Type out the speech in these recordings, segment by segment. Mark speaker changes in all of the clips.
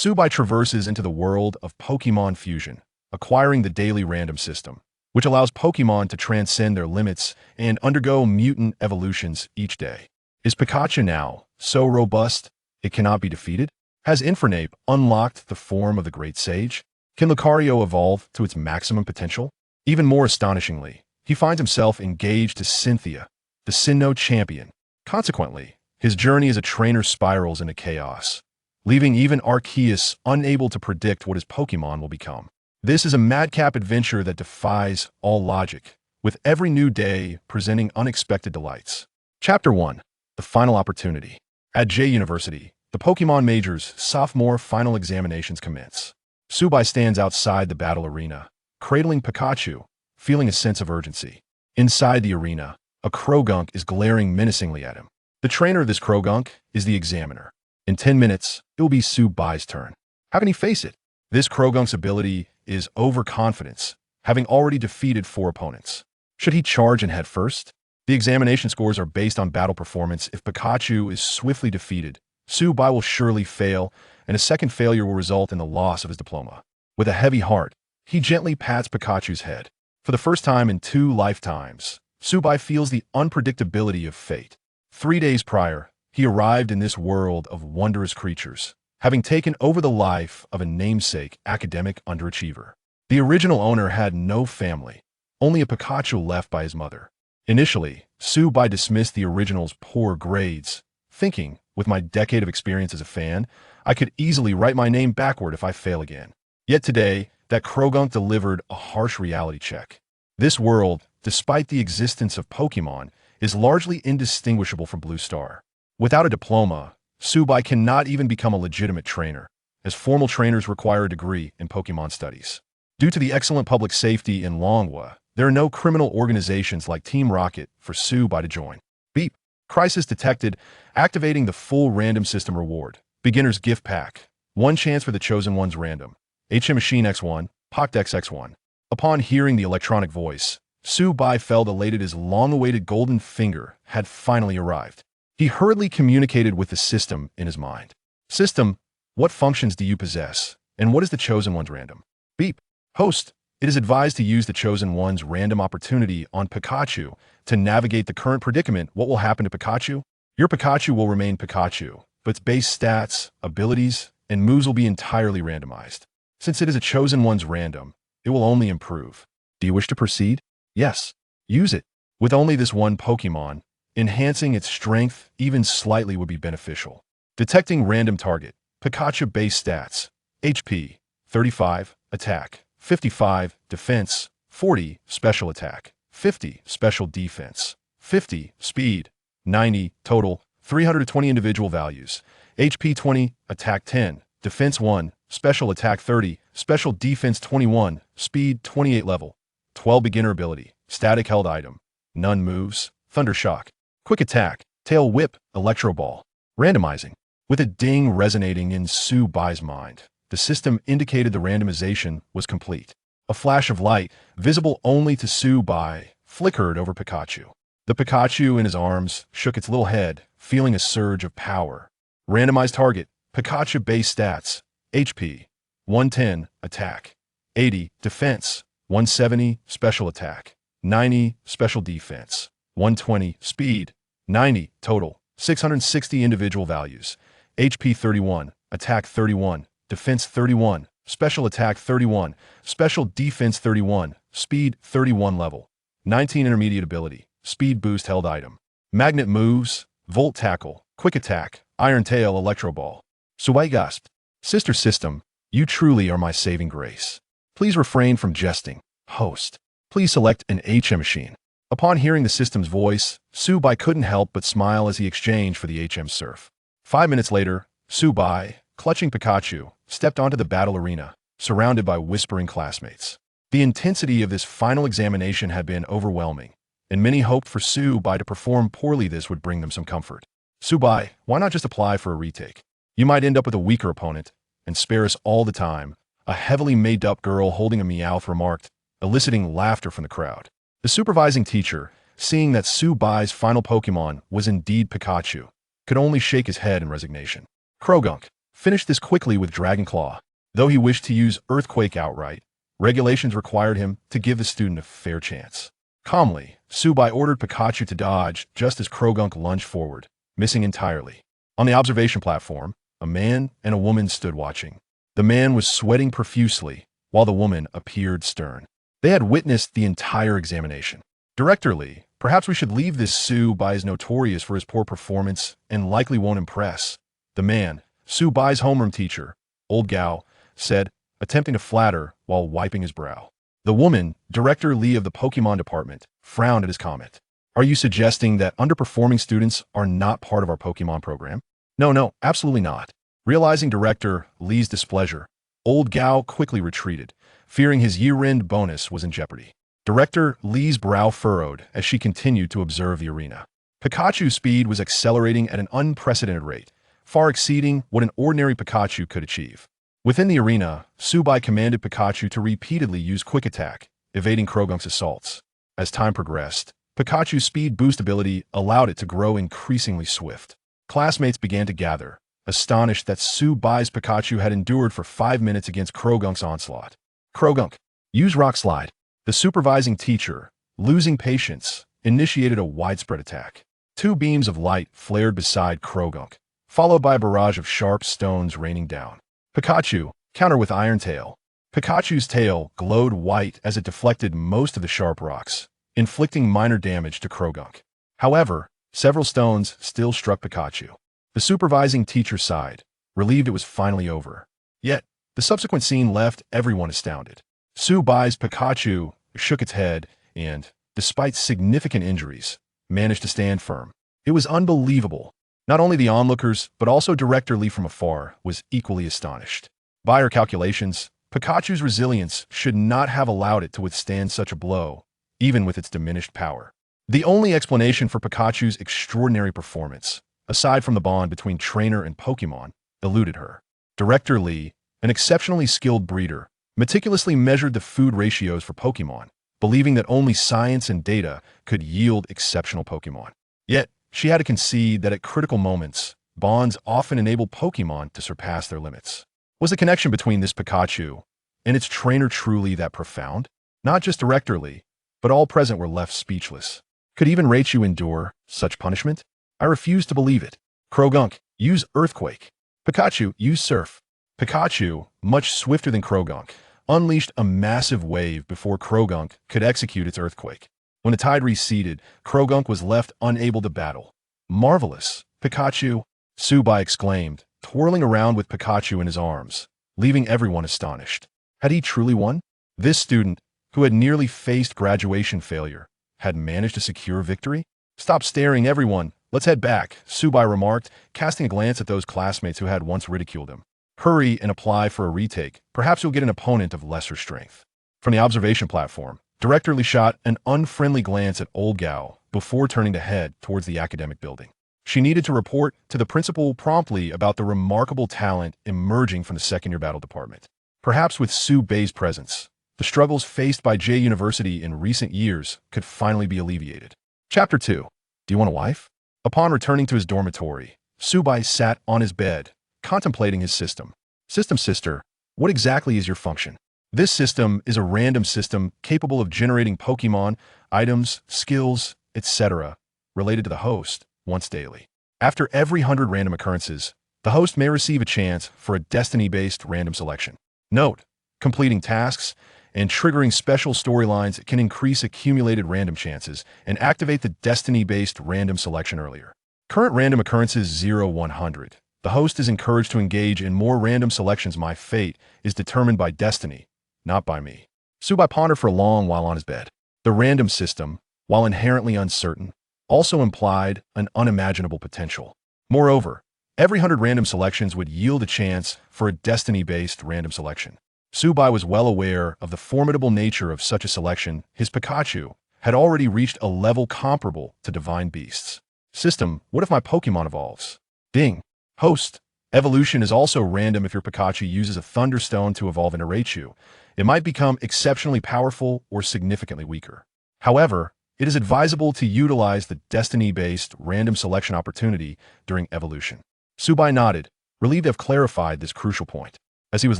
Speaker 1: Subai traverses into the world of Pokémon Fusion, acquiring the daily random system, which allows Pokémon to transcend their limits and undergo mutant evolutions each day. Is Pikachu now so robust it cannot be defeated? Has Infernape unlocked the form of the Great Sage? Can Lucario evolve to its maximum potential? Even more astonishingly, he finds himself engaged to Cynthia, the Sinnoh champion. Consequently, his journey as a trainer spirals into chaos, leaving even Arceus unable to predict what his Pokémon will become. This is a madcap adventure that defies all logic, with every new day presenting unexpected delights. Chapter 1. The Final Opportunity. At J University, the Pokémon Major's sophomore final examinations commence. Subai stands outside the battle arena, cradling Pikachu, feeling a sense of urgency. Inside the arena, a Krogunk is glaring menacingly at him. The trainer of this Krogunk is the examiner. In 10 minutes, it will be Subai's turn. How can he face it? This Krogunk's ability is overconfidence, having already defeated 4 opponents. Should he charge and head first? The examination scores are based on battle performance. If Pikachu is swiftly defeated, Subai will surely fail, and a second failure will result in the loss of his diploma. With a heavy heart, he gently pats Pikachu's head. For the first time in 2 lifetimes, Subai feels the unpredictability of fate. 3 days prior, he arrived in this world of wondrous creatures, having taken over the life of a namesake academic underachiever. The original owner had no family, only a Pikachu left by his mother. Initially, Subai dismissed the original's poor grades, thinking, with my decade of experience as a fan, I could easily write my name backward if I fail again. Yet today, that Krogunk delivered a harsh reality check. This world, despite the existence of Pokémon, is largely indistinguishable from Blue Star. Without a diploma, Subai cannot even become a legitimate trainer, as formal trainers require a degree in Pokémon studies. Due to the excellent public safety in Longwa, there are no criminal organizations like Team Rocket for Subai to join. Beep. Crisis detected, activating the full random system reward. Beginner's gift pack. 1 chance for the chosen one's random. HM Machine X1, Pokédex X1. Upon hearing the electronic voice, Subai felt elated his long-awaited golden finger had finally arrived. He hurriedly communicated with the system in his mind. System, what functions do you possess, and what is the chosen one's random? Beep. Host, it is advised to use the chosen one's random opportunity on Pikachu to navigate the current predicament. What will happen to Pikachu? Your Pikachu will remain Pikachu, but its base stats, abilities, and moves will be entirely randomized. Since it is a chosen one's random, it will only improve. Do you wish to proceed? Yes. Use it. With only this one Pokémon, enhancing its strength even slightly would be beneficial. Detecting random target. Pikachu base stats. HP, 35, attack, 55, defense, 40, special attack, 50, special defense, 50, speed, 90, total, 320 individual values, HP 20, attack 10, defense 1, special attack 30, special defense 21, speed 28 level, 12 beginner ability, static held item, none moves, thunder shock, quick attack, tail whip, electro ball, randomizing. With a ding resonating in Subai's mind, the system indicated the randomization was complete. A flash of light, visible only to Subai, flickered over Pikachu. The Pikachu in his arms shook its little head, feeling a surge of power. Randomized target, Pikachu base stats, HP, 110, attack, 80, defense, 170, special attack, 90, special defense, 120, speed, 90, total, 660 individual values, HP 31, attack 31, defense 31, special attack 31, special defense 31, speed 31 level, 19 intermediate ability, speed boost held item, magnet moves, volt tackle, quick attack, iron tail, electro ball. Subai gasped. Sister system, you truly are my saving grace. Please refrain from jesting. Host, please select an HM machine. Upon hearing the system's voice, Subai couldn't help but smile as he exchanged for the HM Surf. 5 minutes later, Subai, clutching Pikachu, stepped onto the battle arena, surrounded by whispering classmates. The intensity of this final examination had been overwhelming, and many hoped for Subai to perform poorly. This would bring them some comfort. Subai, why not just apply for a retake? You might end up with a weaker opponent, and spare us all the time, a heavily made-up girl holding a Meowth remarked, eliciting laughter from the crowd. The supervising teacher, seeing that Subai's final Pokémon was indeed Pikachu, could only shake his head in resignation. Krogunk, finished this quickly with Dragon Claw. Though he wished to use Earthquake outright, regulations required him to give the student a fair chance. Calmly, Subai ordered Pikachu to dodge just as Krogunk lunged forward, missing entirely. On the observation platform, a man and a woman stood watching. The man was sweating profusely, while the woman appeared stern. They had witnessed the entire examination. Director Lee, perhaps we should leave this Subai as notorious for his poor performance and likely won't impress. The man, Subai's homeroom teacher, Old Gao, said, attempting to flatter while wiping his brow. The woman, Director Lee of the Pokemon department, frowned at his comment. Are you suggesting that underperforming students are not part of our Pokemon program? No, absolutely not. Realizing Director Lee's displeasure, Old Gao quickly retreated, fearing his year-end bonus was in jeopardy. Director Lee's brow furrowed as she continued to observe the arena. Pikachu's speed was accelerating at an unprecedented rate, far exceeding what an ordinary Pikachu could achieve. Within the arena, Subai commanded Pikachu to repeatedly use Quick Attack, evading Krogunk's assaults. As time progressed, Pikachu's speed boost ability allowed it to grow increasingly swift. Classmates began to gather, astonished that Subai's Pikachu had endured for 5 minutes against Krogunk's onslaught. Krogunk, use Rock Slide. The supervising teacher, losing patience, initiated a widespread attack. 2 beams of light flared beside Krogunk, followed by a barrage of sharp stones raining down. Pikachu, counter with Iron Tail. Pikachu's tail glowed white as it deflected most of the sharp rocks, inflicting minor damage to Krogunk. However, several stones still struck Pikachu. The supervising teacher sighed, relieved it was finally over. Yet, the subsequent scene left everyone astounded. Subai's Pikachu shook its head and, despite significant injuries, managed to stand firm. It was unbelievable. Not only the onlookers, but also Director Lee from afar was equally astonished. By her calculations, Pikachu's resilience should not have allowed it to withstand such a blow, even with its diminished power. The only explanation for Pikachu's extraordinary performance, aside from the bond between trainer and Pokemon, eluded her. Director Lee, an exceptionally skilled breeder, meticulously measured the food ratios for Pokemon, believing that only science and data could yield exceptional Pokemon. Yet, she had to concede that at critical moments, bonds often enable Pokemon to surpass their limits. Was the connection between this Pikachu and its trainer truly that profound? Not just Director Lee, but all present were left speechless. Could even Raichu endure such punishment? I refuse to believe it. Krogunk, use Earthquake. Pikachu, use Surf. Pikachu, much swifter than Krogunk, unleashed a massive wave before Krogunk could execute its Earthquake. When the tide receded, Krogunk was left unable to battle. Marvelous, Pikachu! Subai exclaimed, twirling around with Pikachu in his arms, leaving everyone astonished. Had he truly won? This student, who had nearly faced graduation failure, had managed to secure victory? Stop staring, everyone. Let's head back, Subai remarked, casting a glance at those classmates who had once ridiculed him. Hurry and apply for a retake. Perhaps you'll get an opponent of lesser strength. From the observation platform, Director Lee shot an unfriendly glance at Old Gao before turning to head towards the academic building. She needed to report to the principal promptly about the remarkable talent emerging from the second-year battle department. Perhaps with Subai's presence, the struggles faced by J University in recent years could finally be alleviated. Chapter 2. Do you want a wife? Upon returning to his dormitory, Subai sat on his bed, contemplating his system. System sister, what exactly is your function? This system is a random system capable of generating Pokemon, items, skills, etc., related to the host once daily. After every 100 random occurrences, the host may receive a chance for a destiny-based random selection. Note, completing tasks and triggering special storylines can increase accumulated random chances and activate the destiny-based random selection earlier. Current random occurrences 0-100. The host is encouraged to engage in more random selections. My fate is determined by destiny, not by me. Subai pondered for a long while on his bed. The random system, while inherently uncertain, also implied an unimaginable potential. Moreover, every 100 random selections would yield a chance for a destiny-based random selection. Subai was well aware of the formidable nature of such a selection. His Pikachu had already reached a level comparable to divine beasts. System, what if my Pokemon evolves? Ding. Host, evolution is also random. If your Pikachu uses a Thunderstone to evolve into Raichu, it might become exceptionally powerful or significantly weaker. However, it is advisable to utilize the destiny-based random selection opportunity during evolution. Subai nodded, relieved to have clarified this crucial point. As he was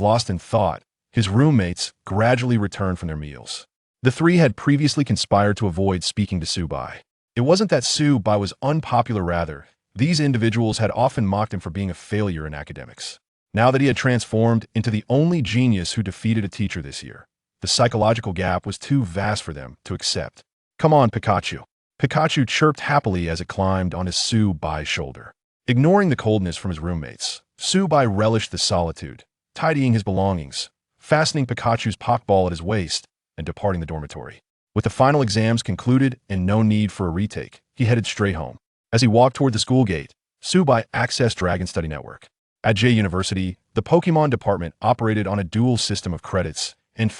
Speaker 1: lost in thought, his roommates gradually returned from their meals. The three had previously conspired to avoid speaking to Subai. It wasn't that Subai was unpopular, rather, these individuals had often mocked him for being a failure in academics. Now that he had transformed into the only genius who defeated a teacher this year, the psychological gap was too vast for them to accept. "Come on, Pikachu." Pikachu chirped happily as it climbed on his Subai's shoulder. Ignoring the coldness from his roommates, Subai relished the solitude, tidying his belongings, fastening Pikachu's Pokeball at his waist, and departing the dormitory. With the final exams concluded and no need for a retake, he headed straight home. As he walked toward the school gate, Subai accessed Dragon Study Network. At J University, the Pokémon department operated on a dual system of credits, and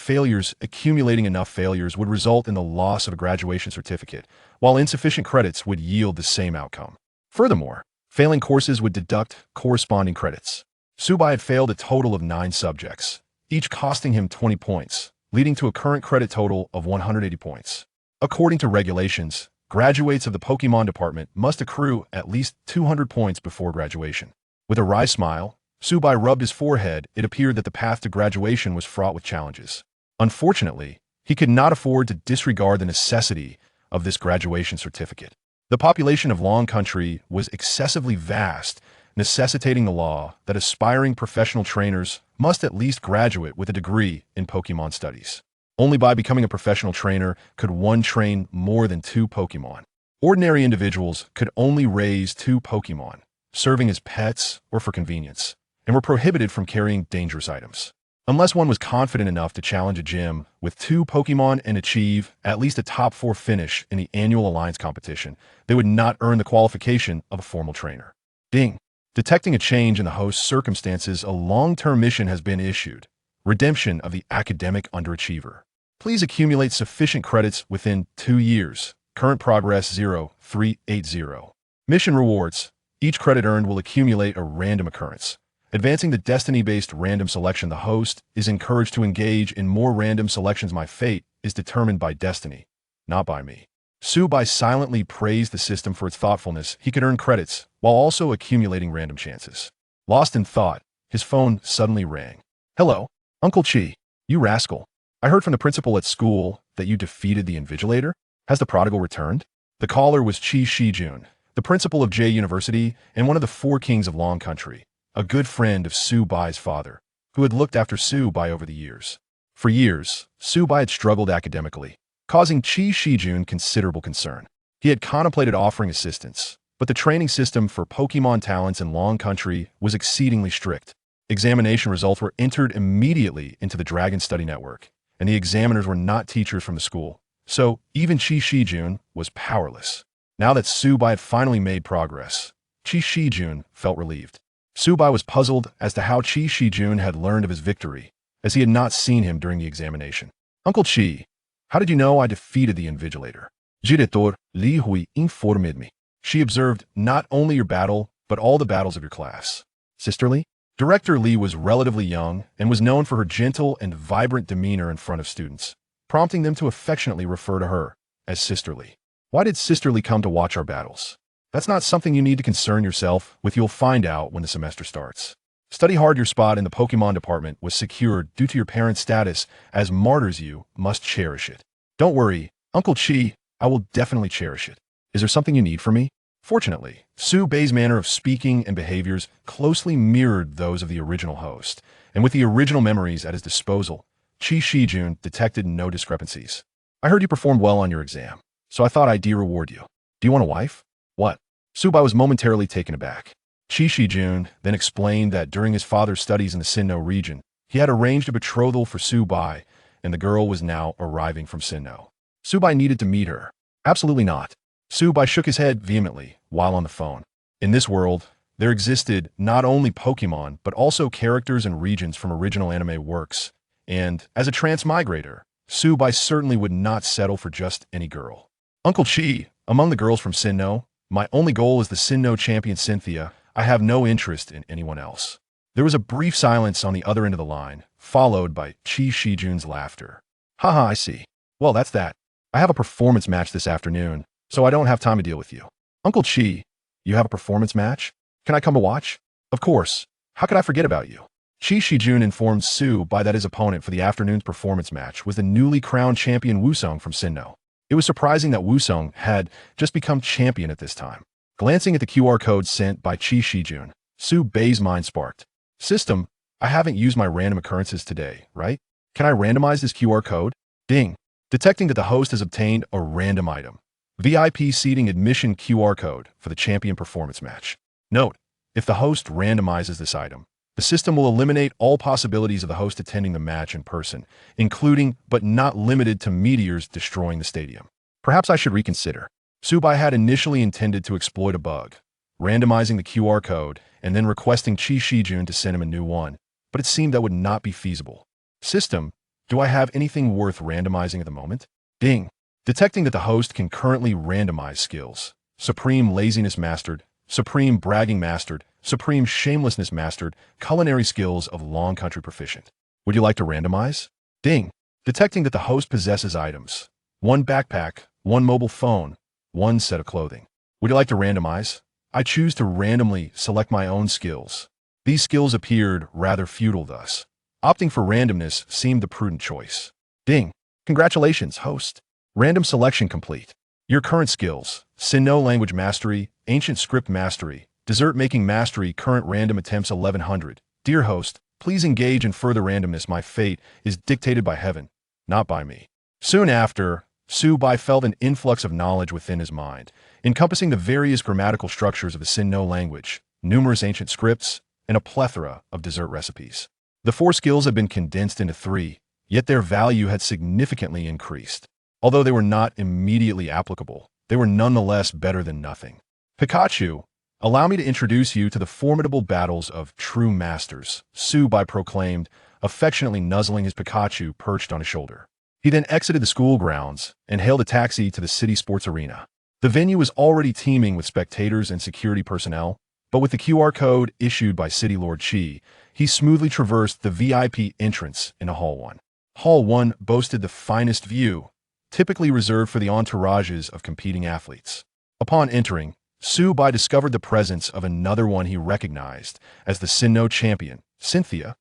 Speaker 1: accumulating enough failures would result in the loss of a graduation certificate, while insufficient credits would yield the same outcome. Furthermore, failing courses would deduct corresponding credits. Subai had failed a total of 9 subjects, each costing him 20 points, leading to a current credit total of 180 points. According to regulations, graduates of the Pokémon department must accrue at least 200 points before graduation. With a wry smile, Subai rubbed his forehead. It appeared that the path to graduation was fraught with challenges. Unfortunately, he could not afford to disregard the necessity of this graduation certificate. The population of Long Country was excessively vast, necessitating the law that aspiring professional trainers must at least graduate with a degree in Pokémon studies. Only by becoming a professional trainer could one train more than 2 Pokémon. Ordinary individuals could only raise 2 Pokémon, serving as pets or for convenience, and were prohibited from carrying dangerous items. Unless one was confident enough to challenge a gym with 2 Pokémon and achieve at least a top 4 finish in the annual Alliance competition, they would not earn the qualification of a formal trainer. Ding! Detecting a change in the host's circumstances, a long-term mission has been issued. Redemption of the academic underachiever. Please accumulate sufficient credits within 2 years. Current progress 0380. Mission rewards. Each credit earned will accumulate a random occurrence. Advancing the destiny-based random selection, the host is encouraged to engage in more random selections. My fate is determined by destiny, not by me. Subai silently praised the system for its thoughtfulness. He could earn credits while also accumulating random chances. Lost in thought, his phone suddenly rang. "Hello, Uncle Chi. You rascal. I heard from the principal at school that you defeated the Invigilator. Has the prodigal returned?" The caller was Chi Shijun, the principal of J University and one of the 4 kings of Long Country, a good friend of Subai's father, who had looked after Subai over the years. For years, Subai had struggled academically, causing Chi Shijun considerable concern. He had contemplated offering assistance, but the training system for Pokémon talents in Long Country was exceedingly strict. Examination results were entered immediately into the Dragon Study Network, and the examiners were not teachers from the school, so even Chi Shijun was powerless. Now that Subai had finally made progress, Chi Shijun felt relieved. Subai was puzzled as to how Chi Shijun had learned of his victory, as he had not seen him during the examination. "Uncle Chi, how did you know I defeated the Invigilator?" "Director Li Hui informed me." She observed not only your battle, but all the battles of your class. "Sisterly?" Director Li was relatively young and was known for her gentle and vibrant demeanor in front of students, prompting them to affectionately refer to her as Sisterly. "Why did Sisterly come to watch our battles?" "That's not something you need to concern yourself with. You'll find out when the semester starts. Study hard. Your spot in the Pokémon department was secured due to your parents' status as martyrs. You must cherish it." "Don't worry, Uncle Chi, I will definitely cherish it. Is there something you need from me?" Fortunately, Subai's manner of speaking and behaviors closely mirrored those of the original host, and with the original memories at his disposal, Chi Shijun detected no discrepancies. "I heard you performed well on your exam, so I thought I'd reward you. Do you want a wife?" "What?" Subai was momentarily taken aback. Chi Shijun then explained that during his father's studies in the Sinnoh region, he had arranged a betrothal for Subai, and the girl was now arriving from Sinnoh. Subai needed to meet her. "Absolutely not." Subai shook his head vehemently while on the phone. In this world, there existed not only Pokémon, but also characters and regions from original anime works, and as a transmigrator, Subai certainly would not settle for just any girl. "Uncle Chi, among the girls from Sinnoh, my only goal is the Sinnoh champion Cynthia. I have no interest in anyone else." There was a brief silence on the other end of the line, followed by Chi Shijun's laughter. "Haha, I see. Well, that's that. I have a performance match this afternoon, so I don't have time to deal with you." "Uncle Chi, you have a performance match? Can I come to watch?" "Of course. How could I forget about you? Qi Shijun informed Su Bai that his opponent for the afternoon's performance match was the newly crowned champion Wukong from Sinnoh. It was surprising that Wukong had just become champion at this time. Glancing at the QR code sent by Qi Shijun, Su Bai's mind sparked. System, I haven't used my random occurrences today, right? Can I randomize this QR code? Ding. Detecting that the host has obtained a random item. VIP seating admission QR code for the champion performance match. Note, if the host randomizes this item, the system will eliminate all possibilities of the host attending the match in person, including but not limited to meteors destroying the stadium. Perhaps I should reconsider. Su Bai had initially intended to exploit a bug, randomizing the QR code and then requesting Qi Shijun to send him a new one, but it seemed that would not be feasible. System, do I have anything worth randomizing at the moment? Ding. Detecting that the host can currently randomize skills. Supreme Laziness Mastered, Supreme Bragging Mastered, Supreme Shamelessness Mastered, Culinary Skills of Long Country Proficient. Would you like to randomize? Ding. Detecting that the host possesses items. 1 backpack, 1 mobile phone, 1 set of clothing. Would you like to randomize? I choose to randomly select my own skills. These skills appeared rather futile thus. Opting for randomness seemed the prudent choice. Ding. Congratulations, host. Random selection complete. Your current skills: Sinnoh Language Mastery, Ancient Script Mastery, Dessert Making Mastery, Current Random Attempts 1100. Dear host, please engage in further randomness. My fate is dictated by heaven, not by me. Soon after, Su Bai felt an influx of knowledge within his mind, encompassing the various grammatical structures of the Sinnoh language, numerous ancient scripts, and a plethora of dessert recipes. The 4 skills had been condensed into 3, yet their value had significantly increased. Although they were not immediately applicable, they were nonetheless better than nothing. Pikachu, allow me to introduce you to the formidable battles of true masters, Su Bai proclaimed, affectionately nuzzling his Pikachu perched on his shoulder. He then exited the school grounds and hailed a taxi to the city sports arena. The venue was already teeming with spectators and security personnel, but with the QR code issued by City Lord Qi, he smoothly traversed the VIP entrance into Hall 1. Hall 1 boasted the finest view, typically reserved for the entourages of competing athletes. Upon entering, Su Bai discovered the presence of another one he recognized as the Sinnoh champion, Cynthia.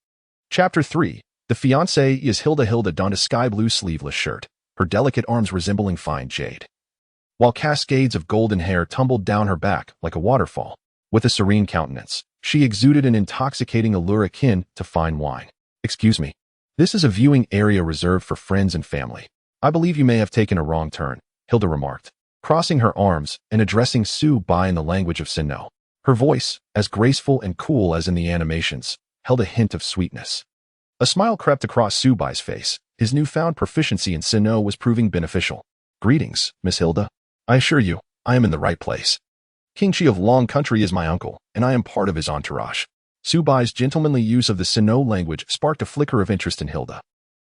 Speaker 1: Chapter 3. The fiancée is Hilda donned a sky blue sleeveless shirt, her delicate arms resembling fine jade, while cascades of golden hair tumbled down her back like a waterfall. With a serene countenance, she exuded an intoxicating allure akin to fine wine. Excuse me. This is a viewing area reserved for friends and family. I believe you may have taken a wrong turn, Hilda remarked, crossing her arms and addressing Su Bai in the language of Sinnoh. Her voice, as graceful and cool as in the animations, held a hint of sweetness. A smile crept across Su Bai's face. His newfound proficiency in Sinnoh was proving beneficial. Greetings, Miss Hilda. I assure you, I am in the right place. King Qi of Long Country is my uncle, and I am part of his entourage. Su Bai's gentlemanly use of the Sinnoh language sparked a flicker of interest in Hilda.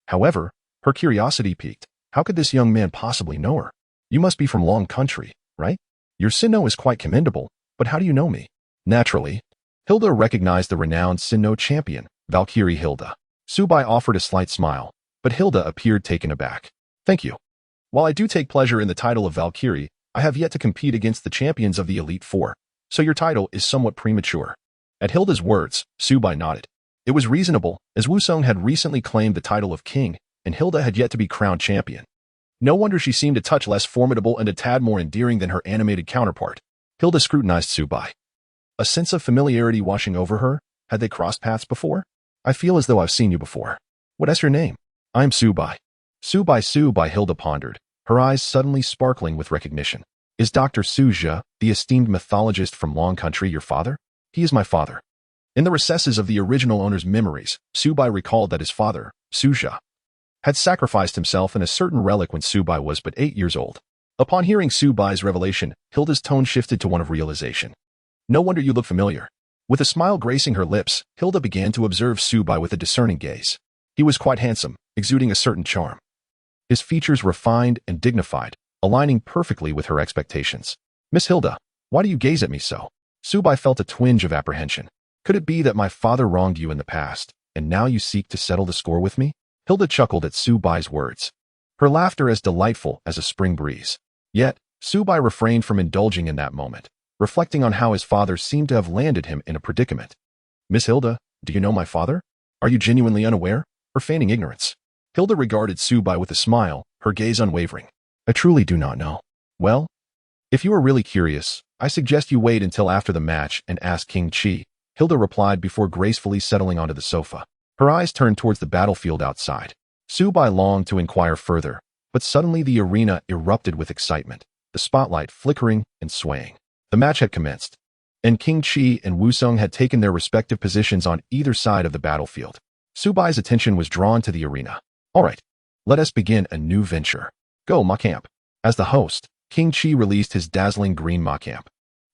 Speaker 1: However, her curiosity piqued. How could this young man possibly know her? You must be from Long Country, right? Your Sinnoh is quite commendable, but how do you know me? Naturally. Hilda recognized the renowned Sinnoh champion, Valkyrie Hilda. Su Bai offered a slight smile, but Hilda appeared taken aback. Thank you. While I do take pleasure in the title of Valkyrie, I have yet to compete against the champions of the Elite Four, so your title is somewhat premature. At Hilda's words, Su Bai nodded. It was reasonable, as Wukong had recently claimed the title of king, and Hilda had yet to be crowned champion. No wonder she seemed a touch less formidable and a tad more endearing than her animated counterpart. Hilda scrutinized Su Bai. A sense of familiarity washing over her. Had they crossed paths before? I feel as though I've seen you before. What is your name? I'm Su Bai. Su Bai, Hilda pondered, her eyes suddenly sparkling with recognition. Is Dr. Suja, the esteemed mythologist from Long Country, your father? He is my father. In the recesses of the original owner's memories, Su Bai recalled that his father, Suja, had sacrificed himself in a certain relic when Su Bai was but 8 years old. Upon hearing Su Bai's revelation, Hilda's tone shifted to one of realization. No wonder you look familiar. With a smile gracing her lips, Hilda began to observe Su Bai with a discerning gaze. He was quite handsome, exuding a certain charm. His features refined and dignified, aligning perfectly with her expectations. Miss Hilda, why do you gaze at me so? Su Bai felt a twinge of apprehension. Could it be that my father wronged you in the past, and now you seek to settle the score with me? Hilda chuckled at Su Bai's words, her laughter as delightful as a spring breeze. Yet, Su Bai refrained from indulging in that moment, reflecting on how his father seemed to have landed him in a predicament. Miss Hilda, do you know my father? Are you genuinely unaware, or feigning ignorance? Hilda regarded Subai with a smile, her gaze unwavering. I truly do not know. Well, if you are really curious, I suggest you wait until after the match and ask King Chi, Hilda replied before gracefully settling onto the sofa. Her eyes turned towards the battlefield outside. Subai longed to inquire further, but suddenly the arena erupted with excitement, the spotlight flickering and swaying. The match had commenced, and King Chi and Wukong had taken their respective positions on either side of the battlefield. Subai's attention was drawn to the arena. All right, let us begin a new venture. Go, Macamp. As the host, King Chi released his dazzling green Macamp.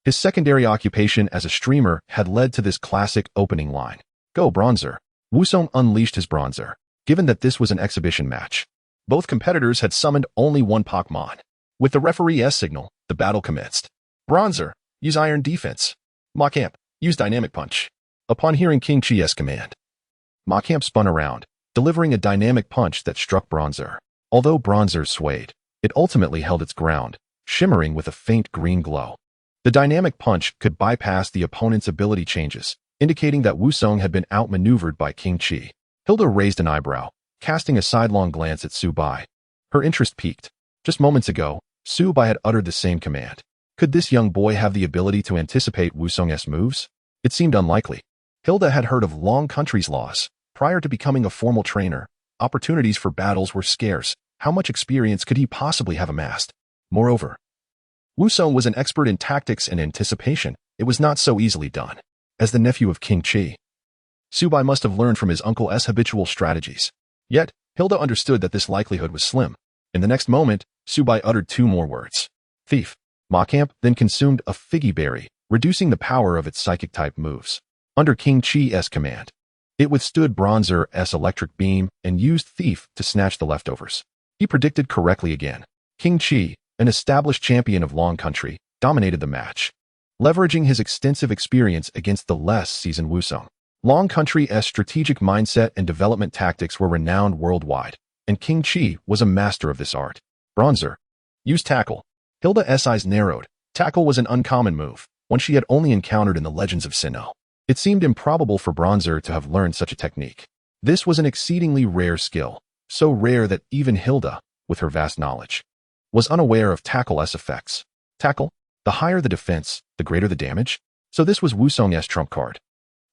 Speaker 1: His secondary occupation as a streamer had led to this classic opening line. Go, Bronzer. Wukong unleashed his Bronzer. Given that this was an exhibition match, both competitors had summoned only one Pokémon. With the referee's signal, the battle commenced. Bronzer, use Iron Defense. Macamp, use Dynamic Punch. Upon hearing King Chi's command, Macamp spun around, delivering a dynamic punch that struck Bronzer. Although Bronzer swayed, it ultimately held its ground, shimmering with a faint green glow. The dynamic punch could bypass the opponent's ability changes, indicating that Wukong had been outmaneuvered by King Chi. Hilda raised an eyebrow, casting a sidelong glance at Subai. Her interest piqued. Just moments ago, Subai had uttered the same command. Could this young boy have the ability to anticipate Wukong's moves? It seemed unlikely. Hilda had heard of Long Country's laws. Prior to becoming a formal trainer, opportunities for battles were scarce. How much experience could he possibly have amassed? Moreover, Wukong was an expert in tactics and anticipation. It was not so easily done. As the nephew of King Chi, Subai must have learned from his uncle's habitual strategies. Yet, Hilda understood that this likelihood was slim. In the next moment, Subai uttered two more words. Thief. Macamp then consumed a figgy berry, reducing the power of its psychic-type moves. Under King Chi's command, it withstood Bronzer's electric beam and used Thief to snatch the leftovers. He predicted correctly again. King Chi, an established champion of Long Country, dominated the match, leveraging his extensive experience against the less seasoned Wukong. Long Country's strategic mindset and development tactics were renowned worldwide, and King Chi was a master of this art. Bronzer. Use Tackle. Hilda's eyes narrowed. Tackle was an uncommon move, one she had only encountered in the legends of Sinnoh. It seemed improbable for Bronzer to have learned such a technique. This was an exceedingly rare skill, so rare that even Hilda, with her vast knowledge, was unaware of Tackle's effects. Tackle, the higher the defense, the greater the damage. So this was Wukong's trump card.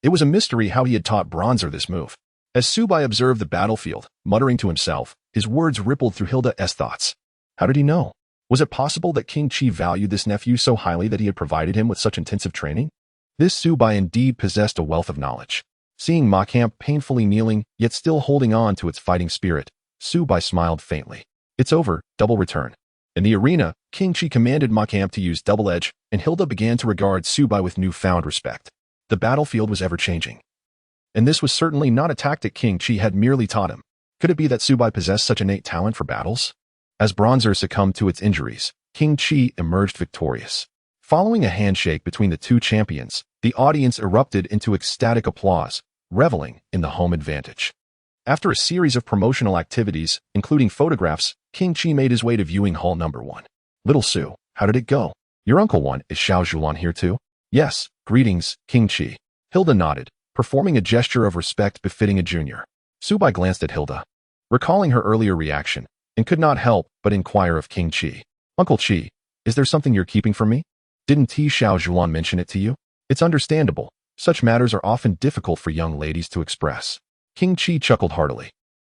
Speaker 1: It was a mystery how he had taught Bronzer this move. As Subai observed the battlefield, muttering to himself, his words rippled through Hilda's thoughts. How did he know? Was it possible that King Chi valued this nephew so highly that he had provided him with such intensive training? This Subai indeed possessed a wealth of knowledge. Seeing Macamp painfully kneeling, yet still holding on to its fighting spirit, Subai smiled faintly. It's over, double return. In the arena, King Chi commanded Macamp to use Double Edge, and Hilda began to regard Subai with newfound respect. The battlefield was ever-changing. And this was certainly not a tactic King Chi had merely taught him. Could it be that Subai possessed such innate talent for battles? As Bronzer succumbed to its injuries, King Chi emerged victorious. Following a handshake between the two champions, the audience erupted into ecstatic applause, reveling in the home advantage. After a series of promotional activities, including photographs, King Chi made his way to viewing hall number 1. Little Sue, how did it go? Your uncle one, is Xiao Zhulan here too? Yes, greetings, King Chi. Hilda nodded, performing a gesture of respect befitting a junior. Subai glanced at Hilda, recalling her earlier reaction, and could not help but inquire of King Chi. Uncle Chi, is there something you're keeping from me? Didn't Xiao Zhulan mention it to you? It's understandable. Such matters are often difficult for young ladies to express. King Chi chuckled heartily.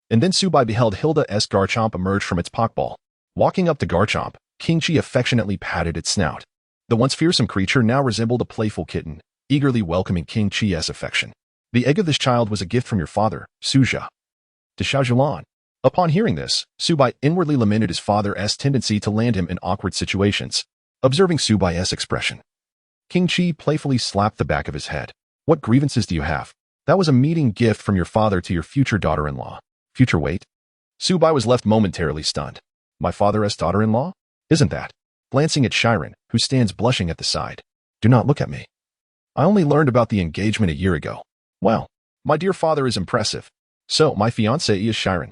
Speaker 1: And then Subai beheld Hilda's Garchomp emerge from its Pokeball. Walking up to Garchomp, King Chi affectionately patted its snout. The once fearsome creature now resembled a playful kitten, eagerly welcoming King Chi's affection. The egg of this child was a gift from your father, Suja. To Xiao Zhulan. Upon hearing this, Subai inwardly lamented his father's tendency to land him in awkward situations. Observing Subai's expression, King Chi playfully slapped the back of his head. What grievances do you have? That was a meeting gift from your father to your future daughter-in-law. Future wait? Subai was left momentarily stunned. My father's daughter-in-law? Isn't that? Glancing at Shiren, who stands blushing at the side. Do not look at me. I only learned about the engagement a year ago. Well, my dear father is impressive. So, my fiancée is Shiren.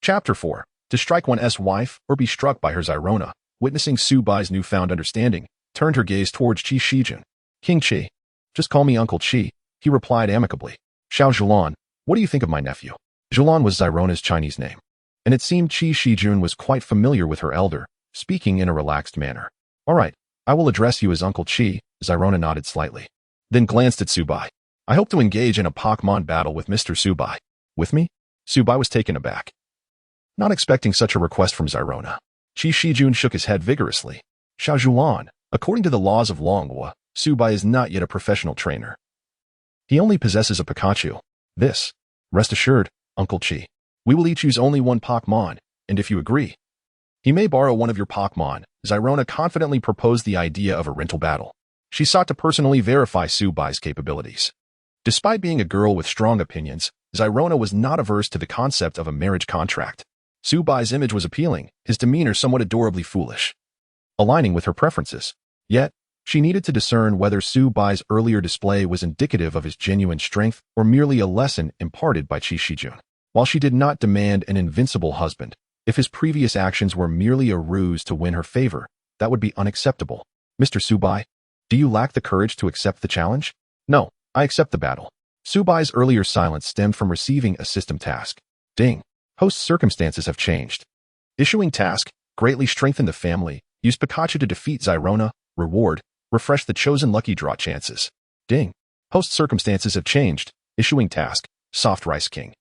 Speaker 1: Chapter 4. To strike one's wife or be struck by her Zyrona, witnessing Subai's newfound understanding, turned her gaze towards Chi Shijun. King Chi. Just call me Uncle Chi, he replied amicably. Xiao Zhulan, what do you think of my nephew? Zhulan was Zyrona's Chinese name, and it seemed Qi Shijun was quite familiar with her elder, speaking in a relaxed manner. All right, I will address you as Uncle Qi, Zyrona nodded slightly, then glanced at Subai. I hope to engage in a Pokémon battle with Mr. Subai. With me? Subai was taken aback, not expecting such a request from Zyrona. Qi Shijun shook his head vigorously. Xiao Zhulan, according to the laws of Longhua, Subai is not yet a professional trainer. He only possesses a Pikachu. Rest assured, Uncle Qi. We will each use only one Pokémon, and if you agree, he may borrow one of your Pokémon. Zyrona confidently proposed the idea of a rental battle. She sought to personally verify Subai's capabilities. Despite being a girl with strong opinions, Zyrona was not averse to the concept of a marriage contract. Subai's image was appealing, his demeanor somewhat adorably foolish, aligning with her preferences. Yet, she needed to discern whether Subai's earlier display was indicative of his genuine strength or merely a lesson imparted by Qi Shijun. While she did not demand an invincible husband, if his previous actions were merely a ruse to win her favor, that would be unacceptable. Mr. Subai, do you lack the courage to accept the challenge? No, I accept the battle. Subai's earlier silence stemmed from receiving a system task. Ding. Host's circumstances have changed. Issuing task, greatly strengthen the family, use Pikachu to defeat Zyrona, reward, refresh the chosen lucky draw chances. Ding. Host circumstances have changed. Issuing task, soft rice king.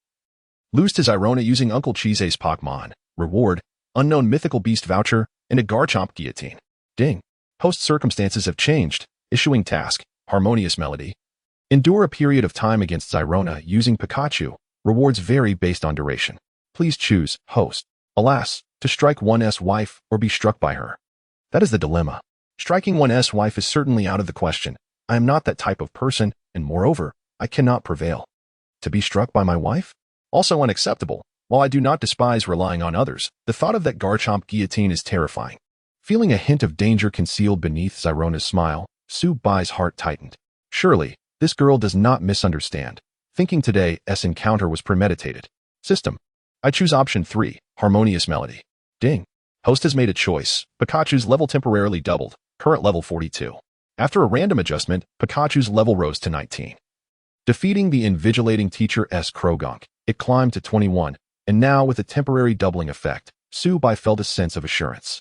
Speaker 1: Lose to Zyrona using Uncle Qi's ace Pokémon, reward, unknown mythical beast voucher, and a Garchomp guillotine. Ding. Host circumstances have changed. Issuing task, harmonious melody. Endure a period of time against Zyrona using Pikachu. Rewards vary based on duration. Please choose, host. Alas, to strike one's wife or be struck by her. That is the dilemma. Striking one's wife is certainly out of the question. I am not that type of person, and moreover, I cannot prevail. To be struck by my wife? Also unacceptable. While I do not despise relying on others, the thought of that Garchomp guillotine is terrifying. Feeling a hint of danger concealed beneath Zyrona's smile, Subai's heart tightened. Surely, this girl does not misunderstand. Thinking today's encounter was premeditated. System. I choose option 3, harmonious melody. Ding. Host has made a choice. Pikachu's level temporarily doubled, current level 42. After a random adjustment, Pikachu's level rose to 19. Defeating the invigilating teacher Krogonk, it climbed to 21, and now with a temporary doubling effect, Subai felt a sense of assurance.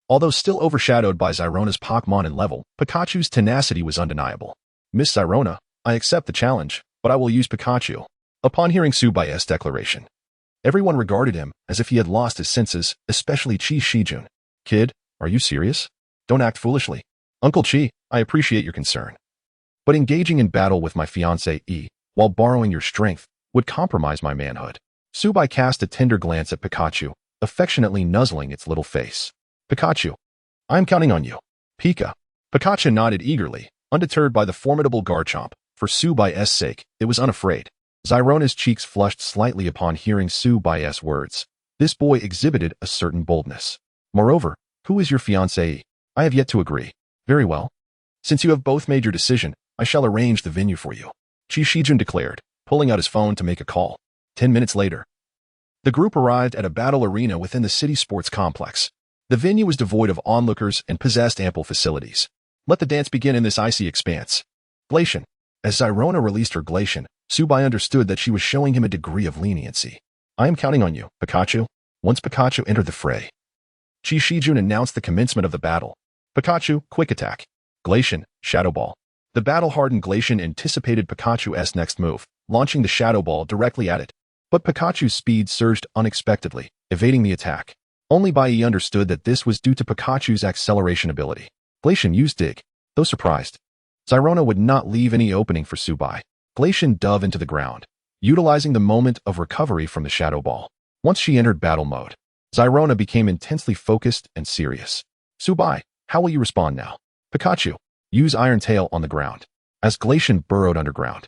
Speaker 1: Although still overshadowed by Zyrona's Pokémon and level, Pikachu's tenacity was undeniable. Miss Zyrona, I accept the challenge, but I will use Pikachu. Upon hearing Subai's declaration, everyone regarded him as if he had lost his senses, especially Qi Shijun. Kid, are you serious? Don't act foolishly. Uncle Qi, I appreciate your concern. But engaging in battle with my fiancée, while borrowing your strength, would compromise my manhood. Subai cast a tender glance at Pikachu, affectionately nuzzling its little face. Pikachu, I am counting on you. Pika. Pikachu nodded eagerly, undeterred by the formidable Garchomp. For Subai's sake, it was unafraid. Zyrona's cheeks flushed slightly upon hearing Subai's words. This boy exhibited a certain boldness. Moreover, who is your fiancée? I have yet to agree. Very well. Since you have both made your decision, I shall arrange the venue for you. Qi Shijun declared, pulling out his phone to make a call. 10 minutes later, the group arrived at a battle arena within the city sports complex. The venue was devoid of onlookers and possessed ample facilities. Let the dance begin in this icy expanse. Glacian. As Zyrona released her Glacian, Subai understood that she was showing him a degree of leniency. I am counting on you, Pikachu. Once Pikachu entered the fray, Qi Shijun announced the commencement of the battle. Pikachu, quick attack. Glacian, Shadow Ball. The battle-hardened Glacian anticipated Pikachu's next move, launching the Shadow Ball directly at it. But Pikachu's speed surged unexpectedly, evading the attack. Only Bai understood that this was due to Pikachu's acceleration ability. Glacian used Dig. Though surprised, Zyrona would not leave any opening for Subai. Glacian dove into the ground, utilizing the moment of recovery from the Shadow Ball. Once she entered battle mode, Zyrona became intensely focused and serious. Subai, how will you respond now? Pikachu, use Iron Tail on the ground. As Glacian burrowed underground,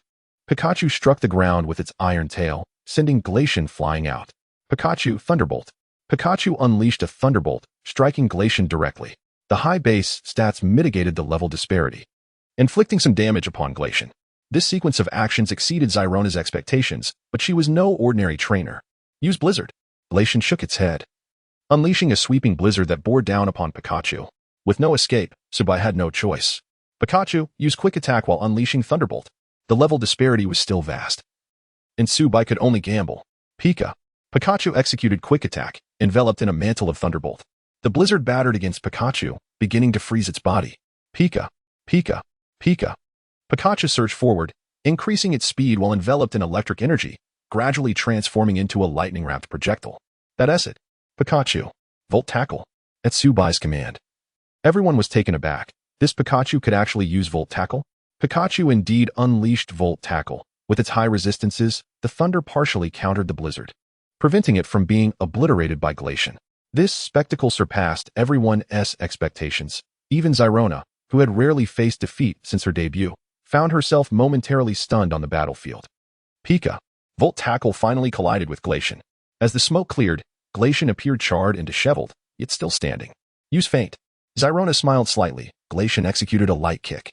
Speaker 1: Pikachu struck the ground with its iron tail, sending Glacian flying out. Pikachu, Thunderbolt. Pikachu unleashed a Thunderbolt, striking Glacian directly. The high base stats mitigated the level disparity, inflicting some damage upon Glacian. This sequence of actions exceeded Zyrona's expectations, but she was no ordinary trainer. Use Blizzard. Glacian shook its head, unleashing a sweeping blizzard that bore down upon Pikachu. With no escape, Subai had no choice. Pikachu, use Quick Attack while unleashing Thunderbolt. the level disparity was still vast. And Subai could only gamble. Pikachu executed Quick Attack, enveloped in a mantle of Thunderbolt. The blizzard battered against Pikachu, beginning to freeze its body. Pikachu surged forward, increasing its speed while enveloped in electric energy, gradually transforming into a lightning-wrapped projectile. That's it. Pikachu. Volt Tackle. At Subai's command. Everyone was taken aback. This Pikachu could actually use Volt Tackle? Pikachu indeed unleashed Volt Tackle. With its high resistances, the thunder partially countered the blizzard, preventing it from being obliterated by Glacian. This spectacle surpassed everyone's expectations. Even Zyrona, who had rarely faced defeat since her debut, found herself momentarily stunned on the battlefield. Volt Tackle finally collided with Glacian. As the smoke cleared, Glacian appeared charred and disheveled, yet still standing. Use Feint. Zyrona smiled slightly. Glacian executed a light kick,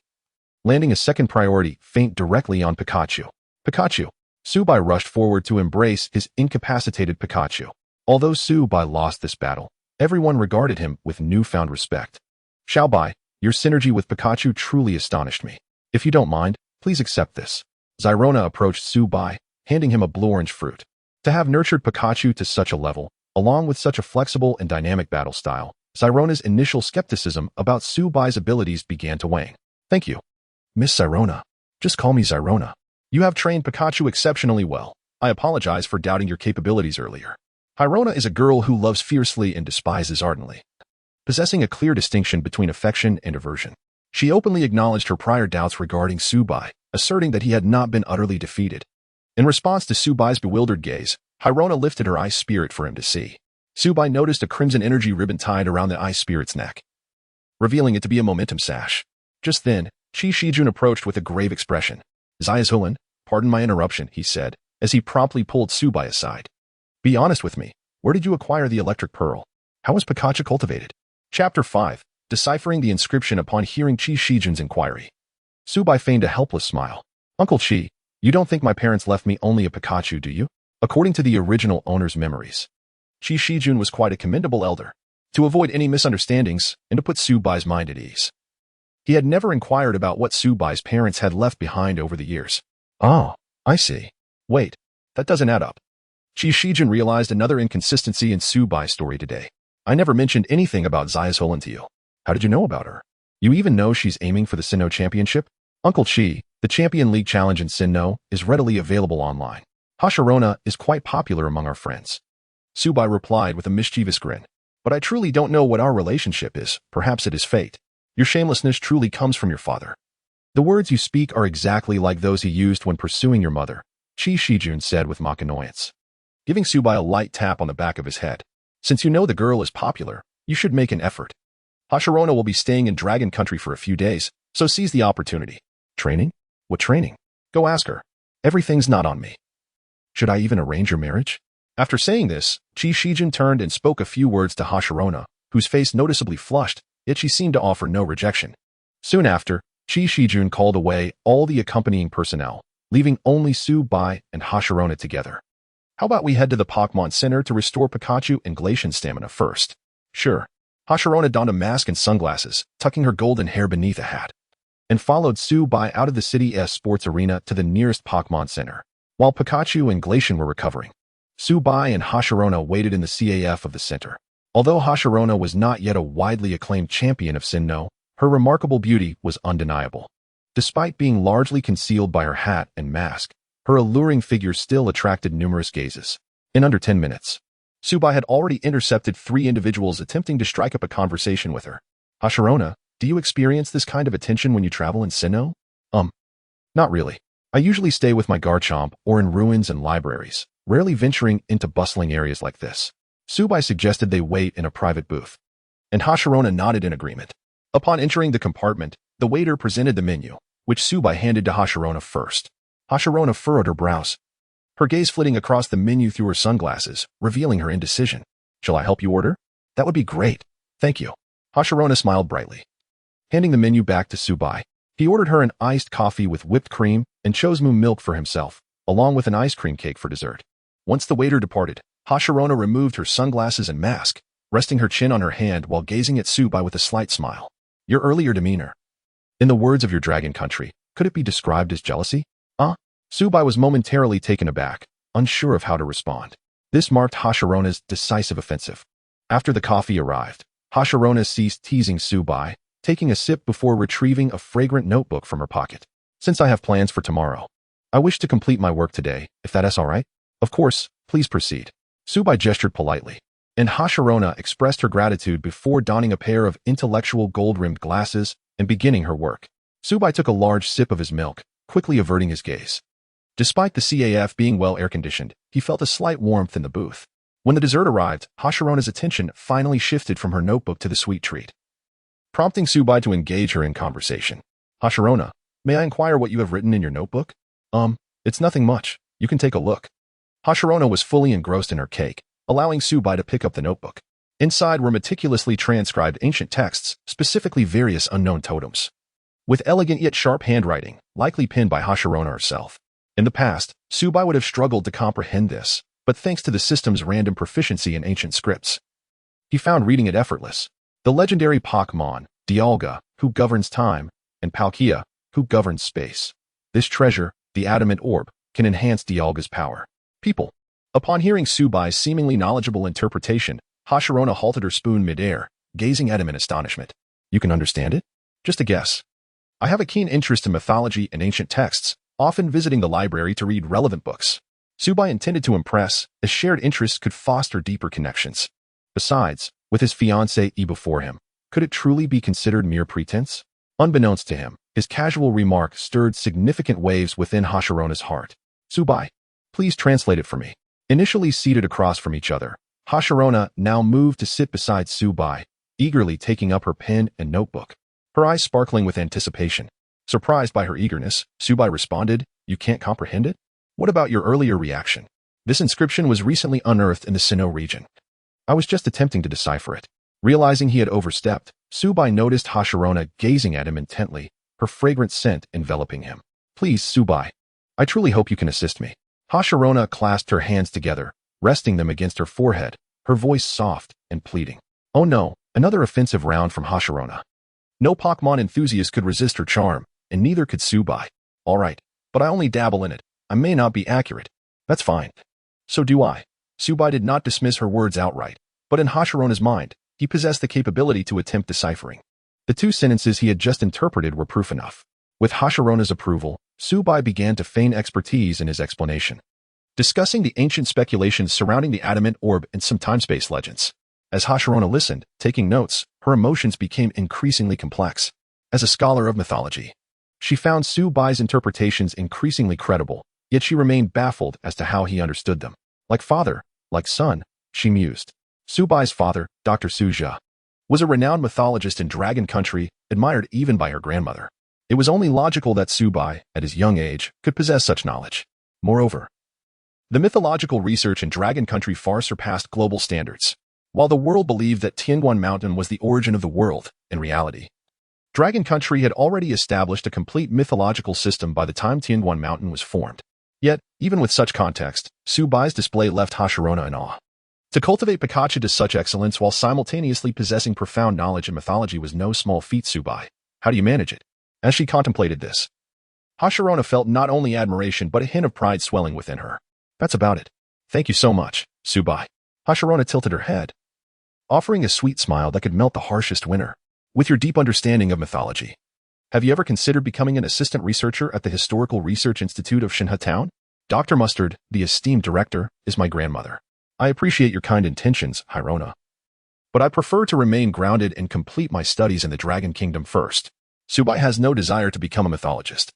Speaker 1: landing a second priority feint directly on Pikachu. Subai rushed forward to embrace his incapacitated Pikachu. Although Subai lost this battle, everyone regarded him with newfound respect. Xiaobai, your synergy with Pikachu truly astonished me. If you don't mind, please accept this. Zyrona approached Subai, handing him a blue-orange fruit. To have nurtured Pikachu to such a level, along with such a flexible and dynamic battle style, Zyrona's initial skepticism about Subai's abilities began to wane. Thank you. Miss Zyrona. Just call me Zyrona. You have trained Pikachu exceptionally well. I apologize for doubting your capabilities earlier. Hyrona is a girl who loves fiercely and despises ardently, possessing a clear distinction between affection and aversion. She openly acknowledged her prior doubts regarding Subai, asserting that he had not been utterly defeated. In response to Subai's bewildered gaze, Hyrona lifted her ice spirit for him to see. Subai noticed a crimson energy ribbon tied around the ice spirit's neck, revealing it to be a momentum sash. Just then, Qi Shijun approached with a grave expression. Zayazhulan, pardon my interruption, he said, as he promptly pulled Subai aside. Be honest with me. Where did you acquire the electric pearl? How was Pikachu cultivated? Chapter 5. Deciphering the inscription upon hearing Qi Shijun's inquiry. Subai feigned a helpless smile. Uncle Qi, you don't think my parents left me only a Pikachu, do you? According to the original owner's memories, Qi Shijun was quite a commendable elder. To avoid any misunderstandings and to put Subai's mind at ease, he had never inquired about what Subai's parents had left behind over the years. Oh, I see. Wait, that doesn't add up. Qi Shijun realized another inconsistency in Subai's story today. I never mentioned anything about Zayazhulan to you. How did you know about her? You even know she's aiming for the Sinnoh Championship? Uncle Qi, the Champion League Challenge in Sinnoh is readily available online. Hashirona is quite popular among our friends. Subai replied with a mischievous grin. But I truly don't know what our relationship is. Perhaps it is fate. Your shamelessness truly comes from your father. The words you speak are exactly like those he used when pursuing your mother, Qi Shijun said with mock annoyance, giving Subai a light tap on the back of his head. Since you know the girl is popular, you should make an effort. Hashirona will be staying in Dragon Country for a few days, so seize the opportunity. Training? What training? Go ask her. Everything's not on me. Should I even arrange your marriage? After saying this, Qi Shijun turned and spoke a few words to Hashirona, whose face noticeably flushed, yet she seemed to offer no rejection. Soon after, Qi Shijun called away all the accompanying personnel, leaving only Subai and Hashirona together. How about we head to the Pokémon Center to restore Pikachu and Glacian's stamina first? Sure. Hashirona donned a mask and sunglasses, tucking her golden hair beneath a hat, and followed Subai out of the city's sports arena to the nearest Pokémon Center. While Pikachu and Glacian were recovering, Subai and Hashirona waited in the CAF of the center. Although Hashirona was not yet a widely acclaimed champion of Sinnoh, her remarkable beauty was undeniable. Despite being largely concealed by her hat and mask, her alluring figure still attracted numerous gazes. In under 10 minutes, Subai had already intercepted 3 individuals attempting to strike up a conversation with her. Hashirona, do you experience this kind of attention when you travel in Sinnoh? Not really. I usually stay with my Garchomp or in ruins and libraries, rarely venturing into bustling areas like this. Subai suggested they wait in a private booth, and Hashirona nodded in agreement. Upon entering the compartment, the waiter presented the menu, which Subai handed to Hashirona first. Hashirona furrowed her brows, her gaze flitting across the menu through her sunglasses, revealing her indecision. Shall I help you order? That would be great. Thank you. Hashirona smiled brightly. Handing the menu back to Subai, he ordered her an iced coffee with whipped cream and chose moo milk for himself, along with an ice cream cake for dessert. Once the waiter departed, Hashirona removed her sunglasses and mask, resting her chin on her hand while gazing at Subai with a slight smile. Your earlier demeanor, in the words of your Dragon Country, could it be described as jealousy? Subai was momentarily taken aback, unsure of how to respond. This marked Hashirona's decisive offensive. After the coffee arrived, Hashirona ceased teasing Subai, taking a sip before retrieving a fragrant notebook from her pocket. Since I have plans for tomorrow, I wish to complete my work today, if that is all right. Of course, please proceed. Subai gestured politely, and Hashirona expressed her gratitude before donning a pair of intellectual gold-rimmed glasses and beginning her work. Subai took a large sip of his milk, quickly averting his gaze. Despite the CAF being well air-conditioned, he felt a slight warmth in the booth. When the dessert arrived, Hashirona's attention finally shifted from her notebook to the sweet treat, prompting Subai to engage her in conversation. Hashirona, may I inquire what you have written in your notebook? It's nothing much. You can take a look. Hashirona was fully engrossed in her cake, allowing Subai to pick up the notebook. Inside were meticulously transcribed ancient texts, specifically various unknown totems, with elegant yet sharp handwriting, likely penned by Hashirona herself. In the past, Subai would have struggled to comprehend this, but thanks to the system's random proficiency in ancient scripts, he found reading it effortless. The legendary Pokémon, Dialga, who governs time, and Palkia, who governs space. This treasure, the adamant orb, can enhance Dialga's power. People. Upon hearing Subai's seemingly knowledgeable interpretation, Hashirona halted her spoon mid-air, gazing at him in astonishment. You can understand it? Just a guess. I have a keen interest in mythology and ancient texts, often visiting the library to read relevant books. Subai intended to impress, as shared interests could foster deeper connections. Besides, with his fiancée before him, could it truly be considered mere pretense? Unbeknownst to him, his casual remark stirred significant waves within Hashirona's heart. Subai, please translate it for me. Initially seated across from each other, Hashirona now moved to sit beside Subai, eagerly taking up her pen and notebook, her eyes sparkling with anticipation. Surprised by her eagerness, Subai responded, You can't comprehend it? What about your earlier reaction? This inscription was recently unearthed in the Sinnoh region. I was just attempting to decipher it. Realizing he had overstepped, Subai noticed Hashirona gazing at him intently, her fragrant scent enveloping him. Please, Subai. I truly hope you can assist me. Hashirona clasped her hands together, resting them against her forehead, her voice soft and pleading. Oh no, another offensive round from Hashirona. No Pokémon enthusiast could resist her charm, and neither could Subai. All right, but I only dabble in it. I may not be accurate. That's fine. So do I. Subai did not dismiss her words outright, but in Hashirona's mind, he possessed the capability to attempt deciphering. The two sentences he had just interpreted were proof enough. With Hashirona's approval, Subai began to feign expertise in his explanation, discussing the ancient speculations surrounding the adamant orb and some time-space legends. As Hashirona listened, taking notes, her emotions became increasingly complex. As a scholar of mythology, she found Subai's interpretations increasingly credible, yet she remained baffled as to how he understood them. Like father, like son, she mused. Subai's father, Dr. Suja, was a renowned mythologist in Dragon Country, admired even by her grandmother. It was only logical that Subai, at his young age, could possess such knowledge. Moreover, the mythological research in Dragon Country far surpassed global standards. While the world believed that Tianguan Mountain was the origin of the world, in reality, Dragon Country had already established a complete mythological system by the time Tianguan Mountain was formed. Yet, even with such context, Subai's display left Hashirona in awe. To cultivate Pikachu to such excellence while simultaneously possessing profound knowledge in mythology was no small feat, Subai. How do you manage it? As she contemplated this, Hashirona felt not only admiration but a hint of pride swelling within her. That's about it. Thank you so much, Subai. Hashirona tilted her head, offering a sweet smile that could melt the harshest winter. With your deep understanding of mythology, have you ever considered becoming an assistant researcher at the Historical Research Institute of Shinha Town? Dr. Mustard, the esteemed director, is my grandmother. I appreciate your kind intentions, Hashirona, but I prefer to remain grounded and complete my studies in the Dragon Kingdom first. Subai has no desire to become a mythologist.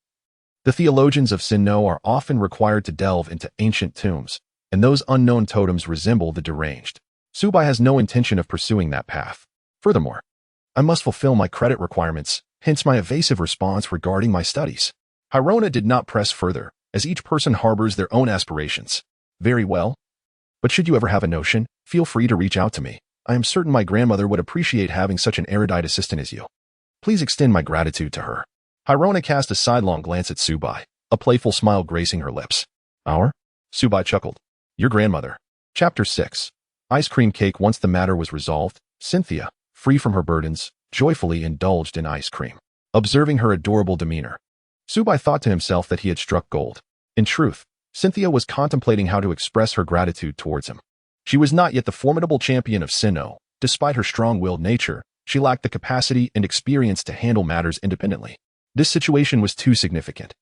Speaker 1: The theologians of Sinnoh are often required to delve into ancient tombs, and those unknown totems resemble the deranged. Subai has no intention of pursuing that path. Furthermore, I must fulfill my credit requirements, hence my evasive response regarding my studies. Hashirona did not press further, as each person harbors their own aspirations. Very well. But should you ever have a notion, feel free to reach out to me. I am certain my grandmother would appreciate having such an erudite assistant as you. Please extend my gratitude to her. Hashirona cast a sidelong glance at Subai, a playful smile gracing her lips. Our? Subai chuckled. Your grandmother. Chapter 6. Ice cream cake. Once the matter was resolved, Cynthia, free from her burdens, joyfully indulged in ice cream. Observing her adorable demeanor, Subai thought to himself that he had struck gold. In truth, Cynthia was contemplating how to express her gratitude towards him. She was not yet the formidable champion of Sinnoh. Despite her strong-willed nature, she lacked the capacity and experience to handle matters independently. This situation was too significant,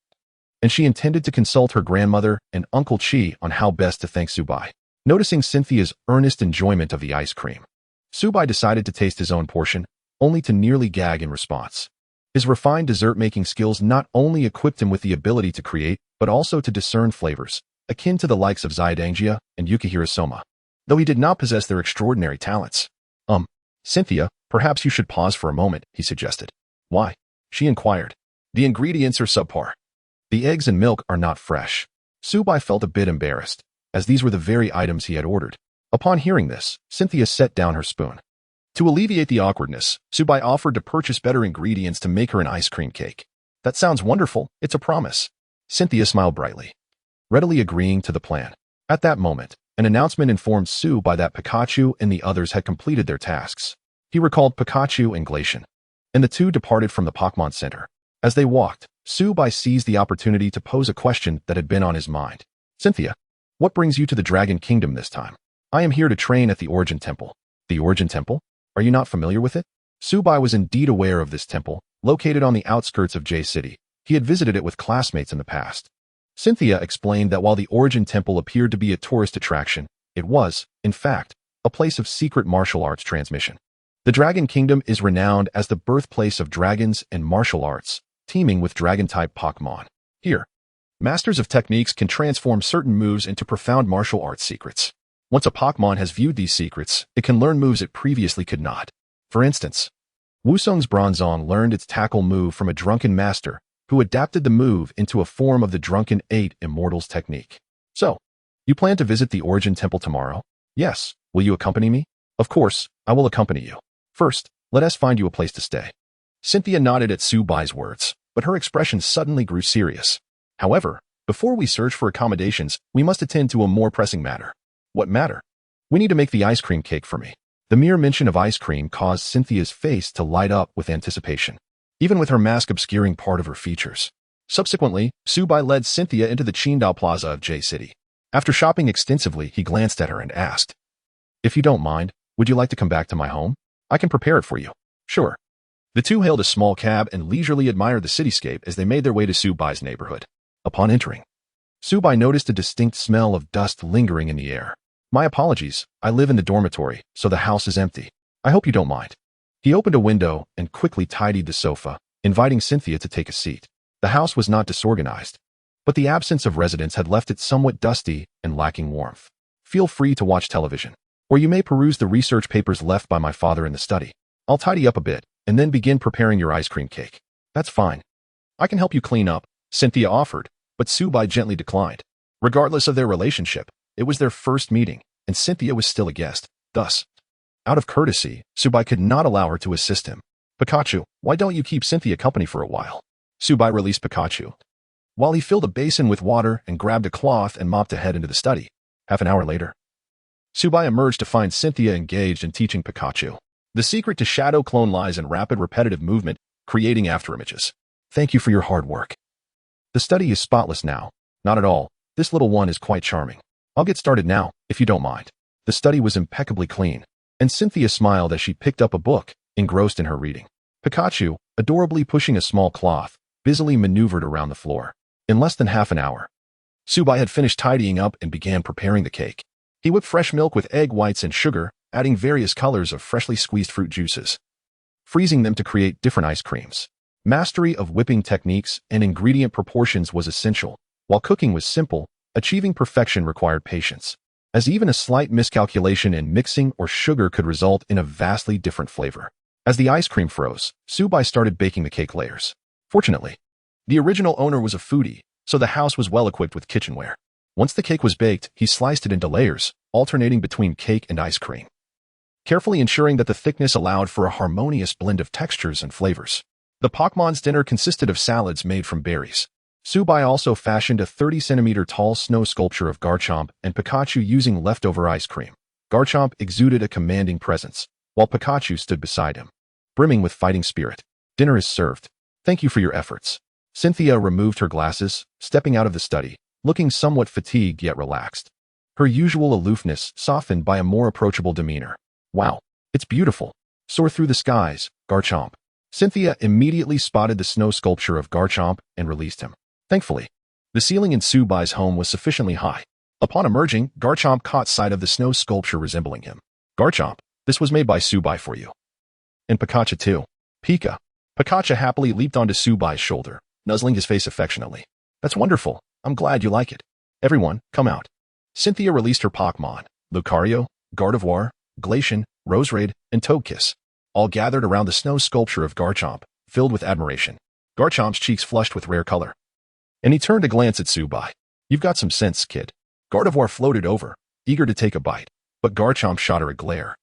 Speaker 1: and she intended to consult her grandmother and Uncle Chi on how best to thank Subai. Noticing Cynthia's earnest enjoyment of the ice cream, Subai decided to taste his own portion, only to nearly gag in response. His refined dessert-making skills not only equipped him with the ability to create, but also to discern flavors, akin to the likes of Zydangia and Yukihira Soma, though he did not possess their extraordinary talents. Cynthia, perhaps you should pause for a moment, he suggested. Why? She inquired. The ingredients are subpar. The eggs and milk are not fresh. Subai felt a bit embarrassed, as these were the very items he had ordered. Upon hearing this, Cynthia set down her spoon. To alleviate the awkwardness, Subai offered to purchase better ingredients to make her an ice cream cake. That sounds wonderful, it's a promise. Cynthia smiled brightly, readily agreeing to the plan. At that moment, an announcement informed Subai that Pikachu and the others had completed their tasks. He recalled Pikachu and Glacian, and the two departed from the Pokémon Center. As they walked, Subai seized the opportunity to pose a question that had been on his mind. Cynthia, what brings you to the Dragon Kingdom this time? I am here to train at the Origin Temple. The Origin Temple? Are you not familiar with it? Subai was indeed aware of this temple, located on the outskirts of J City. He had visited it with classmates in the past. Cynthia explained that while the Origin Temple appeared to be a tourist attraction, it was, in fact, a place of secret martial arts transmission. The Dragon Kingdom is renowned as the birthplace of dragons and martial arts, teeming with dragon-type Pokémon. Here, masters of techniques can transform certain moves into profound martial arts secrets. Once a Pokémon has viewed these secrets, it can learn moves it previously could not. For instance, Wusong's Bronzong learned its tackle move from a drunken master, who adapted the move into a form of the Drunken 8 Immortals technique. So, you plan to visit the Origin Temple tomorrow? Yes. Will you accompany me? Of course, I will accompany you. First, let us find you a place to stay. Cynthia nodded at Subai's words, but her expression suddenly grew serious. However, before we search for accommodations, we must attend to a more pressing matter. What matter? We need to make the ice cream cake for me. The mere mention of ice cream caused Cynthia's face to light up with anticipation, even with her mask obscuring part of her features. Subsequently, Subai led Cynthia into the Qingdao Plaza of J City. After shopping extensively, he glanced at her and asked, "If you don't mind, would you like to come back to my home? I can prepare it for you." Sure. The two hailed a small cab and leisurely admired the cityscape as they made their way to Subai's neighborhood. Upon entering, Subai noticed a distinct smell of dust lingering in the air. My apologies, I live in the dormitory, so the house is empty. I hope you don't mind. He opened a window and quickly tidied the sofa, inviting Cynthia to take a seat. The house was not disorganized, but the absence of residents had left it somewhat dusty and lacking warmth. Feel free to watch television, or you may peruse the research papers left by my father in the study. I'll tidy up a bit, and then begin preparing your ice cream cake. That's fine. I can help you clean up, Cynthia offered, but Subai gently declined. Regardless of their relationship, it was their first meeting, and Cynthia was still a guest. Thus, out of courtesy, Subai could not allow her to assist him. Pikachu, why don't you keep Cynthia company for a while? Subai released Pikachu, while he filled a basin with water and grabbed a cloth and mopped ahead into the study. Half an hour later, Subai emerged to find Cynthia engaged in teaching Pikachu. The secret to shadow clone lies in rapid repetitive movement, creating afterimages. Thank you for your hard work. The study is spotless now. Not at all. This little one is quite charming. I'll get started now, if you don't mind. The study was impeccably clean, and Cynthia smiled as she picked up a book, engrossed in her reading. Pikachu, adorably pushing a small cloth, busily maneuvered around the floor. In less than half an hour, Subai had finished tidying up and began preparing the cake. He whipped fresh milk with egg whites and sugar, adding various colors of freshly squeezed fruit juices, freezing them to create different ice creams. Mastery of whipping techniques and ingredient proportions was essential. While cooking was simple, achieving perfection required patience, as even a slight miscalculation in mixing or sugar could result in a vastly different flavor. As the ice cream froze, Subai started baking the cake layers. Fortunately, the original owner was a foodie, so the house was well equipped with kitchenware. Once the cake was baked, he sliced it into layers, alternating between cake and ice cream, carefully ensuring that the thickness allowed for a harmonious blend of textures and flavors. The Pokémon's dinner consisted of salads made from berries. Subai also fashioned a 30-centimeter tall snow sculpture of Garchomp and Pikachu using leftover ice cream. Garchomp exuded a commanding presence, while Pikachu stood beside him, brimming with fighting spirit. Dinner is served. Thank you for your efforts. Cynthia removed her glasses, stepping out of the study, looking somewhat fatigued yet relaxed. Her usual aloofness softened by a more approachable demeanor. Wow, it's beautiful. Soar through the skies, Garchomp. Cynthia immediately spotted the snow sculpture of Garchomp and released him. Thankfully, the ceiling in Subai's home was sufficiently high. Upon emerging, Garchomp caught sight of the snow sculpture resembling him. Garchomp, this was made by Subai for you. And Pikachu too. Pika. Pikachu happily leaped onto Subai's shoulder, nuzzling his face affectionately. That's wonderful. I'm glad you like it. Everyone, come out. Cynthia released her Pokémon, Lucario, Gardevoir, Glacian, Roserade, and Togekiss, all gathered around the snow sculpture of Garchomp, filled with admiration. Garchomp's cheeks flushed with rare color. And he turned to glance at Subai. You've got some sense, kid. Gardevoir floated over, eager to take a bite, but Garchomp shot her a glare,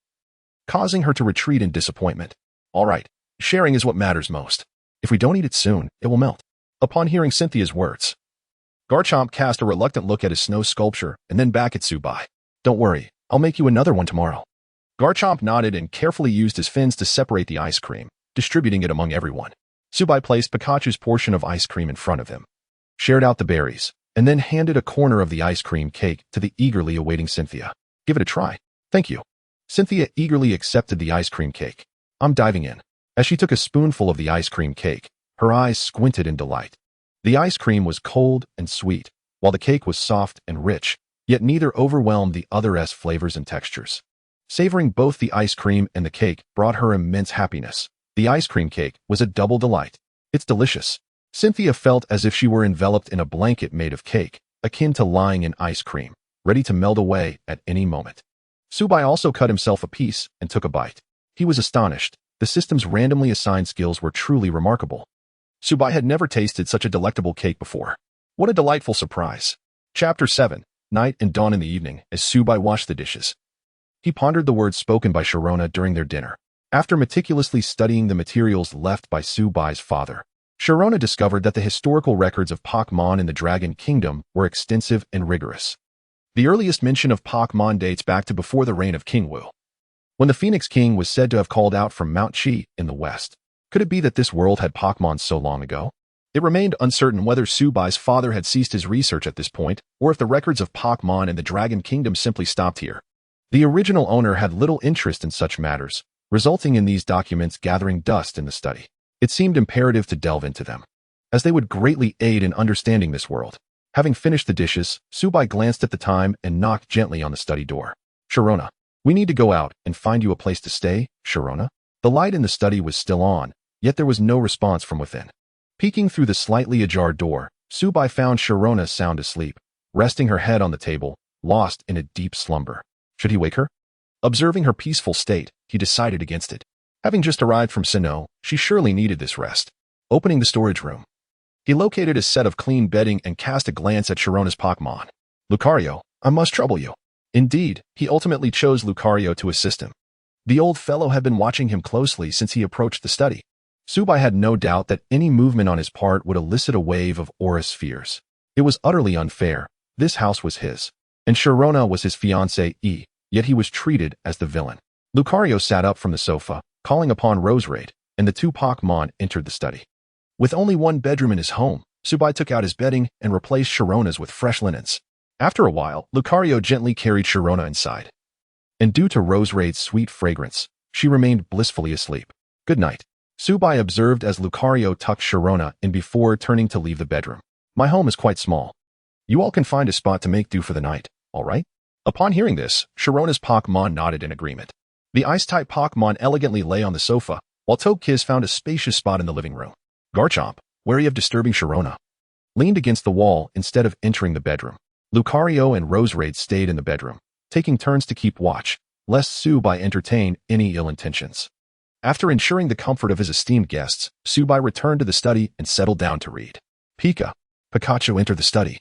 Speaker 1: causing her to retreat in disappointment. All right, sharing is what matters most. If we don't eat it soon, it will melt. Upon hearing Cynthia's words, Garchomp cast a reluctant look at his snow sculpture and then back at Subai. Don't worry, I'll make you another one tomorrow. Garchomp nodded and carefully used his fins to separate the ice cream, distributing it among everyone. Subai placed Pikachu's portion of ice cream in front of him, shared out the berries, and then handed a corner of the ice cream cake to the eagerly awaiting Cynthia. Give it a try. Thank you. Cynthia eagerly accepted the ice cream cake. I'm diving in. As she took a spoonful of the ice cream cake, her eyes squinted in delight. The ice cream was cold and sweet, while the cake was soft and rich, yet neither overwhelmed the other's flavors and textures. Savoring both the ice cream and the cake brought her immense happiness. The ice cream cake was a double delight. It's delicious. Cynthia felt as if she were enveloped in a blanket made of cake, akin to lying in ice cream, ready to melt away at any moment. Subai also cut himself a piece and took a bite. He was astonished. The system's randomly assigned skills were truly remarkable. Subai had never tasted such a delectable cake before. What a delightful surprise. Chapter 7, Night and Dawn in the evening, as Subai washed the dishes. He pondered the words spoken by Sharona during their dinner. After meticulously studying the materials left by Subai's father, Sharona discovered that the historical records of Pokémon in the Dragon Kingdom were extensive and rigorous. The earliest mention of Pokémon dates back to before the reign of King Wu, when the Phoenix King was said to have called out from Mount Chi in the west. Could it be that this world had Pokémon so long ago? It remained uncertain whether Subai's father had ceased his research at this point, or if the records of Pokémon in the Dragon Kingdom simply stopped here. The original owner had little interest in such matters, resulting in these documents gathering dust in the study. It seemed imperative to delve into them, as they would greatly aid in understanding this world. Having finished the dishes, Subai glanced at the time and knocked gently on the study door. Sharona, we need to go out and find you a place to stay, Sharona. The light in the study was still on, yet there was no response from within. Peeking through the slightly ajar door, Subai found Sharona sound asleep, resting her head on the table, lost in a deep slumber. Should he wake her? Observing her peaceful state, he decided against it. Having just arrived from Sinnoh, she surely needed this rest. Opening the storage room, he located a set of clean bedding and cast a glance at Sharona's Pokémon. Lucario, I must trouble you. Indeed, he ultimately chose Lucario to assist him. The old fellow had been watching him closely since he approached the study. Subai had no doubt that any movement on his part would elicit a wave of aura spheres. It was utterly unfair. This house was his, and Sharona was his fiancée, yet he was treated as the villain. Lucario sat up from the sofa, calling upon Roserade, and the two Pokémon entered the study. With only one bedroom in his home, Subai took out his bedding and replaced Sharona's with fresh linens. After a while, Lucario gently carried Sharona inside. And due to Roserade's sweet fragrance, she remained blissfully asleep. Good night, Subai observed as Lucario tucked Sharona in before turning to leave the bedroom. My home is quite small. You all can find a spot to make do for the night, all right? Upon hearing this, Sharona's Pokémon nodded in agreement. The Ice-type Pokémon elegantly lay on the sofa, while Togekiss found a spacious spot in the living room. Garchomp, wary of disturbing Sharona, leaned against the wall instead of entering the bedroom. Lucario and Roserade stayed in the bedroom, taking turns to keep watch, lest Subai entertain any ill intentions. After ensuring the comfort of his esteemed guests, Subai returned to the study and settled down to read. Pikachu entered the study,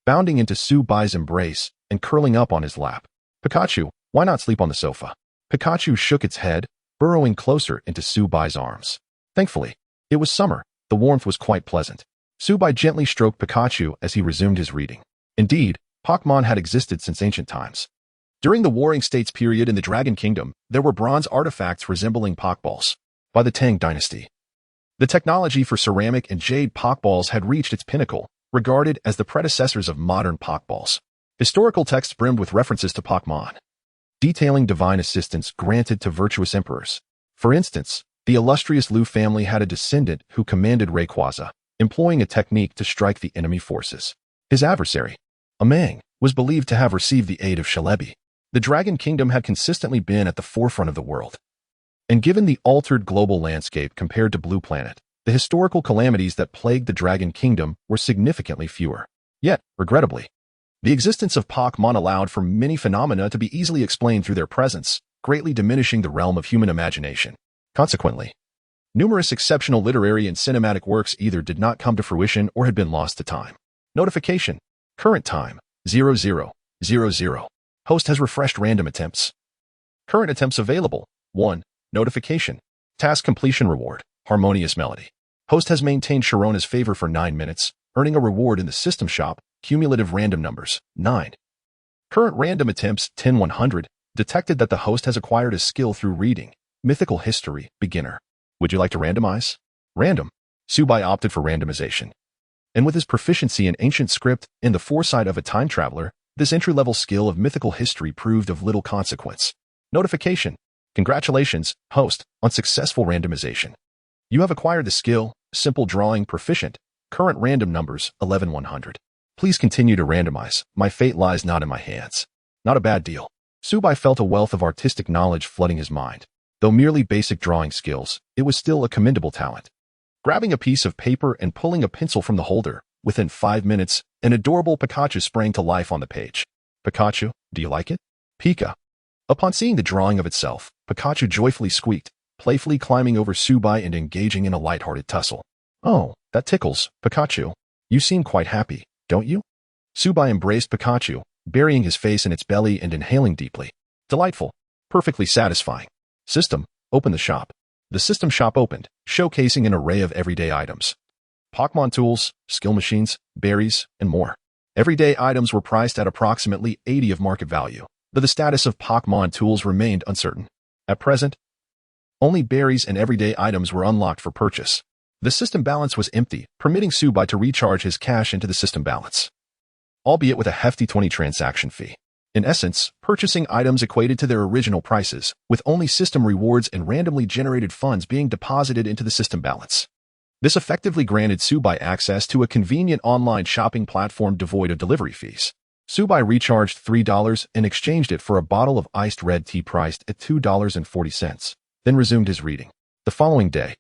Speaker 1: bounding into Subai's embrace and curling up on his lap. Pikachu, why not sleep on the sofa? Pikachu shook its head, burrowing closer into Subai's arms. Thankfully, it was summer. The warmth was quite pleasant. Subai gently stroked Pikachu as he resumed his reading. Indeed, Pokémon had existed since ancient times. During the Warring States period in the Dragon Kingdom, there were bronze artifacts resembling Pokeballs. By the Tang Dynasty, the technology for ceramic and jade Pokeballs had reached its pinnacle, regarded as the predecessors of modern Pokeballs. Historical texts brimmed with references to Pokémon, detailing divine assistance granted to virtuous emperors. For instance, the illustrious Lu family had a descendant who commanded Rayquaza, employing a technique to strike the enemy forces. His adversary, Amang, was believed to have received the aid of Celebi. The Dragon Kingdom had consistently been at the forefront of the world. And given the altered global landscape compared to Blue Planet, the historical calamities that plagued the Dragon Kingdom were significantly fewer. Yet, regrettably, the existence of Pokémon allowed for many phenomena to be easily explained through their presence, greatly diminishing the realm of human imagination. Consequently, numerous exceptional literary and cinematic works either did not come to fruition or had been lost to time. Notification. Current time, 0000. Host has refreshed random attempts. Current attempts available. 1. Notification. Task completion reward, harmonious melody. Host has maintained Sharona's favor for 9 minutes, earning a reward in the system shop, cumulative random numbers, 9. Current random attempts, 10-100, detected that the host has acquired a skill through reading, mythical history, beginner. Would you like to randomize? Random. Subai opted for randomization. And with his proficiency in ancient script and the foresight of a time traveler, this entry-level skill of mythical history proved of little consequence. Notification. Congratulations, host, on successful randomization. You have acquired the skill, simple drawing proficient, current random numbers, 11-100. Please continue to randomize. My fate lies not in my hands. Not a bad deal. Subai felt a wealth of artistic knowledge flooding his mind. Though merely basic drawing skills, it was still a commendable talent. Grabbing a piece of paper and pulling a pencil from the holder, within 5 minutes, an adorable Pikachu sprang to life on the page. Pikachu, do you like it? Pika. Upon seeing the drawing of itself, Pikachu joyfully squeaked, playfully climbing over Subai and engaging in a light-hearted tussle. Oh, that tickles, Pikachu. You seem quite happy, don't you? Subai embraced Pikachu, burying his face in its belly and inhaling deeply. Delightful. Perfectly satisfying. System, open the shop. The system shop opened, showcasing an array of everyday items. Pokémon tools, skill machines, berries, and more. Everyday items were priced at approximately 80 of market value, though the status of Pokémon tools remained uncertain. At present, only berries and everyday items were unlocked for purchase. The system balance was empty, permitting Subai to recharge his cash into the system balance, albeit with a hefty 20 transaction fee. In essence, purchasing items equated to their original prices, with only system rewards and randomly generated funds being deposited into the system balance. This effectively granted Subai access to a convenient online shopping platform devoid of delivery fees. Subai recharged $3 and exchanged it for a bottle of iced red tea priced at $2.40, then resumed his reading. The following day,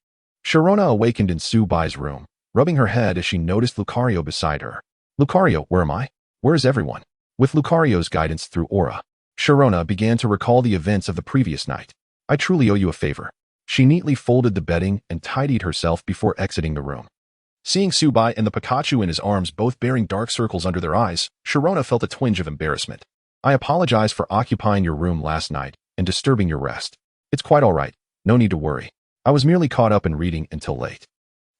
Speaker 1: Sharona awakened in Subai's room, rubbing her head as she noticed Lucario beside her. Lucario, where am I? Where is everyone? With Lucario's guidance through Aura, Sharona began to recall the events of the previous night. I truly owe you a favor. She neatly folded the bedding and tidied herself before exiting the room. Seeing Subai and the Pikachu in his arms both bearing dark circles under their eyes, Sharona felt a twinge of embarrassment. I apologize for occupying your room last night and disturbing your rest. It's quite all right. No need to worry. I was merely caught up in reading until late.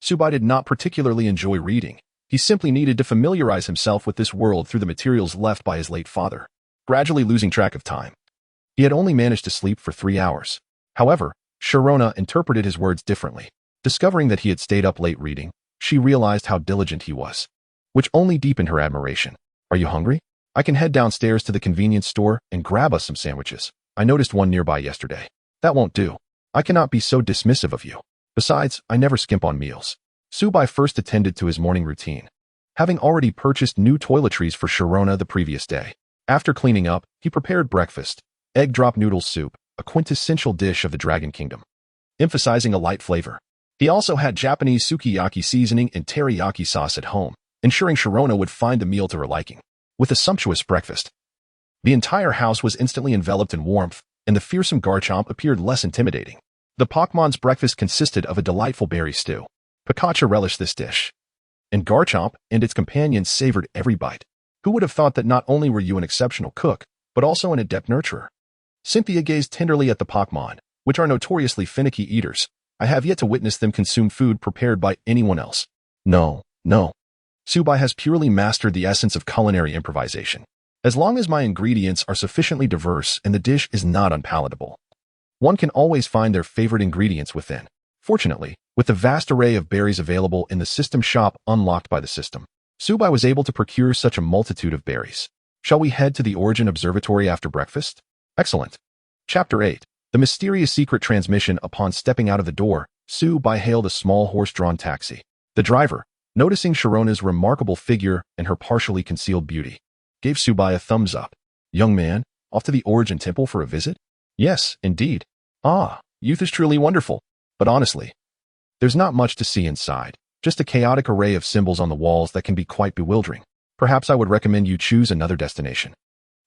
Speaker 1: Subai did not particularly enjoy reading. He simply needed to familiarize himself with this world through the materials left by his late father, gradually losing track of time. He had only managed to sleep for 3 hours. However, Sharona interpreted his words differently. Discovering that he had stayed up late reading, she realized how diligent he was, which only deepened her admiration. Are you hungry? I can head downstairs to the convenience store and grab us some sandwiches. I noticed one nearby yesterday. That won't do. I cannot be so dismissive of you. Besides, I never skimp on meals. Subai first attended to his morning routine, having already purchased new toiletries for Sharona the previous day. After cleaning up, he prepared breakfast, egg drop noodle soup, a quintessential dish of the Dragon Kingdom, emphasizing a light flavor. He also had Japanese sukiyaki seasoning and teriyaki sauce at home, ensuring Sharona would find the meal to her liking. With a sumptuous breakfast, the entire house was instantly enveloped in warmth, and the fearsome Garchomp appeared less intimidating. The Pokemon's breakfast consisted of a delightful berry stew. Pikachu relished this dish, and Garchomp and its companions savored every bite. Who would have thought that not only were you an exceptional cook, but also an adept nurturer? Cynthia gazed tenderly at the Pokemon, which are notoriously finicky eaters. I have yet to witness them consume food prepared by anyone else. No. Subai has purely mastered the essence of culinary improvisation. As long as my ingredients are sufficiently diverse and the dish is not unpalatable, one can always find their favorite ingredients within. Fortunately, with the vast array of berries available in the system shop unlocked by the system, Subai was able to procure such a multitude of berries. Shall we head to the Origin Observatory after breakfast? Excellent. Chapter 8. The mysterious secret transmission. Upon stepping out of the door, Subai hailed a small horse-drawn taxi. The driver, noticing Sharona's remarkable figure and her partially concealed beauty, gave Subai a thumbs up. Young man, off to the Origin Temple for a visit? Yes, indeed. Ah, youth is truly wonderful. But honestly, there's not much to see inside, just a chaotic array of symbols on the walls that can be quite bewildering. Perhaps I would recommend you choose another destination.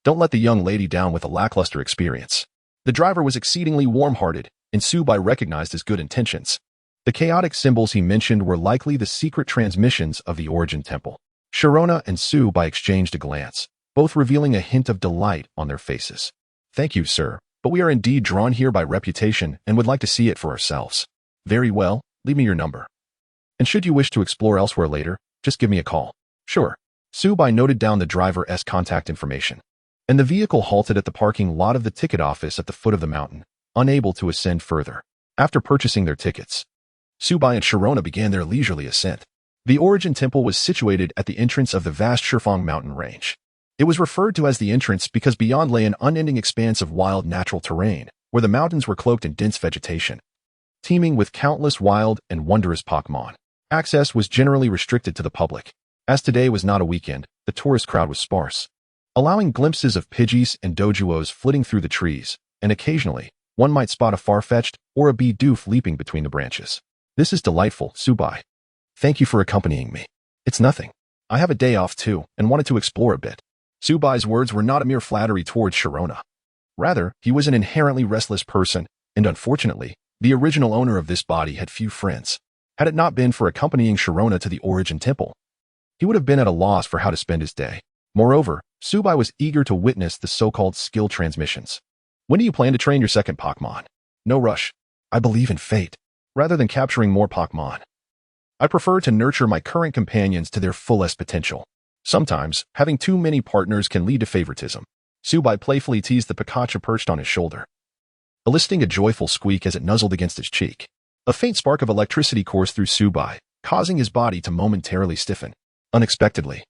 Speaker 1: Don't let the young lady down with a lackluster experience. The driver was exceedingly warm-hearted, and Subai recognized his good intentions. The chaotic symbols he mentioned were likely the secret transmissions of the Origin Temple. Sharona and Subai exchanged a glance, both revealing a hint of delight on their faces. Thank you, sir, but we are indeed drawn here by reputation and would like to see it for ourselves. Very well, leave me your number. And should you wish to explore elsewhere later, just give me a call. Sure. Subai noted down the driver's contact information, and the vehicle halted at the parking lot of the ticket office at the foot of the mountain, unable to ascend further. After purchasing their tickets, Subai and Sharona began their leisurely ascent. The Origin Temple was situated at the entrance of the vast Shifang mountain range. It was referred to as the entrance because beyond lay an unending expanse of wild natural terrain, where the mountains were cloaked in dense vegetation, teeming with countless wild and wondrous Pokémon. Access was generally restricted to the public. As today was not a weekend, the tourist crowd was sparse, allowing glimpses of Pidgeys and Dojuos flitting through the trees, and occasionally, one might spot a Farfetch'd or a Bidoof leaping between the branches. This is delightful, Subai. Thank you for accompanying me. It's nothing. I have a day off too, and wanted to explore a bit. Subai's words were not a mere flattery towards Sharona. Rather, he was an inherently restless person, and unfortunately, the original owner of this body had few friends. Had it not been for accompanying Sharona to the Origin Temple, he would have been at a loss for how to spend his day. Moreover, Subai was eager to witness the so-called skill transmissions. When do you plan to train your second Pokémon? No rush. I believe in fate. Rather than capturing more Pokémon, I prefer to nurture my current companions to their fullest potential. Sometimes, having too many partners can lead to favoritism. Subai playfully teased the Pikachu perched on his shoulder, eliciting a joyful squeak as it nuzzled against his cheek. A faint spark of electricity coursed through Subai, causing his body to momentarily stiffen. Unexpectedly,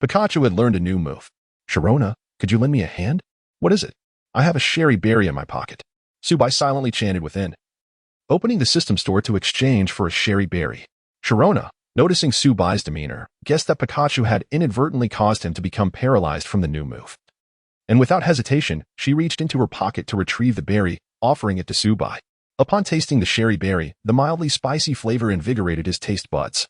Speaker 1: Pikachu had learned a new move. Sharona, could you lend me a hand? What is it? I have a sherry berry in my pocket. Subai silently chanted within, opening the system store to exchange for a sherry berry. Sharona, noticing Subai's demeanor, guessed that Pikachu had inadvertently caused him to become paralyzed from the new move. And without hesitation, she reached into her pocket to retrieve the berry, offering it to Subai. Upon tasting the sherry berry, the mildly spicy flavor invigorated his taste buds,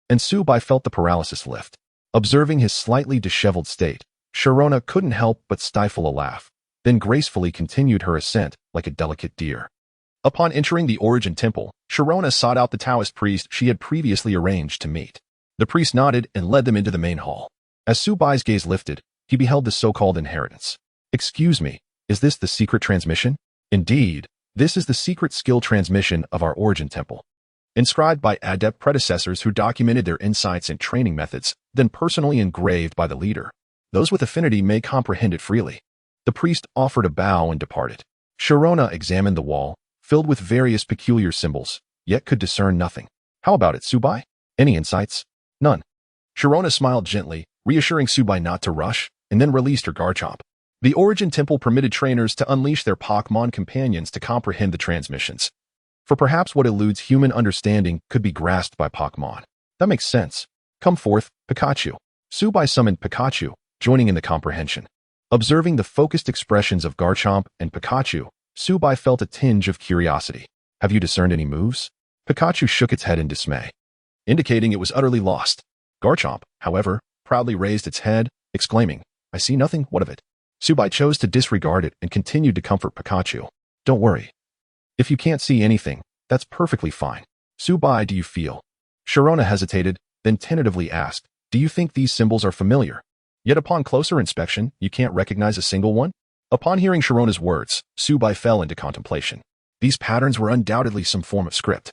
Speaker 1: and Subai felt the paralysis lift. Observing his slightly disheveled state, Sharona couldn't help but stifle a laugh, then gracefully continued her ascent like a delicate deer. Upon entering the Origin Temple, Sharona sought out the Taoist priest she had previously arranged to meet. The priest nodded and led them into the main hall. As Subai's gaze lifted, he beheld the so-called inheritance. Excuse me, is this the secret transmission? Indeed, this is the secret skill transmission of our Origin Temple, inscribed by adept predecessors who documented their insights and training methods, then personally engraved by the leader. Those with affinity may comprehend it freely. The priest offered a bow and departed. Sharona examined the wall, filled with various peculiar symbols, yet could discern nothing. How about it, Subai? Any insights? None. Sharona smiled gently, reassuring Subai not to rush, and then released her Garchomp. The Origin Temple permitted trainers to unleash their Pokémon companions to comprehend the transmissions, for perhaps what eludes human understanding could be grasped by Pokémon. That makes sense. Come forth, Pikachu. Subai summoned Pikachu, joining in the comprehension. Observing the focused expressions of Garchomp and Pikachu, Subai felt a tinge of curiosity. Have you discerned any moves? Pikachu shook its head in dismay, indicating it was utterly lost. Garchomp, however, proudly raised its head, exclaiming, I see nothing, what of it? Subai chose to disregard it and continued to comfort Pikachu. Don't worry. If you can't see anything, that's perfectly fine. Subai, do you feel? Sharona hesitated, then tentatively asked, do you think these symbols are familiar? Yet upon closer inspection, you can't recognize a single one? Upon hearing Sharona's words, Subai fell into contemplation. These patterns were undoubtedly some form of script.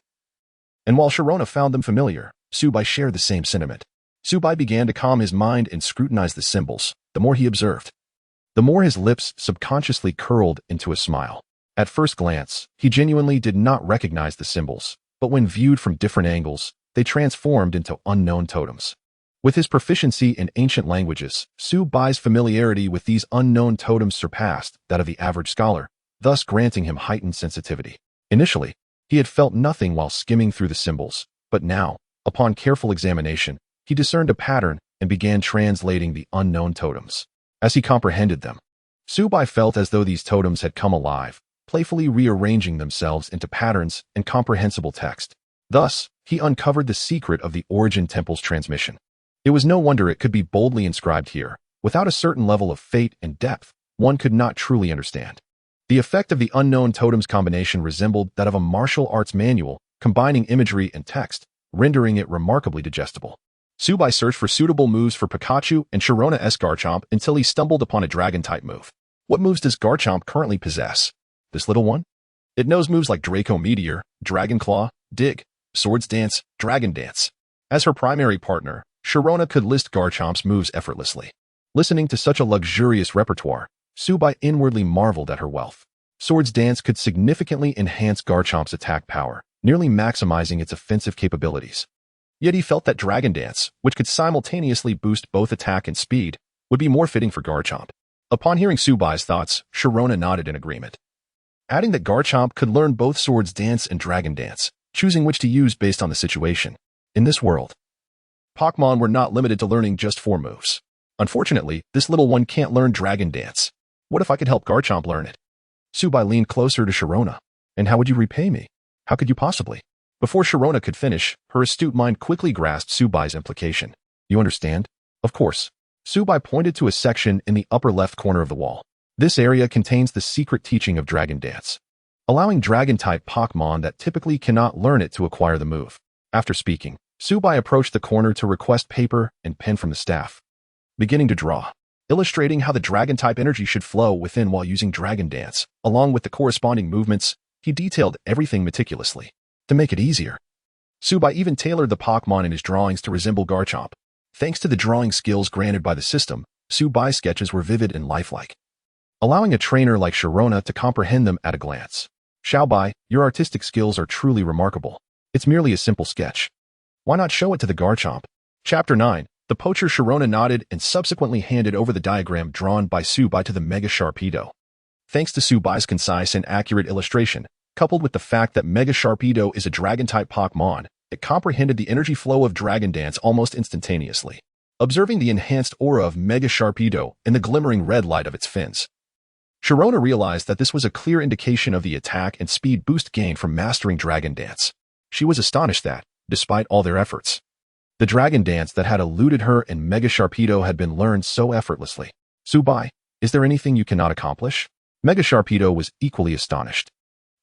Speaker 1: And while Sharona found them familiar, Subai shared the same sentiment. Subai began to calm his mind and scrutinize the symbols. The more he observed, the more his lips subconsciously curled into a smile. At first glance, he genuinely did not recognize the symbols, but when viewed from different angles, they transformed into unknown totems. With his proficiency in ancient languages, Su Bai's familiarity with these unknown totems surpassed that of the average scholar, thus granting him heightened sensitivity. Initially, he had felt nothing while skimming through the symbols, but now, upon careful examination, he discerned a pattern and began translating the unknown totems. As he comprehended them, Su Bai felt as though these totems had come alive, playfully rearranging themselves into patterns and comprehensible text. Thus, he uncovered the secret of the Origin Temple's transmission. It was no wonder it could be boldly inscribed here. Without a certain level of fate and depth, one could not truly understand. The effect of the unknown totems combination resembled that of a martial arts manual, combining imagery and text, rendering it remarkably digestible. Su Bai searched for suitable moves for Pikachu and Sharona-esque Garchomp until he stumbled upon a Dragon-type move. What moves does Garchomp currently possess? This little one? It knows moves like Draco Meteor, Dragon Claw, Dig, Swords Dance, Dragon Dance. As her primary partner, Sharona could list Garchomp's moves effortlessly. Listening to such a luxurious repertoire, Su Bai inwardly marveled at her wealth. Swords Dance could significantly enhance Garchomp's attack power, nearly maximizing its offensive capabilities. Yet he felt that Dragon Dance, which could simultaneously boost both attack and speed, would be more fitting for Garchomp. Upon hearing Su Bai's thoughts, Sharona nodded in agreement, adding that Garchomp could learn both Swords Dance and Dragon Dance, choosing which to use based on the situation. In this world, Pokémon were not limited to learning just 4 moves. Unfortunately, this little one can't learn Dragon Dance. What if I could help Garchomp learn it? Su Bai leaned closer to Sharona. And how would you repay me? How could you possibly? Before Sharona could finish, her astute mind quickly grasped Su Bai's implication. You understand? Of course. Su Bai pointed to a section in the upper left corner of the wall. This area contains the secret teaching of Dragon Dance, allowing Dragon-type Pokémon that typically cannot learn it to acquire the move. After speaking, Su Bai approached the corner to request paper and pen from the staff, beginning to draw, illustrating how the Dragon-type energy should flow within while using Dragon Dance. Along with the corresponding movements, he detailed everything meticulously. To make it easier, Su Bai even tailored the Pokémon in his drawings to resemble Garchomp. Thanks to the drawing skills granted by the system, Su Bai's sketches were vivid and lifelike, allowing a trainer like Sharona to comprehend them at a glance. Xiao Bai, your artistic skills are truly remarkable. It's merely a simple sketch. Why not show it to the Garchomp? Chapter 9. The poacher Sharona nodded and subsequently handed over the diagram drawn by Su Bai to the Mega Sharpedo. Thanks to Su Bai's concise and accurate illustration, coupled with the fact that Mega Sharpedo is a Dragon-type Pokémon, it comprehended the energy flow of Dragon Dance almost instantaneously. Observing the enhanced aura of Mega Sharpedo and the glimmering red light of its fins, Sharona realized that this was a clear indication of the attack and speed boost gained from mastering Dragon Dance. She was astonished that, despite all their efforts, the Dragon Dance that had eluded her and Mega Sharpedo had been learned so effortlessly. Su Bai, is there anything you cannot accomplish? Mega Sharpedo was equally astonished.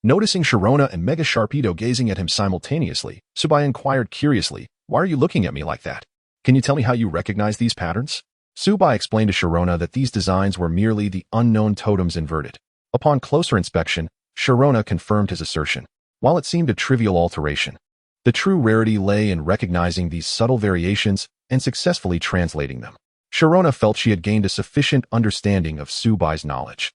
Speaker 1: Noticing Sharona and Mega Sharpedo gazing at him simultaneously, Su Bai inquired curiously, why are you looking at me like that? Can you tell me how you recognize these patterns? Su Bai explained to Sharona that these designs were merely the unknown totems inverted. Upon closer inspection, Sharona confirmed his assertion. While it seemed a trivial alteration, the true rarity lay in recognizing these subtle variations and successfully translating them. Sharona felt she had gained a sufficient understanding of Su Bai's knowledge,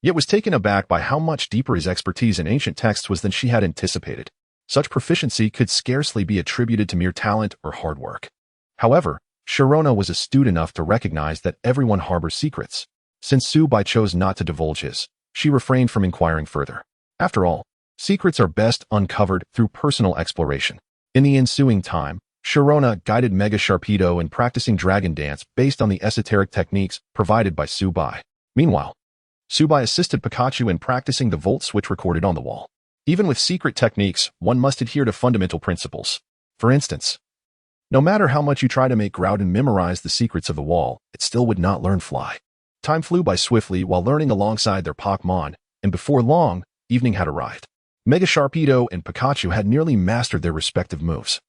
Speaker 1: yet was taken aback by how much deeper his expertise in ancient texts was than she had anticipated. Such proficiency could scarcely be attributed to mere talent or hard work. However, Sharona was astute enough to recognize that everyone harbors secrets. Since Su Bai chose not to divulge his, she refrained from inquiring further. After all, secrets are best uncovered through personal exploration. In the ensuing time, Sharona guided Mega Sharpedo in practicing Dragon Dance based on the esoteric techniques provided by Su Bai. Meanwhile, Su Bai assisted Pikachu in practicing the volt switch recorded on the wall. Even with secret techniques, one must adhere to fundamental principles. For instance, no matter how much you try to make Groudon memorize the secrets of the wall, it still would not learn fly. Time flew by swiftly while learning alongside their Pokémon, and before long, evening had arrived. Mega Sharpedo and Pikachu had nearly mastered their respective moves,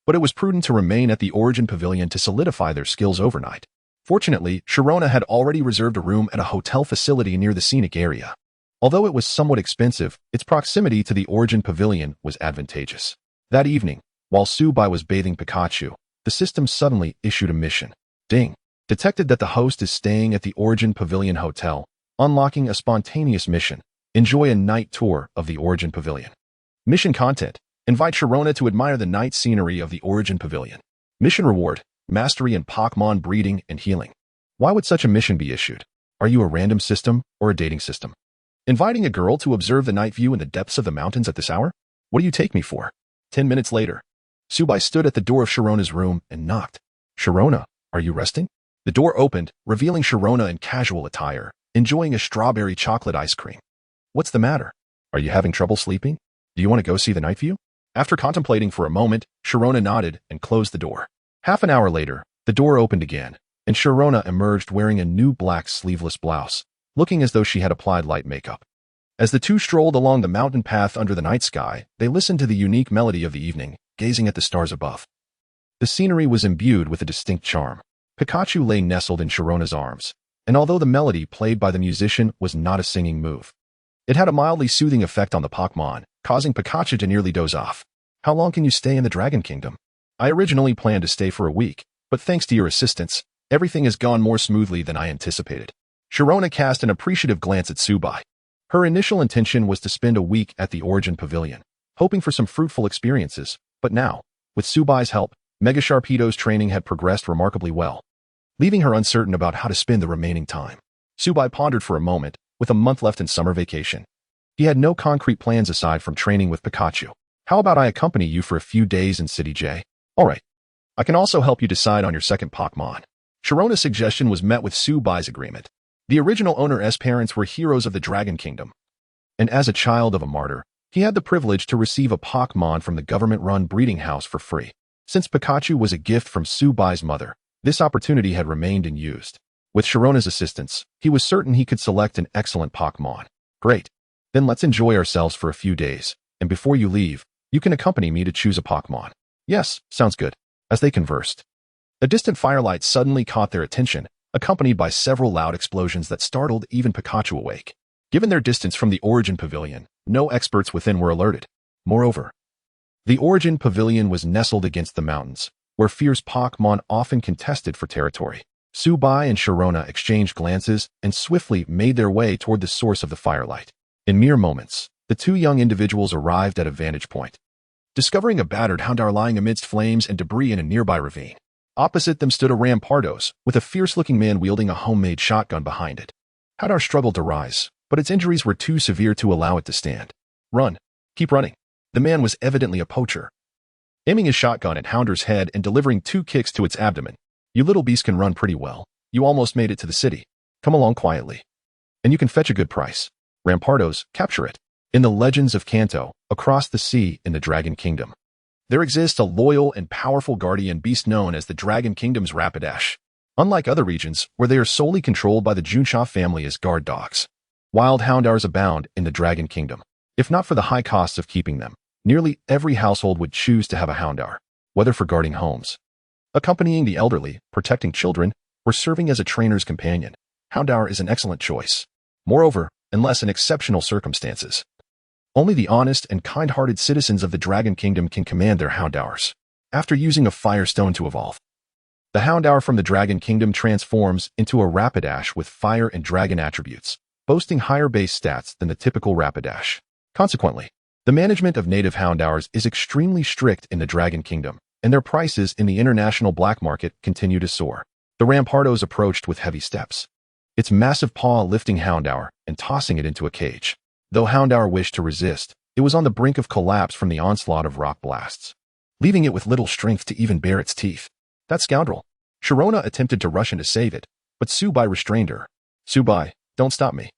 Speaker 1: but it was prudent to remain at the Origin Pavilion to solidify their skills overnight. Fortunately, Sharona had already reserved a room at a hotel facility near the scenic area. Although it was somewhat expensive, its proximity to the Origin Pavilion was advantageous. That evening, while Su Bai was bathing Pikachu, the system suddenly issued a mission. Ding! Detected that the host is staying at the Origin Pavilion Hotel, unlocking a spontaneous mission. Enjoy a night tour of the Origin Pavilion. Mission content. Invite Sharona to admire the night scenery of the Origin Pavilion. Mission reward. mastery in Pokémon breeding and healing. Why would such a mission be issued? Are you a random system or a dating system? Inviting a girl to observe the night view in the depths of the mountains at this hour? What do you take me for? 10 minutes later, Subai stood at the door of Sharona's room and knocked. Sharona, are you resting? The door opened, revealing Sharona in casual attire, enjoying a strawberry chocolate ice cream. What's the matter? Are you having trouble sleeping? Do you want to go see the night view? After contemplating for a moment, Sharona nodded and closed the door. Half an hour later, the door opened again, and Sharona emerged wearing a new black sleeveless blouse, looking as though she had applied light makeup. As the two strolled along the mountain path under the night sky, they listened to the unique melody of the evening, gazing at the stars above. The scenery was imbued with a distinct charm. Pikachu lay nestled in Sharona's arms, and although the melody played by the musician was not a singing move, it had a mildly soothing effect on the Pokémon, causing Pikachu to nearly doze off. How long can you stay in the Dragon Kingdom? I originally planned to stay for a week, but thanks to your assistance, everything has gone more smoothly than I anticipated. Sharona cast an appreciative glance at Subai. Her initial intention was to spend a week at the Origin Pavilion, hoping for some fruitful experiences, but now, with Subai's help, Mega Sharpedo's training had progressed remarkably well, leaving her uncertain about how to spend the remaining time. Subai pondered for a moment, with a month left in summer vacation. He had no concrete plans aside from training with Pikachu. How about I accompany you for a few days in City J? Alright. I can also help you decide on your second Pokémon. Sharona's suggestion was met with Subai's agreement. The original owner's parents were heroes of the Dragon Kingdom, and as a child of a martyr, he had the privilege to receive a Pokémon from the government-run breeding house for free. Since Pikachu was a gift from Subai's mother, this opportunity had remained unused. With Sharona's assistance, he was certain he could select an excellent Pokémon. Great. Then let's enjoy ourselves for a few days, and before you leave, you can accompany me to choose a Pokémon. Yes, sounds good. As they conversed, a distant firelight suddenly caught their attention, accompanied by several loud explosions that startled even Pikachu awake. Given their distance from the Origin Pavilion, no experts within were alerted. Moreover, the Origin Pavilion was nestled against the mountains, where fierce Pokémon often contested for territory. Subai and Sharona exchanged glances and swiftly made their way toward the source of the firelight. In mere moments, the two young individuals arrived at a vantage point, discovering a battered Houndour lying amidst flames and debris in a nearby ravine. Opposite them stood a Rampardos, with a fierce-looking man wielding a homemade shotgun behind it. Houndour struggled to rise, but its injuries were too severe to allow it to stand. Run. Keep running. The man was evidently a poacher, aiming his shotgun at Houndour's head and delivering 2 kicks to its abdomen. You little beast can run pretty well. You almost made it to the city. Come along quietly, and you can fetch a good price. Rampardos, capture it. In the legends of Kanto, across the sea in the Dragon Kingdom, there exists a loyal and powerful guardian beast known as the Dragon Kingdom's Rapidash. Unlike other regions, where they are solely controlled by the Junsha family as guard dogs, wild Houndours abound in the Dragon Kingdom. If not for the high costs of keeping them, nearly every household would choose to have a Houndour, whether for guarding homes, accompanying the elderly, protecting children, or serving as a trainer's companion. Houndour is an excellent choice. Moreover, unless in exceptional circumstances, only the honest and kind-hearted citizens of the Dragon Kingdom can command their Houndours. After using a Firestone to evolve, the Houndour from the Dragon Kingdom transforms into a Rapidash with fire and dragon attributes, boasting higher base stats than the typical Rapidash. Consequently, the management of native Houndours is extremely strict in the Dragon Kingdom, and their prices in the international black market continue to soar. The Rampardos approached with heavy steps, its massive paw lifting Houndour and tossing it into a cage. Though Houndour wished to resist, it was on the brink of collapse from the onslaught of rock blasts, leaving it with little strength to even bare its teeth. That scoundrel! Sharona attempted to rush in to save it, but Subai restrained her. Subai, don't stop me.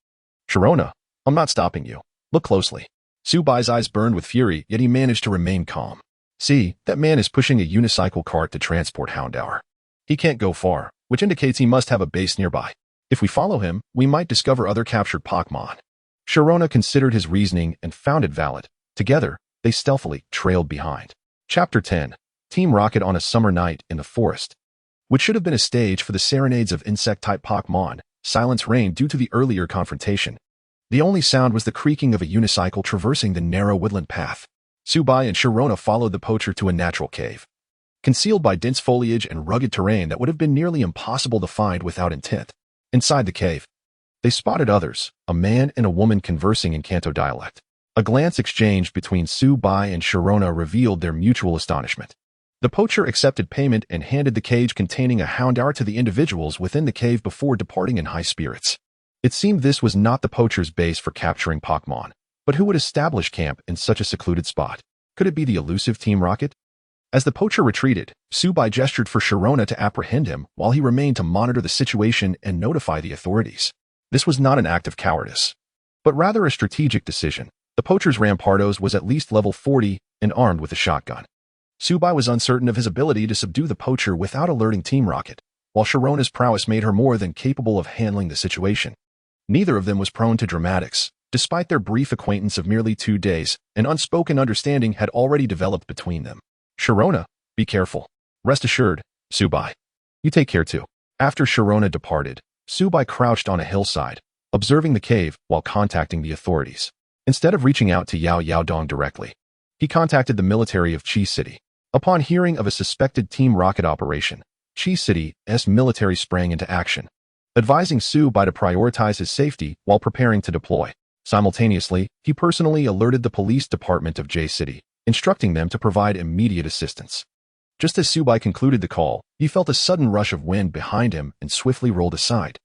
Speaker 1: Sharona, I'm not stopping you. Look closely. Subai's eyes burned with fury, yet he managed to remain calm. See, that man is pushing a unicycle cart to transport Houndour. He can't go far, which indicates he must have a base nearby. If we follow him, we might discover other captured Pokémon. Sharona considered his reasoning and found it valid. Together, they stealthily trailed behind. Chapter 10. Team Rocket on a summer night in the forest, which should have been a stage for the serenades of insect-type Pokémon. Silence reigned due to the earlier confrontation. The only sound was the creaking of a unicycle traversing the narrow woodland path. Subai and Sharona followed the poacher to a natural cave, concealed by dense foliage and rugged terrain that would have been nearly impossible to find without intent. Inside the cave, they spotted others, a man and a woman conversing in Kanto dialect. A glance exchanged between Subai and Sharona revealed their mutual astonishment. The poacher accepted payment and handed the cage containing a Houndour to the individuals within the cave before departing in high spirits. It seemed this was not the poacher's base for capturing Pokémon, but who would establish camp in such a secluded spot? Could it be the elusive Team Rocket? As the poacher retreated, Subai gestured for Sharona to apprehend him while he remained to monitor the situation and notify the authorities. This was not an act of cowardice, but rather a strategic decision. The poacher's Rampardos was at least level 40 and armed with a shotgun. Subai was uncertain of his ability to subdue the poacher without alerting Team Rocket, while Sharona's prowess made her more than capable of handling the situation. Neither of them was prone to dramatics. Despite their brief acquaintance of merely 2 days, an unspoken understanding had already developed between them. Sharona, be careful. Rest assured, Subai. You take care too. After Sharona departed, Subai crouched on a hillside, observing the cave while contacting the authorities. Instead of reaching out to Yao Yaodong directly, he contacted the military of Chi City. Upon hearing of a suspected Team Rocket operation, Chi City's military sprang into action, advising Subai to prioritize his safety while preparing to deploy. Simultaneously, he personally alerted the police department of J City, instructing them to provide immediate assistance. Just as Subai concluded the call, he felt a sudden rush of wind behind him and swiftly rolled aside.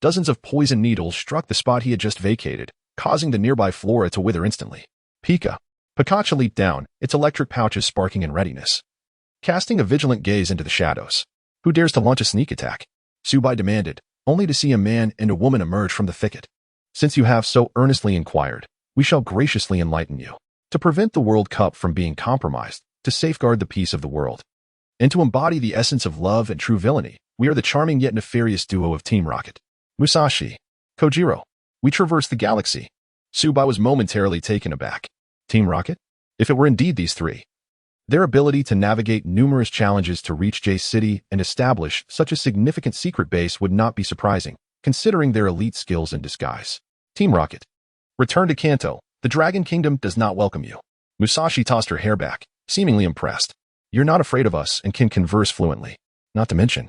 Speaker 1: Dozens of poison needles struck the spot he had just vacated, causing the nearby flora to wither instantly. Pikachu leaped down, its electric pouches sparking in readiness. Casting a vigilant gaze into the shadows. Who dares to launch a sneak attack? Subai demanded, only to see a man and a woman emerge from the thicket. Since you have so earnestly inquired, we shall graciously enlighten you. To prevent the World Cup from being compromised, to safeguard the peace of the world, and to embody the essence of love and true villainy, we are the charming yet nefarious duo of Team Rocket. Musashi, Kojiro, we traverse the galaxy. Subai was momentarily taken aback. Team Rocket? If it were indeed these three. Their ability to navigate numerous challenges to reach J City and establish such a significant secret base would not be surprising, considering their elite skills in disguise. Team Rocket. Return to Kanto. The Dragon Kingdom does not welcome you. Musashi tossed her hair back, seemingly impressed. You're not afraid of us and can converse fluently. Not to mention,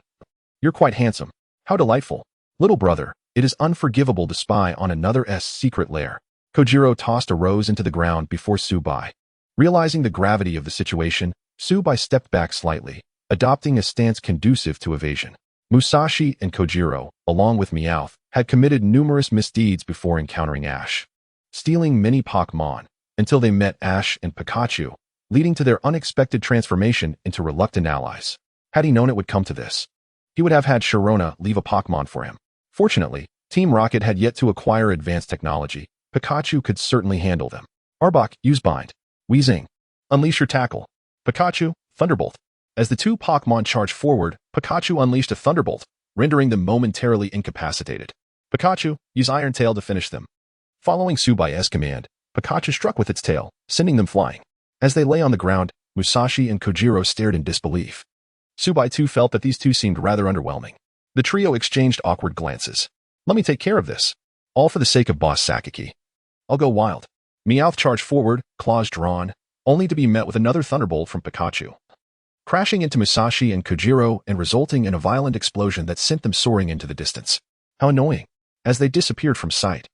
Speaker 1: you're quite handsome. How delightful. Little brother, it is unforgivable to spy on another's secret lair. Kojiro tossed a rose into the ground before Subai. Realizing the gravity of the situation, Subai stepped back slightly, adopting a stance conducive to evasion. Musashi and Kojiro, along with Meowth, had committed numerous misdeeds before encountering Ash, stealing many Pokémon, until they met Ash and Pikachu, leading to their unexpected transformation into reluctant allies. Had he known it would come to this, he would have had Sharona leave a Pokémon for him. Fortunately, Team Rocket had yet to acquire advanced technology. Pikachu could certainly handle them. Arbok, use Bind. Weezing, unleash your tackle. Pikachu, Thunderbolt. As the two Pokémon charged forward, Pikachu unleashed a Thunderbolt, rendering them momentarily incapacitated. Pikachu, use Iron Tail to finish them. Following Subai's command, Pikachu struck with its tail, sending them flying. As they lay on the ground, Musashi and Kojiro stared in disbelief. Subai too felt that these two seemed rather underwhelming. The trio exchanged awkward glances. Let me take care of this. All for the sake of Boss Sakaki. I'll go wild. Meowth charged forward, claws drawn, only to be met with another Thunderbolt from Pikachu, crashing into Musashi and Kojiro and resulting in a violent explosion that sent them soaring into the distance. How annoying. As they disappeared from sight,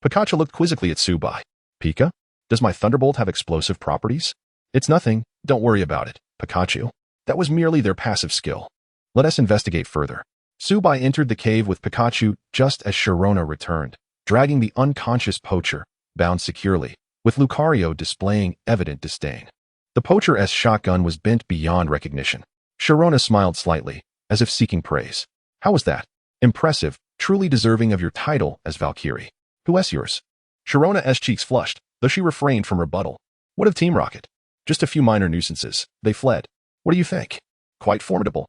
Speaker 1: Pikachu looked quizzically at Subai. Pika? Does my Thunderbolt have explosive properties? It's nothing, don't worry about it, Pikachu. That was merely their passive skill. Let us investigate further. Subai entered the cave with Pikachu just as Sharona returned, dragging the unconscious poacher, bound securely, with Lucario displaying evident disdain. The poacher's shotgun was bent beyond recognition. Sharona smiled slightly, as if seeking praise. How was that? Impressive, truly deserving of your title as Valkyrie. Who's yours? Sharona's cheeks flushed, though she refrained from rebuttal. What of Team Rocket? Just a few minor nuisances. They fled. What do you think? Quite formidable.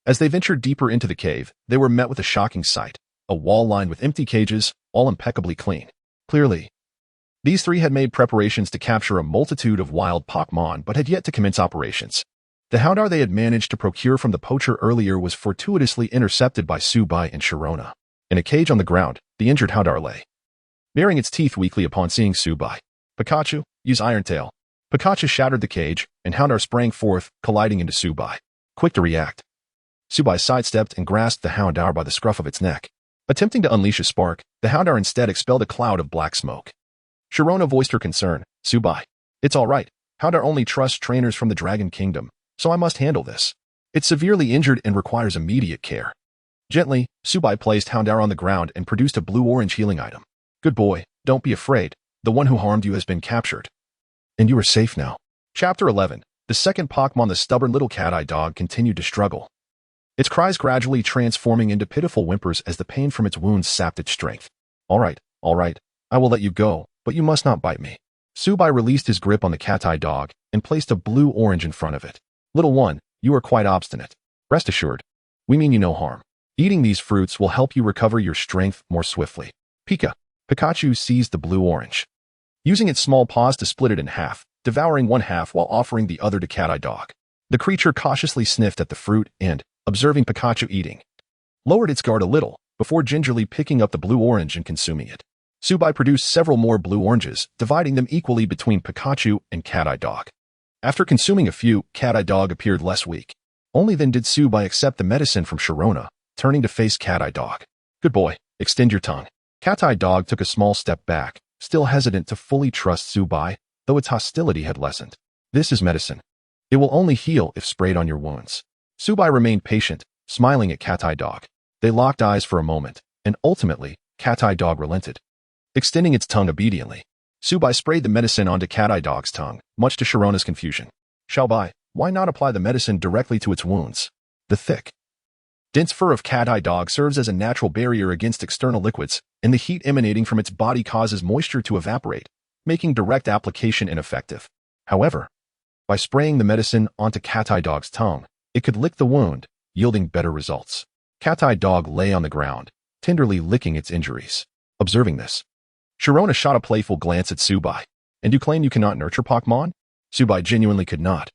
Speaker 1: As they ventured deeper into the cave, they were met with a shocking sight. A wall lined with empty cages, all impeccably clean. Clearly, these three had made preparations to capture a multitude of wild Pokémon but had yet to commence operations. The Houndour they had managed to procure from the poacher earlier was fortuitously intercepted by Subai and Sharona. In a cage on the ground, the injured Houndour lay, baring its teeth weakly upon seeing Subai. Pikachu, use Iron Tail. Pikachu shattered the cage, and Houndour sprang forth, colliding into Subai. Quick to react, Subai sidestepped and grasped the Houndour by the scruff of its neck. Attempting to unleash a spark, the Houndour instead expelled a cloud of black smoke. Sharona voiced her concern. Subai, it's all right. Houndour only trusts trainers from the Dragon Kingdom, so I must handle this. It's severely injured and requires immediate care. Gently, Subai placed Houndour on the ground and produced a blue-orange healing item. Good boy, don't be afraid. The one who harmed you has been captured. And you are safe now. Chapter 11. The second Pokémon, the stubborn little cat-eye dog, continued to struggle. Its cries gradually transforming into pitiful whimpers as the pain from its wounds sapped its strength. All right, I will let you go, but you must not bite me. Subai released his grip on the cat-eye dog and placed a blue-orange in front of it. Little one, you are quite obstinate. Rest assured, we mean you no harm. Eating these fruits will help you recover your strength more swiftly. Pikachu seized the blue-orange, using its small paws to split it in half, devouring one half while offering the other to cat-eye dog. The creature cautiously sniffed at the fruit and, observing Pikachu eating, lowered its guard a little before gingerly picking up the blue-orange and consuming it. Subai produced several more blue-oranges, dividing them equally between Pikachu and cat-eye dog. After consuming a few, cat-eye dog appeared less weak. Only then did Subai accept the medicine from Sharona, turning to face cat-eye dog. Good boy, extend your tongue. Cat-eye dog took a small step back, still hesitant to fully trust Subai, though its hostility had lessened. This is medicine. It will only heal if sprayed on your wounds. Subai remained patient, smiling at cat-eye dog. They locked eyes for a moment, and ultimately, cat-eye dog relented, extending its tongue obediently. Subai sprayed the medicine onto cat-eye dog's tongue, much to Sharona's confusion. Xiaobai, why not apply the medicine directly to its wounds? The thick, dense fur of cat-eye dog serves as a natural barrier against external liquids, and the heat emanating from its body causes moisture to evaporate, making direct application ineffective. However, by spraying the medicine onto cat-eye dog's tongue, it could lick the wound, yielding better results. Cat-eye dog lay on the ground, tenderly licking its injuries. Observing this, Sharona shot a playful glance at Subai. And you claim you cannot nurture Pokémon? Subai genuinely could not,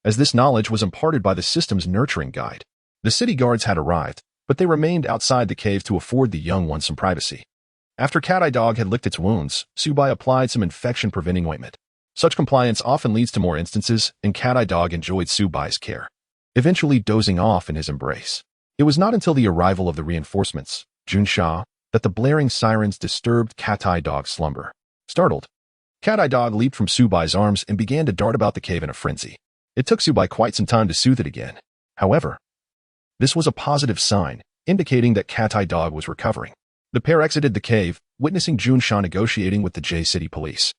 Speaker 1: as this knowledge was imparted by the system's nurturing guide. The city guards had arrived, but they remained outside the cave to afford the young one some privacy. After cat-eye dog had licked its wounds, Subai applied some infection-preventing ointment. Such compliance often leads to more instances, and cat-eye dog enjoyed Subai's care, eventually dozing off in his embrace. It was not until the arrival of the reinforcements, Junsha, that the blaring sirens disturbed cat-eye dog's slumber. Startled, cat-eye dog leaped from Subai's arms and began to dart about the cave in a frenzy. It took Subai quite some time to soothe it again. However, this was a positive sign, indicating that cat-eye dog was recovering. The pair exited the cave, witnessing Junsha negotiating with the J City police.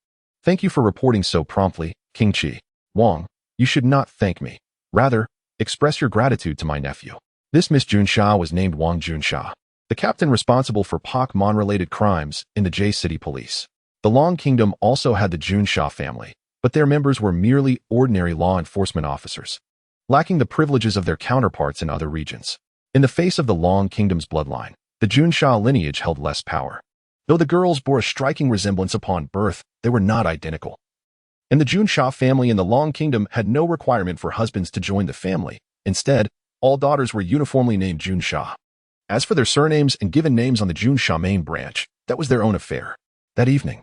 Speaker 1: Thank you for reporting so promptly, King Chi. Wang, you should not thank me. Rather, express your gratitude to my nephew. This Miss Junsha was named Wang Junsha, the captain responsible for Pokémon-related crimes in the J City police. The Long Kingdom also had the Junsha family, but their members were merely ordinary law enforcement officers, lacking the privileges of their counterparts in other regions. In the face of the Long Kingdom's bloodline, the Junsha lineage held less power. Though the girls bore a striking resemblance upon birth, they were not identical. And the Junsha family in the Long Kingdom had no requirement for husbands to join the family. Instead, all daughters were uniformly named Junsha. As for their surnames and given names on the Junsha main branch, that was their own affair. That evening,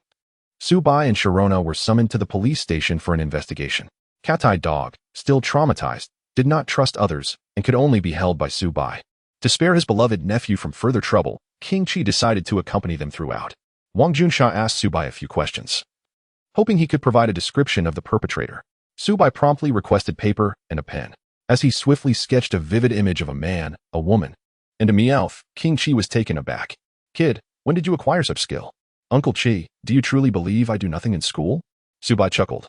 Speaker 1: Subai and Sharona were summoned to the police station for an investigation. Cat-eye dog, still traumatized, did not trust others and could only be held by Subai. To spare his beloved nephew from further trouble, King Chi decided to accompany them throughout. Wang Junsha asked Subai a few questions, hoping he could provide a description of the perpetrator. Subai promptly requested paper and a pen. As he swiftly sketched a vivid image of a man, a woman, and a Meowth, King Chi was taken aback. Kid, when did you acquire such skill? Uncle Chi, do you truly believe I do nothing in school? Subai chuckled,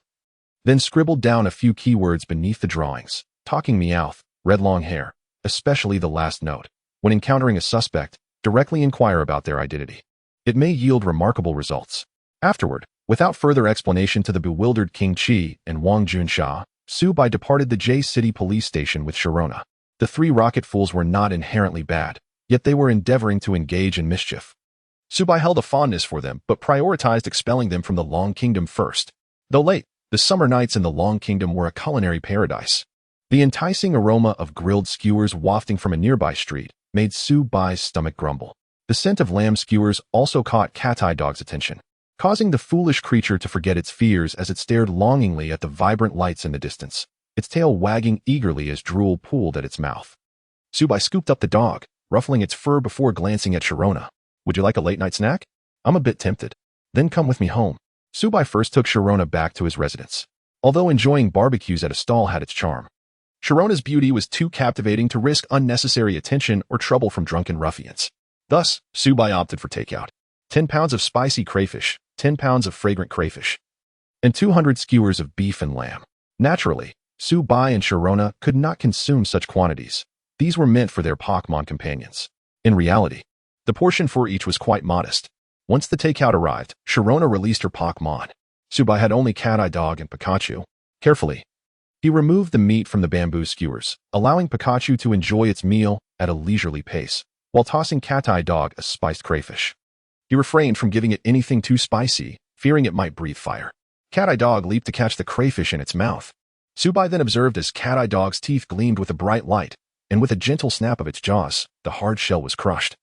Speaker 1: then scribbled down a few keywords beneath the drawings. Talking Meowth, red long hair, especially the last note. When encountering a suspect, directly inquire about their identity. It may yield remarkable results. Afterward, without further explanation to the bewildered King Chi and Wang Junsha, Subai departed the J City police station with Sharona. The three rocket fools were not inherently bad, yet they were endeavoring to engage in mischief. Subai held a fondness for them, but prioritized expelling them from the Long Kingdom first. Though late, the summer nights in the Long Kingdom were a culinary paradise. The enticing aroma of grilled skewers wafting from a nearby street made Subai's stomach grumble. The scent of lamb skewers also caught cat-eye dog's attention, causing the foolish creature to forget its fears as it stared longingly at the vibrant lights in the distance, its tail wagging eagerly as drool pooled at its mouth. Subai scooped up the dog, ruffling its fur before glancing at Sharona. Would you like a late-night snack? I'm a bit tempted. Then come with me home. Subai first took Sharona back to his residence. Although enjoying barbecues at a stall had its charm, Sharona's beauty was too captivating to risk unnecessary attention or trouble from drunken ruffians. Thus, Subai opted for takeout. 10 pounds of spicy crayfish, 10 pounds of fragrant crayfish, and 200 skewers of beef and lamb. Naturally, Subai and Sharona could not consume such quantities. These were meant for their Pokémon companions. In reality, the portion for each was quite modest. Once the takeout arrived, Sharona released her Pokémon. Subai had only Cat-Eye Dog and Pikachu. Carefully, he removed the meat from the bamboo skewers, allowing Pikachu to enjoy its meal at a leisurely pace, while tossing Cat-Eye Dog a spiced crayfish. He refrained from giving it anything too spicy, fearing it might breathe fire. Cat-Eye Dog leaped to catch the crayfish in its mouth. Subai then observed as Cat-Eye Dog's teeth gleamed with a bright light, and with a gentle snap of its jaws, the hard shell was crushed.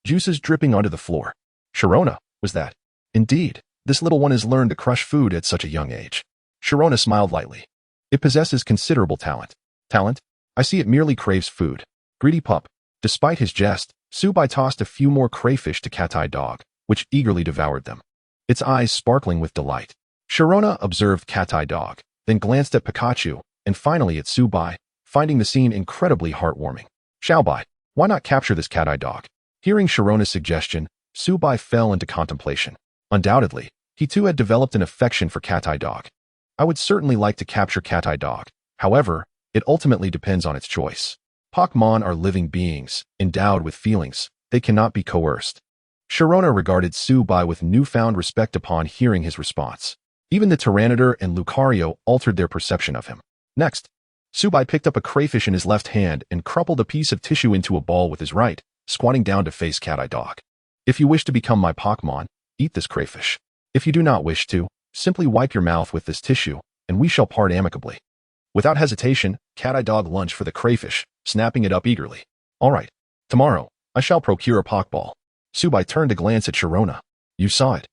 Speaker 1: Juices dripping onto the floor. Sharona, was that? Indeed, this little one has learned to crush food at such a young age. Sharona smiled lightly. It possesses considerable talent. Talent? I see it merely craves food. Greedy pup. Despite his jest, Subai tossed a few more crayfish to Cat-Eye Dog, which eagerly devoured them, its eyes sparkling with delight. Sharona observed Cat-Eye Dog, then glanced at Pikachu, and finally at Subai, finding the scene incredibly heartwarming. Xiaobai, why not capture this Cat-Eye Dog? Hearing Sharona's suggestion, Subai fell into contemplation. Undoubtedly, he too had developed an affection for Cat-Eye Dog. I would certainly like to capture Cat-Eye Dog. However, it ultimately depends on its choice. Pokémon are living beings, endowed with feelings. They cannot be coerced. Sharona regarded Subai with newfound respect upon hearing his response. Even the Tyranitar and Lucario altered their perception of him. Next, Subai picked up a crayfish in his left hand and crumpled a piece of tissue into a ball with his right, squatting down to face Cat-Eye Dog. If you wish to become my Pokémon, eat this crayfish. If you do not wish to, simply wipe your mouth with this tissue, and we shall part amicably. Without hesitation, Cat-Eye Dog lunged for the crayfish, snapping it up eagerly. All right, tomorrow, I shall procure a Pokeball. Subai turned to glance at Sharona. You saw it,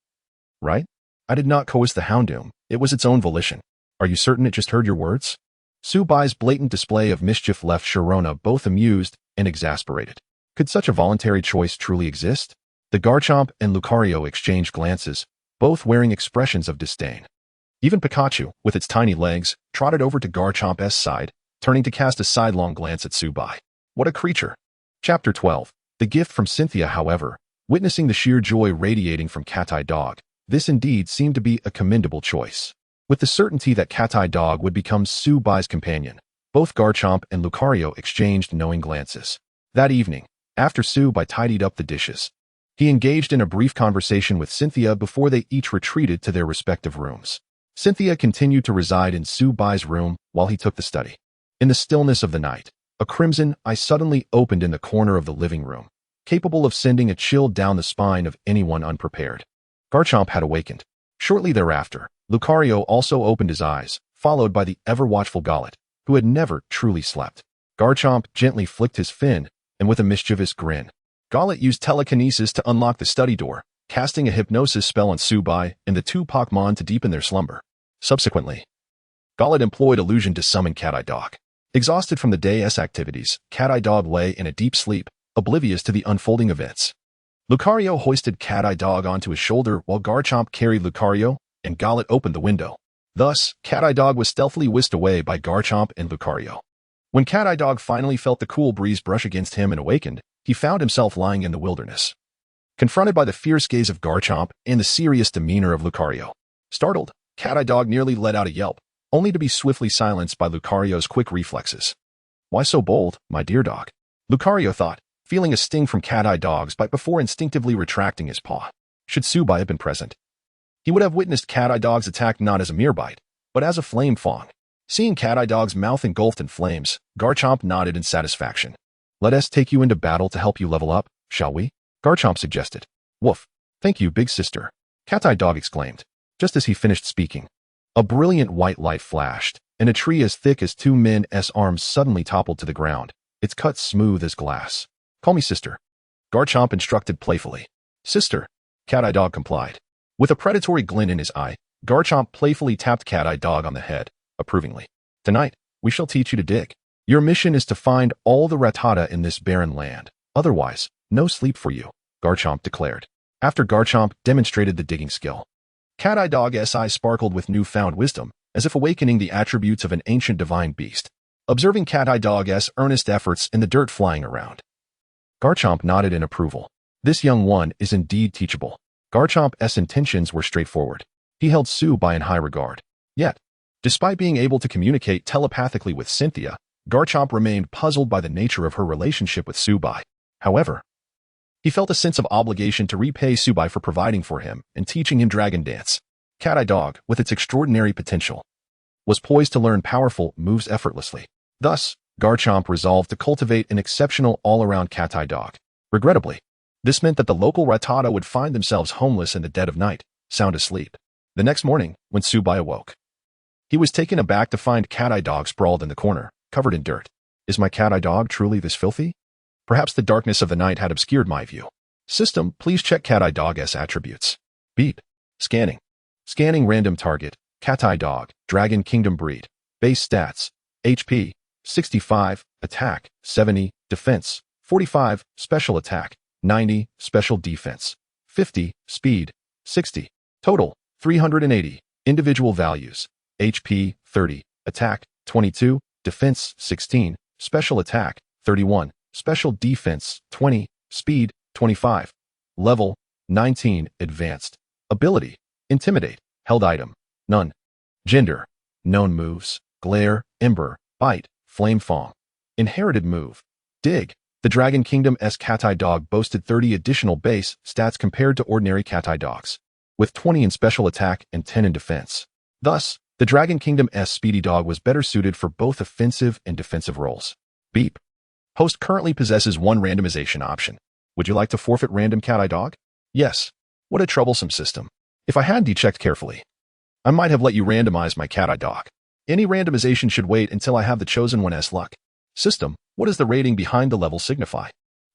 Speaker 1: right? I did not coerce the Houndour. It was its own volition. Are you certain it just heard your words? Subai's blatant display of mischief left Sharona both amused and exasperated. Could such a voluntary choice truly exist? The Garchomp and Lucario exchanged glances, both wearing expressions of disdain. Even Pikachu, with its tiny legs, trotted over to Garchomp's side, turning to cast a sidelong glance at Subai. What a creature! Chapter 12. The gift from Cynthia, however, witnessing the sheer joy radiating from Cat-Eye Dog, this indeed seemed to be a commendable choice. With the certainty that Cat-Eye Dog would become Subai's companion, both Garchomp and Lucario exchanged knowing glances. That evening, after Subai tidied up the dishes, he engaged in a brief conversation with Cynthia before they each retreated to their respective rooms. Cynthia continued to reside in Subai's room while he took the study. In the stillness of the night, a crimson eye suddenly opened in the corner of the living room, capable of sending a chill down the spine of anyone unprepared. Garchomp had awakened. Shortly thereafter, Lucario also opened his eyes, followed by the ever-watchful Golett, who had never truly slept. Garchomp gently flicked his fin, and with a mischievous grin, Golett used telekinesis to unlock the study door, casting a hypnosis spell on Subai and the two Pokémon to deepen their slumber. Subsequently, Golett employed illusion to summon Cat-Eye Dog. Exhausted from the day's activities, Cat-Eye Dog lay in a deep sleep, oblivious to the unfolding events. Lucario hoisted Cat-Eye Dog onto his shoulder while Garchomp carried Lucario, and Golett opened the window. Thus, Cat-Eye Dog was stealthily whisked away by Garchomp and Lucario. When Cat-Eye Dog finally felt the cool breeze brush against him and awakened, he found himself lying in the wilderness, confronted by the fierce gaze of Garchomp and the serious demeanor of Lucario. Startled, Cat-Eye Dog nearly let out a yelp, only to be swiftly silenced by Lucario's quick reflexes. Why so bold, my dear dog? Lucario thought, feeling a sting from Cat-Eye Dog's bite before instinctively retracting his paw. Should Subai have been present, he would have witnessed Cat-Eye Dog's attack not as a mere bite, but as a flame fang. Seeing Cat-Eye Dog's mouth engulfed in flames, Garchomp nodded in satisfaction. Let us take you into battle to help you level up, shall we? Garchomp suggested. Woof. Thank you, big sister. Cat-Eye Dog exclaimed. Just as he finished speaking, a brilliant white light flashed, and a tree as thick as two men's arms suddenly toppled to the ground, its cut smooth as glass. Call me sister, Garchomp instructed playfully. Sister, Cat-Eye Dog complied. With a predatory glint in his eye, Garchomp playfully tapped Cat-Eye Dog on the head, approvingly. Tonight, we shall teach you to dig. Your mission is to find all the Rattata in this barren land. Otherwise, no sleep for you, Garchomp declared. After Garchomp demonstrated the digging skill, Cat-Eye Dog's eyes sparkled with newfound wisdom, as if awakening the attributes of an ancient divine beast. observing Cat-Eye Dog's earnest efforts in the dirt flying around. Garchomp nodded in approval. This young one is indeed teachable. Garchomp's intentions were straightforward. He held Subai in high regard. Yet, despite being able to communicate telepathically with Cynthia, Garchomp remained puzzled by the nature of her relationship with Subai. However, he felt a sense of obligation to repay Subai for providing for him and teaching him Dragon Dance. Cat-Eye Dog, with its extraordinary potential, was poised to learn powerful moves effortlessly. Thus, Garchomp resolved to cultivate an exceptional all-around Cat-Eye Dog. Regrettably, this meant that the local Rattata would find themselves homeless in the dead of night, sound asleep. The next morning, when Subai awoke, he was taken aback to find Cat-Eye Dog sprawled in the corner, covered in dirt. Is my Cat-Eye Dog truly this filthy? Perhaps the darkness of the night had obscured my view. System, please check Cat-Eye Dog's attributes. Beep. Scanning. Scanning random target. Cat-Eye Dog, Dragon Kingdom breed. Base stats. HP, 65, attack, 70, defense, 45, special attack, 90, special defense, 50, speed, 60. Total, 380. Individual values. HP, 30, attack, 22, defense, 16, special attack, 31, special defense, 20, speed, 25. Level, 19, advanced. Ability, intimidate. Held item, none. Gender, known moves, glare, ember, bite, flame fong. Inherited move, dig. The Dragon Kingdom's Cat-Eye Dog boasted 30 additional base stats compared to ordinary Cat-Eye Dogs, with 20 in special attack and 10 in defense. Thus, the Dragon Kingdom's Speedy Dog was better suited for both offensive and defensive roles. Beep. Host currently possesses one randomization option. Would you like to forfeit random Cat-Eye Dog? Yes. What a troublesome system. If I had checked carefully, I might have let you randomize my Cat-Eye Dog. Any randomization should wait until I have the chosen one's luck. System, what does the rating behind the level signify?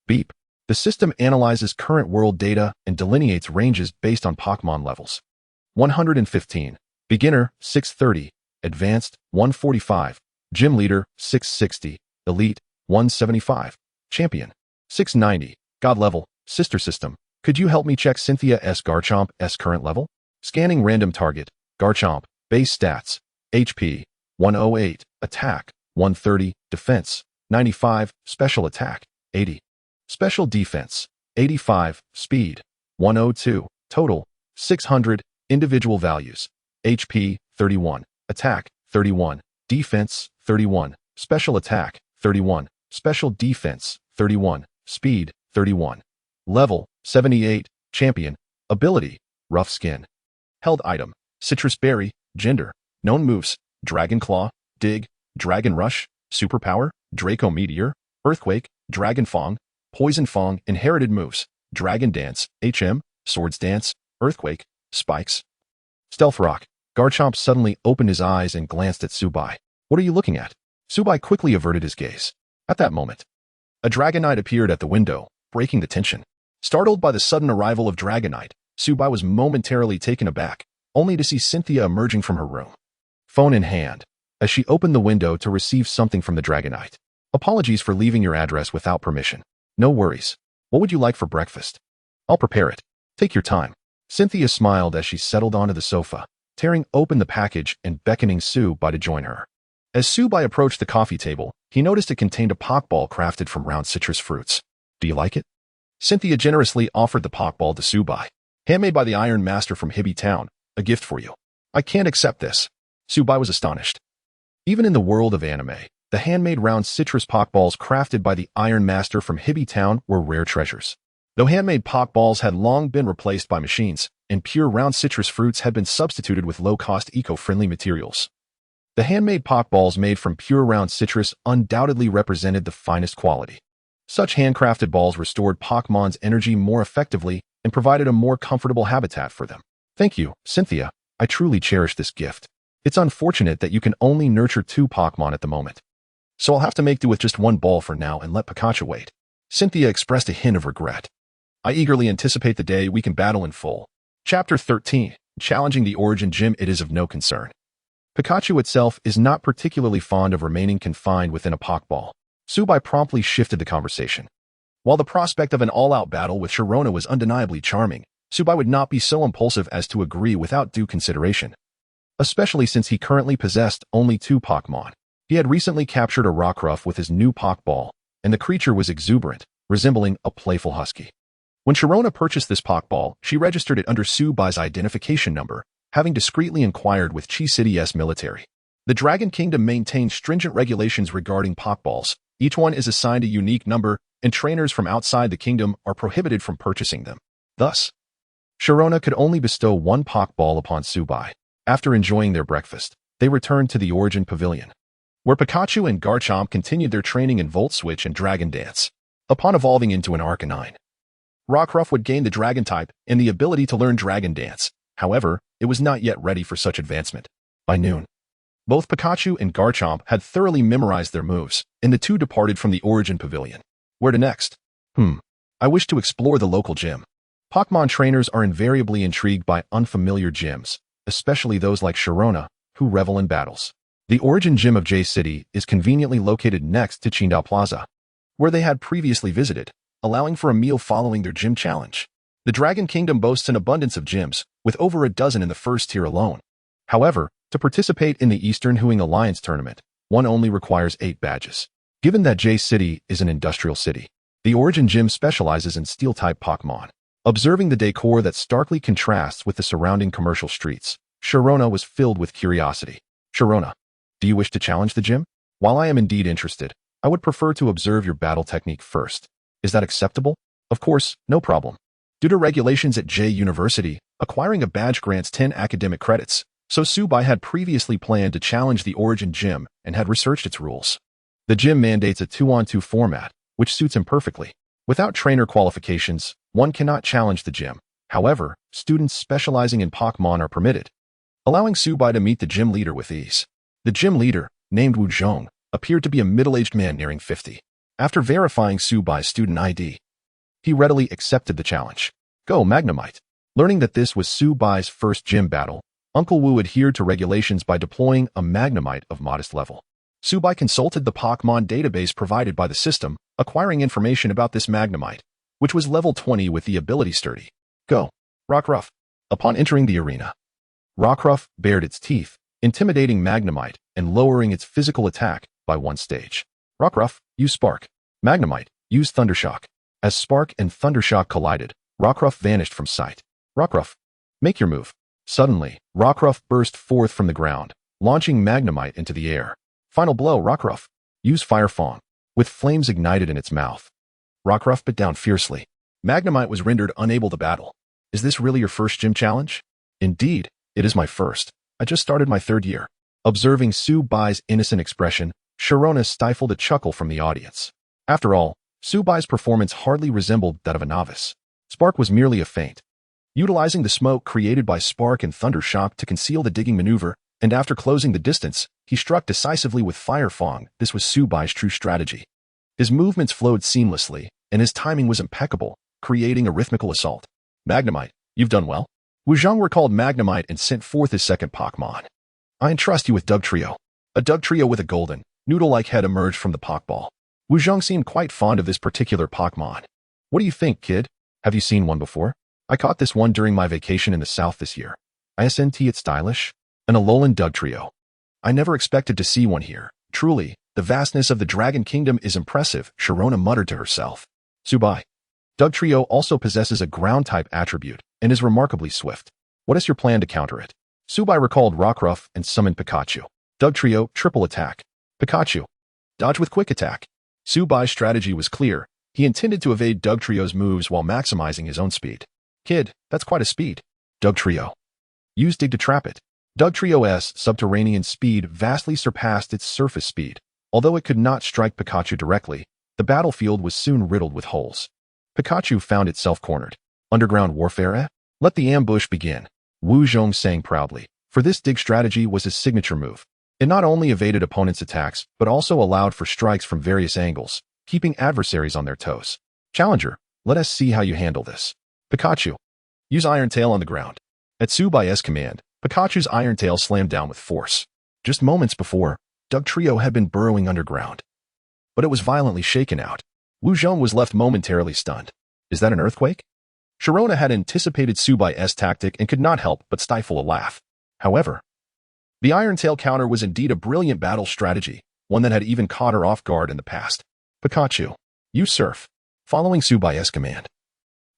Speaker 1: Beep. The system analyzes current world data and delineates ranges based on Pokémon levels. 115. Beginner, 630. Advanced, 145. Gym Leader, 660. Elite, 175. Champion, 690. God level, Sister System. Could you help me check Cynthia's Garchomp's current level? Scanning random target. Garchomp, base stats. HP, 108. Attack, 130. Defense, 95. Special attack, 80. Special defense, 85. Speed, 102. Total, 600. Individual values. HP, 31. Attack, 31. Defense, 31. Special attack, 31. Special defense, 31. Speed, 31. Level, 78. Champion. Ability, rough skin. Held item, citrus berry. Gender, known moves, Dragon Claw, Dig, Dragon Rush, Superpower, Draco Meteor, Earthquake, Dragon Fong, Poison Fong. Inherited moves, Dragon Dance, HM, Swords Dance, Earthquake, Spikes. Stealth Rock. Garchomp suddenly opened his eyes and glanced at Subai. What are you looking at? Subai quickly averted his gaze. At that moment, a Dragonite appeared at the window, breaking the tension. Startled by the sudden arrival of Dragonite, Subai was momentarily taken aback, only to see Cynthia emerging from her room, phone in hand, as she opened the window to receive something from the Dragonite. Apologies for leaving your address without permission. No worries. What would you like for breakfast? I'll prepare it. Take your time. Cynthia smiled as she settled onto the sofa, tearing open the package and beckoning Subai to join her. As Subai approached the coffee table, he noticed it contained a Pokeball crafted from round citrus fruits. Do you like it? Cynthia generously offered the Pokeball to Subai. Handmade by the Iron Master from Hibby Town, a gift for you. I can't accept this. Subai was astonished. Even in the world of anime, the handmade round citrus Pokeballs crafted by the Iron Master from Hibby Town were rare treasures. Though handmade Pokeballs had long been replaced by machines, and pure round citrus fruits had been substituted with low-cost eco-friendly materials, the handmade Pokeballs made from pure round citrus undoubtedly represented the finest quality. Such handcrafted balls restored Pokemon's energy more effectively and provided a more comfortable habitat for them. Thank you, Cynthia. I truly cherish this gift. It's unfortunate that you can only nurture 2 Pokemon at the moment, so I'll have to make do with just 1 ball for now and let Pikachu wait. Cynthia expressed a hint of regret. I eagerly anticipate the day we can battle in full. Chapter 13. Challenging the Origin Gym. It is of no concern. Pikachu itself is not particularly fond of remaining confined within a Pokeball. Subai promptly shifted the conversation. While the prospect of an all-out battle with Sharona was undeniably charming, Subai would not be so impulsive as to agree without due consideration, especially since he currently possessed only 2 Pokemon. He had recently captured a Rockruff with his new Pokeball, and the creature was exuberant, resembling a playful husky. When Sharona purchased this Pokeball, she registered it under Subai's identification number, having discreetly inquired with Chi City's military. The Dragon Kingdom maintains stringent regulations regarding Pokeballs. Each one is assigned a unique number, and trainers from outside the kingdom are prohibited from purchasing them. Thus, Sharona could only bestow one Pokeball upon Subai. After enjoying their breakfast, they returned to the Origin Pavilion, where Pikachu and Garchomp continued their training in Volt Switch and Dragon Dance. Upon evolving into an Arcanine, Rockruff would gain the Dragon type and the ability to learn Dragon Dance. However, it was not yet ready for such advancement. By noon, both Pikachu and Garchomp had thoroughly memorized their moves, and the two departed from the Origin Pavilion. Where to next? I wish to explore the local gym. Pokémon trainers are invariably intrigued by unfamiliar gyms, especially those like Sharona, who revel in battles. The Origin Gym of J City is conveniently located next to Qingdao Plaza, where they had previously visited, allowing for a meal following their gym challenge. The Dragon Kingdom boasts an abundance of gyms, with over a dozen in the first tier alone. However, to participate in the Eastern Huing Alliance tournament, one only requires 8 badges. Given that J City is an industrial city, the Origin Gym specializes in Steel-type Pokémon. Observing the decor that starkly contrasts with the surrounding commercial streets, Sharona was filled with curiosity. Sharona, do you wish to challenge the gym? While I am indeed interested, I would prefer to observe your battle technique first. Is that acceptable? Of course, no problem. Due to regulations at J University, acquiring a badge grants 10 academic credits, so Subai had previously planned to challenge the Origin Gym and had researched its rules. The gym mandates a 2-on-2 format, which suits him perfectly. Without trainer qualifications, one cannot challenge the gym. However, students specializing in Pokémon are permitted, allowing Subai to meet the gym leader with ease. The gym leader, named Wukong, appeared to be a middle-aged man nearing 50. After verifying Subai's student ID, he readily accepted the challenge. Go, Magnemite. Learning that this was Subai's first gym battle, Uncle Wu adhered to regulations by deploying a Magnemite of modest level. Subai consulted the Pokémon database provided by the system, acquiring information about this Magnemite, which was level 20 with the ability Sturdy. Go, Rockruff. Upon entering the arena, Rockruff bared its teeth, intimidating Magnemite and lowering its physical attack by 1 stage. Rockruff, use Spark. Magnemite, use Thundershock. As Spark and Thundershock collided, Rockruff vanished from sight. Rockruff, make your move. Suddenly, Rockruff burst forth from the ground, launching Magnemite into the air. Final blow, Rockruff. Use Fire Fang. With flames ignited in its mouth, Rockruff bit down fiercely. Magnemite was rendered unable to battle. Is this really your first gym challenge? Indeed, it is my first. I just started my 3rd year. Observing Subai's innocent expression, Sharona stifled a chuckle from the audience. After all, Subai's performance hardly resembled that of a novice. Spark was merely a feint. Utilizing the smoke created by Spark and Thundershock to conceal the digging maneuver, and after closing the distance, he struck decisively with Fire Fang. This was Subai's true strategy. His movements flowed seamlessly, and his timing was impeccable, creating a rhythmical assault. Magnemite, you've done well. Wukong recalled Magnemite and sent forth his second Pokémon. I entrust you with Dugtrio. A Dugtrio with a golden, noodle-like head emerged from the Pokeball. Wukong seemed quite fond of this particular Pokémon. What do you think, kid? Have you seen one before? I caught this one during my vacation in the south this year. Isn't it stylish? An Alolan Dugtrio. I never expected to see one here. Truly, the vastness of the Dragon Kingdom is impressive, Sharona muttered to herself. Subai. Dugtrio also possesses a ground-type attribute and is remarkably swift. What is your plan to counter it? Subai recalled Rockruff and summoned Pikachu. Dugtrio, triple attack. Pikachu. Dodge with quick attack. Subai's strategy was clear. He intended to evade Dugtrio's moves while maximizing his own speed. Kid, that's quite a speed. Dugtrio. Use Dig to trap it. Dugtrio's subterranean speed vastly surpassed its surface speed. Although it could not strike Pikachu directly, the battlefield was soon riddled with holes. Pikachu found itself cornered. Underground warfare, eh? Let the ambush begin. Wukong sang proudly, for this dig strategy was his signature move. It not only evaded opponents' attacks, but also allowed for strikes from various angles, keeping adversaries on their toes. Challenger, let us see how you handle this. Pikachu. Use Iron Tail on the ground. At Subai's command, Pikachu's Iron Tail slammed down with force. Just moments before, Dugtrio had been burrowing underground, but it was violently shaken out. Wukong was left momentarily stunned. Is that an earthquake? Sharona had anticipated Subai's tactic and could not help but stifle a laugh. However, the Iron Tail counter was indeed a brilliant battle strategy, one that had even caught her off guard in the past. Pikachu, you surf. Following Tsubai's command,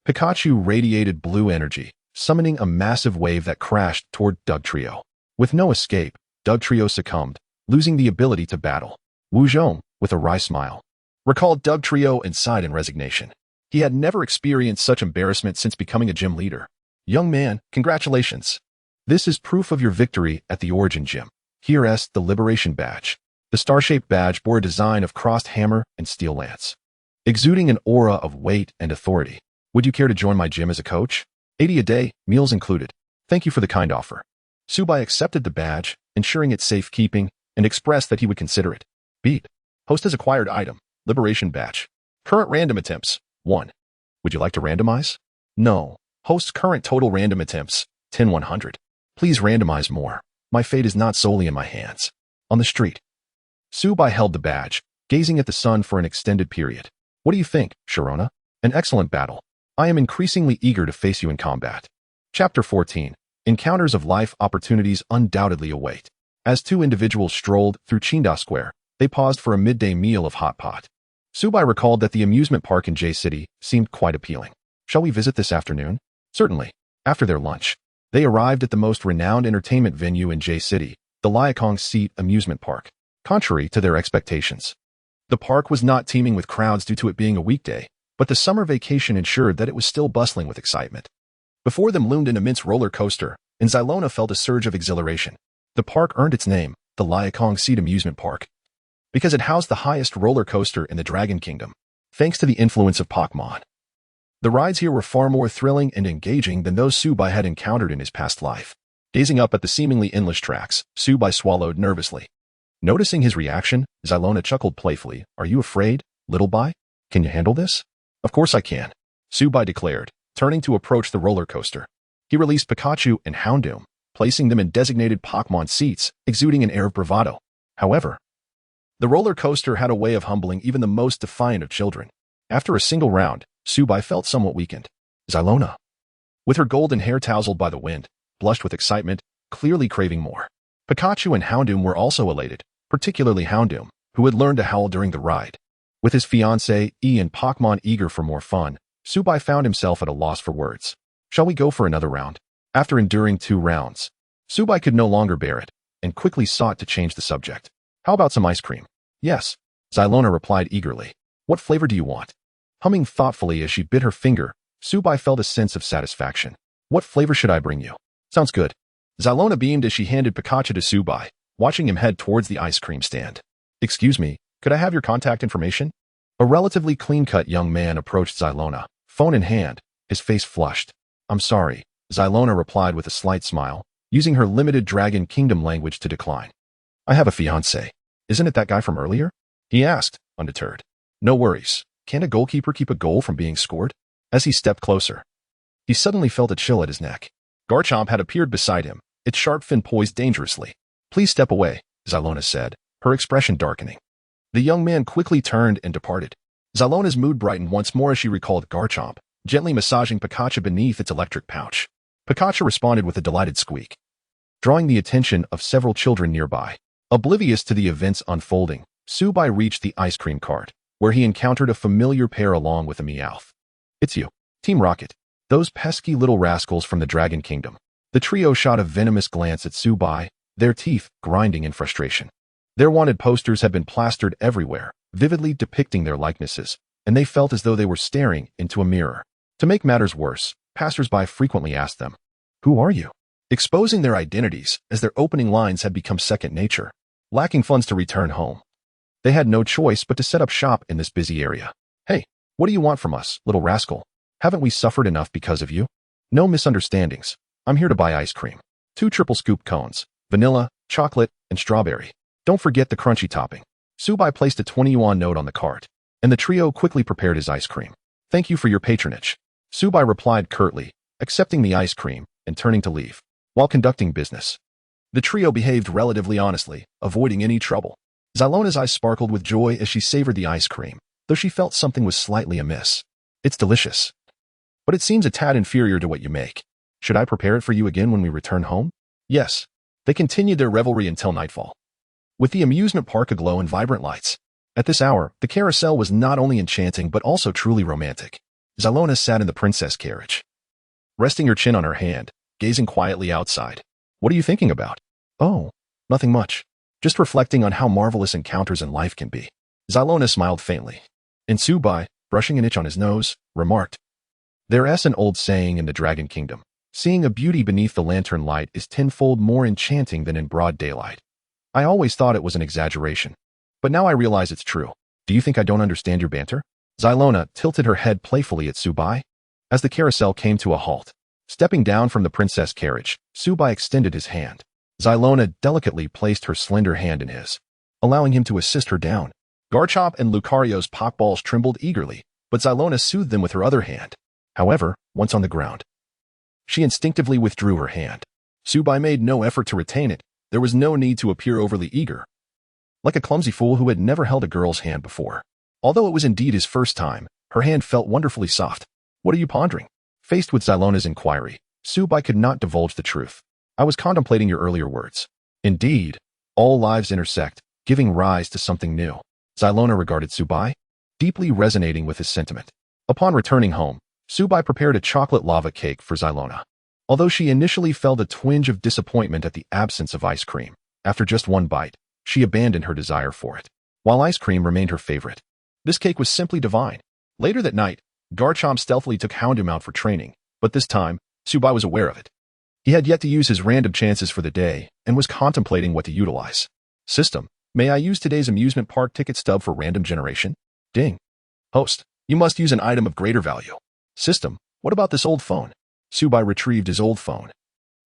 Speaker 1: Pikachu radiated blue energy, summoning a massive wave that crashed toward Dugtrio. With no escape, Dugtrio succumbed, losing the ability to battle. Wukong, with a wry smile, recalled Dugtrio and sighed in resignation. He had never experienced such embarrassment since becoming a gym leader. Young man, congratulations. This is proof of your victory at the Origin Gym. Here's the Liberation Badge. The star-shaped badge bore a design of crossed hammer and steel lance, exuding an aura of weight and authority. Would you care to join my gym as a coach? 80 a day, meals included. Thank you for the kind offer. Tsubai accepted the badge, ensuring its safekeeping, and expressed that he would consider it. Beat. Host has acquired item. Liberation Badge. Current random attempts, 1. Would you like to randomize? No. Host's current total random attempts, 10-100. Please randomize more. My fate is not solely in my hands. On the street, Tsubai held the badge, gazing at the sun for an extended period. What do you think, Sharona? An excellent battle. I am increasingly eager to face you in combat. Chapter 14. Encounters of life opportunities undoubtedly await. As two individuals strolled through Chinda Square, they paused for a midday meal of hot pot. Tsubai recalled that the amusement park in J-City seemed quite appealing. Shall we visit this afternoon? Certainly. After their lunch, they arrived at the most renowned entertainment venue in J-City, the Wukong Seat Amusement Park. Contrary to their expectations, the park was not teeming with crowds due to it being a weekday, but the summer vacation ensured that it was still bustling with excitement. Before them loomed an immense roller coaster, and Xylona felt a surge of exhilaration. The park earned its name, the Wukong Seat Amusement Park, because it housed the highest roller coaster in the Dragon Kingdom, thanks to the influence of Pokémon. The rides here were far more thrilling and engaging than those Tsubai had encountered in his past life. Gazing up at the seemingly endless tracks, Tsubai swallowed nervously. Noticing his reaction, Xylona chuckled playfully. Are you afraid, little Bai? Can you handle this? Of course I can, Tsubai declared, turning to approach the roller coaster. He released Pikachu and Houndour, placing them in designated Pokémon seats, exuding an air of bravado. However, the roller coaster had a way of humbling even the most defiant of children. After a single round, Tsubai felt somewhat weakened. Xylona, with her golden hair tousled by the wind, blushed with excitement, clearly craving more. Pikachu and Houndour were also elated, particularly Houndour, who had learned to howl during the ride. With his fiancée, and Pokémon eager for more fun, Tsubai found himself at a loss for words. Shall we go for another round? After enduring 2 rounds, Tsubai could no longer bear it, and quickly sought to change the subject. How about some ice cream? Yes, Xylona replied eagerly. What flavor do you want? Humming thoughtfully as she bit her finger, Tsubai felt a sense of satisfaction. What flavor should I bring you? Sounds good. Xylona beamed as she handed Pikachu to Tsubai, watching him head towards the ice cream stand. Excuse me, could I have your contact information? A relatively clean-cut young man approached Xylona, phone in hand, his face flushed. I'm sorry, Xylona replied with a slight smile, using her limited Dragon Kingdom language to decline. I have a fiancé. Isn't it that guy from earlier? He asked, undeterred. No worries. Can't a goalkeeper keep a goal from being scored? As he stepped closer, he suddenly felt a chill at his neck. Garchomp had appeared beside him, its sharp fin poised dangerously. Please step away, Xylona said, her expression darkening. The young man quickly turned and departed. Xylona's mood brightened once more as she recalled Garchomp, gently massaging Pikachu beneath its electric pouch. Pikachu responded with a delighted squeak, drawing the attention of several children nearby. Oblivious to the events unfolding, Tsubai reached the ice cream cart, where he encountered a familiar pair along with a Meowth. It's you, Team Rocket. Those pesky little rascals from the Dragon Kingdom. The trio shot a venomous glance at Tsubai, their teeth grinding in frustration. Their wanted posters had been plastered everywhere, vividly depicting their likenesses, and they felt as though they were staring into a mirror. To make matters worse, passers-by frequently asked them, "Who are you?" exposing their identities as their opening lines had become second nature. Lacking funds to return home, they had no choice but to set up shop in this busy area. Hey, what do you want from us, little rascal? Haven't we suffered enough because of you? No misunderstandings. I'm here to buy ice cream. 2 triple scoop cones, vanilla, chocolate, and strawberry. Don't forget the crunchy topping. Tsubai placed a 20 yuan note on the cart, and the trio quickly prepared his ice cream. Thank you for your patronage. Tsubai replied curtly, accepting the ice cream and turning to leave. While conducting business, the trio behaved relatively honestly, avoiding any trouble. Xylona's eyes sparkled with joy as she savored the ice cream, though she felt something was slightly amiss. It's delicious, but it seems a tad inferior to what you make. Should I prepare it for you again when we return home? Yes. They continued their revelry until nightfall. with the amusement park aglow in vibrant lights. At this hour, the carousel was not only enchanting but also truly romantic. Xylona sat in the princess carriage, resting her chin on her hand, gazing quietly outside. "What are you thinking about?" "Oh, nothing much. Just reflecting on how marvelous encounters in life can be." Xylona smiled faintly. And Subai, brushing an itch on his nose, remarked, "There's an old saying in the Dragon Kingdom. Seeing a beauty beneath the lantern light is tenfold more enchanting than in broad daylight." I always thought it was an exaggeration, but now I realize it's true. Do you think I don't understand your banter? Xylona tilted her head playfully at Subai as the carousel came to a halt. Stepping down from the princess carriage, Subai extended his hand. Xylona delicately placed her slender hand in his, allowing him to assist her down. Garchomp and Lucario's Pokeballs trembled eagerly, but Xylona soothed them with her other hand. However, once on the ground, she instinctively withdrew her hand. Subai made no effort to retain it. There was no need to appear overly eager, like a clumsy fool who had never held a girl's hand before. Although it was indeed his first time, her hand felt wonderfully soft. "What are you pondering?" Faced with Xylona's inquiry, Subai could not divulge the truth. "I was contemplating your earlier words." Indeed, all lives intersect, giving rise to something new. Xylona regarded Subai, deeply resonating with his sentiment. Upon returning home, Subai prepared a chocolate lava cake for Xylona. Although she initially felt a twinge of disappointment at the absence of ice cream, after just one bite, she abandoned her desire for it. While ice cream remained her favorite, this cake was simply divine. Later that night, Garchomp stealthily took Houndour out for training, but this time, Subai was aware of it. He had yet to use his random chances for the day and was contemplating what to utilize. "System, may I use today's amusement park ticket stub for random generation?" Ding. "Host, you must use an item of greater value." "System, what about this old phone?" Subai retrieved his old phone,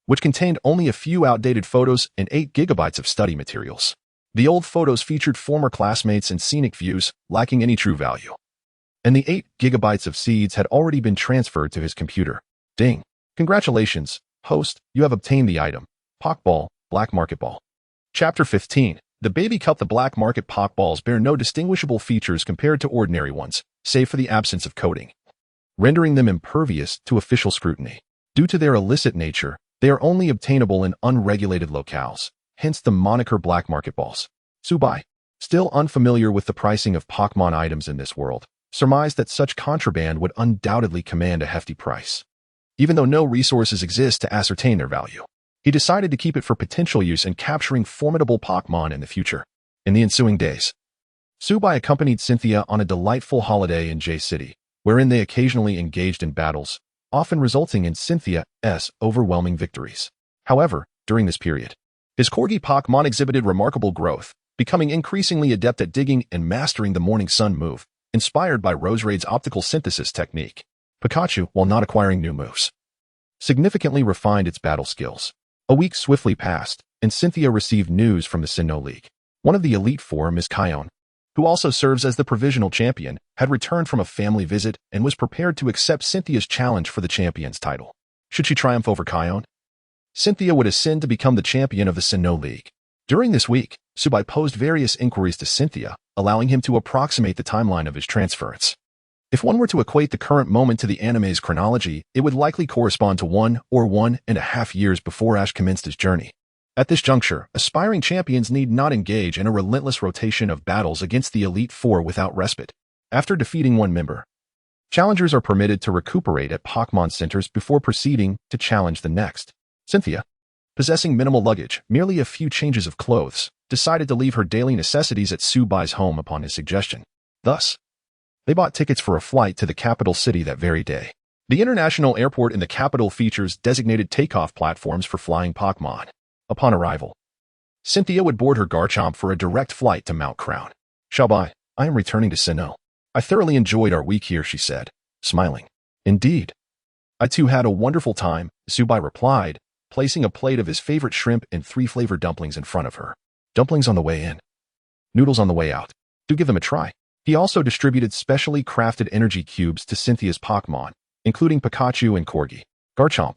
Speaker 1: which contained only a few outdated photos and 8 gigabytes of study materials. The old photos featured former classmates and scenic views, lacking any true value. And the 8 gigabytes of seeds had already been transferred to his computer. Ding. "Congratulations, host, you have obtained the item, Pokeball, Black Market Ball." Chapter 15. The Baby Cup. The Black Market Pokeballs bear no distinguishable features compared to ordinary ones, save for the absence of coating, rendering them impervious to official scrutiny. Due to their illicit nature, they are only obtainable in unregulated locales, hence the moniker Black Market Balls. Subai, still unfamiliar with the pricing of Pokémon items in this world, surmised that such contraband would undoubtedly command a hefty price. Even though no resources exist to ascertain their value, he decided to keep it for potential use in capturing formidable Pokémon in the future. In the ensuing days, Subai accompanied Cynthia on a delightful holiday in J City, wherein they occasionally engaged in battles, often resulting in Cynthia's overwhelming victories. However, during this period, his Corgi Pokémon exhibited remarkable growth, becoming increasingly adept at digging and mastering the Morning Sun move, inspired by Roserade's optical synthesis technique. Pikachu, while not acquiring new moves, significantly refined its battle skills. A week swiftly passed, and Cynthia received news from the Sinnoh League. One of the Elite Four, Ms. Kion, who also serves as the provisional champion, had returned from a family visit and was prepared to accept Cynthia's challenge for the champion's title. Should she triumph over Kion, Cynthia would ascend to become the champion of the Sinnoh League. During this week, Subai posed various inquiries to Cynthia, allowing him to approximate the timeline of his transference. If one were to equate the current moment to the anime's chronology, it would likely correspond to 1.5 years before Ash commenced his journey. At this juncture, aspiring champions need not engage in a relentless rotation of battles against the Elite Four without respite. After defeating one member, challengers are permitted to recuperate at Pokémon centers before proceeding to challenge the next. Cynthia, possessing minimal luggage, merely a few changes of clothes, decided to leave her daily necessities at Subai's home upon his suggestion. Thus, they bought tickets for a flight to the capital city that very day. The international airport in the capital features designated takeoff platforms for flying Pokémon. Upon arrival, Cynthia would board her Garchomp for a direct flight to Mount Crown. "Subai, I am returning to Sinnoh. I thoroughly enjoyed our week here," she said, smiling. "Indeed. I too had a wonderful time," Subai replied, placing a plate of his favorite shrimp and 3 flavored dumplings in front of her. "Dumplings on the way in, noodles on the way out. Do give them a try." He also distributed specially crafted energy cubes to Cynthia's Pokémon, including Pikachu and Corgi. "Garchomp,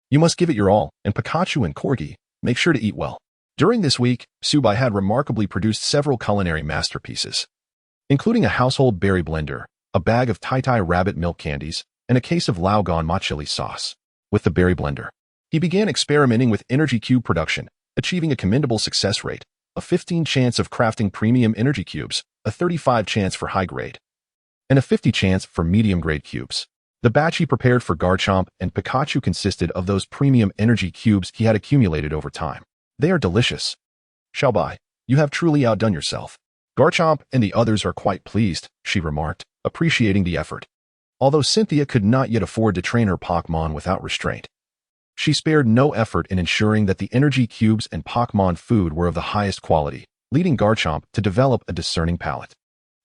Speaker 1: you must give it your all, and Pikachu and Corgi, make sure to eat well." During this week, Subai had remarkably produced several culinary masterpieces, including a household berry blender, a bag of Tai rabbit milk candies, and a case of Laogan chili sauce. With the berry blender, he began experimenting with energy cube production, achieving a commendable success rate. a 15 chance of crafting premium energy cubes, a 35 chance for high grade, and a 50 chance for medium grade cubes. The batch he prepared for Garchomp and Pikachu consisted of those premium energy cubes he had accumulated over time. They are delicious. Xiaobai, you have truly outdone yourself. Garchomp and the others are quite pleased, she remarked, appreciating the effort. Although Cynthia could not yet afford to train her Pokémon without restraint, she spared no effort in ensuring that the energy cubes and Pokémon food were of the highest quality, leading Garchomp to develop a discerning palate.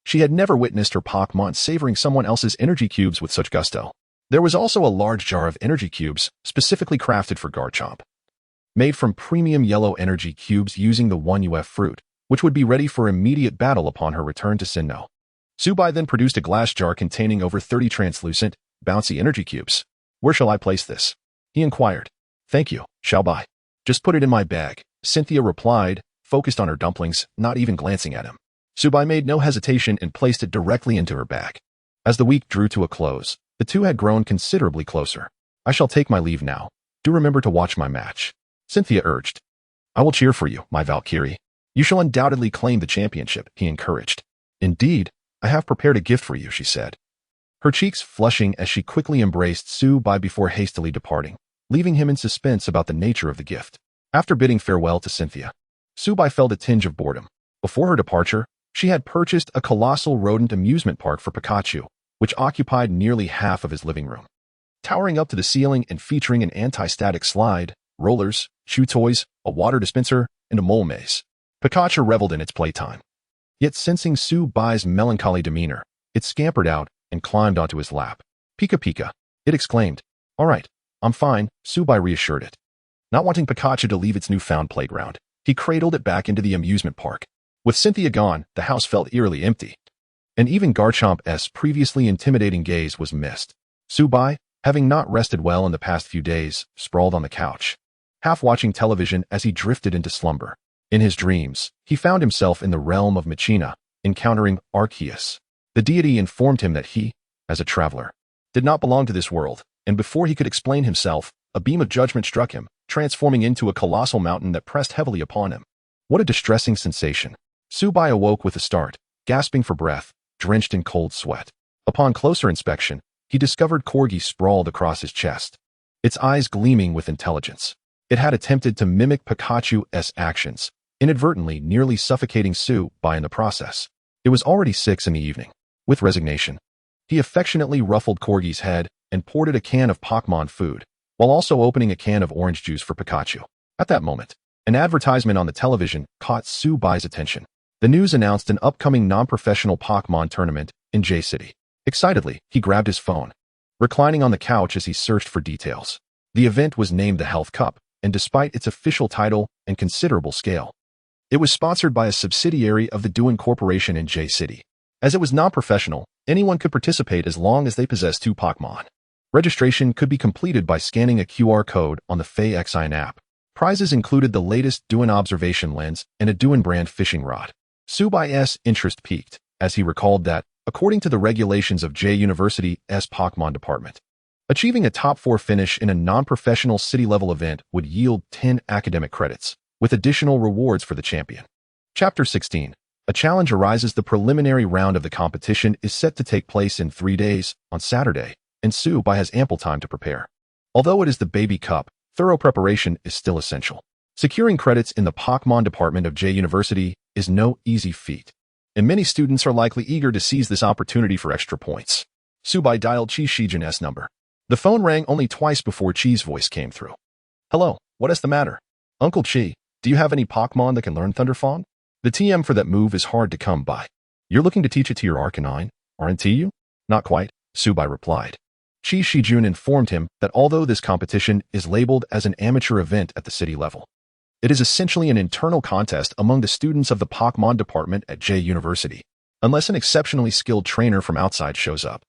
Speaker 1: She had never witnessed her Pokémon savoring someone else's energy cubes with such gusto. There was also a large jar of energy cubes, specifically crafted for Garchomp, made from premium yellow energy cubes using the 1UF fruit, which would be ready for immediate battle upon her return to Sinnoh. Subai then produced a glass jar containing over 30 translucent, bouncy energy cubes. Where shall I place this? He inquired. Thank you, Xiaobai. Just put it in my bag, Cynthia replied, focused on her dumplings, not even glancing at him. Subai made no hesitation and placed it directly into her bag. As the week drew to a close, the two had grown considerably closer. I shall take my leave now. Do remember to watch my match, Cynthia urged. I will cheer for you, my Valkyrie. You shall undoubtedly claim the championship, he encouraged. Indeed, I have prepared a gift for you, she said, her cheeks flushing as she quickly embraced Subai before hastily departing, leaving him in suspense about the nature of the gift. After bidding farewell to Cynthia, Subai felt a tinge of boredom. Before her departure, she had purchased a colossal rodent amusement park for Pikachu, which occupied nearly half of his living room. Towering up to the ceiling and featuring an anti-static slide, rollers, chew toys, a water dispenser, and a mole maze, Pikachu reveled in its playtime. Yet sensing Subai's melancholy demeanor, it scampered out and climbed onto his lap. Pika Pika, it exclaimed. All right, I'm fine, Subai reassured it. Not wanting Pikachu to leave its newfound playground, he cradled it back into the amusement park. With Cynthia gone, the house felt eerily empty, and even Garchomp's previously intimidating gaze was missed. Subai, having not rested well in the past few days, sprawled on the couch, half watching television as he drifted into slumber. In his dreams, he found himself in the realm of Machina, encountering Arceus. The deity informed him that he, as a traveler, did not belong to this world, and before he could explain himself, a beam of judgment struck him, transforming into a colossal mountain that pressed heavily upon him. What a distressing sensation. Subai awoke with a start, gasping for breath, drenched in cold sweat. Upon closer inspection, he discovered Corgi sprawled across his chest, its eyes gleaming with intelligence. It had attempted to mimic Pikachu's actions, inadvertently nearly suffocating Subai in the process. It was already 6 in the evening. With resignation, he affectionately ruffled Corgi's head and poured it a can of Pokémon food, while also opening a can of orange juice for Pikachu. At that moment, an advertisement on the television caught Subai's attention. The news announced an upcoming non-professional Pokémon tournament in J City. Excitedly, he grabbed his phone, reclining on the couch as he searched for details. The event was named the Health Cup, and despite its official title and considerable scale, it was sponsored by a subsidiary of the Duin Corporation in J City. As it was non-professional, anyone could participate as long as they possessed 2 Pokémon. Registration could be completed by scanning a QR code on the FIANCÉE app. Prizes included the latest Duin observation lens and a Duin brand fishing rod. Subai's interest peaked, as he recalled that, according to the regulations of J University's Pokémon department, achieving a top 4 finish in a non-professional city-level event would yield 10 academic credits, with additional rewards for the champion. Chapter 16. A challenge arises. The preliminary round of the competition is set to take place in 3 days, on Saturday, and Subai has ample time to prepare. Although it is the Baby Cup, thorough preparation is still essential. Securing credits in the Pokémon department of J University is no easy feat, and many students are likely eager to seize this opportunity for extra points. Subai dialed Chi Shijin's number. The phone rang only twice before Chi's voice came through. Hello, what is the matter? Uncle Chi, do you have any Pokémon that can learn Thunderfawn? The TM for that move is hard to come by. You're looking to teach it to your Arcanine, aren't you? Not quite, Subai replied. Chi Shijun informed him that although this competition is labeled as an amateur event at the city level, it is essentially an internal contest among the students of the Pokémon department at J University, unless an exceptionally skilled trainer from outside shows up.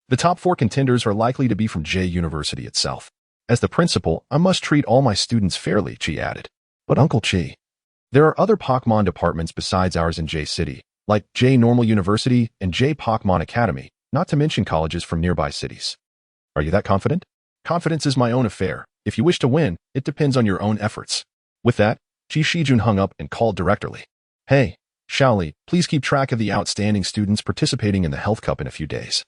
Speaker 1: The top 4 contenders are likely to be from J University itself. As the principal, I must treat all my students fairly, Chi added. But Uncle Chi, there are other Pokémon departments besides ours in J City, like J Normal University and J Pokémon Academy, not to mention colleges from nearby cities. Are you that confident? Confidence is my own affair. If you wish to win, it depends on your own efforts. With that, Qi Shijun hung up and called directly. Hey, Xiaoli, please keep track of the outstanding students participating in the Health Cup in a few days.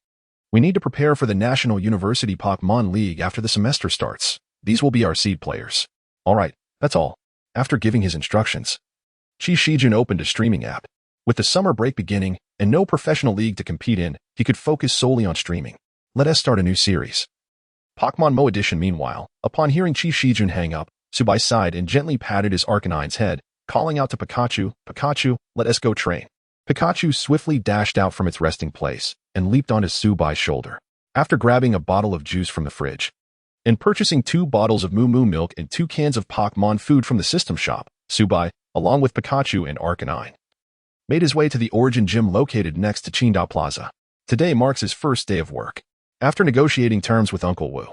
Speaker 1: We need to prepare for the National University Pokémon League after the semester starts. These will be our seed players. Alright, that's all. After giving his instructions, Qi Shijun opened a streaming app. With the summer break beginning and no professional league to compete in, he could focus solely on streaming. Let us start a new series. Pokémon Mo Edition meanwhile, upon hearing Qi Shijun hang up, Subai sighed and gently patted his Arcanine's head, calling out to Pikachu, Pikachu, let us go train. Pikachu swiftly dashed out from its resting place and leaped onto Subai's shoulder. After grabbing a bottle of juice from the fridge and purchasing 2 bottles of Moo Moo milk and 2 cans of Pokémon food from the system shop, Subai, along with Pikachu and Arcanine, made his way to the Origin Gym located next to Qingdao Plaza. Today marks his first day of work. After negotiating terms with Uncle Wu,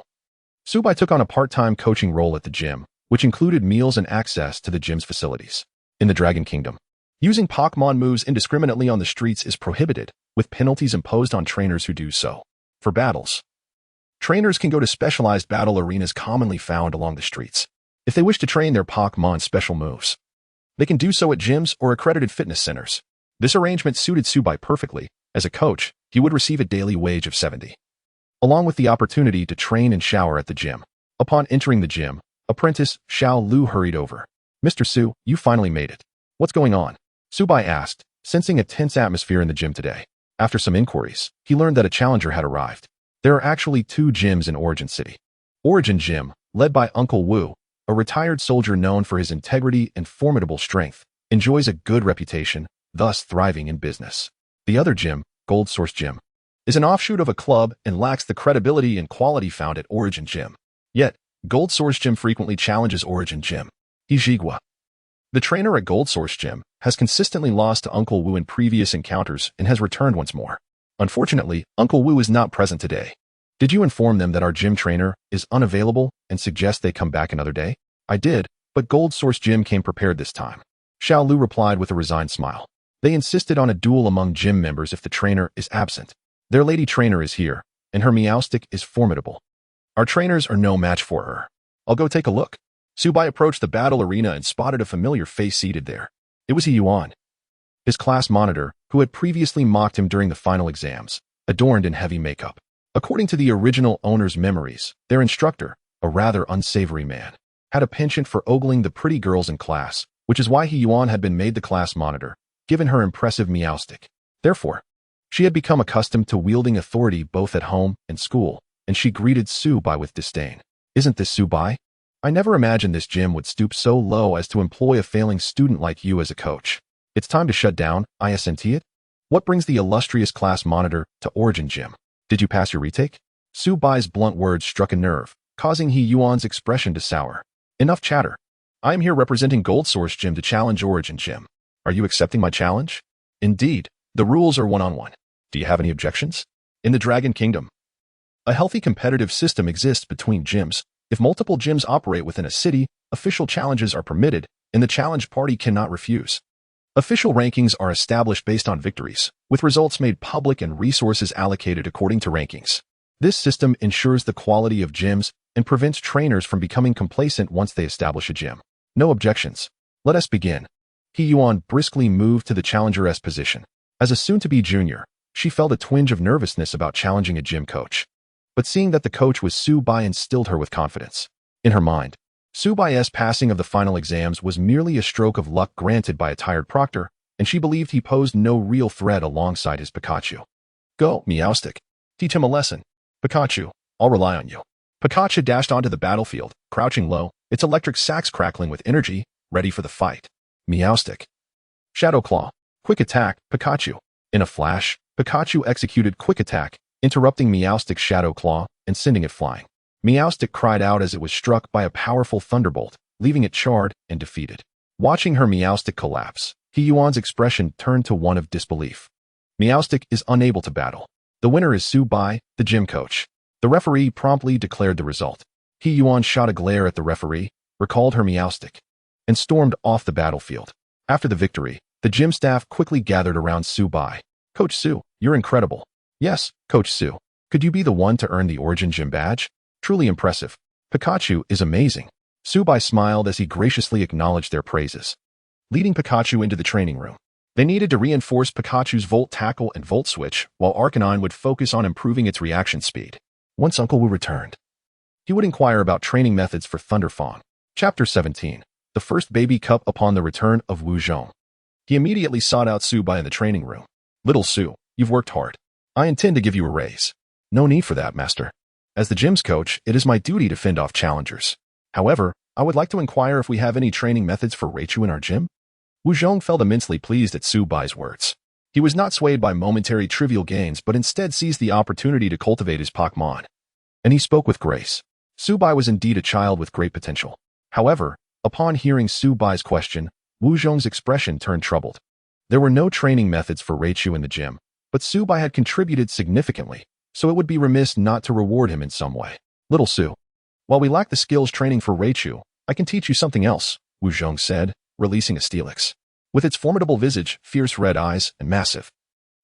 Speaker 1: Subai took on a part-time coaching role at the gym, which included meals and access to the gym's facilities. In the Dragon Kingdom, using Pokémon moves indiscriminately on the streets is prohibited, with penalties imposed on trainers who do so. For battles, trainers can go to specialized battle arenas commonly found along the streets. If they wish to train their Pokémon special moves, they can do so at gyms or accredited fitness centers. This arrangement suited Subai perfectly. As a coach, he would receive a daily wage of 70, along with the opportunity to train and shower at the gym. Upon entering the gym, apprentice Xiao Lu hurried over. Mr. Su, you finally made it. What's going on? Subai asked, sensing a tense atmosphere in the gym today. After some inquiries, he learned that a challenger had arrived. There are actually 2 gyms in Origin City. Origin Gym, led by Uncle Wu, a retired soldier known for his integrity and formidable strength, enjoys a good reputation, thus thriving in business. The other gym, Gold Source Gym, is an offshoot of a club and lacks the credibility and quality found at Origin Gym. Yet, Gold Source Gym frequently challenges Origin Gym. Jigua, the trainer at Gold Source Gym, has consistently lost to Uncle Wu in previous encounters and has returned once more. Unfortunately, Uncle Wu is not present today. Did you inform them that our gym trainer is unavailable and suggest they come back another day? I did, but Gold Source Gym came prepared this time. Xiao Lu replied with a resigned smile. They insisted on a duel among gym members if the trainer is absent. Their lady trainer is here, and her Meowstic is formidable. Our trainers are no match for her. I'll go take a look. Subai approached the battle arena and spotted a familiar face seated there. It was Yuan, his class monitor, who had previously mocked him during the final exams, adorned in heavy makeup. According to the original owner's memories, their instructor, a rather unsavory man, had a penchant for ogling the pretty girls in class, which is why Yuan had been made the class monitor, given her impressive Meowstic. Therefore, she had become accustomed to wielding authority both at home and school, and she greeted Subai with disdain. Isn't this Subai? I never imagined this gym would stoop so low as to employ a failing student like you as a coach. It's time to shut down, isn't it? What brings the illustrious class monitor to Origin Gym? Did you pass your retake? Subai's blunt words struck a nerve, causing Yuan's expression to sour. Enough chatter. I am here representing Gold Source Gym to challenge Origin Gym. Are you accepting my challenge? Indeed, the rules are one-on-one. Do you have any objections? In the Dragon Kingdom, a healthy competitive system exists between gyms. If multiple gyms operate within a city, official challenges are permitted, and the challenge party cannot refuse. Official rankings are established based on victories, with results made public and resources allocated according to rankings. This system ensures the quality of gyms and prevents trainers from becoming complacent once they establish a gym. No objections. Let us begin. Yuan briskly moved to the challenger's position. As a soon-to-be junior, she felt a twinge of nervousness about challenging a gym coach. But seeing that the coach was Subai instilled her with confidence. In her mind, Subai's passing of the final exams was merely a stroke of luck granted by a tired proctor, and she believed he posed no real threat alongside his Pikachu. Go, Meowstic. Teach him a lesson. Pikachu, I'll rely on you. Pikachu dashed onto the battlefield, crouching low, its electric sacs crackling with energy, ready for the fight. Meowstic. Shadow Claw. Quick attack, Pikachu. In a flash, Pikachu executed quick attack, interrupting Meowstic's Shadow Claw and sending it flying. Meowstic cried out as it was struck by a powerful thunderbolt, leaving it charred and defeated. Watching her Meowstic collapse, Yuan's expression turned to one of disbelief. Meowstic is unable to battle. The winner is Subai, the gym coach. The referee promptly declared the result. Yuan shot a glare at the referee, recalled her Meowstic, and stormed off the battlefield. After the victory, the gym staff quickly gathered around Subai. Coach Su, you're incredible. Yes, Coach Su. Could you be the one to earn the Origin Gym badge? Truly impressive. Pikachu is amazing. Subai smiled as he graciously acknowledged their praises. Leading Pikachu into the training room. They needed to reinforce Pikachu's Volt Tackle and Volt Switch, while Arcanine would focus on improving its reaction speed. Once Uncle Wu returned, he would inquire about training methods for Thunderfawn. Chapter 17. The First Baby Cup upon the return of Wukong. He immediately sought out Subai in the training room. Little Su, you've worked hard. I intend to give you a raise. No need for that, master. As the gym's coach, it is my duty to fend off challengers. However, I would like to inquire if we have any training methods for Raichu in our gym. Wukong felt immensely pleased at Subai's words. He was not swayed by momentary trivial gains, but instead seized the opportunity to cultivate his Pokémon. And he spoke with grace. Subai was indeed a child with great potential. However, upon hearing Subai's question, Wukong's expression turned troubled. There were no training methods for Raichu in the gym, but Subai had contributed significantly, so it would be remiss not to reward him in some way. Little Su, while we lack the skills training for Raichu, I can teach you something else, Wukong said, releasing a Steelix. With its formidable visage, fierce red eyes, and massive,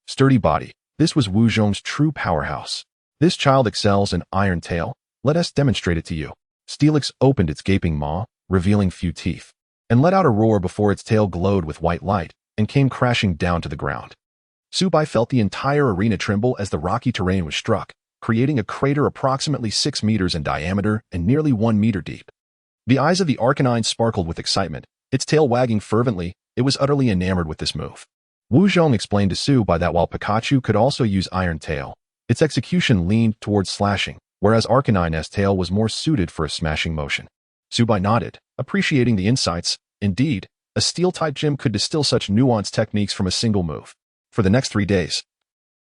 Speaker 1: sturdy body, this was Wukong's true powerhouse. This child excels in Iron Tail. Let us demonstrate it to you. Steelix opened its gaping maw, revealing few teeth, and let out a roar before its tail glowed with white light and came crashing down to the ground. Subai felt the entire arena tremble as the rocky terrain was struck, creating a crater approximately 6 meters in diameter and nearly 1 meter deep. The eyes of the Arcanine sparkled with excitement, its tail wagging fervently. It was utterly enamored with this move. Wukong explained to Subai that while Pikachu could also use Iron Tail, its execution leaned towards slashing, whereas Arcanine's tail was more suited for a smashing motion. Subai nodded, appreciating the insights. Indeed, a Steel-type gym could distill such nuanced techniques from a single move. For the next 3 days,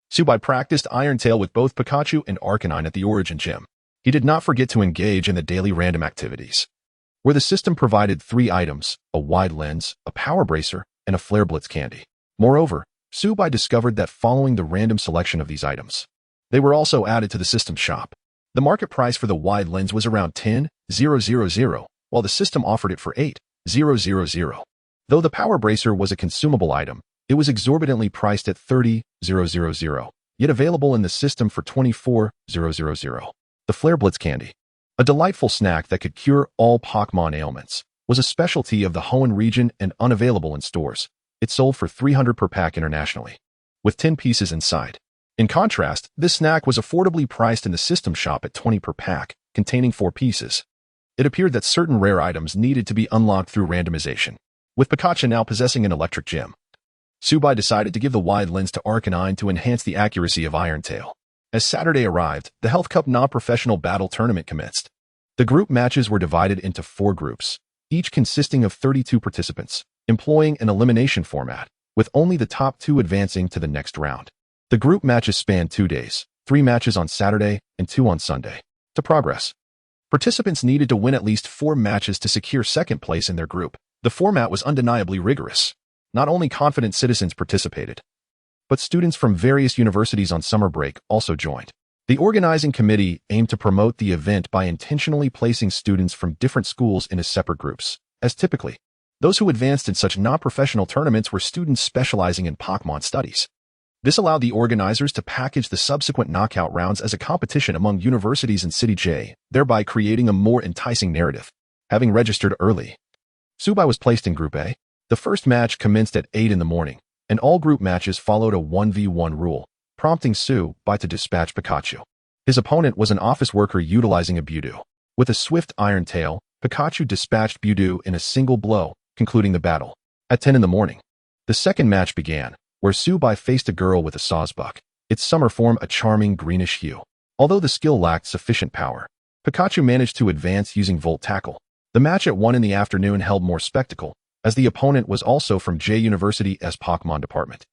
Speaker 1: Subai practiced Iron Tail with both Pikachu and Arcanine at the Origin Gym. He did not forget to engage in the daily random activities, where the system provided 3 items, a wide lens, a power bracer, and a Flare Blitz candy. Moreover, Subai discovered that following the random selection of these items, they were also added to the system shop. The market price for the wide lens was around 10,000, while the system offered it for 8,000. Though the power bracer was a consumable item, it was exorbitantly priced at 30,000, yet available in the system for 24,000. The Flare Blitz candy, a delightful snack that could cure all Pokémon ailments, was a specialty of the Hoenn region and unavailable in stores. It sold for 300 per pack internationally, with 10 pieces inside. In contrast, this snack was affordably priced in the system shop at 20 per pack, containing 4 pieces. It appeared that certain rare items needed to be unlocked through randomization. With Pikachu now possessing an electric gym, Subai decided to give the wide lens to Arcanine to enhance the accuracy of Iron Tail. As Saturday arrived, the Health Cup non-professional battle tournament commenced. The group matches were divided into 4 groups, each consisting of 32 participants, employing an elimination format, with only the top 2 advancing to the next round. The group matches spanned 2 days, 3 matches on Saturday and 2 on Sunday. To progress, participants needed to win at least 4 matches to secure second place in their group. The format was undeniably rigorous. Not only confident citizens participated, but students from various universities on summer break also joined. The organizing committee aimed to promote the event by intentionally placing students from different schools into separate groups, as typically, those who advanced in such non-professional tournaments were students specializing in Pokémon studies. This allowed the organizers to package the subsequent knockout rounds as a competition among universities in City J, thereby creating a more enticing narrative. Having registered early, Subai was placed in Group A. The first match commenced at 8 in the morning, and all group matches followed a 1v1 rule, prompting Subai to dispatch Pikachu. His opponent was an office worker utilizing a Budew. With a swift Iron Tail, Pikachu dispatched Budew in a single blow, concluding the battle. At 10 in the morning, the second match began, where Subai faced a girl with a Sawsbuck, its summer form a charming greenish hue. Although the skill lacked sufficient power, Pikachu managed to advance using Volt Tackle. The match at 1 in the afternoon held more spectacle, as the opponent was also from J University's Pokémon department.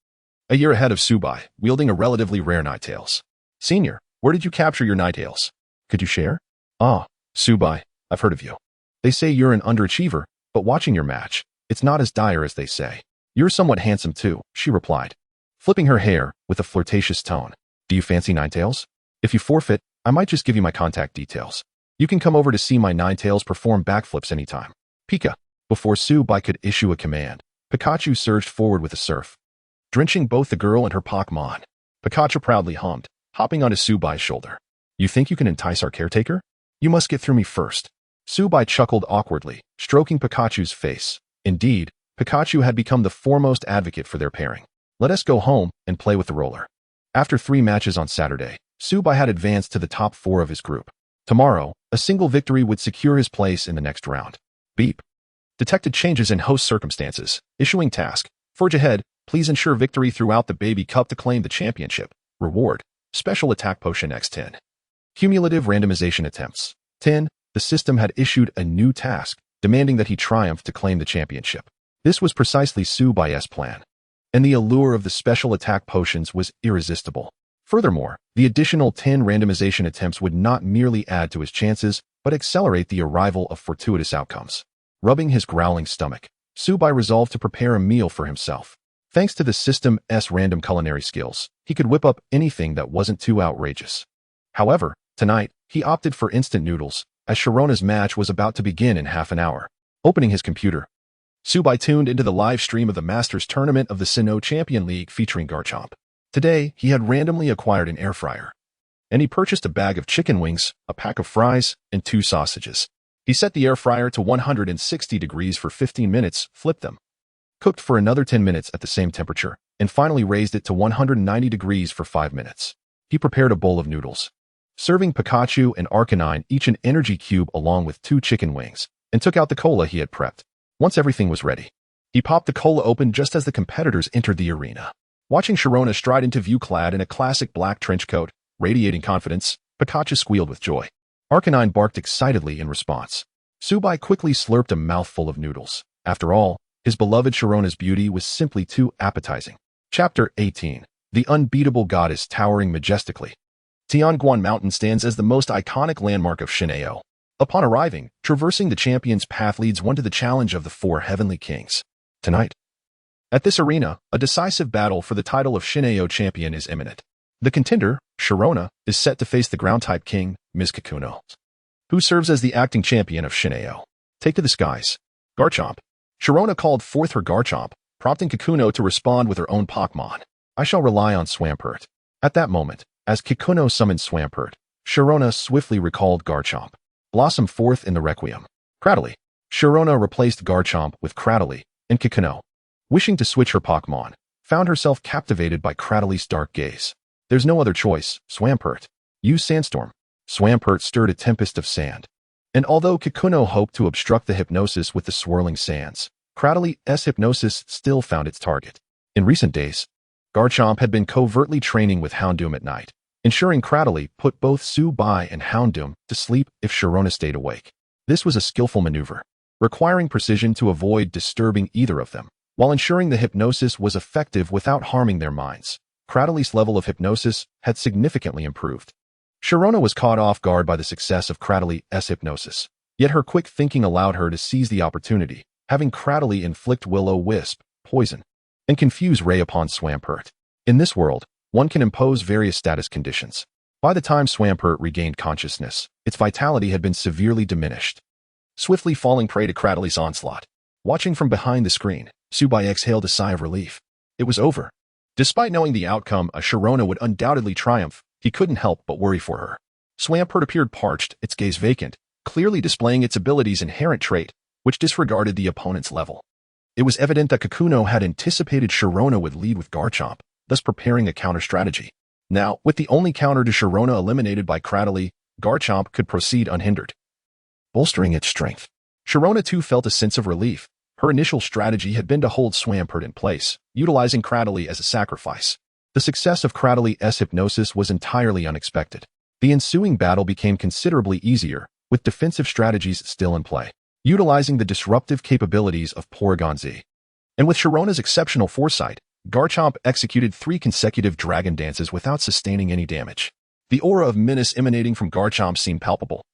Speaker 1: A year ahead of Subai, wielding a relatively rare Ninetales. Senior, where did you capture your Ninetales? Could you share? Ah, Subai, I've heard of you. They say you're an underachiever, but watching your match, it's not as dire as they say. You're somewhat handsome too, she replied, flipping her hair with a flirtatious tone. Do you fancy Ninetales? If you forfeit, I might just give you my contact details. You can come over to see my Ninetales perform backflips anytime. Pika. Before Subai could issue a command, Pikachu surged forward with a surf, drenching both the girl and her Pokémon. Pikachu proudly hummed, hopping onto Subai's shoulder. You think you can entice our caretaker? You must get through me first. Subai chuckled awkwardly, stroking Pikachu's face. Indeed, Pikachu had become the foremost advocate for their pairing. Let us go home and play with the roller. After 3 matches on Saturday, Subai had advanced to the top 4 of his group. Tomorrow, a single victory would secure his place in the next round. Beep. Detected changes in host circumstances. Issuing task. Forge ahead. Please ensure victory throughout the Baby Cup to claim the championship. Reward. Special attack potion X10. Cumulative randomization attempts. 10. The system had issued a new task, demanding that he triumph to claim the championship. This was precisely Subai's plan. And the allure of the special attack potions was irresistible. Furthermore, the additional 10 randomization attempts would not merely add to his chances, but accelerate the arrival of fortuitous outcomes. Rubbing his growling stomach, Subai resolved to prepare a meal for himself. Thanks to the system's random culinary skills, he could whip up anything that wasn't too outrageous. However, tonight, he opted for instant noodles, as Sharona's match was about to begin in half an hour. Opening his computer, Subai tuned into the live stream of the Masters Tournament of the Sinnoh Champion League featuring Garchomp. Today, he had randomly acquired an air fryer, and he purchased a bag of chicken wings, a pack of fries, and 2 sausages. He set the air fryer to 160 degrees for 15 minutes, flipped them, cooked for another 10 minutes at the same temperature, and finally raised it to 190 degrees for 5 minutes. He prepared a bowl of noodles, serving Pikachu and Arcanine each an energy cube along with 2 chicken wings, and took out the cola he had prepped. Once everything was ready, he popped the cola open just as the competitors entered the arena. Watching Sharona stride into view clad in a classic black trench coat, radiating confidence, Pikachu squealed with joy. Arcanine barked excitedly in response. Subai quickly slurped a mouthful of noodles. After all, his beloved Sharona's beauty was simply too appetizing. Chapter 18. The unbeatable goddess towering majestically. Tianguan Mountain stands as the most iconic landmark of Sinnoh. Upon arriving, traversing the champion's path leads one to the challenge of the 4 heavenly kings. Tonight, at this arena, a decisive battle for the title of Sinnoh champion is imminent. The contender, Sharona, is set to face the ground-type king, Ms. Kikuno, who serves as the acting champion of Sinnoh. Take to the skies. Garchomp. Sharona called forth her Garchomp, prompting Kikuno to respond with her own Pokémon. I shall rely on Swampert. At that moment, as Kikuno summoned Swampert, Sharona swiftly recalled Garchomp. Blossomed forth in the Requiem. Cradily. Sharona replaced Garchomp with Cradily, and Kikuno, wishing to switch her Pokémon, found herself captivated by Cradely's dark gaze. There's no other choice, Swampert. Use Sandstorm. Swampert stirred a tempest of sand. And although Kikuno hoped to obstruct the hypnosis with the swirling sands, Cradely's hypnosis still found its target. In recent days, Garchomp had been covertly training with Houndour at night, ensuring Cradily put both Subai and Houndour to sleep if Sharona stayed awake. This was a skillful maneuver, requiring precision to avoid disturbing either of them, while ensuring the hypnosis was effective without harming their minds. Cradely's level of hypnosis had significantly improved. Sharona was caught off guard by the success of Cradely's hypnosis, yet her quick thinking allowed her to seize the opportunity, having Cradily inflict Will-O-Wisp, poison, and confuse Ray upon Swampert. In this world, one can impose various status conditions. By the time Swampert regained consciousness, its vitality had been severely diminished, swiftly falling prey to Cradely's onslaught. Watching from behind the screen, Subai exhaled a sigh of relief. It was over. Despite knowing the outcome, a Sharona would undoubtedly triumph, he couldn't help but worry for her. Swampert appeared parched, its gaze vacant, clearly displaying its ability's inherent trait, which disregarded the opponent's level. It was evident that Kikuno had anticipated Sharona would lead with Garchomp, thus preparing a counter-strategy. Now, with the only counter to Sharona eliminated by Cradily, Garchomp could proceed unhindered, bolstering its strength. Sharona too felt a sense of relief. Her initial strategy had been to hold Swampert in place, utilizing Cradily as a sacrifice. The success of Cradely's hypnosis was entirely unexpected. The ensuing battle became considerably easier, with defensive strategies still in play, utilizing the disruptive capabilities of Porygon Z. And with Sharona's exceptional foresight, Garchomp executed 3 consecutive dragon dances without sustaining any damage. The aura of menace emanating from Garchomp seemed palpable,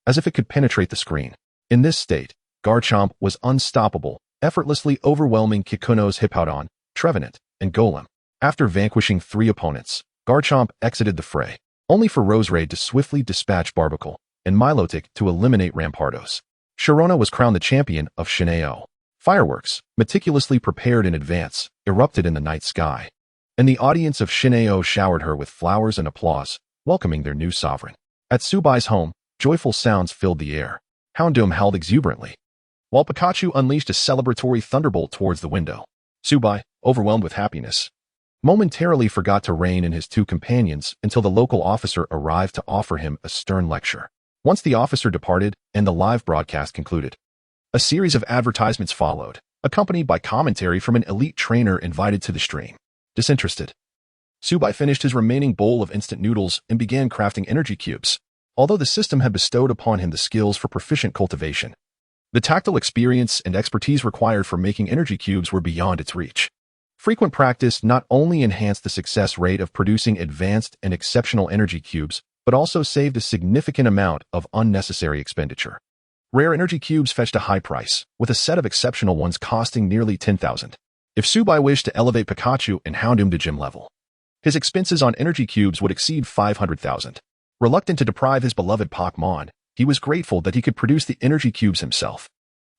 Speaker 1: as if it could penetrate the screen. In this state, Garchomp was unstoppable, effortlessly overwhelming Kikuno's Hippowdon, Trevenant, and Golem. After vanquishing 3 opponents, Garchomp exited the fray, only for Roserade to swiftly dispatch Barbicle and Milotic to eliminate Rampardos. Sharona was crowned the champion of Sinnoh. Fireworks, meticulously prepared in advance, erupted in the night sky, and the audience of Sinnoh showered her with flowers and applause, welcoming their new sovereign. At Subai's home, joyful sounds filled the air. Houndour howled exuberantly, while Pikachu unleashed a celebratory thunderbolt towards the window. Subai, overwhelmed with happiness, momentarily forgot to rein in his two companions until the local officer arrived to offer him a stern lecture. Once the officer departed and the live broadcast concluded, a series of advertisements followed, accompanied by commentary from an elite trainer invited to the stream. Disinterested, Subai finished his remaining bowl of instant noodles and began crafting energy cubes. Although the system had bestowed upon him the skills for proficient cultivation, the tactile experience and expertise required for making energy cubes were beyond its reach. Frequent practice not only enhanced the success rate of producing advanced and exceptional energy cubes, but also saved a significant amount of unnecessary expenditure. Rare energy cubes fetched a high price, with a set of exceptional ones costing nearly 10,000. If Subai wished to elevate Pikachu and Houndour to gym level, his expenses on energy cubes would exceed 500,000. Reluctant to deprive his beloved Pokémon, he was grateful that he could produce the energy cubes himself.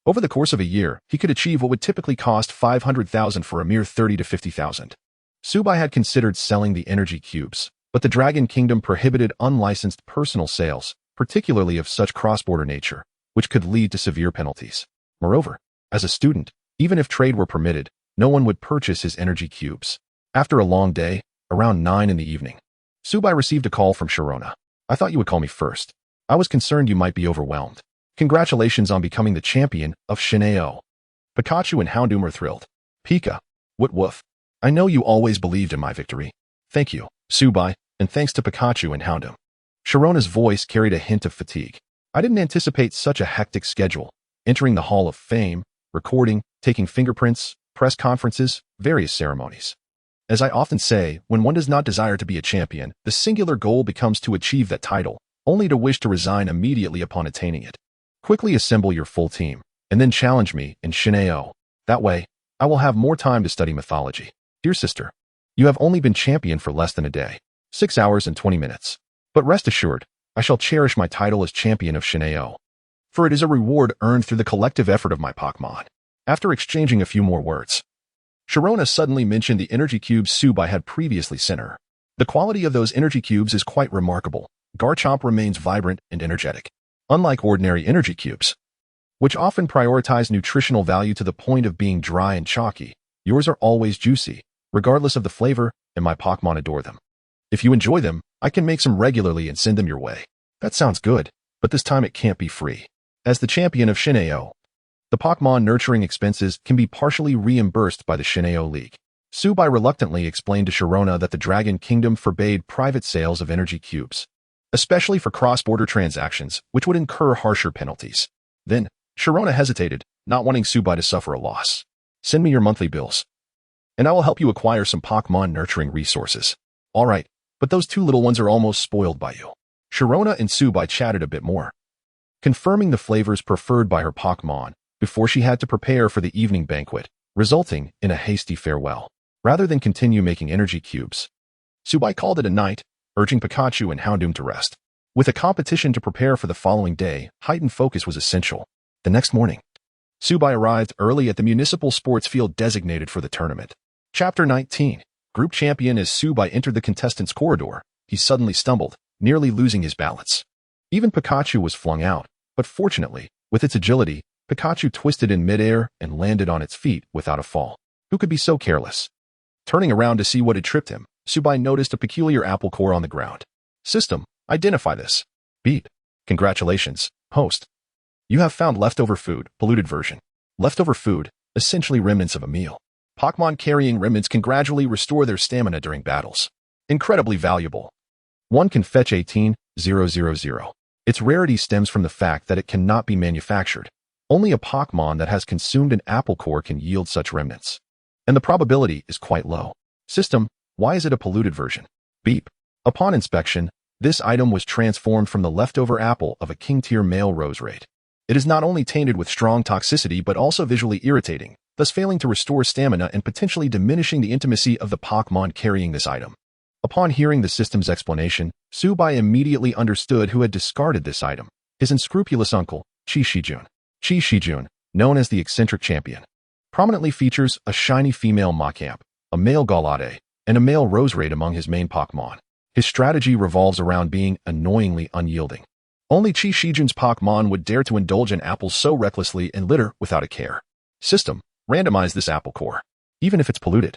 Speaker 1: Over the course of a year, he could achieve what would typically cost 500,000 for a mere 30 to 50,000. Subai had considered selling the energy cubes, but the Dragon Kingdom prohibited unlicensed personal sales, particularly of such cross-border nature, which could lead to severe penalties. Moreover, as a student, even if trade were permitted, no one would purchase his energy cubes. After a long day, around 9 in the evening, Subai received a call from Sharona. I thought you would call me first. I was concerned you might be overwhelmed. Congratulations on becoming the champion of Sinnoh. Pikachu and Houndour were thrilled. Pika, what woof. I know you always believed in my victory. Thank you, Subai, and thanks to Pikachu and Houndour. Sharona's voice carried a hint of fatigue. I didn't anticipate such a hectic schedule, entering the Hall of Fame, recording, taking fingerprints, press conferences, various ceremonies. As I often say, when one does not desire to be a champion, the singular goal becomes to achieve that title, only to wish to resign immediately upon attaining it. Quickly assemble your full team, and then challenge me in Sinnoh. That way, I will have more time to study mythology. Dear sister, you have only been champion for less than a day, 6 hours and 20 minutes. But rest assured, I shall cherish my title as champion of Sinnoh, for it is a reward earned through the collective effort of my Pokémon. After exchanging a few more words, Sharona suddenly mentioned the energy cubes Subai had previously sent her. The quality of those energy cubes is quite remarkable. Garchomp remains vibrant and energetic. Unlike ordinary energy cubes, which often prioritize nutritional value to the point of being dry and chalky, yours are always juicy, regardless of the flavor, and my Pokémon adore them. If you enjoy them, I can make some regularly and send them your way. That sounds good, but this time it can't be free. As the champion of Sinnoh, the Pokémon nurturing expenses can be partially reimbursed by the Sinnoh League. Subai reluctantly explained to Sharona that the Dragon Kingdom forbade private sales of energy cubes, especially for cross-border transactions, which would incur harsher penalties. Then, Sharona hesitated, not wanting Subai to suffer a loss. Send me your monthly bills, and I will help you acquire some Pokémon nurturing resources. All right, but those two little ones are almost spoiled by you. Sharona and Subai chatted a bit more, confirming the flavors preferred by her Pokémon before she had to prepare for the evening banquet, resulting in a hasty farewell. Rather than continue making energy cubes, Subai called it a night, urging Pikachu and Houndour to rest. With a competition to prepare for the following day, heightened focus was essential. The next morning, Subai arrived early at the municipal sports field designated for the tournament. Chapter 19. Group champion. As Subai entered the contestants' corridor, he suddenly stumbled, nearly losing his balance. Even Pikachu was flung out, but fortunately, with its agility, Pikachu twisted in midair and landed on its feet without a fall. Who could be so careless? Turning around to see what had tripped him, Subai noticed a peculiar apple core on the ground. System, identify this. Beep. Congratulations, host. You have found leftover food, polluted version. Leftover food, essentially remnants of a meal. Pokémon carrying remnants can gradually restore their stamina during battles. Incredibly valuable. One can fetch 18,000. Its rarity stems from the fact that it cannot be manufactured. Only a Pokémon that has consumed an apple core can yield such remnants. And the probability is quite low. System, why is it a polluted version? Beep. Upon inspection, this item was transformed from the leftover apple of a king-tier male Roserate. It is not only tainted with strong toxicity but also visually irritating, thus failing to restore stamina and potentially diminishing the intimacy of the Pokémon carrying this item. Upon hearing the system's explanation, Subai immediately understood who had discarded this item. His unscrupulous uncle, Chi Shijun. Chi Shijun, known as the eccentric champion, prominently features a shiny female Machamp, a male Galade, and a male Roserate among his main Pokémon. His strategy revolves around being annoyingly unyielding. Only Chi Shijun's Pokémon would dare to indulge in apples so recklessly and litter without a care. System, randomize this apple core. Even if it's polluted,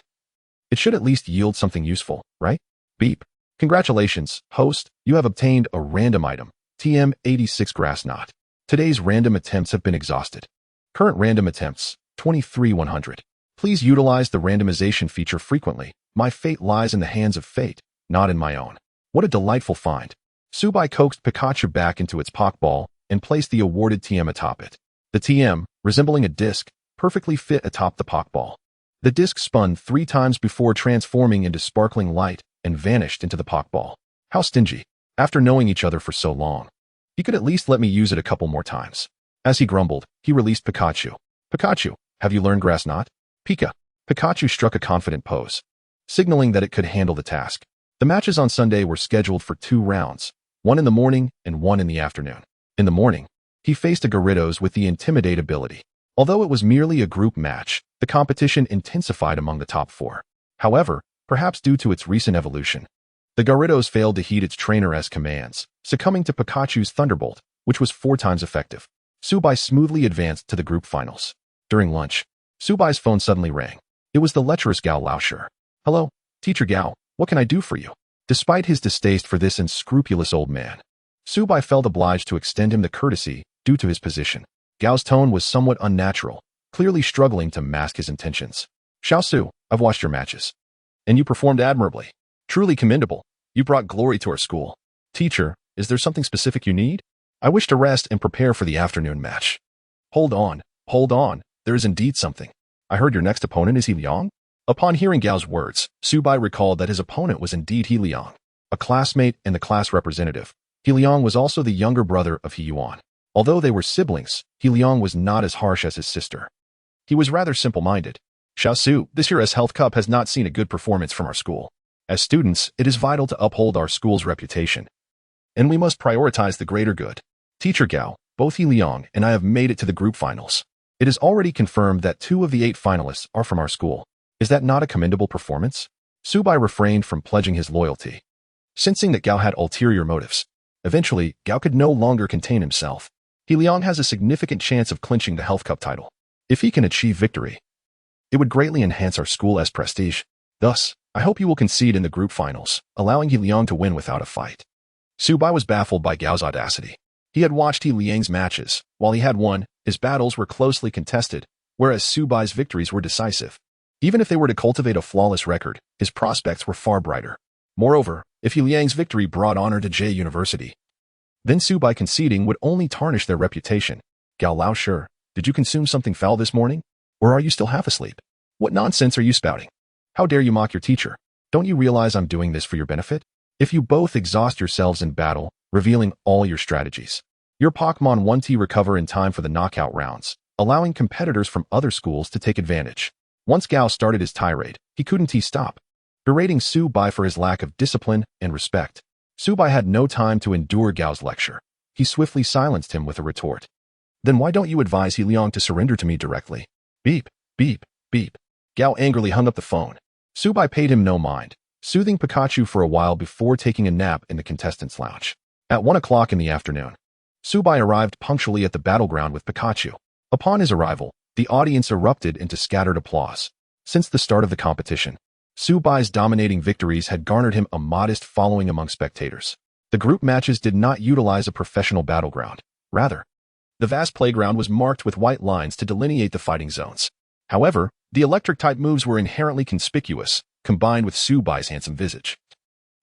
Speaker 1: it should at least yield something useful, right? Beep. Congratulations, host, you have obtained a random item, TM86 Grass Knot. Today's random attempts have been exhausted. Current random attempts, 23,100. Please utilize the randomization feature frequently. My fate lies in the hands of fate, not in my own. What a delightful find. Subai coaxed Pikachu back into its Pokeball and placed the awarded TM atop it. The TM, resembling a disc, perfectly fit atop the Pokeball. The disc spun 3 times before transforming into sparkling light and vanished into the Pokeball. How stingy. After knowing each other for so long, he could at least let me use it a couple more times. As he grumbled, he released Pikachu. Pikachu, have you learned Grass Knot? Pika. Pikachu struck a confident pose, signaling that it could handle the task. The matches on Sunday were scheduled for 2 rounds, one in the morning and one in the afternoon. In the morning, he faced a Gyarados with the Intimidate ability. Although it was merely a group match, the competition intensified among the top 4. However, perhaps due to its recent evolution, the Gyarados failed to heed its trainer's commands, succumbing to Pikachu's Thunderbolt, which was 4 times effective. Subai smoothly advanced to the group finals. During lunch, Subai's phone suddenly rang. It was the lecherous Gao Laoshi. Hello, Teacher Gao, what can I do for you? Despite his distaste for this unscrupulous old man, Subai felt obliged to extend him the courtesy due to his position. Gao's tone was somewhat unnatural, clearly struggling to mask his intentions. Xiaosu, I've watched your matches, and you performed admirably. Truly commendable. You brought glory to our school. Teacher, is there something specific you need? I wish to rest and prepare for the afternoon match. Hold on. There is indeed something. I heard your next opponent is He Liang? Upon hearing Gao's words, Subai recalled that his opponent was indeed He Liang, a classmate and the class representative. He Liang was also the younger brother of He Yuan. Although they were siblings, He Liang was not as harsh as his sister. He was rather simple-minded. Xiaosu, this year's Health Cup has not seen a good performance from our school. As students, it is vital to uphold our school's reputation, and we must prioritize the greater good. Teacher Gao, both He Liang and I have made it to the group finals. It is already confirmed that 2 of the 8 finalists are from our school. Is that not a commendable performance? Subai refrained from pledging his loyalty, sensing that Gao had ulterior motives. Eventually, Gao could no longer contain himself. He Liang has a significant chance of clinching the Health Cup title. If he can achieve victory, it would greatly enhance our school's prestige. Thus, I hope you will concede in the group finals, allowing He Liang to win without a fight. Subai was baffled by Gao's audacity. He had watched He Liang's matches. While he had won, his battles were closely contested, whereas Subai's victories were decisive. Even if they were to cultivate a flawless record, his prospects were far brighter. Moreover, if He Liang's victory brought honor to J University, then Subai conceding would only tarnish their reputation. Gao Laoshi, did you consume something foul this morning? Or are you still half asleep? What nonsense are you spouting? How dare you mock your teacher? Don't you realize I'm doing this for your benefit? If you both exhaust yourselves in battle, revealing all your strategies, your Pokémon 1T recover in time for the knockout rounds, allowing competitors from other schools to take advantage. Once Gao started his tirade, he couldn't stop, berating Subai for his lack of discipline and respect. Subai had no time to endure Gao's lecture. He swiftly silenced him with a retort. Then why don't you advise He Liang to surrender to me directly? Beep, beep, beep. Gao angrily hung up the phone. Subai paid him no mind, soothing Pikachu for a while before taking a nap in the contestants' lounge. At 1 o'clock in the afternoon, Subai arrived punctually at the battleground with Pikachu. Upon his arrival, the audience erupted into scattered applause. Since the start of the competition, Subai's dominating victories had garnered him a modest following among spectators. The group matches did not utilize a professional battleground. Rather, the vast playground was marked with white lines to delineate the fighting zones. However, the electric-type moves were inherently conspicuous, combined with Subai's handsome visage,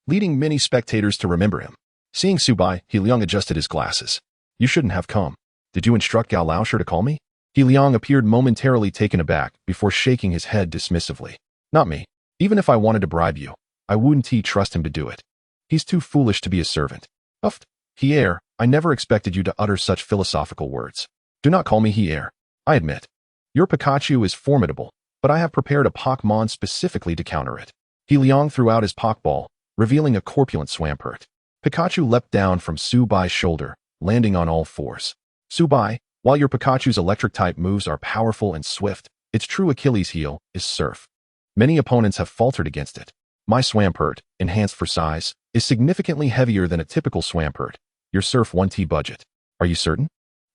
Speaker 1: leading many spectators to remember him. Seeing Subai, He Liang adjusted his glasses. You shouldn't have come. Did you instruct Gao Laoshi to call me? He Liang appeared momentarily taken aback before shaking his head dismissively. Not me. Even if I wanted to bribe you, I wouldn't trust him to do it. He's too foolish to be a servant. Uffed. Hier, I never expected you to utter such philosophical words. Do not call me Hier. I admit, your Pikachu is formidable, but I have prepared a Pokémon specifically to counter it. He Liang threw out his Pokeball, revealing a corpulent Swampert. Pikachu leapt down from Subai's shoulder, landing on all fours. Subai, while your Pikachu's electric-type moves are powerful and swift, its true Achilles heel is Surf. Many opponents have faltered against it. My Swampert, enhanced for size, is significantly heavier than a typical Swampert. your Surf 1T budget. Are you certain?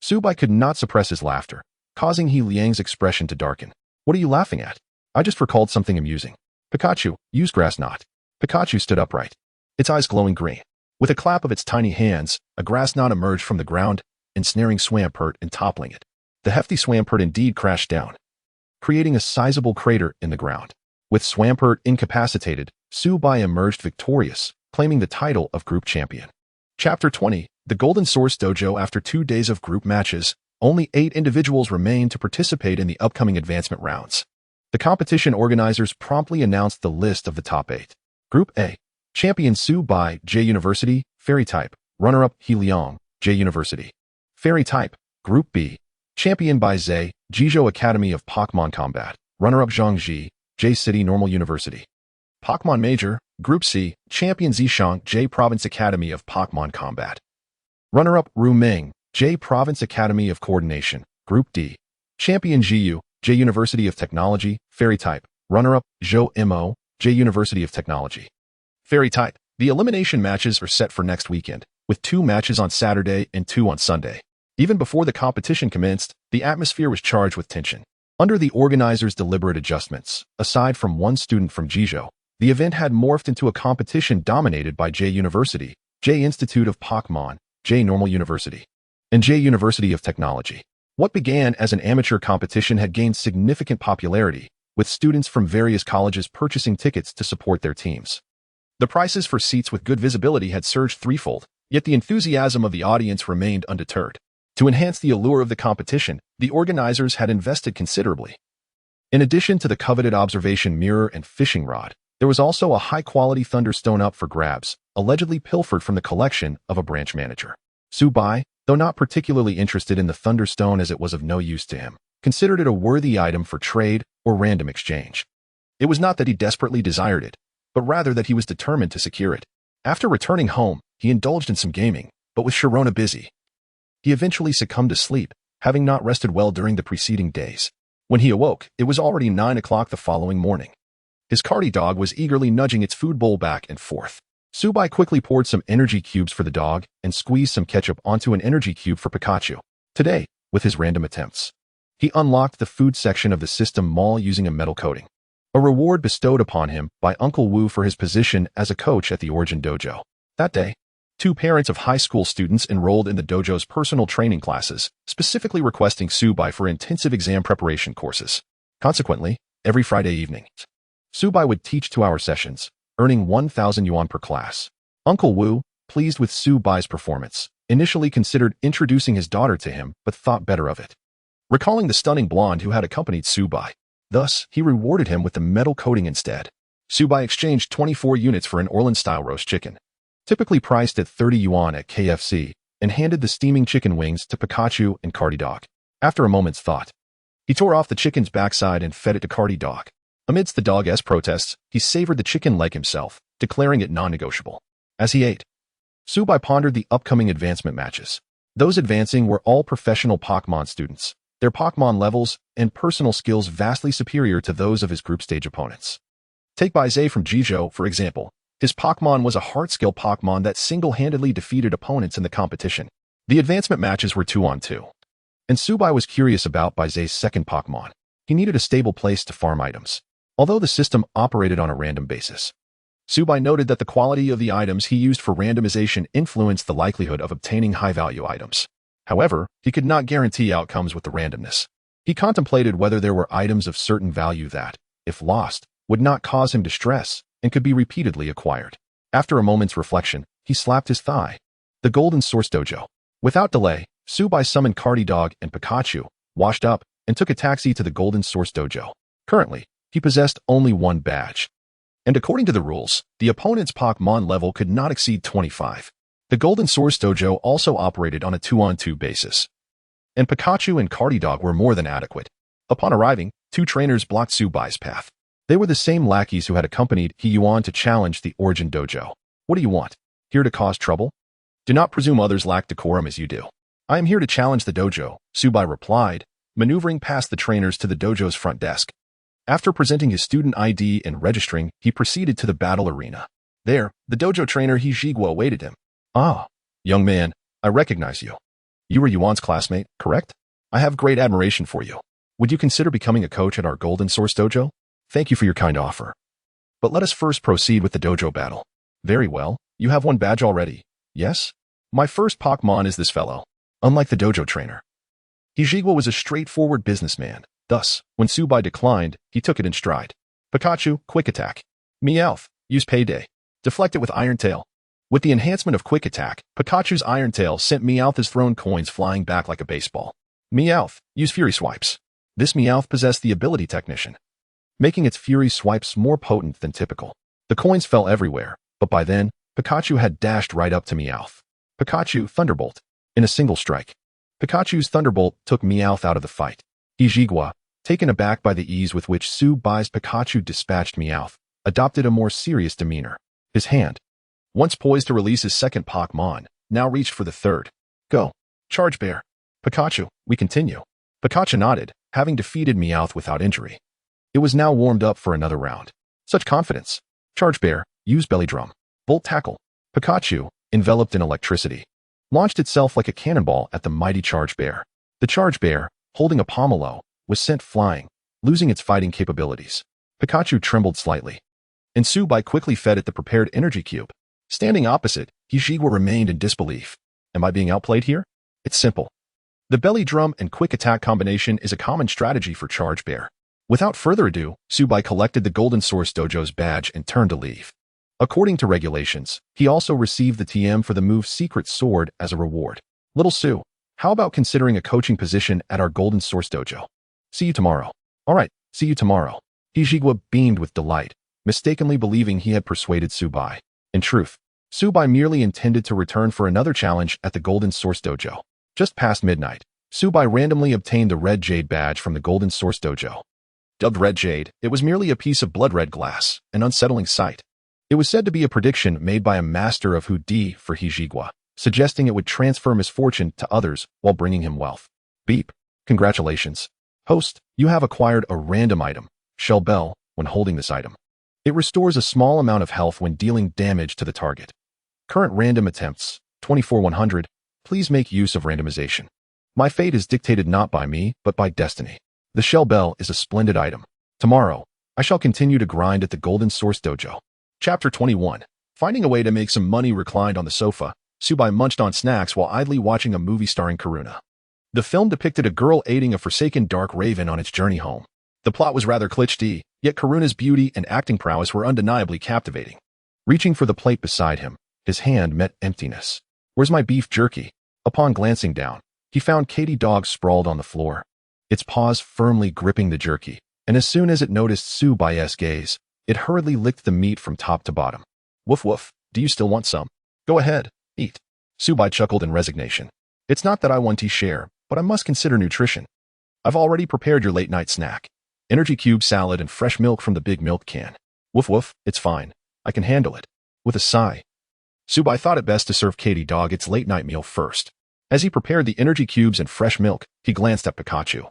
Speaker 1: Subai could not suppress his laughter, causing He Liang's expression to darken. What are you laughing at? I just recalled something amusing. Pikachu, use grass knot. Pikachu stood upright, its eyes glowing green. With a clap of its tiny hands, a grass knot emerged from the ground, ensnaring Swampert and toppling it. The hefty Swampert indeed crashed down, creating a sizable crater in the ground. With Swampert incapacitated, Subai emerged victorious, claiming the title of group champion. Chapter 20, The Golden Source Dojo. After 2 days of group matches, only 8 individuals remained to participate in the upcoming advancement rounds. The competition organizers promptly announced the list of the top 8. Group A, Champion Subai, J University, Fairy Type. Runner-up, He Liang, J University. Fairy Type. Group B, Champion by Zhe, Jizhou Academy of Pokémon Combat. Runner-up, Zhang Ji, J City Normal University. Pokémon Major. Group C, Champion Zishang, J Province Academy of Pokémon Combat. Runner-up, Ru Ming, J Province Academy of Coordination. Group D, Champion Jiyu, J University of Technology, Fairy Type. Runner-up, Zhou Mo, J University of Technology. Fairy Type. The elimination matches are set for next weekend, with 2 matches on Saturday and 2 on Sunday. Even before the competition commenced, the atmosphere was charged with tension. Under the organizers' deliberate adjustments, aside from 1 student from Jizhou, the event had morphed into a competition dominated by J University, J Institute of Pokémon, J Normal University, and J University of Technology. What began as an amateur competition had gained significant popularity, with students from various colleges purchasing tickets to support their teams. The prices for seats with good visibility had surged threefold, yet the enthusiasm of the audience remained undeterred. To enhance the allure of the competition, the organizers had invested considerably. In addition to the coveted observation mirror and fishing rod, there was also a high-quality thunderstone up for grabs, allegedly pilfered from the collection of a branch manager. Subai, though not particularly interested in the thunderstone as it was of no use to him, considered it a worthy item for trade or random exchange. It was not that he desperately desired it, but rather that he was determined to secure it. After returning home, he indulged in some gaming, but with Sharona busy, he eventually succumbed to sleep, having not rested well during the preceding days. When he awoke, it was already 9 o'clock the following morning. His cardi dog was eagerly nudging its food bowl back and forth. Subai quickly poured some energy cubes for the dog and squeezed some ketchup onto an energy cube for Pikachu. Today, with his random attempts, he unlocked the food section of the system mall using a metal coating, a reward bestowed upon him by Uncle Wu for his position as a coach at the Origin Dojo. That day, 2 parents of high school students enrolled in the dojo's personal training classes, specifically requesting Subai for intensive exam preparation courses. Consequently, every Friday evening, Subai would teach 2-hour sessions, earning 1,000 yuan per class. Uncle Wu, pleased with Subai's performance, initially considered introducing his daughter to him but thought better of it, recalling the stunning blonde who had accompanied Subai. Thus, he rewarded him with the metal coating instead. Subai exchanged 24 units for an Orlan-style roast chicken, typically priced at 30 yuan at KFC, and handed the steaming chicken wings to Pikachu and Cardi Dog. After a moment's thought, he tore off the chicken's backside and fed it to Cardi Dog. Amidst the dog's protests, he savored the chicken leg himself, declaring it non-negotiable. As he ate, Subai pondered the upcoming advancement matches. Those advancing were all professional Pokémon students, their Pokémon levels and personal skills vastly superior to those of his group stage opponents. Take Zhe from Jizhou, for example. His Pokémon was a heart-skill Pokémon that single-handedly defeated opponents in the competition. The advancement matches were 2-on-2. And Subai was curious about Zhe's second Pokémon. He needed a stable place to farm items, although the system operated on a random basis. Subai noted that the quality of the items he used for randomization influenced the likelihood of obtaining high-value items. However, he could not guarantee outcomes with the randomness. He contemplated whether there were items of certain value that, if lost, would not cause him distress and could be repeatedly acquired. After a moment's reflection, he slapped his thigh. The Golden Source Dojo. Without delay, Subai summoned Cardi Dog and Pikachu, washed up, and took a taxi to the Golden Source Dojo. Currently, he possessed only 1 badge. And according to the rules, the opponent's Pokémon level could not exceed 25. The Golden Source Dojo also operated on a 2-on-2 basis, and Pikachu and Cardi Dog were more than adequate. Upon arriving, 2 trainers blocked Subai's path. They were the same lackeys who had accompanied He Yuan to challenge the Origin Dojo. What do you want? Here to cause trouble? Do not presume others lack decorum as you do. I am here to challenge the dojo, Subai replied, maneuvering past the trainers to the dojo's front desk. After presenting his student ID and registering, he proceeded to the battle arena. There, the dojo trainer He Jiguo awaited him. Ah, young man, I recognize you. You were Yuan's classmate, correct? I have great admiration for you. Would you consider becoming a coach at our Golden Source Dojo? Thank you for your kind offer. But let us first proceed with the dojo battle. Very well, you have one badge already. Yes? My first Pokémon is this fellow. Unlike the dojo trainer, Hijigwa was a straightforward businessman. Thus, when Subai declined, he took it in stride. Pikachu, Quick Attack. Meowth, use Payday. Deflect it with Iron Tail. With the enhancement of Quick Attack, Pikachu's Iron Tail sent Meowth's thrown coins flying back like a baseball. Meowth, use Fury Swipes. This Meowth possessed the ability Technician, making its Fury Swipes more potent than typical. The coins fell everywhere, but by then, Pikachu had dashed right up to Meowth. Pikachu, Thunderbolt. In a single strike, Pikachu's Thunderbolt took Meowth out of the fight. Hijigwa, taken aback by the ease with which Subai's Pikachu dispatched Meowth, adopted a more serious demeanor. His hand, once poised to release his second Pokémon, now reached for the third. Go. Charge Bear. Pikachu, we continue. Pikachu nodded, having defeated Meowth without injury. It was now warmed up for another round. Such confidence. Charge Bear, use Belly Drum. Bolt Tackle. Pikachu, enveloped in electricity, launched itself like a cannonball at the mighty Charge Bear. The Charge Bear, holding a pomelo, was sent flying, losing its fighting capabilities. Pikachu trembled slightly, and Subai quickly fed it the prepared energy cube. Standing opposite, Hijigwa remained in disbelief. Am I being outplayed here? It's simple. The Belly Drum and Quick Attack combination is a common strategy for Charge Bear. Without further ado, Subai collected the Golden Source Dojo's badge and turned to leave. According to regulations, he also received the TM for the move Secret Sword as a reward. Little Sue, how about considering a coaching position at our Golden Source Dojo? See you tomorrow. All right, see you tomorrow. Hijigwa beamed with delight, mistakenly believing he had persuaded Subai. In truth, Subai merely intended to return for another challenge at the Golden Source Dojo. Just past midnight, Subai randomly obtained the Red Jade badge from the Golden Source Dojo. Dubbed Red Jade, it was merely a piece of blood-red glass, an unsettling sight. It was said to be a prediction made by a master of Houndour for Hijigwa, suggesting it would transfer misfortune to others while bringing him wealth. Beep. Congratulations. Host, you have acquired a random item, Shell Bell, when holding this item. It restores a small amount of health when dealing damage to the target. Current random attempts, 24-100. Please make use of randomization. My fate is dictated not by me, but by destiny. The Shell Bell is a splendid item. Tomorrow, I shall continue to grind at the Golden Source Dojo. Chapter 21. Finding a way to make some money reclined on the sofa, Subai munched on snacks while idly watching a movie starring Karuna. The film depicted a girl aiding a forsaken dark raven on its journey home. The plot was rather cliché, yet Karuna's beauty and acting prowess were undeniably captivating. Reaching for the plate beside him, his hand met emptiness. Where's my beef jerky? Upon glancing down, he found Katy Dog sprawled on the floor, its paws firmly gripping the jerky, and as soon as it noticed Subai's gaze, it hurriedly licked the meat from top to bottom. Woof woof, do you still want some? Go ahead, eat. Subai chuckled in resignation. It's not that I want to share, but I must consider nutrition. I've already prepared your late-night snack. Energy cube salad and fresh milk from the big milk can. Woof woof, it's fine. I can handle it. With a sigh, Subai thought it best to serve Katy Dog its late-night meal first. As he prepared the energy cubes and fresh milk, he glanced at Pikachu,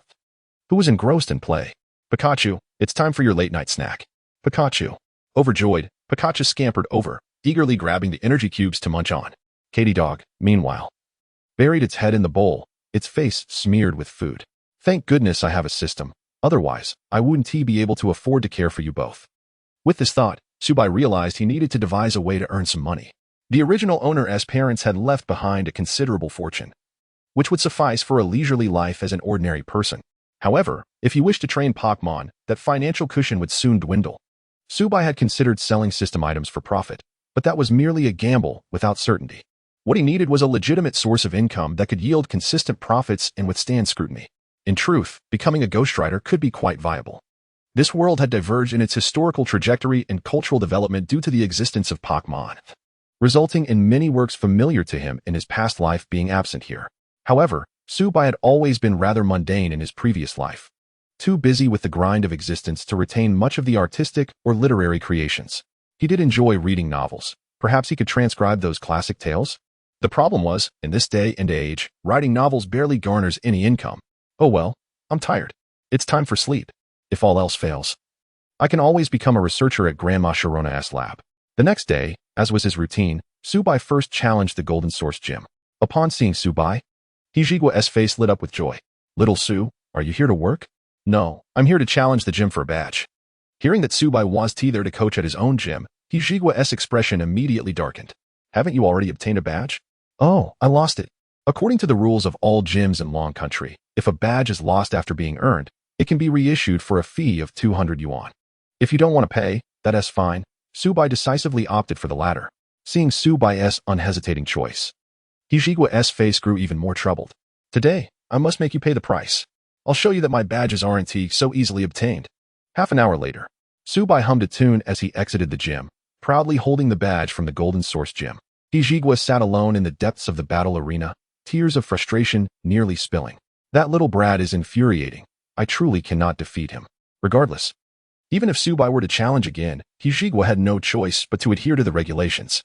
Speaker 1: who was engrossed in play. Pikachu, it's time for your late-night snack. Pikachu. Overjoyed, Pikachu scampered over, eagerly grabbing the energy cubes to munch on. Katy Dog, meanwhile, buried its head in the bowl, its face smeared with food. Thank goodness I have a system. Otherwise, I wouldn't be able to afford to care for you both. With this thought, Subai realized he needed to devise a way to earn some money. The original owner's parents had left behind a considerable fortune, which would suffice for a leisurely life as an ordinary person. However, if he wished to train Pokémon, that financial cushion would soon dwindle. Subai had considered selling system items for profit, but that was merely a gamble without certainty. What he needed was a legitimate source of income that could yield consistent profits and withstand scrutiny. In truth, becoming a ghostwriter could be quite viable. This world had diverged in its historical trajectory and cultural development due to the existence of Pokémon, resulting in many works familiar to him in his past life being absent here. However, Subai had always been rather mundane in his previous life, too busy with the grind of existence to retain much of the artistic or literary creations. He did enjoy reading novels. Perhaps he could transcribe those classic tales? The problem was, in this day and age, writing novels barely garners any income. Oh well, I'm tired. It's time for sleep. If all else fails, I can always become a researcher at Grandma Sharona's lab. The next day, as was his routine, Subai first challenged the Golden Source Gym. Upon seeing Su Bai, Hijigua's face lit up with joy. Little Su, are you here to work? No, I'm here to challenge the gym for a badge. Hearing that Su Bai was there to coach at his own gym, Hijigua's expression immediately darkened. Haven't you already obtained a badge? Oh, I lost it. According to the rules of all gyms in Long Country, if a badge is lost after being earned, it can be reissued for a fee of 200 yuan. If you don't want to pay, that's fine. Su Bai decisively opted for the latter. Seeing Su Bai's unhesitating choice, Hijigua's face grew even more troubled. Today, I must make you pay the price. I'll show you that my badges aren't so easily obtained. Half an hour later, Su Bai hummed a tune as he exited the gym, proudly holding the badge from the Golden Source gym. Hijigua sat alone in the depths of the battle arena, tears of frustration nearly spilling. That little brat is infuriating. I truly cannot defeat him. Regardless, even if Su Bai were to challenge again, Hijigua had no choice but to adhere to the regulations,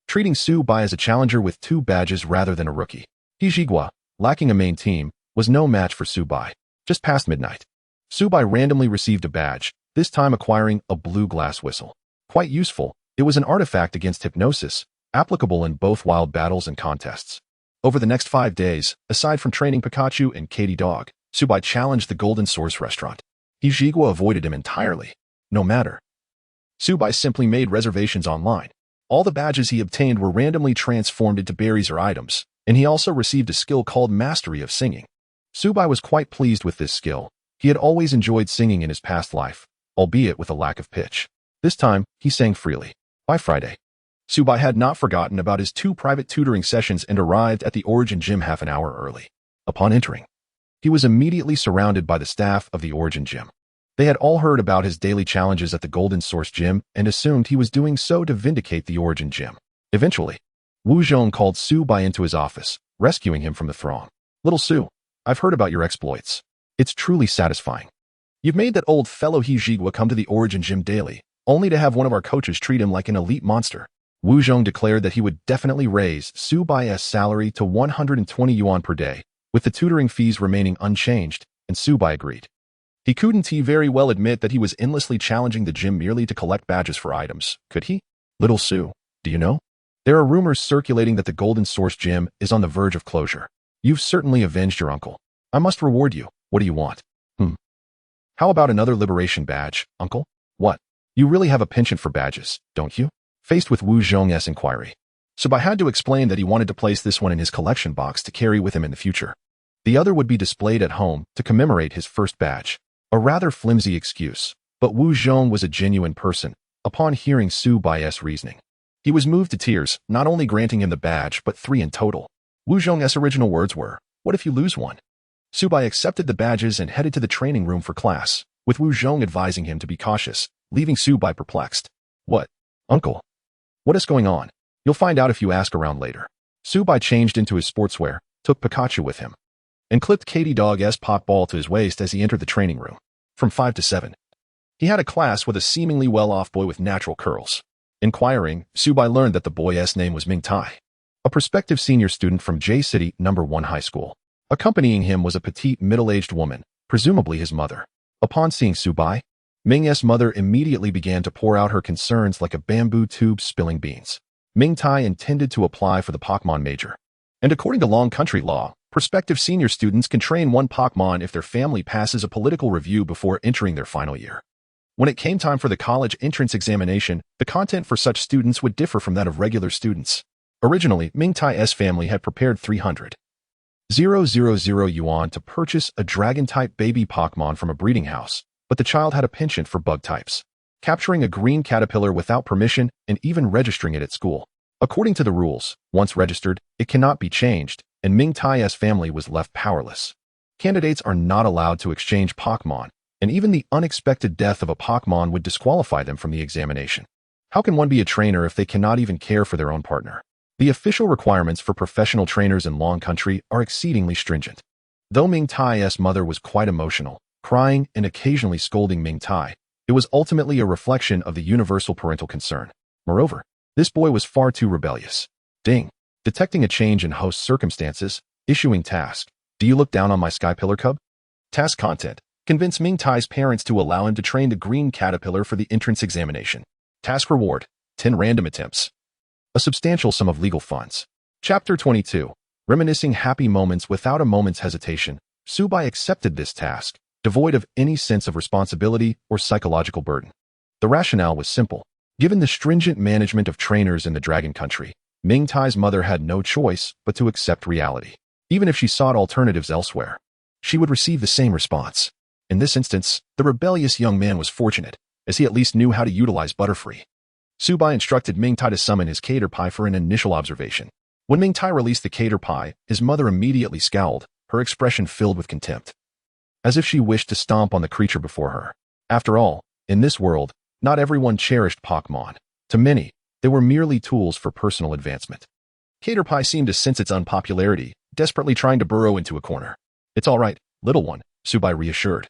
Speaker 1: treating Su Bai as a challenger with 2 badges rather than a rookie. Hijigua, lacking a main team, was no match for Su Bai. Just past midnight, Su Bai randomly received a badge, this time acquiring a blue glass whistle. Quite useful, it was an artifact against hypnosis, applicable in both wild battles and contests. Over the next 5 days, aside from training Pikachu and Katy Dog, Su Bai challenged the Golden Source restaurant. Hijigua avoided him entirely. No matter. Su Bai simply made reservations online. All the badges he obtained were randomly transformed into berries or items, and he also received a skill called Mastery of Singing. Su Bai was quite pleased with this skill. He had always enjoyed singing in his past life, albeit with a lack of pitch. This time, he sang freely. By Friday, Su Bai had not forgotten about his 2 private tutoring sessions and arrived at the Origin Gym half an hour early. Upon entering, he was immediately surrounded by the staff of the Origin Gym. They had all heard about his daily challenges at the Golden Source Gym and assumed he was doing so to vindicate the Origin Gym. Eventually, Wukong called Su Bai into his office, rescuing him from the throng. Little Su, I've heard about your exploits. It's truly satisfying. You've made that old fellow Hijigua come to the Origin Gym daily, only to have one of our coaches treat him like an elite monster. Wukong declared that he would definitely raise Su Bai's salary to 120 yuan per day, with the tutoring fees remaining unchanged, and Su Bai agreed. He couldn't very well admit that he was endlessly challenging the gym merely to collect badges for items, could he? Little Su, do you know? There are rumors circulating that the Golden Source Gym is on the verge of closure. You've certainly avenged your uncle. I must reward you. What do you want? How about another liberation badge, uncle? What? You really have a penchant for badges, don't you? Faced with Wukong's inquiry, Su Bai had to explain that he wanted to place this one in his collection box to carry with him in the future. The other would be displayed at home to commemorate his first badge. A rather flimsy excuse, but Wukong was a genuine person. Upon hearing Su Bai's reasoning, he was moved to tears, not only granting him the badge, but 3 in total. Wukong's original words were, "What if you lose one?" Su Bai accepted the badges and headed to the training room for class, with Wukong advising him to be cautious, leaving Su Bai perplexed. What? Uncle? What is going on? You'll find out if you ask around later. Su Bai changed into his sportswear, took Pikachu with him, and clipped Katy Dog's pop ball to his waist as he entered the training room. From 5 to 7. He had a class with a seemingly well-off boy with natural curls. Inquiring, Su Bai learned that the boy's name was Ming Tai, a prospective senior student from J City No. 1 High School. Accompanying him was a petite, middle-aged woman, presumably his mother. Upon seeing Su Bai, Ming's mother immediately began to pour out her concerns like a bamboo tube spilling beans. Ming Tai intended to apply for the Pokémon major. And according to Long Country law, prospective senior students can train one Pokémon if their family passes a political review before entering their final year. When it came time for the college entrance examination, the content for such students would differ from that of regular students. Originally, Ming Tai's family had prepared 300,000 yuan to purchase a dragon-type baby Pokémon from a breeding house, but the child had a penchant for bug types, capturing a green caterpillar without permission and even registering it at school. According to the rules, once registered, it cannot be changed, and Ming Tai's family was left powerless. Candidates are not allowed to exchange Pokémon, and even the unexpected death of a Pokémon would disqualify them from the examination. How can one be a trainer if they cannot even care for their own partner? The official requirements for professional trainers in Long Country are exceedingly stringent. Though Ming Tai's mother was quite emotional, crying and occasionally scolding Ming Tai, it was ultimately a reflection of the universal parental concern. Moreover, this boy was far too rebellious. Ding. Detecting a change in host circumstances, issuing task. Do you look down on my Sky Pillar Cub? Task content. Convince Ming Tai's parents to allow him to train the green caterpillar for the entrance examination. Task reward. 10 random attempts. A substantial sum of legal funds. Chapter 22. Reminiscing happy moments without a moment's hesitation, Subai accepted this task, devoid of any sense of responsibility or psychological burden. The rationale was simple. Given the stringent management of trainers in the Dragon Country, Ming-Tai's mother had no choice but to accept reality. Even if she sought alternatives elsewhere, she would receive the same response. In this instance, the rebellious young man was fortunate, as he at least knew how to utilize Butterfree. Subai instructed Ming-Tai to summon his Caterpie for an initial observation. When Ming-Tai released the Caterpie, his mother immediately scowled, her expression filled with contempt, as if she wished to stomp on the creature before her. After all, in this world, not everyone cherished Pokémon. To many, they were merely tools for personal advancement. Caterpie seemed to sense its unpopularity, desperately trying to burrow into a corner. "It's all right, little one," Subai reassured,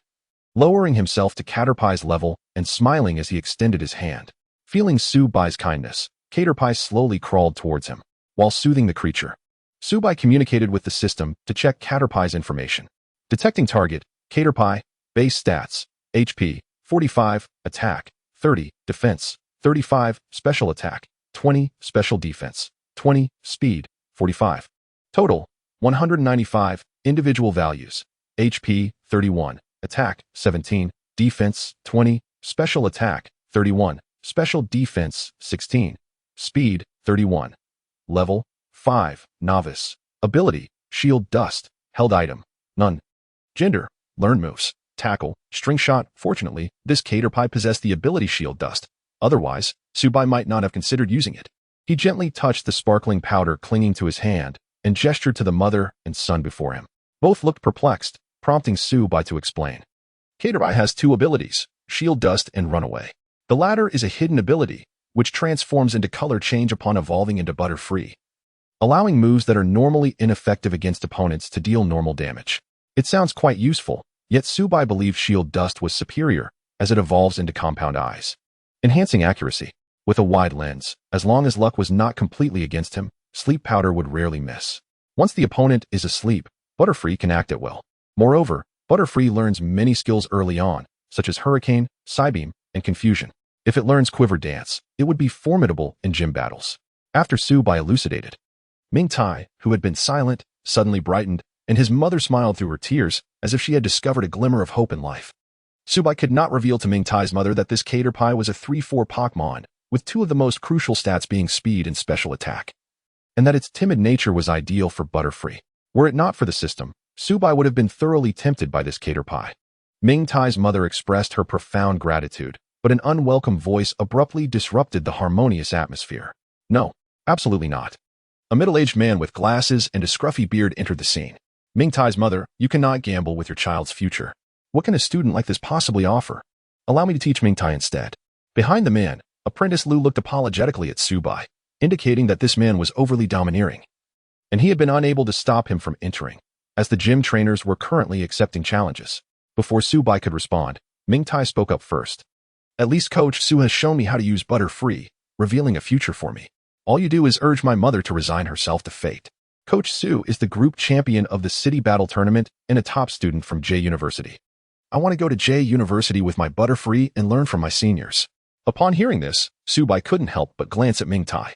Speaker 1: lowering himself to Caterpie's level and smiling as he extended his hand. Feeling Subai's kindness, Caterpie slowly crawled towards him, while soothing the creature. Subai communicated with the system to check Caterpie's information. Detecting target, Caterpie, base stats, HP, 45, attack, 30, defense, 35, special attack, 20, special defense, 20, speed, 45. Total, 195, individual values, HP, 31, attack, 17, defense, 20, special attack, 31, special defense, 16, speed, 31. Level, 5, novice. Ability, shield dust, held item, none. Gender, learn moves, tackle, string shot. Fortunately, this Caterpie possessed the ability shield dust. Otherwise, Subai might not have considered using it. He gently touched the sparkling powder clinging to his hand and gestured to the mother and son before him. Both looked perplexed, prompting Subai to explain. Caterpie has two abilities, shield dust and runaway. The latter is a hidden ability, which transforms into color change upon evolving into Butterfree, allowing moves that are normally ineffective against opponents to deal normal damage. It sounds quite useful, yet Subai believed shield dust was superior as it evolves into compound eyes, enhancing accuracy. With a wide lens, as long as luck was not completely against him, sleep powder would rarely miss. Once the opponent is asleep, Butterfree can act at will. Moreover, Butterfree learns many skills early on, such as Hurricane, Psybeam, and Confusion. If it learns Quiver Dance, it would be formidable in gym battles. After Subai elucidated, Ming-Tai, who had been silent, suddenly brightened, and his mother smiled through her tears as if she had discovered a glimmer of hope in life. Subai could not reveal to Ming-Tai's mother that this Caterpie was a 3-4 Pokémon, with two of the most crucial stats being speed and special attack, and that its timid nature was ideal for Butterfree. Were it not for the system, Subai would have been thoroughly tempted by this Caterpie. Ming-Tai's mother expressed her profound gratitude, but an unwelcome voice abruptly disrupted the harmonious atmosphere. "No, absolutely not." A middle-aged man with glasses and a scruffy beard entered the scene. "Ming-Tai's mother, you cannot gamble with your child's future. What can a student like this possibly offer? Allow me to teach Ming-Tai instead." Behind the man, Apprentice Lu looked apologetically at Subai, indicating that this man was overly domineering, and he had been unable to stop him from entering, as the gym trainers were currently accepting challenges. Before Subai could respond, Ming-Tai spoke up first. "At least Coach Su has shown me how to use Butterfree, revealing a future for me. All you do is urge my mother to resign herself to fate." Coach Su is the group champion of the City Battle Tournament and a top student from J University. "I want to go to J University with my Butterfree and learn from my seniors." Upon hearing this, Subai couldn't help but glance at Ming-Tai.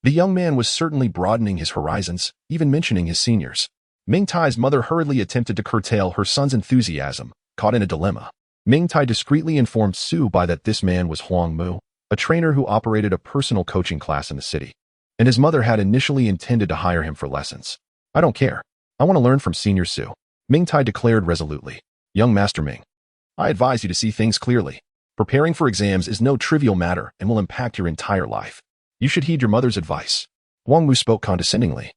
Speaker 1: The young man was certainly broadening his horizons, even mentioning his seniors. Ming-Tai's mother hurriedly attempted to curtail her son's enthusiasm, caught in a dilemma. Ming-Tai discreetly informed Subai that this man was Huang Mu, a trainer who operated a personal coaching class in the city, and his mother had initially intended to hire him for lessons. "I don't care. I want to learn from Senior Su," Ming-Tai declared resolutely. "Young Master Ming, I advise you to see things clearly. Preparing for exams is no trivial matter and will impact your entire life. You should heed your mother's advice." Huang Mu spoke condescendingly.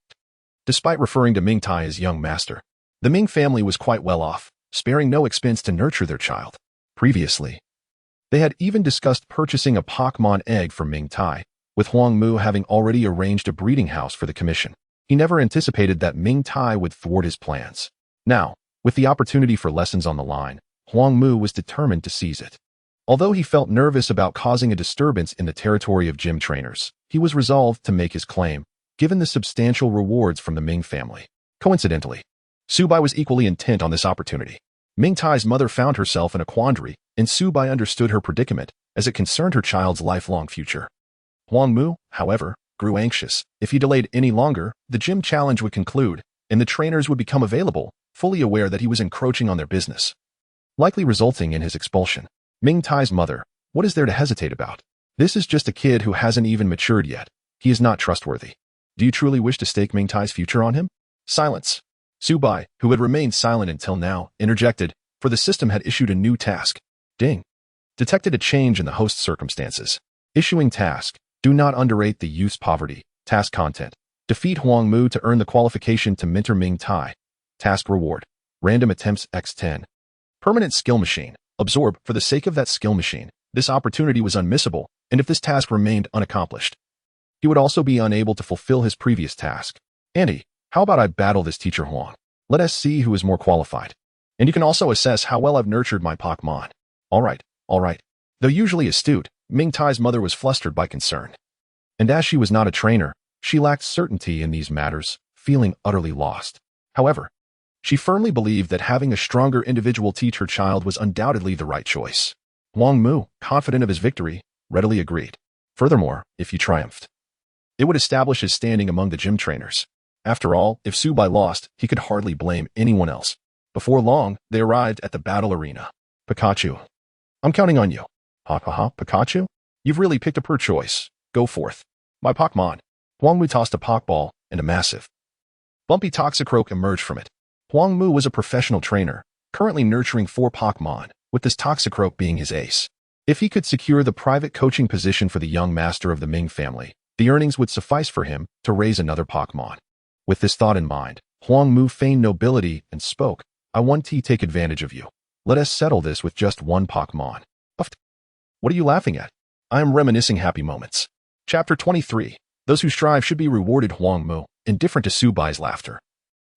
Speaker 1: Despite referring to Ming-Tai as young master, the Ming family was quite well off, sparing no expense to nurture their child. Previously, they had even discussed purchasing a Pokémon egg for Ming-Tai, with Huang Mu having already arranged a breeding house for the commission. He never anticipated that Ming-Tai would thwart his plans. Now, with the opportunity for lessons on the line, Huang Mu was determined to seize it. Although he felt nervous about causing a disturbance in the territory of gym trainers, he was resolved to make his claim, given the substantial rewards from the Ming family. Coincidentally, Subai was equally intent on this opportunity. Ming-Tai's mother found herself in a quandary, and Subai understood her predicament, as it concerned her child's lifelong future. Huang Mu, however, grew anxious. If he delayed any longer, the gym challenge would conclude, and the trainers would become available, fully aware that he was encroaching on their business, likely resulting in his expulsion. Ming Tai's mother, what is there to hesitate about? This is just a kid who hasn't even matured yet. He is not trustworthy. Do you truly wish to stake Ming Tai's future on him? Silence. Su Bai, who had remained silent until now, interjected, for the system had issued a new task. Ding. Detected a change in the host's circumstances. Issuing task. Do not underrate the youth's poverty. Task content. Defeat Huang Mu to earn the qualification to mentor Ming Tai. Task reward. Random attempts x10. Permanent skill machine. Absorb for the sake of that skill machine. This opportunity was unmissable, and if this task remained unaccomplished, he would also be unable to fulfill his previous task. Andy, how about I battle this teacher Huang? Let us see who is more qualified. And you can also assess how well I've nurtured my Pokémon. All right. Though usually astute, Ming Tai's mother was flustered by concern. And as she was not a trainer, she lacked certainty in these matters, feeling utterly lost. However, she firmly believed that having a stronger individual teach her child was undoubtedly the right choice. Huang Mu, confident of his victory, readily agreed. Furthermore, if he triumphed, it would establish his standing among the gym trainers. After all, if Su Bai lost, he could hardly blame anyone else. Before long, they arrived at the battle arena. Pikachu. I'm counting on you. Pikachu? You've really picked a poor choice. Go forth. My Pokémon. Huang Mu tossed a Pokeball, and a massive, bumpy Toxicroak emerged from it. Huang Mu was a professional trainer, currently nurturing 4 Pokémon, with this Toxicroak being his ace. If he could secure the private coaching position for the young master of the Ming family, the earnings would suffice for him to raise another Pokémon. With this thought in mind, Huang Mu feigned nobility and spoke, I want to take advantage of you. Let us settle this with just one Pokémon. What are you laughing at? I am reminiscing happy moments. Chapter 23. Those who strive should be rewarded. Huang Mu, indifferent to Su Bai's laughter,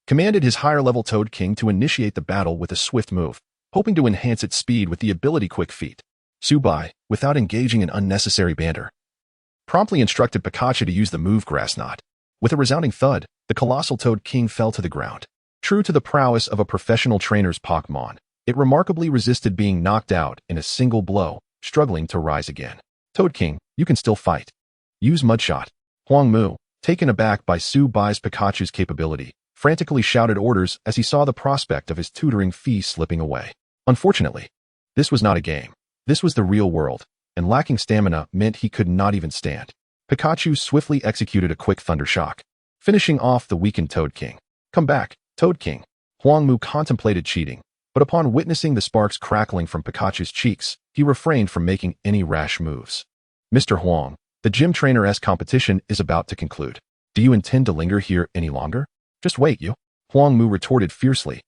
Speaker 1: commanded his higher-level Toad King to initiate the battle with a swift move, hoping to enhance its speed with the ability Quick Feet. Su Bai, without engaging in unnecessary banter, promptly instructed Pikachu to use the move Grass Knot. With a resounding thud, the colossal Toad King fell to the ground. True to the prowess of a professional trainer's Pokémon, it remarkably resisted being knocked out in a single blow, struggling to rise again. Toad King, you can still fight. Use Mudshot. Huang Mu, taken aback by Su Bai's Pikachu's capability, frantically shouted orders as he saw the prospect of his tutoring fee slipping away. Unfortunately, this was not a game. This was the real world, and lacking stamina meant he could not even stand. Pikachu swiftly executed a quick Thunder Shock, finishing off the weakened Toad King. Come back, Toad King. Huang Mu contemplated cheating, but upon witnessing the sparks crackling from Pikachu's cheeks, he refrained from making any rash moves. Mr. Huang, the gym trainer-esque competition is about to conclude. Do you intend to linger here any longer? Just wait, you. Huang Mu retorted fiercely,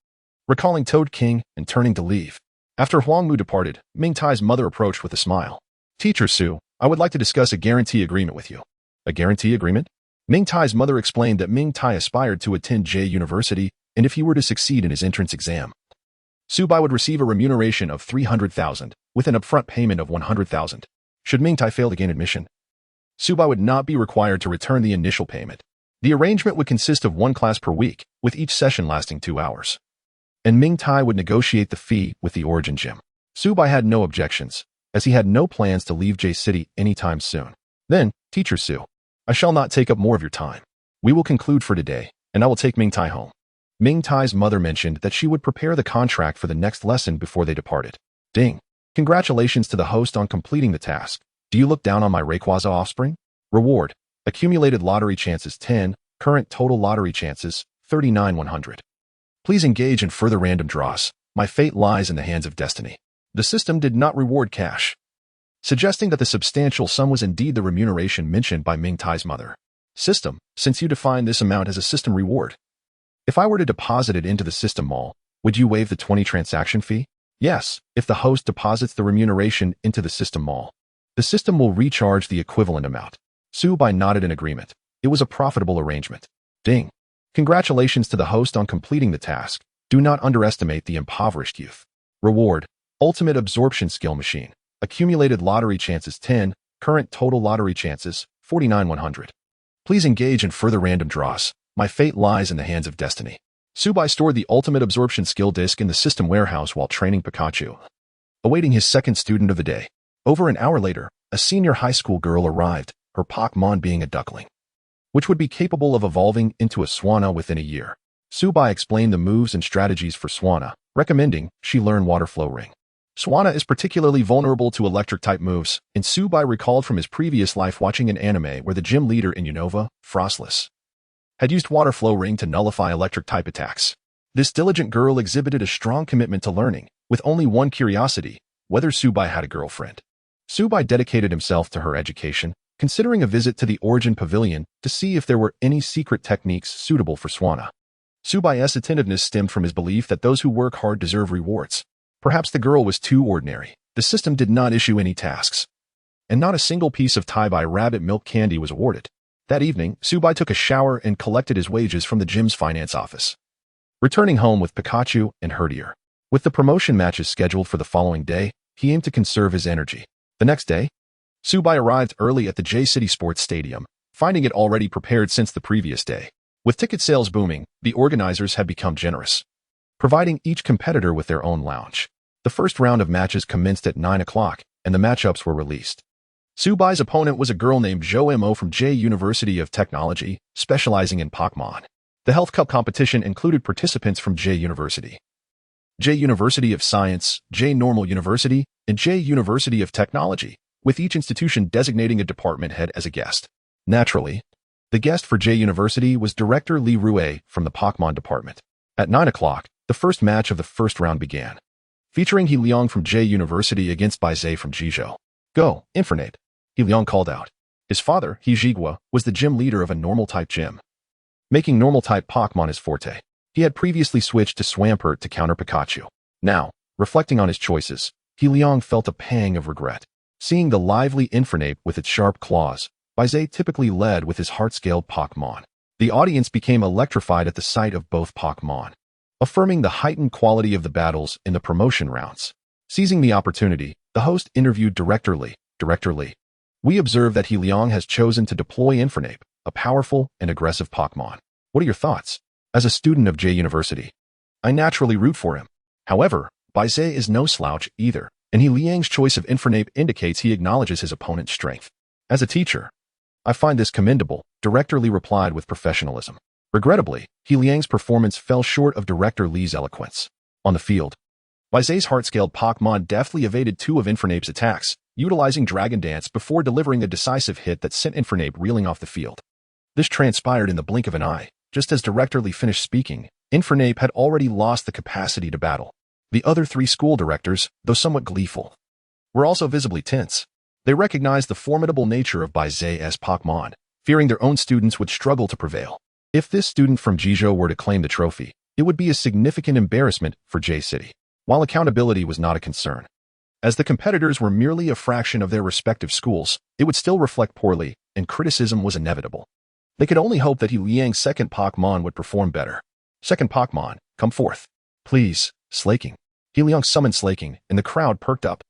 Speaker 1: recalling Toad King and turning to leave. After Huang Mu departed, Ming Tai's mother approached with a smile. Teacher Su, I would like to discuss a guarantee agreement with you. A guarantee agreement? Ming Tai's mother explained that Ming Tai aspired to attend J University, and if he were to succeed in his entrance exam, Su Bai would receive a remuneration of 300,000, with an upfront payment of 100,000. Should Ming Tai fail to gain admission, Su Bai would not be required to return the initial payment. The arrangement would consist of 1 class per week, with each session lasting 2 hours. And Ming Tai would negotiate the fee with the Origin Gym. Su Bai had no objections, as he had no plans to leave J City anytime soon. Then, Teacher Su, I shall not take up more of your time. We will conclude for today, and I will take Ming Tai home. Ming Tai's mother mentioned that she would prepare the contract for the next lesson before they departed. Ding. Congratulations to the host on completing the task. Do you look down on my Rayquaza offspring? Reward. Accumulated lottery chances 10, current total lottery chances 39,100. Please engage in further random draws. My fate lies in the hands of destiny. The system did not reward cash, suggesting that the substantial sum was indeed the remuneration mentioned by Ming Tai's mother. System, since you define this amount as a system reward, if I were to deposit it into the system mall, would you waive the 20 transaction fee? Yes, if the host deposits the remuneration into the system mall, the system will recharge the equivalent amount. Su Bai nodded in agreement. It was a profitable arrangement. Ding. Congratulations to the host on completing the task. Do not underestimate the impoverished youth. Reward. Ultimate Absorption Skill Machine. Accumulated lottery chances 10, current total lottery chances 49,100. Please engage in further random draws. My fate lies in the hands of destiny. Su Bai stored the Ultimate Absorption Skill Disc in the system warehouse while training Pikachu, awaiting his second student of the day. Over an hour later, a senior high school girl arrived, her Pokémon being a duckling. which would be capable of evolving into a Swanna within a year. Subai explained the moves and strategies for Swanna, recommending she learn Water Flow Ring. Swanna is particularly vulnerable to electric-type moves, and Subai recalled from his previous life watching an anime where the gym leader in Unova, Frostless, had used Water Flow Ring to nullify electric-type attacks. This diligent girl exhibited a strong commitment to learning, with only one curiosity, whether Subai had a girlfriend. Subai dedicated himself to her education, considering a visit to the Origin Pavilion to see if there were any secret techniques suitable for Swanna. Subai's attentiveness stemmed from his belief that those who work hard deserve rewards. Perhaps the girl was too ordinary. The system did not issue any tasks, and not a single piece of Taibai rabbit milk candy was awarded. That evening, Subai took a shower and collected his wages from the gym's finance office, returning home with Pikachu and Houndour. With the promotion matches scheduled for the following day, he aimed to conserve his energy. The next day, Subai arrived early at the J-City Sports Stadium, finding it already prepared since the previous day. With ticket sales booming, the organizers had become generous, providing each competitor with their own lounge. The first round of matches commenced at 9 o'clock, and the matchups were released. Subai's opponent was a girl named Jo Mo from J University of Technology, specializing in Pokémon. The Health Cup competition included participants from J University, J University of Science, J Normal University, and J University of Technology, with each institution designating a department head as a guest. Naturally, the guest for J University was Director Li Ruyi from the Pokémon department. At 9 o'clock, the first match of the first round began, featuring He Liang from J University against Baizhe from Jizhou. Go, Infernape, He Liang called out. His father, He Jigua, was the gym leader of a normal-type gym, making normal-type Pokémon his forte. He had previously switched to Swampert to counter Pikachu. Now, reflecting on his choices, He Liang felt a pang of regret. Seeing the lively Infernape with its sharp claws, Baizhe typically led with his heart-scaled Pokémon. The audience became electrified at the sight of both Pokémon, affirming the heightened quality of the battles in the promotion rounds. Seizing the opportunity, the host interviewed Director Li. Director Li, we observe that He Liang has chosen to deploy Infernape, a powerful and aggressive Pokémon. What are your thoughts? As a student of J University, I naturally root for him. However, Baizhe is no slouch either, and He Liang's choice of Infernape indicates he acknowledges his opponent's strength. As a teacher, I find this commendable, Director Li replied with professionalism. Regrettably, He Liang's performance fell short of Director Li's eloquence. On the field, Baizhe's heart-scaled Pokémon deftly evaded two of Infernape's attacks, utilizing Dragon Dance before delivering a decisive hit that sent Infernape reeling off the field. This transpired in the blink of an eye. Just as Director Li finished speaking, Infernape had already lost the capacity to battle. The other three school directors, though somewhat gleeful, were also visibly tense. They recognized the formidable nature of Baizhe's Pokémon, fearing their own students would struggle to prevail. If this student from Jizhou were to claim the trophy, it would be a significant embarrassment for J-City. While accountability was not a concern, as the competitors were merely a fraction of their respective schools, it would still reflect poorly, and criticism was inevitable. They could only hope that He Liang's second Pokémon would perform better. Second Pokémon, come forth. Please, Slaking. He Liang summoned Slaking, and the crowd perked up.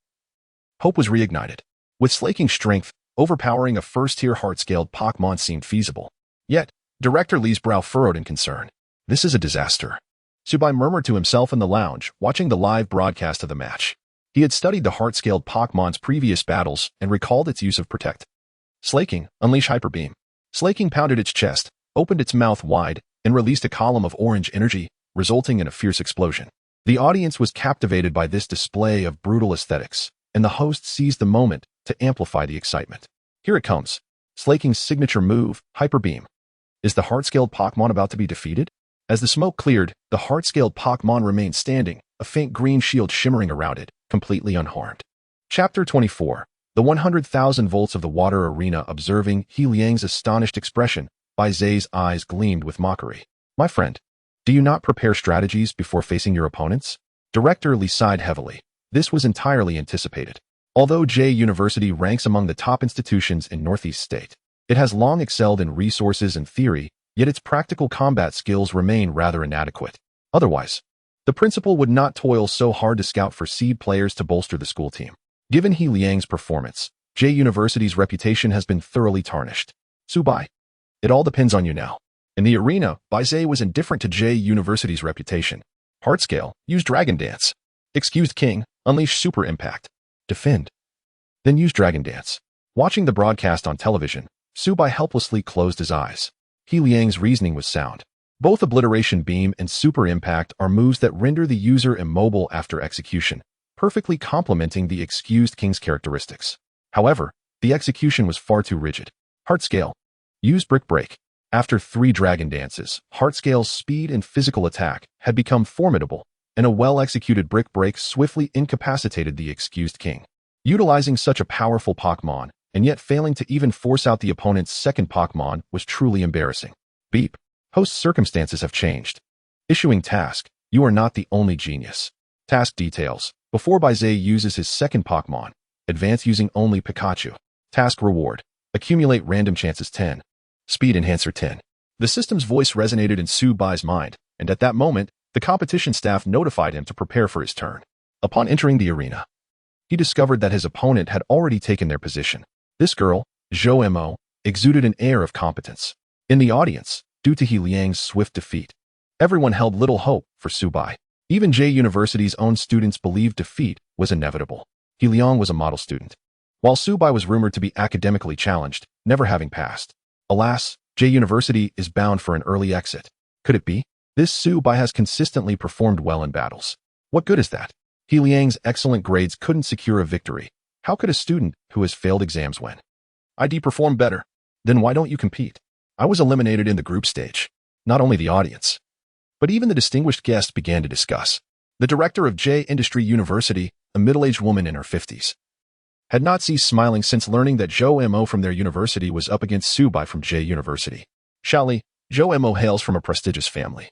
Speaker 1: Hope was reignited. With Slaking's strength, overpowering a first-tier heart-scaled Pokémon seemed feasible. Yet, Director Li's brow furrowed in concern. This is a disaster. Subai murmured to himself in the lounge, watching the live broadcast of the match. He had studied the heart-scaled Pokémon's previous battles and recalled its use of Protect. Slaking, unleash Hyper Beam. Slaking pounded its chest, opened its mouth wide, and released a column of orange energy, resulting in a fierce explosion. The audience was captivated by this display of brutal aesthetics, and the host seized the moment to amplify the excitement. Here it comes. Slaking's signature move, Hyper Beam. Is the heart-scaled Pokémon about to be defeated? As the smoke cleared, the heart-scaled Pokémon remained standing, a faint green shield shimmering around it, completely unharmed. Chapter 24. The 100,000 volts of the water arena. Observing He Liang's astonished expression, Baizhe's eyes gleamed with mockery. My friend, do you not prepare strategies before facing your opponents? Director Li sighed heavily. This was entirely anticipated. Although J University ranks among the top institutions in Northeast State, it has long excelled in resources and theory, yet its practical combat skills remain rather inadequate. Otherwise, the principal would not toil so hard to scout for seed players to bolster the school team. Given He Liang's performance, J University's reputation has been thoroughly tarnished. Subai, it all depends on you now. In the arena, Baizhe was indifferent to J University's reputation. Heartscale, use Dragon Dance. Excused King, unleash Super Impact. Defend. Then use Dragon Dance. Watching the broadcast on television, Subai helplessly closed his eyes. He Liang's reasoning was sound. Both Obliteration Beam and Super Impact are moves that render the user immobile after execution, perfectly complementing the Excused King's characteristics. However, the execution was far too rigid. Heart Scale. Use Brick Break. After 3 Dragon Dances, Heart Scale's speed and physical attack had become formidable, and a well-executed Brick Break swiftly incapacitated the Excused King. Utilizing such a powerful Pokémon, and yet failing to even force out the opponent's second Pokémon was truly embarrassing. Beep. Host circumstances have changed. Issuing task. You are not the only genius. Task details. Before Baizé uses his second Pokémon, advance using only Pikachu. Task reward. Accumulate random chances 10. Speed enhancer 10. The system's voice resonated in Subai's mind, and at that moment, the competition staff notified him to prepare for his turn. Upon entering the arena, he discovered that his opponent had already taken their position. This girl, Zhou Mo, exuded an air of competence. In the audience, due to He Liang's swift defeat, everyone held little hope for Subai. Even J University's own students believed defeat was inevitable. He Liang was a model student, while Subai was rumored to be academically challenged, never having passed. Alas, J University is bound for an early exit. Could it be? This Subai has consistently performed well in battles. What good is that? He Liang's excellent grades couldn't secure a victory. How could a student who has failed exams win? ID performed better. Then why don't you compete? I was eliminated in the group stage. Not only the audience, but even the distinguished guests began to discuss. The director of J Industry University, a middle-aged woman in her 50s, had not ceased smiling since learning that Zhou Mo from their university was up against Subai from J University. Shali, Zhou Mo hails from a prestigious family.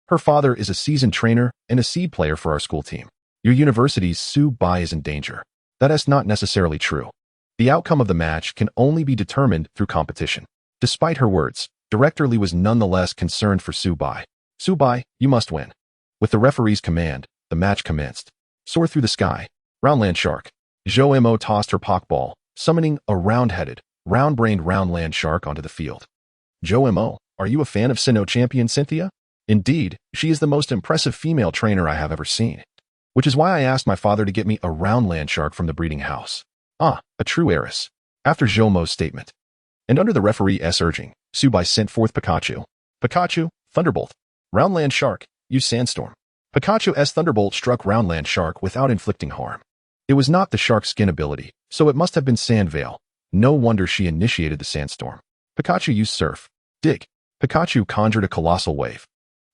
Speaker 1: Her father is a seasoned trainer and a seed player for our school team. Your university's Subai is in danger. That is not necessarily true. The outcome of the match can only be determined through competition. Despite her words, Director Li was nonetheless concerned for Subai. Subai, you must win. With the referee's command, the match commenced. Soar through the sky. Roundland Shark. Zhou Mo tossed her Pokeball, summoning a round-headed, round-brained Roundland Shark onto the field. Zhou Mo, are you a fan of Sinnoh champion Cynthia? Indeed, she is the most impressive female trainer I have ever seen. Which is why I asked my father to get me a Roundland Shark from the breeding house. Ah, a true heiress. After Zhou Mo's statement, and under the referee's urging, Subai sent forth Pikachu. Pikachu, Thunderbolt. Roundland Shark, use Sandstorm. Pikachu's Thunderbolt struck Roundland Shark without inflicting harm. It was not the shark's skin ability, so it must have been Sand Veil. No wonder she initiated the Sandstorm. Pikachu used Surf. Dig. Pikachu conjured a colossal wave.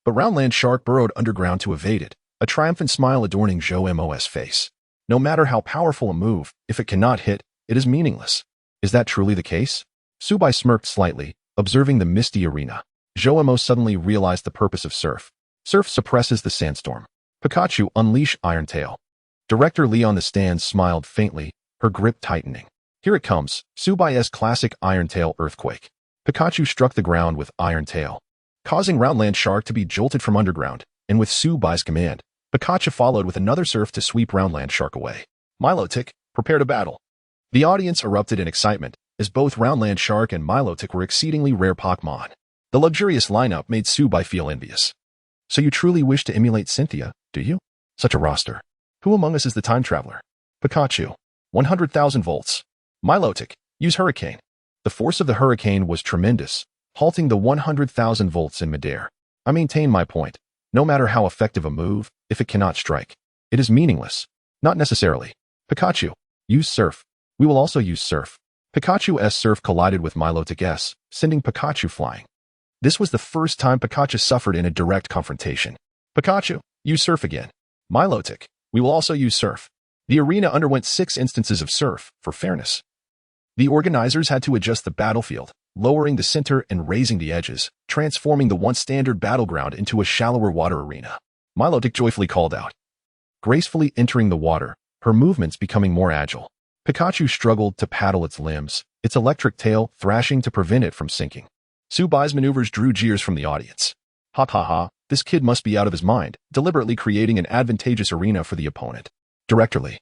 Speaker 1: But Roundland Shark burrowed underground to evade it, a triumphant smile adorning Zhou Mo's face. No matter how powerful a move, if it cannot hit, it is meaningless. Is that truly the case? Subai smirked slightly, observing the misty arena. Zhou Mo suddenly realized the purpose of Surf. Surf suppresses the Sandstorm. Pikachu unleash Iron Tail. Director Li on the stand smiled faintly, her grip tightening. Here it comes, Subai's classic Iron Tail Earthquake. Pikachu struck the ground with Iron Tail, causing Roundland Shark to be jolted from underground, and with Subai's command, Pikachu followed with another Surf to sweep Roundland Shark away. Milotic, prepare to battle. The audience erupted in excitement, as both Roundland Shark and Milotic were exceedingly rare Pokémon. The luxurious lineup made Subai feel envious. So you truly wish to emulate Cynthia, do you? Such a roster. Who among us is the time traveler? Pikachu. 100,000 volts. Milotic, use Hurricane. The force of the hurricane was tremendous, halting the 100,000 volts in midair. I maintain my point. No matter how effective a move, if it cannot strike, it is meaningless. Not necessarily. Pikachu, use Surf. We will also use Surf. Pikachu's Surf collided with Milotic's, sending Pikachu flying. This was the first time Pikachu suffered in a direct confrontation. Pikachu, use Surf again. Milotic, we will also use Surf. The arena underwent 6 instances of Surf, for fairness. The organizers had to adjust the battlefield, lowering the center and raising the edges, transforming the once standard battleground into a shallower water arena. Milotic joyfully called out, gracefully entering the water, her movements becoming more agile. Pikachu struggled to paddle its limbs, its electric tail thrashing to prevent it from sinking. Subai's maneuvers drew jeers from the audience. Ha ha ha, this kid must be out of his mind, deliberately creating an advantageous arena for the opponent. Director Li,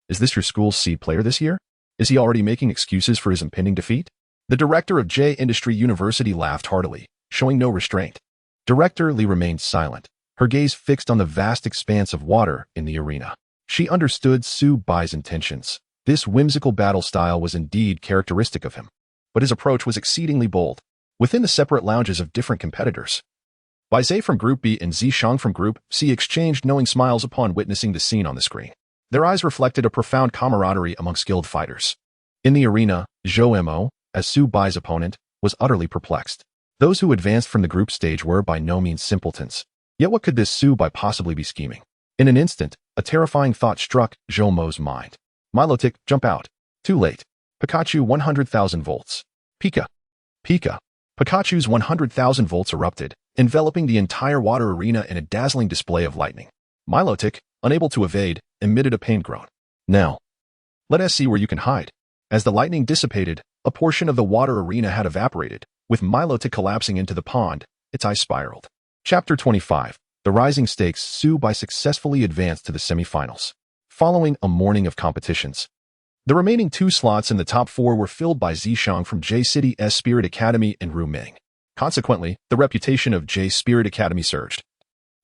Speaker 1: is this your school's seed player this year? Is he already making excuses for his impending defeat? The director of J Industry University laughed heartily, showing no restraint. Director Li remained silent, her gaze fixed on the vast expanse of water in the arena. She understood Subai's intentions. This whimsical battle style was indeed characteristic of him. but his approach was exceedingly bold. Within the separate lounges of different competitors, Zhe from Group B and Zishang from Group C exchanged knowing smiles upon witnessing the scene on the screen. Their eyes reflected a profound camaraderie among skilled fighters. In the arena, Zhou Mo, as Su Bai's opponent, was utterly perplexed. Those who advanced from the group stage were by no means simpletons. Yet what could this Su Bai possibly be scheming? In an instant, a terrifying thought struck Zhou Mo's mind. Milotic, jump out. Too late. Pikachu 100,000 volts. Pika. Pika. Pikachu's 100,000 volts erupted, enveloping the entire water arena in a dazzling display of lightning. Milotic, unable to evade, emitted a pain groan. Now, let us see where you can hide. As the lightning dissipated, a portion of the water arena had evaporated, with Milotic collapsing into the pond, its eyes spiraled. Chapter 25. The Rising Stakes. Su Bai successfully advanced to the semifinals. Following a morning of competitions, the remaining 2 slots in the top 4 were filled by Zishang from J City's Spirit Academy and Ru Ming. Consequently, the reputation of J Spirit Academy surged,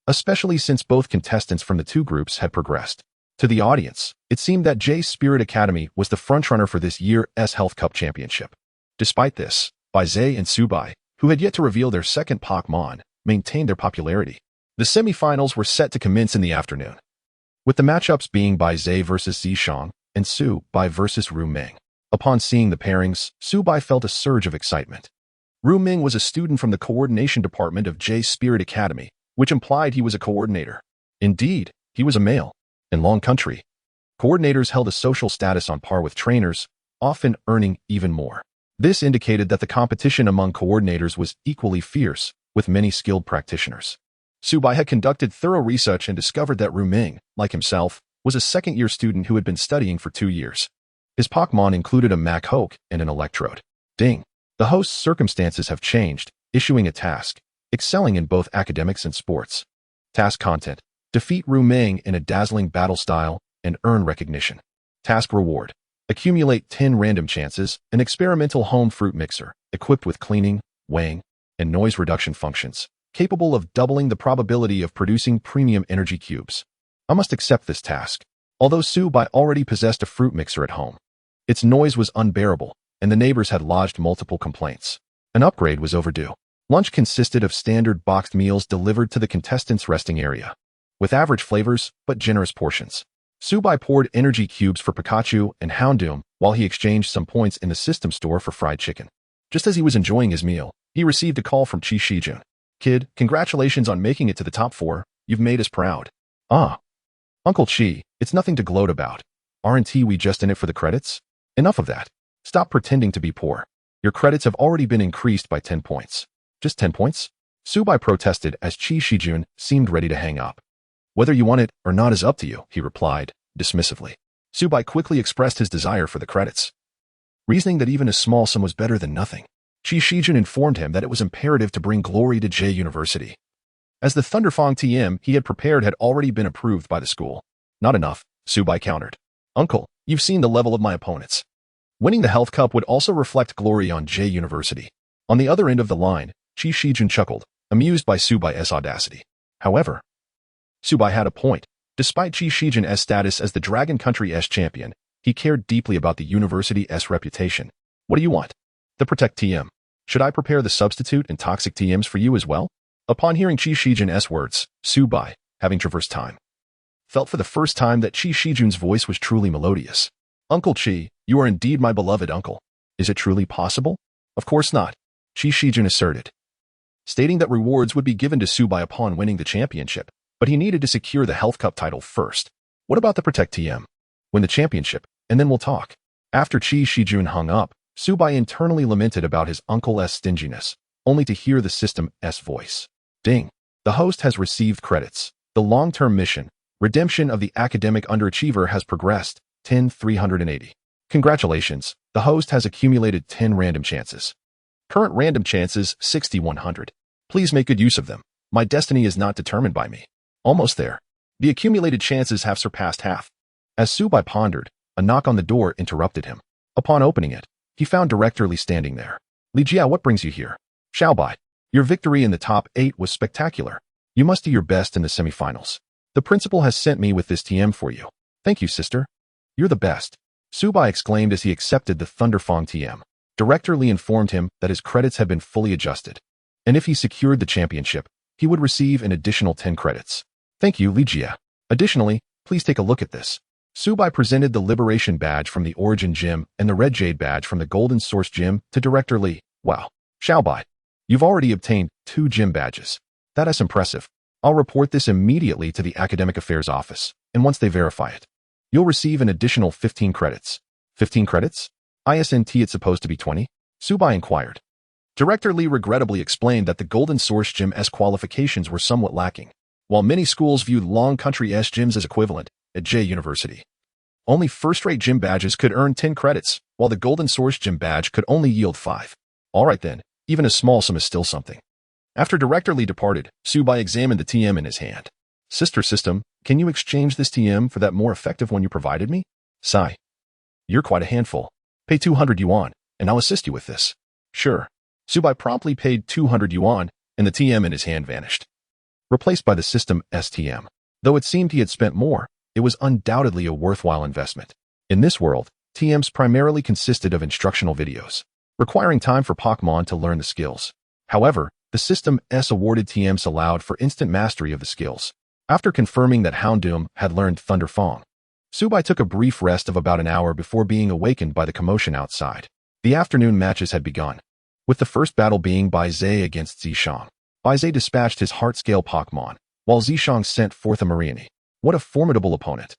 Speaker 1: especially since both contestants from the 2 groups had progressed. To the audience, it seemed that J Spirit Academy was the frontrunner for this year's Health Cup Championship. Despite this, Zhe and Su Bai, who had yet to reveal their second Pokémon, maintained their popularity. The semifinals were set to commence in the afternoon, with the matchups being Zhe versus Zishang and Su Bai versus Ru Ming. Upon seeing the pairings, Su Bai felt a surge of excitement. Ru Ming was a student from the coordination department of J Spirit Academy, which implied he was a coordinator. Indeed, he was a male. In Long Country, coordinators held a social status on par with trainers, often earning even more. This indicated that the competition among coordinators was equally fierce, with many skilled practitioners. Su Bai had conducted thorough research and discovered that Ru Ming, like himself, was a second-year student who had been studying for 2 years. His Pokémon included a Machoke and an Electrode. Ding! The host's circumstances have changed, issuing a task, excelling in both academics and sports. Task content: defeat Ru Ming in a dazzling battle style and earn recognition. Task reward: accumulate 10 random chances, an experimental home fruit mixer, equipped with cleaning, weighing, and noise reduction functions, capable of doubling the probability of producing premium energy cubes. I must accept this task. Although Su Bai already possessed a fruit mixer at home, its noise was unbearable, and the neighbors had lodged multiple complaints. An upgrade was overdue. Lunch consisted of standard boxed meals delivered to the contestants' resting area, with average flavors but generous portions. Su Bai poured energy cubes for Pikachu and Houndour while he exchanged some points in the system store for fried chicken. Just as he was enjoying his meal, he received a call from Qi Shijun. Kid, congratulations on making it to the top 4. You've made us proud. Ah. Uncle Qi, it's nothing to gloat about. Aren't we just in it for the credits? Enough of that. Stop pretending to be poor. Your credits have already been increased by 10 points. Just 10 points? Su Bai protested as Qi Shijun seemed ready to hang up. Whether you want it or not is up to you, he replied, dismissively. Su Bai quickly expressed his desire for the credits, reasoning that even a small sum was better than nothing. Qi Shijun informed him that it was imperative to bring glory to J University, as the Thunderfang TM he had prepared had already been approved by the school. Not enough, Su Bai countered. Uncle, you've seen the level of my opponents. Winning the Health Cup would also reflect glory on J University. On the other end of the line, Qi Shijun chuckled, amused by Su Bai's audacity. However, Su Bai had a point. Despite Qi Shijun's status as the Dragon Country's champion, he cared deeply about the university's reputation. What do you want? The Protect TM. Should I prepare the substitute and toxic TMs for you as well? Upon hearing Qi Shijun's words, Su Bai, having traversed time, felt for the first time that Qi Shijun's voice was truly melodious. Uncle Qi, you are indeed my beloved uncle. Is it truly possible? Of course not, Qi Shijun asserted, stating that rewards would be given to Su Bai upon winning the championship, but he needed to secure the Health Cup title first. What about the Protect TM? Win the championship, and then we'll talk. After Qi Shijun hung up, Su Bai internally lamented about his uncle's stinginess, only to hear the system's voice. Ding. The host has received credits. The long-term mission, redemption of the academic underachiever, has progressed. 10,380. Congratulations. The host has accumulated 10 random chances. Current random chances, 6,100. Please make good use of them. My destiny is not determined by me. Almost there. The accumulated chances have surpassed half. As Su Bai pondered, a knock on the door interrupted him. Upon opening it, he found Director Li standing there. Li Jia, what brings you here? Xiao Bai, your victory in the top 8 was spectacular. You must do your best in the semifinals. The principal has sent me with this TM for you. Thank you, sister. You're the best. Su Bai exclaimed as he accepted the Thunderfang TM. Director Lee informed him that his credits had been fully adjusted, and if he secured the championship, he would receive an additional 10 credits. Thank you, Lugia. Additionally, please take a look at this. Subai presented the Liberation Badge from the Origin Gym and the Red Jade Badge from the Golden Source Gym to Director Lee. Wow. Xiaobai, you've already obtained 2 gym badges. That is impressive. I'll report this immediately to the Academic Affairs Office, and once they verify it, you'll receive an additional 15 credits. 15 credits? Isn't it supposed to be 20? Subai inquired. Director Lee regrettably explained that the Golden Source Gym's qualifications were somewhat lacking, while many schools viewed Long Country's gyms as equivalent at J University. Only first-rate gym badges could earn 10 credits, while the Golden Source Gym badge could only yield 5. Alright then, even a small sum is still something. After Director Lee departed, Subai examined the TM in his hand. Sister system, can you exchange this TM for that more effective one you provided me? Sigh. You're quite a handful. Pay 200 yuan, and I'll assist you with this. Sure. Subai promptly paid 200 yuan, and the TM in his hand vanished, replaced by the system STM. Though it seemed he had spent more, it was undoubtedly a worthwhile investment. In this world, TMs primarily consisted of instructional videos, requiring time for Pokémon to learn the skills. However, the system S awarded TMs allowed for instant mastery of the skills. After confirming that Houndour had learned Thunder Fong, Subai took a brief rest of about an hour before being awakened by the commotion outside. The afternoon matches had begun, with the first battle being Baizé against Zishang. Baizé dispatched his heart-scale Pokémon, while Zishang sent forth a Mariani. What a formidable opponent.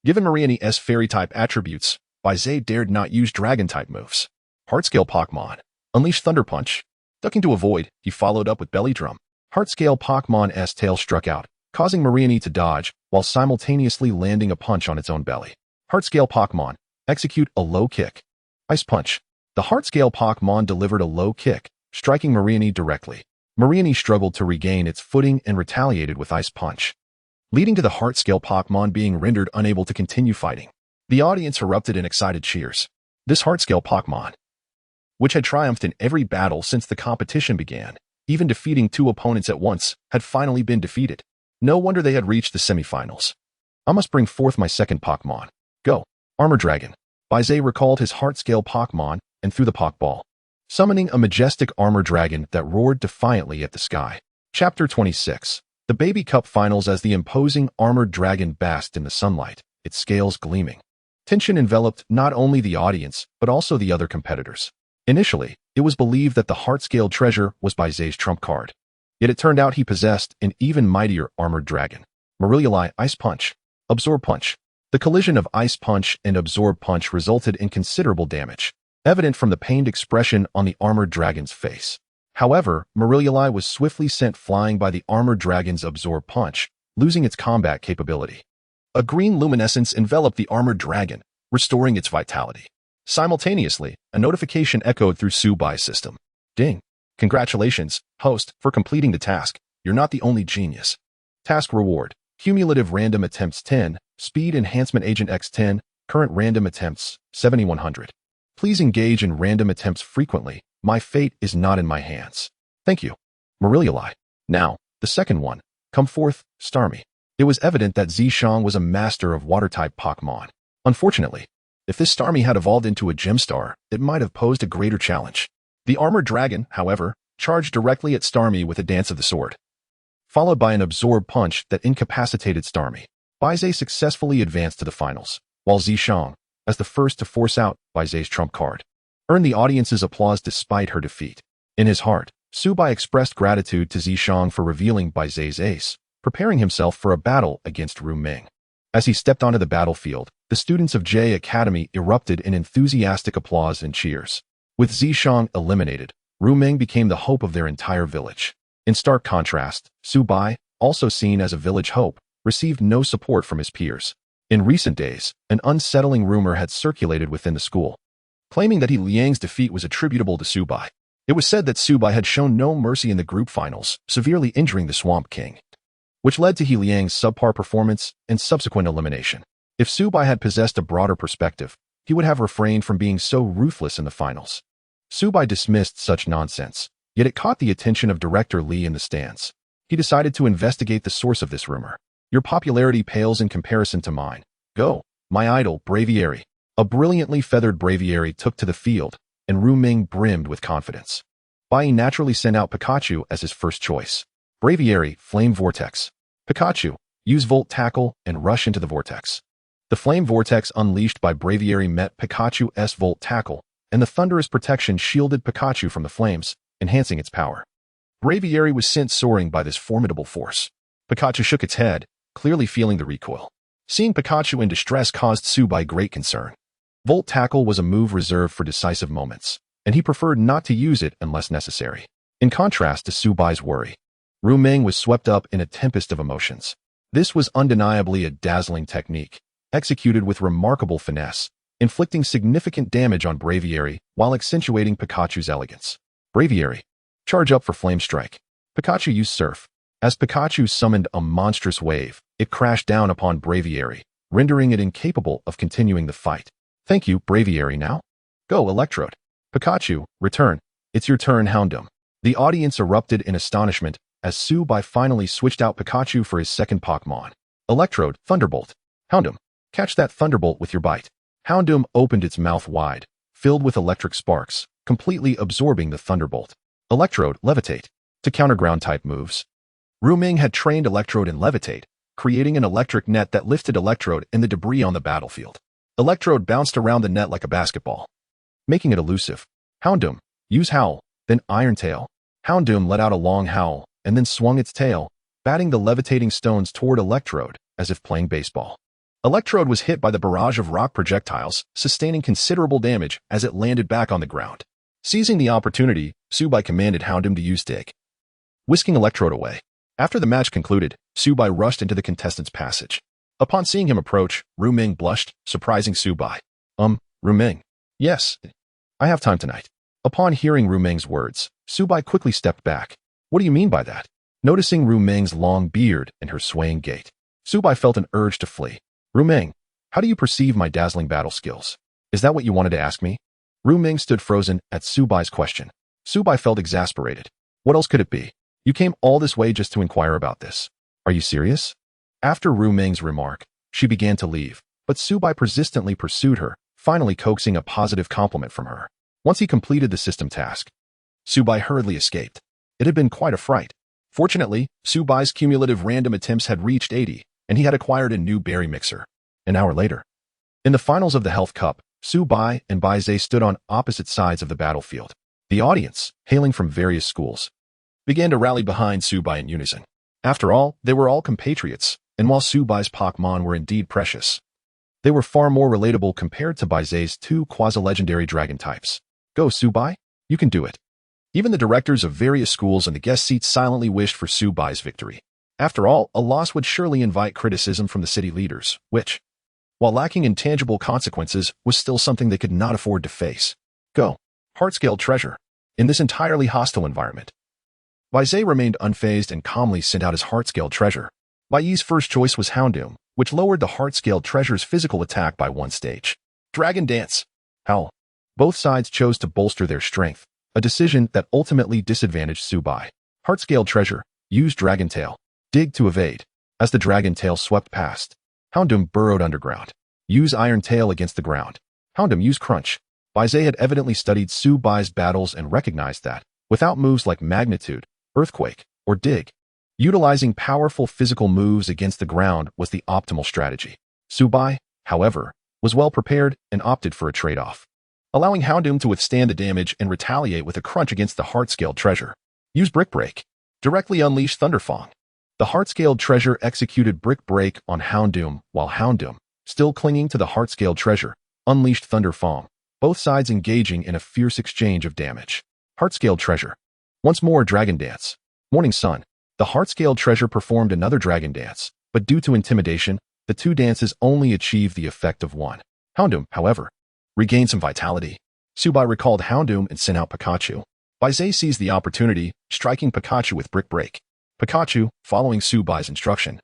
Speaker 1: Given Mariani's fairy-type attributes, Baizé dared not use dragon-type moves. Heart-scale Pokémon unleashed Thunder Punch. Ducking to avoid, he followed up with Belly Drum. Heart-scale Pokémon's tail struck out, causing Mariani to dodge, while simultaneously landing a punch on its own belly. Heart-scale Pokémon execute a low kick. Ice Punch. The Heart-scale Pokémon delivered a low kick, striking Mariani directly. Mariani struggled to regain its footing and retaliated with Ice Punch, leading to the Heart-scale Pokémon being rendered unable to continue fighting. The audience erupted in excited cheers. This Heart-scale Pokémon, which had triumphed in every battle since the competition began, even defeating 2 opponents at once, had finally been defeated. No wonder they had reached the semifinals. I must bring forth my second Pokémon. Go. Armor Dragon. Baizé recalled his Heart-scale Pokémon and threw the Pokeball, summoning a majestic Armor Dragon that roared defiantly at the sky. Chapter 26. The Baby Cup Finals. As the imposing Armored Dragon basked in the sunlight, its scales gleaming, tension enveloped not only the audience, but also the other competitors. Initially, it was believed that the Heart-scale treasure was Baizé's trump card. Yet it turned out he possessed an even mightier Armored Dragon. Mariliali Ice Punch. Absorb Punch. The collision of Ice Punch and Absorb Punch resulted in considerable damage, evident from the pained expression on the Armored Dragon's face. However, Mariliali was swiftly sent flying by the Armored Dragon's Absorb Punch, losing its combat capability. A green luminescence enveloped the Armored Dragon, restoring its vitality. Simultaneously, a notification echoed through Subai's system. Ding. Congratulations, host, for completing the task. You're not the only genius. Task reward. Cumulative random attempts 10, speed enhancement agent X 10, current random attempts 7100. Please engage in random attempts frequently. My fate is not in my hands. Thank you. Mariliali. Now, the second one. Come forth, Starmie. It was evident that Zishang was a master of water-type Pokémon. Unfortunately, if this Starmie had evolved into a Gemstar, it might have posed a greater challenge. The Armored Dragon, however, charged directly at Starmie with a Dance of the Sword, followed by an Absorb Punch that incapacitated Starmie. Baizé successfully advanced to the finals, while Zishang, as the first to force out Baizé's trump card, earned the audience's applause despite her defeat. In his heart, Subai expressed gratitude to Zishang for revealing Baizé's ace, preparing himself for a battle against Ru Ming. As he stepped onto the battlefield, the students of J Academy erupted in enthusiastic applause and cheers. With Zishang eliminated, Ru Ming became the hope of their entire village. In stark contrast, Subai, also seen as a village hope, received no support from his peers. In recent days, an unsettling rumor had circulated within the school, claiming that He Liang's defeat was attributable to Subai. It was said that Subai had shown no mercy in the group finals, severely injuring the Swamp King, which led to He Liang's subpar performance and subsequent elimination. If Subai had possessed a broader perspective, he would have refrained from being so ruthless in the finals. Subai dismissed such nonsense, yet it caught the attention of Director Lee in the stands. He decided to investigate the source of this rumor. Your popularity pales in comparison to mine. Go, my idol, Braviary. A brilliantly feathered Braviary took to the field, and Ruming brimmed with confidence. Bai naturally sent out Pikachu as his first choice. Braviary, Flame Vortex. Pikachu, use Volt Tackle and rush into the vortex. The Flame Vortex unleashed by Braviary met Pikachu's Volt Tackle, and the thunderous protection shielded Pikachu from the flames, enhancing its power. Braviary was sent soaring by this formidable force. Pikachu shook its head, clearly feeling the recoil. Seeing Pikachu in distress caused Subai great concern. Volt Tackle was a move reserved for decisive moments, and he preferred not to use it unless necessary. In contrast to Subai's worry, Ruming was swept up in a tempest of emotions. This was undeniably a dazzling technique, executed with remarkable finesse, inflicting significant damage on Braviary while accentuating Pikachu's elegance. Braviary, charge up for Flame Strike. Pikachu used Surf. As Pikachu summoned a monstrous wave, it crashed down upon Braviary, rendering it incapable of continuing the fight. Thank you, Braviary. Now go, Electrode. Pikachu, return. It's your turn, Houndour. The audience erupted in astonishment as Subai finally switched out Pikachu for his second Pokémon. Electrode, Thunderbolt. Houndour, catch that Thunderbolt with your bite. Houndour opened its mouth wide, filled with electric sparks, completely absorbing the Thunderbolt. Electrode, Levitate. To counter ground-type moves, Ruming had trained Electrode in Levitate, creating an electric net that lifted Electrode and the debris on the battlefield. Electrode bounced around the net like a basketball, making it elusive. Houndour, use Howl, then Iron Tail. Houndour let out a long howl, and then swung its tail, batting the levitating stones toward Electrode, as if playing baseball. Electrode was hit by the barrage of rock projectiles, sustaining considerable damage as it landed back on the ground. Seizing the opportunity, Subai commanded Houndour to use Dig, whisking Electrode away. After the match concluded, Subai rushed into the contestants' passage. Upon seeing him approach, Ruming blushed, surprising Subai. Ruming. Yes, I have time tonight. Upon hearing Ruming's words, Subai quickly stepped back. What do you mean by that? Noticing Ruming's long beard and her swaying gait, Subai felt an urge to flee. Ruming, how do you perceive my dazzling battle skills? Is that what you wanted to ask me? Ruming stood frozen at Subai's question. Subai felt exasperated. What else could it be? You came all this way just to inquire about this. Are you serious? After Ruming's remark, she began to leave, but Subai persistently pursued her, finally coaxing a positive compliment from her. Once he completed the system task, Subai hurriedly escaped. It had been quite a fright. Fortunately, Subai's cumulative random attempts had reached 80, and he had acquired a new berry mixer. An hour later, in the finals of the Health Cup, Subai and Baizé stood on opposite sides of the battlefield. The audience, hailing from various schools, began to rally behind Subai in unison. After all, they were all compatriots, and while Subai's Pokémon were indeed precious, they were far more relatable compared to Baizé's two quasi-legendary dragon types. Go, Subai, you can do it. Even the directors of various schools and the guest seats silently wished for Subai's victory. After all, a loss would surely invite criticism from the city leaders, which, while lacking intangible consequences, was still something they could not afford to face. Go, Heartscale Treasure. In this entirely hostile environment, Baizé remained unfazed and calmly sent out his Heartscale Treasure. Bai's first choice was Houndour, which lowered the Heartscale Treasure's physical attack by 1 stage. Dragon Dance. Howl. Both sides chose to bolster their strength, a decision that ultimately disadvantaged Subai. Heartscale Treasure. Use Dragon Tail. Dig to evade. As the Dragon Tail swept past, Houndour burrowed underground. Use Iron Tail against the ground. Houndour use Crunch. Baizé had evidently studied Subai's battles and recognized that, without moves like Magnitude, Earthquake, or Dig, utilizing powerful physical moves against the ground was the optimal strategy. Subai, however, was well prepared and opted for a trade-off, allowing Houndour to withstand the damage and retaliate with a crunch against the Heartscale Treasure. Use Brick Break. Directly unleash Thunderfang. The Heartscale Treasure executed Brick Break on Houndour, while Houndour, still clinging to the Heartscale Treasure, unleashed Thunderfang, both sides engaging in a fierce exchange of damage. Heartscale Treasure. Once more Dragon Dance. Morning Sun. The Heartscale Treasure performed another Dragon Dance, but due to intimidation, the two dances only achieved the effect of one. Houndour, however, regained some vitality. Subai recalled Houndour and sent out Pikachu. Baizé seized the opportunity, striking Pikachu with Brick Break. Pikachu, following Subai's instruction,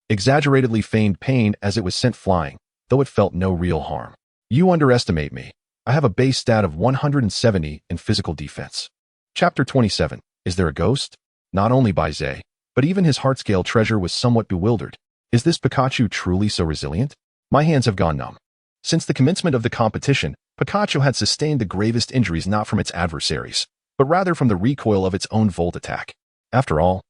Speaker 1: exaggeratedly feigned pain as it was sent flying, though it felt no real harm. You underestimate me. I have a base stat of 170 in physical defense. Chapter 27. Is there a ghost? Not only Baizé, but even his Heartscale Treasure was somewhat bewildered. Is this Pikachu truly so resilient? My hands have gone numb. Since the commencement of the competition, Pikachu had sustained the gravest injuries not from its adversaries, but rather from the recoil of its own Volt attack. After all,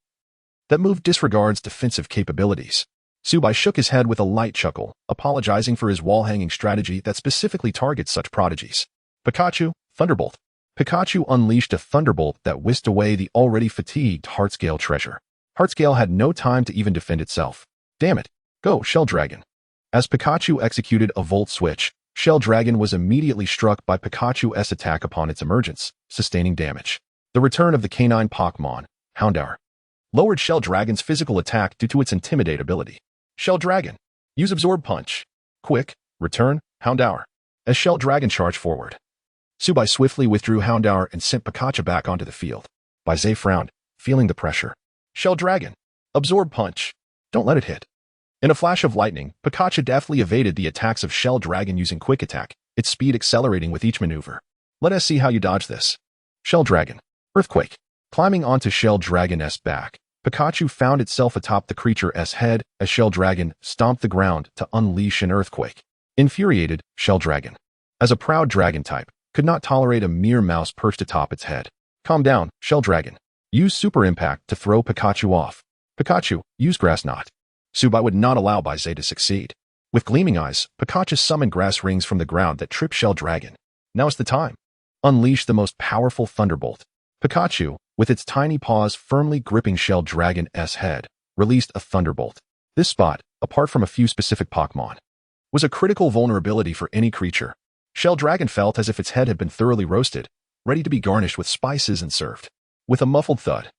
Speaker 1: that move disregards defensive capabilities. Subai shook his head with a light chuckle, apologizing for his wall-hanging strategy that specifically targets such prodigies. Pikachu, Thunderbolt. Pikachu unleashed a thunderbolt that whisked away the already fatigued Heartscale treasure. Heartscale had no time to even defend itself. Damn it. Go, Shell Dragon. As Pikachu executed a Volt switch, Shell Dragon was immediately struck by Pikachu's attack upon its emergence, sustaining damage. The return of the canine Pokémon, Houndour, lowered Shell Dragon's physical attack due to its Intimidate ability. Shell Dragon. Use Absorb Punch. Quick. Return, Houndour. As Shell Dragon charged forward, Subai swiftly withdrew Houndour and sent Pikachu back onto the field. Baizé frowned, feeling the pressure. Shell Dragon. Absorb Punch. Don't let it hit. In a flash of lightning, Pikachu deftly evaded the attacks of Shell Dragon using Quick Attack, its speed accelerating with each maneuver. Let us see how you dodge this. Shell Dragon. Earthquake. Climbing onto Shell Dragon's back, Pikachu found itself atop the creature's head as Shell Dragon stomped the ground to unleash an earthquake. Infuriated, Shell Dragon, as a proud dragon type, could not tolerate a mere mouse perched atop its head. Calm down, Shell Dragon. Use Super Impact to throw Pikachu off. Pikachu, use Grass Knot. Subai would not allow Baizé to succeed. With gleaming eyes, Pikachu summoned grass rings from the ground that tripped Shell Dragon. Now's the time. Unleash the most powerful Thunderbolt. Pikachu, with its tiny paws firmly gripping Shell Dragon's head, released a Thunderbolt. This spot, apart from a few specific Pokémon, was a critical vulnerability for any creature. Shell Dragon felt as if its head had been thoroughly roasted, ready to be garnished with spices and served. With a muffled thud,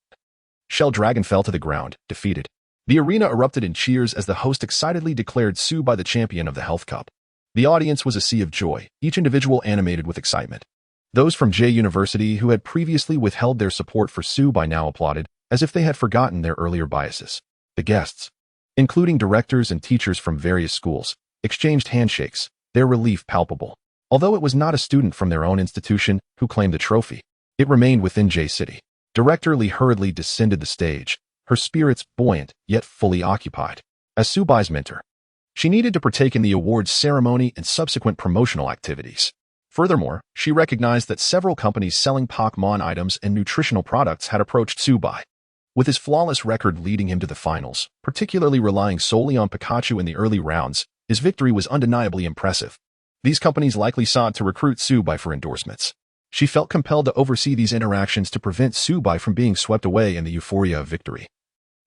Speaker 1: Shell Dragon fell to the ground, defeated. The arena erupted in cheers as the host excitedly declared Subai the champion of the Health Cup. The audience was a sea of joy, each individual animated with excitement. Those from J University who had previously withheld their support for Subai now applauded, as if they had forgotten their earlier biases. The guests, including directors and teachers from various schools, exchanged handshakes, their relief palpable. Although it was not a student from their own institution who claimed the trophy, it remained within J City. Director Lee hurriedly descended the stage, her spirits buoyant yet fully occupied. As Subai's mentor, she needed to partake in the awards ceremony and subsequent promotional activities. Furthermore, she recognized that several companies selling Pokémon items and nutritional products had approached Subai. With his flawless record leading him to the finals, particularly relying solely on Pikachu in the early rounds, his victory was undeniably impressive. These companies likely sought to recruit Subai for endorsements. She felt compelled to oversee these interactions to prevent Subai from being swept away in the euphoria of victory.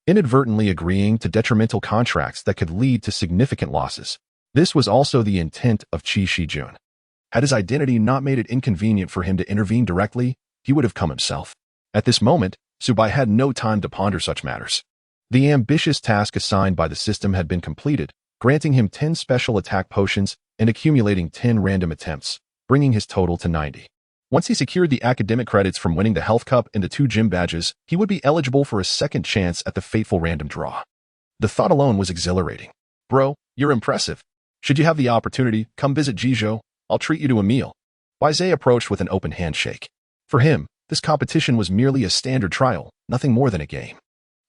Speaker 1: Inadvertently agreeing to detrimental contracts that could lead to significant losses. This was also the intent of Qi Shijun. Had his identity not made it inconvenient for him to intervene directly, he would have come himself. At this moment, Subai had no time to ponder such matters. The ambitious task assigned by the system had been completed, granting him 10 special attack potions and accumulating 10 random attempts, bringing his total to 90. Once he secured the academic credits from winning the Health Cup and the 2 gym badges, he would be eligible for a second chance at the fateful random draw. The thought alone was exhilarating. Bro, you're impressive. Should you have the opportunity, come visit Jizhou. I'll treat you to a meal. Baizé approached with an open handshake. For him, this competition was merely a standard trial, nothing more than a game.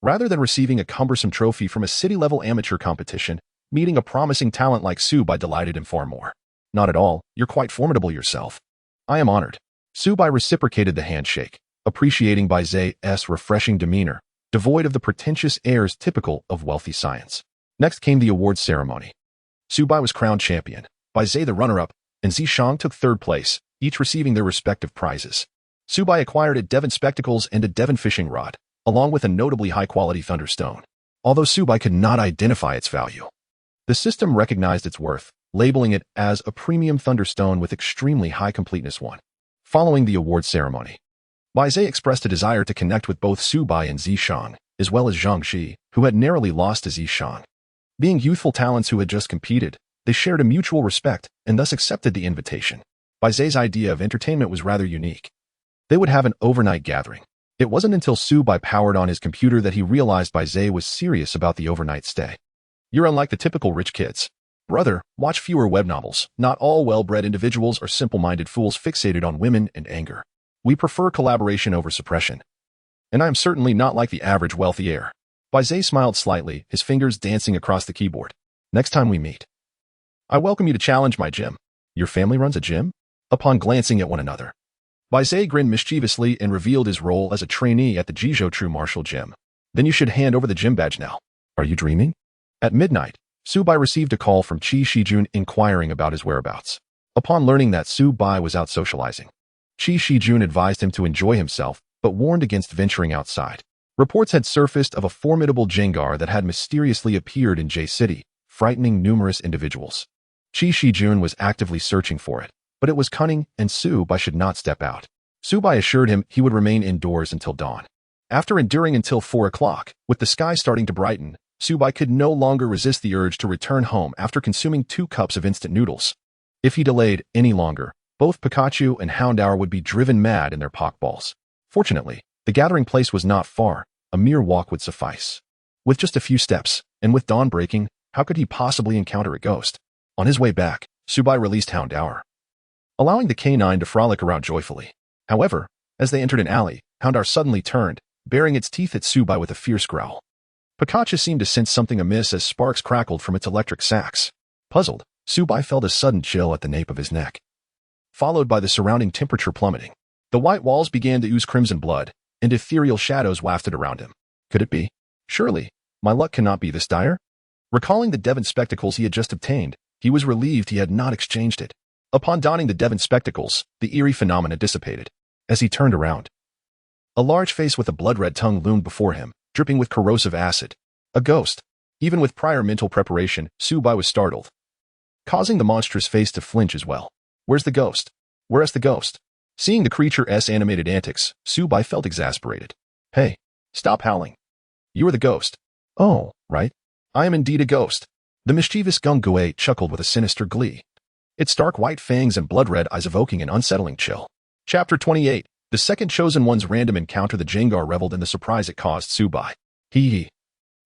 Speaker 1: Rather than receiving a cumbersome trophy from a city-level amateur competition, meeting a promising talent like Subai delighted him far more. Not at all, you're quite formidable yourself. I am honored. Subai reciprocated the handshake, appreciating Baizé's refreshing demeanor, devoid of the pretentious airs typical of wealthy science. Next came the awards ceremony. Subai was crowned champion, Baizé the runner-up, and Zishang took third place, each receiving their respective prizes. Subai acquired a Devon Spectacles and a Devon Fishing Rod, along with a notably high-quality Thunderstone. Although Subai could not identify its value, the system recognized its worth, labeling it as a premium Thunderstone with extremely high completeness 1. Following the award ceremony, Baizé expressed a desire to connect with both Subai and Zishang, as well as Zhang Shi, who had narrowly lost to Zishang. Being youthful talents who had just competed, they shared a mutual respect and thus accepted the invitation. Baizé's idea of entertainment was rather unique. They would have an overnight gathering. It wasn't until Subai powered on his computer that he realized Baizé was serious about the overnight stay. You're unlike the typical rich kids. Brother, watch fewer web novels. Not all well-bred individuals are simple-minded fools fixated on women and anger. We prefer collaboration over suppression. And I am certainly not like the average wealthy heir. Baizé smiled slightly, his fingers dancing across the keyboard. Next time we meet, I welcome you to challenge my gym. Your family runs a gym? upon glancing at one another. Fiancé grinned mischievously and revealed his role as a trainee at the Jingu True Martial Gym. Then you should hand over the gym badge now. Are you dreaming? At midnight, Subai received a call from Qi Shijun inquiring about his whereabouts. Upon learning that Subai was out socializing, Qi Shijun advised him to enjoy himself, but warned against venturing outside. Reports had surfaced of a formidable Jengar that had mysteriously appeared in J City, frightening numerous individuals. Qi Shijun was actively searching for it, but it was cunning and Subai should not step out. Subai assured him he would remain indoors until dawn. After enduring until 4 o'clock, with the sky starting to brighten, Subai could no longer resist the urge to return home after consuming 2 cups of instant noodles. If he delayed any longer, both Pikachu and Houndour would be driven mad in their pokeballs. Fortunately, the gathering place was not far, a mere walk would suffice. With just a few steps, and with dawn breaking, how could he possibly encounter a ghost? On his way back, Subai released Houndour, allowing the canine to frolic around joyfully. However, as they entered an alley, Houndour suddenly turned, baring its teeth at Subai with a fierce growl. Pikachu seemed to sense something amiss as sparks crackled from its electric sacs. Puzzled, Subai felt a sudden chill at the nape of his neck, followed by the surrounding temperature plummeting. The white walls began to ooze crimson blood, and ethereal shadows wafted around him. Could it be? Surely, my luck cannot be this dire? Recalling the Devon spectacles he had just obtained, he was relieved he had not exchanged it. Upon donning the Devon spectacles, the eerie phenomena dissipated. As he turned around, a large face with a blood-red tongue loomed before him, dripping with corrosive acid. A ghost. Even with prior mental preparation, Subai was startled, causing the monstrous face to flinch as well. Where's the ghost? Where's the ghost? Seeing the creature's animated antics, Subai felt exasperated. Hey, stop howling. You are the ghost. Oh, right. I am indeed a ghost. The mischievous Gungue chuckled with a sinister glee, its dark white fangs and blood-red eyes evoking an unsettling chill. Chapter 28. The second chosen one's random encounter. The Jengar reveled in the surprise it caused Subai. Hee hee.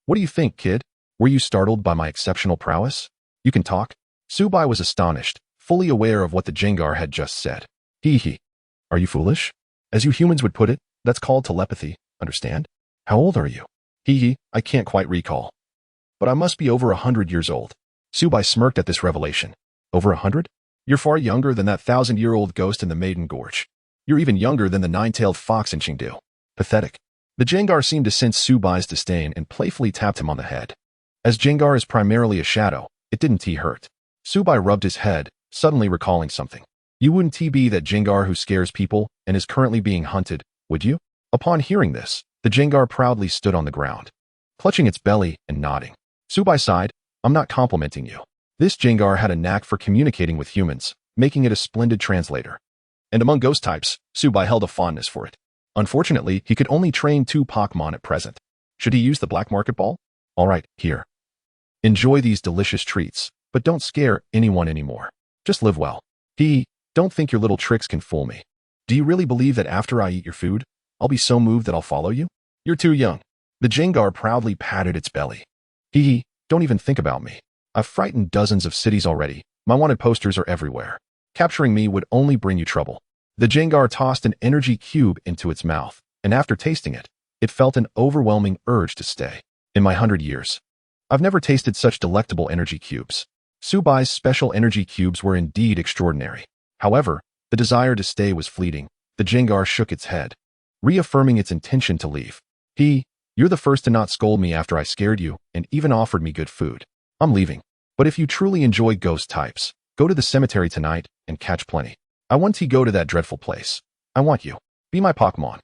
Speaker 1: What do you think, kid? Were you startled by my exceptional prowess? You can talk? Subai was astonished, fully aware of what the Jengar had just said. Hee hee. Are you foolish? As you humans would put it, that's called telepathy, understand? How old are you? Hee hee, I can't quite recall. But I must be over 100 years old. Subai smirked at this revelation. Over 100? You're far younger than that 1,000-year-old ghost in the Maiden Gorge. You're even younger than the 9-tailed fox in Chengdu. Pathetic. The Jengar seemed to sense Subai's disdain and playfully tapped him on the head. As Jengar is primarily a shadow, it didn't hurt. Subai rubbed his head, suddenly recalling something. You wouldn't be that Jengar who scares people and is currently being hunted, would you? Upon hearing this, the Jengar proudly stood on the ground, clutching its belly and nodding. Subai sighed, I'm not complimenting you. This Jengar had a knack for communicating with humans, making it a splendid translator. And among ghost types, Subai held a fondness for it. Unfortunately, he could only train 2 Pokémon at present. Should he use the black market ball? Alright, here. Enjoy these delicious treats, but don't scare anyone anymore. Just live well. Don't think your little tricks can fool me. Do you really believe that after I eat your food, I'll be so moved that I'll follow you? You're too young. The Jengar proudly patted its belly. Don't even think about me. I've frightened dozens of cities already. My wanted posters are everywhere. Capturing me would only bring you trouble. The Jengar tossed an energy cube into its mouth, and after tasting it, it felt an overwhelming urge to stay. In my 100 years, I've never tasted such delectable energy cubes. Subai's special energy cubes were indeed extraordinary. However, the desire to stay was fleeting. The Jengar shook its head, reaffirming its intention to leave. You're the first to not scold me after I scared you and even offered me good food. I'm leaving. But if you truly enjoy ghost types, go to the cemetery tonight and catch plenty. I want to go to that dreadful place. I want you. Be my Pokémon.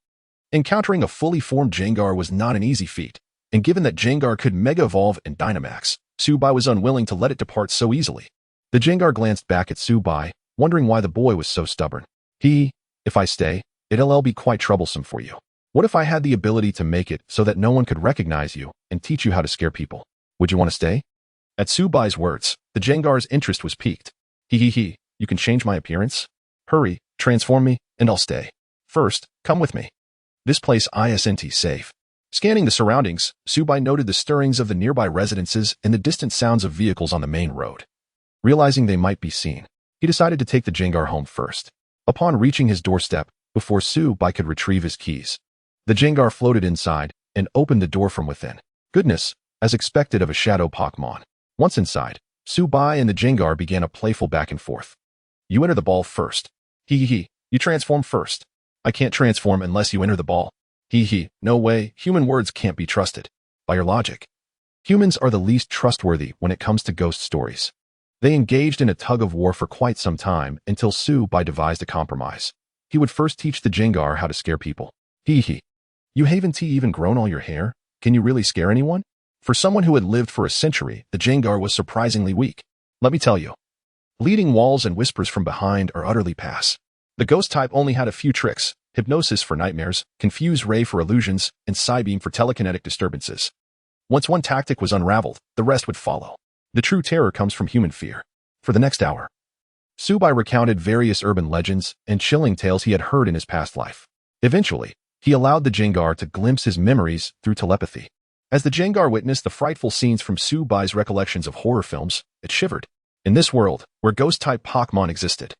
Speaker 1: Encountering a fully formed Jengar was not an easy feat, and given that Jengar could Mega Evolve and Dynamax, Subai was unwilling to let it depart so easily. The Jengar glanced back at Subai, wondering why the boy was so stubborn. If I stay, it'll be quite troublesome for you. What if I had the ability to make it so that no one could recognize you and teach you how to scare people? Would you want to stay? At Subai's words, the Jengar's interest was piqued. You can change my appearance? Hurry, transform me, and I'll stay. First, come with me. This place isn't safe. Scanning the surroundings, Subai noted the stirrings of the nearby residences and the distant sounds of vehicles on the main road. Realizing they might be seen, he decided to take the Jengar home first. Upon reaching his doorstep, before Subai could retrieve his keys, the Jengar floated inside and opened the door from within. Goodness, as expected of a shadow Pokémon. Once inside, Subai and the Jengar began a playful back and forth. You enter the ball first. You transform first. I can't transform unless you enter the ball. No way, human words can't be trusted. By your logic. Humans are the least trustworthy when it comes to ghost stories. They engaged in a tug-of-war for quite some time until Subai devised a compromise. He would first teach the Jengar how to scare people. You haven't even grown all your hair? Can you really scare anyone? For someone who had lived for a century, the Jengar was surprisingly weak. Let me tell you. Bleeding walls and whispers from behind are utterly pass. The ghost type only had a few tricks: hypnosis for nightmares, confuse ray for illusions, and psybeam for telekinetic disturbances. Once one tactic was unraveled, the rest would follow. The true terror comes from human fear. For the next hour, Subai recounted various urban legends and chilling tales he had heard in his past life. Eventually, he allowed the Jengar to glimpse his memories through telepathy. As the Jengar witnessed the frightful scenes from Subai's recollections of horror films, it shivered. In this world, where ghost-type Pokémon existed,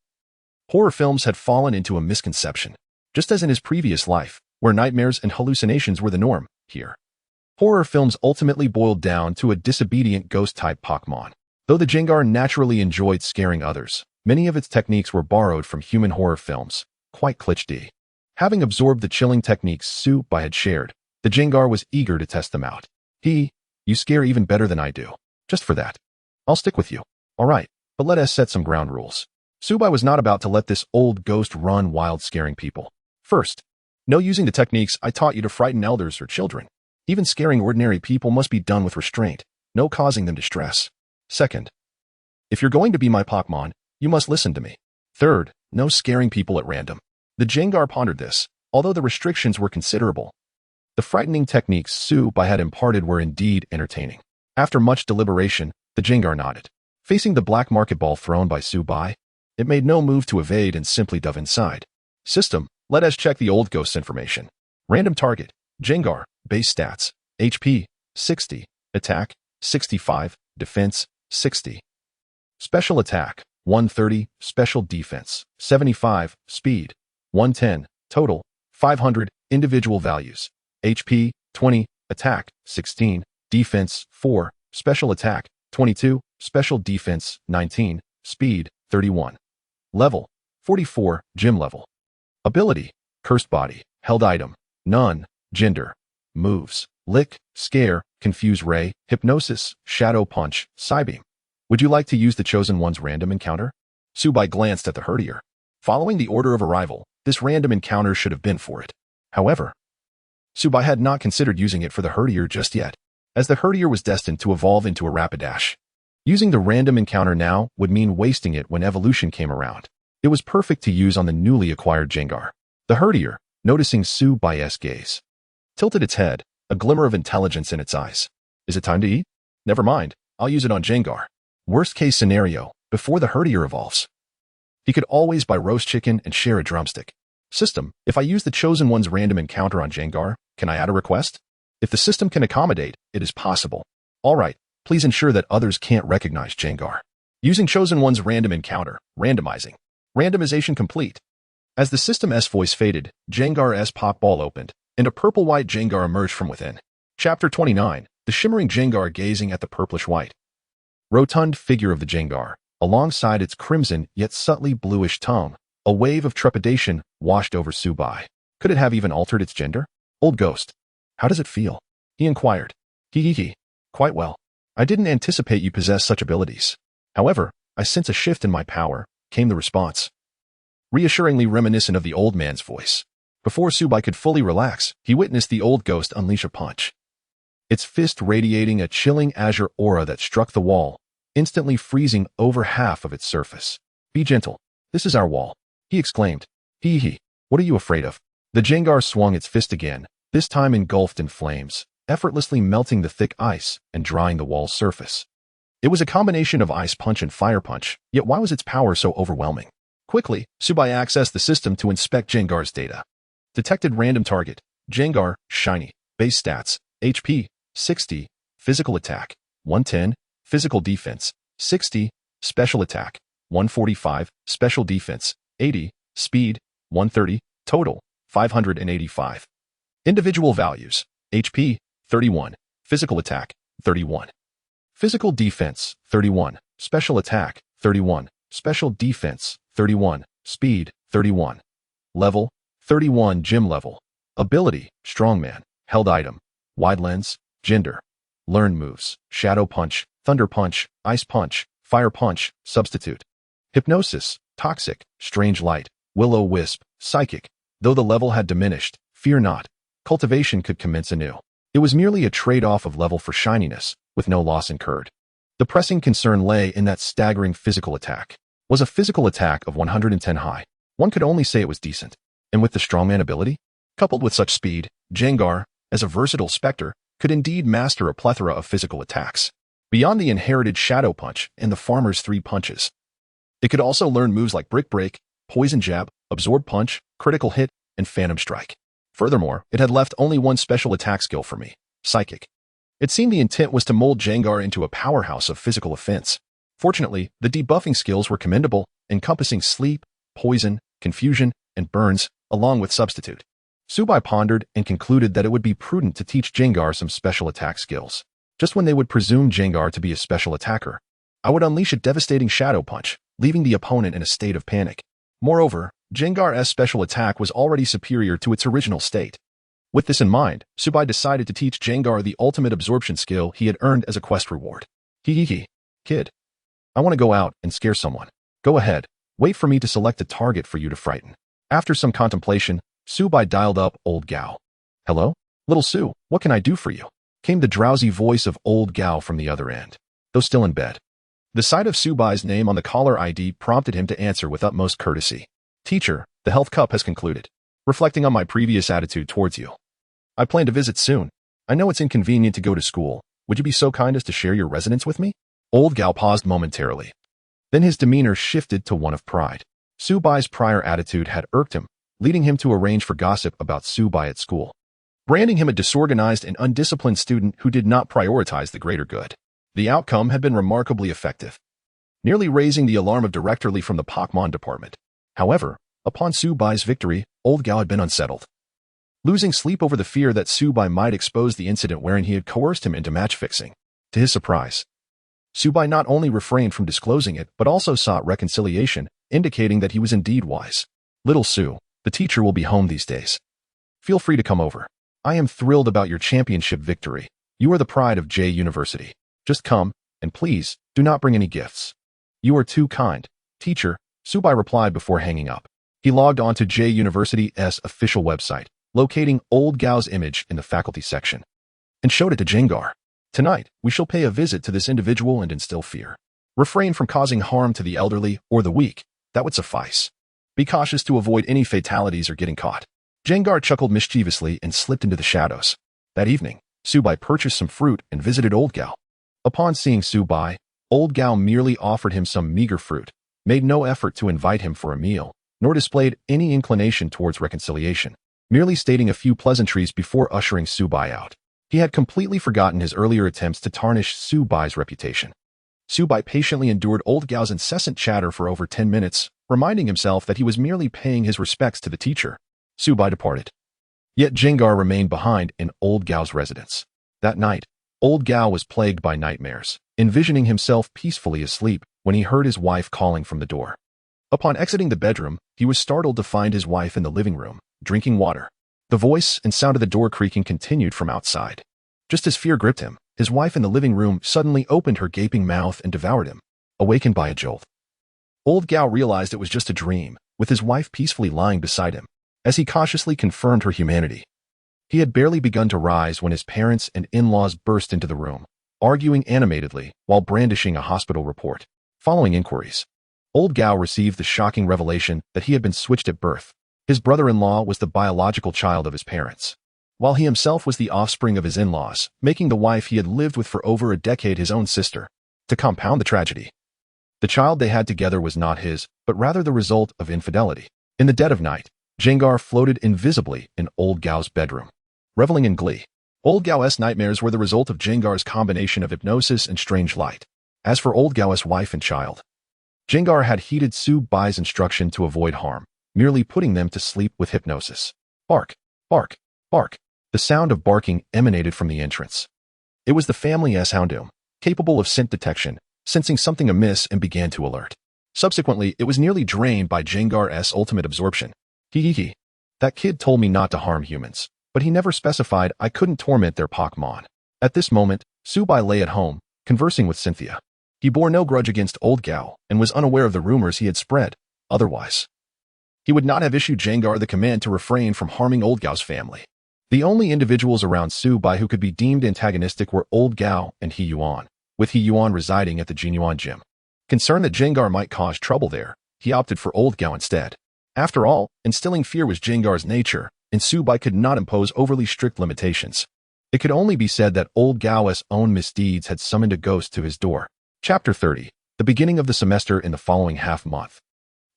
Speaker 1: horror films had fallen into a misconception. Just as in his previous life, where nightmares and hallucinations were the norm, here, horror films ultimately boiled down to a disobedient ghost-type Pokémon. Though the Jengar naturally enjoyed scaring others, many of its techniques were borrowed from human horror films, quite cliché. Having absorbed the chilling techniques Subai had shared, the Jengar was eager to test them out. You scare even better than I do. Just for that, I'll stick with you. All right, but let us set some ground rules. Subai was not about to let this old ghost run wild scaring people. First, no using the techniques I taught you to frighten elders or children. Even scaring ordinary people must be done with restraint, no causing them distress. Second, if you're going to be my Pokémon, you must listen to me. Third, no scaring people at random. The Jengar pondered this, although the restrictions were considerable. The frightening techniques Subai had imparted were indeed entertaining. After much deliberation, the Jengar nodded. Facing the black market ball thrown by Subai, it made no move to evade and simply dove inside. System, let us check the old ghost's information. Random target, Jengar, base stats, HP, 60, attack, 65, defense, 60. Special attack, 130, special defense, 75, speed, 110, total, 500, individual values, HP, 20, attack, 16, defense, 4, special attack, 22, special defense, 19, speed, 31. Level, 44, gym level. Ability, cursed body, held item, none, gender. Moves, lick, scare, confuse ray, hypnosis, shadow punch, psybeam. Would you like to use the chosen one's random encounter? Subai glanced at the herdier. Following the order of arrival, this random encounter should have been for it. However, Subai had not considered using it for the herdier just yet, as the herdier was destined to evolve into a Rapidash. Using the random encounter now would mean wasting it when evolution came around. It was perfect to use on the newly acquired Jengar. The herdier, noticing Subai's gaze, tilted its head, a glimmer of intelligence in its eyes. Is it time to eat? Never mind, I'll use it on Jengar. Worst case scenario, before the herdier evolves, he could always buy roast chicken and share a drumstick. System, if I use the chosen one's random encounter on Jengar, can I add a request? If the system can accommodate, it is possible. All right, please ensure that others can't recognize Jengar. Using chosen one's random encounter, randomizing. Randomization complete. As the system's voice faded, Jengar's pop ball opened, and a purple-white Jengar emerged from within. Chapter 29, the shimmering Jengar gazing at the purplish-white rotund figure of the Jengar, alongside its crimson yet subtly bluish tongue. A wave of trepidation washed over Subai. Could it have even altered its gender? Old ghost. How does it feel? He inquired. Quite well. I didn't anticipate you possess such abilities. However, I sense a shift in my power, came the response. Reassuringly reminiscent of the old man's voice. Before Subai could fully relax, he witnessed the old ghost unleash a punch. Its fist radiating a chilling azure aura that struck the wall, instantly freezing over half of its surface. Be gentle. This is our wall, he exclaimed. What are you afraid of? The Jengar swung its fist again, this time engulfed in flames, effortlessly melting the thick ice and drying the wall's surface. It was a combination of ice punch and fire punch, yet why was its power so overwhelming? Quickly, Subai accessed the system to inspect Jengar's data. Detected random target, Jengar, shiny, base stats, HP, 60, physical attack, 110, physical defense, 60, special attack, 145, special defense, 80, speed, 130, total, 585. Individual values, HP, 31, physical attack, 31. Physical defense, 31, special attack, 31, special defense, 31, speed, 31. Level, 31 gym level. Ability, strongman. Held item, wide lens. Gender, learn moves, shadow punch, thunder punch, ice punch, fire punch, substitute. Hypnosis, toxic, strange light, will-o-wisp, psychic. Though the level had diminished, fear not. Cultivation could commence anew. It was merely a trade-off of level for shininess, with no loss incurred. The pressing concern lay in that staggering physical attack. Was a physical attack of 110 high. One could only say it was decent. And with the strongman ability, coupled with such speed, Jengar, as a versatile specter, could indeed master a plethora of physical attacks. Beyond the inherited shadow punch and the farmer's 3 punches. It could also learn moves like brick break, poison jab, absorb punch, critical hit, and phantom strike. Furthermore, it had left only one special attack skill for me, psychic. It seemed the intent was to mold Jengar into a powerhouse of physical offense. Fortunately, the debuffing skills were commendable, encompassing sleep, poison, confusion, and burns, along with substitute. Subai pondered and concluded that it would be prudent to teach Jengar some special attack skills. Just when they would presume Jengar to be a special attacker, I would unleash a devastating shadow punch, leaving the opponent in a state of panic. Moreover, Jengar's special attack was already superior to its original state. With this in mind, Subai decided to teach Jengar the ultimate absorption skill he had earned as a quest reward. Hee, kid. I want to go out and scare someone. Go ahead, wait for me to select a target for you to frighten. After some contemplation, Subai dialed up Old Gao. Hello? Little Sue, what can I do for you? Came the drowsy voice of Old Gao from the other end, though still in bed. The sight of Subai's name on the caller ID prompted him to answer with utmost courtesy. Teacher, the health cup has concluded. Reflecting on my previous attitude towards you, I plan to visit soon. I know it's inconvenient to go to school. Would you be so kind as to share your residence with me? Old Gao paused momentarily. Then his demeanor shifted to one of pride. Subai's prior attitude had irked him, leading him to arrange for gossip about Subai at school, branding him a disorganized and undisciplined student who did not prioritize the greater good. The outcome had been remarkably effective, nearly raising the alarm of directorly from the Pokémon department. However, upon Subai's victory, Old Gao had been unsettled, losing sleep over the fear that Subai might expose the incident wherein he had coerced him into match fixing. To his surprise, Subai not only refrained from disclosing it, but also sought reconciliation, indicating that he was indeed wise. Little Sue, the teacher will be home these days. Feel free to come over. I am thrilled about your championship victory. You are the pride of J University. Just come, and please, do not bring any gifts. You are too kind, teacher, Subai replied before hanging up. He logged on to J University's official website, locating Old Gao's image in the faculty section, and showed it to Jengar. Tonight, we shall pay a visit to this individual and instill fear. Refrain from causing harm to the elderly or the weak. That would suffice. Be cautious to avoid any fatalities or getting caught. Jengar chuckled mischievously and slipped into the shadows. That evening, Subai purchased some fruit and visited Old Gao. Upon seeing Subai, Old Gao merely offered him some meager fruit, made no effort to invite him for a meal, nor displayed any inclination towards reconciliation, merely stating a few pleasantries before ushering Subai out. He had completely forgotten his earlier attempts to tarnish Subai's reputation. Subai patiently endured Old Gao's incessant chatter for over 10 minutes, reminding himself that he was merely paying his respects to the teacher. Subai departed. Yet Jengar remained behind in Old Gao's residence. That night, Old Gao was plagued by nightmares, envisioning himself peacefully asleep when he heard his wife calling from the door. Upon exiting the bedroom, he was startled to find his wife in the living room, drinking water. The voice and sound of the door creaking continued from outside. Just as fear gripped him, his wife in the living room suddenly opened her gaping mouth and devoured him, awakened by a jolt. Old Gao realized it was just a dream, with his wife peacefully lying beside him, as he cautiously confirmed her humanity. He had barely begun to rise when his parents and in-laws burst into the room, arguing animatedly while brandishing a hospital report. Following inquiries, Old Gao received the shocking revelation that he had been switched at birth. His brother-in-law was the biological child of his parents, while he himself was the offspring of his in-laws, making the wife he had lived with for over a decade his own sister. To compound the tragedy, the child they had together was not his, but rather the result of infidelity. In the dead of night, Jengar floated invisibly in Old Gao's bedroom, reveling in glee. Old Gao's nightmares were the result of Jengar's combination of hypnosis and strange light. As for Old Gao's wife and child, Jengar had heeded Subai's instruction to avoid harm, merely putting them to sleep with hypnosis. Bark, bark, bark. The sound of barking emanated from the entrance. It was the family's Houndour, capable of scent detection, sensing something amiss and began to alert. Subsequently, it was nearly drained by Jengar's ultimate absorption. Hehehe. That kid told me not to harm humans, but he never specified I couldn't torment their Pokémon. At this moment, Subai lay at home, conversing with Cynthia. He bore no grudge against Old Gao and was unaware of the rumors he had spread. Otherwise, he would not have issued Jengar the command to refrain from harming Old Gao's family. The only individuals around Subai who could be deemed antagonistic were Old Gao and He Yuan, with He Yuan residing at the Jinyuan gym. Concerned that Jengar might cause trouble there, he opted for Old Gao instead. After all, instilling fear was Jengar's nature, and Subai could not impose overly strict limitations. It could only be said that Old Gao's own misdeeds had summoned a ghost to his door. Chapter 30. The beginning of the semester in the following half-month.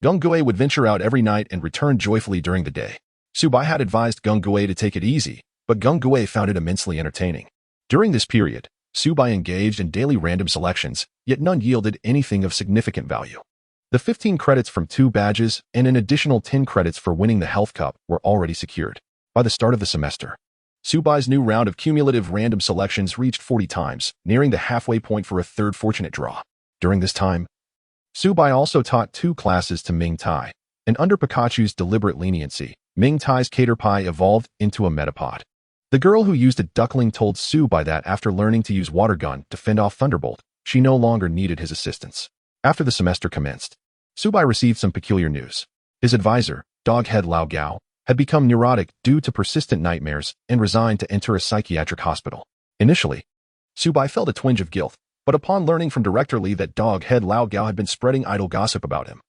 Speaker 1: Gung-Gue would venture out every night and return joyfully during the day. Subai had advised Gung-Gue to take it easy, but Gung-Gue found it immensely entertaining. During this period, Subai engaged in daily random selections, yet none yielded anything of significant value. The 15 credits from 2 badges and an additional 10 credits for winning the Health Cup were already secured. By the start of the semester, Subai's new round of cumulative random selections reached 40 times, nearing the halfway point for a third fortunate draw. During this time, Subai also taught 2 classes to Ming Tai, and under Pikachu's deliberate leniency, Ming Tai's Caterpie evolved into a Metapod. The girl who used a duckling told Subai that after learning to use Water Gun to fend off Thunderbolt, she no longer needed his assistance. After the semester commenced, Subai received some peculiar news. His advisor, Doghead Lao Gao, had become neurotic due to persistent nightmares and resigned to enter a psychiatric hospital. Initially, Subai felt a twinge of guilt, but upon learning from Director Lee that Doghead Lao Gao had been spreading idle gossip about him,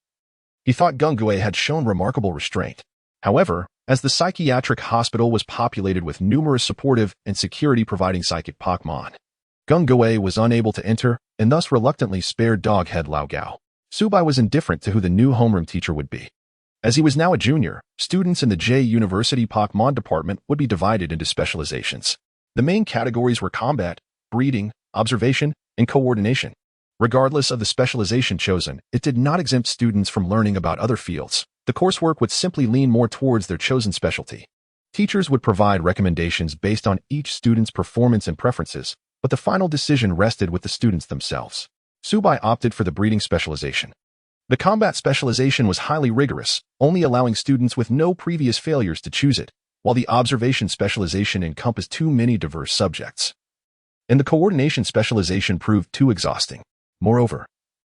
Speaker 1: he thought Gung-Gue had shown remarkable restraint. However, as the psychiatric hospital was populated with numerous supportive and security-providing psychic Pokémon, Gung-Gue was unable to enter and thus reluctantly spared Doghead Lao Gao. Subai was indifferent to who the new homeroom teacher would be. As he was now a junior, students in the J University Pokémon department would be divided into specializations. The main categories were combat, breeding, observation, and coordination. Regardless of the specialization chosen, it did not exempt students from learning about other fields. The coursework would simply lean more towards their chosen specialty. Teachers would provide recommendations based on each student's performance and preferences, but the final decision rested with the students themselves. Subai opted for the breeding specialization. The combat specialization was highly rigorous, only allowing students with no previous failures to choose it, while the observation specialization encompassed too many diverse subjects. And the coordination specialization proved too exhausting. Moreover,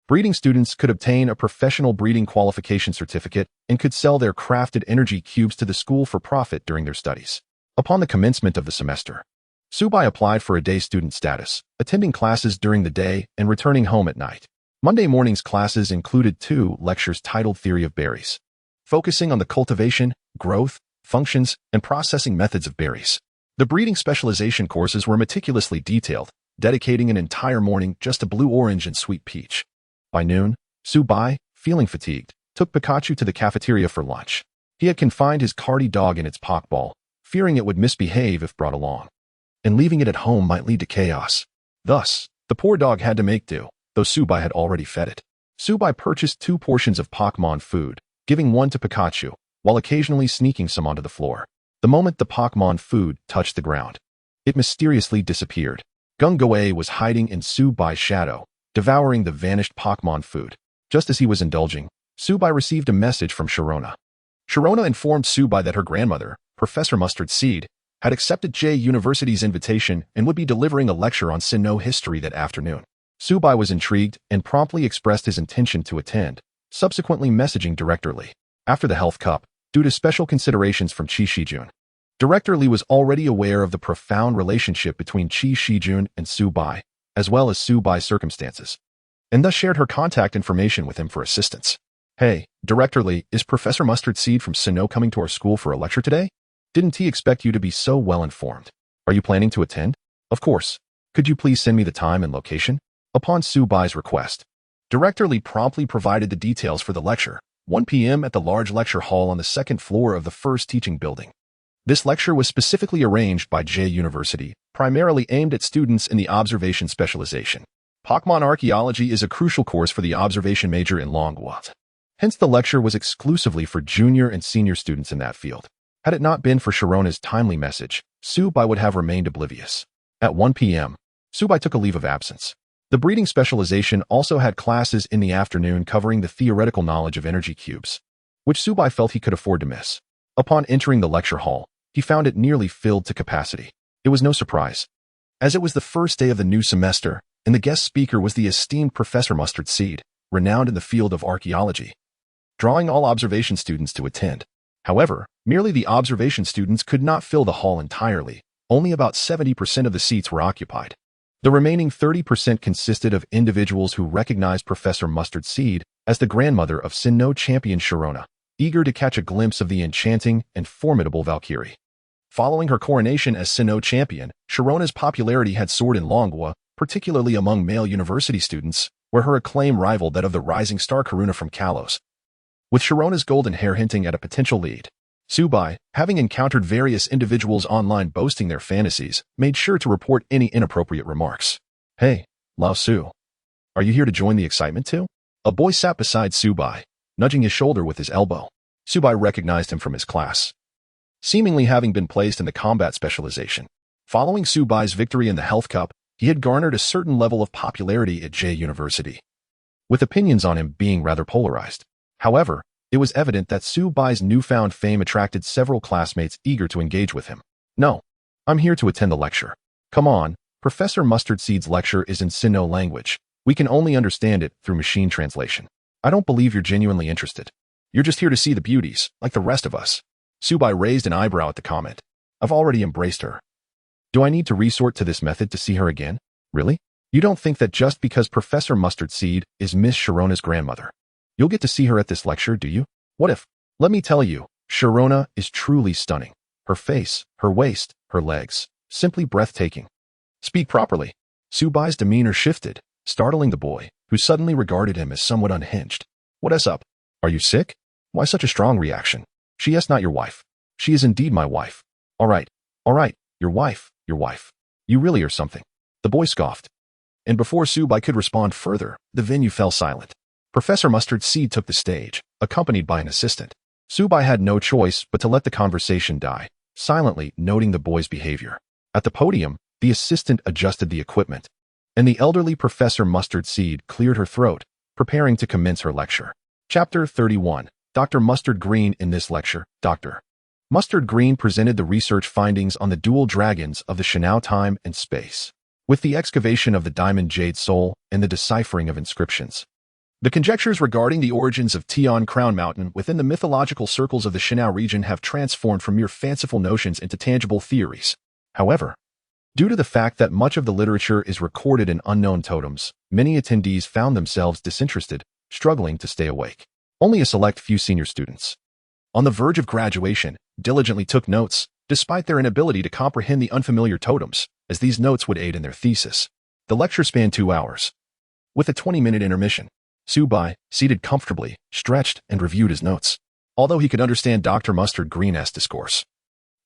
Speaker 1: breeding students could obtain a professional breeding qualification certificate and could sell their crafted energy cubes to the school for profit during their studies. Upon the commencement of the semester, Subai applied for a day student status, attending classes during the day and returning home at night. Monday morning's classes included 2 lectures titled Theory of Berries, focusing on the cultivation, growth, functions, and processing methods of berries. The breeding specialization courses were meticulously detailed, dedicating an entire morning just to blue orange and sweet peach. By noon, Subai, feeling fatigued, took Pikachu to the cafeteria for lunch. He had confined his cardy dog in its Pokeball, fearing it would misbehave if brought along, and leaving it at home might lead to chaos. Thus, the poor dog had to make do, though Subai had already fed it. Subai purchased 2 portions of Pokémon food, giving one to Pikachu, while occasionally sneaking some onto the floor. The moment the Pokémon food touched the ground, it mysteriously disappeared. Gung-Gue was hiding in Subai's shadow, devouring the vanished Pokémon food. Just as he was indulging, Subai received a message from Sharona. Sharona informed Subai that her grandmother, Professor Mustard Seed, had accepted J University's invitation and would be delivering a lecture on Sinnoh history that afternoon. Subai was intrigued and promptly expressed his intention to attend, subsequently messaging Director Lee. After the Health Cup, due to special considerations from Qi Shijun, Director Lee was already aware of the profound relationship between Qi Shijun and Subai, as well as Subai's circumstances, and thus shared her contact information with him for assistance. Hey, Director Lee, is Professor Mustard Seed from Sinnoh coming to our school for a lecture today? Didn't he expect you to be so well informed? Are you planning to attend? Of course. Could you please send me the time and location? Upon Subai's request, Director Lee promptly provided the details for the lecture, 1 p.m. at the large lecture hall on the 2nd floor of the first teaching building. This lecture was specifically arranged by J University, primarily aimed at students in the observation specialization. Pokémon Archaeology is a crucial course for the observation major in Longwood. Hence the lecture was exclusively for junior and senior students in that field. Had it not been for Sharona's timely message, Subai would have remained oblivious. At 1 p.m., Subai took a leave of absence. The breeding specialization also had classes in the afternoon covering the theoretical knowledge of energy cubes, which Subai felt he could afford to miss. Upon entering the lecture hall, he found it nearly filled to capacity. It was no surprise, as it was the first day of the new semester, and the guest speaker was the esteemed Professor Mustard Seed, renowned in the field of archaeology, drawing all observation students to attend. However, merely the observation students could not fill the hall entirely. Only about 70% of the seats were occupied. The remaining 30% consisted of individuals who recognized Professor Mustard Seed as the grandmother of Sinnoh champion Sharona, eager to catch a glimpse of the enchanting and formidable Valkyrie. Following her coronation as Sinnoh champion, Sharona's popularity had soared in Longwa, particularly among male university students, where her acclaim rivaled that of the rising star Karuna from Kalos. With Sharona's golden hair hinting at a potential lead, Subai, having encountered various individuals online boasting their fantasies, made sure to report any inappropriate remarks. "Hey, Lao Su. Are you here to join the excitement too?" A boy sat beside Subai, nudging his shoulder with his elbow. Subai recognized him from his class, seemingly having been placed in the combat specialization. Following Subai's victory in the Health Cup, he had garnered a certain level of popularity at J University, with opinions on him being rather polarized. However, it was evident that Subai's newfound fame attracted several classmates eager to engage with him. "No, I'm here to attend the lecture." "Come on, Professor Mustard Seed's lecture is in Sinnoh language. We can only understand it through machine translation. I don't believe you're genuinely interested. You're just here to see the beauties, like the rest of us." Subai raised an eyebrow at the comment. "I've already embraced her. Do I need to resort to this method to see her again? Really? You don't think that just because Professor Mustard Seed is Miss Sharona's grandmother, you'll get to see her at this lecture, do you? What if? Let me tell you, Sharona is truly stunning. Her face, her waist, her legs, simply breathtaking." "Speak properly." Subai's demeanor shifted, startling the boy, who suddenly regarded him as somewhat unhinged. "What's up? Are you sick? Why such a strong reaction? She is not your wife. She is indeed my wife." All right, your wife. You really are something." The boy scoffed. And before Subai could respond further, the venue fell silent. Professor Mustard Seed took the stage, accompanied by an assistant. Subai had no choice but to let the conversation die, silently noting the boy's behavior. At the podium, the assistant adjusted the equipment, and the elderly Professor Mustard Seed cleared her throat, preparing to commence her lecture. Chapter 31. Dr. Mustard Green. In this lecture, Dr. Mustard Green presented the research findings on the dual dragons of the Sinnoh time and space, with the excavation of the Diamond Jade Soul and the deciphering of inscriptions. The conjectures regarding the origins of Tian Crown Mountain within the mythological circles of the Sinnoh region have transformed from mere fanciful notions into tangible theories. However, due to the fact that much of the literature is recorded in unknown totems, many attendees found themselves disinterested, struggling to stay awake. Only a select few senior students, on the verge of graduation, diligently took notes, despite their inability to comprehend the unfamiliar totems, as these notes would aid in their thesis. The lecture spanned 2 hours, with a 20-minute intermission. Subai, seated comfortably, stretched and reviewed his notes. Although he could understand Dr. Mustard Green's discourse,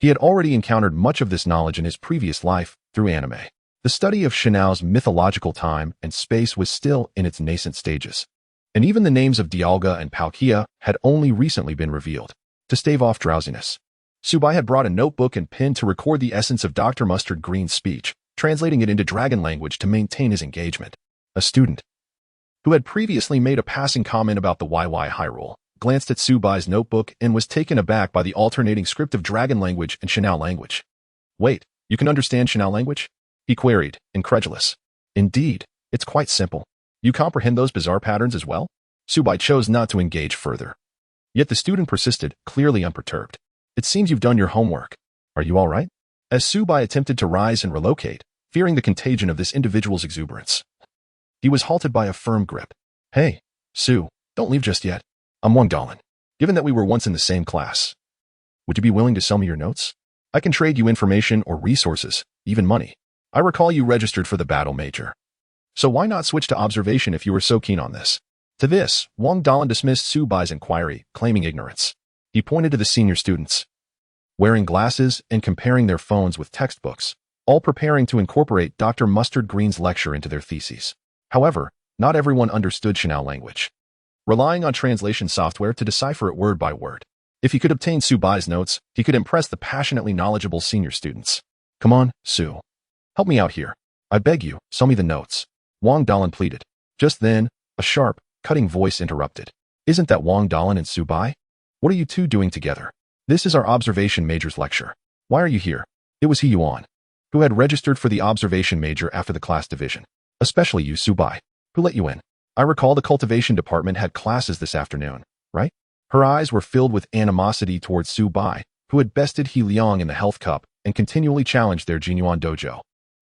Speaker 1: he had already encountered much of this knowledge in his previous life through anime. The study of Sinnoh's mythological time and space was still in its nascent stages, and even the names of Dialga and Palkia had only recently been revealed. To stave off drowsiness, Subai had brought a notebook and pen to record the essence of Dr. Mustard Green's speech, translating it into dragon language to maintain his engagement. A student, who had previously made a passing comment about the YY Hyrule, glanced at Subai's notebook and was taken aback by the alternating script of dragon language and Sinnoh language. "Wait, you can understand Sinnoh language?" he queried, incredulous. "Indeed, it's quite simple. You comprehend those bizarre patterns as well?" Subai chose not to engage further. Yet the student persisted, clearly unperturbed. "It seems you've done your homework. Are you all right?" As Subai attempted to rise and relocate, fearing the contagion of this individual's exuberance, he was halted by a firm grip. "Hey, Su, don't leave just yet. I'm Wang Dalin. Given that we were once in the same class, would you be willing to sell me your notes? I can trade you information or resources, even money. I recall you registered for the battle major. So why not switch to observation if you were so keen on this?" To this, Wang Dalin dismissed Subai's inquiry, claiming ignorance. He pointed to the senior students, wearing glasses and comparing their phones with textbooks, all preparing to incorporate Dr. Mustard Green's lecture into their theses. However, not everyone understood Sinnoh language, relying on translation software to decipher it word by word. If he could obtain Subai's notes, he could impress the passionately knowledgeable senior students. "Come on, Su. Help me out here. I beg you, sell me the notes." Wang Dalan pleaded. Just then, a sharp, cutting voice interrupted. Isn't that Wang Dalan and Su Bai? What are you two doing together? This is our observation major's lecture. Why are you here? It was He Yuan, who had registered for the observation major after the class division. Especially you, Su Bai. Who let you in? I recall the cultivation department had classes this afternoon, right? Her eyes were filled with animosity towards Su Bai, who had bested He Liang in the health cup and continually challenged their Jinyuan dojo,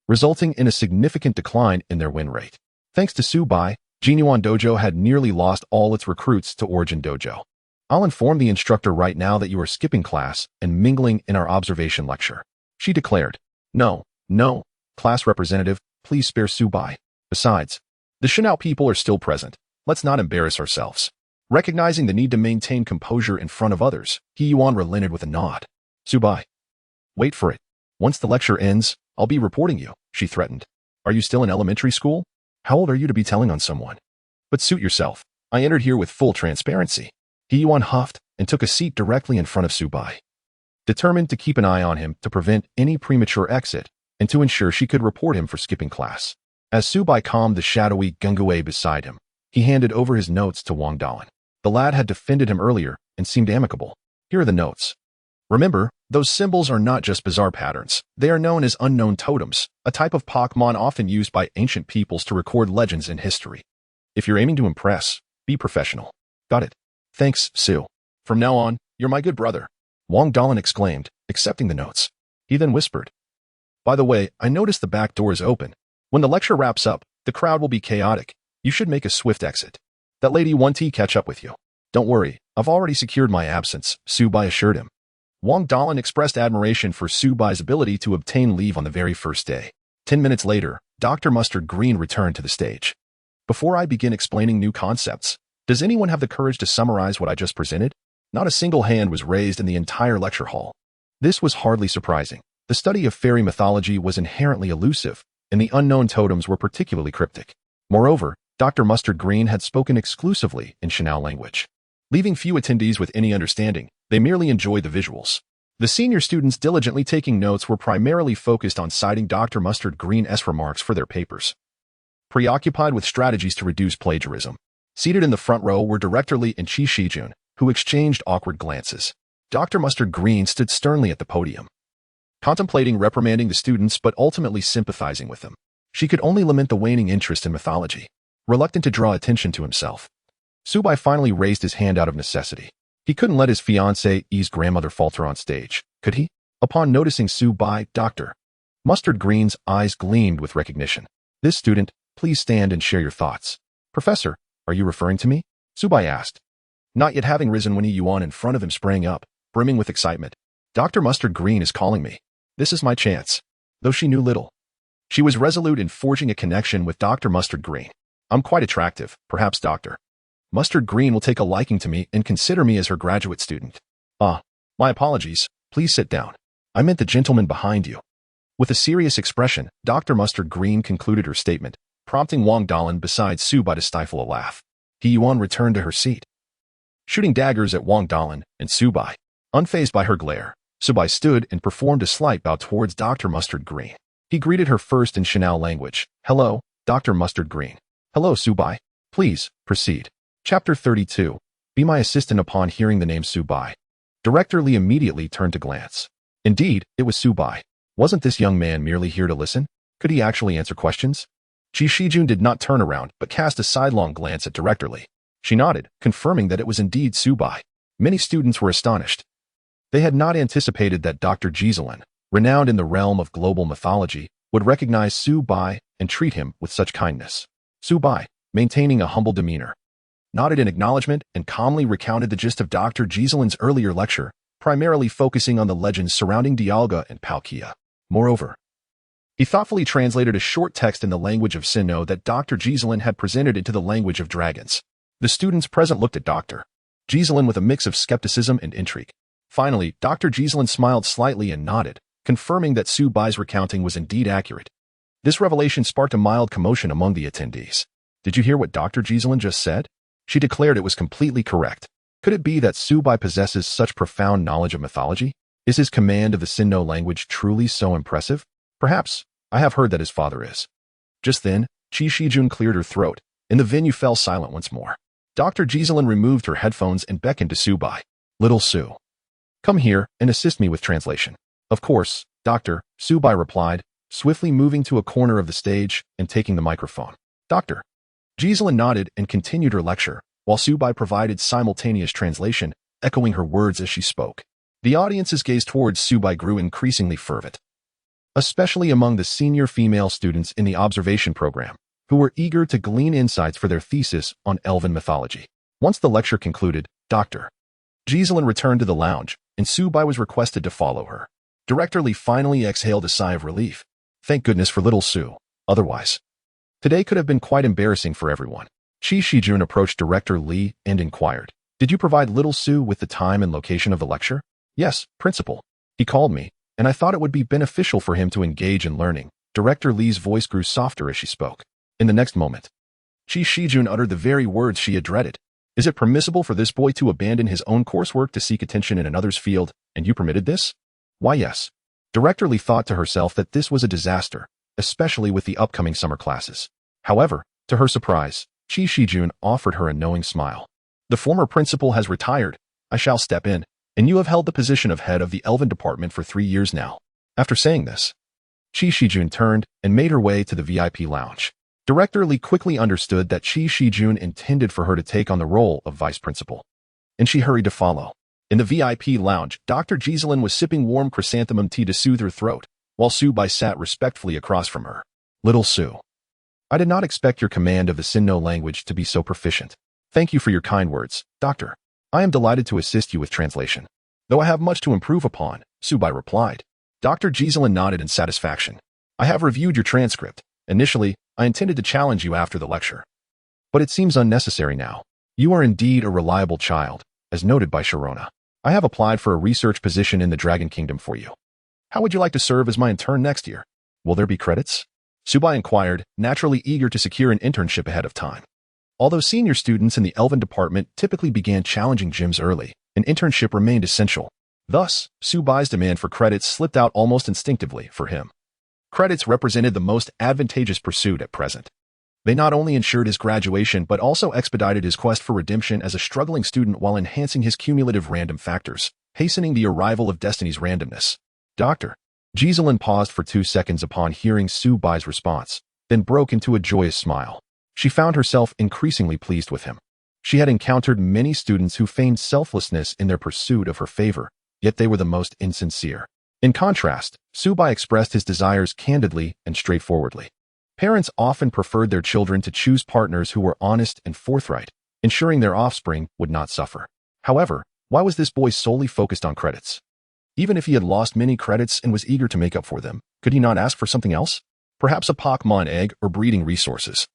Speaker 1: resulting in a significant decline in their win rate. Thanks to Su Bai, Jinyuan dojo had nearly lost all its recruits to Origin dojo. I'll inform the instructor right now that you are skipping class and mingling in our observation lecture, she declared. No, class representative, please spare Su Bai. Besides, the Shinao people are still present. Let's not embarrass ourselves. Recognizing the need to maintain composure in front of others, He Yuan relented with a nod. Su Bai. Wait for it. Once the lecture ends, I'll be reporting you, she threatened. Are you still in elementary school? How old are you to be telling on someone? But suit yourself. I entered here with full transparency. He Yuan huffed and took a seat directly in front of Su Bai, determined to keep an eye on him to prevent any premature exit and to ensure she could report him for skipping class. As Su Bai calmed the shadowy Gungue beside him, he handed over his notes to Wang Dalan. The lad had defended him earlier and seemed amicable. Here are the notes. Remember, those symbols are not just bizarre patterns. They are known as unknown totems, a type of Pokémon often used by ancient peoples to record legends in history. If you're aiming to impress, be professional. Got it. Thanks, Su. From now on, you're my good brother, Wang Dalan exclaimed, accepting the notes. He then whispered, by the way, I noticed the back door is open. When the lecture wraps up, the crowd will be chaotic. You should make a swift exit. That lady won't catch up with you. Don't worry, I've already secured my absence, Su Bai assured him. Wang Dalan expressed admiration for Su Bai's ability to obtain leave on the very first day. 10 minutes later, Dr. Mustard Green returned to the stage. Before I begin explaining new concepts, does anyone have the courage to summarize what I just presented? Not a single hand was raised in the entire lecture hall. This was hardly surprising. The study of fairy mythology was inherently elusive, and the unknown totems were particularly cryptic. Moreover, Dr. Mustard Green had spoken exclusively in Shinao language, leaving few attendees with any understanding. They merely enjoyed the visuals. The senior students diligently taking notes were primarily focused on citing Dr. Mustard Green's remarks for their papers, preoccupied with strategies to reduce plagiarism. Seated in the front row were Director Li and Qi Shijun, who exchanged awkward glances. Dr. Mustard Green stood sternly at the podium, contemplating reprimanding the students but ultimately sympathizing with them. She could only lament the waning interest in mythology, reluctant to draw attention to himself. Su Bai finally raised his hand out of necessity. He couldn't let his fiancée's grandmother falter on stage, could he? Upon noticing Su Bai, Dr. Mustard Green's eyes gleamed with recognition. This student, please stand and share your thoughts. Professor, are you referring to me? Su Bai asked, not yet having risen when He Yuan in front of him sprang up, brimming with excitement. Dr. Mustard Green is calling me. This is my chance. Though she knew little, she was resolute in forging a connection with Dr. Mustard Green. I'm quite attractive, perhaps Dr. Mustard Green will take a liking to me and consider me as her graduate student. Ah, my apologies. Please sit down. I meant the gentleman behind you. With a serious expression, Dr. Mustard Green concluded her statement, prompting Wang Dalan beside Su Bai to stifle a laugh. He Yuan returned to her seat, shooting daggers at Wang Dalan and Su Bai. Unfazed by her glare, Su Bai stood and performed a slight bow towards Dr. Mustard Green. He greeted her first in Shinao language. Hello, Dr. Mustard Green. Hello, Su Bai. Please, proceed. Chapter 32. Be my assistant. Upon hearing the name Su Bai, Director Li immediately turned to glance. Indeed, it was Su Bai. Wasn't this young man merely here to listen? Could he actually answer questions? Qi Shijun did not turn around, but cast a sidelong glance at Director Li. She nodded, confirming that it was indeed Su Bai. Many students were astonished. They had not anticipated that Dr. Jizelin, renowned in the realm of global mythology, would recognize Su Bai and treat him with such kindness. Su Bai, maintaining a humble demeanor, nodded in acknowledgement and calmly recounted the gist of Dr. Jizelin's earlier lecture, primarily focusing on the legends surrounding Dialga and Palkia. Moreover, he thoughtfully translated a short text in the language of Sinnoh that Dr. Jizelin had presented into the language of dragons. The students present looked at Dr. Jizelin with a mix of skepticism and intrigue. Finally, Dr. Jizelin smiled slightly and nodded, confirming that Su Bai's recounting was indeed accurate. This revelation sparked a mild commotion among the attendees. Did you hear what Dr. Jizelin just said? She declared it was completely correct. Could it be that Su Bai possesses such profound knowledge of mythology? Is his command of the Sinnoh language truly so impressive? Perhaps. I have heard that his father is. Just then, Qi Shijun cleared her throat, and the venue fell silent once more. Dr. Giselin removed her headphones and beckoned to Subai. Little Su, come here and assist me with translation. Of course, Doctor, Subai replied, swiftly moving to a corner of the stage and taking the microphone. Dr. Giselin nodded and continued her lecture, while Subai provided simultaneous translation, echoing her words as she spoke. The audience's gaze towards Subai grew increasingly fervent, especially among the senior female students in the observation program, who were eager to glean insights for their thesis on elven mythology. Once the lecture concluded, Dr. Giselin returned to the lounge, and Subai was requested to follow her. Director Li finally exhaled a sigh of relief. Thank goodness for little Su. Otherwise, today could have been quite embarrassing for everyone. Qi Shijun approached Director Li and inquired, Did you provide little Su with the time and location of the lecture? Yes, Principal. He called me, and I thought it would be beneficial for him to engage in learning. Director Li's voice grew softer as she spoke. In the next moment, Qi Shijun uttered the very words she had dreaded. Is it permissible for this boy to abandon his own coursework to seek attention in another's field, and you permitted this? Why yes. Director Li thought to herself that this was a disaster, especially with the upcoming summer classes. However, to her surprise, Qi Shijun offered her a knowing smile. The former principal has retired. I shall step in, and you have held the position of head of the Elven department for 3 years now. After saying this, Qi Shijun turned and made her way to the VIP lounge. Director Li quickly understood that Qi Shijun intended for her to take on the role of vice principal, and she hurried to follow. In the VIP lounge, Dr. Giselin was sipping warm chrysanthemum tea to soothe her throat, while Subai sat respectfully across from her. Little Su, I did not expect your command of the Sinnoh language to be so proficient. Thank you for your kind words, Doctor. I am delighted to assist you with translation. Though I have much to improve upon, Subai replied. Dr. Giselin nodded in satisfaction. I have reviewed your transcript. Initially, I intended to challenge you after the lecture, but it seems unnecessary now. You are indeed a reliable child, as noted by Sharona. I have applied for a research position in the Dragon Kingdom for you. How would you like to serve as my intern next year? Will there be credits? Subai inquired, naturally eager to secure an internship ahead of time. Although senior students in the Elven department typically began challenging gyms early, an internship remained essential. Thus, Subai's demand for credits slipped out almost instinctively for him. Credits represented the most advantageous pursuit at present. They not only ensured his graduation but also expedited his quest for redemption as a struggling student while enhancing his cumulative random factors, hastening the arrival of Destiny's randomness. Dr. Giselin paused for 2 seconds upon hearing Subai's response, then broke into a joyous smile. She found herself increasingly pleased with him. She had encountered many students who feigned selflessness in their pursuit of her favor, yet they were the most insincere. In contrast, Subai expressed his desires candidly and straightforwardly. Parents often preferred their children to choose partners who were honest and forthright, ensuring their offspring would not suffer. However, why was this boy solely focused on credits? Even if he had lost many credits and was eager to make up for them, could he not ask for something else? Perhaps a Pokémon egg or breeding resources,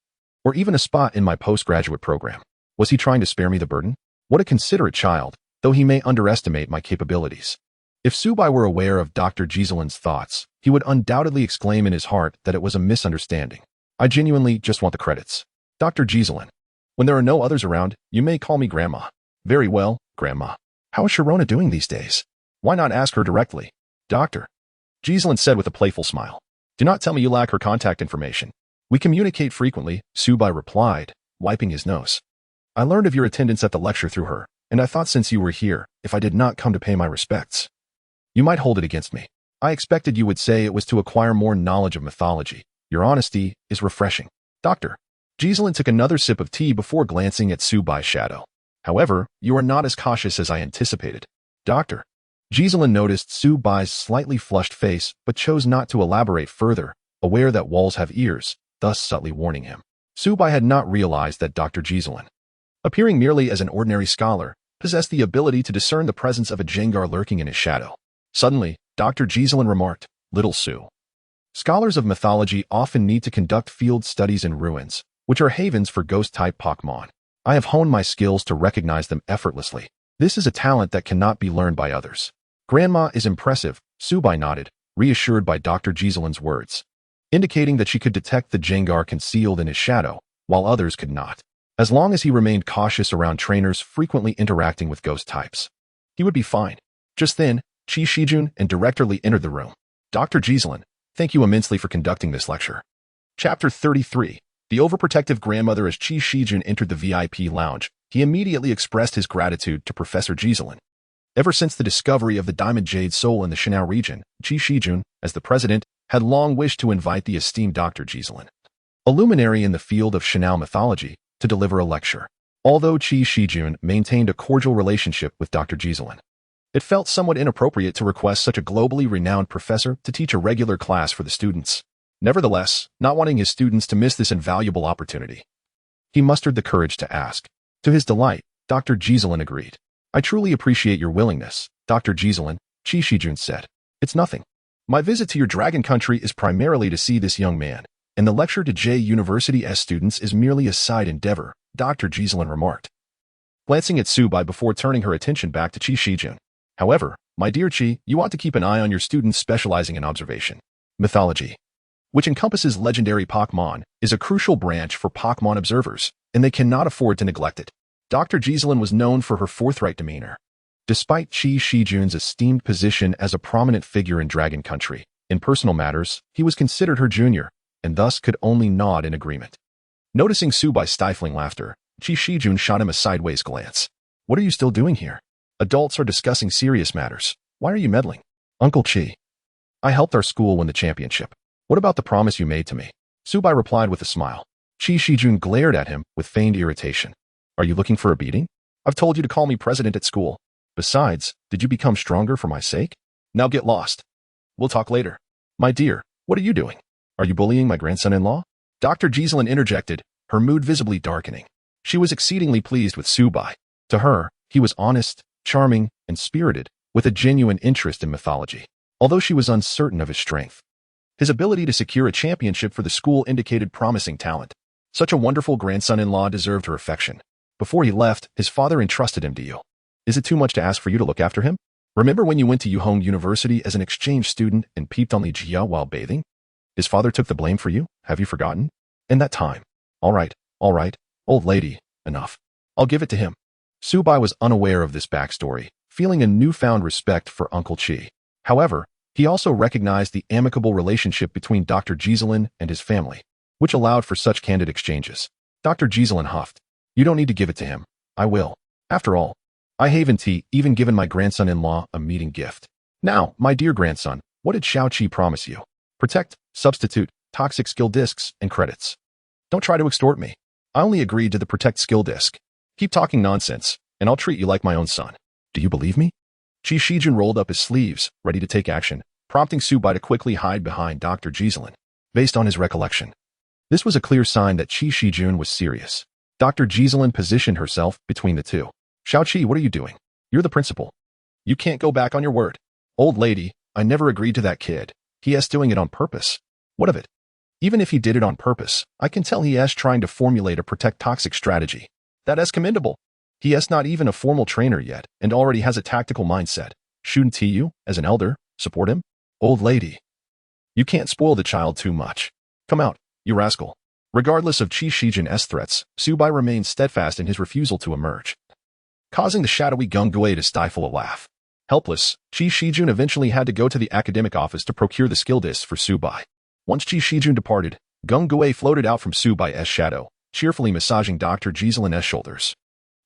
Speaker 1: or even a spot in my postgraduate program. Was he trying to spare me the burden? What a considerate child, though he may underestimate my capabilities. If Subai were aware of Dr. Giselin's thoughts, he would undoubtedly exclaim in his heart that it was a misunderstanding. I genuinely just want the credits. Dr. Giselin, when there are no others around, you may call me Grandma. Very well, Grandma. How is Sharona doing these days? Why not ask her directly? Dr. Giselin said with a playful smile. Do not tell me you lack her contact information. We communicate frequently, Subai replied, wiping his nose. I learned of your attendance at the lecture through her, and I thought since you were here, if I did not come to pay my respects, you might hold it against me. I expected you would say it was to acquire more knowledge of mythology. Your honesty is refreshing. Dr. Giselin took another sip of tea before glancing at Subai's shadow. However, you are not as cautious as I anticipated. Dr. Giselin noticed Subai's slightly flushed face but chose not to elaborate further, aware that walls have ears, thus subtly warning him. Subai had not realized that Dr. Giselin, appearing merely as an ordinary scholar, possessed the ability to discern the presence of a Jengar lurking in his shadow. Suddenly, Dr. Giselin remarked, Little Su. Scholars of mythology often need to conduct field studies in ruins, which are havens for ghost-type Pokémon. I have honed my skills to recognize them effortlessly. This is a talent that cannot be learned by others. Grandma is impressive, Subai nodded, reassured by Dr. Giselin's words, indicating that she could detect the Jengar concealed in his shadow, while others could not. As long as he remained cautious around trainers frequently interacting with ghost types, he would be fine. Just then, Qi Shijun and Director Li entered the room. Dr. Giselin, thank you immensely for conducting this lecture. Chapter 33, The overprotective grandmother as Qi Shijun entered the VIP lounge, he immediately expressed his gratitude to Professor Giselin. Ever since the discovery of the Diamond Jade Soul in the Sinnoh region, Qi Shijun, as the president, had long wished to invite the esteemed Dr. Giselin, a luminary in the field of Sinnoh mythology, to deliver a lecture. Although Qi Shijun maintained a cordial relationship with Dr. Giselin, it felt somewhat inappropriate to request such a globally renowned professor to teach a regular class for the students. Nevertheless, not wanting his students to miss this invaluable opportunity, he mustered the courage to ask. To his delight, Dr. Giselin agreed. I truly appreciate your willingness, Dr. Giselin, Qi Shijun said. It's nothing. My visit to your dragon country is primarily to see this young man, and the lecture to J University's students is merely a side endeavor, Dr. Giselin remarked, glancing at Subai before turning her attention back to Qi Shijun. However, my dear Qi, you ought to keep an eye on your students specializing in observation. Mythology, which encompasses legendary Pokémon, is a crucial branch for Pokémon observers, and they cannot afford to neglect it. Dr. Giselin was known for her forthright demeanor. Despite Qi Shijun's esteemed position as a prominent figure in Dragon Country, in personal matters, he was considered her junior, and thus could only nod in agreement. Noticing Subai's stifling laughter, Qi Shijun shot him a sideways glance. What are you still doing here? Adults are discussing serious matters. Why are you meddling? Uncle Qi, I helped our school win the championship. What about the promise you made to me? Subai replied with a smile. Qi Shijun glared at him with feigned irritation. Are you looking for a beating? I've told you to call me president at school. Besides, did you become stronger for my sake? Now get lost. We'll talk later. My dear, what are you doing? Are you bullying my grandson-in-law? Dr. Giselin interjected, her mood visibly darkening. She was exceedingly pleased with Subai. To her, he was honest, charming, and spirited, with a genuine interest in mythology. Although she was uncertain of his strength, his ability to secure a championship for the school indicated promising talent. Such a wonderful grandson-in-law deserved her affection. Before he left, his father entrusted him to you. Is it too much to ask for you to look after him? Remember when you went to Wukong University as an exchange student and peeped on Lugia while bathing? His father took the blame for you? Have you forgotten? In that time. All right, old lady, enough. I'll give it to him. Subai was unaware of this backstory, feeling a newfound respect for Uncle Qi. However, he also recognized the amicable relationship between Dr. Giselin and his family, which allowed for such candid exchanges. Dr. Giselin huffed. You don't need to give it to him. I will. After all, I haven't even given my grandson-in-law a meeting gift. Now, my dear grandson, what did Xiao Qi promise you? Protect, substitute, toxic skill discs, and credits. Don't try to extort me. I only agreed to the protect skill disc. Keep talking nonsense, and I'll treat you like my own son. Do you believe me? Qi Shijun rolled up his sleeves, ready to take action, prompting Subai to quickly hide behind Dr. Giselin. Based on his recollection, this was a clear sign that Qi Shijun was serious. Dr. Giselin positioned herself between the two. Xiao Qi, what are you doing? You're the principal. You can't go back on your word. Old lady, I never agreed to that kid. He is doing it on purpose. What of it? Even if he did it on purpose, I can tell he is trying to formulate a protect toxic strategy. That is commendable. He is not even a formal trainer yet and already has a tactical mindset. Shouldn't you, as an elder, support him? Old lady, you can't spoil the child too much. Come out, you rascal. Regardless of Qi Shijun's threats, Subai remained steadfast in his refusal to emerge, causing the shadowy Gung-Gui to stifle a laugh. Helpless, Qi Shijun eventually had to go to the academic office to procure the skill discs for Subai. Once Qi Shijun departed, Gung-Gui floated out from Subai's shadow, cheerfully massaging Dr. Giselin's shoulders.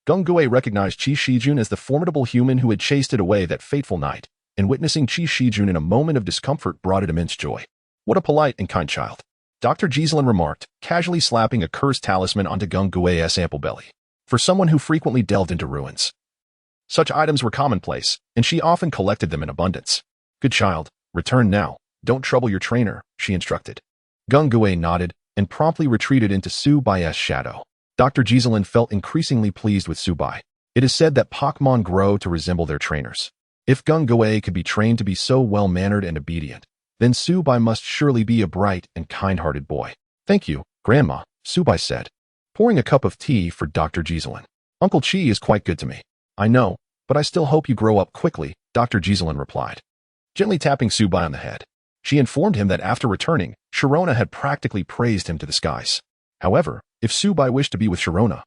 Speaker 1: Gung-Gui recognized Qi Shijun as the formidable human who had chased it away that fateful night, and witnessing Qi Shijun in a moment of discomfort brought it immense joy. What a polite and kind child, Dr. Giselin remarked, casually slapping a cursed talisman onto Gung-Gui's ample belly. For someone who frequently delved into ruins, such items were commonplace, and she often collected them in abundance. Good child, return now. Don't trouble your trainer, she instructed. Gung-Gui nodded and promptly retreated into Subai's shadow. Dr. Giselin felt increasingly pleased with Subai. It is said that Pokémon grow to resemble their trainers. If Gung-Gui could be trained to be so well-mannered and obedient, then Subai must surely be a bright and kind-hearted boy. Thank you, Grandma, Subai said, pouring a cup of tea for Dr. Giselin. Uncle Qi is quite good to me. I know, but I still hope you grow up quickly, Dr. Giselin replied, gently tapping Subai on the head. She informed him that after returning, Sharona had practically praised him to the skies. However, if Subai wished to be with Sharona,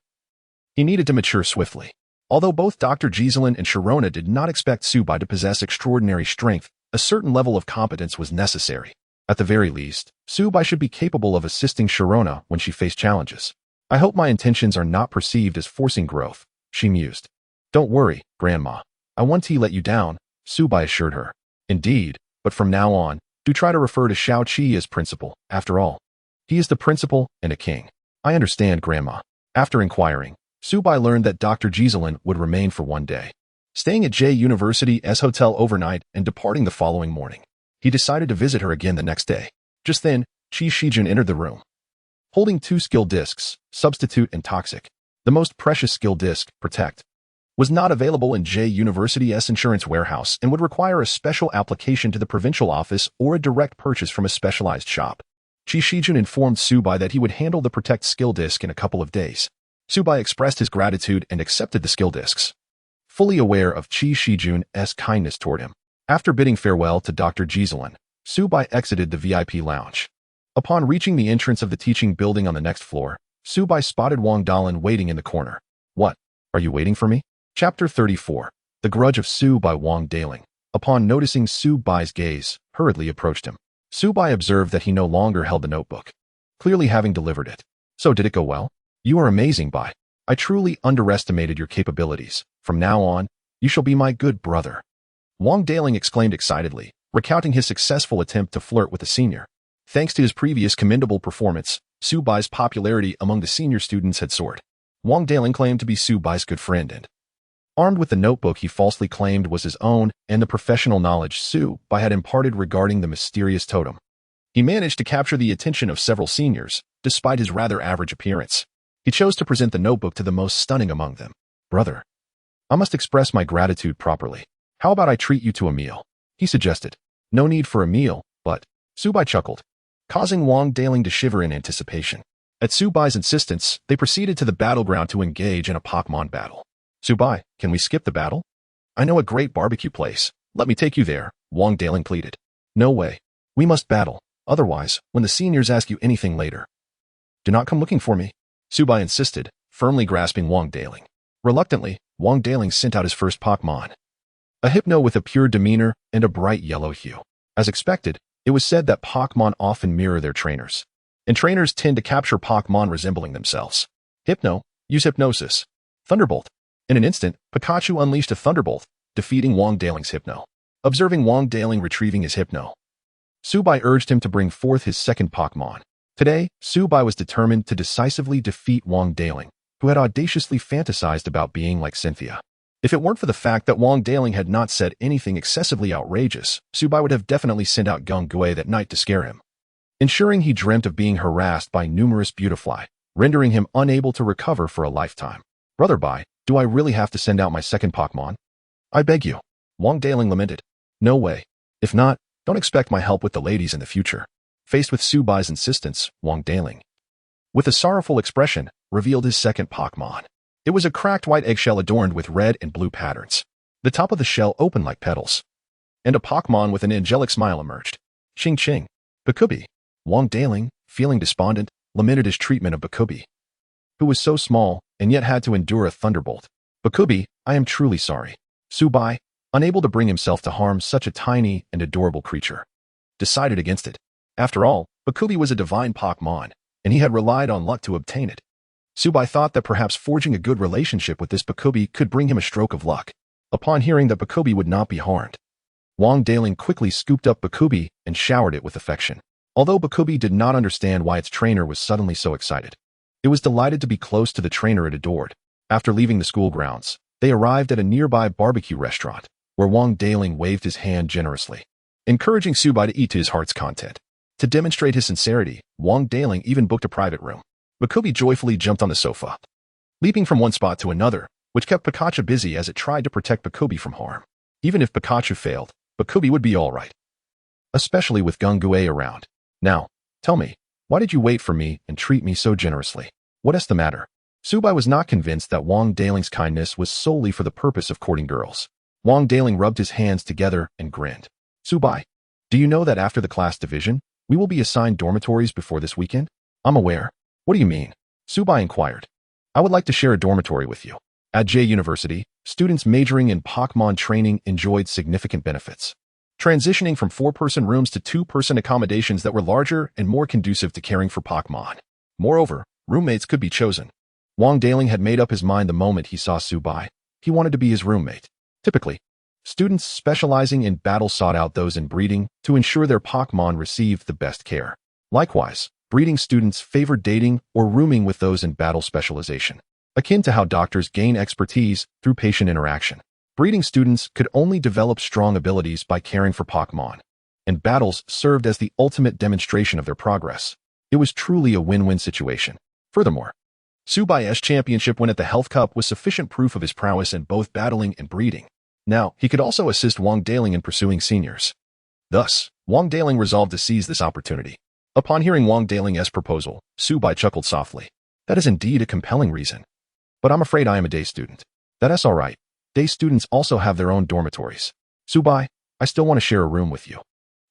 Speaker 1: he needed to mature swiftly. Although both Dr. Giselin and Sharona did not expect Subai to possess extraordinary strength, a certain level of competence was necessary. At the very least, Subai should be capable of assisting Sharona when she faced challenges. I hope my intentions are not perceived as forcing growth, she mused. Don't worry, Grandma. I won't let you down, Subai assured her. Indeed, but from now on, do try to refer to Xiao Qi as principal, after all. He is the principal and a king. I understand, Grandma. After inquiring, Subai learned that Dr. Giselin would remain for one day, staying at J University's hotel overnight and departing the following morning. He decided to visit her again the next day. Just then, Qi Shijun entered the room, holding 2 skill discs, Substitute and Toxic. The most precious skill disc, Protect, was not available in J University's insurance warehouse and would require a special application to the provincial office or a direct purchase from a specialized shop. Qi Shijun informed Subai that he would handle the Protect skill disc in a couple of days. Subai expressed his gratitude and accepted the skill discs, fully aware of Qi Shijun's kindness toward him. After bidding farewell to Dr. Giselin, Subai exited the VIP lounge. Upon reaching the entrance of the teaching building on the next floor, Subai spotted Wang Dalin waiting in the corner. What? Are you waiting for me? Chapter 34. The Grudge of Su by Wang Daling. Upon noticing Subai's gaze, hurriedly approached him. Subai observed that he no longer held the notebook, clearly having delivered it. So did it go well? You are amazing, Bai. I truly underestimated your capabilities. From now on, you shall be my good brother. Wang Daling exclaimed excitedly, recounting his successful attempt to flirt with a senior. Thanks to his previous commendable performance, Subai's popularity among the senior students had soared. Wang Daling claimed to be Subai's good friend and, armed with the notebook he falsely claimed was his own and the professional knowledge Subai had imparted regarding the mysterious totem, he managed to capture the attention of several seniors, despite his rather average appearance. He chose to present the notebook to the most stunning among them. Brother, I must express my gratitude properly. How about I treat you to a meal? He suggested. No need for a meal, but, Subai chuckled, causing Wang Daling to shiver in anticipation. At Subai's insistence, they proceeded to the battleground to engage in a Pokémon battle. Subai, can we skip the battle? I know a great barbecue place. Let me take you there, Wang Daling pleaded. No way. We must battle. Otherwise, when the seniors ask you anything later, do not come looking for me, Subai insisted, firmly grasping Wang Daling. Reluctantly, Wang Daling sent out his first Pokémon, a Hypno with a pure demeanor and a bright yellow hue. As expected, it was said that Pokémon often mirror their trainers, and trainers tend to capture Pokémon resembling themselves. Hypno, use Hypnosis. Thunderbolt. In an instant, Pikachu unleashed a Thunderbolt, defeating Wang Daling's Hypno. Observing Wang Daling retrieving his Hypno, Subai urged him to bring forth his second Pokémon. Today, Subai was determined to decisively defeat Wang Daling, who had audaciously fantasized about being like Cynthia. If it weren't for the fact that Wang Daling had not said anything excessively outrageous, Subai would have definitely sent out Gungui that night to scare him, ensuring he dreamt of being harassed by numerous Beautifly, rendering him unable to recover for a lifetime. Brother Bai, do I really have to send out my second Pokémon? I beg you, Wang Daling lamented. No way. If not, don't expect my help with the ladies in the future. Faced with Subai's insistence, Wang Daling, with a sorrowful expression, revealed his second Pokémon. It was a cracked white eggshell adorned with red and blue patterns. The top of the shell opened like petals, and a Pokémon with an angelic smile emerged. Ching Ching. Bakubi. Wang Daling, feeling despondent, lamented his treatment of Bakubi, who was so small and yet had to endure a thunderbolt. Bakubi, I am truly sorry. Subai, unable to bring himself to harm such a tiny and adorable creature, decided against it. After all, Bakubi was a divine Pokémon, and he had relied on luck to obtain it. Subai thought that perhaps forging a good relationship with this Bakubi could bring him a stroke of luck. Upon hearing that Bakubi would not be harmed, Wang Daling quickly scooped up Bakubi and showered it with affection. Although Bakubi did not understand why its trainer was suddenly so excited, it was delighted to be close to the trainer it adored. After leaving the school grounds, they arrived at a nearby barbecue restaurant, where Wang Daling waved his hand generously, encouraging Subai to eat to his heart's content. To demonstrate his sincerity, Wang Daling even booked a private room. Bakubi joyfully jumped on the sofa, leaping from one spot to another, which kept Pikachu busy as it tried to protect Bakubi from harm. Even if Pikachu failed, Bakubi would be alright, especially with Gungui around. Now, tell me, why did you wait for me and treat me so generously? What is the matter? Subai was not convinced that Wang Daling's kindness was solely for the purpose of courting girls. Wang Daling rubbed his hands together and grinned. Subai, do you know that after the class division, we will be assigned dormitories before this weekend? I'm aware. What do you mean? Subai inquired. I would like to share a dormitory with you. At J University, students majoring in Pokémon training enjoyed significant benefits. transitioning from 4-person rooms to 2-person accommodations that were larger and more conducive to caring for Pokémon. Moreover, roommates could be chosen. Wang Daling had made up his mind the moment he saw Subai. He wanted to be his roommate. Typically, students specializing in battle sought out those in breeding to ensure their Pokémon received the best care. Likewise, breeding students favored dating or rooming with those in battle specialization. Akin to how doctors gain expertise through patient interaction, breeding students could only develop strong abilities by caring for Pokémon, and battles served as the ultimate demonstration of their progress. It was truly a win-win situation. Furthermore, Subai's championship win at the Health Cup was sufficient proof of his prowess in both battling and breeding. Now, he could also assist Wang Daling in pursuing seniors. Thus, Wang Daling resolved to seize this opportunity. Upon hearing Wang Daling's proposal, Subai chuckled softly. That is indeed a compelling reason. But I'm afraid I am a day student. That's all right. Day students also have their own dormitories. Subai, I still want to share a room with you.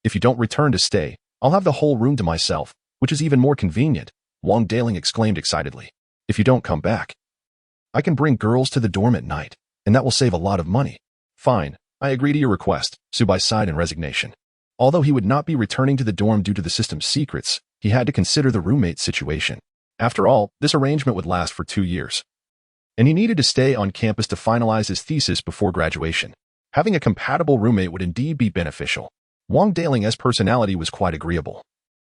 Speaker 1: If you don't return to stay, I'll have the whole room to myself, which is even more convenient, Wang Daling exclaimed excitedly. If you don't come back, I can bring girls to the dorm at night, and that will save a lot of money. Fine, I agree to your request, Subai sighed in resignation. Although he would not be returning to the dorm due to the system's secrets, he had to consider the roommate situation. After all, this arrangement would last for 2 years. And he needed to stay on campus to finalize his thesis before graduation. Having a compatible roommate would indeed be beneficial. Wang Daling's personality was quite agreeable,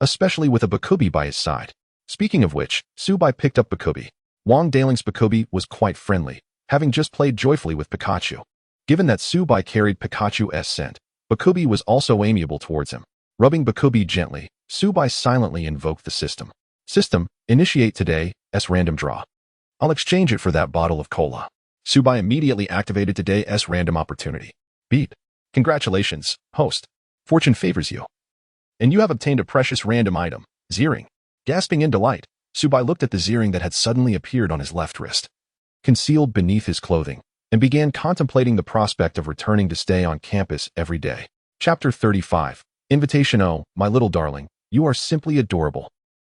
Speaker 1: especially with a Bakubi by his side. Speaking of which, Subai picked up Bakubi. Wang Daling's Bakubi was quite friendly, having just played joyfully with Pikachu. Given that Subai carried Pikachu's scent, Bakubi was also amiable towards him. Rubbing Bakubi gently, Subai silently invoked the system. System, initiate today's random draw. I'll exchange it for that bottle of cola. Subai immediately activated today's random opportunity. Beep. Congratulations, host. Fortune favors you. And you have obtained a precious random item, Zeering. Gasping in delight, Subai looked at the Zeering that had suddenly appeared on his left wrist, concealed beneath his clothing, and began contemplating the prospect of returning to stay on campus every day. Chapter 35. Invitation. Oh, my little darling, you are simply adorable.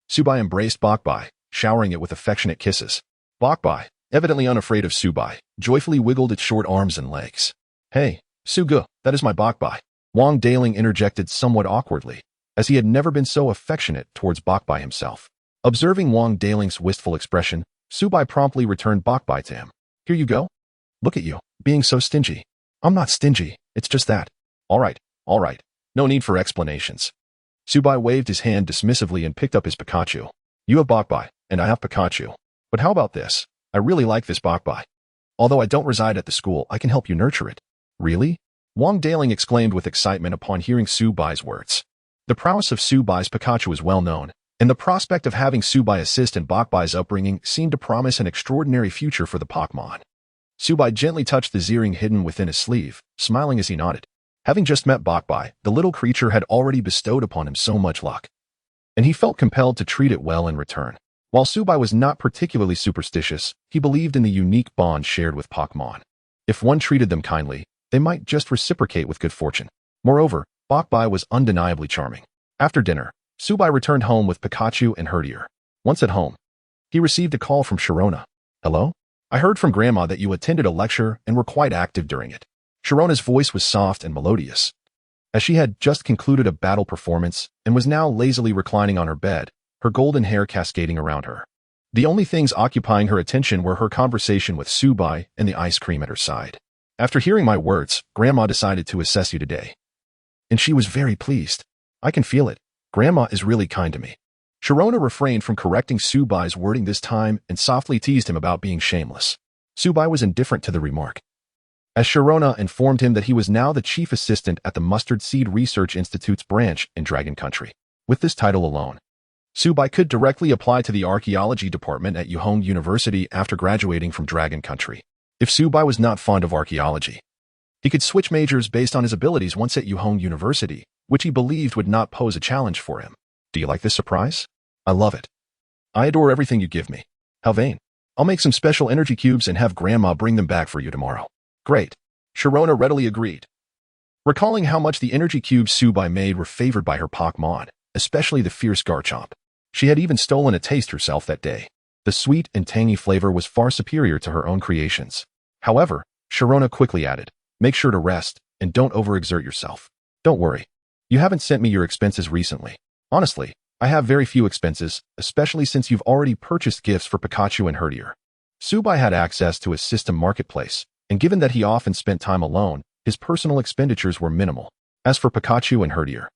Speaker 1: Subai embraced Bakbai, showering it with affectionate kisses. Bakbai, evidently unafraid of Subai, joyfully wiggled its short arms and legs. Hey, Sugu, that is my Bakbai. Wang Daling interjected somewhat awkwardly, as he had never been so affectionate towards Bakbai himself. Observing Wang Daling's wistful expression, Subai promptly returned Bakbai to him. Here you go. Look at you, being so stingy. I'm not stingy, it's just that. All right. No need for explanations. Subai waved his hand dismissively and picked up his Pikachu. You have Bakbai, and I have Pikachu. But how about this? I really like this Bakbai. Although I don't reside at the school, I can help you nurture it. Really? Wang Daling exclaimed with excitement upon hearing Subai's words. The prowess of Subai's Pikachu was well known, and the prospect of having Subai assist in Bakbai's upbringing seemed to promise an extraordinary future for the Pokémon. Subai gently touched the Zeering hidden within his sleeve, smiling as he nodded. Having just met Bakbai, the little creature had already bestowed upon him so much luck, and he felt compelled to treat it well in return. While Subai was not particularly superstitious, he believed in the unique bond shared with Pokémon. If one treated them kindly, they might just reciprocate with good fortune. Moreover, Bakbai was undeniably charming. After dinner, Subai returned home with Pikachu and Houndour. Once at home, he received a call from Sharona. Hello? I heard from Grandma that you attended a lecture and were quite active during it. Sharona's voice was soft and melodious, as she had just concluded a battle performance and was now lazily reclining on her bed, her golden hair cascading around her. The only things occupying her attention were her conversation with Subai and the ice cream at her side. After hearing my words, Grandma decided to assess you today. And she was very pleased. I can feel it. Grandma is really kind to me. Sharona refrained from correcting Subai's wording this time and softly teased him about being shameless. Subai was indifferent to the remark, as Sharona informed him that he was now the chief assistant at the Mustard Seed Research Institute's branch in Dragon Country. With this title alone, Subai could directly apply to the archaeology department at Wukong University after graduating from Dragon Country. If Subai was not fond of archaeology, he could switch majors based on his abilities once at Wukong University, which he believed would not pose a challenge for him. Do you like this surprise? I love it. I adore everything you give me. How vain. I'll make some special energy cubes and have Grandma bring them back for you tomorrow. Great. Sharona readily agreed. Recalling how much the energy cubes Subai made were favored by her Pokémon, especially the fierce Garchomp. She had even stolen a taste herself that day. The sweet and tangy flavor was far superior to her own creations. However, Sharona quickly added, make sure to rest and don't overexert yourself. Don't worry. You haven't sent me your expenses recently. Honestly, I have very few expenses, especially since you've already purchased gifts for Pikachu and Houndour. Subai had access to his system marketplace, and given that he often spent time alone, his personal expenditures were minimal. As for Pikachu and Houndour,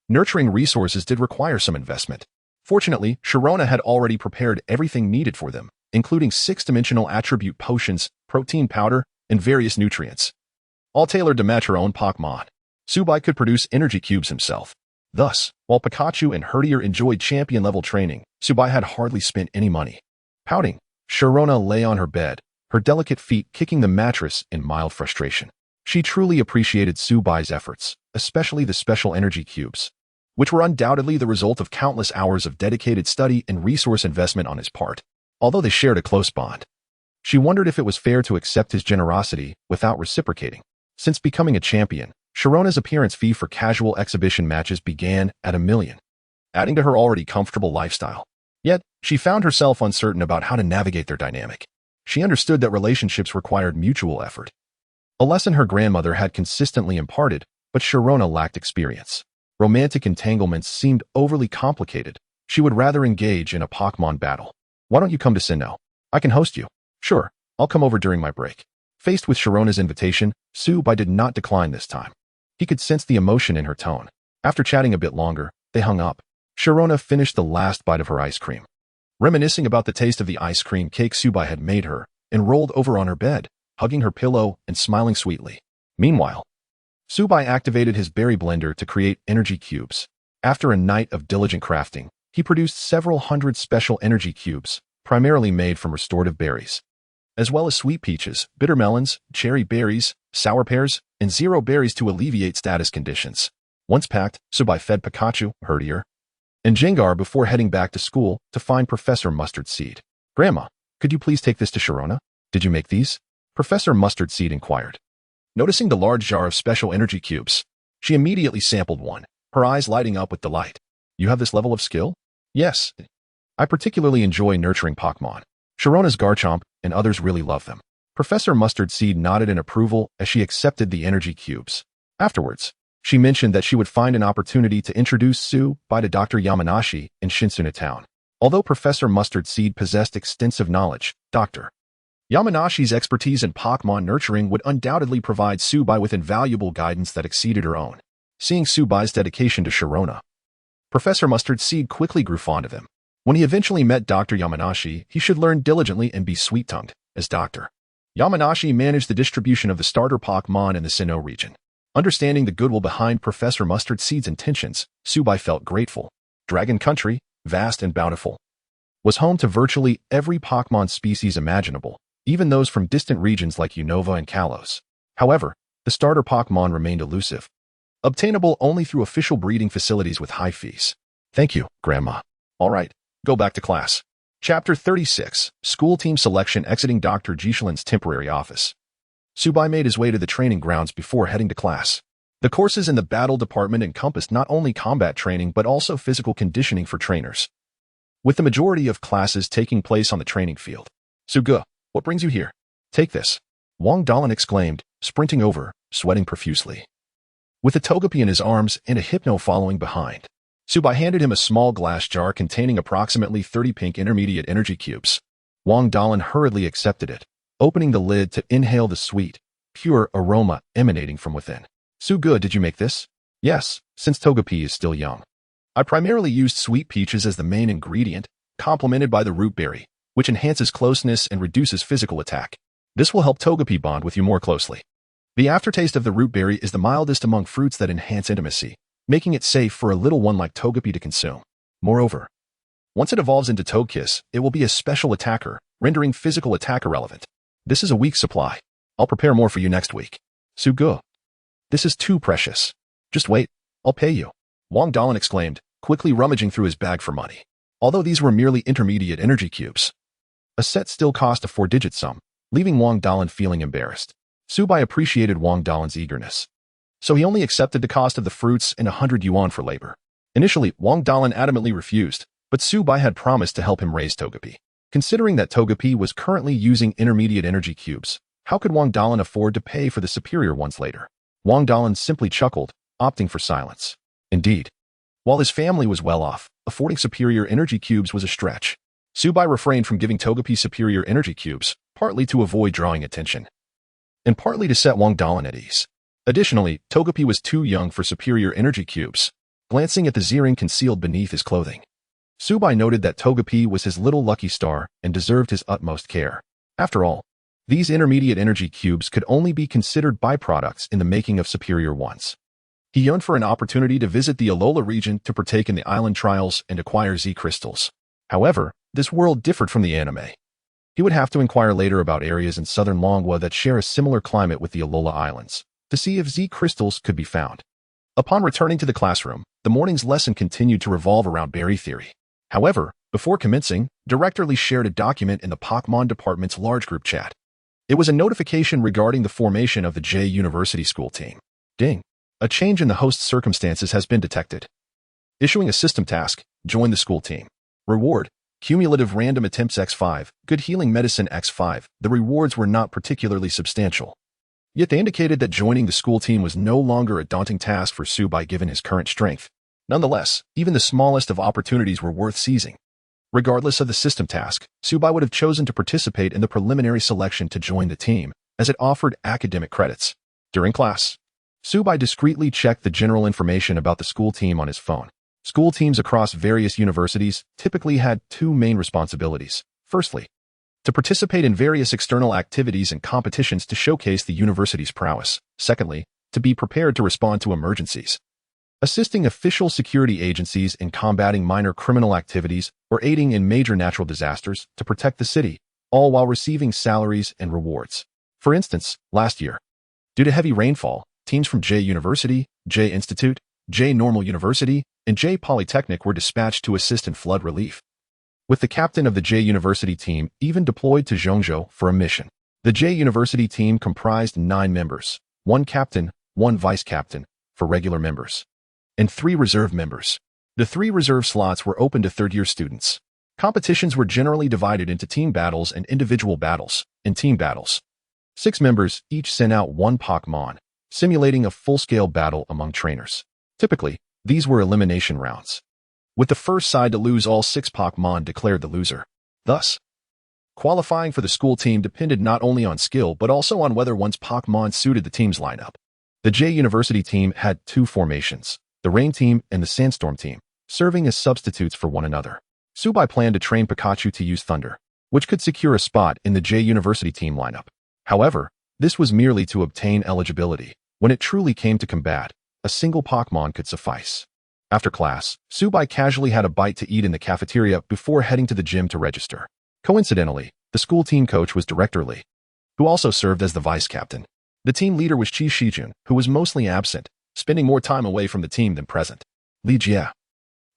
Speaker 1: nurturing resources did require some investment. Fortunately, Sharona had already prepared everything needed for them, including 6-dimensional attribute potions, protein powder, and various nutrients, all tailored to match her own Pokémon. Subai could produce energy cubes himself. Thus, while Pikachu and Houndour enjoyed champion-level training, Subai had hardly spent any money. Pouting, Sharona lay on her bed, her delicate feet kicking the mattress in mild frustration. She truly appreciated Subai's efforts, especially the special energy cubes, which were undoubtedly the result of countless hours of dedicated study and resource investment on his part. Although they shared a close bond, she wondered if it was fair to accept his generosity without reciprocating. Since becoming a champion, Sharona's appearance fee for casual exhibition matches began at $1 million, adding to her already comfortable lifestyle. Yet, she found herself uncertain about how to navigate their dynamic. She understood that relationships required mutual effort, a lesson her grandmother had consistently imparted, but Sharona lacked experience. Romantic entanglements seemed overly complicated. She would rather engage in a Pokémon battle. Why don't you come to Sinnoh? I can host you. Sure, I'll come over during my break. Faced with Sharona's invitation, Subai did not decline this time. He could sense the emotion in her tone. After chatting a bit longer, they hung up. Sharona finished the last bite of her ice cream. Reminiscing about the taste of the ice cream cake Subai had made her, and rolled over on her bed, hugging her pillow and smiling sweetly. Meanwhile, Subai activated his berry blender to create energy cubes. After a night of diligent crafting, he produced several hundred special energy cubes, primarily made from restorative berries, as well as sweet peaches, bitter melons, cherry berries, sour pears, and zero berries to alleviate status conditions. Once packed, Subai fed Pikachu, Houndour, and Jingu before heading back to school to find Professor Mustard Seed. Grandma, could you please take this to Sharona? Did you make these? Professor Mustard Seed inquired. Noticing the large jar of special energy cubes, she immediately sampled one, her eyes lighting up with delight. You have this level of skill? Yes. I particularly enjoy nurturing Pokémon. Sharona's Garchomp and others really love them. Professor Mustard Seed nodded in approval as she accepted the energy cubes. Afterwards, she mentioned that she would find an opportunity to introduce Subai to Dr. Yamanashi in Shinsuna Town. Although Professor Mustard Seed possessed extensive knowledge, Dr. Yamanashi's expertise in Pokémon nurturing would undoubtedly provide Subai with invaluable guidance that exceeded her own. Seeing Subai's dedication to Sharona, Professor Mustard Seed quickly grew fond of him. When he eventually met Dr. Yamanashi, he should learn diligently and be sweet-tongued, as Dr. Yamanashi managed the distribution of the starter Pokémon in the Sinnoh region. Understanding the goodwill behind Professor Mustard Seed's intentions, Subai felt grateful. Dragon Country, vast and bountiful, was home to virtually every Pokémon species imaginable, even those from distant regions like Unova and Kalos. However, the starter Pokémon remained elusive, obtainable only through official breeding facilities with high fees. Thank you, Grandma. All right, go back to class. Chapter 36, School Team Selection exiting Dr. Jishalin's temporary office. Subai made his way to the training grounds before heading to class. The courses in the battle department encompassed not only combat training but also physical conditioning for trainers, with the majority of classes taking place on the training field. Sugu, what brings you here? Take this, Wang Dalan exclaimed, sprinting over, sweating profusely. With a Togepi in his arms and a Hypno following behind, Subai handed him a small glass jar containing approximately 30 pink intermediate energy cubes. Wang Dalan hurriedly accepted it, opening the lid to inhale the sweet, pure aroma emanating from within. Sugu, did you make this? Yes, since Togepi is still young. I primarily used sweet peaches as the main ingredient, complemented by the root berry, which enhances closeness and reduces physical attack. This will help Togepi bond with you more closely. The aftertaste of the root berry is the mildest among fruits that enhance intimacy, making it safe for a little one like Togepi to consume. Moreover, once it evolves into Togekiss, it will be a special attacker, rendering physical attack irrelevant. This is a week's supply. I'll prepare more for you next week. Sugu, this is too precious. Just wait, I'll pay you. Wang Dalan exclaimed, quickly rummaging through his bag for money. Although these were merely intermediate energy cubes, a set still cost a 4-digit sum, leaving Wang Dalan feeling embarrassed. Subai appreciated Wang Dalan's eagerness, so he only accepted the cost of the fruits and 100 yuan for labor. Initially, Wang Dalan adamantly refused, but Subai had promised to help him raise Togepi. Considering that Togepi was currently using intermediate energy cubes, how could Wang Dalan afford to pay for the superior ones later? Wang Dalan simply chuckled, opting for silence. Indeed, while his family was well off, affording superior energy cubes was a stretch. Subai refrained from giving Togepi superior energy cubes, partly to avoid drawing attention, and partly to set Wang Dalan at ease. Additionally, Togepi was too young for superior energy cubes, glancing at the Z-ring concealed beneath his clothing. Subai noted that Togepi was his little lucky star and deserved his utmost care. After all, these intermediate energy cubes could only be considered byproducts in the making of superior ones. He yearned for an opportunity to visit the Alola region to partake in the island trials and acquire Z crystals. However, this world differed from the anime. He would have to inquire later about areas in southern Longwa that share a similar climate with the Alola Islands, to see if Z crystals could be found. Upon returning to the classroom, the morning's lesson continued to revolve around berry theory. However, before commencing, Director Lee shared a document in the Pokémon department's large group chat. It was a notification regarding the formation of the J University school team. Ding! A change in the host's circumstances has been detected. Issuing a system task, join the school team. Reward, cumulative random attempts x5, good healing medicine x5. The rewards were not particularly substantial. Yet they indicated that joining the school team was no longer a daunting task for Subai given his current strength. Nonetheless, even the smallest of opportunities were worth seizing. Regardless of the system task, Subai would have chosen to participate in the preliminary selection to join the team, as it offered academic credits. During class, Subai discreetly checked the general information about the school team on his phone. School teams across various universities typically had two main responsibilities. Firstly, to participate in various external activities and competitions to showcase the university's prowess. Secondly, to be prepared to respond to emergencies, assisting official security agencies in combating minor criminal activities or aiding in major natural disasters to protect the city, all while receiving salaries and rewards. For instance, last year, due to heavy rainfall, teams from J University, J Institute, J Normal University, and J Polytechnic were dispatched to assist in flood relief, with the captain of the J University team even deployed to Zhongzhou for a mission. The J University team comprised 9 members, 1 captain, 1 vice-captain for regular members, and 3 reserve members. The 3 reserve slots were open to third-year students. Competitions were generally divided into team battles and individual battles. In team battles, 6 members each sent out 1 Pokémon, simulating a full-scale battle among trainers. Typically, these were elimination rounds, with the first side to lose all 6 Pokémon declared the loser. Thus, qualifying for the school team depended not only on skill but also on whether one's Pokémon suited the team's lineup. The J University team had 2 formations, the Rain team and the Sandstorm team, serving as substitutes for one another. Subai planned to train Pikachu to use Thunder, which could secure a spot in the J University team lineup. However, this was merely to obtain eligibility. When it truly came to combat, a single Pokémon could suffice. After class, Subai casually had a bite to eat in the cafeteria before heading to the gym to register. Coincidentally, the school team coach was Director Lee, who also served as the vice-captain. The team leader was Chi Shijun, who was mostly absent, spending more time away from the team than present. Li Jia.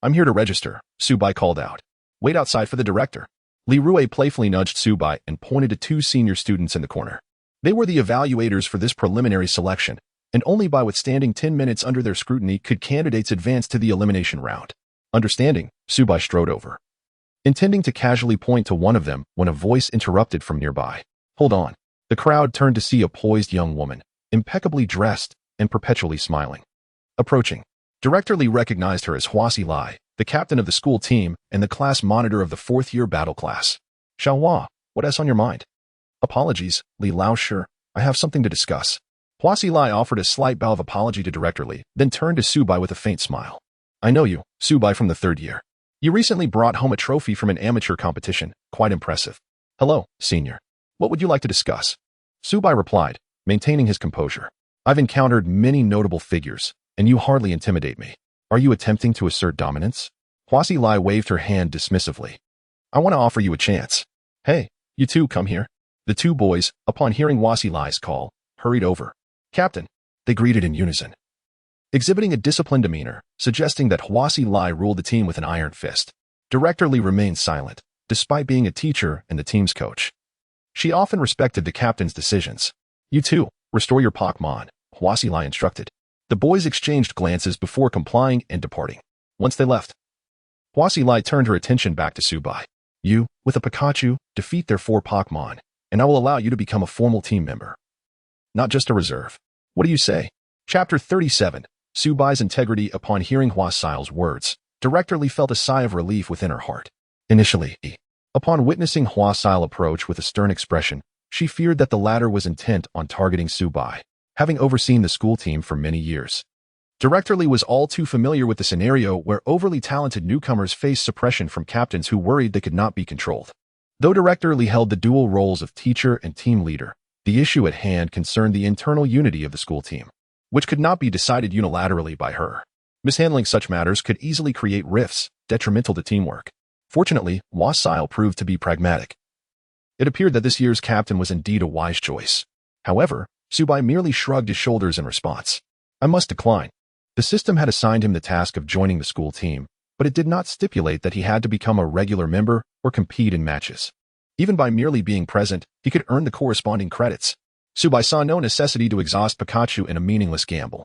Speaker 1: I'm here to register, Subai called out. Wait outside for the director. Li Ruyi playfully nudged Subai and pointed to 2 senior students in the corner. They were the evaluators for this preliminary selection, and only by withstanding 10 minutes under their scrutiny could candidates advance to the elimination round. Understanding, Subai strode over, intending to casually point to one of them when a voice interrupted from nearby. Hold on. The crowd turned to see a poised young woman, impeccably dressed and perpetually smiling. Approaching, Director Lee recognized her as Huasi Lai, the captain of the school team and the class monitor of the 4th-year battle class. Xiaohua, what is on your mind? Apologies, Li Laosher. I have something to discuss. Huasi Lai offered a slight bow of apology to Director Lee, then turned to Subai with a faint smile. I know you, Subai from the 3rd year. You recently brought home a trophy from an amateur competition. Quite impressive. Hello, senior. What would you like to discuss? Subai replied, maintaining his composure. I've encountered many notable figures, and you hardly intimidate me. Are you attempting to assert dominance? Huasi Lai waved her hand dismissively. I want to offer you a chance. Hey, you two come here. The 2 boys, upon hearing Huasi Lai's call, hurried over. Captain, they greeted in unison, exhibiting a disciplined demeanor, suggesting that Huasi Lai ruled the team with an iron fist. Director Lee remained silent, despite being a teacher and the team's coach. She often respected the captain's decisions. You two, restore your Pokémon, Huasi Lai instructed. The boys exchanged glances before complying and departing. Once they left, Huasi Lai turned her attention back to Subai. You, with a Pikachu, defeat their 4 Pokémon, and I will allow you to become a formal team member, not just a reserve. What do you say? Chapter 37. Subai's integrity upon hearing Huasile's words. Director Li felt a sigh of relief within her heart. Initially, upon witnessing Huasile approach with a stern expression, she feared that the latter was intent on targeting Subai, having overseen the school team for many years. Director Li was all too familiar with the scenario where overly talented newcomers face suppression from captains who worried they could not be controlled. Though Director Li held the dual roles of teacher and team leader, the issue at hand concerned the internal unity of the school team, which could not be decided unilaterally by her. Mishandling such matters could easily create rifts, detrimental to teamwork. Fortunately, Huasile proved to be pragmatic. It appeared that this year's captain was indeed a wise choice. However, Subai merely shrugged his shoulders in response. I must decline. The system had assigned him the task of joining the school team, but it did not stipulate that he had to become a regular member or compete in matches. Even by merely being present, he could earn the corresponding credits. Subai saw no necessity to exhaust Pikachu in a meaningless gamble.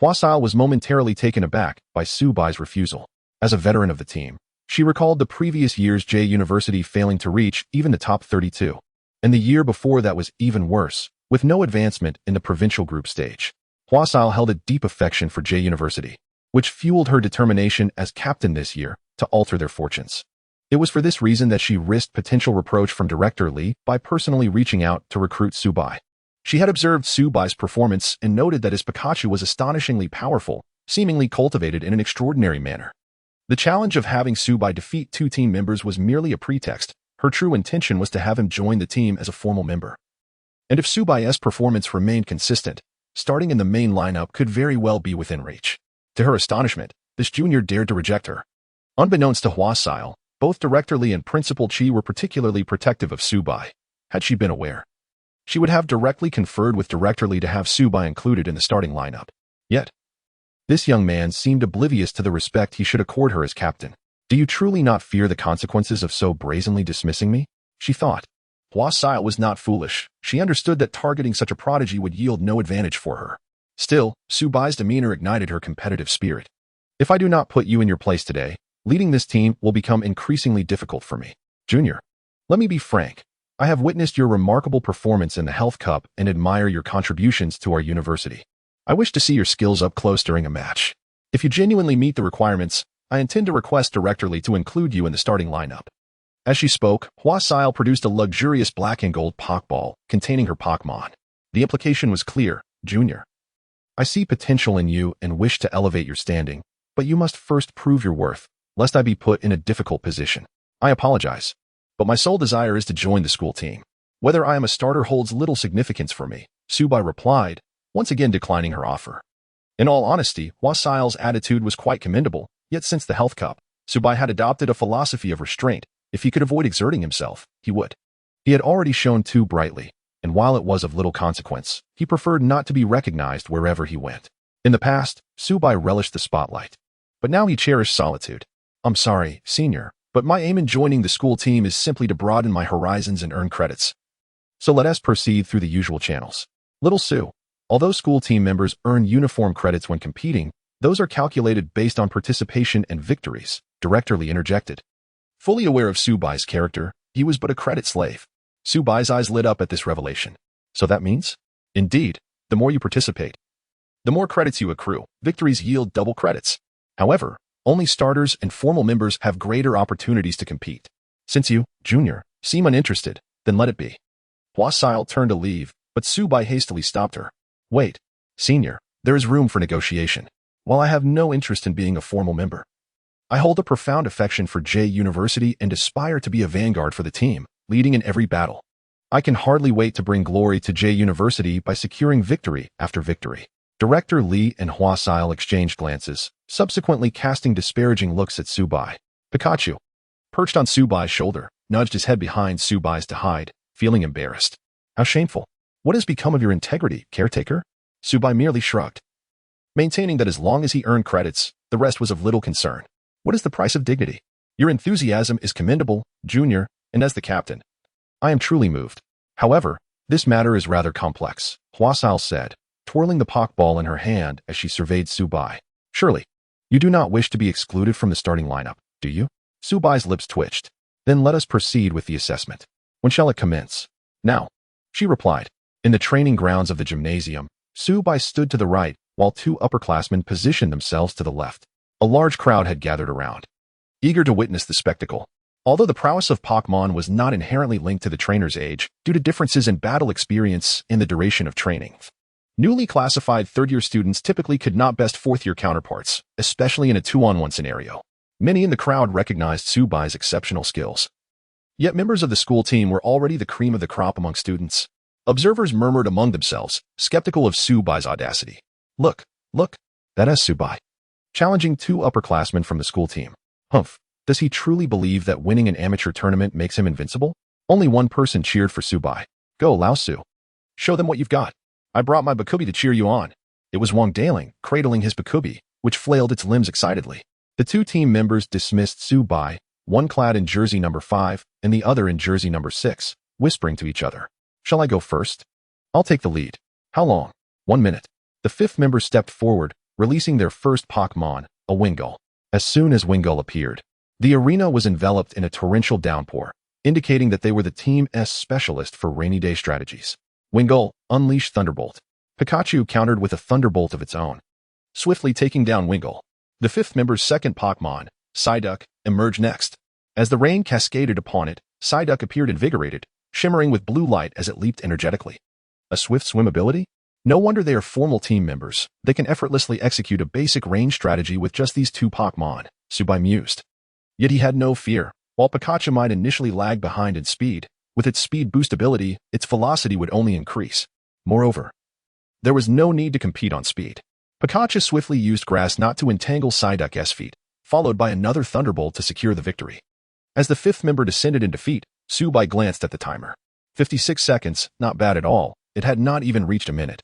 Speaker 1: Huasile was momentarily taken aback by Subai's refusal. As a veteran of the team, she recalled the previous year's J University failing to reach even the top 32. And the year before that was even worse, with no advancement in the provincial group stage. Huasile held a deep affection for J University, which fueled her determination as captain this year to alter their fortunes. It was for this reason that she risked potential reproach from Director Li by personally reaching out to recruit Subai. She had observed Subai's performance and noted that his Pikachu was astonishingly powerful, seemingly cultivated in an extraordinary manner. The challenge of having Subai defeat two team members was merely a pretext. Her true intention was to have him join the team as a formal member. And if Subai's performance remained consistent, starting in the main lineup could very well be within reach. To her astonishment, this junior dared to reject her. Unbeknownst to Huasile, both Director Li and Principal Chi were particularly protective of Subai. Had she been aware, she would have directly conferred with Director Li to have Subai included in the starting lineup. Yet, this young man seemed oblivious to the respect he should accord her as captain. Do you truly not fear the consequences of so brazenly dismissing me? She thought. Huasile was not foolish. She understood that targeting such a prodigy would yield no advantage for her. Still, Subai's demeanor ignited her competitive spirit. If I do not put you in your place today, leading this team will become increasingly difficult for me. Junior, let me be frank. I have witnessed your remarkable performance in the Health Cup and admire your contributions to our university. I wish to see your skills up close during a match. If you genuinely meet the requirements, I intend to request Director Li to include you in the starting lineup. As she spoke, Huasile produced a luxurious black and gold Pokeball containing her Pokémon. The implication was clear. Junior, I see potential in you and wish to elevate your standing, but you must first prove your worth, lest I be put in a difficult position. I apologize, but my sole desire is to join the school team. Whether I am a starter holds little significance for me, Subai replied, once again declining her offer. In all honesty, Huasile's attitude was quite commendable, yet since the Health Cup, Subai had adopted a philosophy of restraint. If he could avoid exerting himself, he would. He had already shone too brightly, and while it was of little consequence, he preferred not to be recognized wherever he went. In the past, Subai relished the spotlight, but now he cherished solitude. I'm sorry, senior, but my aim in joining the school team is simply to broaden my horizons and earn credits. So let us proceed through the usual channels. Little Sue, although school team members earn uniform credits when competing, those are calculated based on participation and victories, Director Li interjected. Fully aware of Subai's character, he was but a credit slave. Subai's eyes lit up at this revelation. So that means? Indeed, the more you participate, the more credits you accrue. Victories yield double credits. However, only starters and formal members have greater opportunities to compete. Since you, Junior, seem uninterested, then let it be. Huasile turned to leave, but Subai hastily stopped her. Wait, Senior, there is room for negotiation. While I have no interest in being a formal member, I hold a profound affection for J University and aspire to be a vanguard for the team, leading in every battle. I can hardly wait to bring glory to J University by securing victory after victory. Director Li and Huasile exchanged glances, subsequently casting disparaging looks at Subai. Pikachu, perched on Subai's shoulder, nudged his head behind Subai's to hide, feeling embarrassed. How shameful. What has become of your integrity, caretaker? Subai merely shrugged, maintaining that as long as he earned credits, the rest was of little concern. What is the price of dignity? Your enthusiasm is commendable, Junior, and as the captain, I am truly moved. However, this matter is rather complex, Huasile said, twirling the Pokeball in her hand as she surveyed Subai. Surely, you do not wish to be excluded from the starting lineup, do you? Subai's lips twitched. Then let us proceed with the assessment. When shall it commence? Now, she replied. In the training grounds of the gymnasium, Subai stood to the right, while two upperclassmen positioned themselves to the left. A large crowd had gathered around, eager to witness the spectacle. Although the prowess of Pokémon was not inherently linked to the trainer's age due to differences in battle experience and the duration of training, newly classified third-year students typically could not best fourth-year counterparts, especially in a 2-on-1 scenario. Many in the crowd recognized Tsubai's exceptional skills. Yet members of the school team were already the cream of the crop among students. Observers murmured among themselves, skeptical of Tsubai's audacity. Look, that is Tsubai. Challenging two upperclassmen from the school team. Humph. Does he truly believe that winning an amateur tournament makes him invincible? Only one person cheered for Tsubai. Go, Lao Su. Show them what you've got. I brought my Bakubi to cheer you on. It was Wang Daling, cradling his Bakubi, which flailed its limbs excitedly. The two team members dismissed Tsubai, one clad in jersey number 5 and the other in jersey number 6, whispering to each other. Shall I go first? I'll take the lead. How long? 1 minute. The fifth member stepped forward, releasing their first Pokémon, a Wingull. As soon as Wingull appeared, the arena was enveloped in a torrential downpour, indicating that they were the Team S specialist for rainy day strategies. Wingull unleashed Thunderbolt. Pikachu countered with a Thunderbolt of its own, swiftly taking down Wingull. The fifth member's second Pokémon, Psyduck, emerged next. As the rain cascaded upon it, Psyduck appeared invigorated, shimmering with blue light as it leaped energetically. A swift swim ability? No wonder they are formal team members. They can effortlessly execute a basic range strategy with just these two Pokémon, Tsubai mused. Yet he had no fear. While Pikachu might initially lag behind in speed, with its speed boost ability, its velocity would only increase. Moreover, there was no need to compete on speed. Pikachu swiftly used Grass Knot to entangle Psyduck's feet, followed by another Thunderbolt to secure the victory. As the fifth member descended in defeat, Tsubai glanced at the timer. 56 seconds, not bad at all. It had not even reached a minute.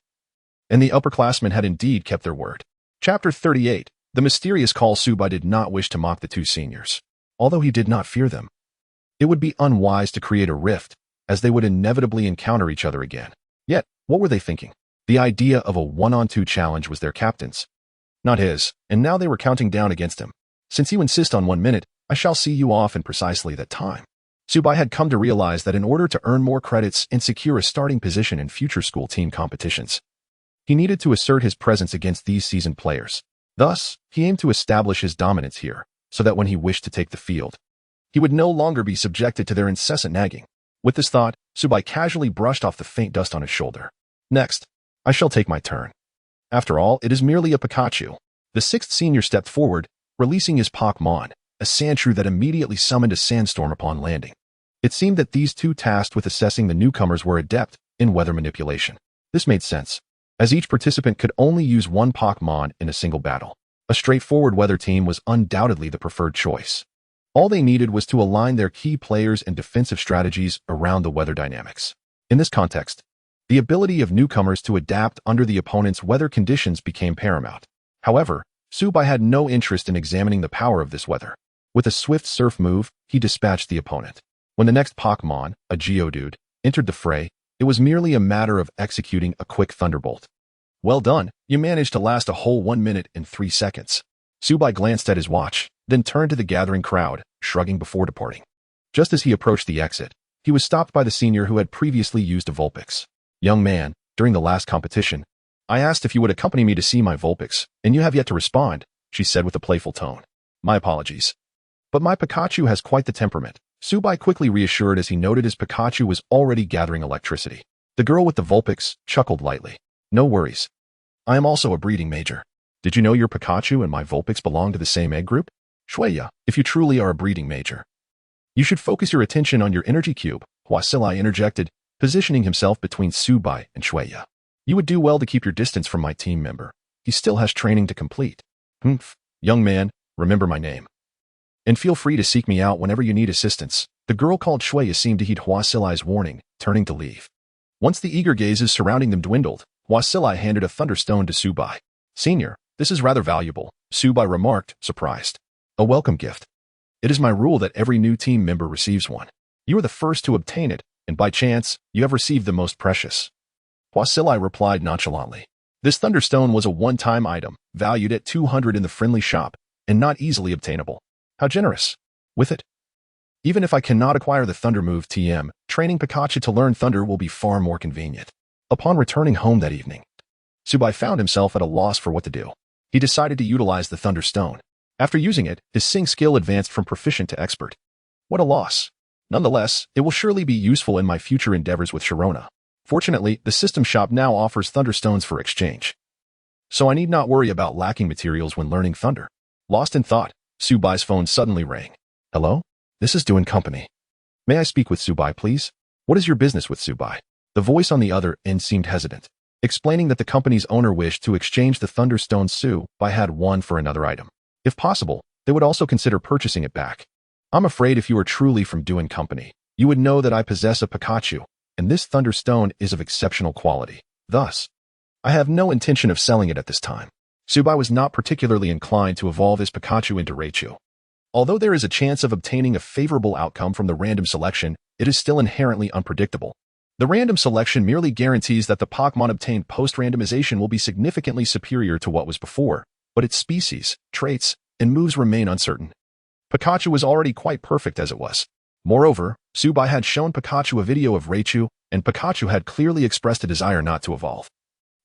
Speaker 1: And the upperclassmen had indeed kept their word. Chapter 38. The mysterious call. Tsubai did not wish to mock the two seniors, although he did not fear them. It would be unwise to create a rift, as they would inevitably encounter each other again. Yet, what were they thinking? The idea of a 1-on-2 challenge was their captain's, not his, and now they were counting down against him. Since you insist on 1 minute, I shall see you off in precisely that time. Tsubai had come to realize that in order to earn more credits and secure a starting position in future school team competitions, he needed to assert his presence against these seasoned players. Thus, he aimed to establish his dominance here, so that when he wished to take the field, he would no longer be subjected to their incessant nagging. With this thought, Tsubai casually brushed off the faint dust on his shoulder. Next, I shall take my turn. After all, it is merely a Pikachu. The sixth senior stepped forward, releasing his Pokémon, a Sandshrew that immediately summoned a sandstorm upon landing. It seemed that these two tasked with assessing the newcomers were adept in weather manipulation. This made sense, as each participant could only use one Pokémon in a single battle. A straightforward weather team was undoubtedly the preferred choice. All they needed was to align their key players and defensive strategies around the weather dynamics. In this context, the ability of newcomers to adapt under the opponent's weather conditions became paramount. However, Tsubai had no interest in examining the power of this weather. With a swift surf move, he dispatched the opponent. When the next Pokémon, a Geodude, entered the fray, it was merely a matter of executing a quick Thunderbolt. Well done, you managed to last a whole 1 minute and 3 seconds. Tsubai glanced at his watch, then turned to the gathering crowd, shrugging before departing. Just as he approached the exit, he was stopped by the senior who had previously used a Vulpix. Young man, during the last competition, I asked if you would accompany me to see my Vulpix, and you have yet to respond, she said with a playful tone. My apologies. But my Pikachu has quite the temperament, Tsubai quickly reassured as he noted his Pikachu was already gathering electricity. The girl with the Vulpix chuckled lightly. No worries. I am also a breeding major. Did you know your Pikachu and my Vulpix belong to the same egg group? Shueya, if you truly are a breeding major, you should focus your attention on your energy cube, Huasilai interjected, positioning himself between Tsubai and Shueya. You would do well to keep your distance from my team member. He still has training to complete. Humph. Young man, remember my name. And feel free to seek me out whenever you need assistance. The girl called Shueya seemed to heed Huasilai's warning, turning to leave. Once the eager gazes surrounding them dwindled, Huasilai handed a thunderstone to Tsubai. Senior, this is rather valuable, Tsubai remarked, surprised. A welcome gift. It is my rule that every new team member receives one. You are the first to obtain it, and by chance, you have received the most precious. Huasilai replied nonchalantly. This thunderstone was a one-time item, valued at 200 in the friendly shop, and not easily obtainable. How generous. With it, even if I cannot acquire the Thunder move TM, training Pikachu to learn Thunder will be far more convenient. Upon returning home that evening, Subai found himself at a loss for what to do. He decided to utilize the Thunder Stone. After using it, his Sing skill advanced from proficient to expert. What a loss. Nonetheless, it will surely be useful in my future endeavors with Sharona. Fortunately, the system shop now offers Thunderstones for exchange, so I need not worry about lacking materials when learning Thunder. Lost in thought, Subai's phone suddenly rang. Hello? This is Doin Company. May I speak with Subai, please? What is your business with Subai? The voice on the other end seemed hesitant, explaining that the company's owner wished to exchange the Thunderstone Subai had one for another item. If possible, they would also consider purchasing it back. I'm afraid if you are truly from Doin Company, you would know that I possess a Pikachu, and this Thunderstone is of exceptional quality. Thus, I have no intention of selling it at this time. Subai was not particularly inclined to evolve his Pikachu into Raichu. Although there is a chance of obtaining a favorable outcome from the random selection, it is still inherently unpredictable. The random selection merely guarantees that the Pokémon obtained post-randomization will be significantly superior to what was before, but its species, traits, and moves remain uncertain. Pikachu was already quite perfect as it was. Moreover, Subai had shown Pikachu a video of Raichu, and Pikachu had clearly expressed a desire not to evolve,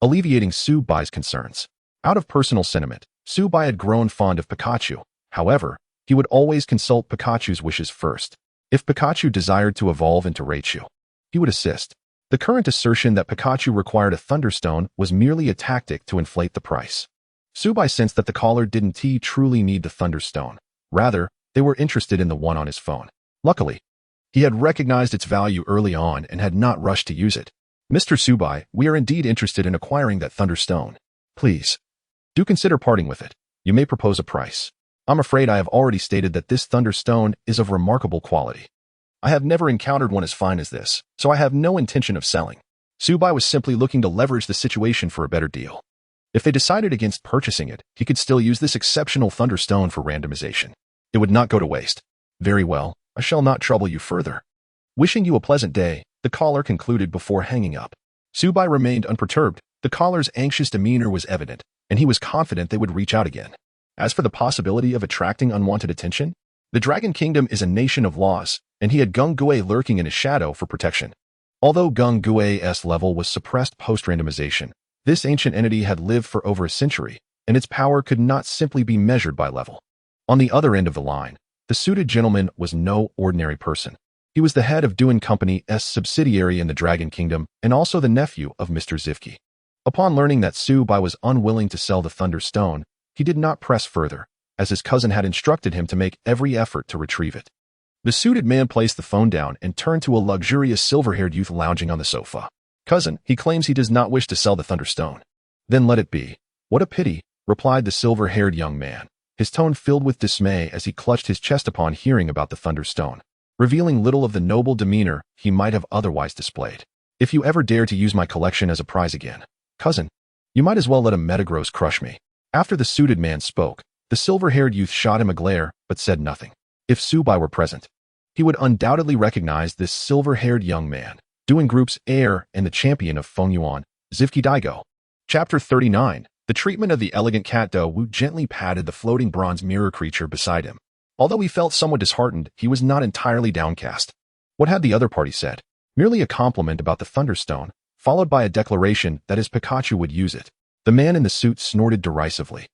Speaker 1: alleviating Subai's concerns. Out of personal sentiment, Subai had grown fond of Pikachu. However, he would always consult Pikachu's wishes first. If Pikachu desired to evolve into Raichu, he would assist. The current assertion that Pikachu required a Thunderstone was merely a tactic to inflate the price. Subai sensed that the caller didn't truly need the Thunderstone. Rather, they were interested in the one on his phone. Luckily, he had recognized its value early on and had not rushed to use it. Mr. Subai, we are indeed interested in acquiring that Thunderstone. Please, do consider parting with it. You may propose a price. I'm afraid I have already stated that this Thunderstone is of remarkable quality. I have never encountered one as fine as this, so I have no intention of selling. Subai was simply looking to leverage the situation for a better deal. If they decided against purchasing it, he could still use this exceptional Thunderstone for randomization. It would not go to waste. Very well, I shall not trouble you further. Wishing you a pleasant day, the caller concluded before hanging up. Subai remained unperturbed. The caller's anxious demeanor was evident, and he was confident they would reach out again. As for the possibility of attracting unwanted attention, the Dragon Kingdom is a nation of laws, and he had Gung Gue lurking in his shadow for protection. Although Gung Gue's level was suppressed post-randomization, this ancient entity had lived for over a century, and its power could not simply be measured by level. On the other end of the line, the suited gentleman was no ordinary person. He was the head of Doin Company's subsidiary in the Dragon Kingdom and also the nephew of Mr. Zivki. Upon learning that Subai was unwilling to sell the Thunderstone, he did not press further, as his cousin had instructed him to make every effort to retrieve it. The suited man placed the phone down and turned to a luxurious silver-haired youth lounging on the sofa. Cousin, he claims he does not wish to sell the Thunderstone. Then let it be. What a pity, replied the silver-haired young man, his tone filled with dismay as he clutched his chest upon hearing about the Thunderstone, revealing little of the noble demeanor he might have otherwise displayed. If you ever dare to use my collection as a prize again, cousin, you might as well let a Metagross crush me. After the suited man spoke, the silver-haired youth shot him a glare, but said nothing. If Subai were present, he would undoubtedly recognize this silver-haired young man, Doin Group's heir and the champion of Fengyuan, Zivki Daigo. Chapter 39. The treatment of the elegant cat. Wu gently patted the floating bronze mirror creature beside him. Although he felt somewhat disheartened, he was not entirely downcast. What had the other party said? Merely a compliment about the Thunderstone, followed by a declaration that his Pikachu would use it. The man in the suit snorted derisively.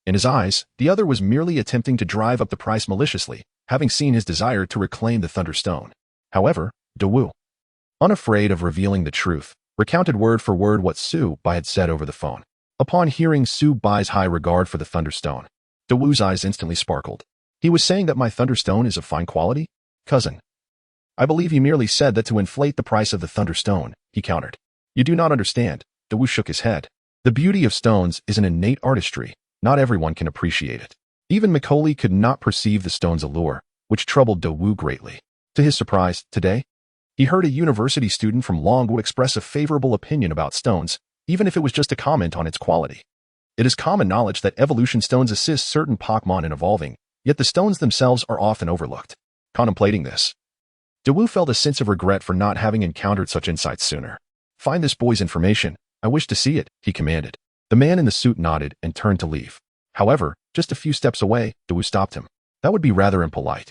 Speaker 1: In his eyes, the other was merely attempting to drive up the price maliciously, having seen his desire to reclaim the Thunderstone. However, Wu, unafraid of revealing the truth, recounted word for word what Subai had said over the phone. Upon hearing Subai's high regard for the Thunderstone, Wu's eyes instantly sparkled. He was saying that my Thunderstone is of fine quality? Cousin, I believe he merely said that to inflate the price of the Thunderstone, he countered. You do not understand. Wu shook his head. The beauty of stones is an innate artistry. Not everyone can appreciate it. Even Macaulay could not perceive the stone's allure, which troubled Wu greatly. To his surprise, today, he heard a university student from Longwood express a favorable opinion about stones, even if it was just a comment on its quality. It is common knowledge that evolution stones assist certain Pokémon in evolving, yet the stones themselves are often overlooked. Contemplating this, Wu felt a sense of regret for not having encountered such insights sooner. Find this boy's information. I wish to see it, he commanded. The man in the suit nodded and turned to leave. However, just a few steps away, Wu stopped him. That would be rather impolite.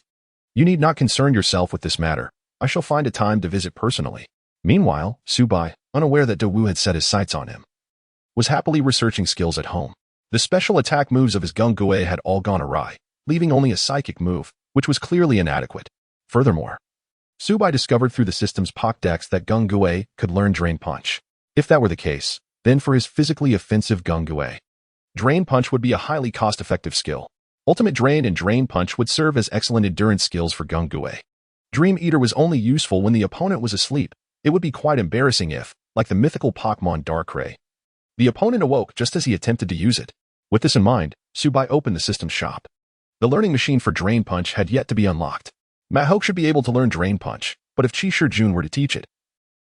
Speaker 1: You need not concern yourself with this matter. I shall find a time to visit personally. Meanwhile, Subai, unaware that Wu had set his sights on him, was happily researching skills at home. The special attack moves of his Gung-Gue had all gone awry, leaving only a psychic move, which was clearly inadequate. Furthermore, Subai discovered through the system's Pokédex that Gung-Gue could learn Drain Punch. If that were the case, then for his physically offensive Gung-Gue, Drain Punch would be a highly cost-effective skill. Ultimate Drain and Drain Punch would serve as excellent endurance skills for Gung-Gue. Dream Eater was only useful when the opponent was asleep. It would be quite embarrassing if, like the mythical Pokémon Darkrai, the opponent awoke just as he attempted to use it. With this in mind, Subai opened the system's shop. The learning machine for Drain Punch had yet to be unlocked. Mahok should be able to learn Drain Punch, but if Chi Jun were to teach it,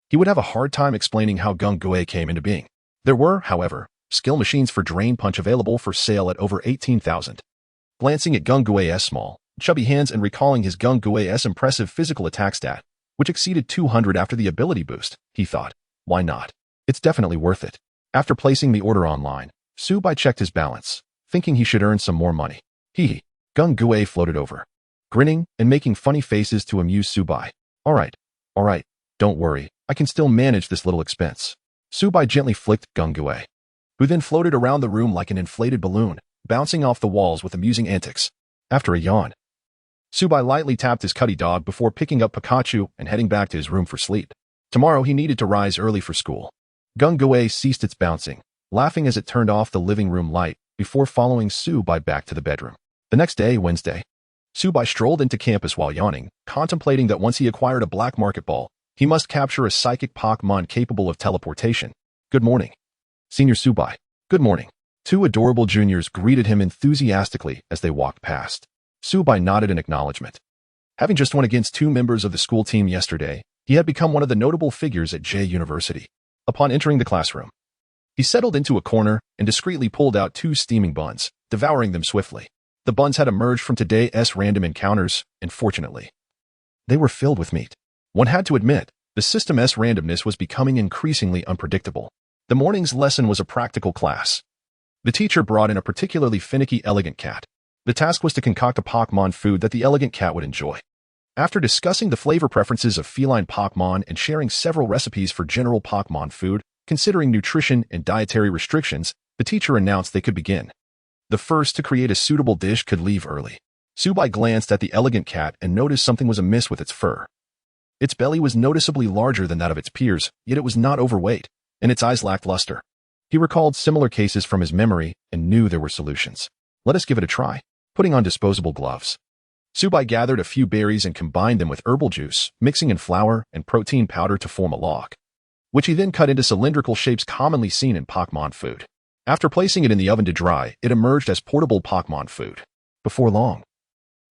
Speaker 1: he would have a hard time explaining how Gung-Gue came into being. There were, however, skill machines for Drain Punch available for sale at over 18,000. Glancing at Gung-Gue's small, chubby hands and recalling his Gung-Gue's impressive physical attack stat, which exceeded 200 after the ability boost, he thought, why not? It's definitely worth it. After placing the order online, Subai checked his balance, thinking he should earn some more money. Gung-Gue floated over, grinning and making funny faces to amuse Subai. All right, don't worry, I can still manage this little expense. Subai gently flicked Gung-Gue, who then floated around the room like an inflated balloon, bouncing off the walls with amusing antics. After a yawn, Subai lightly tapped his cutty dog before picking up Pikachu and heading back to his room for sleep. Tomorrow he needed to rise early for school. Gung-Gue ceased its bouncing, laughing as it turned off the living room light before following Subai back to the bedroom. The next day, Wednesday, Subai strolled into campus while yawning, contemplating that once he acquired a black market ball, he must capture a psychic Pokémon capable of teleportation. Good morning, Senior Subai. Good morning. Two adorable juniors greeted him enthusiastically as they walked past. Subai nodded in acknowledgement. Having just won against two members of the school team yesterday, he had become one of the notable figures at J University. Upon entering the classroom, he settled into a corner and discreetly pulled out two steaming buns, devouring them swiftly. The buns had emerged from today's random encounters, and fortunately, they were filled with meat. One had to admit, the system's randomness was becoming increasingly unpredictable. The morning's lesson was a practical class. The teacher brought in a particularly finicky elegant cat. The task was to concoct a Pokémon food that the elegant cat would enjoy. After discussing the flavor preferences of feline Pokémon and sharing several recipes for general Pokémon food, considering nutrition and dietary restrictions, the teacher announced they could begin. The first to create a suitable dish could leave early. Subai glanced at the elegant cat and noticed something was amiss with its fur. Its belly was noticeably larger than that of its peers, yet it was not overweight, and its eyes lacked luster. He recalled similar cases from his memory and knew there were solutions. Let us give it a try. Putting on disposable gloves, Subai gathered a few berries and combined them with herbal juice, mixing in flour and protein powder to form a log, which he then cut into cylindrical shapes commonly seen in Pokémon food. After placing it in the oven to dry, it emerged as portable Pokémon food. Before long,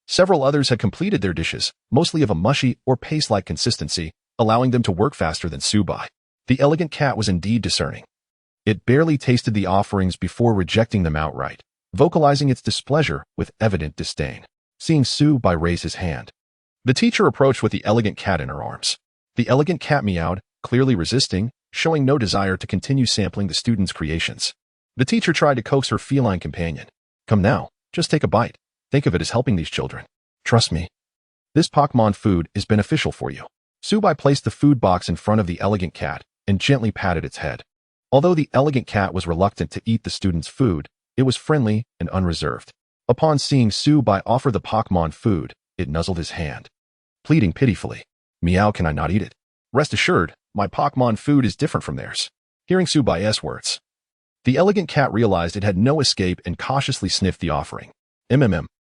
Speaker 1: several others had completed their dishes, mostly of a mushy or paste-like consistency, allowing them to work faster than Subai. The elegant cat was indeed discerning. It barely tasted the offerings before rejecting them outright, vocalizing its displeasure with evident disdain. Seeing Subai raise his hand, the teacher approached with the elegant cat in her arms. The elegant cat meowed, clearly resisting, showing no desire to continue sampling the student's creations. The teacher tried to coax her feline companion. Come now, just take a bite. Think of it as helping these children. Trust me. This Pokémon food is beneficial for you. Subai placed the food box in front of the elegant cat and gently patted its head. Although the elegant cat was reluctant to eat the student's food, it was friendly and unreserved. Upon seeing Subai offer the Pokémon food, it nuzzled his hand, pleading pitifully. Meow, can I not eat it? Rest assured, my Pokémon food is different from theirs. Hearing Subai's words, the elegant cat realized it had no escape and cautiously sniffed the offering.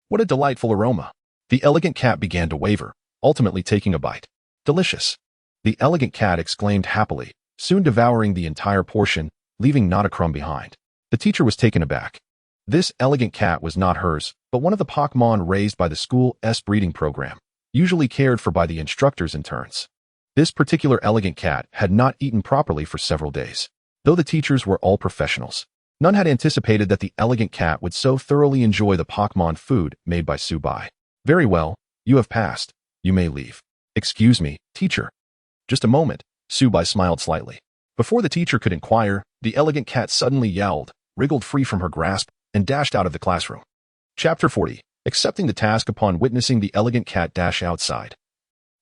Speaker 1: What a delightful aroma. The elegant cat began to waver, ultimately taking a bite. Delicious. The elegant cat exclaimed happily, soon devouring the entire portion, leaving not a crumb behind. The teacher was taken aback. This elegant cat was not hers, but one of the Pokémon raised by the school's breeding program, usually cared for by the instructors in turns. This particular elegant cat had not eaten properly for several days. Though the teachers were all professionals, none had anticipated that the elegant cat would so thoroughly enjoy the Pokémon food made by Subai. Very well, you have passed. You may leave. Excuse me, teacher. Just a moment, Subai smiled slightly. Before the teacher could inquire, the elegant cat suddenly yowled, wriggled free from her grasp, and dashed out of the classroom. Chapter 40. Accepting the task upon witnessing the elegant cat dash outside.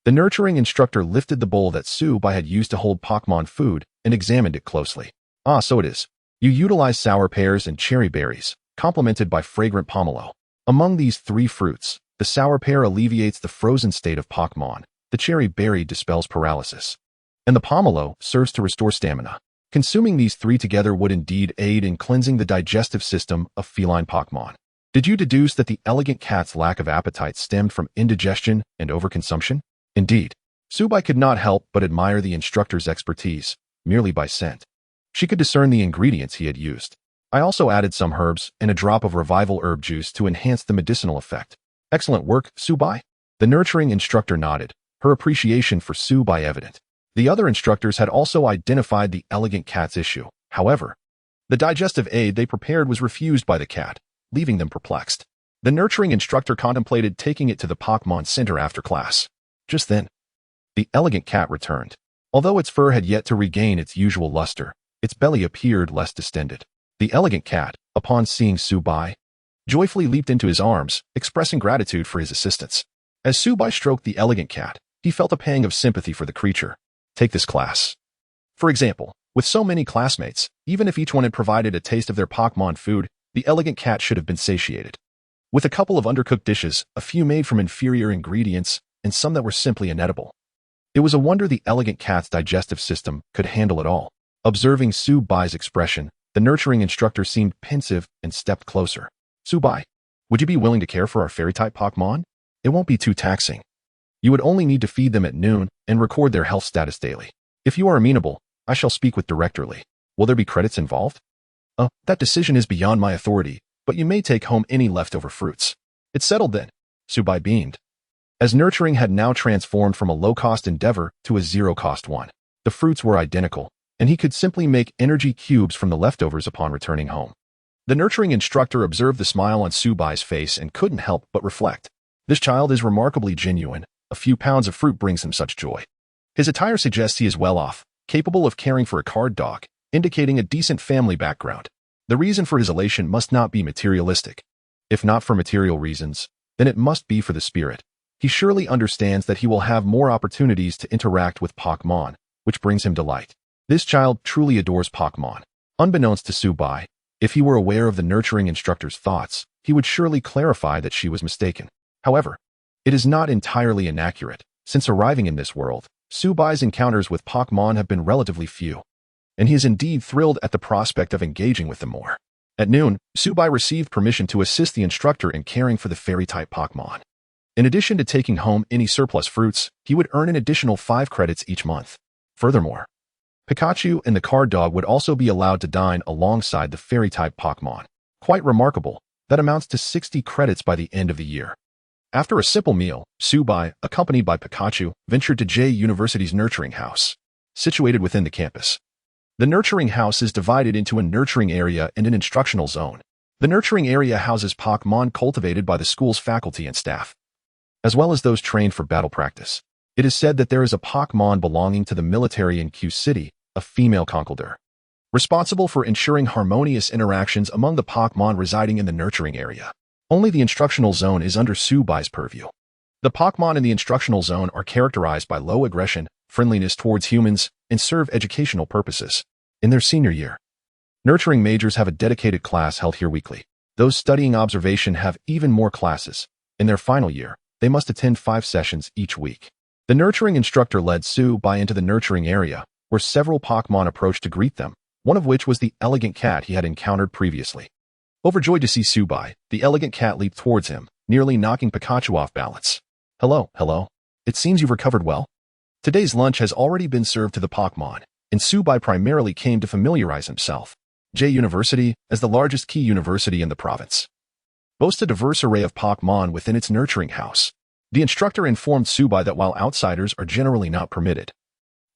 Speaker 1: The nurturing instructor lifted the bowl that Subai had used to hold Pokémon food and examined it closely. Ah, so it is. You utilize sour pears and cherry berries, complemented by fragrant pomelo. Among these three fruits, the sour pear alleviates the frozen state of Pokémon, the cherry berry dispels paralysis, and the pomelo serves to restore stamina. Consuming these three together would indeed aid in cleansing the digestive system of feline Pokémon. Did you deduce that the elegant cat's lack of appetite stemmed from indigestion and overconsumption? Indeed. Subai could not help but admire the instructor's expertise, merely by scent. She could discern the ingredients he had used. I also added some herbs and a drop of revival herb juice to enhance the medicinal effect. Excellent work, Subai. The nurturing instructor nodded, her appreciation for Subai evident. The other instructors had also identified the elegant cat's issue. However, the digestive aid they prepared was refused by the cat, leaving them perplexed. The nurturing instructor contemplated taking it to the Pokémon Center after class. Just then, the elegant cat returned. Although its fur had yet to regain its usual luster, its belly appeared less distended. The elegant cat, upon seeing Subai, joyfully leaped into his arms, expressing gratitude for his assistance. As Subai stroked the elegant cat, he felt a pang of sympathy for the creature. Take this class. For example, with so many classmates, even if each one had provided a taste of their Pokémon food, the elegant cat should have been satiated. With a couple of undercooked dishes, a few made from inferior ingredients, and some that were simply inedible. It was a wonder the elegant cat's digestive system could handle it all. Observing Subai's expression, the nurturing instructor seemed pensive and stepped closer. Subai, would you be willing to care for our fairy-type Pokémon? It won't be too taxing. You would only need to feed them at noon and record their health status daily. If you are amenable, I shall speak with Director Lee. Will there be credits involved? That decision is beyond my authority, but you may take home any leftover fruits. It's settled then. Subai beamed. As nurturing had now transformed from a low-cost endeavor to a zero-cost one, the fruits were identical, and he could simply make energy cubes from the leftovers upon returning home. The nurturing instructor observed the smile on Subai's face and couldn't help but reflect. This child is remarkably genuine. A few pounds of fruit brings him such joy. His attire suggests he is well off, capable of caring for a card dog, indicating a decent family background. The reason for his elation must not be materialistic. If not for material reasons, then it must be for the spirit. He surely understands that he will have more opportunities to interact with Pokémon, which brings him delight. This child truly adores Pokémon. Unbeknownst to Subai, if he were aware of the nurturing instructor's thoughts, he would surely clarify that she was mistaken. However, it is not entirely inaccurate. Since arriving in this world, Subai's encounters with Pokémon have been relatively few, and he is indeed thrilled at the prospect of engaging with them more. At noon, Subai received permission to assist the instructor in caring for the fairy-type Pokémon. In addition to taking home any surplus fruits, he would earn an additional 5 credits each month. Furthermore, Pikachu and the card dog would also be allowed to dine alongside the fairy-type Pokémon. Quite remarkable, that amounts to 60 credits by the end of the year. After a simple meal, Subai, accompanied by Pikachu, ventured to J University's nurturing house, situated within the campus. The nurturing house is divided into a nurturing area and an instructional zone. The nurturing area houses Pokémon cultivated by the school's faculty and staff, as well as those trained for battle practice. It is said that there is a Pokémon belonging to the military in Q City, a female Houndour, responsible for ensuring harmonious interactions among the Pokémon residing in the nurturing area. Only the instructional zone is under Subai's purview. The Pokémon in the instructional zone are characterized by low aggression, friendliness towards humans, and serve educational purposes. In their senior year, nurturing majors have a dedicated class held here weekly. Those studying observation have even more classes. In their final year, they must attend 5 sessions each week. The nurturing instructor led Subai into the nurturing area, where several Pokémon approached to greet them, one of which was the elegant cat he had encountered previously. Overjoyed to see Subai, the elegant cat leaped towards him, nearly knocking Pikachu off balance. Hello. It seems you've recovered well. Today's lunch has already been served to the Pokémon, and Subai primarily came to familiarize himself. J University, as the largest key university in the province, boasts a diverse array of Pokémon within its nurturing house. The instructor informed Subai that while outsiders are generally not permitted,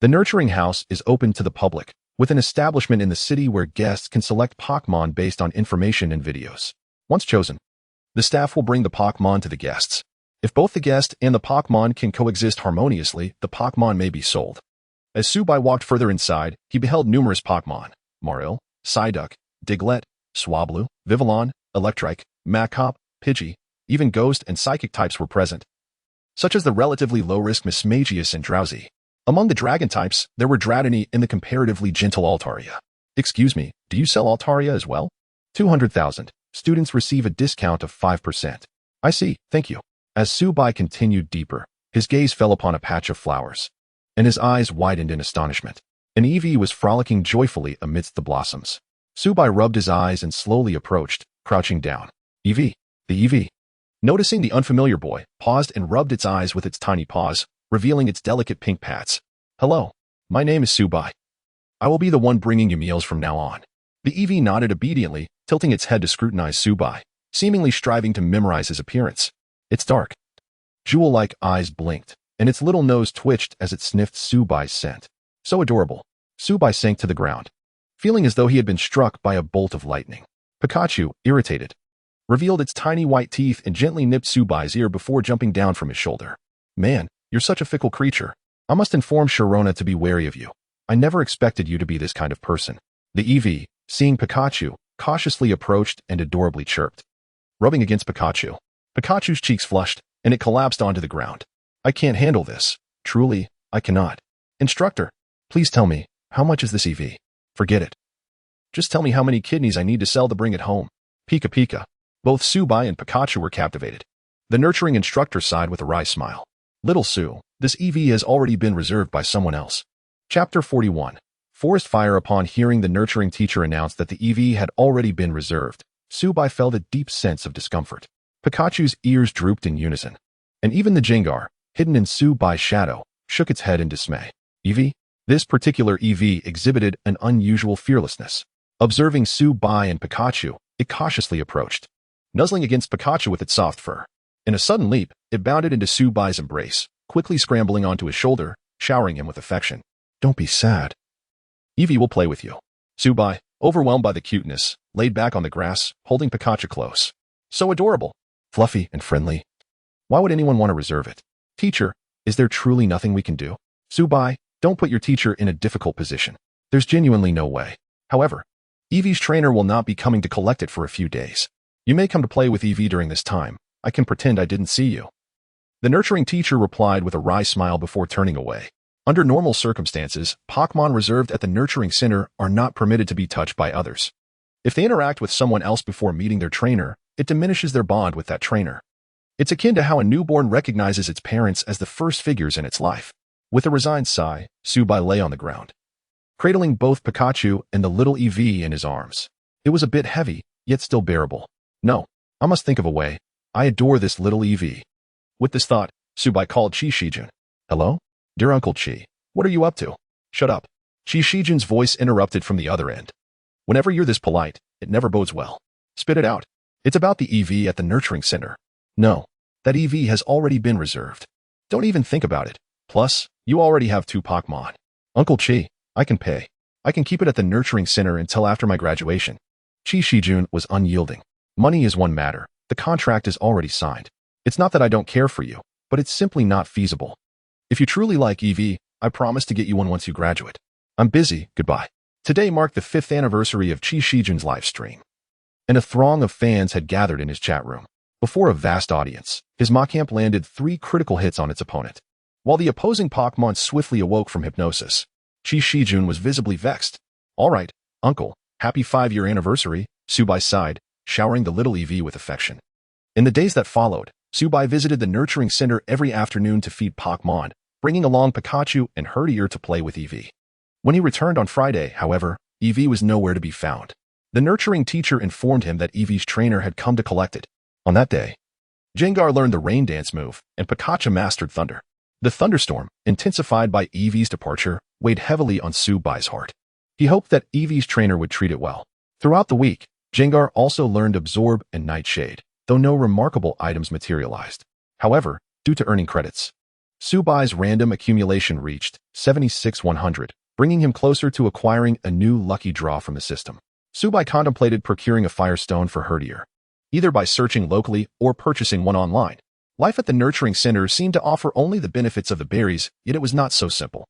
Speaker 1: the nurturing house is open to the public, with an establishment in the city where guests can select Pokémon based on information and videos. Once chosen, the staff will bring the Pokémon to the guests. If both the guest and the Pokémon can coexist harmoniously, the Pokémon may be sold. As Subai walked further inside, he beheld numerous Pokémon: Marill, Psyduck, Diglett, Swablu, Vivillon, Electrike, Macop, Pidgey. Even ghost and psychic types were present, such as the relatively low-risk Mismagius and Drowsy. Among the dragon types, there were Dratini and the comparatively gentle Altaria. Excuse me, do you sell Altaria as well? 200,000. Students receive a discount of 5%. I see, thank you. As Subai continued deeper, his gaze fell upon a patch of flowers, and his eyes widened in astonishment. An Eevee was frolicking joyfully amidst the blossoms. Subai rubbed his eyes and slowly approached, crouching down. Eevee. The Eevee. Noticing the unfamiliar boy, paused and rubbed its eyes with its tiny paws, revealing its delicate pink pads. Hello. My name is Subai. I will be the one bringing you meals from now on. The Eevee nodded obediently, tilting its head to scrutinize Subai, seemingly striving to memorize his appearance. Its dark, jewel-like eyes blinked, and its little nose twitched as it sniffed Subai's scent. So adorable. Subai sank to the ground, feeling as though he had been struck by a bolt of lightning. Pikachu, irritated, revealed its tiny white teeth and gently nipped Subai's ear before jumping down from his shoulder. Man, you're such a fickle creature. I must inform Sharona to be wary of you. I never expected you to be this kind of person. The Eevee, seeing Pikachu, cautiously approached and adorably chirped. Rubbing against Pikachu. Pikachu's cheeks flushed, and it collapsed onto the ground. I can't handle this. Truly, I cannot. Instructor, please tell me, how much is this Eevee? Forget it. Just tell me how many kidneys I need to sell to bring it home. Pika Pika. Both Subai and Pikachu were captivated. The nurturing instructor sighed with a wry smile. Little Sue, this Eevee has already been reserved by someone else. Chapter 41. Forest fire. Upon hearing the nurturing teacher announce that the Eevee had already been reserved, Subai felt a deep sense of discomfort. Pikachu's ears drooped in unison, and even the Jengar, hidden in Subai's shadow, shook its head in dismay. Eevee? This particular Eevee exhibited an unusual fearlessness. Observing Subai and Pikachu, it cautiously approached, nuzzling against Pikachu with its soft fur. In a sudden leap, it bounded into Subai's embrace, quickly scrambling onto his shoulder, showering him with affection. Don't be sad. Eevee will play with you. Subai, overwhelmed by the cuteness, laid back on the grass, holding Pikachu close. So adorable, fluffy and friendly. Why would anyone want to reserve it? Teacher, is there truly nothing we can do? Subai, don't put your teacher in a difficult position. There's genuinely no way. However, Eevee's trainer will not be coming to collect it for a few days. You may come to play with Eevee during this time. I can pretend I didn't see you. The nurturing teacher replied with a wry smile before turning away. Under normal circumstances, Pokémon reserved at the nurturing center are not permitted to be touched by others. If they interact with someone else before meeting their trainer, it diminishes their bond with that trainer. It's akin to how a newborn recognizes its parents as the first figures in its life. With a resigned sigh, Subai lay on the ground, cradling both Pikachu and the little Eevee in his arms. It was a bit heavy, yet still bearable. No, I must think of a way. I adore this little Eevee. With this thought, Subai called Chi Shijun. Hello? Dear Uncle Chi, what are you up to? Shut up. Chi Shijun's voice interrupted from the other end. Whenever you're this polite, it never bodes well. Spit it out. It's about the Eevee at the nurturing center. No, that Eevee has already been reserved. Don't even think about it. Plus, you already have 2 Pokémon. Uncle Chi, I can pay. I can keep it at the nurturing center until after my graduation. Chi Shijun was unyielding. Money is one matter. The contract is already signed. It's not that I don't care for you, but it's simply not feasible. If you truly like Eevee, I promise to get you one once you graduate. I'm busy, goodbye. Today marked the 5th anniversary of Chi Shijun's live stream, and a throng of fans had gathered in his chat room. Before a vast audience, his Machamp landed 3 critical hits on its opponent. While the opposing Pokémon swiftly awoke from hypnosis, Chi Shijun was visibly vexed. All right, uncle, happy 5-year anniversary, Subai sighed, showering the little Eevee with affection. In the days that followed, Subai visited the nurturing center every afternoon to feed Pokémon, bringing along Pikachu and Houndour to play with Eevee. When he returned on Friday, however, Eevee was nowhere to be found. The nurturing teacher informed him that Eevee's trainer had come to collect it. On that day, Jengar learned the Rain Dance move, and Pikachu mastered Thunder. The thunderstorm, intensified by Eevee's departure, weighed heavily on Subai's heart. He hoped that Eevee's trainer would treat it well. Throughout the week, Jengar also learned Absorb and Nightshade, though no remarkable items materialized. However, due to earning credits, Subai's random accumulation reached 76,100, bringing him closer to acquiring a new lucky draw from the system. Subai contemplated procuring a Firestone for Houndour, either by searching locally or purchasing one online. Life at the nurturing center seemed to offer only the benefits of the berries, yet it was not so simple.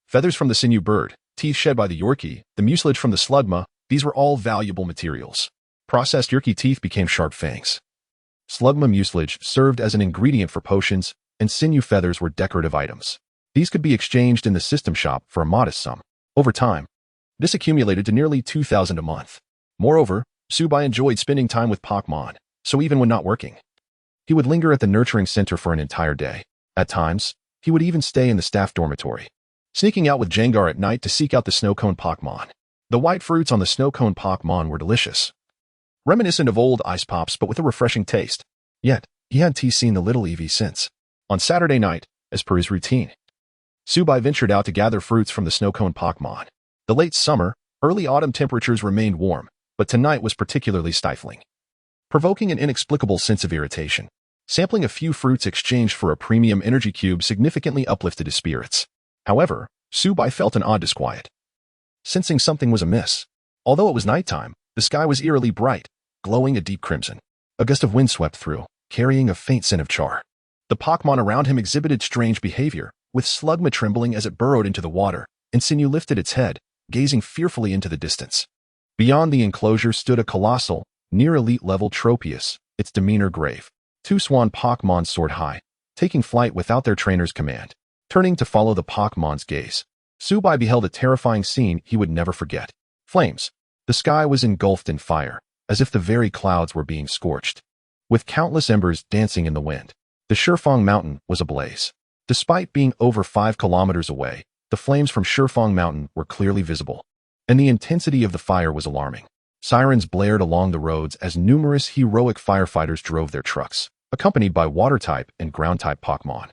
Speaker 1: Feathers from the Sinnoh bird, teeth shed by the Yorkie, the mucilage from the Slugma, these were all valuable materials. Processed Yorkie teeth became sharp fangs. Slugma mucilage served as an ingredient for potions, and Sinnoh feathers were decorative items. These could be exchanged in the system shop for a modest sum. Over time, This accumulated to nearly 2,000 a month. Moreover, Subai enjoyed spending time with Pokémon, so even when not working, he would linger at the nurturing center for an entire day. At times, he would even stay in the staff dormitory, sneaking out with Jengar at night to seek out the snow cone Pokémon. The white fruits on the snow cone Pokémon were delicious, reminiscent of old ice pops but with a refreshing taste. Yet, he hadn't seen the little Eevee since. On Saturday night, as per his routine, Subai ventured out to gather fruits from the snow cone Pokémon. The late summer, early autumn temperatures remained warm, but tonight was particularly stifling, provoking an inexplicable sense of irritation. Sampling a few fruits exchanged for a premium energy cube significantly uplifted his spirits. However, Subai felt an odd disquiet, sensing something was amiss. Although it was nighttime, the sky was eerily bright, glowing a deep crimson. A gust of wind swept through, carrying a faint scent of char. The Pokémon around him exhibited strange behavior, with Slugma trembling as it burrowed into the water, and Sinnoh lifted its head, gazing fearfully into the distance. Beyond the enclosure stood a colossal, near-elite level Tropius, its demeanor grave. Two swan Pokémon soared high, taking flight without their trainer's command. Turning to follow the Pokémon's gaze, Subai beheld a terrifying scene he would never forget. Flames. The sky was engulfed in fire, as if the very clouds were being scorched, with countless embers dancing in the wind. The Shifeng Mountain was ablaze. Despite being over 5 kilometers away, the flames from Shifeng Mountain were clearly visible, and the intensity of the fire was alarming. Sirens blared along the roads as numerous heroic firefighters drove their trucks, accompanied by water-type and ground-type Pokémon,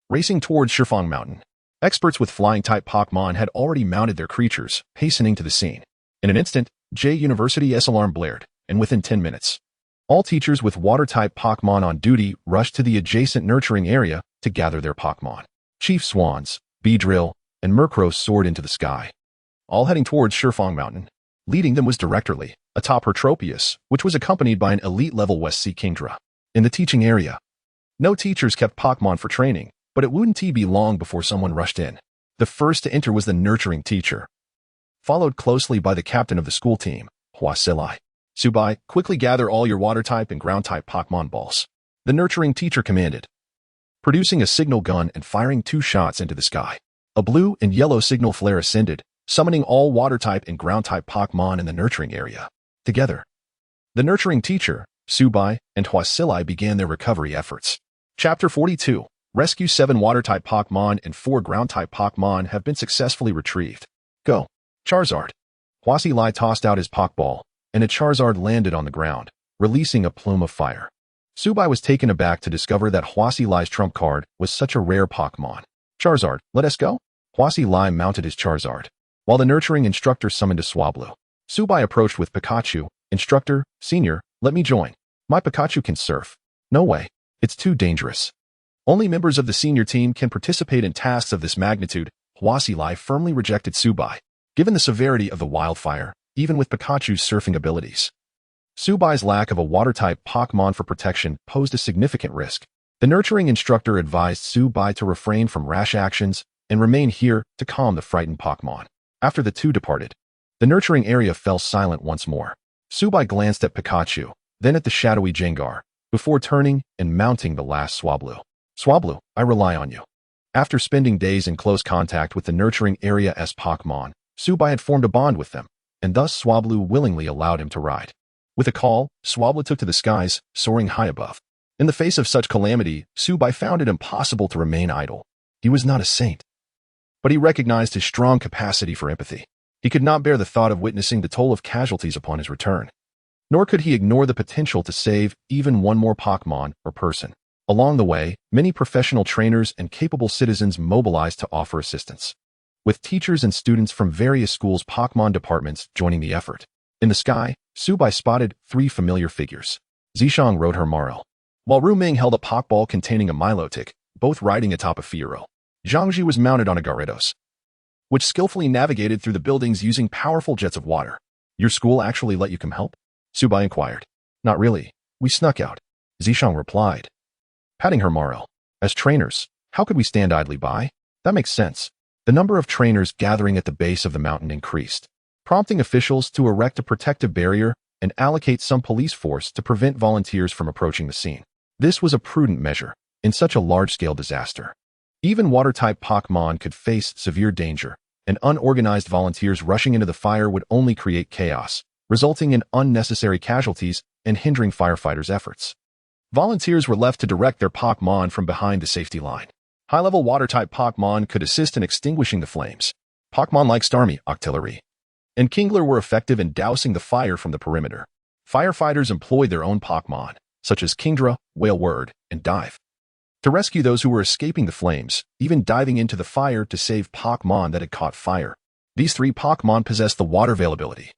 Speaker 1: racing towards Shifeng Mountain. Experts with flying-type Pokémon had already mounted their creatures, hastening to the scene. In an instant, J University's alarm blared, and within 10 minutes, all teachers with water-type Pokémon on duty rushed to the adjacent nurturing area to gather their Pokémon. Chief Swans, Beedrill, and Murkrow soared into the sky, all heading towards Shifeng Mountain. Leading them was Directorly, atop her Tropius, which was accompanied by an elite-level West Sea Kingdra. In the teaching area, no teachers kept Pokémon for training, but it wouldn't be long before someone rushed in. The first to enter was the nurturing teacher, followed closely by the captain of the school team, Huasilai. Subai, quickly gather all your water-type and ground-type Pokémon balls, the nurturing teacher commanded, producing a signal gun and firing 2 shots into the sky. A blue and yellow signal flare ascended, summoning all water-type and ground-type Pokémon in the nurturing area. Together, the nurturing teacher, Subai, and Huasilai began their recovery efforts. Chapter 42. Rescue 7 water-type Pokémon and 4 ground-type Pokémon have been successfully retrieved. Go. Charizard. Huasilai tossed out his Pokeball, and a Charizard landed on the ground, releasing a plume of fire. Subai was taken aback to discover that Huasilai's trump card was such a rare Pokémon. Charizard, let us go? Huasilai mounted his Charizard, while the nurturing instructor summoned a Swablu. Subai approached with Pikachu. Instructor, Senior, let me join. My Pikachu can surf. No way. It's too dangerous. Only members of the senior team can participate in tasks of this magnitude. Huasilai firmly rejected Subai, given the severity of the wildfire, even with Pikachu's surfing abilities. Subai's lack of a water-type Pokémon for protection posed a significant risk. The nurturing instructor advised Subai to refrain from rash actions and remain here to calm the frightened Pokémon. After the two departed, the nurturing area fell silent once more. Subai glanced at Pikachu, then at the shadowy Jengar, before turning and mounting the last Swablu. Swablu, I rely on you. After spending days in close contact with the nurturing area's Pokémon, Subai had formed a bond with them, and thus Swablu willingly allowed him to ride. With a call, Swablu took to the skies, soaring high above. In the face of such calamity, Subai found it impossible to remain idle. He was not a saint, but he recognized his strong capacity for empathy. He could not bear the thought of witnessing the toll of casualties upon his return, nor could he ignore the potential to save even one more Pokémon or person. Along the way, many professional trainers and capable citizens mobilized to offer assistance, with teachers and students from various schools' Pokémon departments joining the effort. In the sky, Subai spotted 3 familiar figures. Zishang rode her Marl, while Ruming held a Pokeball containing a Milotic, both riding atop a Fiero. Zhangji was mounted on a Gyarados, which skillfully navigated through the buildings using powerful jets of water. Your school actually let you come help? Subai inquired. Not really. We snuck out, Zishang replied, patting her Marl. As trainers, how could we stand idly by? That makes sense. The number of trainers gathering at the base of the mountain increased, prompting officials to erect a protective barrier and allocate some police force to prevent volunteers from approaching the scene. This was a prudent measure in such a large-scale disaster. Even water-type Pokémon could face severe danger, and unorganized volunteers rushing into the fire would only create chaos, resulting in unnecessary casualties and hindering firefighters' efforts. Volunteers were left to direct their Pokémon from behind the safety line. High-level water-type Pokémon could assist in extinguishing the flames. Pokémon like Starmie, Octillery, and Kingler were effective in dousing the fire from the perimeter. Firefighters employed their own Pokémon, such as Kingdra, Whaleword, and Dive, to rescue those who were escaping the flames, even diving into the fire to save Pokémon that had caught fire. These three Pokémon possessed the water availability,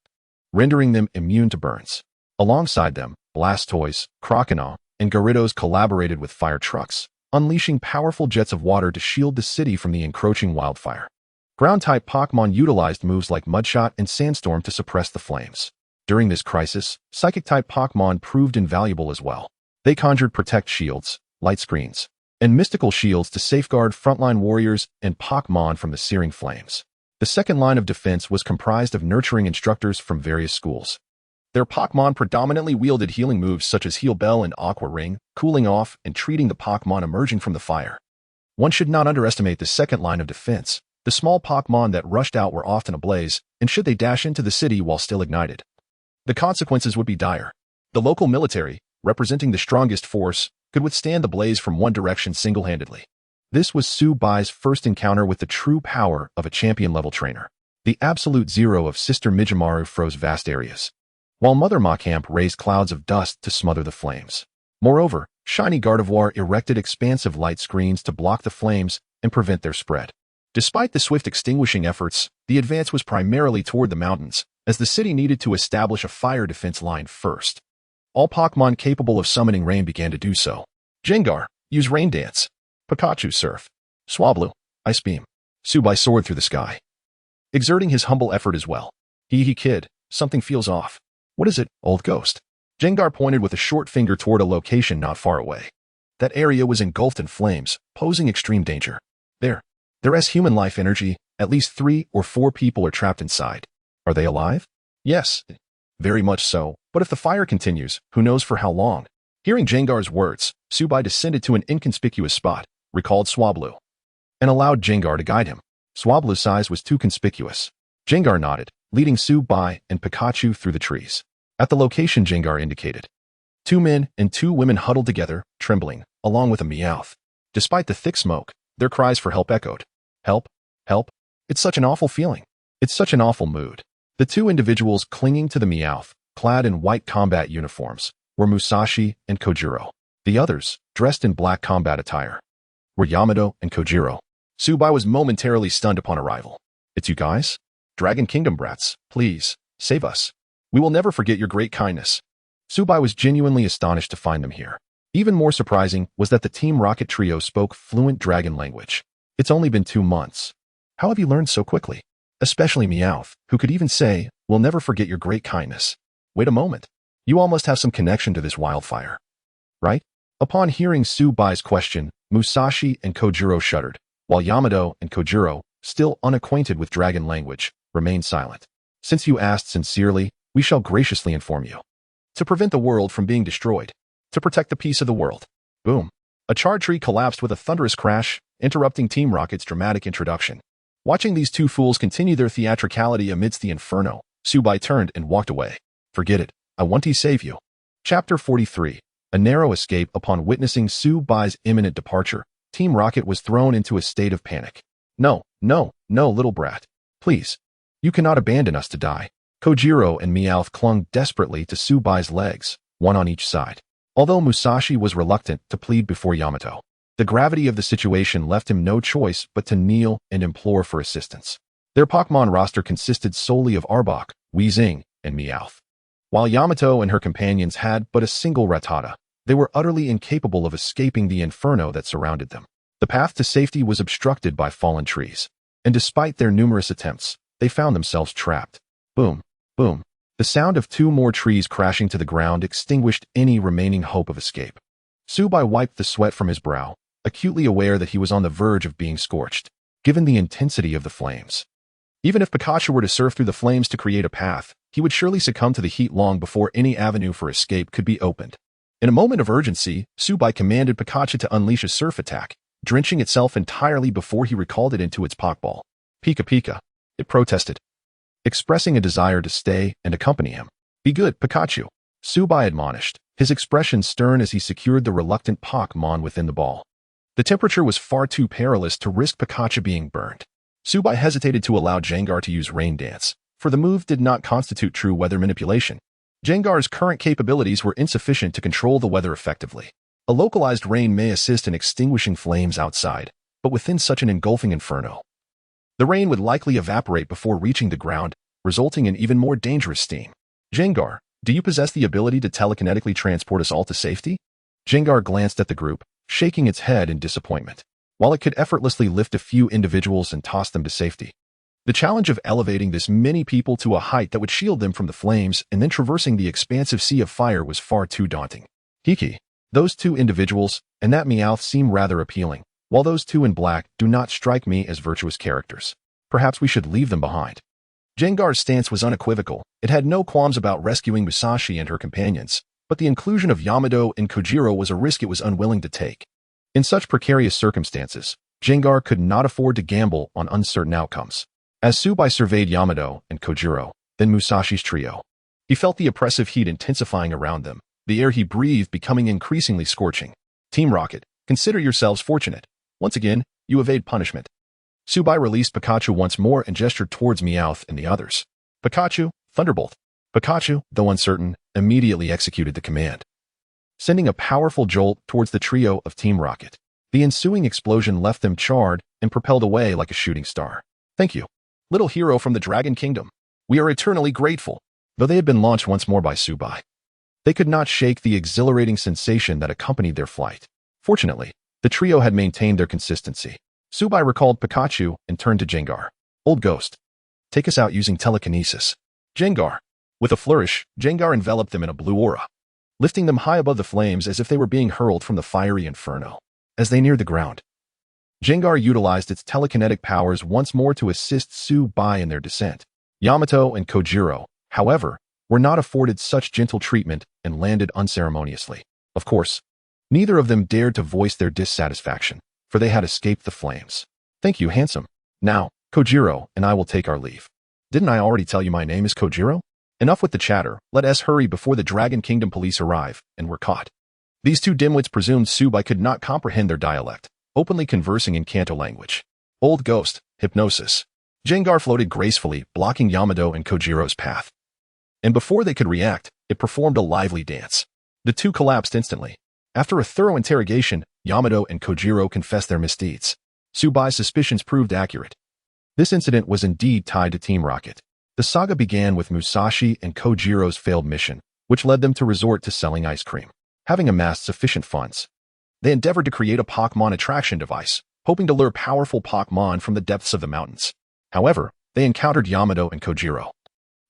Speaker 1: rendering them immune to burns. Alongside them, Blastoise, Croconaw, and Gyarados collaborated with fire trucks, unleashing powerful jets of water to shield the city from the encroaching wildfire. Ground-type Pokémon utilized moves like Mudshot and Sandstorm to suppress the flames. During this crisis, Psychic-type Pokémon proved invaluable as well. They conjured Protect Shields, Light Screens, and Mystical Shields to safeguard frontline warriors and Pokémon from the searing flames. The second line of defense was comprised of nurturing instructors from various schools. Their Pokémon predominantly wielded healing moves such as Heal Bell and Aqua Ring, cooling off and treating the Pokémon emerging from the fire. One should not underestimate the second line of defense. The small Pokémon that rushed out were often ablaze, and should they dash into the city while still ignited, the consequences would be dire. The local military, representing the strongest force, could withstand the blaze from one direction single-handedly. This was Su-Bai's first encounter with the true power of a champion-level trainer. The absolute zero of Sister Mijimaru froze vast areas, while Mother Macamp raised clouds of dust to smother the flames. Moreover, Shiny Gardevoir erected expansive light screens to block the flames and prevent their spread. Despite the swift extinguishing efforts, the advance was primarily toward the mountains, as the city needed to establish a fire defense line first. All Pokémon capable of summoning rain began to do so. Gengar, use Rain Dance. Pikachu, Surf. Swablu, Ice Beam. Su-Bai soared through the sky, exerting his humble effort as well. Kid, something feels off. What is it, old ghost? Gengar pointed with a short finger toward a location not far away. That area was engulfed in flames, posing extreme danger. There's human life energy. At least 3 or 4 people are trapped inside. Are they alive? Yes, very much so, but if the fire continues, who knows for how long? Hearing Gengar's words, Su-Bai descended to an inconspicuous spot, recalled Swablu, and allowed Gengar to guide him. Swablu's size was too conspicuous. Gengar nodded, leading Su-Bai and Pikachu through the trees. At the location Gengar indicated, 2 men and 2 women huddled together, trembling, along with a Meowth. Despite the thick smoke, their cries for help echoed. Help, help. It's such an awful feeling. It's such an awful mood. The 2 individuals clinging to the Meowth, clad in white combat uniforms, were Musashi and Kojiro. The others, dressed in black combat attire, were Yamato and Kojiro. Su-Bai was momentarily stunned upon arrival. It's you guys? Dragon Kingdom brats, please, save us. We will never forget your great kindness. Su-Bai was genuinely astonished to find them here. Even more surprising was that the Team Rocket trio spoke fluent dragon language. It's only been 2 months. How have you learned so quickly? Especially Meowth, who could even say, we'll never forget your great kindness. Wait a moment. You all must have some connection to this wildfire, right? Upon hearing Su-Bai's question, Musashi and Kojiro shuddered, while Yamato and Kojiro, still unacquainted with dragon language, remained silent. Since you asked sincerely, we shall graciously inform you. To prevent the world from being destroyed. To protect the peace of the world. Boom. A charred tree collapsed with a thunderous crash, interrupting Team Rocket's dramatic introduction. Watching these 2 fools continue their theatricality amidst the inferno, Su-Bai turned and walked away. Forget it. I want to save you. Chapter 43. A narrow escape. Upon witnessing Su-Bai's imminent departure, Team Rocket was thrown into a state of panic. No, little brat. Please. You cannot abandon us to die. Kojiro and Meowth clung desperately to Su-Bai's legs, one on each side. Although Musashi was reluctant to plead before Yamato, the gravity of the situation left him no choice but to kneel and implore for assistance. Their Pokémon roster consisted solely of Arbok, Weezing, and Meowth. While Yamato and her companions had but a single Rattata, they were utterly incapable of escaping the inferno that surrounded them. The path to safety was obstructed by fallen trees, and despite their numerous attempts, they found themselves trapped. Boom, boom. The sound of 2 more trees crashing to the ground extinguished any remaining hope of escape. Su-Bai wiped the sweat from his brow, acutely aware that he was on the verge of being scorched, given the intensity of the flames. Even if Pikachu were to surf through the flames to create a path, he would surely succumb to the heat long before any avenue for escape could be opened. In a moment of urgency, Su-Bai commanded Pikachu to unleash a surf attack, drenching itself entirely before he recalled it into its Pokeball. Pika Pika. it protested, expressing a desire to stay and accompany him. Be good, Pikachu, Subai admonished, his expression stern as he secured the reluctant Pokémon within the ball. The temperature was far too perilous to risk Pikachu being burned. Subai hesitated to allow Jengar to use Rain Dance, for the move did not constitute true weather manipulation. Jengar's current capabilities were insufficient to control the weather effectively. A localized rain may assist in extinguishing flames outside, but within such an engulfing inferno, the rain would likely evaporate before reaching the ground, resulting in even more dangerous steam. Jengar, do you possess the ability to telekinetically transport us all to safety? Jengar glanced at the group, shaking its head in disappointment. While it could effortlessly lift a few individuals and toss them to safety, the challenge of elevating this many people to a height that would shield them from the flames and then traversing the expansive sea of fire was far too daunting. Hiki, those two individuals and that Meowth seem rather appealing, while those two in black do not strike me as virtuous characters. Perhaps we should leave them behind. Jengar's stance was unequivocal. It had no qualms about rescuing Musashi and her companions, but the inclusion of Yamato and Kojiro was a risk it was unwilling to take. In such precarious circumstances, Jengar could not afford to gamble on uncertain outcomes. As Subai surveyed Yamato and Kojiro, then Musashi's trio, he felt the oppressive heat intensifying around them, the air he breathed becoming increasingly scorching. Team Rocket, consider yourselves fortunate. Once again, you evade punishment. Subai released Pikachu once more and gestured towards Meowth and the others. Pikachu, Thunderbolt. Pikachu, though uncertain, immediately executed the command, sending a powerful jolt towards the trio of Team Rocket. The ensuing explosion left them charred and propelled away like a shooting star. Thank you, little hero from the Dragon Kingdom. We are eternally grateful. Though they had been launched once more by Subai, they could not shake the exhilarating sensation that accompanied their flight. Fortunately, the trio had maintained their consistency. Subai recalled Pikachu and turned to Jengar. Old Ghost, take us out using telekinesis. Jengar. With a flourish, Jengar enveloped them in a blue aura, lifting them high above the flames as if they were being hurled from the fiery inferno. As they neared the ground, Jengar utilized its telekinetic powers once more to assist Subai in their descent. Yamato and Kojiro, however, were not afforded such gentle treatment and landed unceremoniously. Of course, neither of them dared to voice their dissatisfaction, for they had escaped the flames. Thank you, handsome. Now, Kojiro and I will take our leave. Didn't I already tell you my name is Kojiro? Enough with the chatter, let us hurry before the Dragon Kingdom police arrive, and we're caught. These two dimwits presumed Subai could not comprehend their dialect, openly conversing in Kanto language. Old Ghost, Hypnosis. Jengar floated gracefully, blocking Yamato and Kojiro's path. And before they could react, it performed a lively dance. The two collapsed instantly. After a thorough interrogation, Yamato and Kojiro confessed their misdeeds. Subai's suspicions proved accurate. This incident was indeed tied to Team Rocket. The saga began with Musashi and Kojiro's failed mission, which led them to resort to selling ice cream. Having amassed sufficient funds, they endeavored to create a Pokémon attraction device, hoping to lure powerful Pokémon from the depths of the mountains. However, they encountered Yamato and Kojiro,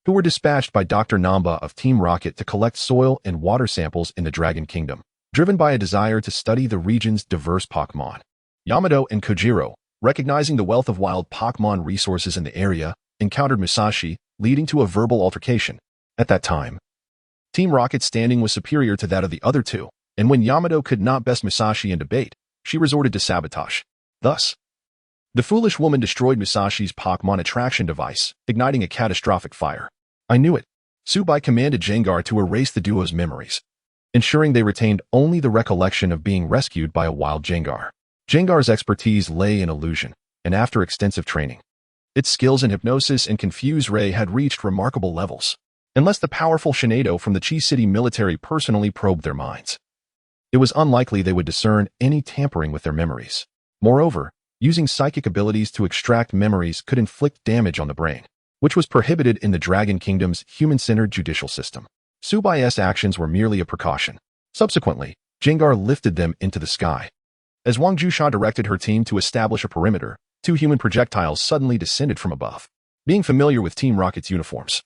Speaker 1: who were dispatched by Dr. Namba of Team Rocket to collect soil and water samples in the Dragon Kingdom, driven by a desire to study the region's diverse Pokémon. Yamato and Kojiro, recognizing the wealth of wild Pokémon resources in the area, encountered Musashi, leading to a verbal altercation. At that time, Team Rocket's standing was superior to that of the other two, and when Yamato could not best Musashi in debate, she resorted to sabotage. Thus, the foolish woman destroyed Musashi's Pokémon attraction device, igniting a catastrophic fire. I knew it. Subai commanded Jengar to erase the duo's memories, ensuring they retained only the recollection of being rescued by a wild Jengar. Jengar's expertise lay in illusion, and after extensive training, its skills in hypnosis and confuse ray had reached remarkable levels. Unless the powerful Shinado from the Chi City military personally probed their minds, it was unlikely they would discern any tampering with their memories. Moreover, using psychic abilities to extract memories could inflict damage on the brain, which was prohibited in the Dragon Kingdom's human-centered judicial system. Subai's actions were merely a precaution. Subsequently, Jengar lifted them into the sky. As Wang Jusha directed her team to establish a perimeter, two human projectiles suddenly descended from above. Being familiar with Team Rocket's uniforms,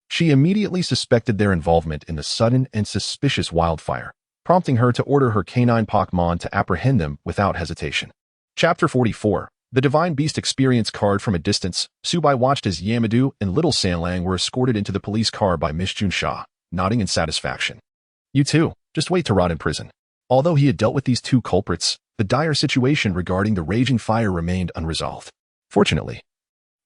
Speaker 1: she immediately suspected their involvement in the sudden and suspicious wildfire, prompting her to order her canine Pokémon to apprehend them without hesitation. Chapter 44. The Divine Beast Experience card. From a distance, Subai watched as Yamadu and Little Sanlang were escorted into the police car by Miss Junsha, nodding in satisfaction. You too, just wait to rot in prison. Although he had dealt with these two culprits, the dire situation regarding the raging fire remained unresolved. Fortunately,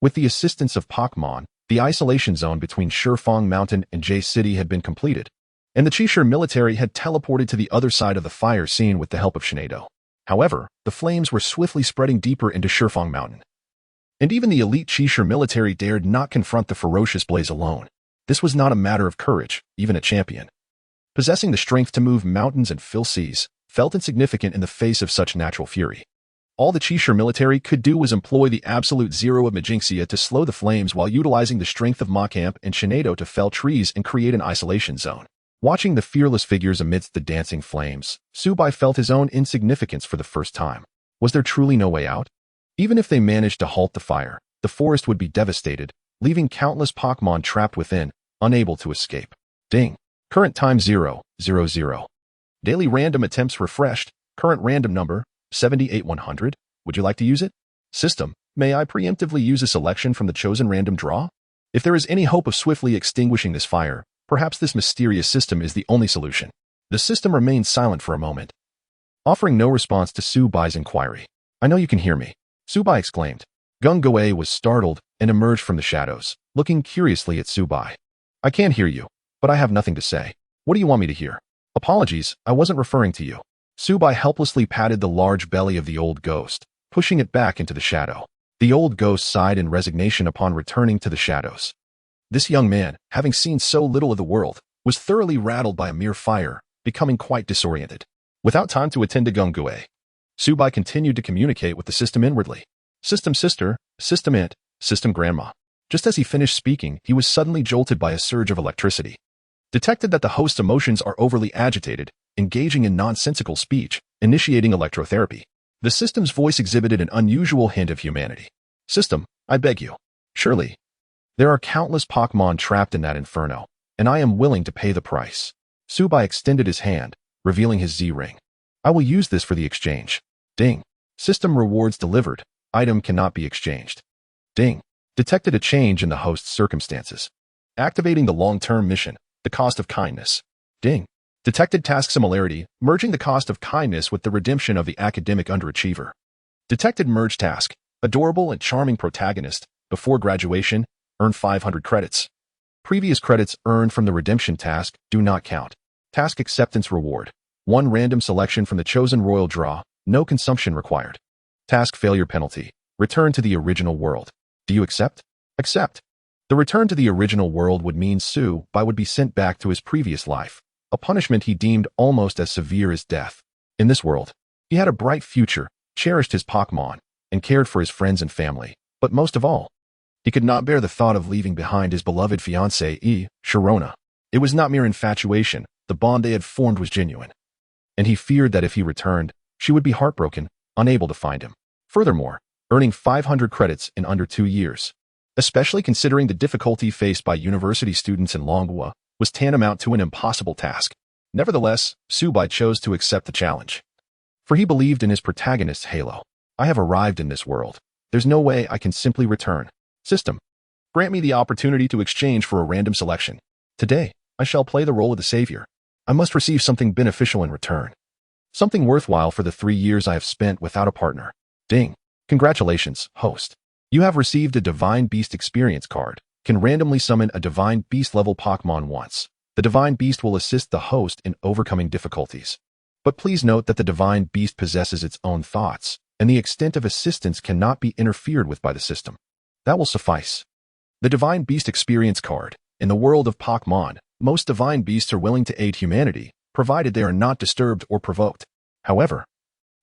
Speaker 1: With the assistance of Pokémon, the isolation zone between Shifeng Mountain and J City had been completed, and the Qixi military had teleported to the other side of the fire scene with the help of Sinnoh. However, the flames were swiftly spreading deeper into Shifeng Mountain. And even the elite Qixi military dared not confront the ferocious blaze alone. This was not a matter of courage, even a champion possessing the strength to move mountains and fill seas, felt insignificant in the face of such natural fury. All the Qixi military could do was employ the absolute zero of Majinxia to slow the flames while utilizing the strength of Macamp and Sinnoh to fell trees and create an isolation zone. Watching the fearless figures amidst the dancing flames, Subai felt his own insignificance for the first time. Was there truly no way out? Even if they managed to halt the fire, the forest would be devastated, leaving countless Pokémon trapped within, unable to escape. Ding. Current time 000. Daily random attempts refreshed. Current random number 78100. Would you like to use it? System, may I preemptively use a selection from the chosen random draw? If there is any hope of swiftly extinguishing this fire, perhaps this mysterious system is the only solution. The system remained silent for a moment, offering no response to Subai's inquiry. I know you can hear me, Subai exclaimed. Gung-Goei was startled and emerged from the shadows, looking curiously at Subai. I can't hear you, but I have nothing to say. What do you want me to hear? Apologies, I wasn't referring to you. Subai helplessly patted the large belly of the old ghost, pushing it back into the shadow. The old ghost sighed in resignation upon returning to the shadows. This young man, having seen so little of the world, was thoroughly rattled by a mere fire, becoming quite disoriented. Without time to attend to Gung-Goei, Subai continued to communicate with the system inwardly. System sister, system aunt, system grandma. Just as he finished speaking, he was suddenly jolted by a surge of electricity. Detected that the host's emotions are overly agitated, engaging in nonsensical speech, initiating electrotherapy. The system's voice exhibited an unusual hint of humanity. System, I beg you. Surely. There are countless Pokémon trapped in that inferno, and I am willing to pay the price. Subai extended his hand, revealing his Z-ring. I will use this for the exchange. Ding. System rewards delivered. Item cannot be exchanged. Ding. Detected a change in the host's circumstances. Activating the long-term mission, the cost of kindness. Ding. Detected task similarity, merging the cost of kindness with the redemption of the academic underachiever. Detected merge task, adorable and charming protagonist, before graduation, earn 500 credits. Previous credits earned from the redemption task do not count. Task acceptance reward. 1 random selection from the chosen royal draw, no consumption required. Task failure penalty. Return to the original world. Do you accept? Accept. The return to the original world would mean Subai would be sent back to his previous life, a punishment he deemed almost as severe as death. In this world, he had a bright future, cherished his Pokémon, and cared for his friends and family, but most of all, he could not bear the thought of leaving behind his beloved fiancée, Sharona. It was not mere infatuation, the bond they had formed was genuine. And he feared that if he returned, she would be heartbroken, unable to find him. Furthermore, earning 500 credits in under 2 years, especially considering the difficulty faced by university students in Longhua, was tantamount to an impossible task. Nevertheless, Subai chose to accept the challenge. For he believed in his protagonist's halo. I have arrived in this world. There's no way I can simply return. System, grant me the opportunity to exchange for a random selection. Today, I shall play the role of the savior. I must receive something beneficial in return. Something worthwhile for the 3 years I have spent without a partner. Ding. Congratulations, host. You have received a Divine Beast experience card. Can randomly summon a Divine Beast level Pokémon once. The Divine Beast will assist the host in overcoming difficulties. But please note that the Divine Beast possesses its own thoughts, and the extent of assistance cannot be interfered with by the system. That will suffice. The Divine Beast experience card. In the world of Pokémon, most Divine Beasts are willing to aid humanity, provided they are not disturbed or provoked. However,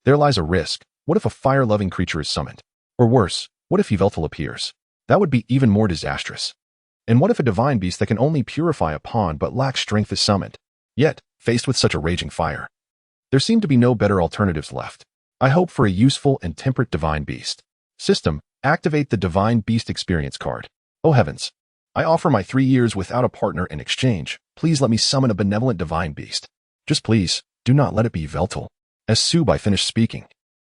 Speaker 1: there lies a risk. What if a fire-loving creature is summoned? Or worse, what if Yveltal appears? That would be even more disastrous. And what if a Divine Beast that can only purify upon but lacks strength is summoned? Yet, faced with such a raging fire, there seem to be no better alternatives left. I hope for a useful and temperate Divine Beast. System, activate the Divine Beast experience card. Oh heavens. I offer my 3 years without a partner in exchange. Please let me summon a benevolent Divine Beast. Just please, do not let it be Yveltal. As Subai finished speaking,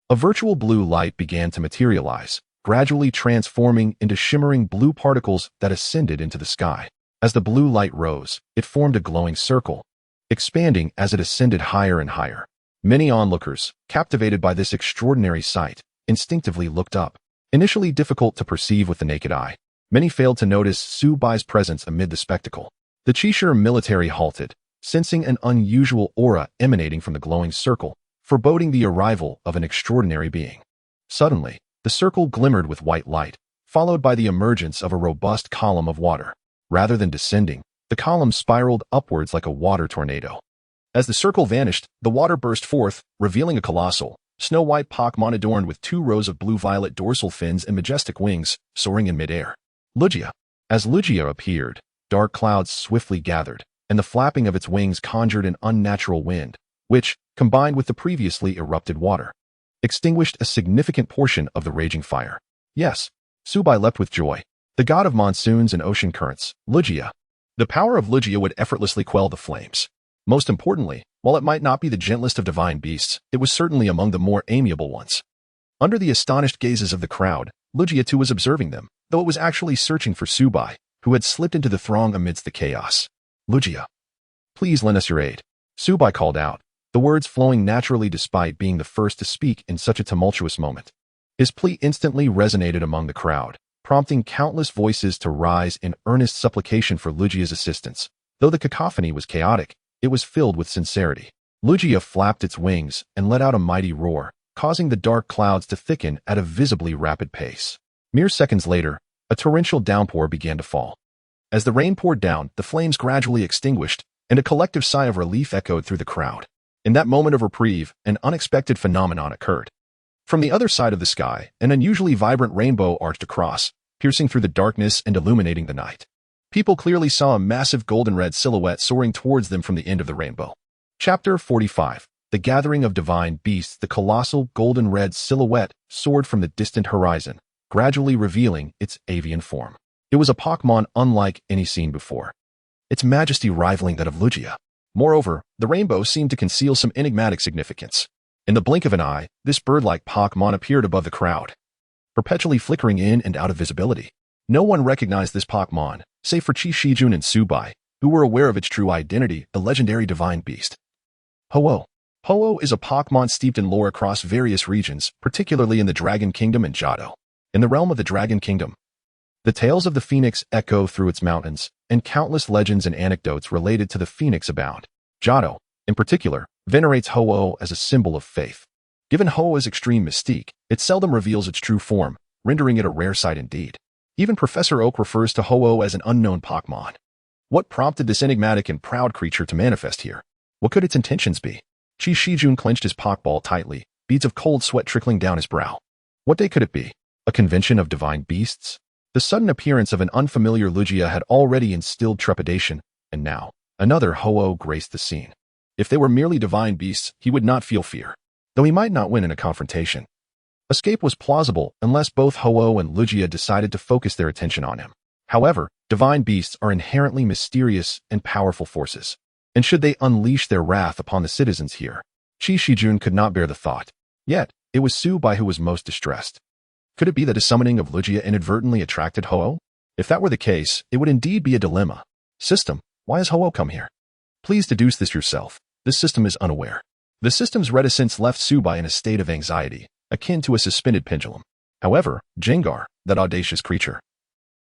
Speaker 1: a virtual blue light began to materialize, gradually transforming into shimmering blue particles that ascended into the sky. As the blue light rose, it formed a glowing circle, expanding as it ascended higher and higher. Many onlookers, captivated by this extraordinary sight, instinctively looked up. Initially difficult to perceive with the naked eye, many failed to notice Su Bai's presence amid the spectacle. The Qishir military halted, sensing an unusual aura emanating from the glowing circle, foreboding the arrival of an extraordinary being. Suddenly, the circle glimmered with white light, followed by the emergence of a robust column of water. Rather than descending, the column spiraled upwards like a water tornado. As the circle vanished, the water burst forth, revealing a colossal, snow-white Pokémon adorned with 2 rows of blue-violet dorsal fins and majestic wings, soaring in midair. Lugia. As Lugia appeared, dark clouds swiftly gathered, and the flapping of its wings conjured an unnatural wind, which, combined with the previously erupted water, extinguished a significant portion of the raging fire. Yes, Su Bai leapt with joy. The god of monsoons and ocean currents, Lugia. The power of Lugia would effortlessly quell the flames. Most importantly, while it might not be the gentlest of divine beasts, it was certainly among the more amiable ones. Under the astonished gazes of the crowd, Lugia too was observing them, though it was actually searching for Su Bai, who had slipped into the throng amidst the chaos. Lugia, please lend us your aid, Su Bai called out, the words flowing naturally despite being the first to speak in such a tumultuous moment. His plea instantly resonated among the crowd, prompting countless voices to rise in earnest supplication for Lugia's assistance. Though the cacophony was chaotic, it was filled with sincerity. Lugia flapped its wings and let out a mighty roar, causing the dark clouds to thicken at a visibly rapid pace. Mere seconds later, a torrential downpour began to fall. As the rain poured down, the flames gradually extinguished, and a collective sigh of relief echoed through the crowd. In that moment of reprieve, an unexpected phenomenon occurred. From the other side of the sky, an unusually vibrant rainbow arched across, piercing through the darkness and illuminating the night. People clearly saw a massive golden-red silhouette soaring towards them from the end of the rainbow. Chapter 45. The Gathering of Divine Beasts. The colossal golden-red silhouette soared from the distant horizon, gradually revealing its avian form. It was a Pokémon unlike any seen before, its majesty rivaling that of Lugia. Moreover, the rainbow seemed to conceal some enigmatic significance. In the blink of an eye, this bird-like Pokémon appeared above the crowd, perpetually flickering in and out of visibility. No one recognized this Pokémon, save for Qishijun and Su Bai, who were aware of its true identity, the legendary divine beast. Ho-Oh. Ho-Oh is a Pokémon steeped in lore across various regions, particularly in the Dragon Kingdom and Johto. In the realm of the Dragon Kingdom, the tales of the Phoenix echo through its mountains, and countless legends and anecdotes related to the Phoenix abound. Johto, in particular, venerates Ho-Oh as a symbol of faith. Given Ho-Oh's extreme mystique, it seldom reveals its true form, rendering it a rare sight indeed. Even Professor Oak refers to Ho-Oh as an unknown Pokémon. What prompted this enigmatic and proud creature to manifest here? What could its intentions be? Qishijun clenched his Pokeball tightly, beads of cold sweat trickling down his brow. What day could it be? A convention of divine beasts? The sudden appearance of an unfamiliar Lugia had already instilled trepidation, and now, another Ho-Oh graced the scene. If they were merely divine beasts, he would not feel fear, though he might not win in a confrontation. Escape was plausible unless both Ho-Oh and Lugia decided to focus their attention on him. However, divine beasts are inherently mysterious and powerful forces, and should they unleash their wrath upon the citizens here, Qishijun could not bear the thought. Yet, it was Su Bai who was most distressed. Could it be that a summoning of Lugia inadvertently attracted Ho-Oh? If that were the case, it would indeed be a dilemma. System, why has Ho-Oh come here? Please deduce this yourself. This system is unaware. The system's reticence left Su Bai in a state of anxiety, akin to a suspended pendulum. However, Jengar, that audacious creature,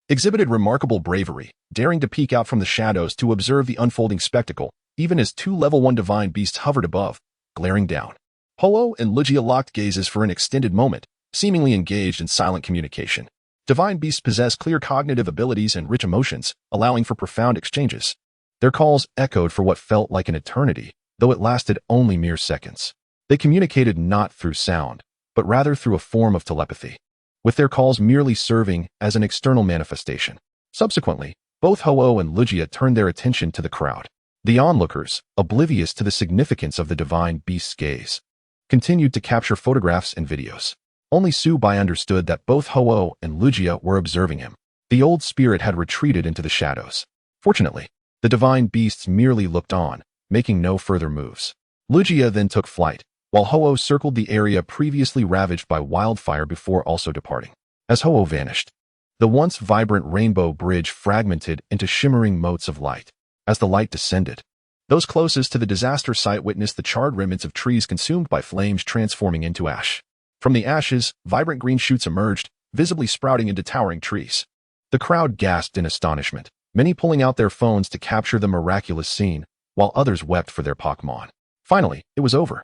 Speaker 1: exhibited remarkable bravery, daring to peek out from the shadows to observe the unfolding spectacle, even as 2 level 1 divine beasts hovered above, glaring down. Ho-Oh and Lugia locked gazes for an extended moment, seemingly engaged in silent communication. Divine beasts possess clear cognitive abilities and rich emotions, allowing for profound exchanges. Their calls echoed for what felt like an eternity, though it lasted only mere seconds. They communicated not through sound, but rather through a form of telepathy, with their calls merely serving as an external manifestation. Subsequently, both Ho-Oh and Lugia turned their attention to the crowd. The onlookers, oblivious to the significance of the divine beast's gaze, continued to capture photographs and videos. Only Su Bai understood that both Ho-Oh and Lugia were observing him. The old spirit had retreated into the shadows. Fortunately, the divine beasts merely looked on, making no further moves. Lugia then took flight, while Ho-Oh circled the area previously ravaged by wildfire before also departing. As Ho-Oh vanished, the once vibrant rainbow bridge fragmented into shimmering motes of light. As the light descended, those closest to the disaster site witnessed the charred remnants of trees consumed by flames transforming into ash. From the ashes, vibrant green shoots emerged, visibly sprouting into towering trees. The crowd gasped in astonishment, many pulling out their phones to capture the miraculous scene, while others wept for their Pokémon. Finally, it was over.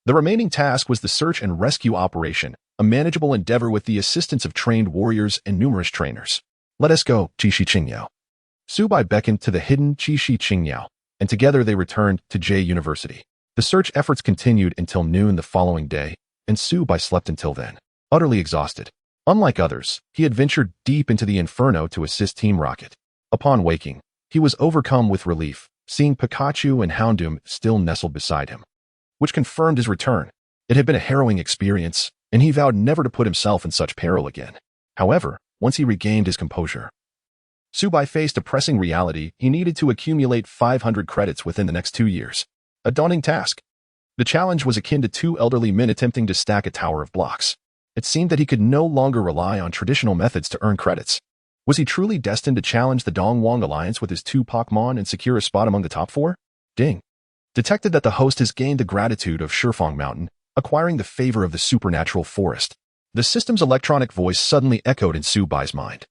Speaker 1: The remaining task was the search and rescue operation, a manageable endeavor with the assistance of trained warriors and numerous trainers. Let us go, Qixi Qingyao. Subai beckoned to the hidden Qixi Qingyao, and together they returned to J University. The search efforts continued until noon the following day, and Subai slept until then, utterly exhausted. Unlike others, he had ventured deep into the Inferno to assist Team Rocket. Upon waking, he was overcome with relief, seeing Pikachu and Houndour still nestled beside him, which confirmed his return. It had been a harrowing experience, and he vowed never to put himself in such peril again. However, once he regained his composure, Subai faced a pressing reality. He needed to accumulate 500 credits within the next 2 years. A daunting task. The challenge was akin to two elderly men attempting to stack a tower of blocks. It seemed that he could no longer rely on traditional methods to earn credits. Was he truly destined to challenge the Dongwang Alliance with his 2 Pokémon and secure a spot among the top 4? Ding. Detected that the host has gained the gratitude of Shifeng Mountain, acquiring the favor of the supernatural forest. The system's electronic voice suddenly echoed in Subai's mind,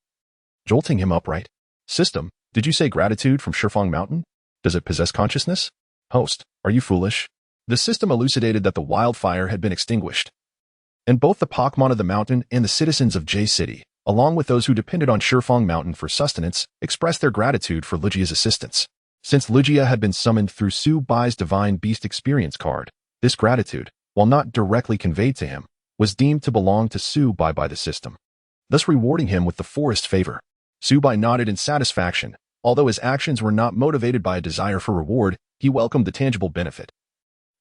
Speaker 1: jolting him upright. System, did you say gratitude from Shifeng Mountain? Does it possess consciousness? Host, are you foolish? The system elucidated that the wildfire had been extinguished, and both the Pokémon of the mountain and the citizens of J City, along with those who depended on Shifeng Mountain for sustenance, expressed their gratitude for Lugia's assistance. Since Lugia had been summoned through Subai's Divine Beast Experience card, this gratitude, while not directly conveyed to him, was deemed to belong to Subai by the system, thus rewarding him with the forest favor. Subai nodded in satisfaction. Although his actions were not motivated by a desire for reward, he welcomed the tangible benefit,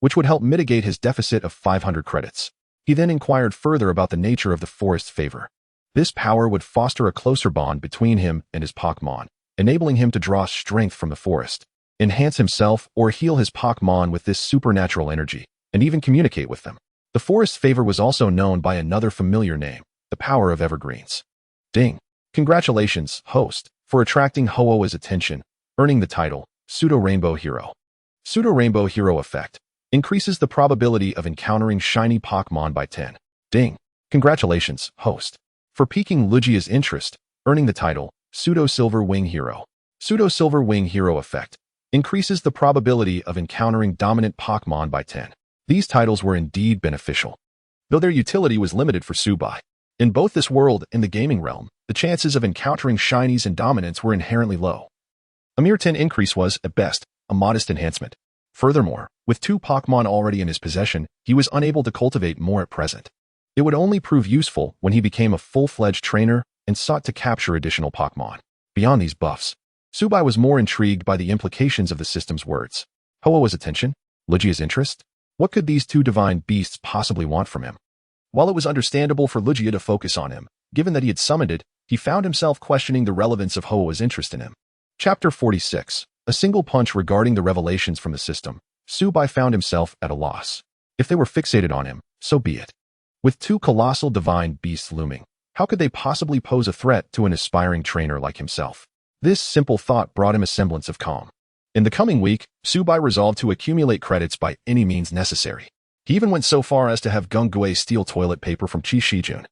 Speaker 1: which would help mitigate his deficit of 500 credits. He then inquired further about the nature of the forest favor. This power would foster a closer bond between him and his Pokémon, enabling him to draw strength from the forest, enhance himself or heal his Pokémon with this supernatural energy, and even communicate with them. The forest favor was also known by another familiar name, the power of evergreens. Ding. Congratulations, host, for attracting Ho-Oh's attention, earning the title Pseudo-Rainbow Hero. Pseudo-Rainbow Hero effect increases the probability of encountering shiny Pokémon by 10. Ding. Congratulations, host, for piquing Lugia's interest, earning the title Pseudo-Silver Wing Hero. Pseudo-Silver Wing Hero effect increases the probability of encountering dominant Pokémon by 10. These titles were indeed beneficial, though their utility was limited for Subai. In both this world and the gaming realm, the chances of encountering shinies and dominants were inherently low. A mere 10 increase was, at best, a modest enhancement. Furthermore, with 2 Pokémon already in his possession, he was unable to cultivate more at present. It would only prove useful when he became a full-fledged trainer and sought to capture additional Pokémon. Beyond these buffs, Subai was more intrigued by the implications of the system's words. Ho-Oh's attention? Lugia's interest? What could these 2 divine beasts possibly want from him? While it was understandable for Lugia to focus on him, given that he had summoned it, he found himself questioning the relevance of Ho-Oh's interest in him. Chapter 46. A single punch regarding the revelations from the system. Subai found himself at a loss. If they were fixated on him, so be it. With 2 colossal divine beasts looming, how could they possibly pose a threat to an aspiring trainer like himself? This simple thought brought him a semblance of calm. In the coming week, Subai resolved to accumulate credits by any means necessary. He even went so far as to have Gungui steal toilet paper from Qi Shijun,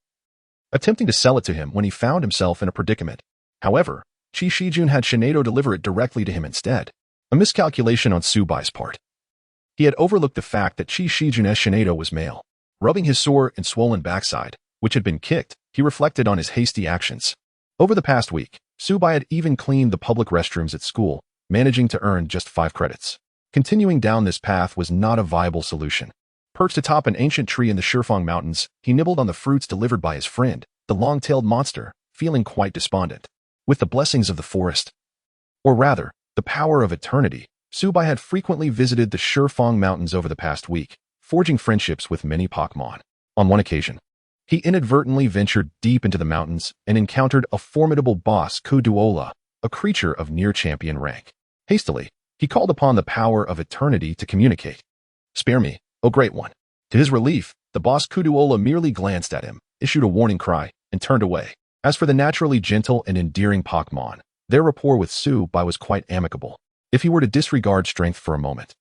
Speaker 1: attempting to sell it to him when he found himself in a predicament. However, Qi Shijun had Shinado deliver it directly to him instead, a miscalculation on Subai's part. He had overlooked the fact that Qi Shijun's Shinado was male. Rubbing his sore and swollen backside, which had been kicked, he reflected on his hasty actions. Over the past week, Subai had even cleaned the public restrooms at school, managing to earn just 5 credits. Continuing down this path was not a viable solution. Perched atop an ancient tree in the Shifeng Mountains, he nibbled on the fruits delivered by his friend, the long-tailed monster, feeling quite despondent. With the blessings of the forest, or rather, the power of eternity, Subai had frequently visited the Shifeng Mountains over the past week, forging friendships with many Pokémon. On one occasion, he inadvertently ventured deep into the mountains and encountered a formidable boss Kuduola, a creature of near-champion rank. Hastily, he called upon the power of eternity to communicate. "Spare me, O Great One." To his relief, the boss Kuduola merely glanced at him, issued a warning cry, and turned away. As for the naturally gentle and endearing Pokémon, their rapport with Subai was quite amicable. If he were to disregard strength for a moment,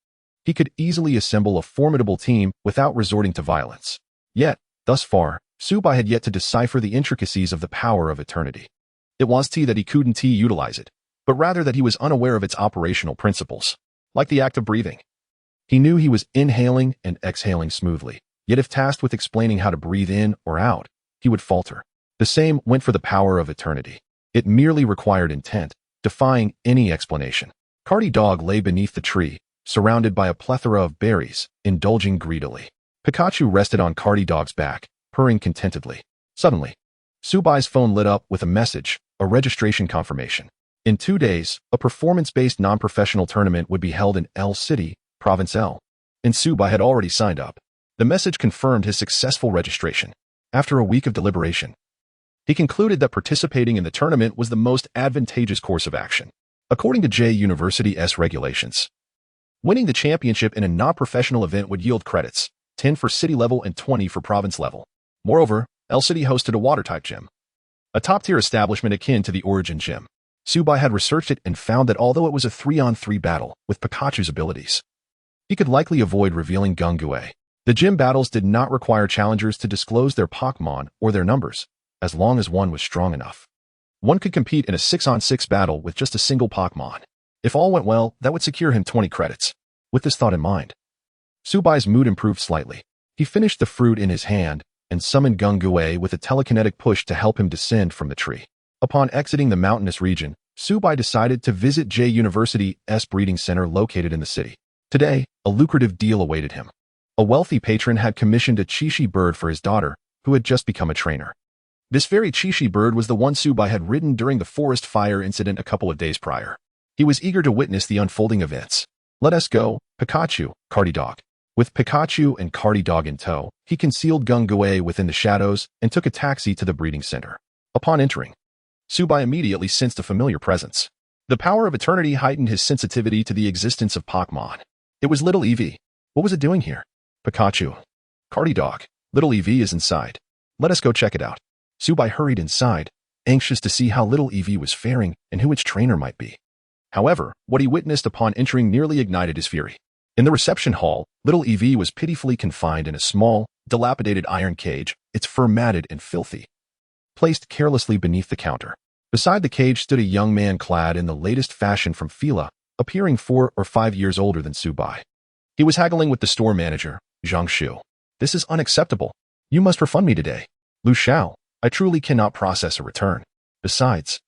Speaker 1: he could easily assemble a formidable team without resorting to violence. Yet, thus far, Subai had yet to decipher the intricacies of the power of eternity. It wasn't that he couldn't utilize it, but rather that he was unaware of its operational principles, like the act of breathing. He knew he was inhaling and exhaling smoothly, yet if tasked with explaining how to breathe in or out, he would falter. The same went for the power of eternity. It merely required intent, defying any explanation. Cardi Dog lay beneath the tree, surrounded by a plethora of berries, indulging greedily. Pikachu rested on Cardi Dog's back, purring contentedly. Suddenly, Subai's phone lit up with a message, a registration confirmation. In 2 days, a performance-based non-professional tournament would be held in L City, Province L. And Subai had already signed up. The message confirmed his successful registration. After a week of deliberation, he concluded that participating in the tournament was the most advantageous course of action. According to J University's regulations, winning the championship in a non-professional event would yield credits, 10 for city level and 20 for province level. Moreover, L City hosted a water-type gym, a top-tier establishment akin to the Origin Gym. Subai had researched it and found that although it was a 3-on-3 battle with Pikachu's abilities, he could likely avoid revealing Jingu. The gym battles did not require challengers to disclose their Pokémon or their numbers, as long as one was strong enough. One could compete in a 6-on-6 battle with just a single Pokémon. If all went well, that would secure him 20 credits. With this thought in mind, Subai's mood improved slightly. He finished the fruit in his hand and summoned Jingu with a telekinetic push to help him descend from the tree. Upon exiting the mountainous region, Subai decided to visit J University's breeding center located in the city. Today, a lucrative deal awaited him. A wealthy patron had commissioned a Chishi bird for his daughter, who had just become a trainer. This very Chishi bird was the one Subai had ridden during the forest fire incident a couple of days prior. He was eager to witness the unfolding events. Let us go, Pikachu, Cardi Dog. With Pikachu and Cardi Dog in tow, he concealed Jingu within the shadows and took a taxi to the breeding center. Upon entering, Subai immediately sensed a familiar presence. The power of eternity heightened his sensitivity to the existence of Pokémon. It was Little Eevee. What was it doing here? Pikachu. Cardi Dog. Little Eevee is inside. Let us go check it out. Subai hurried inside, anxious to see how Little Eevee was faring and who its trainer might be. However, what he witnessed upon entering nearly ignited his fury. In the reception hall, Little Eevee was pitifully confined in a small, dilapidated iron cage, its fur matted and filthy, placed carelessly beneath the counter. Beside the cage stood a young man clad in the latest fashion from Fila, appearing 4 or 5 years older than Subai. He was haggling with the store manager, Zhang Shu. This is unacceptable. You must refund me today. Lu Xiao, I truly cannot process a return. Besides,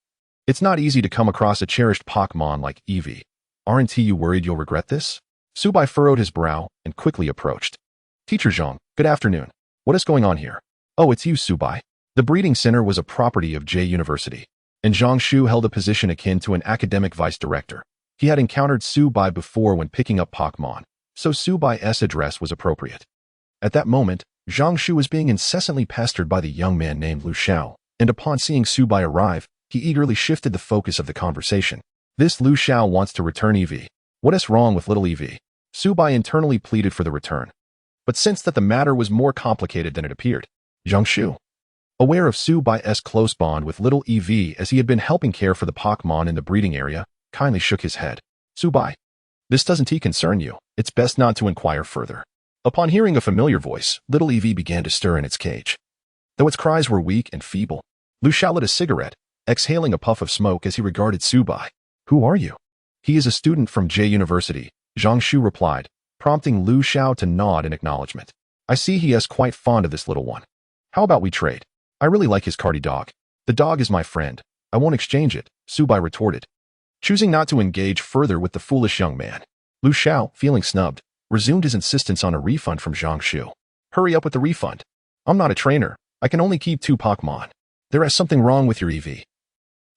Speaker 1: it's not easy to come across a cherished Pokémon like Eevee. Aren't you worried you'll regret this? Subai furrowed his brow and quickly approached. Teacher Zhang, good afternoon. What is going on here? Oh, it's you, Subai. The breeding center was a property of J University, and Zhang Shu held a position akin to an academic vice director. He had encountered Subai before when picking up Pokémon, so Subai's address was appropriate. At that moment, Zhang Shu was being incessantly pestered by the young man named Lu Xiao, and upon seeing Subai arrive, he eagerly shifted the focus of the conversation. This Lu Xiao wants to return Eevee. What is wrong with little Eevee? Subai internally pleaded for the return, but sensed that the matter was more complicated than it appeared. Zhang Shu, aware of Subai's close bond with little Eevee as he had been helping care for the Pokémon in the breeding area, kindly shook his head. Subai, this doesn't concern you. It's best not to inquire further. Upon hearing a familiar voice, little Eevee began to stir in its cage. Though its cries were weak and feeble, Lu Xiao lit a cigarette, exhaling a puff of smoke as he regarded Subai. Who are you? He is a student from J University, Zhang Shu replied, prompting Lu Xiao to nod in acknowledgement. I see he is quite fond of this little one. How about we trade? I really like his Cardi Dog. The dog is my friend. I won't exchange it, Subai retorted, choosing not to engage further with the foolish young man. Lu Xiao, feeling snubbed, resumed his insistence on a refund from Zhang Shu. Hurry up with the refund. I'm not a trainer. I can only keep 2 Pokémon. There is something wrong with your Eevee.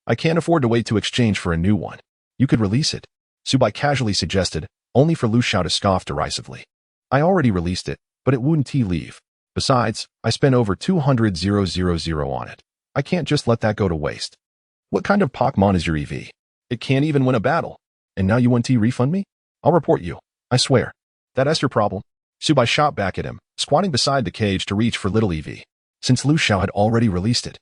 Speaker 1: I can't afford to wait to exchange for a new one. You could release it, Subai casually suggested, only for Lu Xiao to scoff derisively. I already released it, but it wouldn't leave. Besides, I spent over 200,000 on it. I can't just let that go to waste. What kind of Pokémon is your Eevee? It can't even win a battle. And now you want to refund me? I'll report you. I swear. That's your problem. Subai shot back at him, squatting beside the cage to reach for little Eevee. Since Lu Xiao had already released it,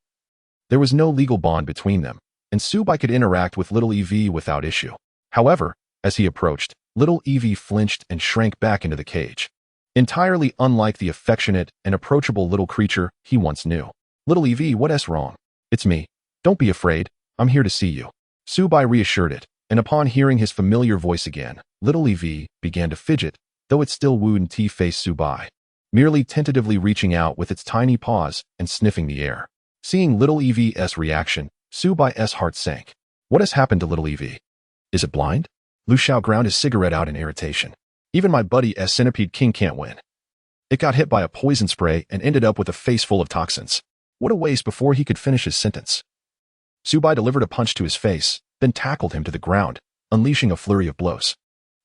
Speaker 1: there was no legal bond between them, and Subai could interact with little Eevee without issue. However, as he approached, little Eevee flinched and shrank back into the cage. entirely unlike the affectionate and approachable little creature he once knew. "Little Evie, what's wrong?" "It's me. Don't be afraid. I'm here to see you." Subai reassured it, and upon hearing his familiar voice again, little Evie began to fidget, though it still wouldn't face Subai, merely tentatively reaching out with its tiny paws and sniffing the air. Seeing little Evie's reaction, Subai's heart sank. What has happened to little Evie? Is it blind? Lu Xiao ground his cigarette out in irritation. Even my buddy S Centipede King can't win. It got hit by a poison spray and ended up with a face full of toxins. What a waste before he could finish his sentence. Subai delivered a punch to his face, then tackled him to the ground, unleashing a flurry of blows.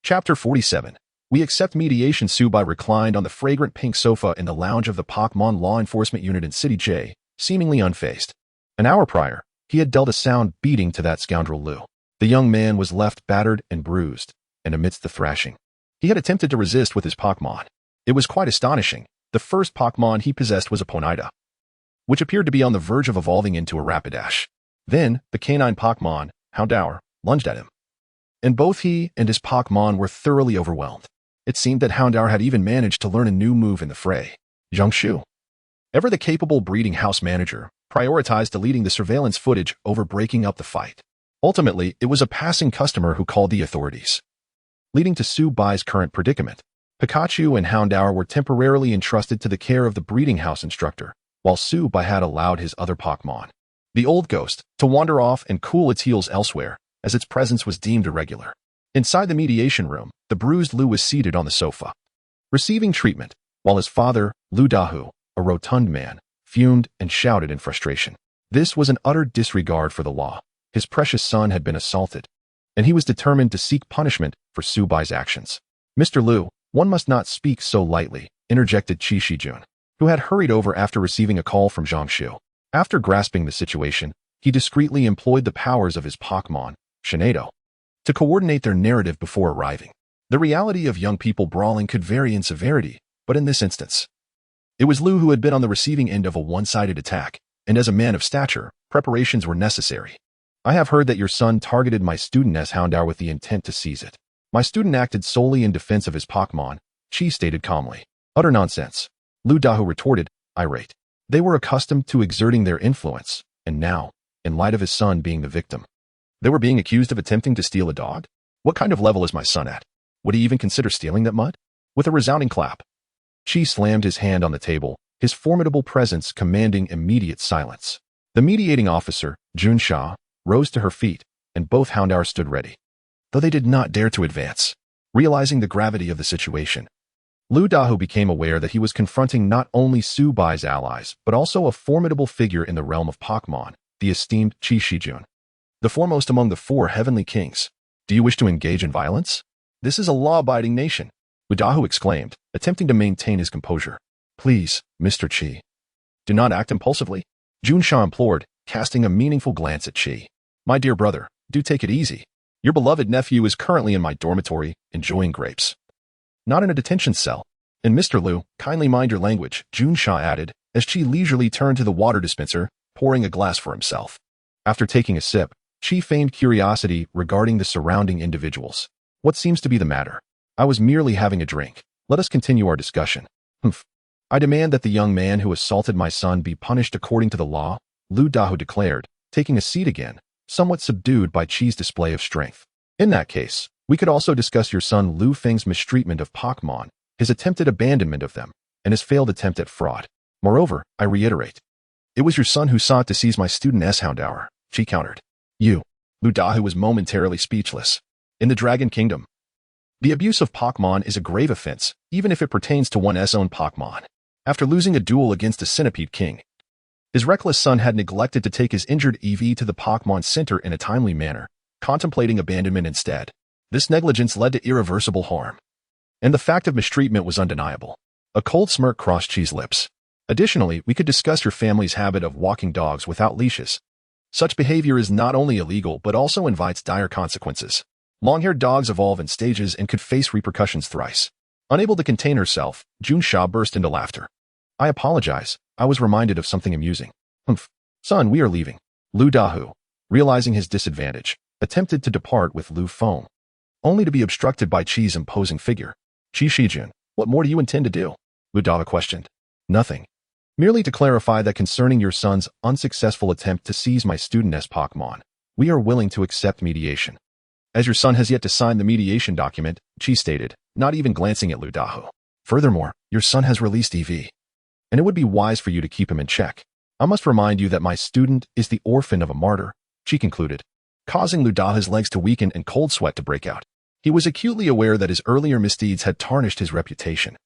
Speaker 1: Chapter 47. We accept mediation. Subai reclined on the fragrant pink sofa in the lounge of the Pokémon law enforcement unit in City J, seemingly unfazed. An hour prior, he had dealt a sound beating to that scoundrel Lu. The young man was left battered and bruised, and amidst the thrashing, he had attempted to resist with his Pokémon. It was quite astonishing. The first Pokémon he possessed was a Ponyta, which appeared to be on the verge of evolving into a Rapidash. Then, the canine Pokémon, Houndour, lunged at him. And both he and his Pokémon were thoroughly overwhelmed. It seemed that Houndour had even managed to learn a new move in the fray. Jingshu, ever the capable breeding house manager, prioritized deleting the surveillance footage over breaking up the fight. Ultimately, it was a passing customer who called the authorities, leading to Subai's current predicament. Pikachu and Houndour were temporarily entrusted to the care of the breeding house instructor, while Subai had allowed his other Pokémon, the old ghost, to wander off and cool its heels elsewhere, as its presence was deemed irregular. Inside the mediation room, the bruised Lu was seated on the sofa, receiving treatment, while his father, Lu Dahu, a rotund man, fumed and shouted in frustration. This was an utter disregard for the law. His precious son had been assaulted, and he was determined to seek punishment for Subai's actions. "Mr. Lu, one must not speak so lightly," interjected Qi Shijun, who had hurried over after receiving a call from Jingshu. After grasping the situation, he discreetly employed the powers of his Pokémon, Shinado, to coordinate their narrative before arriving. The reality of young people brawling could vary in severity, but in this instance, it was Lu who had been on the receiving end of a one-sided attack, and as a man of stature, preparations were necessary. "I have heard that your son targeted my student S Houndour with the intent to seize it. My student acted solely in defense of his Pokémon," Qi stated calmly. "Utter nonsense," Lu Dahu retorted, irate. They were accustomed to exerting their influence, and now, in light of his son being the victim, they were being accused of attempting to steal a dog? What kind of level is my son at? Would he even consider stealing that mud? With a resounding clap, Qi slammed his hand on the table, his formidable presence commanding immediate silence. The mediating officer, Jun Sha, rose to her feet, and both Houndour stood ready, though they did not dare to advance. Realizing the gravity of the situation, Lu Dahu became aware that he was confronting not only Subai's allies, but also a formidable figure in the realm of Pokémon, the esteemed Qi Shijun, the foremost among the 4 heavenly kings. "Do you wish to engage in violence? This is a law-abiding nation," Lu Dahu exclaimed, attempting to maintain his composure. "Please, Mr. Qi, do not act impulsively," Jun Sha implored, casting a meaningful glance at Qi. "My dear brother, do take it easy. Your beloved nephew is currently in my dormitory, enjoying grapes, not in a detention cell. And Mr. Lu, kindly mind your language," Jun Sha added, as Qi leisurely turned to the water dispenser, pouring a glass for himself. After taking a sip, Qi feigned curiosity regarding the surrounding individuals. "What seems to be the matter? I was merely having a drink. Let us continue our discussion." "Humph. I demand that the young man who assaulted my son be punished according to the law," Lu Dahu declared, taking a seat again, somewhat subdued by Qi's display of strength. "In that case, we could also discuss your son Lu Feng's mistreatment of Pokémon, his attempted abandonment of them, and his failed attempt at fraud. Moreover, I reiterate, it was your son who sought to seize my student S Houndour," Qi countered. "You." Lu Dahu was momentarily speechless. In the Dragon Kingdom, the abuse of Pokémon is a grave offense, even if it pertains to one's own Pokémon. After losing a duel against a Centipede King, his reckless son had neglected to take his injured EV to the Pokémon Center in a timely manner, contemplating abandonment instead. This negligence led to irreversible harm, and the fact of mistreatment was undeniable. A cold smirk crossed Qi's lips. "Additionally, we could discuss your family's habit of walking dogs without leashes. Such behavior is not only illegal but also invites dire consequences. Long-haired dogs evolve in stages and could face repercussions thrice." Unable to contain herself, Jun Sha burst into laughter. "I apologize. I was reminded of something amusing." "Humph. Son, we are leaving." Lu Dahu, realizing his disadvantage, attempted to depart with Lu Feng, only to be obstructed by Qi's imposing figure. "Qi Shijun, What more do you intend to do? Ludava questioned. Nothing. Merely to clarify that concerning your son's unsuccessful attempt to seize my student as Pokémon, we are willing to accept mediation. As your son has yet to sign the mediation document, Chi stated, not even glancing at Ludahu. Furthermore, your son has released EV, and it would be wise for you to keep him in check. I must remind you that my student is the orphan of a martyr, Chi concluded, causing Ludahu's legs to weaken and cold sweat to break out. He was acutely aware that his earlier misdeeds had tarnished his reputation,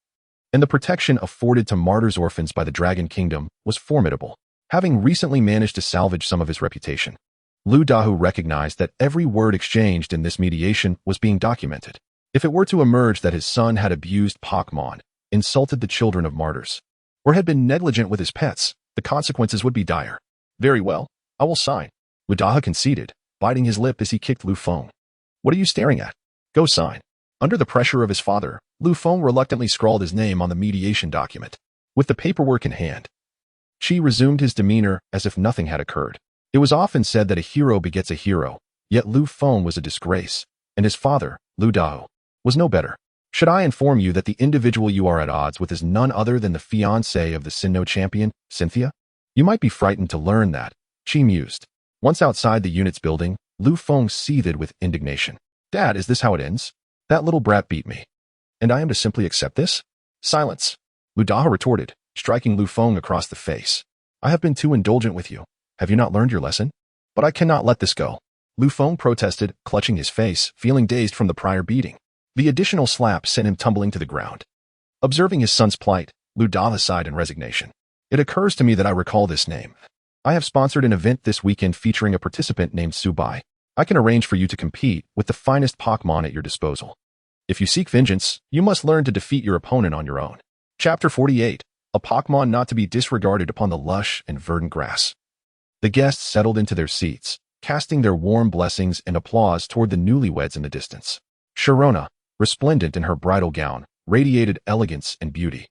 Speaker 1: and the protection afforded to martyrs' orphans by the Dragon Kingdom was formidable. Having recently managed to salvage some of his reputation, Ludahu recognized that every word exchanged in this mediation was being documented. If it were to emerge that his son had abused Pokémon, insulted the children of martyrs, or had been negligent with his pets, the consequences would be dire. Very well, I will sign. Ludahu conceded, biting his lip as he kicked Lufeng. What are you staring at? Go sign. Under the pressure of his father, Lufeng reluctantly scrawled his name on the mediation document. With the paperwork in hand, Chi resumed his demeanor as if nothing had occurred. It was often said that a hero begets a hero, yet Lufeng was a disgrace, and his father, Ludahu, was no better. Should I inform you that the individual you are at odds with is none other than the fiancé of the Sinnoh champion, Cynthia? You might be frightened to learn that, Chi mused. Once outside the unit's building, Lufeng seethed with indignation. Dad, is this how it ends? That little brat beat me, and I am to simply accept this? Silence, Ludahu retorted, striking Lufeng across the face. I have been too indulgent with you. Have you not learned your lesson? But I cannot let this go. Lufeng protested, clutching his face, feeling dazed from the prior beating. The additional slap sent him tumbling to the ground. Observing his son's plight, Ludahu sighed in resignation. It occurs to me that I recall this name. I have sponsored an event this weekend featuring a participant named Subai. I can arrange for you to compete with the finest Pokémon at your disposal. If you seek vengeance, you must learn to defeat your opponent on your own. Chapter 48. A Pokémon not to be disregarded upon the lush and verdant grass. The guests settled into their seats, casting their warm blessings and applause toward the newlyweds in the distance. Sharona, resplendent in her bridal gown, radiated elegance and beauty.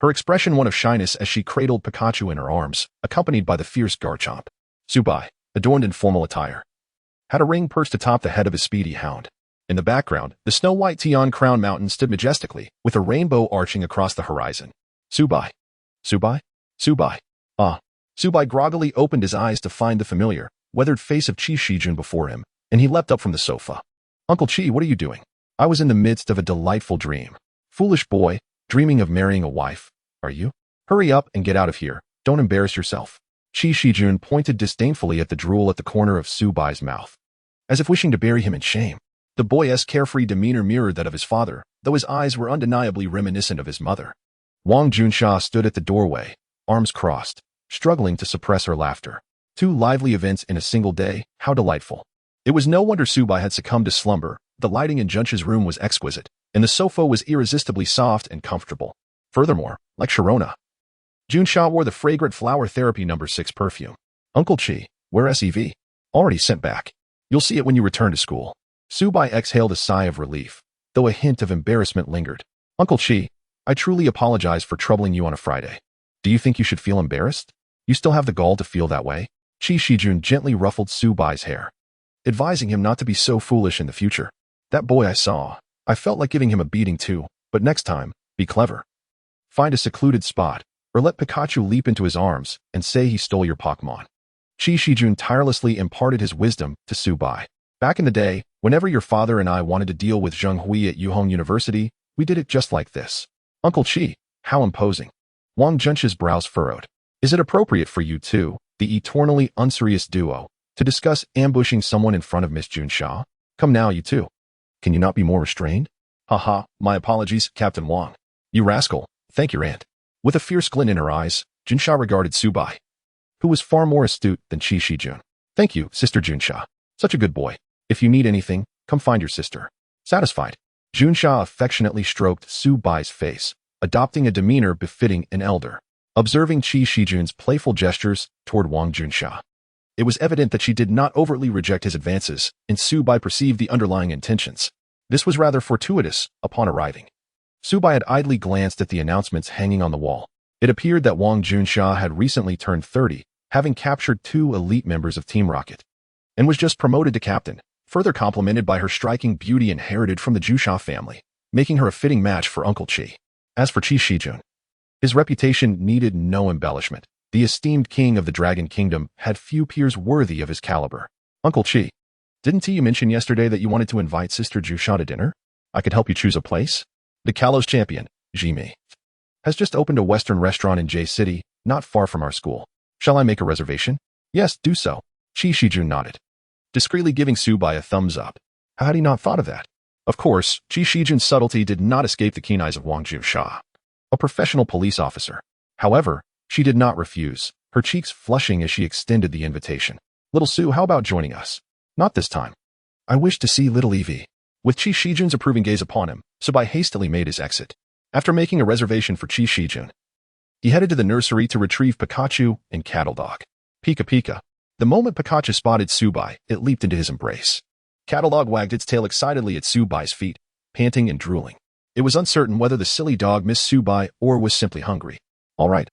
Speaker 1: Her expression one of shyness as she cradled Pikachu in her arms, accompanied by the fierce Garchomp. Subai, adorned in formal attire, had a ring perched atop the head of his speedy hound. In the background, the snow-white Tian-crowned mountain stood majestically, with a rainbow arching across the horizon. Subai. Subai? Subai. Ah. Subai groggily opened his eyes to find the familiar, weathered face of Chi Shijun before him, and he leapt up from the sofa. Uncle Chi, what are you doing? I was in the midst of a delightful dream. Foolish boy, dreaming of marrying a wife, are you? Hurry up and get out of here. Don't embarrass yourself. Chi Shijun pointed disdainfully at the drool at the corner of Subai's mouth, as if wishing to bury him in shame. The boy's carefree demeanor mirrored that of his father, though his eyes were undeniably reminiscent of his mother. Wang Junsha stood at the doorway, arms crossed, struggling to suppress her laughter. 2 lively events in a single day, how delightful. It was no wonder Subai had succumbed to slumber. The lighting in Junsha's room was exquisite, and the sofa was irresistibly soft and comfortable. Furthermore, like Sharona, Junsha wore the fragrant Flower Therapy No. 6 perfume. Uncle Chi, where SEV? Already sent back. You'll see it when you return to school. Subai exhaled a sigh of relief, though a hint of embarrassment lingered. Uncle Chi, I truly apologize for troubling you on a Friday. Do you think you should feel embarrassed? You still have the gall to feel that way? Chi Shijun gently ruffled Subai's hair, advising him not to be so foolish in the future. That boy I saw, I felt like giving him a beating too, but next time, be clever. Find a secluded spot, or let Pikachu leap into his arms and say he stole your Pokémon. Chi Shijun tirelessly imparted his wisdom to Subai. Back in the day, whenever your father and I wanted to deal with Zheng Hui at Yuhong University, we did it just like this. Uncle Chi, how imposing. Wang Junsha's brows furrowed. Is it appropriate for you two, the eternally unserious duo, to discuss ambushing someone in front of Miss Junsha? Come now, you two. Can you not be more restrained? Haha, my apologies, Captain Wang. You rascal, thank your aunt. With a fierce glint in her eyes, Junsha regarded Subai, who was far more astute than Chi Shijun. Thank you, Sister Junsha. Such a good boy. If you need anything, come find your sister. Satisfied, Junsha affectionately stroked Subai's face, adopting a demeanor befitting an elder. Observing Chi Shijun's playful gestures toward Wang Junsha, it was evident that she did not overtly reject his advances, and Subai perceived the underlying intentions. This was rather fortuitous upon arriving. Subai had idly glanced at the announcements hanging on the wall. It appeared that Wang Junsha had recently turned 30, having captured 2 elite members of Team Rocket, and was just promoted to captain, further complimented by her striking beauty inherited from the Jusha family, making her a fitting match for Uncle Chi. As for Qi Shijun, his reputation needed no embellishment. The esteemed king of the Dragon Kingdom had few peers worthy of his caliber. Uncle Qi, didn't you mention yesterday that you wanted to invite Sister Jusha to dinner? I could help you choose a place. The Kalos champion, Jimmy, has just opened a Western restaurant in J City, not far from our school. Shall I make a reservation? Yes, do so. Qi Shijun nodded, discreetly giving Subai a thumbs up. How had he not thought of that? Of course, Qi Shijun's subtlety did not escape the keen eyes of Wang Jusha, a professional police officer. However, she did not refuse, her cheeks flushing as she extended the invitation. Little Sue, how about joining us? Not this time. I wish to see little Evie. With Qi Shijun's approving gaze upon him, Subai hastily made his exit. After making a reservation for Qi Shijun, he headed to the nursery to retrieve Pikachu and Cattle Dog. Pika Pika. The moment Pikachu spotted Subai, it leaped into his embrace. Cattle Dog wagged its tail excitedly at Subai's feet, panting and drooling. It was uncertain whether the silly dog missed Subai or was simply hungry. All right.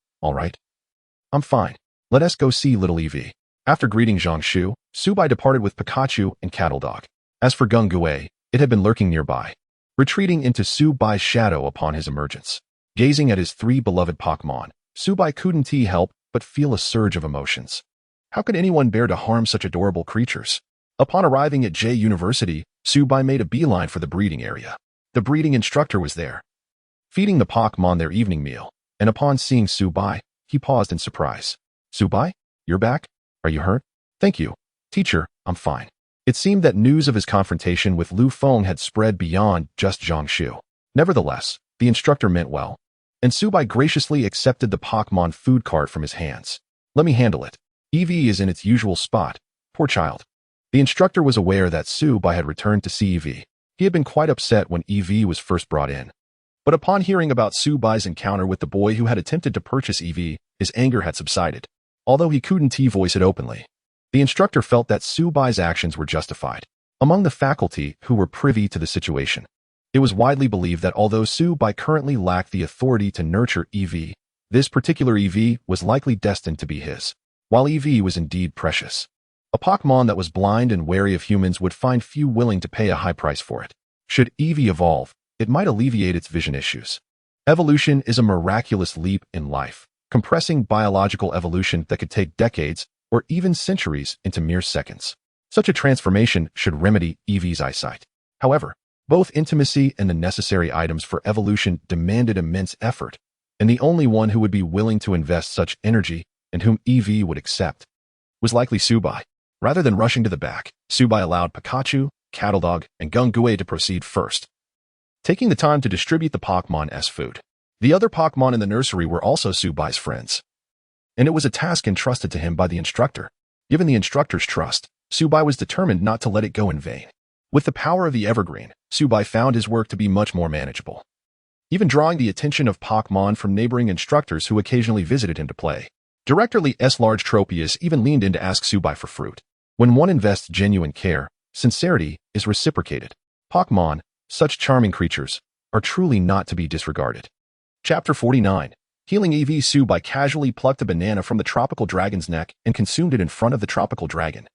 Speaker 1: I'm fine. Let us go see little Evie. After greeting Jiangshu, Subai departed with Pikachu and Cattle Dog. As for Gung-Gue, it had been lurking nearby, retreating into Subai's shadow upon his emergence. Gazing at his three beloved Pokémon, Subai couldn't help but feel a surge of emotions. How could anyone bear to harm such adorable creatures? Upon arriving at J University, Subai made a beeline for the breeding area. The breeding instructor was there, feeding the Pokémon their evening meal, and upon seeing Subai, he paused in surprise. Subai, you're back? Are you hurt? Thank you. Teacher, I'm fine. It seemed that news of his confrontation with Lu Feng had spread beyond just Jiangshu. Nevertheless, the instructor meant well, and Subai graciously accepted the Pokémon food cart from his hands. Let me handle it. Eevee is in its usual spot. Poor child. The instructor was aware that Subai had returned to see Eevee. He had been quite upset when Eevee was first brought in. But upon hearing about Subai's encounter with the boy who had attempted to purchase Eevee, his anger had subsided. Although he couldn't voice it openly, the instructor felt that Subai's actions were justified. Among the faculty who were privy to the situation, it was widely believed that although Subai currently lacked the authority to nurture Eevee, this particular Eevee was likely destined to be his. While Eevee was indeed precious, a Pokémon that was blind and wary of humans would find few willing to pay a high price for it. Should Eevee evolve, it might alleviate its vision issues. Evolution is a miraculous leap in life, compressing biological evolution that could take decades or even centuries into mere seconds. Such a transformation should remedy Eevee's eyesight. However, both intimacy and the necessary items for evolution demanded immense effort, and the only one who would be willing to invest such energy and whom Eevee would accept was likely Subai. Rather than rushing to the back, Subai allowed Pikachu, Cattle Dog, and Gung-Gue to proceed first, taking the time to distribute the Pokémon's food. The other Pokémon in the nursery were also Subai's friends, and it was a task entrusted to him by the instructor. Given the instructor's trust, Subai was determined not to let it go in vain. With the power of the Evergreen, Subai found his work to be much more manageable, even drawing the attention of Pokémon from neighboring instructors who occasionally visited him to play. Director S. Large Tropius even leaned in to ask Subai for fruit. When one invests genuine care, sincerity is reciprocated. Pokémon, such charming creatures, are truly not to be disregarded. Chapter 49. Healing Eevee. Subai casually plucked a banana from the tropical dragon's neck and consumed it in front of the tropical dragon,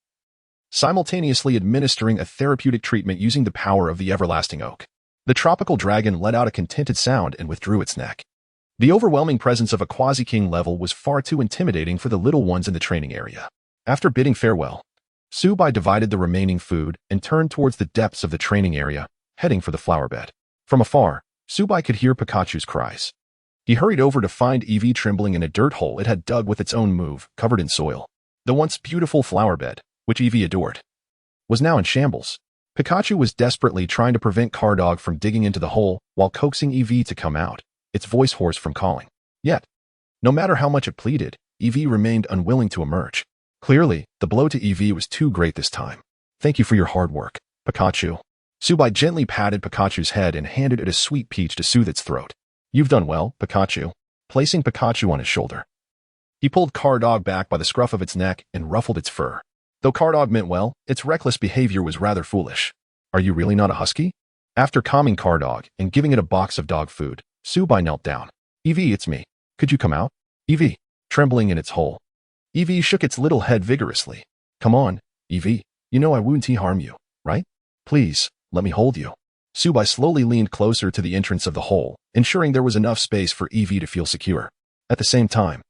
Speaker 1: simultaneously administering a therapeutic treatment using the power of the everlasting oak. The tropical dragon let out a contented sound and withdrew its neck. The overwhelming presence of a quasi-king level was far too intimidating for the little ones in the training area. After bidding farewell, Subai divided the remaining food and turned towards the depths of the training area, heading for the flower bed. From afar, Subai could hear Pikachu's cries. He hurried over to find Eevee trembling in a dirt hole it had dug with its own move, covered in soil. The once beautiful flower bed, which Eevee adored, was now in shambles. Pikachu was desperately trying to prevent Cardog from digging into the hole while coaxing Eevee to come out, its voice hoarse from calling. Yet, no matter how much it pleaded, Eevee remained unwilling to emerge. Clearly, the blow to Eevee was too great this time. Thank you for your hard work, Pikachu. Subai gently patted Pikachu's head and handed it a sweet peach to soothe its throat. You've done well, Pikachu. Placing Pikachu on his shoulder, he pulled Cardog back by the scruff of its neck and ruffled its fur. Though Cardog meant well, its reckless behavior was rather foolish. Are you really not a husky? After calming Cardog and giving it a box of dog food, Subai knelt down. Eevee, it's me. Could you come out? Eevee, trembling in its hole. Eevee shook its little head vigorously. Come on, Eevee. You know I won't harm you, right? Please, let me hold you. Subai slowly leaned closer to the entrance of the hole, ensuring there was enough space for Eevee to feel secure. At the same time,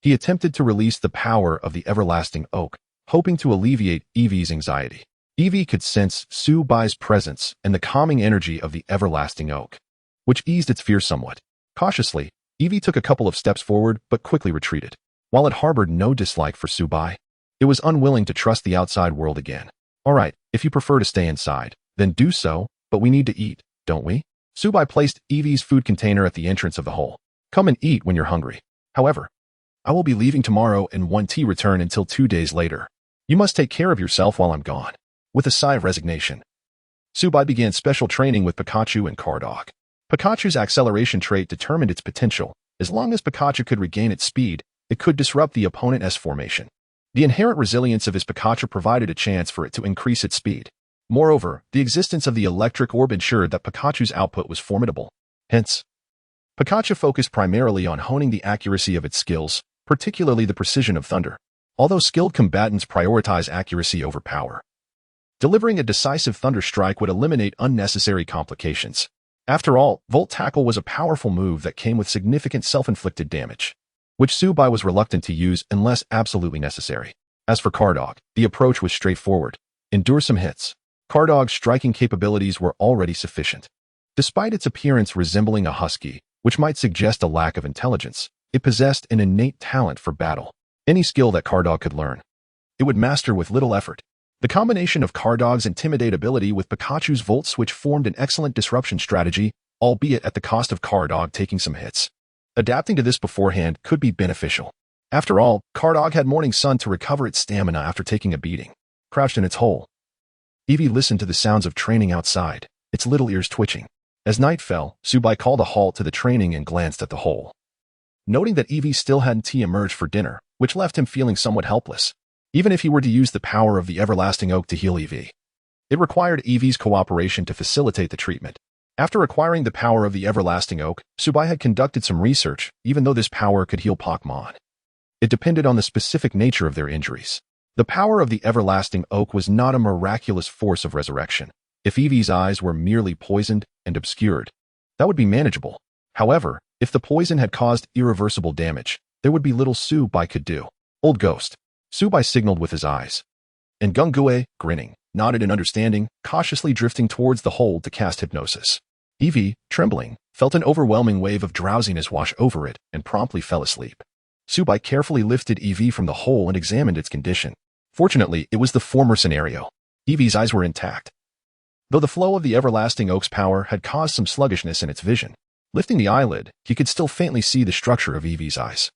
Speaker 1: he attempted to release the power of the everlasting oak, hoping to alleviate Eevee's anxiety. Eevee could sense Subai's presence and the calming energy of the everlasting oak, which eased its fear somewhat. Cautiously, Eevee took a couple of steps forward but quickly retreated. While it harbored no dislike for Subai, it was unwilling to trust the outside world again. Alright, if you prefer to stay inside, then do so, but we need to eat, don't we? Subai placed Eevee's food container at the entrance of the hole. Come and eat when you're hungry. However, I will be leaving tomorrow and won't return until 2 days later. You must take care of yourself while I'm gone. With a sigh of resignation, Subai began special training with Pikachu and Cardog. Pikachu's acceleration trait determined its potential. As long as Pikachu could regain its speed, it could disrupt the opponent's formation. The inherent resilience of his Pikachu provided a chance for it to increase its speed. Moreover, the existence of the electric orb ensured that Pikachu's output was formidable. Hence, Pikachu focused primarily on honing the accuracy of its skills, particularly the precision of thunder. Although skilled combatants prioritize accuracy over power, delivering a decisive thunder strike would eliminate unnecessary complications. After all, Volt Tackle was a powerful move that came with significant self-inflicted damage, which Subai was reluctant to use unless absolutely necessary. As for Cardog, the approach was straightforward. Endure some hits. Cardog's striking capabilities were already sufficient. Despite its appearance resembling a husky, which might suggest a lack of intelligence, it possessed an innate talent for battle. Any skill that Cardog could learn, it would master with little effort. The combination of Cardog's intimidate ability with Pikachu's Volt Switch formed an excellent disruption strategy, albeit at the cost of Cardog taking some hits. Adapting to this beforehand could be beneficial. After all, Cardog had Morning Sun to recover its stamina after taking a beating. Crouched in its hole, Eevee listened to the sounds of training outside, its little ears twitching. As night fell, Subai called a halt to the training and glanced at the hole. Noting that Eevee still hadn't emerged for dinner, which left him feeling somewhat helpless. Even if he were to use the power of the Everlasting Oak to heal Eevee, it required Eevee's cooperation to facilitate the treatment. After acquiring the power of the Everlasting Oak, Subai had conducted some research, even though this power could heal Pokémon. It depended on the specific nature of their injuries. The power of the Everlasting Oak was not a miraculous force of resurrection. If Eevee's eyes were merely poisoned and obscured, that would be manageable. However, if the poison had caused irreversible damage, there would be little Subai could do. Old Ghost. Subai signaled with his eyes. And Gungue, grinning, nodded in understanding, cautiously drifting towards the hole to cast hypnosis. Eevee, trembling, felt an overwhelming wave of drowsiness wash over it and promptly fell asleep. Subai carefully lifted Eevee from the hole and examined its condition. Fortunately, it was the former scenario. Eevee's eyes were intact, though the flow of the Everlasting Oak's power had caused some sluggishness in its vision. Lifting the eyelid, he could still faintly see the structure of Eevee's eyes,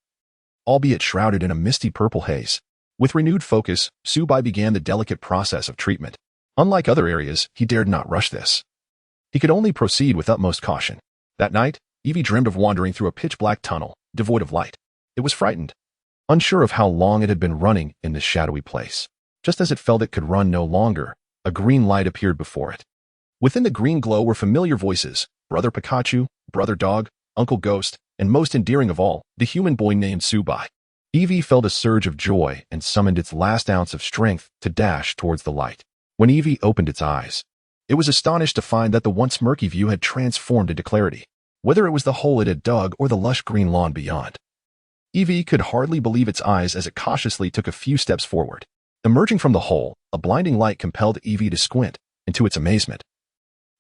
Speaker 1: albeit shrouded in a misty purple haze. With renewed focus, Subai began the delicate process of treatment. Unlike other areas, he dared not rush this. He could only proceed with utmost caution. That night, Eevee dreamed of wandering through a pitch-black tunnel, devoid of light. It was frightened, unsure of how long it had been running in this shadowy place. Just as it felt it could run no longer, a green light appeared before it. Within the green glow were familiar voices: Brother Pikachu, Brother Dog, Uncle Ghost, and most endearing of all, the human boy named Subai. Eevee felt a surge of joy and summoned its last ounce of strength to dash towards the light. When Eevee opened its eyes, it was astonished to find that the once murky view had transformed into clarity. Whether it was the hole it had dug or the lush green lawn beyond, Eevee could hardly believe its eyes as it cautiously took a few steps forward. Emerging from the hole, a blinding light compelled Eevee to squint, and to its amazement,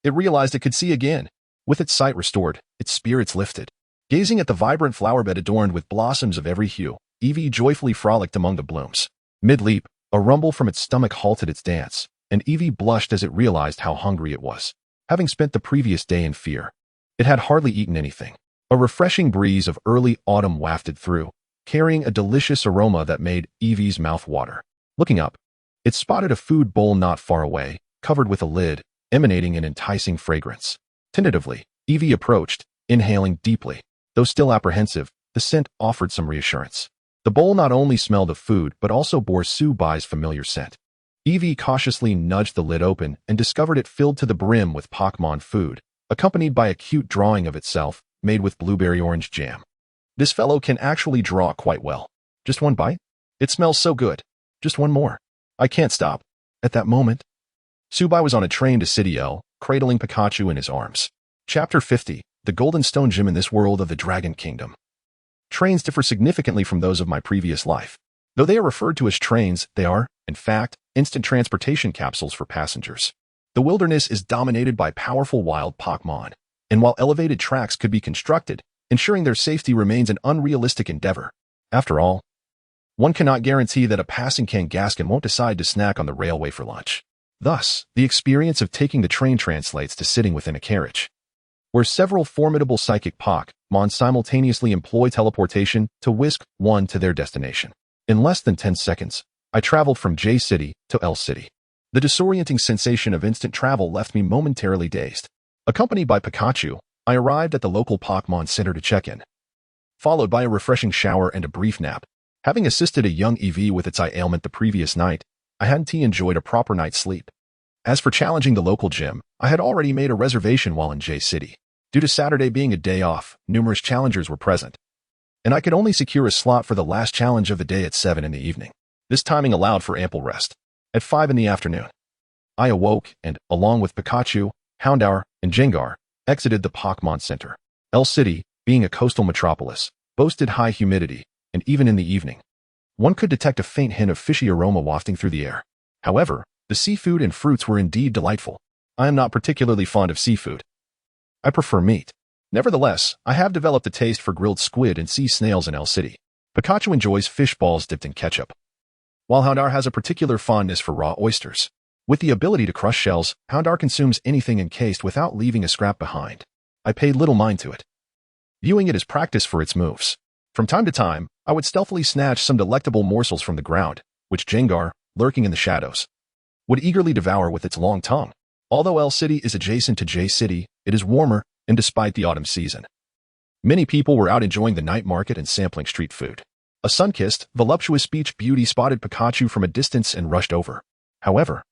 Speaker 1: it realized it could see again. With its sight restored, its spirits lifted. Gazing at the vibrant flower bed adorned with blossoms of every hue, Eevee joyfully frolicked among the blooms. Mid-leap, a rumble from its stomach halted its dance, and Eevee blushed as it realized how hungry it was. Having spent the previous day in fear, it had hardly eaten anything. A refreshing breeze of early autumn wafted through, carrying a delicious aroma that made Eevee's mouth water. Looking up, it spotted a food bowl not far away, covered with a lid, emanating an enticing fragrance. Tentatively, Eevee approached, inhaling deeply. Though still apprehensive, the scent offered some reassurance. The bowl not only smelled of food but also bore Subai's familiar scent. Eevee cautiously nudged the lid open and discovered it filled to the brim with Pokémon food, accompanied by a cute drawing of itself, made with blueberry orange jam. This fellow can actually draw quite well. Just one bite? It smells so good. Just one more. I can't stop. At that moment, Subai was on a train to City L, cradling Pikachu in his arms. Chapter 50, The Golden Stone Gym in this world of the Dragon Kingdom. Trains differ significantly from those of my previous life. Though they are referred to as trains, they are, in fact, instant transportation capsules for passengers. The wilderness is dominated by powerful wild Pokémon, and while elevated tracks could be constructed, ensuring their safety remains an unrealistic endeavor. After all, one cannot guarantee that a passing Kangaskhan won't decide to snack on the railway for lunch. Thus, the experience of taking the train translates to sitting within a carriage, where several formidable psychic Pokémon simultaneously employ teleportation to whisk one to their destination. In less than 10 seconds, I traveled from J City to L City. The disorienting sensation of instant travel left me momentarily dazed. Accompanied by Pikachu, I arrived at the local Pokémon Center to check in, followed by a refreshing shower and a brief nap. Having assisted a young EV with its eye ailment the previous night, I hadn't enjoyed a proper night's sleep. As for challenging the local gym, I had already made a reservation while in J City. Due to Saturday being a day off, numerous challengers were present, and I could only secure a slot for the last challenge of the day at 7 in the evening. This timing allowed for ample rest. At 5 in the afternoon, I awoke and, along with Pikachu, Houndour, and Jingu, exited the Pokémon Center. L City, being a coastal metropolis, boasted high humidity, and even in the evening, one could detect a faint hint of fishy aroma wafting through the air. However, the seafood and fruits were indeed delightful. I am not particularly fond of seafood. I prefer meat. Nevertheless, I have developed a taste for grilled squid and sea snails in L City. Pikachu enjoys fish balls dipped in ketchup, while Houndour has a particular fondness for raw oysters. With the ability to crush shells, Houndour consumes anything encased without leaving a scrap behind. I paid little mind to it, viewing it as practice for its moves. From time to time, I would stealthily snatch some delectable morsels from the ground, which Jingu, lurking in the shadows, would eagerly devour with its long tongue. Although L City is adjacent to J City, it is warmer, and despite the autumn season, many people were out enjoying the night market and sampling street food. A sun-kissed, voluptuous beach beauty spotted Pikachu from a distance and rushed over. However,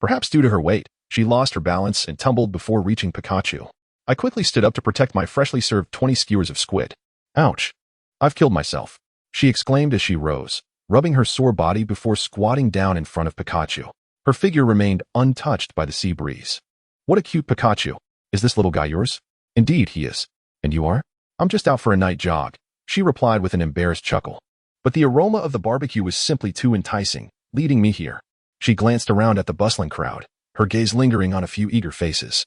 Speaker 1: perhaps due to her weight, she lost her balance and tumbled before reaching Pikachu. I quickly stood up to protect my freshly served 20 skewers of squid. Ouch! I've killed myself, she exclaimed as she rose, rubbing her sore body before squatting down in front of Pikachu. Her figure remained untouched by the sea breeze. What a cute Pikachu. Is this little guy yours? Indeed, he is. And you are? I'm just out for a night jog, she replied with an embarrassed chuckle. But the aroma of the barbecue was simply too enticing, leading me here. She glanced around at the bustling crowd, her gaze lingering on a few eager faces,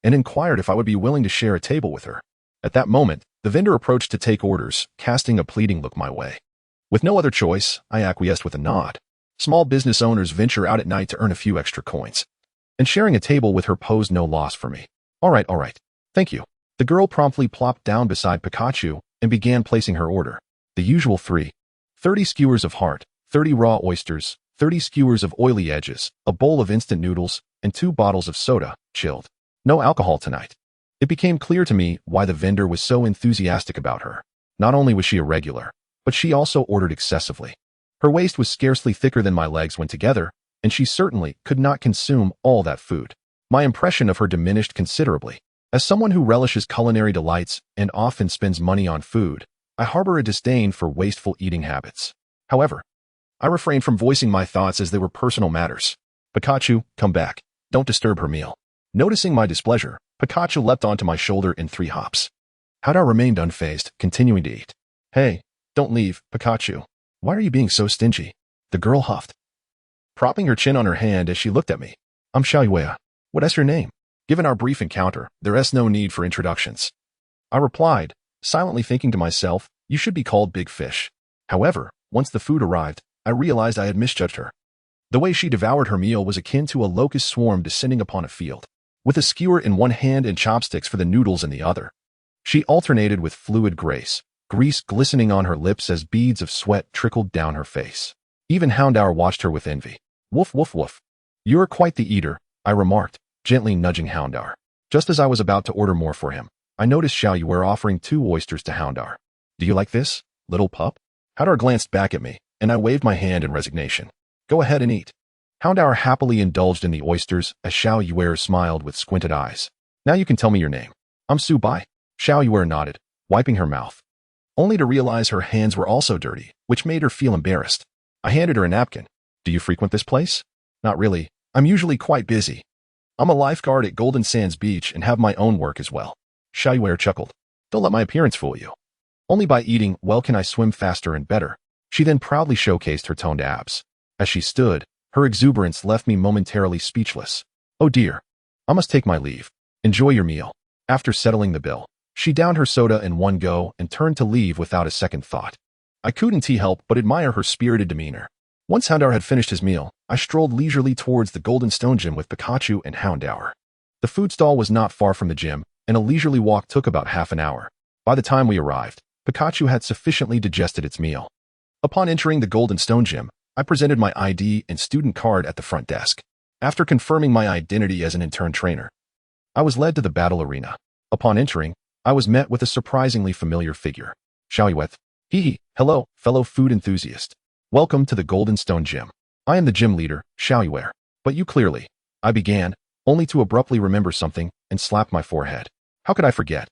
Speaker 1: and inquired if I would be willing to share a table with her. At that moment, the vendor approached to take orders, casting a pleading look my way. With no other choice, I acquiesced with a nod. Small business owners venture out at night to earn a few extra coins, and sharing a table with her posed no loss for me. All right. Thank you. The girl promptly plopped down beside Pikachu and began placing her order. The usual 30 skewers of heart, 30 raw oysters, 30 skewers of oily edges, a bowl of instant noodles, and 2 bottles of soda, chilled. No alcohol tonight. It became clear to me why the vendor was so enthusiastic about her. Not only was she a regular, but she also ordered excessively. Her waist was scarcely thicker than my legs when together, and she certainly could not consume all that food. My impression of her diminished considerably. As someone who relishes culinary delights and often spends money on food, I harbor a disdain for wasteful eating habits. However, I refrained from voicing my thoughts as they were personal matters. Pikachu, come back. Don't disturb her meal. Noticing my displeasure, Pikachu leapt onto my shoulder in 3 hops. Houndour remained unfazed, continuing to eat. Hey, don't leave, Pikachu. Why are you being so stingy? The girl huffed, propping her chin on her hand as she looked at me. I'm Xiaoyue. What is your name? Given our brief encounter, there is no need for introductions, I replied, silently thinking to myself, you should be called Big Fish. However, once the food arrived, I realized I had misjudged her. The way she devoured her meal was akin to a locust swarm descending upon a field. With a skewer in one hand and chopsticks for the noodles in the other, she alternated with fluid grace, grease glistening on her lips as beads of sweat trickled down her face. Even Houndour watched her with envy. Woof, woof, woof. You're quite the eater, I remarked, gently nudging Houndour. Just as I was about to order more for him, I noticed Xiaoyue offering 2 oysters to Houndour. Do you like this, little pup? Houndour glanced back at me, and I waved my hand in resignation. Go ahead and eat. Houndour happily indulged in the oysters as Xiaoyue smiled with squinted eyes. Now you can tell me your name. I'm Su Bai. Xiaoyue nodded, wiping her mouth, only to realize her hands were also dirty, which made her feel embarrassed. I handed her a napkin. Do you frequent this place? Not really. I'm usually quite busy. I'm a lifeguard at Golden Sands Beach and have my own work as well. Xiaoyue chuckled. Don't let my appearance fool you. Only by eating well can I swim faster and better. She then proudly showcased her toned abs. As she stood, her exuberance left me momentarily speechless. Oh dear. I must take my leave. Enjoy your meal. After settling the bill, she downed her soda in one go and turned to leave without a second thought. I couldn't help but admire her spirited demeanor. Once Houndour had finished his meal, I strolled leisurely towards the Golden Stone Gym with Pikachu and Houndour. The food stall was not far from the gym, and a leisurely walk took about half an hour. By the time we arrived, Pikachu had sufficiently digested its meal. Upon entering the Golden Stone Gym, I presented my ID and student card at the front desk. After confirming my identity as an intern trainer, I was led to the battle arena. Upon entering, I was met with a surprisingly familiar figure. Xiaoyue. Hee. Hello, fellow food enthusiast. Welcome to the Golden Stone Gym. I am the gym leader, Xiaoyue. But you clearly. I began, only to abruptly remember something and slap my forehead. How could I forget?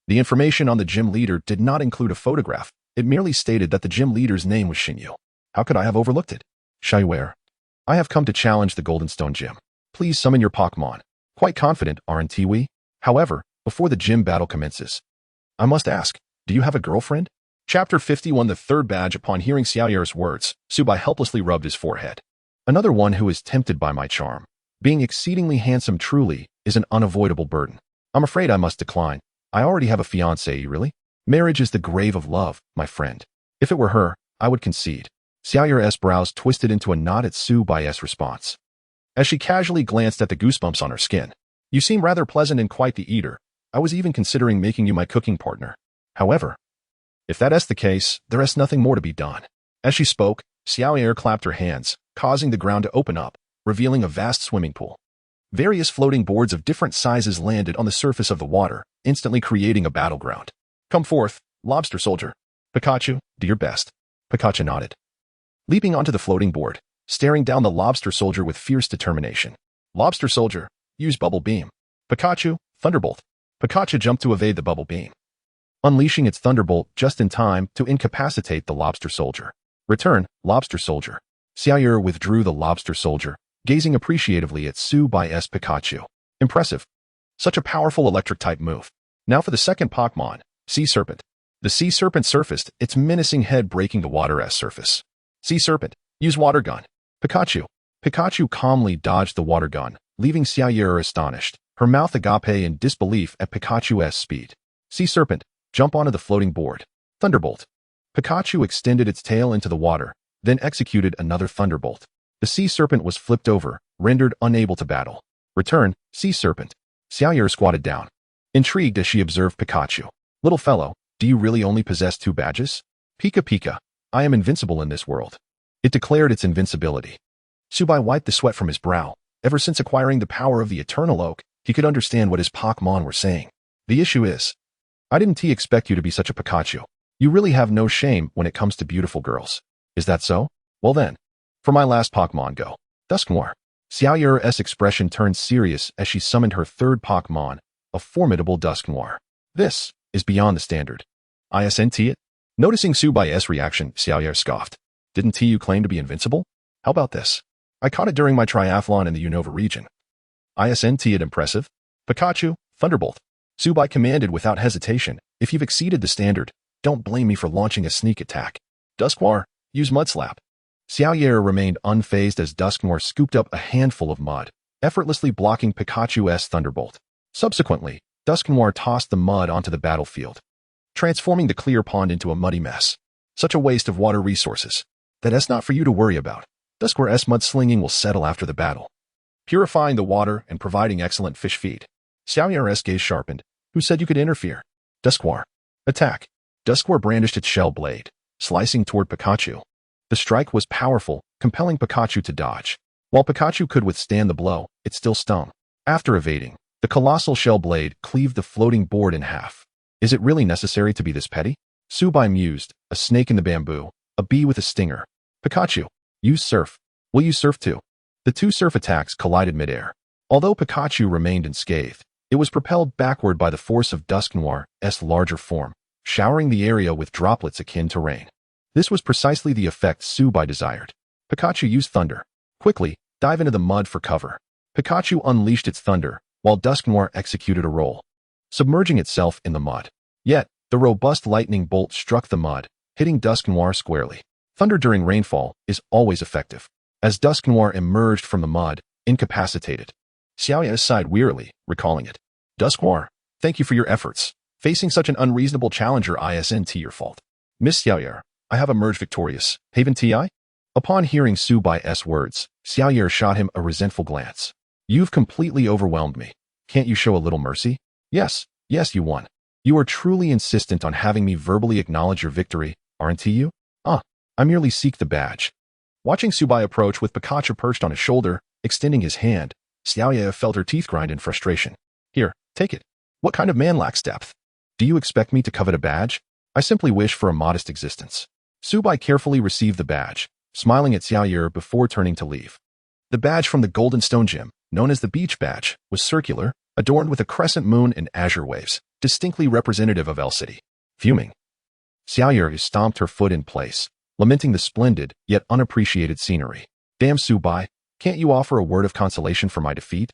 Speaker 1: The information on the gym leader did not include a photograph. It merely stated that the gym leader's name was Sinnoh. How could I have overlooked it? Xiaoyue. I have come to challenge the Golden Stone Gym. Please summon your Pokémon. Quite confident, aren't we? However, before the gym battle commences, I must ask, do you have a girlfriend? Chapter 51. The third badge. Upon hearing Xiaoyue's words, Subai helplessly rubbed his forehead. Another one who is tempted by my charm. Being exceedingly handsome truly is an unavoidable burden. I'm afraid I must decline. I already have a fiancée, really? Marriage is the grave of love, my friend. If it were her, I would concede. Xiaoyue's brows twisted into a knot at Subai's response. As she casually glanced at the goosebumps on her skin. You seem rather pleasant and quite the eater. I was even considering making you my cooking partner. However, if that is the case, there is nothing more to be done. As she spoke, Xiaoyue clapped her hands, causing the ground to open up, revealing a vast swimming pool. Various floating boards of different sizes landed on the surface of the water, instantly creating a battleground. Come forth, lobster soldier. Pikachu, do your best. Pikachu nodded. Leaping onto the floating board, staring down the lobster soldier with fierce determination. Lobster soldier, use bubble beam. Pikachu, thunderbolt. Pikachu jumped to evade the bubble beam, unleashing its thunderbolt just in time to incapacitate the lobster soldier. Return, lobster soldier. Xiaoyue withdrew the lobster soldier, gazing appreciatively at Subai's Pikachu. Impressive. Such a powerful electric-type move. Now for the second Pokémon, Sea Serpent. The Sea Serpent surfaced, its menacing head breaking the water's surface. Sea Serpent, use water gun. Pikachu. Pikachu calmly dodged the water gun, leaving Xiaoyue astonished, her mouth agape in disbelief at Pikachu's speed. Sea Serpent, jump onto the floating board. Thunderbolt. Pikachu extended its tail into the water, then executed another thunderbolt. The Sea Serpent was flipped over, rendered unable to battle. Return, Sea Serpent. Xiaoyue squatted down, intrigued as she observed Pikachu. Little fellow, do you really only possess 2 badges? Pika Pika, I am invincible in this world. It declared its invincibility. Subai wiped the sweat from his brow. Ever since acquiring the power of the Eternal Oak, he could understand what his Pokémon were saying. The issue is, I didn't expect you to be such a Pikachu. You really have no shame when it comes to beautiful girls. Is that so? Well then, for my last Pokémon go. Dusknoir. Xiaoyue's expression turned serious as she summoned her third Pokémon, a formidable Dusknoir. This is beyond the standard. Isn't it? Noticing Subai's reaction, Xiaoyue scoffed. Didn't you claim to be invincible? How about this? I caught it during my triathlon in the Unova region. Isn't it impressive? Pikachu, Thunderbolt. Subai commanded without hesitation. If you've exceeded the standard, don't blame me for launching a sneak attack. Dusknoir, use Mud Slap. Xiaoyue remained unfazed as Dusknoir scooped up a handful of mud, effortlessly blocking Pikachu's Thunderbolt. Subsequently, Dusknoir tossed the mud onto the battlefield, transforming the clear pond into a muddy mess. Such a waste of water resources. That's not for you to worry about. Dusknoir's mudslinging will settle after the battle, purifying the water and providing excellent fish feed. Xiaoyue's gaze sharpened. Who said you could interfere? Dusknoir. Attack. Dusknoir brandished its shell blade, slicing toward Pikachu. The strike was powerful, compelling Pikachu to dodge. While Pikachu could withstand the blow, it still stung. After evading, the colossal shell blade cleaved the floating board in half. Is it really necessary to be this petty? Subai mused, a snake in the bamboo, a bee with a stinger. Pikachu, use Surf. Will you surf too? The 2 surf attacks collided midair. Although Pikachu remained unscathed, it was propelled backward by the force of Dusknoir's larger form, showering the area with droplets akin to rain. This was precisely the effect Subai desired. Pikachu used Thunder. Quickly, dive into the mud for cover. Pikachu unleashed its thunder, while Dusknoir executed a roll, submerging itself in the mud. Yet, the robust lightning bolt struck the mud, hitting Dusknoir squarely. Thunder during rainfall is always effective. As Dusknoir emerged from the mud, incapacitated, Xiaoya sighed wearily, recalling it. Dusknoir, thank you for your efforts. Facing such an unreasonable challenger isn't your fault. Miss Xiaoya, I have emerged victorious, haven't I? Upon hearing Su Bai's words, Xiaoya shot him a resentful glance. You've completely overwhelmed me. Can't you show a little mercy? Yes, you won. You are truly insistent on having me verbally acknowledge your victory, aren't you? I merely seek the badge. Watching Su Bai approach with Pikachu perched on his shoulder, extending his hand, Xiaoya felt her teeth grind in frustration. Here, take it. What kind of man lacks depth? Do you expect me to covet a badge? I simply wish for a modest existence. Su Bai carefully received the badge, smiling at Xiaoya before turning to leave. The badge from the Golden Stone Gym, known as the Beach Badge, was circular, adorned with a crescent moon and azure waves, distinctly representative of L City. Fuming, Xiaoya stomped her foot in place, lamenting the splendid, yet unappreciated scenery. Damn Su Bai, can't you offer a word of consolation for my defeat?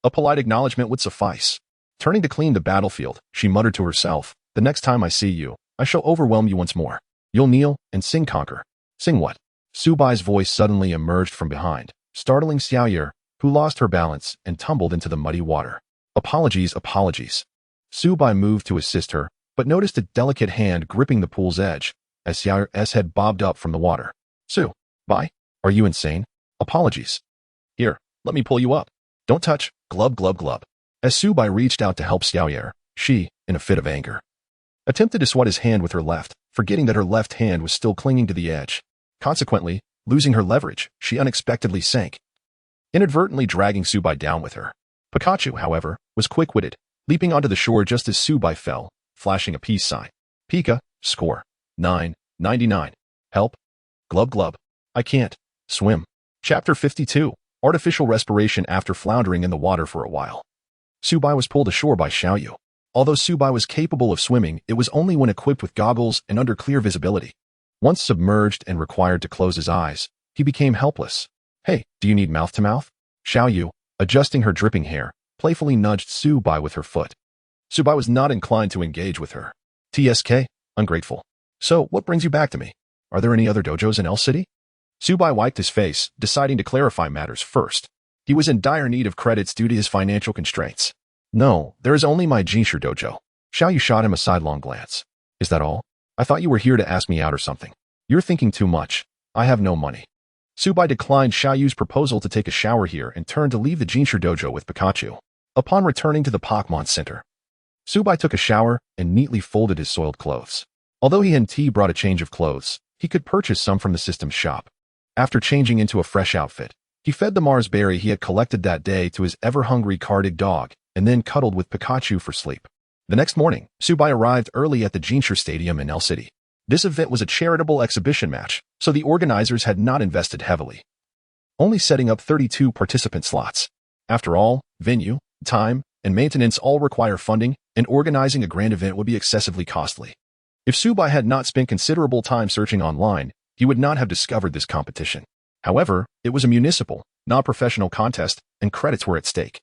Speaker 1: A polite acknowledgement would suffice. Turning to clean the battlefield, she muttered to herself, the next time I see you, I shall overwhelm you once more. You'll kneel and sing conquer. Sing what? Su Bai's voice suddenly emerged from behind, startling Xiaoya, who lost her balance and tumbled into the muddy water. Apologies. Su Bai moved to assist her, but noticed a delicate hand gripping the pool's edge, as Xiaoya's head bobbed up from the water. Su Bai, are you insane? Apologies. Here, let me pull you up. Don't touch, glub. As Su Bai reached out to help Xiaoya, she, in a fit of anger, attempted to swat his hand with her left, forgetting that her left hand was still clinging to the edge. Consequently, losing her leverage, she unexpectedly sank, inadvertently dragging Su Bai down with her. Pikachu, however, was quick-witted, leaping onto the shore just as Su Bai fell, flashing a peace sign. Pika, score. 999. Help. Glub. I can't swim. Chapter 52. Artificial respiration after floundering in the water for a while. Su Bai was pulled ashore by Xiaoyu. Although Su Bai was capable of swimming, it was only when equipped with goggles and under clear visibility. Once submerged and required to close his eyes, he became helpless. Hey, do you need mouth-to-mouth? Xiaoyu, adjusting her dripping hair, playfully nudged Su Bai with her foot. Su Bai was not inclined to engage with her. TSK, ungrateful. So, what brings you back to me? Are there any other dojos in L City? Su Bai wiped his face, deciding to clarify matters first. He was in dire need of credits due to his financial constraints. No, there is only my Jinchu dojo. Xiaoyu shot him a sidelong glance. Is that all? I thought you were here to ask me out or something. You're thinking too much. I have no money. Su Bai declined Xiaoyu's proposal to take a shower here and turned to leave the Jinchu dojo with Pikachu. Upon returning to the Pokémon Center, Su Bai took a shower and neatly folded his soiled clothes. Although he and T brought a change of clothes, he could purchase some from the system's shop. After changing into a fresh outfit, he fed the Mars berry he had collected that day to his ever-hungry Cardig dog, and then cuddled with Pikachu for sleep. The next morning, Su Bai arrived early at the Jinchu Stadium in L City. This event was a charitable exhibition match, so the organizers had not invested heavily, only setting up 32 participant slots. After all, venue, time, and maintenance all require funding, and organizing a grand event would be excessively costly. If Su Bai had not spent considerable time searching online, he would not have discovered this competition. However, it was a municipal, non-professional contest, and credits were at stake,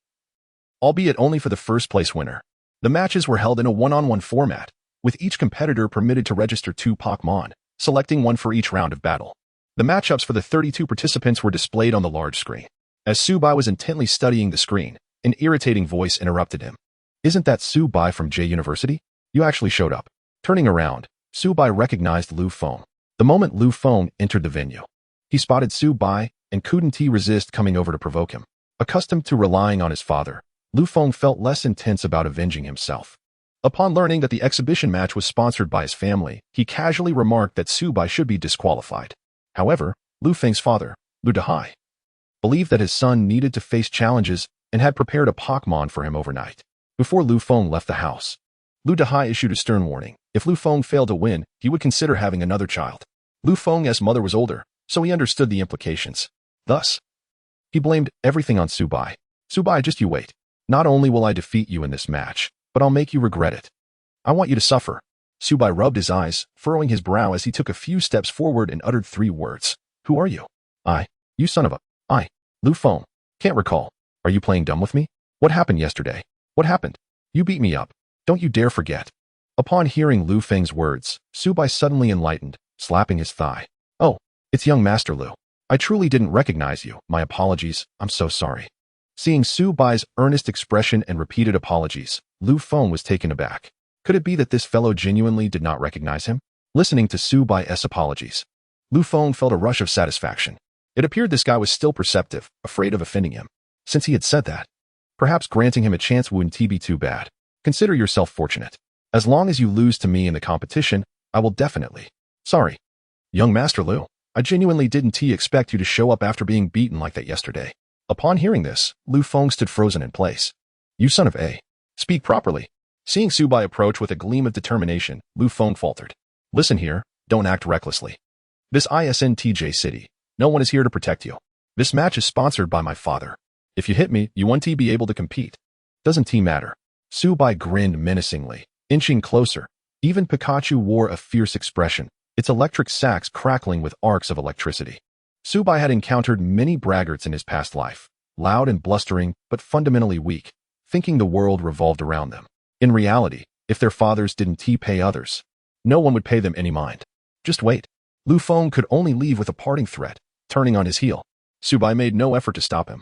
Speaker 1: albeit only for the first-place winner. The matches were held in a one-on-one format, with each competitor permitted to register 2 Pokémon, selecting one for each round of battle. The matchups for the 32 participants were displayed on the large screen. As Su Bai was intently studying the screen, an irritating voice interrupted him. Isn't that Su Bai from J University? You actually showed up. Turning around, Su Bai recognized Lu Feng. The moment Lu Feng entered the venue, he spotted Su Bai and couldn't resist coming over to provoke him. Accustomed to relying on his father, Lu Feng felt less intense about avenging himself. Upon learning that the exhibition match was sponsored by his family, he casually remarked that Su Bai should be disqualified. However, Lu Feng's father, Lu Dahai, believed that his son needed to face challenges and had prepared a Pokémon for him overnight. Before Lu Feng left the house, Lu Dahai issued a stern warning. If Lu Feng failed to win, he would consider having another child. Lu Feng's mother was older, so he understood the implications. Thus, he blamed everything on Su Bai. Su Bai, just you wait. Not only will I defeat you in this match, but I'll make you regret it. I want you to suffer. Su Bai rubbed his eyes, furrowing his brow as he took a few steps forward and uttered 3 words. Who are you? You son of a... Lu Feng. Can't recall. Are you playing dumb with me? What happened yesterday? What happened? You beat me up. Don't you dare forget. Upon hearing Lu Feng's words, Su Bai suddenly enlightened, slapping his thigh. Oh, it's young Master Lu. I truly didn't recognize you. My apologies. I'm so sorry. Seeing Su Bai's earnest expression and repeated apologies, Lu Feng was taken aback. Could it be that this fellow genuinely did not recognize him? Listening to Su Bai's apologies, Lu Feng felt a rush of satisfaction. It appeared this guy was still perceptive, afraid of offending him. Since he had said that, perhaps granting him a chance wouldn't be too bad. Consider yourself fortunate. As long as you lose to me in the competition, I will definitely. Sorry. Young Master Lu, I genuinely didn't expect you to show up after being beaten like that yesterday. Upon hearing this, Lu Feng stood frozen in place. You son of a. Speak properly. Seeing Su Bai approach with a gleam of determination, Lu Feng faltered. Listen here, don't act recklessly. This ISNTJ city, no one is here to protect you. This match is sponsored by my father. If you hit me, you won't be able to compete. Doesn't matter. Su Bai grinned menacingly, inching closer. Even Pikachu wore a fierce expression, its electric sacs crackling with arcs of electricity. Su Bai had encountered many braggarts in his past life, loud and blustering, but fundamentally weak, thinking the world revolved around them. In reality, if their fathers didn't pay others, no one would pay them any mind. Just wait. Lu Feng could only leave with a parting threat, turning on his heel. Su Bai made no effort to stop him.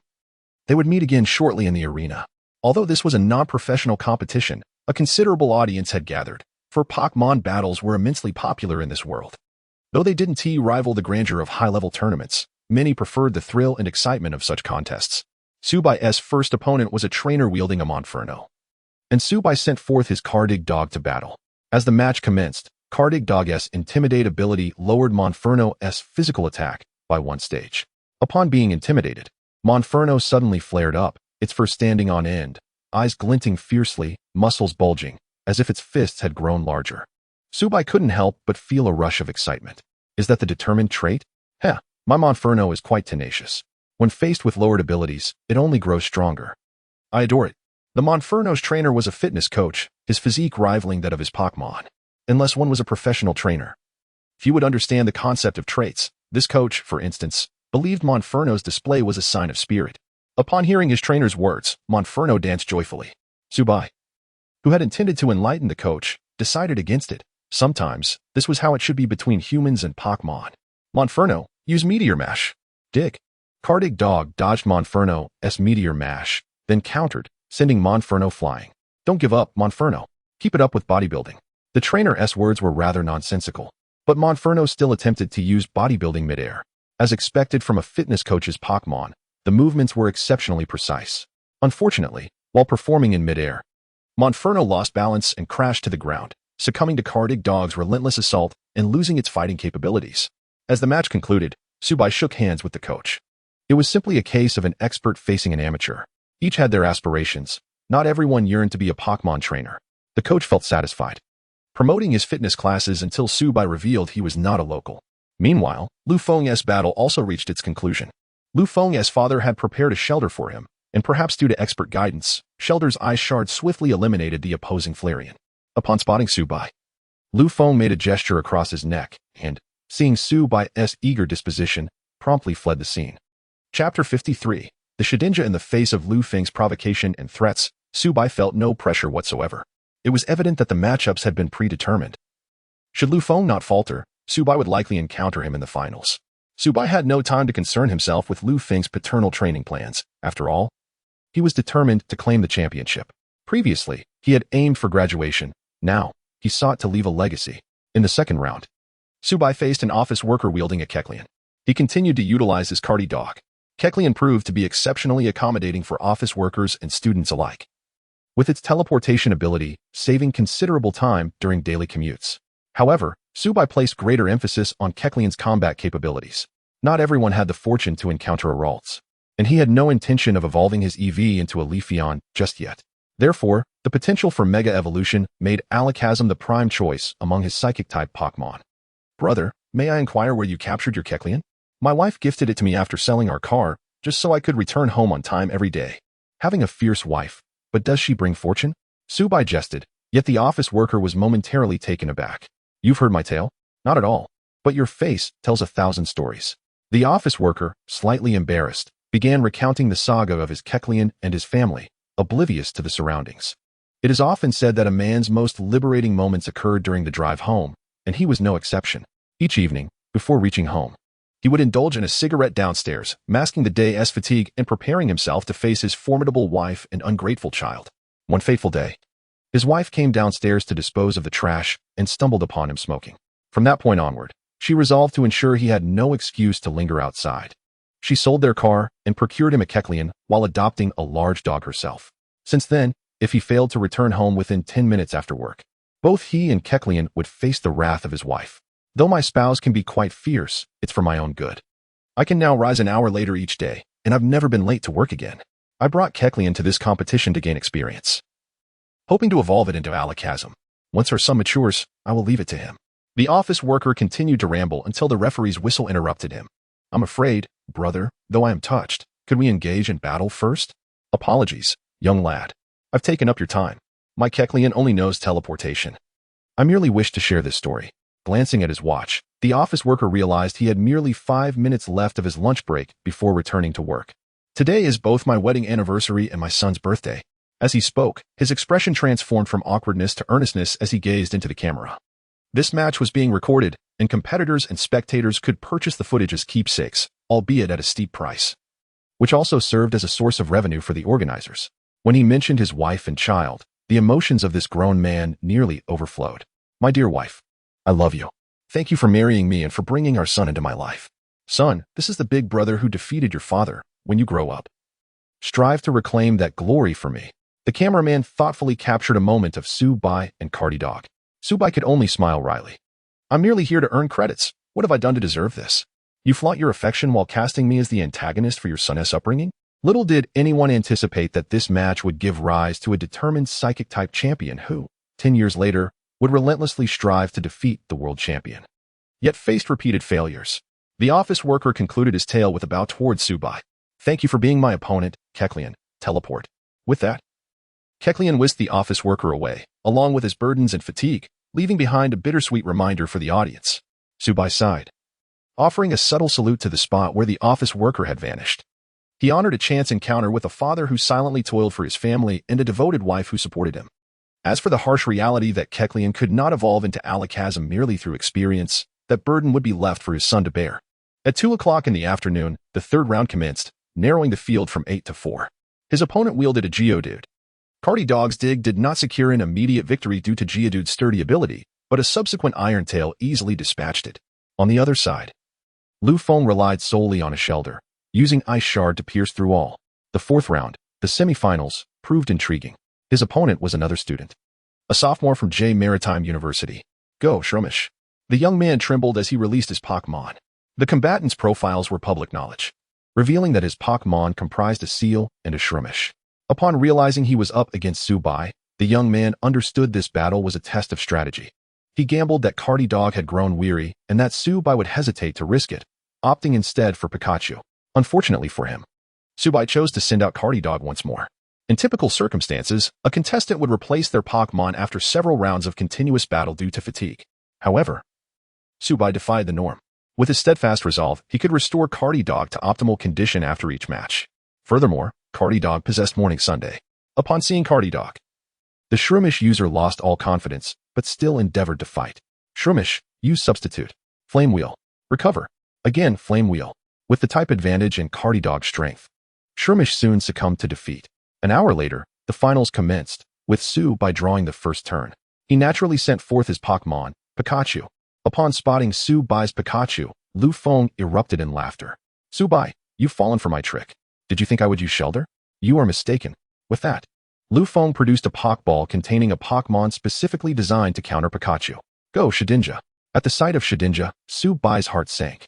Speaker 1: They would meet again shortly in the arena. Although this was a non-professional competition, a considerable audience had gathered, for Pokémon battles were immensely popular in this world. Though they didn't rival the grandeur of high-level tournaments, many preferred the thrill and excitement of such contests. Su Bai's first opponent was a trainer wielding a Monferno, and Su Bai sent forth his Cardig dog to battle. As the match commenced, Cardig Dog's Intimidate ability lowered Monferno's physical attack by 1 stage. Upon being intimidated, Monferno suddenly flared up, its fur standing on end, eyes glinting fiercely, muscles bulging, as if its fists had grown larger. Su Bai couldn't help but feel a rush of excitement. Is that the determined trait? Heh, my Monferno is quite tenacious. When faced with lowered abilities, it only grows stronger. I adore it. The Monferno's trainer was a fitness coach, his physique rivaling that of his Pokémon. Unless one was a professional trainer. Few would understand the concept of traits. This coach, for instance, believed Monferno's display was a sign of spirit. Upon hearing his trainer's words, Monferno danced joyfully. Su Bai, who had intended to enlighten the coach, decided against it. Sometimes, this was how it should be between humans and Pokémon. Monferno, use Meteor Mash. Dig. Cardig Dog dodged Monferno's Meteor Mash, then countered, sending Monferno flying. Don't give up, Monferno. Keep it up with bodybuilding. The trainer's words were rather nonsensical, but Monferno still attempted to use bodybuilding midair. As expected from a fitness coach's Pokémon, the movements were exceptionally precise. Unfortunately, while performing in midair, Monferno lost balance and crashed to the ground, succumbing to Cardig Dog's relentless assault and losing its fighting capabilities. As the match concluded, Su Bai shook hands with the coach. It was simply a case of an expert facing an amateur. Each had their aspirations. Not everyone yearned to be a Pokémon trainer. The coach felt satisfied, promoting his fitness classes until Su Bai revealed he was not a local. Meanwhile, Lu Feng's battle also reached its conclusion. Lu Feng's father had prepared a shelter for him, and perhaps due to expert guidance, Shelter's ice shard swiftly eliminated the opposing Flareon. Upon spotting Su Bai, Lu Feng made a gesture across his neck, and, seeing Su Bai's eager disposition, promptly fled the scene. Chapter 53. The Shedinja. In the face of Lu Feng's provocation and threats, Su Bai felt no pressure whatsoever. It was evident that the matchups had been predetermined. Should Lu Feng not falter, Su Bai would likely encounter him in the finals. Su Bai had no time to concern himself with Lu Feng's paternal training plans. After all, he was determined to claim the championship. Previously, he had aimed for graduation. Now, he sought to leave a legacy. In the second round, Su Bai faced an office worker wielding a Kecleon. He continued to utilize his Cardi Dog. Kecleon proved to be exceptionally accommodating for office workers and students alike, with its teleportation ability saving considerable time during daily commutes. However, Su Bai placed greater emphasis on Kecleon's combat capabilities. Not everyone had the fortune to encounter a Ralts, and he had no intention of evolving his EV into a Leafeon just yet. Therefore, the potential for Mega Evolution made Alakazam the prime choice among his Psychic-type Pokémon. Brother, may I inquire where you captured your Kecleon? My wife gifted it to me after selling our car, just so I could return home on time every day. Having a fierce wife, but does she bring fortune? Su Bai jested, yet the office worker was momentarily taken aback. You've heard my tale? Not at all. But your face tells 1,000 stories. The office worker, slightly embarrassed, began recounting the saga of his Kecleon and his family, oblivious to the surroundings. It is often said that a man's most liberating moments occurred during the drive home, and he was no exception. Each evening, before reaching home, he would indulge in a cigarette downstairs, masking the day's fatigue and preparing himself to face his formidable wife and ungrateful child. One fateful day, his wife came downstairs to dispose of the trash and stumbled upon him smoking. From that point onward, she resolved to ensure he had no excuse to linger outside. She sold their car and procured him a Kecleon while adopting a large dog herself. Since then, if he failed to return home within 10 minutes after work, both he and Kecleon would face the wrath of his wife. Though my spouse can be quite fierce, it's for my own good. I can now rise an hour later each day, and I've never been late to work again. I brought Kecleon to this competition to gain experience, hoping to evolve it into Alakazam. Once her son matures, I will leave it to him. The office worker continued to ramble until the referee's whistle interrupted him. I'm afraid, brother, though I am touched, could we engage in battle first? Apologies, young lad. I've taken up your time. My Kecleon only knows teleportation. I merely wish to share this story. Glancing at his watch, the office worker realized he had merely 5 minutes left of his lunch break before returning to work. Today is both my wedding anniversary and my son's birthday. As he spoke, his expression transformed from awkwardness to earnestness as he gazed into the camera. This match was being recorded, and competitors and spectators could purchase the footage as keepsakes, albeit at a steep price, which also served as a source of revenue for the organizers. When he mentioned his wife and child, the emotions of this grown man nearly overflowed. My dear wife, I love you. Thank you for marrying me and for bringing our son into my life. Son, this is the big brother who defeated your father. When you grow up, strive to reclaim that glory for me. The cameraman thoughtfully captured a moment of Subai and Cardi Dog. Subai could only smile wryly. I'm merely here to earn credits. What have I done to deserve this? You flaunt your affection while casting me as the antagonist for your son's upbringing? Little did anyone anticipate that this match would give rise to a determined psychic-type champion who, 10 years later, would relentlessly strive to defeat the world champion. Yet faced repeated failures. The office worker concluded his tale with a bow towards Subai. Thank you for being my opponent, Kecleon. Teleport. With that, Kecleon whisked the office worker away, along with his burdens and fatigue, leaving behind a bittersweet reminder for the audience. Subai sighed, offering a subtle salute to the spot where the office worker had vanished. He honored a chance encounter with a father who silently toiled for his family and a devoted wife who supported him. As for the harsh reality that Kecleon could not evolve into Alakazam merely through experience, that burden would be left for his son to bear. At 2 o'clock in the afternoon, the third round commenced, narrowing the field from 8 to 4. His opponent wielded a Geodude. Cardi Dog's dig did not secure an immediate victory due to Geodude's sturdy ability, but a subsequent Iron Tail easily dispatched it. On the other side, Wukong relied solely on a Shellder, using Ice Shard to pierce through all. The fourth round, the semifinals, proved intriguing. His opponent was another student, a sophomore from J Maritime University. Go, Shroomish. The young man trembled as he released his Pokémon. The combatants' profiles were public knowledge, revealing that his Pokémon comprised a Seal and a Shroomish. Upon realizing he was up against Subai, the young man understood this battle was a test of strategy. He gambled that Cardi Dog had grown weary and that Subai would hesitate to risk it, opting instead for Pikachu. Unfortunately for him, Subai chose to send out Cardi Dog once more. In typical circumstances, a contestant would replace their Pokémon after several rounds of continuous battle due to fatigue. However, Subai defied the norm. With his steadfast resolve, he could restore Cardi Dog to optimal condition after each match. Furthermore, Cardi Dog possessed Morning Sunday. Upon seeing Cardi Dog, the Shroomish user lost all confidence, but still endeavored to fight. Shroomish, use Substitute. Flame Wheel. Recover. Again, Flame Wheel. With the type advantage and Cardi Dog's strength, Shroomish soon succumbed to defeat. An hour later, the finals commenced, with Subai drawing the first turn. He naturally sent forth his Pokémon, Pikachu. Upon spotting Subai's Pikachu, Wukong erupted in laughter. Subai, you've fallen for my trick. Did you think I would use Shellder? You are mistaken. With that, Wukong produced a Pokeball containing a Pokémon specifically designed to counter Pikachu. Go, Shedinja. At the sight of Shedinja, Subai's heart sank.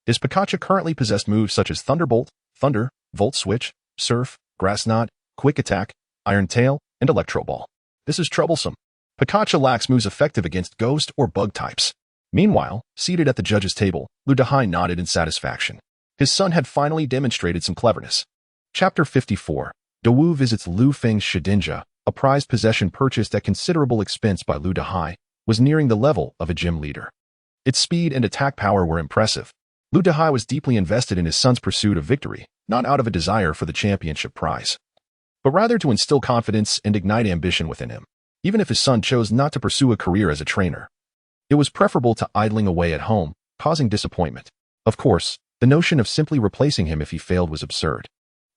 Speaker 1: His Pikachu currently possessed moves such as Thunderbolt, Thunder, Volt Switch, Surf, Grass Knot, Quick Attack, Iron Tail, and Electro Ball. This is troublesome. Pikachu lacks moves effective against Ghost or Bug types. Meanwhile, seated at the judge's table, Lugia nodded in satisfaction. His son had finally demonstrated some cleverness. Chapter 54. Dawu visits Lu Feng's Shedinja, a prized possession purchased at considerable expense by Lugia, was nearing the level of a gym leader. Its speed and attack power were impressive. Lu Dehai was deeply invested in his son's pursuit of victory, not out of a desire for the championship prize, but rather to instill confidence and ignite ambition within him. Even if his son chose not to pursue a career as a trainer, it was preferable to idling away at home, causing disappointment. Of course, the notion of simply replacing him if he failed was absurd.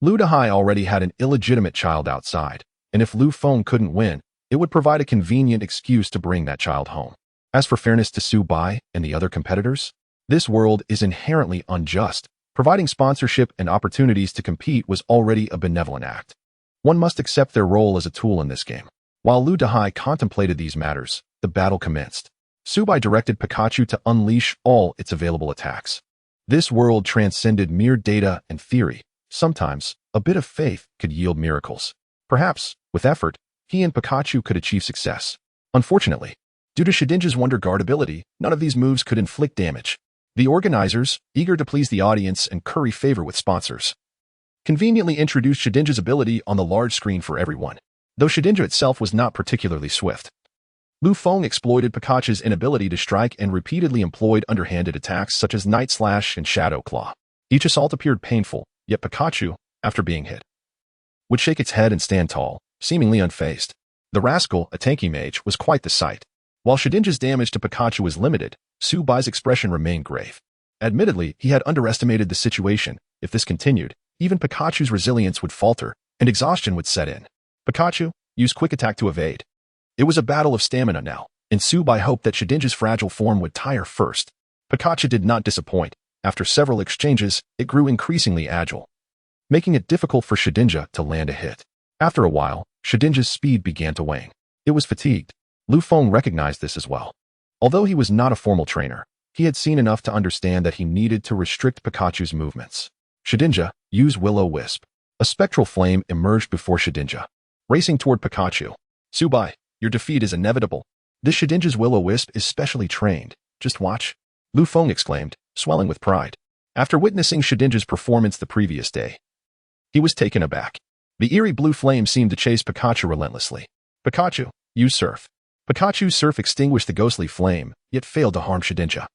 Speaker 1: Lu Dehai already had an illegitimate child outside, and if Lu Feng couldn't win, it would provide a convenient excuse to bring that child home. As for fairness to Su Bai and the other competitors, this world is inherently unjust. Providing sponsorship and opportunities to compete was already a benevolent act. One must accept their role as a tool in this game. While Lu Dehai contemplated these matters, the battle commenced. Su Bai directed Pikachu to unleash all its available attacks. This world transcended mere data and theory. Sometimes, a bit of faith could yield miracles. Perhaps, with effort, he and Pikachu could achieve success. Unfortunately, due to Shedinja's Wonder Guard ability, none of these moves could inflict damage. The organizers, eager to please the audience and curry favor with sponsors, conveniently introduced Shedinja's ability on the large screen for everyone, though Shedinja itself was not particularly swift. Lu Feng exploited Pikachu's inability to strike and repeatedly employed underhanded attacks such as Night Slash and Shadow Claw. Each assault appeared painful, yet Pikachu, after being hit, would shake its head and stand tall, seemingly unfazed. The rascal, a tanky mage, was quite the sight. While Shedinja's damage to Pikachu was limited, Su Bai's expression remained grave. Admittedly, he had underestimated the situation. If this continued, even Pikachu's resilience would falter, and exhaustion would set in. Pikachu used Quick Attack to evade. It was a battle of stamina now, and Su Bai hoped that Shedinja's fragile form would tire first. Pikachu did not disappoint. After several exchanges, it grew increasingly agile, making it difficult for Shedinja to land a hit. After a while, Shedinja's speed began to wane. It was fatigued. Lu Feng recognized this as well. Although he was not a formal trainer, he had seen enough to understand that he needed to restrict Pikachu's movements. Shedinja used Will-O-Wisp. A spectral flame emerged before Shedinja, racing toward Pikachu. Su Bai, your defeat is inevitable. This Shedinja's Will-O-Wisp is specially trained. Just watch. Lu Feng exclaimed, swelling with pride. After witnessing Shedinja's performance the previous day, he was taken aback. The eerie blue flame seemed to chase Pikachu relentlessly. Pikachu, use Surf. Pikachu's Surf extinguished the ghostly flame, yet failed to harm Shedinja.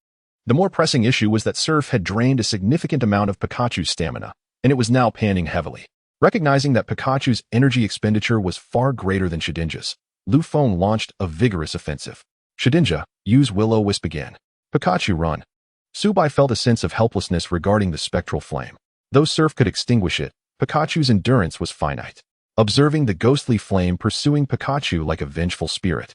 Speaker 1: The more pressing issue was that Surf had drained a significant amount of Pikachu's stamina, and it was now panning heavily. Recognizing that Pikachu's energy expenditure was far greater than Shedinja's, Lu Feng launched a vigorous offensive. Shedinja, use Will-O-Wisp again. Pikachu, run. Su Bai felt a sense of helplessness regarding the spectral flame. Though Surf could extinguish it, Pikachu's endurance was finite. Observing the ghostly flame pursuing Pikachu like a vengeful spirit,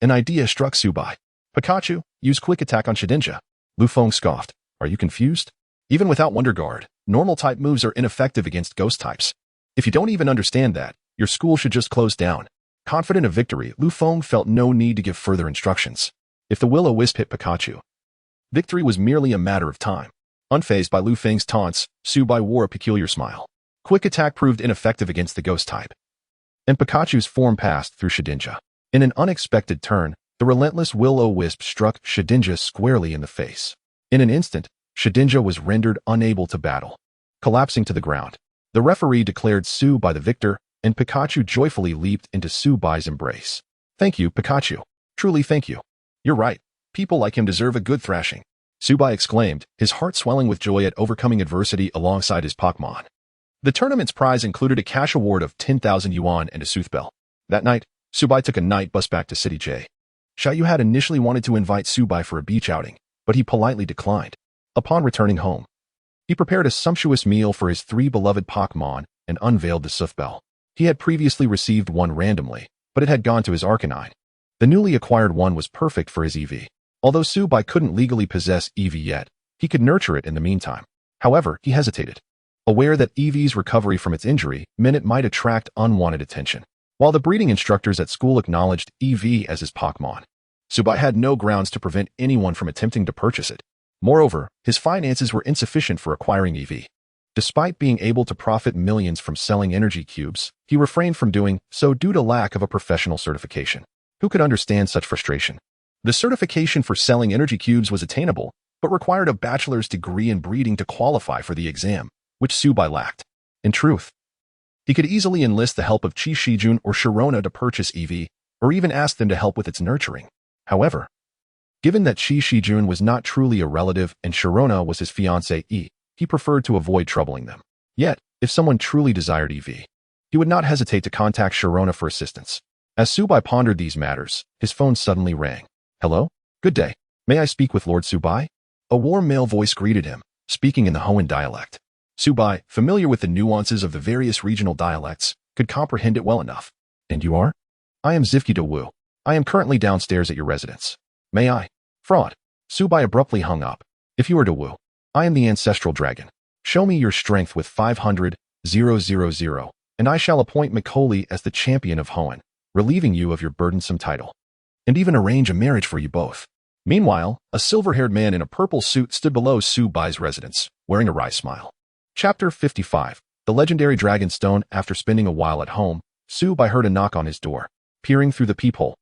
Speaker 1: an idea struck Su Bai. Pikachu, use Quick Attack on Shedinja. Lu Feng scoffed. Are you confused? Even without Wonder Guard, normal type moves are ineffective against ghost types. If you don't even understand that, your school should just close down. Confident of victory, Lu Feng felt no need to give further instructions. If the Will-O-Wisp hit Pikachu, victory was merely a matter of time. Unfazed by Lu Feng's taunts, Su Bai wore a peculiar smile. Quick Attack proved ineffective against the ghost type, and Pikachu's form passed through Shedinja. In an unexpected turn, the relentless Will-O-Wisp struck Shedinja squarely in the face. In an instant, Shedinja was rendered unable to battle, collapsing to the ground. The referee declared Su Bai the victor, and Pikachu joyfully leaped into Su Bai's embrace. Thank you, Pikachu. Truly thank you. You're right. People like him deserve a good thrashing. Su Bai exclaimed, his heart swelling with joy at overcoming adversity alongside his Pokémon. The tournament's prize included a cash award of 10,000 yuan and a soothbell. That night, Su Bai took a night bus back to City J. Xiaoyu had initially wanted to invite Su Bai for a beach outing, but he politely declined. Upon returning home, he prepared a sumptuous meal for his 3 beloved Pokémon and unveiled the soothbell. He had previously received one randomly, but it had gone to his Arcanine. The newly acquired one was perfect for his EV. Although Su Bai couldn't legally possess EV yet, he could nurture it in the meantime. However, he hesitated, aware that EV's recovery from its injury meant it might attract unwanted attention. While the breeding instructors at school acknowledged EV as his Pokémon, Su Bai had no grounds to prevent anyone from attempting to purchase it. Moreover, his finances were insufficient for acquiring EV. Despite being able to profit millions from selling energy cubes, he refrained from doing so due to lack of a professional certification. Who could understand such frustration? The certification for selling energy cubes was attainable, but required a bachelor's degree in breeding to qualify for the exam, which Su Bai lacked. In truth, he could easily enlist the help of Qi Shijun or Sharona to purchase EV, or even ask them to help with its nurturing. However, Given that Qi Shijun was not truly a relative and Sharona was his fiancée, he preferred to avoid troubling them. Yet, if someone truly desired EV, he would not hesitate to contact Sharona for assistance. As Subai pondered these matters, his phone suddenly rang. Hello? Good day. May I speak with Lord Subai? A warm male voice greeted him, speaking in the Hoenn dialect. Subai, familiar with the nuances of the various regional dialects, could comprehend it well enough. And you are? I am Zivki de Wu. I am currently downstairs at your residence. May I? Fraud. Subai abruptly hung up. If you are de Wu, I am the ancestral dragon. Show me your strength with 500,000, and I shall appoint Makoli as the champion of Hoenn, relieving you of your burdensome title, and even arrange a marriage for you both. Meanwhile, a silver-haired man in a purple suit stood below Subai's residence, wearing a wry smile. Chapter 55. The legendary dragon stone. After spending a while at home, Subai heard a knock on his door. Peering through the peephole,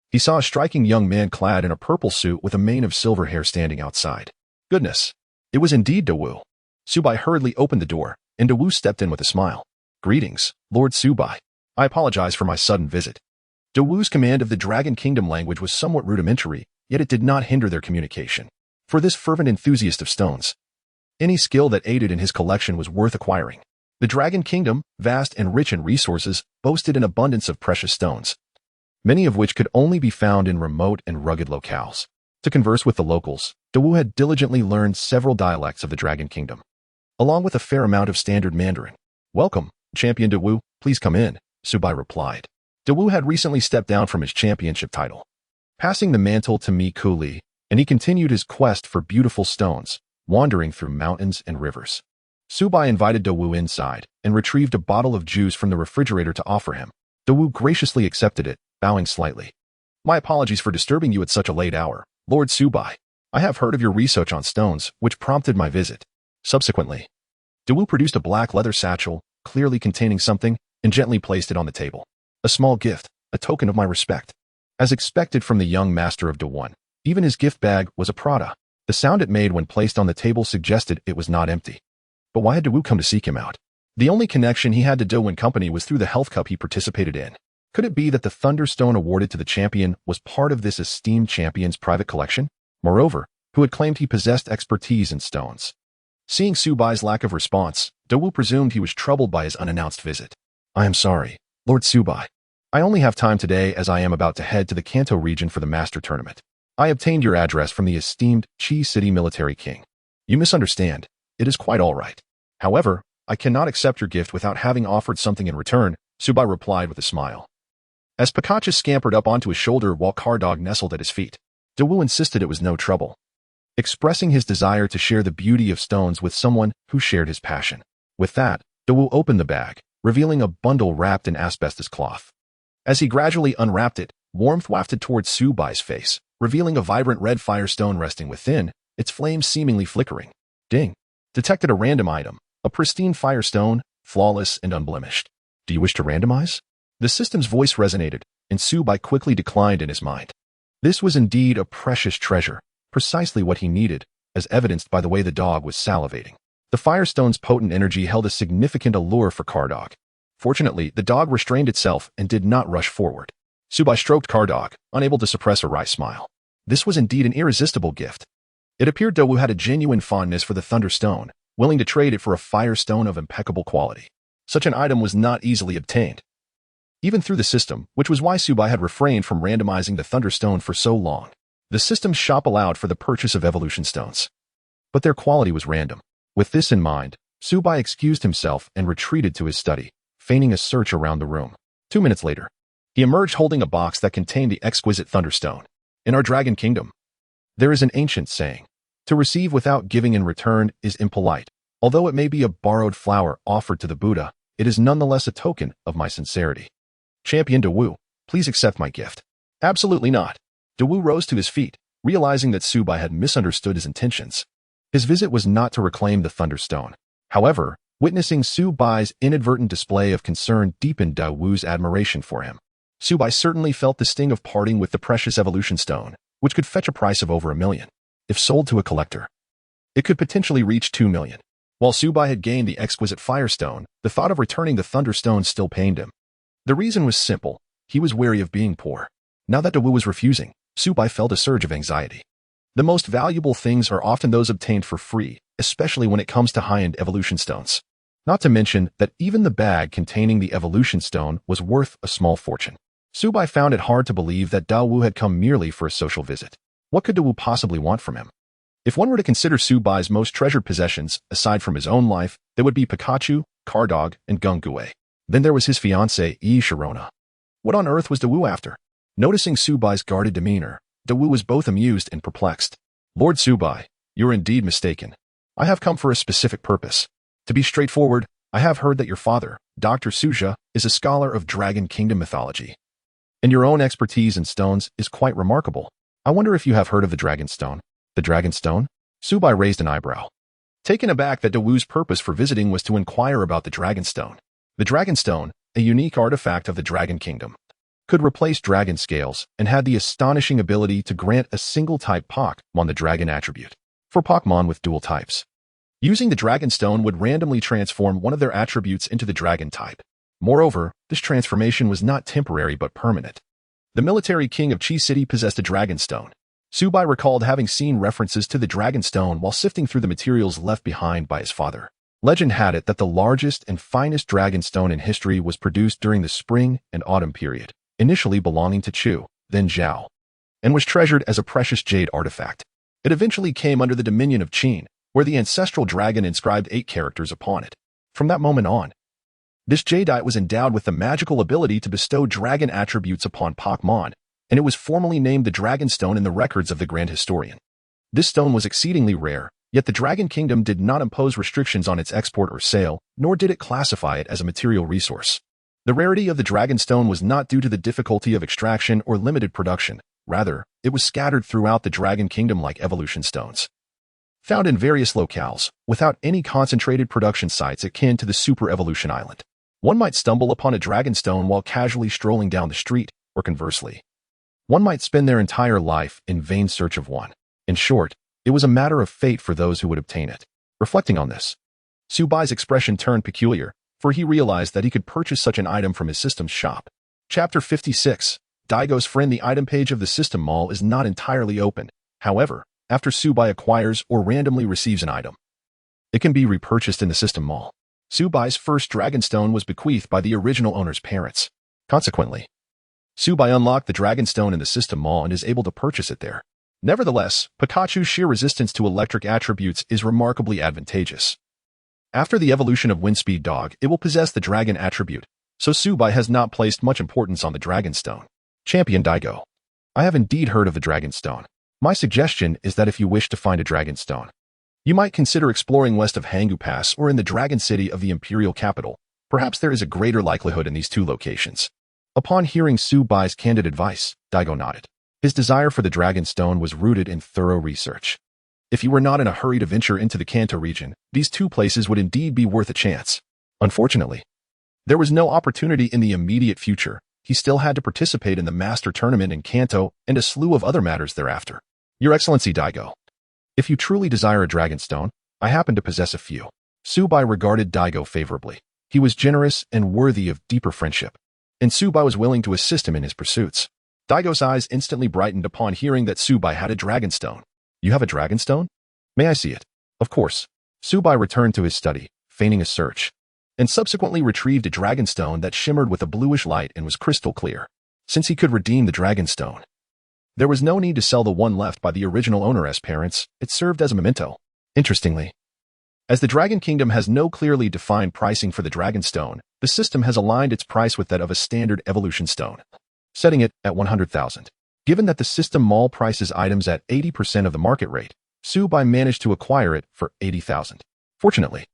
Speaker 1: he saw a striking young man clad in a purple suit with a mane of silver hair standing outside. Goodness! It was indeed De Wu. Subai hurriedly opened the door, and De Wu stepped in with a smile. Greetings, Lord Subai. I apologize for my sudden visit. De Wu's command of the Dragon Kingdom language was somewhat rudimentary, yet it did not hinder their communication. For this fervent enthusiast of stones, any skill that aided in his collection was worth acquiring. The Dragon Kingdom, vast and rich in resources, boasted an abundance of precious stones, many of which could only be found in remote and rugged locales. To converse with the locals, De Wu had diligently learned several dialects of the Dragon Kingdom, along with a fair amount of standard Mandarin. Welcome, Champion De Wu, please come in, Subai replied. De Wu had recently stepped down from his championship title, passing the mantle to Mi Kuli, and he continued his quest for beautiful stones, wandering through mountains and rivers. Subai invited De Wu inside and retrieved a bottle of juice from the refrigerator to offer him. De Wu graciously accepted it, bowing slightly. My apologies for disturbing you at such a late hour, Lord Subai. I have heard of your research on stones, which prompted my visit. Subsequently, De Wu produced a black leather satchel, clearly containing something, and gently placed it on the table. A small gift, a token of my respect. As expected from the young master of De Wu, even his gift bag was a Prada. The sound it made when placed on the table suggested it was not empty. But why had De Wu come to seek him out? The only connection he had to De Wu Company was through the health cup he participated in. Could it be that the Thunderstone awarded to the champion was part of this esteemed champion's private collection? Moreover, who had claimed he possessed expertise in stones? Seeing Subai's lack of response, De Wu presumed he was troubled by his unannounced visit. I am sorry, Lord Subai. I only have time today as I am about to head to the Kanto region for the Master Tournament. I obtained your address from the esteemed Qi City Military King. You misunderstand. It is quite all right. However, I cannot accept your gift without having offered something in return, Subai replied with a smile. As Pikachu scampered up onto his shoulder while Cardog nestled at his feet, De Wu insisted it was no trouble, expressing his desire to share the beauty of stones with someone who shared his passion. With that, De Wu opened the bag, revealing a bundle wrapped in asbestos cloth. As he gradually unwrapped it, warmth wafted towards Subai's face, revealing a vibrant red firestone resting within, its flames seemingly flickering. Ding! Detected a random item, a pristine firestone, flawless and unblemished. Do you wish to randomize? The system's voice resonated, and Subai quickly declined in his mind. This was indeed a precious treasure, precisely what he needed, as evidenced by the way the dog was salivating. The firestone's potent energy held a significant allure for Cardog. Fortunately, the dog restrained itself and did not rush forward. Subai stroked Cardog, unable to suppress a wry smile. This was indeed an irresistible gift. It appeared De Wu had a genuine fondness for the Thunderstone, willing to trade it for a firestone of impeccable quality. Such an item was not easily obtained, even through the system, which was why Subai had refrained from randomizing the Thunderstone for so long. The system's shop allowed for the purchase of evolution stones, but their quality was random. With this in mind, Subai excused himself and retreated to his study, feigning a search around the room. 2 minutes later, he emerged holding a box that contained the exquisite Thunderstone. In our Dragon Kingdom, there is an ancient saying, to receive without giving in return is impolite. Although it may be a borrowed flower offered to the Buddha, it is nonetheless a token of my sincerity. Champion De Wu, please accept my gift. Absolutely not. De Wu rose to his feet, realizing that Subai had misunderstood his intentions. His visit was not to reclaim the Thunderstone. However, witnessing Subai's inadvertent display of concern deepened De Wu's admiration for him. Subai certainly felt the sting of parting with the precious evolution stone, which could fetch a price of over 1 million. If sold to a collector, it could potentially reach 2 million. While Subai had gained the exquisite Firestone, the thought of returning the Thunderstone still pained him. The reason was simple. He was wary of being poor. Now that De Wu was refusing, Subai felt a surge of anxiety. The most valuable things are often those obtained for free, especially when it comes to high-end evolution stones. Not to mention that even the bag containing the evolution stone was worth a small fortune. Subai found it hard to believe that Dawu had come merely for a social visit. What could Dawu possibly want from him? If one were to consider Subai's most treasured possessions, aside from his own life, they would be Pikachu, Cardog, and Gungue. Then there was his fiancée, Sharona. What on earth was Dawu after? Noticing Subai's guarded demeanor, Dawu was both amused and perplexed. Lord Subai, you are indeed mistaken. I have come for a specific purpose. To be straightforward, I have heard that your father, Dr. Suja, is a scholar of Dragon Kingdom mythology. And your own expertise in stones is quite remarkable. I wonder if you have heard of the Dragon Stone. The Dragon Stone? Subai raised an eyebrow. Taken aback that Dawu's purpose for visiting was to inquire about the Dragon Stone. The Dragon Stone, a unique artifact of the Dragon Kingdom, could replace dragon scales and had the astonishing ability to grant a single type Pokémon the dragon attribute for Pokémon with dual types. Using the Dragon Stone would randomly transform one of their attributes into the dragon type. Moreover, this transformation was not temporary but permanent. The military king of Chi City possessed a Dragon Stone. Subai recalled having seen references to the Dragon Stone while sifting through the materials left behind by his father. Legend had it that the largest and finest Dragon Stone in history was produced during the spring and autumn period, initially belonging to Chu, then Zhao, and was treasured as a precious jade artifact. It eventually came under the dominion of Qin, where the ancestral dragon inscribed 8 characters upon it. From that moment on, this jadeite was endowed with the magical ability to bestow dragon attributes upon Pokémon, and it was formally named the Dragon Stone in the records of the Grand Historian. This stone was exceedingly rare, yet the Dragon Kingdom did not impose restrictions on its export or sale, nor did it classify it as a material resource. The rarity of the Dragon Stone was not due to the difficulty of extraction or limited production. Rather, it was scattered throughout the Dragon Kingdom like evolution stones, found in various locales, without any concentrated production sites akin to the Super Evolution Island. One might stumble upon a Dragon Stone while casually strolling down the street, or conversely, one might spend their entire life in vain search of one. In short, it was a matter of fate for those who would obtain it. Reflecting on this, Subai's expression turned peculiar, for he realized that he could purchase such an item from his system's shop. Chapter 56. Daigo's friend. The item page of the system mall is not entirely open. However, after Subai acquires or randomly receives an item, it can be repurchased in the system mall. Subai's first Dragon Stone was bequeathed by the original owner's parents. Consequently, Subai unlocked the Dragon Stone in the system mall and is able to purchase it there. Nevertheless, Pikachu's sheer resistance to electric attributes is remarkably advantageous. After the evolution of Windspeed Dog, it will possess the Dragon attribute, so Subai has not placed much importance on the Dragon Stone. Champion Daigo. I have indeed heard of the Dragon Stone. My suggestion is that if you wish to find a Dragon Stone, you might consider exploring west of Hangu Pass or in the Dragon City of the Imperial Capital. Perhaps there is a greater likelihood in these 2 locations. Upon hearing Subai's candid advice, Daigo nodded. His desire for the Dragon Stone was rooted in thorough research. If he were not in a hurry to venture into the Kanto region, these 2 places would indeed be worth a chance. Unfortunately, there was no opportunity in the immediate future. He still had to participate in the Master Tournament in Kanto and a slew of other matters thereafter. Your Excellency Daigo, if you truly desire a Dragon Stone, I happen to possess a few. Subai regarded Daigo favorably. He was generous and worthy of deeper friendship, and Subai was willing to assist him in his pursuits. Daigo's eyes instantly brightened upon hearing that Subai had a Dragon Stone. You have a Dragon Stone? May I see it? Of course. Subai returned to his study, feigning a search, and subsequently retrieved a Dragon Stone that shimmered with a bluish light and was crystal clear. Since he could redeem the Dragon Stone, there was no need to sell the one left by the original owner's parents. It served as a memento. Interestingly, as the Dragon Kingdom has no clearly defined pricing for the Dragon Stone, the system has aligned its price with that of a standard evolution stone, setting it at 100,000. Given that the system mall prices items at 80% of the market rate, Subai managed to acquire it for 80,000. Fortunately,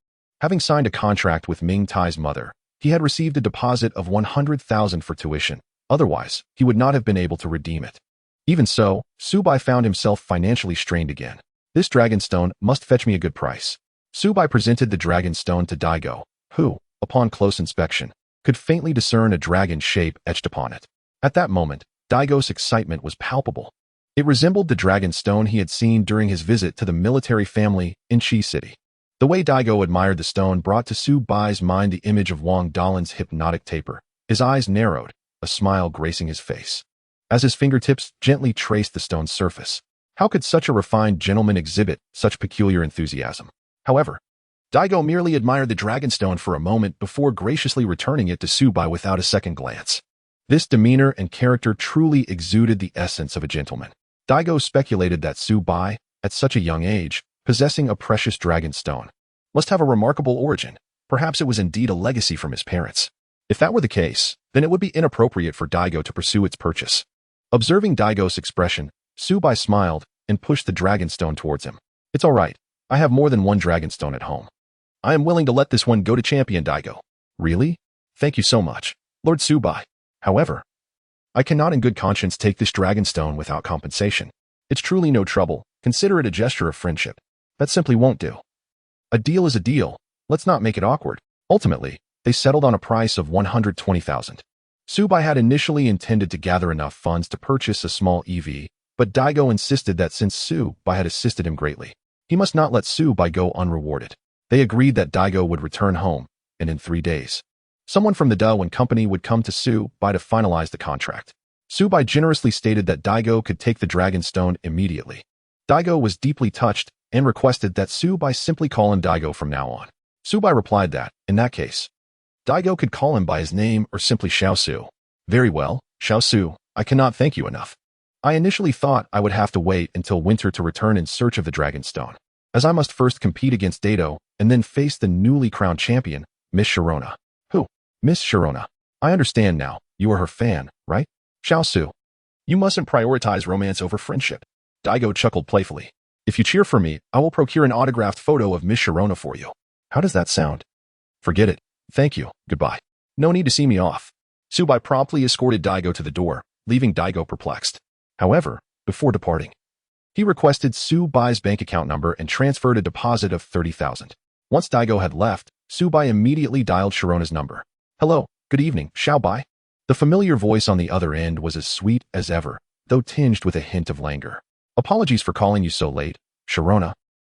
Speaker 1: having signed a contract with Ming Tai's mother, he had received a deposit of 100,000 for tuition. Otherwise, he would not have been able to redeem it. Even so, Subai found himself financially strained again. This Dragon Stone must fetch me a good price. Subai presented the Dragon Stone to Daigo, who, upon close inspection, could faintly discern a dragon shape etched upon it. At that moment, Daigo's excitement was palpable. It resembled the Dragon Stone he had seen during his visit to the military family in Chi City. The way Daigo admired the stone brought to Subai's mind the image of Wang Dalin's hypnotic taper. His eyes narrowed, a smile gracing his face, as his fingertips gently traced the stone's surface. How could such a refined gentleman exhibit such peculiar enthusiasm? However, Daigo merely admired the Dragonstone for a moment before graciously returning it to Tsubai without a second glance. This demeanor and character truly exuded the essence of a gentleman. Daigo speculated that Tsubai, at such a young age, possessing a precious Dragonstone, must have a remarkable origin. Perhaps it was indeed a legacy from his parents. If that were the case, then it would be inappropriate for Daigo to pursue its purchase. Observing Daigo's expression, Tsubai smiled and pushed the Dragonstone towards him. It's all right. I have more than one Dragonstone at home. I am willing to let this one go to Champion Daigo. Really? Thank you so much, Lord Tsubai. However, I cannot in good conscience take this Dragonstone without compensation. It's truly no trouble. Consider it a gesture of friendship. That simply won't do. A deal is a deal. Let's not make it awkward. Ultimately, they settled on a price of 120,000. Tsubai had initially intended to gather enough funds to purchase a small EV, but Daigo insisted that since Tsubai had assisted him greatly, he must not let Tsubai go unrewarded. They agreed that Daigo would return home, and in 3 days, someone from the Dou and company would come to Tsubai to finalize the contract. Tsubai generously stated that Daigo could take the Dragonstone immediately. Daigo was deeply touched and requested that Tsubai simply call him Daigo from now on. Tsubai replied that, in that case, Daigo could call him by his name or simply Xiaosu. Very well, Xiaosu, I cannot thank you enough. I initially thought I would have to wait until winter to return in search of the Dragonstone, as I must first compete against Dado and then face the newly crowned champion, Miss Sharona. Who? Miss Sharona. I understand now. You are her fan, right? Xiaosu. You mustn't prioritize romance over friendship. Daigo chuckled playfully. If you cheer for me, I will procure an autographed photo of Miss Sharona for you. How does that sound? Forget it. Thank you. Goodbye. No need to see me off. Tsubai promptly escorted Daigo to the door, leaving Daigo perplexed. However, before departing, he requested Tsubai's bank account number and transferred a deposit of 30,000. Once Daigo had left, Tsubai immediately dialed Sharona's number. Hello, good evening, Xiaobai. The familiar voice on the other end was as sweet as ever, though tinged with a hint of languor. Apologies for calling you so late, Sharona.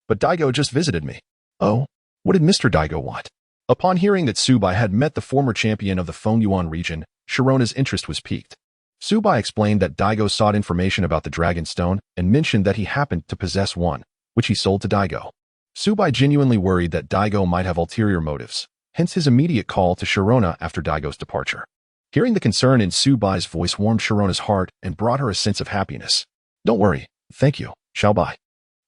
Speaker 1: But Daigo just visited me. Oh, what did Mr. Daigo want? Upon hearing that Tsubai had met the former champion of the Fengyuan region, Sharona's interest was piqued. Tsubai explained that Daigo sought information about the Dragonstone and mentioned that he happened to possess one, which he sold to Daigo. Tsubai genuinely worried that Daigo might have ulterior motives, hence his immediate call to Sharona after Daigo's departure. Hearing the concern in Tsubai's voice warmed Sharona's heart and brought her a sense of happiness. Don't worry, thank you, Xiaobai.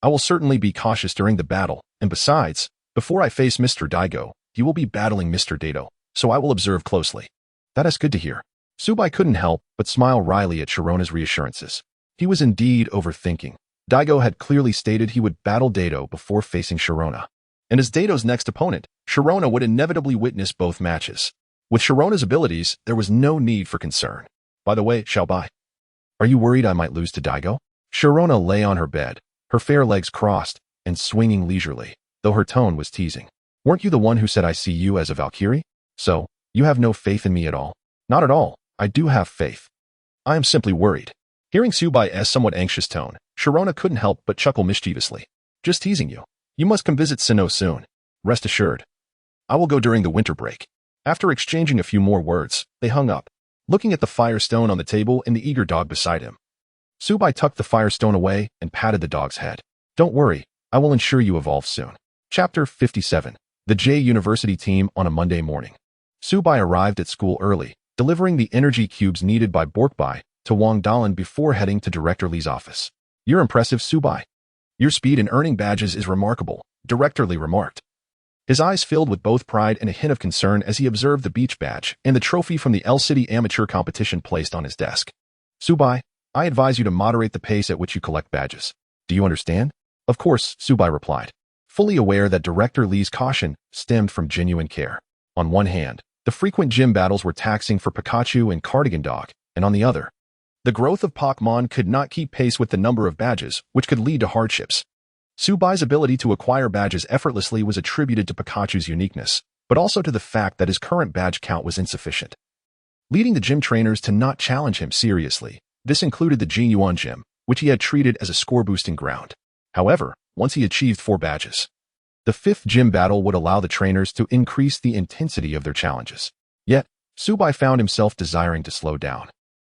Speaker 1: I will certainly be cautious during the battle, and besides, before I face Mr. Daigo, you will be battling Mr. Dado, so I will observe closely. That is good to hear. Tsubai couldn't help but smile wryly at Sharona's reassurances. He was indeed overthinking. Daigo had clearly stated he would battle Dado before facing Sharona. And as Dado's next opponent, Sharona would inevitably witness both matches. With Sharona's abilities, there was no need for concern. By the way, Xiaobai, are you worried I might lose to Daigo? Sharona lay on her bed, her fair legs crossed, and swinging leisurely, though her tone was teasing. Weren't you the one who said I see you as a Valkyrie? So, you have no faith in me at all? Not at all. I do have faith. I am simply worried. Hearing Tsubai's somewhat anxious tone, Sharona couldn't help but chuckle mischievously. Just teasing you. You must come visit Sinnoh soon. Rest assured. I will go during the winter break. After exchanging a few more words, they hung up, looking at the firestone on the table and the eager dog beside him. Tsubai tucked the firestone away and patted the dog's head. Don't worry, I will ensure you evolve soon. Chapter 57. The J University team on a Monday morning. Tsubai arrived at school early, delivering the energy cubes needed by Borkbai to Wang Dalan before heading to Director Li's office. You're impressive, Tsubai. Your speed in earning badges is remarkable, Director Li remarked. His eyes filled with both pride and a hint of concern as he observed the beach badge and the trophy from the L-City amateur competition placed on his desk. Tsubai, I advise you to moderate the pace at which you collect badges. Do you understand? Of course, Tsubai replied, fully aware that Director Li's caution stemmed from genuine care. On one hand, the frequent gym battles were taxing for Pikachu and Cardigan Dog, and on the other, the growth of Pokémon could not keep pace with the number of badges, which could lead to hardships. Tsubai's ability to acquire badges effortlessly was attributed to Pikachu's uniqueness, but also to the fact that his current badge count was insufficient, leading the gym trainers to not challenge him seriously. This included the Jingyuan gym, which he had treated as a score-boosting ground. However, once he achieved 4 badges, the 5th gym battle would allow the trainers to increase the intensity of their challenges. Yet, Tsubai found himself desiring to slow down,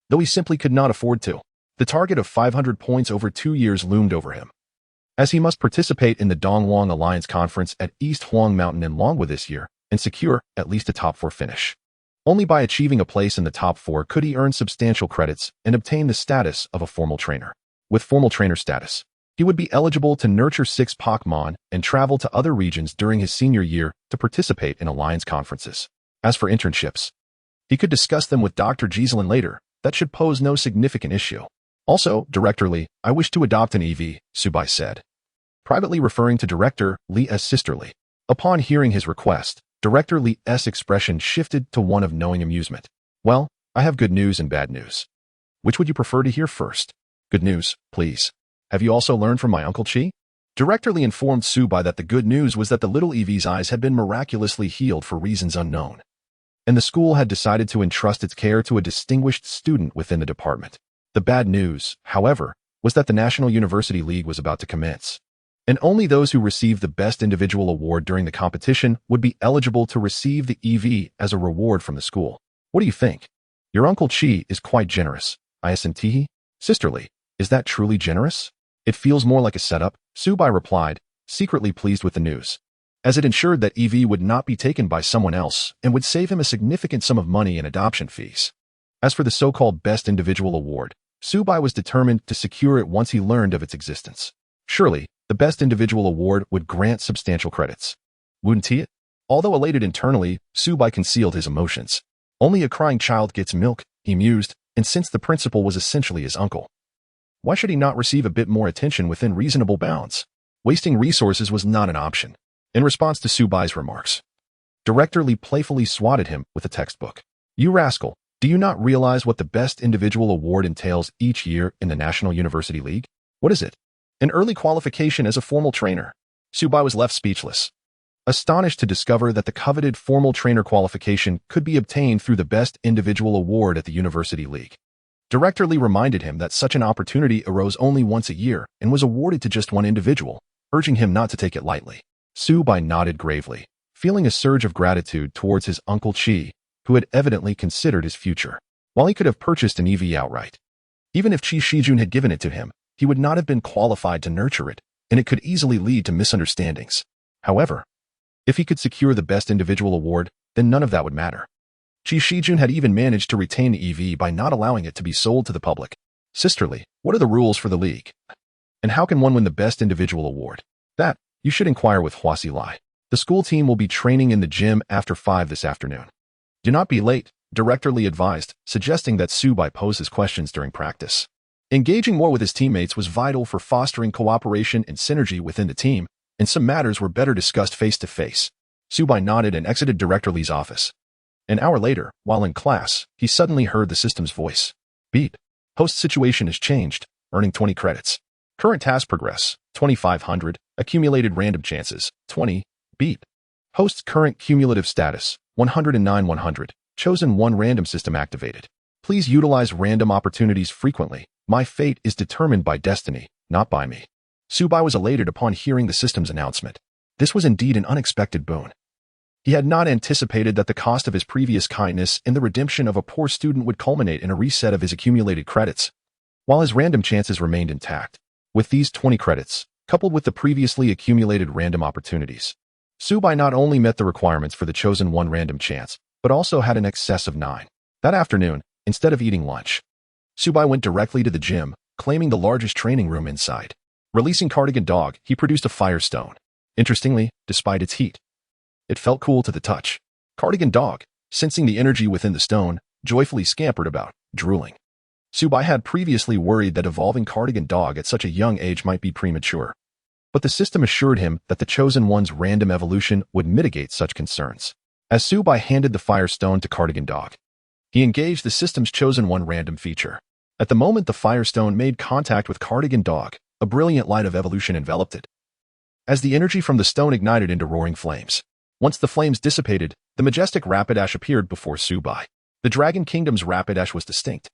Speaker 1: though he simply could not afford to. The target of 500 points over 2 years loomed over him, as he must participate in the Dongwang Alliance Conference at East Huang Mountain in Longwa this year and secure at least a top 4 finish. Only by achieving a place in the top 4 could he earn substantial credits and obtain the status of a formal trainer. With formal trainer status, he would be eligible to nurture 6 Pokémon and travel to other regions during his senior year to participate in Alliance conferences. As for internships, he could discuss them with Dr. Giselin later. That should pose no significant issue. Also, Director Li, I wish to adopt an EV, Subai said, privately referring to Director Li as sisterly. Upon hearing his request, Director Li's expression shifted to one of knowing amusement. Well, I have good news and bad news. Which would you prefer to hear first? Good news, please. Have you also learned from my Uncle Chi? Director Li informed Subai that the good news was that the little Eevee's eyes had been miraculously healed for reasons unknown, and the school had decided to entrust its care to a distinguished student within the department. The bad news, however, was that the National University League was about to commence, and only those who received the Best Individual Award during the competition would be eligible to receive the EV as a reward from the school. What do you think? Your Uncle Chi is quite generous. Iasentihi? Sisterly, is that truly generous? It feels more like a setup, Subai replied, secretly pleased with the news, as it ensured that EV would not be taken by someone else and would save him a significant sum of money in adoption fees. As for the so-called Best Individual Award, Subai was determined to secure it once he learned of its existence. Surely, the Best Individual Award would grant substantial credits. Wouldn't he? Although elated internally, Subai concealed his emotions. Only a crying child gets milk, he mused, and since the principal was essentially his uncle, why should he not receive a bit more attention within reasonable bounds? Wasting resources was not an option. In response to Subai's remarks, Director Li playfully swatted him with a textbook. You rascal, do you not realize what the Best Individual Award entails each year in the National University League? What is it? An early qualification as a formal trainer. Subai was left speechless, astonished to discover that the coveted formal trainer qualification could be obtained through the Best Individual Award at the University League. Director Li reminded him that such an opportunity arose only once a year and was awarded to just one individual, urging him not to take it lightly. Subai nodded gravely, feeling a surge of gratitude towards his Uncle Chi, who had evidently considered his future. While he could have purchased an EV outright, even if Chi Shijun had given it to him, he would not have been qualified to nurture it, and it could easily lead to misunderstandings. However, if he could secure the Best Individual Award, then none of that would matter. Chi Shijun had even managed to retain the EV by not allowing it to be sold to the public. Sisterly, what are the rules for the league? And how can one win the Best Individual Award? That, you should inquire with Huasi Lai. The school team will be training in the gym after 5 this afternoon. Do not be late, Director Li advised, suggesting that Subai pose his questions during practice. Engaging more with his teammates was vital for fostering cooperation and synergy within the team, and some matters were better discussed face-to-face. Subai nodded and exited Director Li's office. An hour later, while in class, he suddenly heard the system's voice. Beep. Host situation has changed, earning 20 credits. Current task progress, 2,500. Accumulated random chances, 20. Beep. Host's current cumulative status, 109-100. Chosen 1 random system activated. Please utilize random opportunities frequently. My fate is determined by destiny, not by me. Subai was elated upon hearing the system's announcement. This was indeed an unexpected boon. He had not anticipated that the cost of his previous kindness and the redemption of a poor student would culminate in a reset of his accumulated credits, while his random chances remained intact. With these 20 credits, coupled with the previously accumulated random opportunities, Subai not only met the requirements for the chosen 1 random chance, but also had an excess of 9. That afternoon, instead of eating lunch, Subai went directly to the gym, claiming the largest training room inside. Releasing Cardigan Dog, he produced a firestone. Interestingly, despite its heat, it felt cool to the touch. Cardigan Dog, sensing the energy within the stone, joyfully scampered about, drooling. Subai had previously worried that evolving Cardigan Dog at such a young age might be premature, but the system assured him that the Chosen One's random evolution would mitigate such concerns. As Subai handed the firestone to Cardigan Dog, he engaged the system's Chosen One random feature. At the moment the firestone made contact with Cardigan Dog, a brilliant light of evolution enveloped it, as the energy from the stone ignited into roaring flames. Once the flames dissipated, the majestic Rapidash appeared before Subai. The Dragon Kingdom's Rapidash was distinct,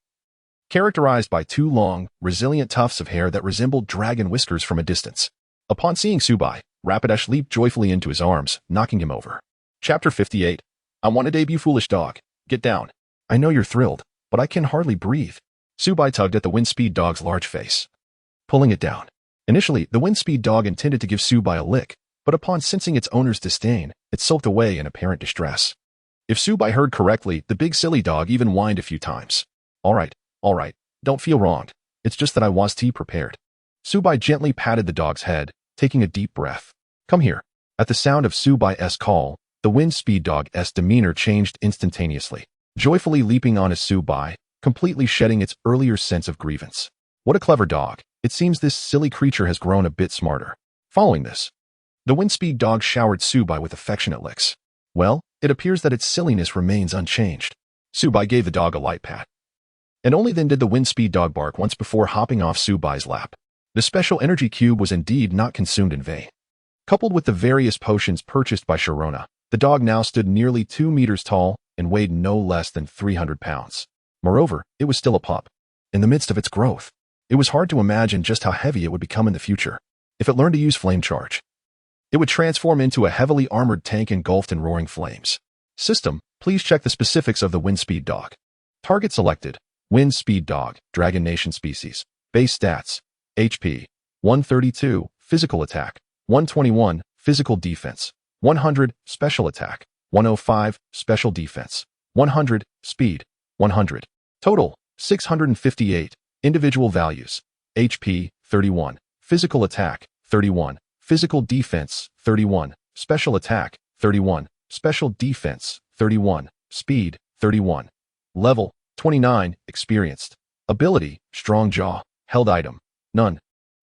Speaker 1: characterized by 2 long, resilient tufts of hair that resembled dragon whiskers from a distance. Upon seeing Subai, Rapidash leaped joyfully into his arms, knocking him over. Chapter 58. I want to debut Foolish Dog. Get down. I know you're thrilled, but I can hardly breathe. Subai tugged at the wind speed dog's large face, pulling it down. Initially, the wind speed dog intended to give Subai a lick, but upon sensing its owner's disdain, it sulked away in apparent distress. If Subai heard correctly, the big silly dog even whined a few times. All right, don't feel wronged. It's just that I was tea prepared. Subai gently patted the dog's head, taking a deep breath. Come here. At the sound of Subai's call, the wind speed dog's demeanor changed instantaneously, joyfully leaping on his Subai, completely shedding its earlier sense of grievance. What a clever dog. It seems this silly creature has grown a bit smarter. Following this, the wind speed dog showered Subai with affectionate licks. Well, it appears that its silliness remains unchanged. Subai gave the dog a light pat. And only then did the wind speed dog bark once before hopping off Subai's lap. The special energy cube was indeed not consumed in vain. Coupled with the various potions purchased by Sharona, the dog now stood nearly 2 meters tall and weighed no less than 300 pounds. Moreover, it was still a pup. In the midst of its growth, it was hard to imagine just how heavy it would become in the future. If it learned to use flame charge, it would transform into a heavily armored tank engulfed in roaring flames. System, please check the specifics of the wind speed dog. Target selected. Wind speed dog, Dragon Nation species. Base stats. HP. 132, physical attack. 121, physical defense. 100, special attack. 105, special defense. 100, speed. 100. Total, 658. Individual values. HP, 31. Physical attack, 31. Physical defense, 31. Special attack, 31. Special defense, 31. Speed, 31. Level, 29. Experienced. Ability, strong jaw. Held item, none.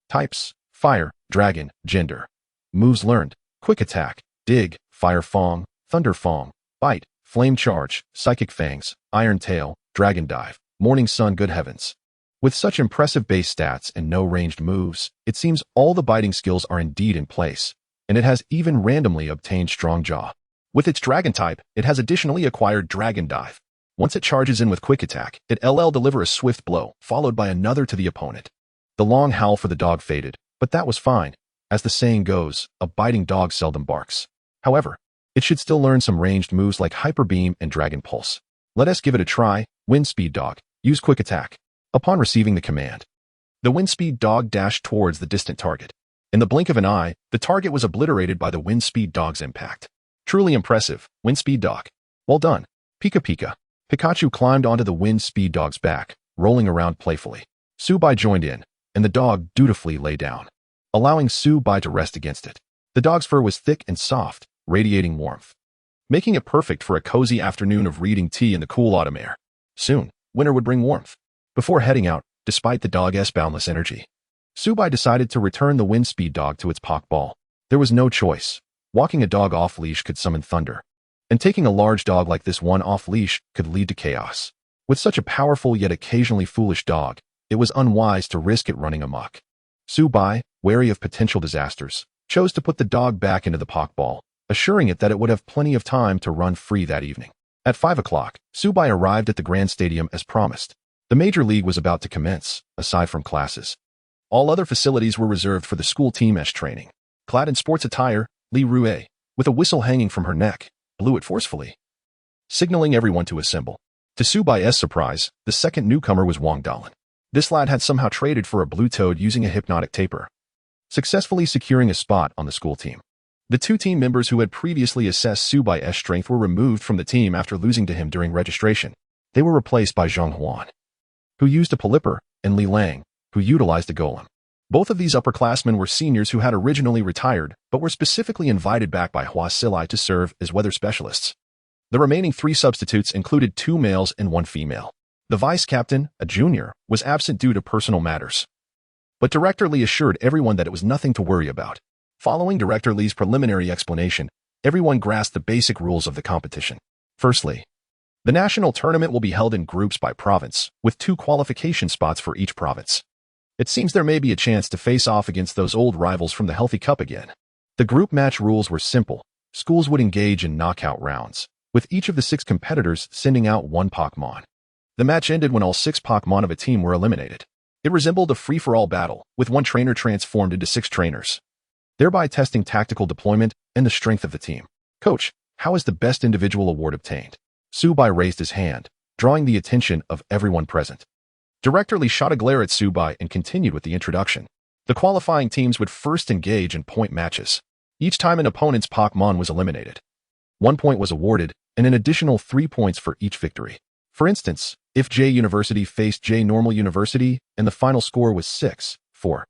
Speaker 1: Types, fire, dragon, gender. Moves learned, quick attack, dig, fire fong, thunder fong, bite, flame charge, psychic fangs, iron tail, dragon dive, morning sun good heavens. With such impressive base stats and no ranged moves, it seems all the biting skills are indeed in place, and it has even randomly obtained strong jaw. With its dragon type, it has additionally acquired dragon dive. Once it charges in with quick attack, it LL deliver a swift blow, followed by another to the opponent. The long howl for the dog faded, but that was fine. As the saying goes, a biting dog seldom barks. However, it should still learn some ranged moves like Hyper Beam and Dragon Pulse. Let us give it a try. Wind Speed Dog. Use quick attack. Upon receiving the command, the wind speed dog dashed towards the distant target. In the blink of an eye, the target was obliterated by the wind speed dog's impact. Truly impressive, wind speed dog. Well done. Pika Pika. Pikachu climbed onto the wind speed dog's back, rolling around playfully. Subai joined in, and the dog dutifully lay down, allowing Subai to rest against it. The dog's fur was thick and soft, radiating warmth, making it perfect for a cozy afternoon of reading tea in the cool autumn air. Soon, winter would bring warmth. Before heading out, despite the dog's boundless energy, Subai decided to return the wind speed dog to its Pokeball. There was no choice. Walking a dog off-leash could summon thunder, and taking a large dog like this one off-leash could lead to chaos. With such a powerful yet occasionally foolish dog, it was unwise to risk it running amok. Subai, wary of potential disasters, chose to put the dog back into the Pokeball, assuring it that it would have plenty of time to run free that evening. At 5 o'clock, Subai arrived at the Grand Stadium as promised. The Major League was about to commence, aside from classes. All other facilities were reserved for the school team's training. Clad in sports attire, Ruyi, with a whistle hanging from her neck, blew it forcefully, signaling everyone to assemble. To Subai's surprise, the second newcomer was Wang Dalan. This lad had somehow traded for a blue toad using a hypnotic taper, successfully securing a spot on the school team. The two team members who had previously assessed Subai's strength were removed from the team after losing to him during registration. They were replaced by Zhang Huan, who used a Pelipper, and Li Lang, who utilized a golem. Both of these upperclassmen were seniors who had originally retired, but were specifically invited back by Hua Silai to serve as weather specialists. The remaining 3 substitutes included 2 males and 1 female. The vice captain, a junior, was absent due to personal matters, but Director Li assured everyone that it was nothing to worry about. Following Director Li's preliminary explanation, everyone grasped the basic rules of the competition. Firstly, the national tournament will be held in groups by province, with 2 qualification spots for each province. It seems there may be a chance to face off against those old rivals from the Healthy Cup again. The group match rules were simple. Schools would engage in knockout rounds, with each of the 6 competitors sending out 1 Pokémon. The match ended when all 6 Pokémon of a team were eliminated. It resembled a free-for-all battle, with 1 trainer transformed into 6 trainers, thereby testing tactical deployment and the strength of the team. Coach, how is the best individual award obtained? Subai raised his hand, drawing the attention of everyone present. Director Lee shot a glare at Subai and continued with the introduction. The qualifying teams would first engage in point matches. Each time an opponent's Pokémon was eliminated, 1 point was awarded, and an additional 3 points for each victory. For instance, if J University faced J Normal University and the final score was 6-4.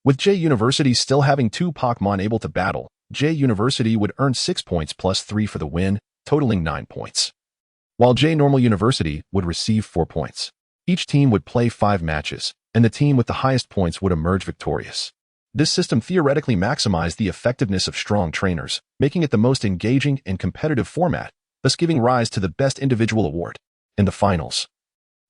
Speaker 1: With J University still having 2 Pokémon able to battle, J University would earn 6 points plus 3 for the win, totaling 9 points. While J Normal University would receive 4 points. Each team would play 5 matches, and the team with the highest points would emerge victorious. This system theoretically maximized the effectiveness of strong trainers, making it the most engaging and competitive format, thus giving rise to the Best Individual Award. In the finals,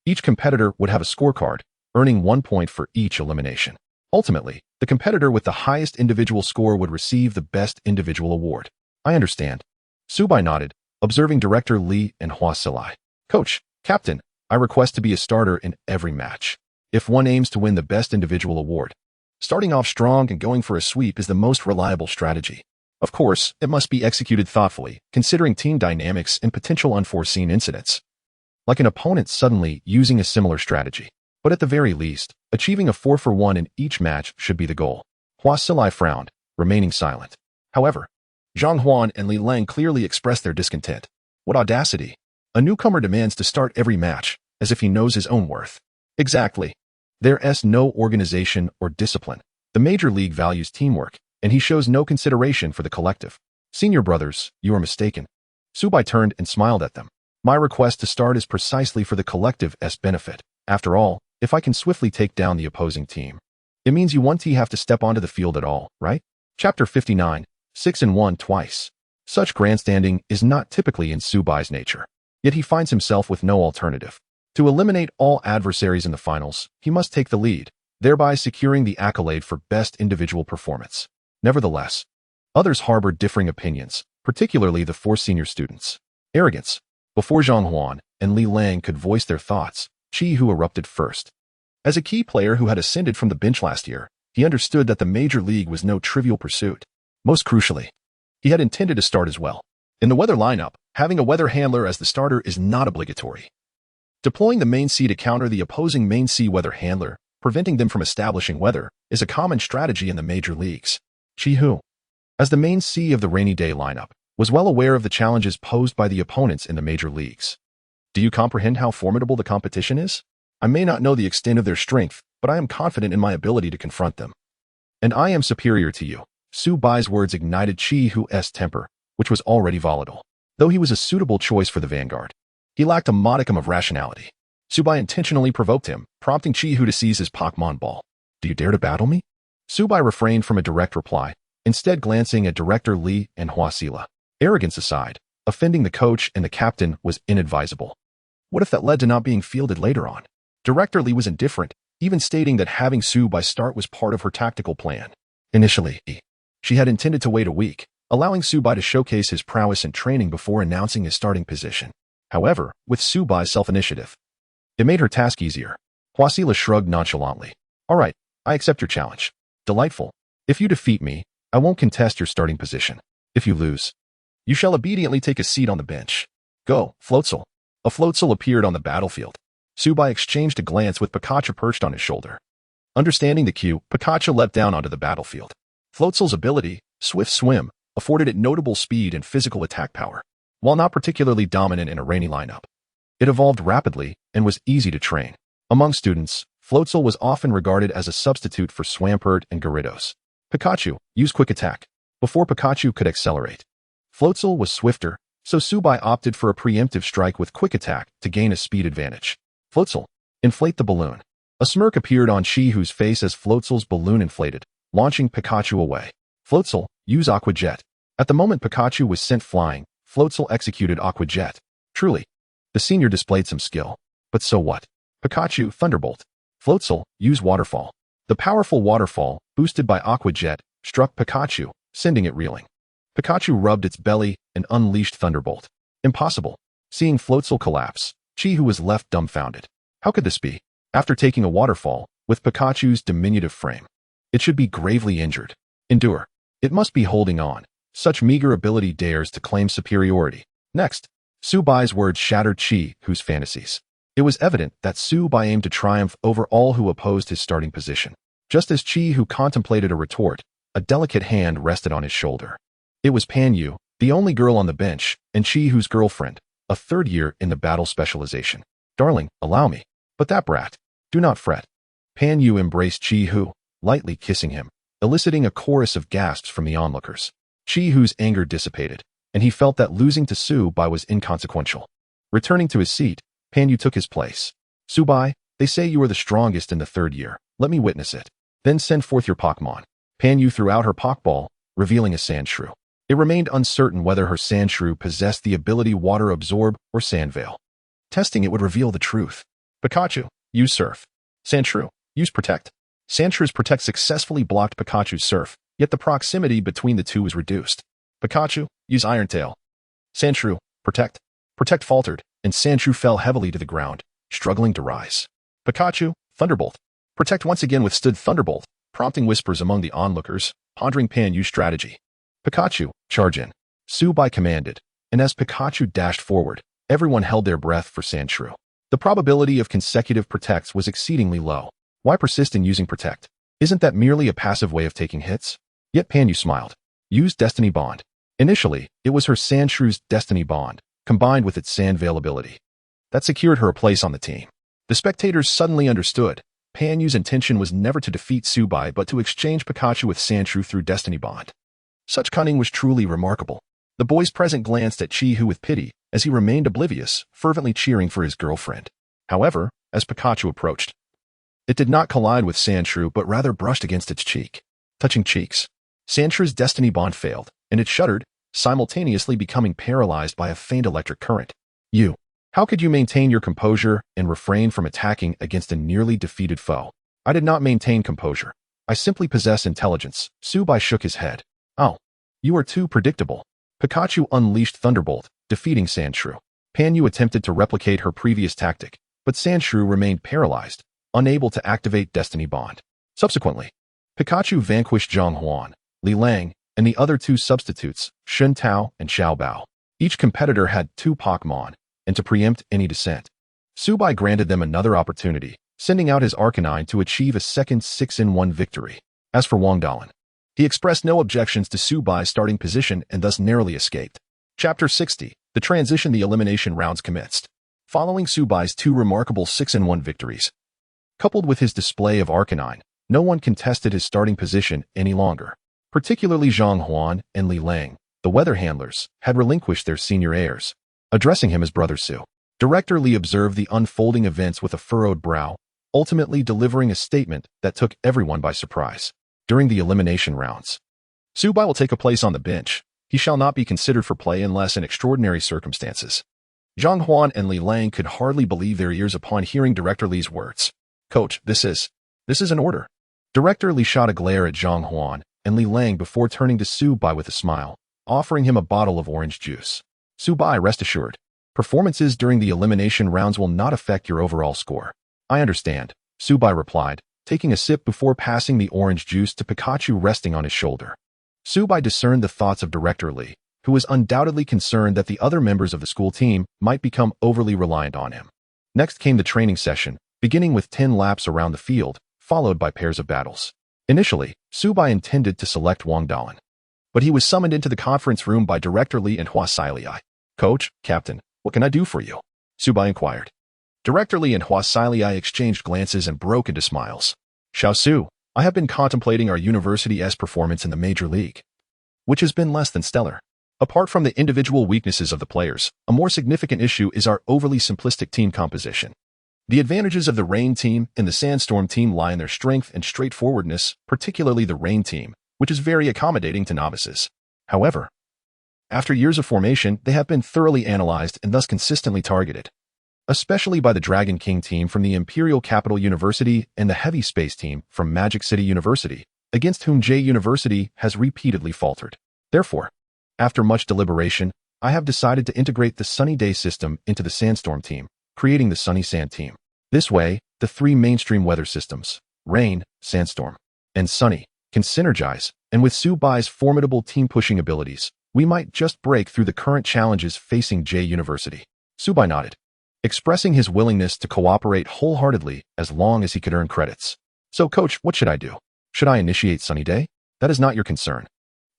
Speaker 1: each competitor would have a scorecard, earning 1 point for each elimination. Ultimately, the competitor with the highest individual score would receive the Best Individual Award. I understand. Subai nodded, observing Director Lee and Hua Silai. Coach, Captain, I request to be a starter in every match. If one aims to win the Best Individual Award, starting off strong and going for a sweep is the most reliable strategy. Of course, it must be executed thoughtfully, considering team dynamics and potential unforeseen incidents. Like an opponent suddenly using a similar strategy. But at the very least, achieving a 4-for-1 in each match should be the goal. Hua Silai frowned, remaining silent. However, Zhang Huan and Li Lang clearly expressed their discontent. What audacity! A newcomer demands to start every match, as if he knows his own worth. Exactly. There's no organization or discipline. The Major League values teamwork, and he shows no consideration for the collective. Senior brothers, you are mistaken. Subai turned and smiled at them. My request to start is precisely for the collective's benefit. After all, if I can swiftly take down the opposing team, it means you won't have to step onto the field at all, right? Chapter 59, 6-1 twice. Such grandstanding is not typically in Subai's nature. Yet he finds himself with no alternative. To eliminate all adversaries in the finals, he must take the lead, thereby securing the accolade for best individual performance. Nevertheless, others harbored differing opinions, particularly the 4 senior students. Arrogance. Before Zhang Huan and Li Lang could voice their thoughts, Chi Hu erupted first. As a key player who had ascended from the bench last year, he understood that the Major League was no trivial pursuit. Most crucially, he had intended to start as well. In the weather lineup, having a weather handler as the starter is not obligatory. Deploying the main C to counter the opposing main C weather handler, preventing them from establishing weather, is a common strategy in the major leagues. Chi Hu, as the main C of the rainy day lineup, was well aware of the challenges posed by the opponents in the major leagues. Do you comprehend how formidable the competition is? I may not know the extent of their strength, but I am confident in my ability to confront them. And I am superior to you. Subai's words ignited Chi Hu's temper, which was already volatile. Though he was a suitable choice for the vanguard, he lacked a modicum of rationality. Subai intentionally provoked him, prompting Chi Hu to seize his Pokémon ball. Do you dare to battle me? Subai refrained from a direct reply, instead glancing at Director Lee and Hua Sila. Arrogance aside, offending the coach and the captain was inadvisable. What if that led to not being fielded later on? Director Lee was indifferent, even stating that having Subai start was part of her tactical plan. Initially, she had intended to wait a week, allowing Subai to showcase his prowess in training before announcing his starting position. However, with Subai's self-initiative, it made her task easier. Hua Sila shrugged nonchalantly. All right, I accept your challenge. Delightful. If you defeat me, I won't contest your starting position. If you lose, you shall obediently take a seat on the bench. Go, Floatzel. A Floatzel appeared on the battlefield. Subai exchanged a glance with Pikachu perched on his shoulder. Understanding the cue, Pikachu leapt down onto the battlefield. Floatzel's ability, Swift Swim, afforded it notable speed and physical attack power. While not particularly dominant in a rainy lineup, it evolved rapidly and was easy to train. Among students, Floatzel was often regarded as a substitute for Swampert and Gyarados. Pikachu used Quick Attack before Pikachu could accelerate. Floatzel was swifter, so Subai opted for a preemptive strike with Quick Attack to gain a speed advantage. Floatzel, inflate the balloon. A smirk appeared on Chi Hu's face as Floatzel's balloon inflated, launching Pikachu away. Floatzel, use Aqua Jet. At the moment Pikachu was sent flying, Floatzel executed Aqua Jet. Truly, the senior displayed some skill. But so what? Pikachu, Thunderbolt. Floatzel, use Waterfall. The powerful Waterfall, boosted by Aqua Jet, struck Pikachu, sending it reeling. Pikachu rubbed its belly and unleashed Thunderbolt. Impossible. Seeing Floatzel collapse, Chi Hu was left dumbfounded. How could this be? After taking a Waterfall, with Pikachu's diminutive frame, it should be gravely injured. Endure. It must be holding on. Such meager ability dares to claim superiority. Next, Subai's words shattered Chi Hu's fantasies. It was evident that Subai aimed to triumph over all who opposed his starting position. Just as Chi, who contemplated a retort, a delicate hand rested on his shoulder. It was Pan Yu, the only girl on the bench, and Chi, whose girlfriend, a third year in the battle specialization. Darling, allow me. But that brat. Do not fret. Pan Yu embraced Chi, who, lightly kissing him, eliciting a chorus of gasps from the onlookers. Chi, whose anger dissipated, and he felt that losing to Subai was inconsequential. Returning to his seat, Pan Yu took his place. Subai, they say you are the strongest in the third year. Let me witness it. Then send forth your Pokémon. Pan Yu threw out her Pokeball, revealing a Sandshrew. It remained uncertain whether her Sandshrew possessed the ability Water Absorb or Sand Veil. Testing it would reveal the truth. Pikachu, use Surf. Sandshrew, use Protect. Sandshrew's Protect successfully blocked Pikachu's Surf, yet the proximity between the two was reduced. Pikachu, use Iron Tail. Sandshrew, Protect. Protect faltered, and Sandshrew fell heavily to the ground, struggling to rise. Pikachu, Thunderbolt. Protect once again withstood Thunderbolt, prompting whispers among the onlookers, pondering Pan Yu's strategy. Pikachu, charge in. Subai commanded, and as Pikachu dashed forward, everyone held their breath for Sandshrew. The probability of consecutive Protects was exceedingly low. Why persist in using Protect? Isn't that merely a passive way of taking hits? Yet Pan Yu smiled. Use Destiny Bond. Initially, it was her Sandshrew's Destiny Bond, combined with its Sand Veil ability, that secured her a place on the team. The spectators suddenly understood. Pan Yu's intention was never to defeat Subai but to exchange Pikachu with Sandshrew through Destiny Bond. Such cunning was truly remarkable. The boys present glanced at Chi, who with pity, as he remained oblivious, fervently cheering for his girlfriend. However, as Pikachu approached, it did not collide with Sandshrew but rather brushed against its cheek. Touching cheeks, Sandshrew's Destiny Bond failed, and it shuddered, simultaneously becoming paralyzed by a faint electric current. You. How could you maintain your composure and refrain from attacking against a nearly defeated foe? I did not maintain composure. I simply possess intelligence. Subai shook his head. Oh. You are too predictable. Pikachu unleashed Thunderbolt, defeating Sandshrew. Pan Yu attempted to replicate her previous tactic, but Sandshrew remained paralyzed, unable to activate Destiny Bond. Subsequently, Pikachu vanquished Zhang Huan, Li Lang, and the other two substitutes, Shen Tao and Xiao Bao. Each competitor had 2 Pokémon, and to preempt any dissent, Subai granted them another opportunity, sending out his Arcanine to achieve a second 6-in-1 victory. As for Wang Dalin, he expressed no objections to Subai's starting position and thus narrowly escaped. Chapter 60. The transition. The elimination rounds commenced. Following Subai's 2 remarkable 6-in-1 victories, coupled with his display of Arcanine, no one contested his starting position any longer. Particularly Zhang Huan and Li Lang, the weather handlers, had relinquished their senior heirs. Addressing him as Brother Su, Director Li observed the unfolding events with a furrowed brow, ultimately delivering a statement that took everyone by surprise. During the elimination rounds, Subai will take a place on the bench. He shall not be considered for play unless in extraordinary circumstances. Zhang Huan and Li Lang could hardly believe their ears upon hearing Director Li's words. Coach, this is an order. Director Li shot a glare at Zhang Huan and Li Lang before turning to Subai with a smile, offering him a bottle of orange juice. Subai, rest assured, performances during the elimination rounds will not affect your overall score. I understand, Subai replied, taking a sip before passing the orange juice to Pikachu resting on his shoulder. Subai discerned the thoughts of Director Li, who was undoubtedly concerned that the other members of the school team might become overly reliant on him. Next came the training session, beginning with 10 laps around the field, followed by pairs of battles. Initially, Subai intended to select Wang Dalin, but he was summoned into the conference room by Director Li and Hua Xiliai. Coach, Captain, what can I do for you? Subai inquired. Director Li and Hua Xiliai exchanged glances and broke into smiles. Xiaosu, I have been contemplating our university's performance in the Major League, which has been less than stellar. Apart from the individual weaknesses of the players, a more significant issue is our overly simplistic team composition. The advantages of the Rain team and the Sandstorm team lie in their strength and straightforwardness, particularly the Rain team, which is very accommodating to novices. However, after years of formation, they have been thoroughly analyzed and thus consistently targeted, especially by the Dragon King team from the Imperial Capital University and the Heavy Space team from Magic City University, against whom J University has repeatedly faltered. Therefore, after much deliberation, I have decided to integrate the Sunny Day system into the Sandstorm team, creating the Sunny Sand team. This way, the 3 mainstream weather systems, Rain, Sandstorm, and Sunny, can synergize, and with Subai's formidable team-pushing abilities, we might just break through the current challenges facing J University. Subai nodded. expressing his willingness to cooperate wholeheartedly as long as he could earn credits. So, coach, what should I do? Should I initiate Sunny Day? That is not your concern.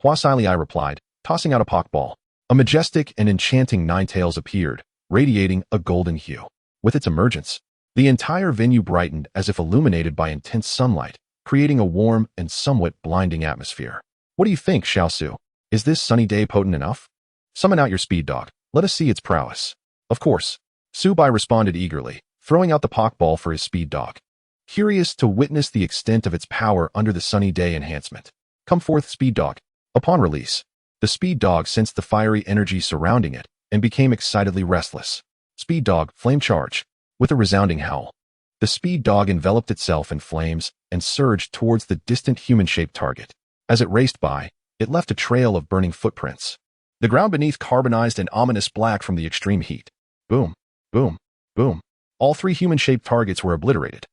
Speaker 1: Huasilei replied, tossing out a Pokeball. A majestic and enchanting Ninetales appeared, radiating a golden hue. With its emergence, the entire venue brightened as if illuminated by intense sunlight, creating a warm and somewhat blinding atmosphere. What do you think, Xiaosu? Is this Sunny Day potent enough? Summon out your speed dog. Let us see its prowess. Of course. Subai responded eagerly, throwing out the Pokeball for his speed dog. Curious to witness the extent of its power under the Sunny Day enhancement. Come forth, speed dog. Upon release, the speed dog sensed the fiery energy surrounding it and became excitedly restless. Speed dog, flame charge. With a resounding howl, the speed dog enveloped itself in flames and surged towards the distant human-shaped target. As it raced by, it left a trail of burning footprints. The ground beneath carbonized an ominous black from the extreme heat. Boom, boom, boom. All three human-shaped targets were obliterated.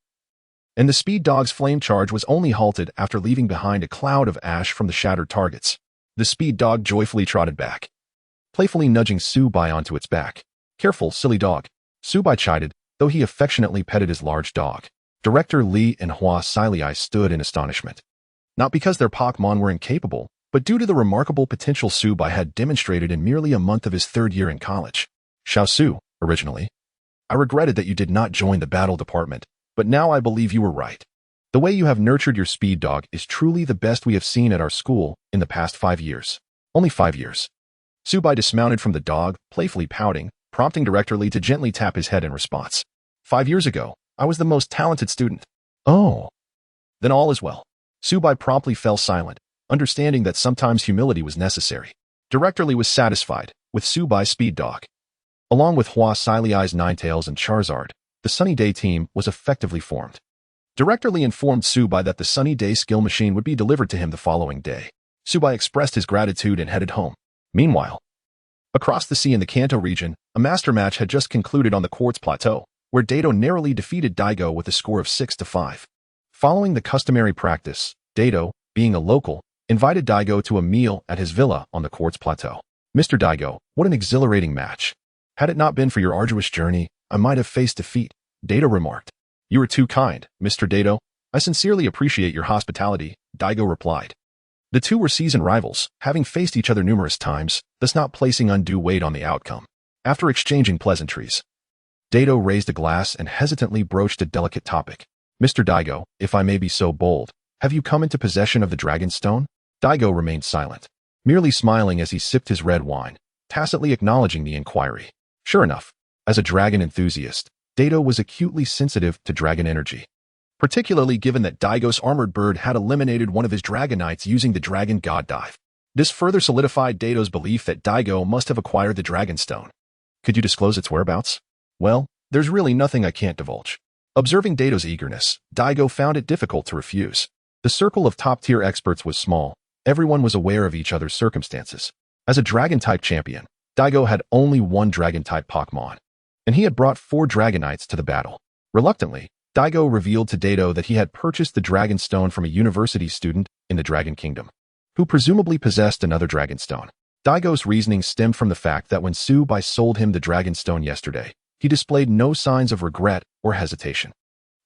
Speaker 1: And the speed dog's flame charge was only halted after leaving behind a cloud of ash from the shattered targets. The speed dog joyfully trotted back, playfully nudging Subai onto its back. Careful, silly dog, Subai chided, though he affectionately petted his large dog. Director Li and Huasilei stood in astonishment. Not because their Pokémon were incapable, but due to the remarkable potential Subai had demonstrated in merely a month of his third year in college. Xiaosu, originally, I regretted that you did not join the battle department, but now I believe you were right. The way you have nurtured your speed dog is truly the best we have seen at our school in the past 5 years. Only 5 years. Subai dismounted from the dog, playfully pouting, prompting Director Li to gently tap his head in response. 5 years ago, I was the most talented student. Oh. Then all is well. Subai promptly fell silent, understanding that sometimes humility was necessary. Director Li was satisfied with Subai's speed dog. Along with Huasilei's Ninetales and Charizard, the Sunny Day team was effectively formed. Director Li informed Subai that the Sunny Day skill machine would be delivered to him the following day. Subai expressed his gratitude and headed home. Meanwhile, across the sea in the Kanto region, a master match had just concluded on the Quartz Plateau, where Dato narrowly defeated Daigo with a score of 6-5. Following the customary practice, Dato, being a local, invited Daigo to a meal at his villa on the Quartz Plateau. Mr. Daigo, what an exhilarating match. Had it not been for your arduous journey, I might have faced defeat, Dato remarked. You are too kind, Mr. Dato. I sincerely appreciate your hospitality, Daigo replied. The two were seasoned rivals, having faced each other numerous times, thus not placing undue weight on the outcome. After exchanging pleasantries, Dato raised a glass and hesitantly broached a delicate topic. Mr. Daigo, if I may be so bold, have you come into possession of the Dragon Stone? Daigo remained silent, merely smiling as he sipped his red wine, tacitly acknowledging the inquiry. Sure enough, as a dragon enthusiast, Dato was acutely sensitive to dragon energy, particularly given that Daigo's armored bird had eliminated one of his Dragonites using the Dragon God Dive. This further solidified Dato's belief that Daigo must have acquired the Dragon Stone. Could you disclose its whereabouts? Well, there's really nothing I can't divulge. Observing Dato's eagerness, Daigo found it difficult to refuse. The circle of top-tier experts was small. Everyone was aware of each other's circumstances. As a Dragon-type champion, Daigo had only one Dragon-type Pokémon, and he had brought 4 Dragonites to the battle. Reluctantly, Daigo revealed to Dato that he had purchased the Dragon Stone from a university student in the Dragon Kingdom, who presumably possessed another Dragon Stone. Daigo's reasoning stemmed from the fact that when Subai sold him the Dragon Stone yesterday, he displayed no signs of regret or hesitation.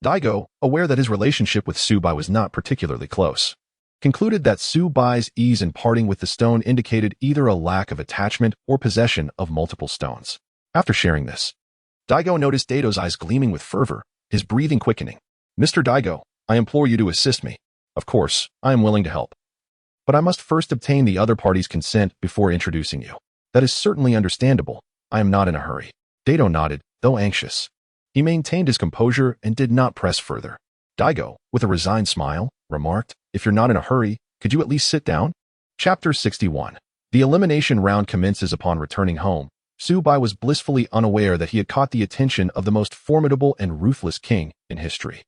Speaker 1: Daigo, aware that his relationship with Subai was not particularly close, concluded that Subai's ease in parting with the stone indicated either a lack of attachment or possession of multiple stones. After sharing this, Daigo noticed Dato's eyes gleaming with fervor, his breathing quickening. Mr. Daigo, I implore you to assist me. Of course, I am willing to help. But I must first obtain the other party's consent before introducing you. That is certainly understandable. I am not in a hurry. Dato nodded, though anxious. He maintained his composure and did not press further. Daigo, with a resigned smile, remarked, if you're not in a hurry, could you at least sit down? Chapter 61. The elimination round commences upon returning home. Subai was blissfully unaware that he had caught the attention of the most formidable and ruthless king in history.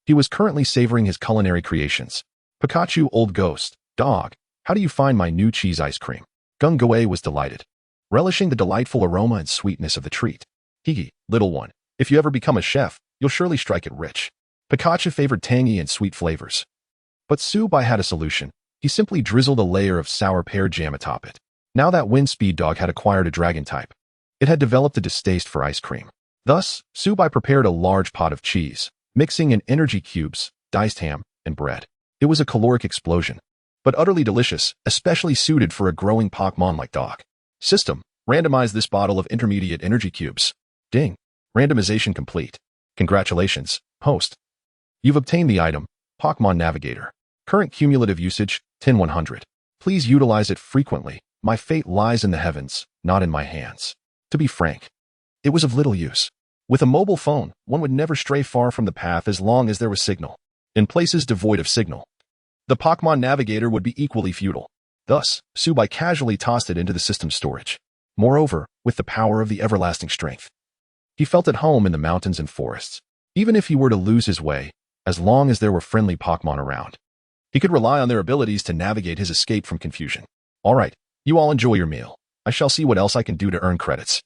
Speaker 1: He was currently savoring his culinary creations. Pikachu, old ghost, dog, how do you find my new cheese ice cream? Gung-Goei was delighted, relishing the delightful aroma and sweetness of the treat. Higi, little one, if you ever become a chef, you'll surely strike it rich. Pikachu favored tangy and sweet flavors. But Subai had a solution. He simply drizzled a layer of sour pear jam atop it. Now that Wind Speed Dog had acquired a dragon type, it had developed a distaste for ice cream. Thus, Subai prepared a large pot of cheese, mixing in energy cubes, diced ham, and bread. It was a caloric explosion, but utterly delicious, especially suited for a growing Pokémon like dog. System, randomize this bottle of intermediate energy cubes. Ding. Randomization complete. Congratulations, host. You've obtained the item, Pokémon Navigator. Current cumulative usage, 10-100. Please utilize it frequently. My fate lies in the heavens, not in my hands. To be frank, it was of little use. With a mobile phone, one would never stray far from the path as long as there was signal. In places devoid of signal, the Pokémon Navigator would be equally futile. Thus, Subai casually tossed it into the system's storage. Moreover, with the power of the everlasting strength, he felt at home in the mountains and forests. Even if he were to lose his way, as long as there were friendly Pokémon around, he could rely on their abilities to navigate his escape from confusion. All right, you all enjoy your meal. I shall see what else I can do to earn credits.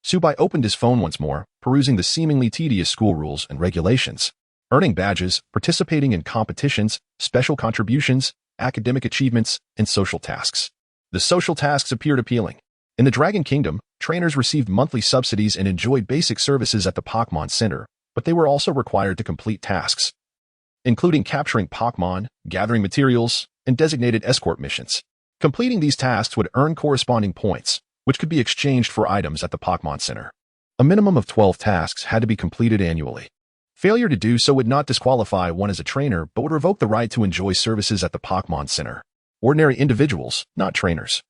Speaker 1: Subai opened his phone once more, perusing the seemingly tedious school rules and regulations. Earning badges, participating in competitions, special contributions, academic achievements, and social tasks. The social tasks appeared appealing. In the Dragon Kingdom, trainers received monthly subsidies and enjoyed basic services at the Pokémon Center, but they were also required to complete tasks, including capturing Pokémon, gathering materials, and designated escort missions. Completing these tasks would earn corresponding points, which could be exchanged for items at the Pokémon Center. A minimum of 12 tasks had to be completed annually. Failure to do so would not disqualify one as a trainer, but would revoke the right to enjoy services at the Pokémon Center. Ordinary individuals, not trainers,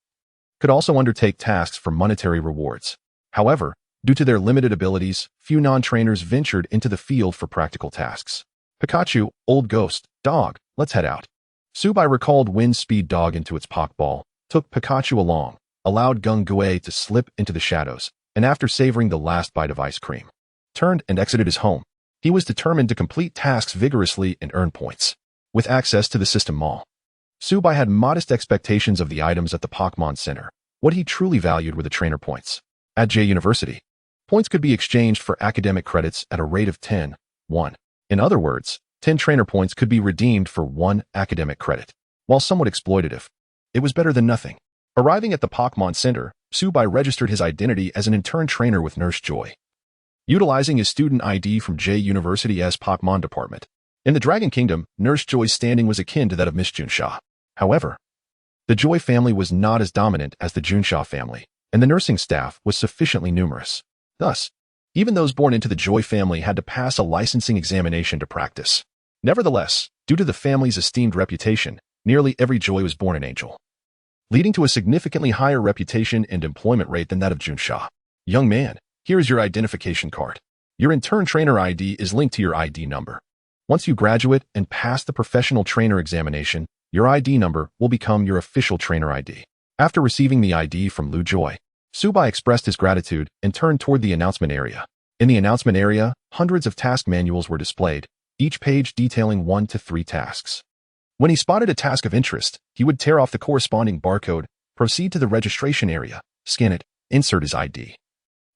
Speaker 1: could also undertake tasks for monetary rewards. However, due to their limited abilities, few non-trainers ventured into the field for practical tasks. Pikachu, old ghost, dog, let's head out. Subai recalled Wind Speed Dog into its Pokeball, took Pikachu along, allowed Gung-Gue to slip into the shadows, and after savoring the last bite of ice cream, turned and exited his home. He was determined to complete tasks vigorously and earn points. With access to the system mall, Subai had modest expectations of the items at the Pokémon Center. What he truly valued were the trainer points. At J University, points could be exchanged for academic credits at a rate of 10-1. In other words, 10 trainer points could be redeemed for 1 academic credit. While somewhat exploitative, it was better than nothing. Arriving at the Pokémon Center, Subai registered his identity as an intern trainer with Nurse Joy, utilizing his student ID from J University's Pokémon department. In the Dragon Kingdom, Nurse Joy's standing was akin to that of Miss Junsha. However, the Joy family was not as dominant as the Junsha family, and the nursing staff was sufficiently numerous. Thus, even those born into the Joy family had to pass a licensing examination to practice. Nevertheless, due to the family's esteemed reputation, nearly every Joy was born an angel, leading to a significantly higher reputation and employment rate than that of Junsha. Young man, here is your identification card. Your intern trainer ID is linked to your ID number. Once you graduate and pass the professional trainer examination, your ID number will become your official trainer ID. After receiving the ID from Lu Joy, Subai expressed his gratitude and turned toward the announcement area. In the announcement area, hundreds of task manuals were displayed, each page detailing 1 to 3 tasks. When he spotted a task of interest, he would tear off the corresponding barcode, proceed to the registration area, scan it, insert his ID,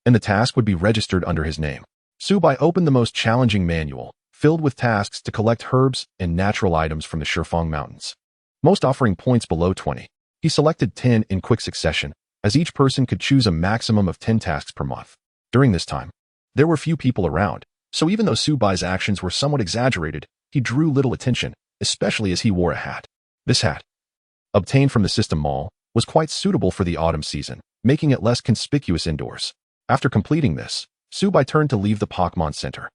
Speaker 1: and the task would be registered under his name. Subai opened the most challenging manual, filled with tasks to collect herbs and natural items from the Shifeng Mountains, most offering points below 20. He selected 10 in quick succession, as each person could choose a maximum of 10 tasks per month. During this time, there were few people around, so even though Subai's actions were somewhat exaggerated, he drew little attention, especially as he wore a hat. This hat, obtained from the system mall, was quite suitable for the autumn season, making it less conspicuous indoors. After completing this, Subai turned to leave the Pokémon Center.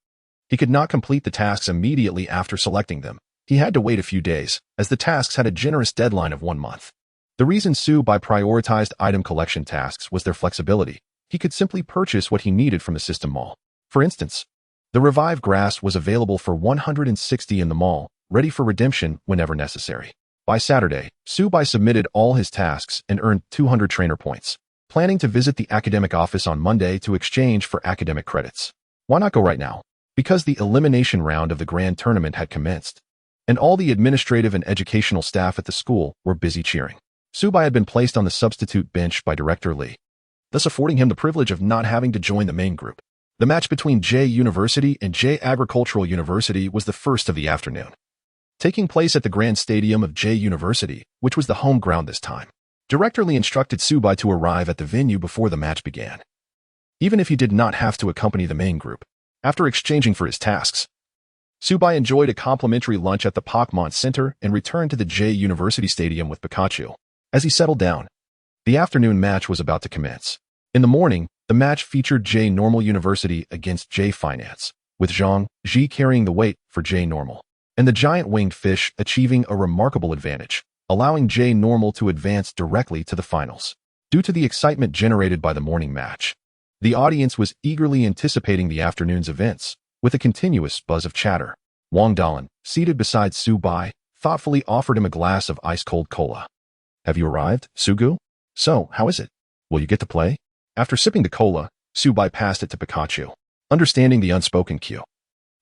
Speaker 1: He could not complete the tasks immediately after selecting them. He had to wait a few days, as the tasks had a generous deadline of 1 month. The reason Subai prioritized item collection tasks was their flexibility. He could simply purchase what he needed from the system mall. For instance, the revived grass was available for 160 in the mall, ready for redemption whenever necessary. By Saturday, Subai submitted all his tasks and earned 200 trainer points, planning to visit the academic office on Monday to exchange for academic credits. Why not go right now? Because the elimination round of the grand tournament had commenced, and all the administrative and educational staff at the school were busy cheering. Subai had been placed on the substitute bench by Director Lee, thus affording him the privilege of not having to join the main group. The match between J University and J Agricultural University was the first of the afternoon, taking place at the Grand Stadium of J University, which was the home ground this time. Director Lee instructed Subai to arrive at the venue before the match began. even if he did not have to accompany the main group. After exchanging for his tasks, Subai enjoyed a complimentary lunch at the Pokémon Center and returned to the J University Stadium with Pikachu. As he settled down, the afternoon match was about to commence. In the morning, the match featured J Normal University against J Finance, with Zhang Ji carrying the weight for J Normal, and the giant winged fish achieving a remarkable advantage, allowing J Normal to advance directly to the finals. Due to the excitement generated by the morning match, the audience was eagerly anticipating the afternoon's events, with a continuous buzz of chatter. Wang Dalan, seated beside Su Bai, thoughtfully offered him a glass of ice-cold cola. "Have you arrived, Sugu? So, how is it? Will you get to play?" After sipping the cola, Su Bai passed it to Pikachu. Understanding the unspoken cue,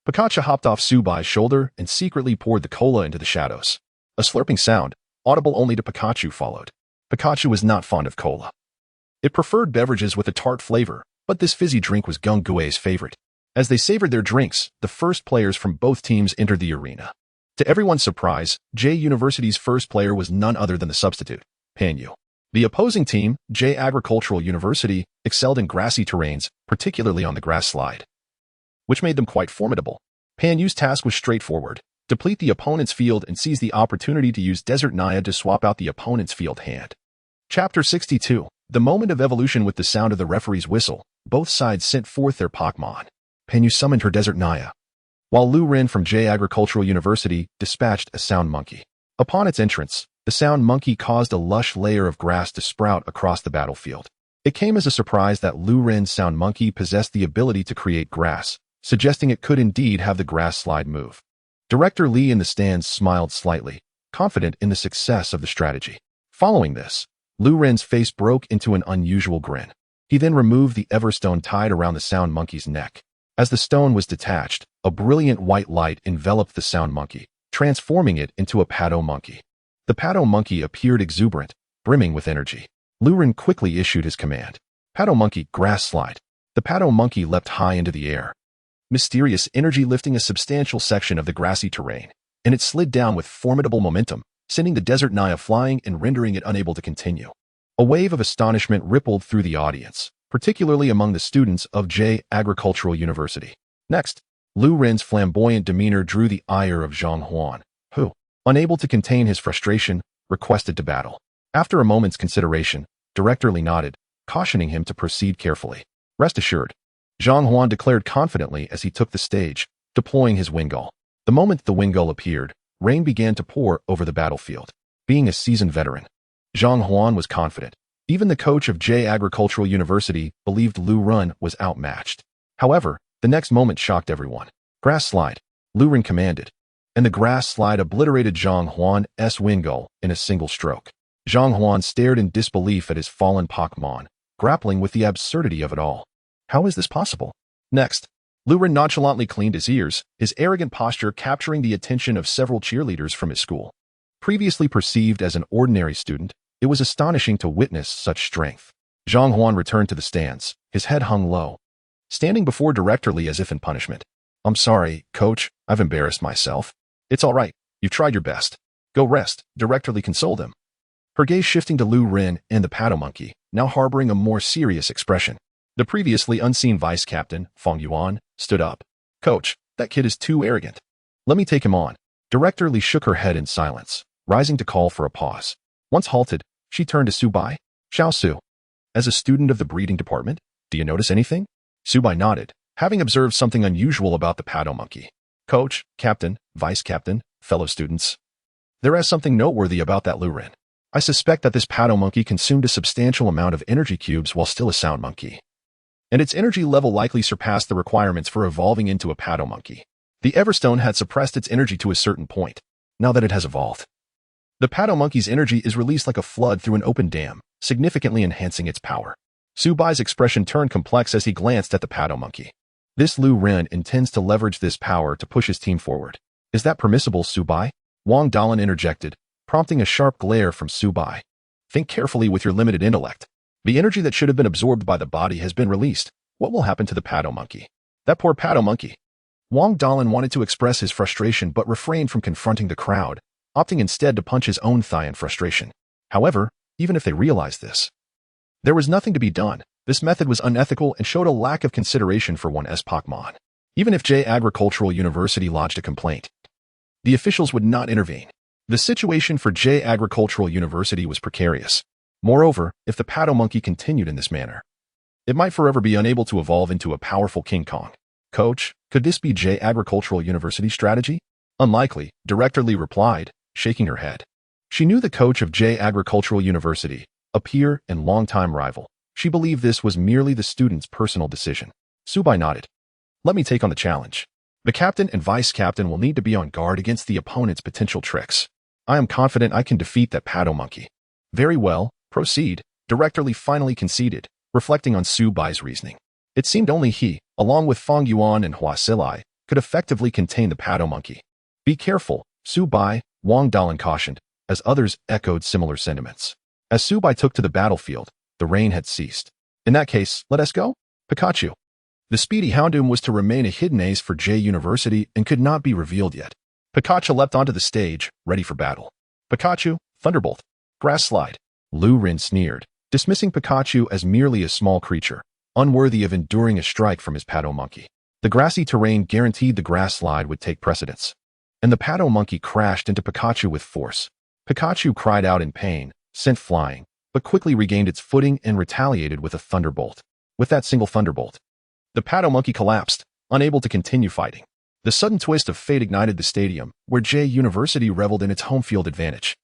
Speaker 1: Pikachu hopped off Su Bai's shoulder and secretly poured the cola into the shadows. A slurping sound, audible only to Pikachu, followed. Pikachu was not fond of cola. It preferred beverages with a tart flavor, but this fizzy drink was Gung Gui's favorite. As they savored their drinks, the first players from both teams entered the arena. To everyone's surprise, J University's first player was none other than the substitute, Pan Yu. The opposing team, J Agricultural University, excelled in grassy terrains, particularly on the grass slide, which made them quite formidable. Pan Yu's task was straightforward: deplete the opponent's field and seize the opportunity to use Desert Naya to swap out the opponent's field hand. Chapter 62. The moment of evolution. With the sound of the referee's whistle, both sides sent forth their Pokémon. Pan Yu summoned her Desert Naya, while Lu Ren from J Agricultural University dispatched a Sound Monkey. Upon its entrance, the Sound Monkey caused a lush layer of grass to sprout across the battlefield. It came as a surprise that Lu Ren's Sound Monkey possessed the ability to create grass, suggesting it could indeed have the grass slide move. Director Lee in the stands smiled slightly, confident in the success of the strategy. Following this, Lu Ren's face broke into an unusual grin. He then removed the Everstone tied around the Sound Monkey's neck. As the stone was detached, a brilliant white light enveloped the Sound Monkey, transforming it into a Pato Monkey. The Pato Monkey appeared exuberant, brimming with energy. Lu Ren quickly issued his command. Pato Monkey, grass slide. The Pato Monkey leapt high into the air, mysterious energy lifting a substantial section of the grassy terrain, and it slid down with formidable momentum, sending the Desert Naya flying and rendering it unable to continue. A wave of astonishment rippled through the audience, particularly among the students of J Agricultural University. Next, Lu Ren's flamboyant demeanor drew the ire of Zhang Huan, who, unable to contain his frustration, requested to battle. After a moment's consideration, Director Li nodded, cautioning him to proceed carefully. Rest assured, Zhang Huan declared confidently as he took the stage, deploying his Wingull. The moment the Wingull appeared, rain began to pour over the battlefield. Being a seasoned veteran, Zhang Huan was confident. Even the coach of J Agricultural University believed Lu Ren was outmatched. However, the next moment shocked everyone. Grass slide, Lu Ren commanded, and the grass slide obliterated Zhang Huan's Wingull in a single stroke. Zhang Huan stared in disbelief at his fallen Pokémon, grappling with the absurdity of it all. How is this possible? Next, Lu Ren nonchalantly cleaned his ears, his arrogant posture capturing the attention of several cheerleaders from his school. Previously perceived as an ordinary student, it was astonishing to witness such strength. Zhang Huan returned to the stands, his head hung low, standing before Director Li as if in punishment. "I'm sorry, Coach, I've embarrassed myself." "It's all right, you've tried your best. Go rest," Director Li consoled him. Her gaze shifting to Lu Ren and the Pato Monkey, now harboring a more serious expression. The previously unseen vice captain, Feng Yuan, stood up. "Coach, that kid is too arrogant. Let me take him on." Director Li shook her head in silence, rising to call for a pause. Once halted, she turned to Su Bai. "Xiao Su, as a student of the breeding department, do you notice anything?" Su Bai nodded, having observed something unusual about the Pato Monkey. "Coach, captain, vice captain, fellow students, there is something noteworthy about that Lu Ren. I suspect that this Pato Monkey consumed a substantial amount of energy cubes while still a Sound Monkey, and its energy level likely surpassed the requirements for evolving into a Pato Monkey. The Everstone had suppressed its energy to a certain point. Now that it has evolved, the Pato Monkey's energy is released like a flood through an open dam, significantly enhancing its power." Su Bai's expression turned complex as he glanced at the Pato Monkey. This Lu Ren intends to leverage this power to push his team forward. "Is that permissible, Su Bai?" Wang Dalan interjected, prompting a sharp glare from Su Bai. "Think carefully with your limited intellect. The energy that should have been absorbed by the body has been released. What will happen to the Pato Monkey?" "That poor Pato Monkey." Wang Dalan wanted to express his frustration but refrained from confronting the crowd, opting instead to punch his own thigh in frustration. However, even if they realized this, there was nothing to be done. This method was unethical and showed a lack of consideration for one's Pokémon. Even if J Agricultural University lodged a complaint, the officials would not intervene. The situation for J Agricultural University was precarious. Moreover, if the Paddle Monkey continued in this manner, it might forever be unable to evolve into a powerful King Kong. Coach, could this be J Agricultural University's strategy? Unlikely, Director Lee replied, shaking her head. She knew the coach of J Agricultural University, a peer and longtime rival. She believed this was merely the student's personal decision. Subai nodded. Let me take on the challenge. The captain and vice-captain will need to be on guard against the opponent's potential tricks. I am confident I can defeat that Paddle Monkey. Very well, proceed, Director Lee finally conceded, reflecting on Subai's reasoning. It seemed only he, along with Feng Yuan and Hua Silai, could effectively contain the Paddle Monkey. Be careful, Subai, Wang Dalin cautioned, as others echoed similar sentiments. As Subai took to the battlefield, the rain had ceased. In that case, let us go? Pikachu. The speedy Houndour was to remain a hidden ace for J University and could not be revealed yet. Pikachu leapt onto the stage, ready for battle. Pikachu, Thunderbolt. Grass Slide. Lu Rin sneered, dismissing Pikachu as merely a small creature, unworthy of enduring a strike from his Paddle Monkey. The grassy terrain guaranteed the Grass Slide would take precedence, and the Paddle Monkey crashed into Pikachu with force. Pikachu cried out in pain, sent flying, but quickly regained its footing and retaliated with a Thunderbolt. With that single Thunderbolt, the Paddle Monkey collapsed, unable to continue fighting. The sudden twist of fate ignited the stadium, where J University reveled in its home field advantage.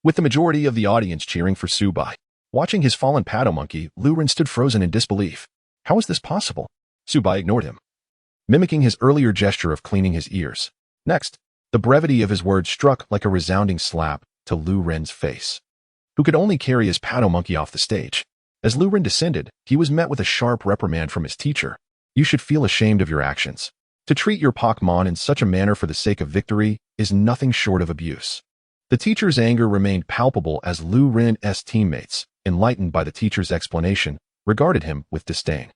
Speaker 1: With the majority of the audience cheering for Subai, watching his fallen Paddle Monkey, Lu Rin stood frozen in disbelief. How is this possible? Subai ignored him, mimicking his earlier gesture of cleaning his ears. Next, the brevity of his words struck like a resounding slap to Lu Rin's face, who could only carry his Paddle Monkey off the stage. As Lu Rin descended, he was met with a sharp reprimand from his teacher. You should feel ashamed of your actions. To treat your Pokémon in such a manner for the sake of victory is nothing short of abuse. The teacher's anger remained palpable as Lu Rin's teammates, enlightened by the teacher's explanation, regarded him with disdain.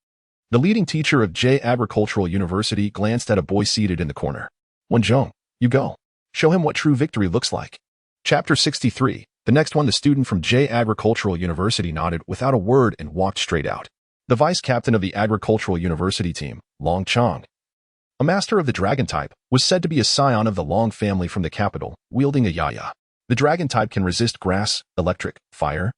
Speaker 1: The leading teacher of J Agricultural University glanced at a boy seated in the corner. Wenjong, you go. Show him what true victory looks like. Chapter 63. The next one, the student from J Agricultural University nodded without a word and walked straight out. The vice-captain of the Agricultural University team, Long Chong, a master of the dragon type, was said to be a scion of the Long family from the capital, wielding a yaya. The dragon type can resist grass, electric, fire,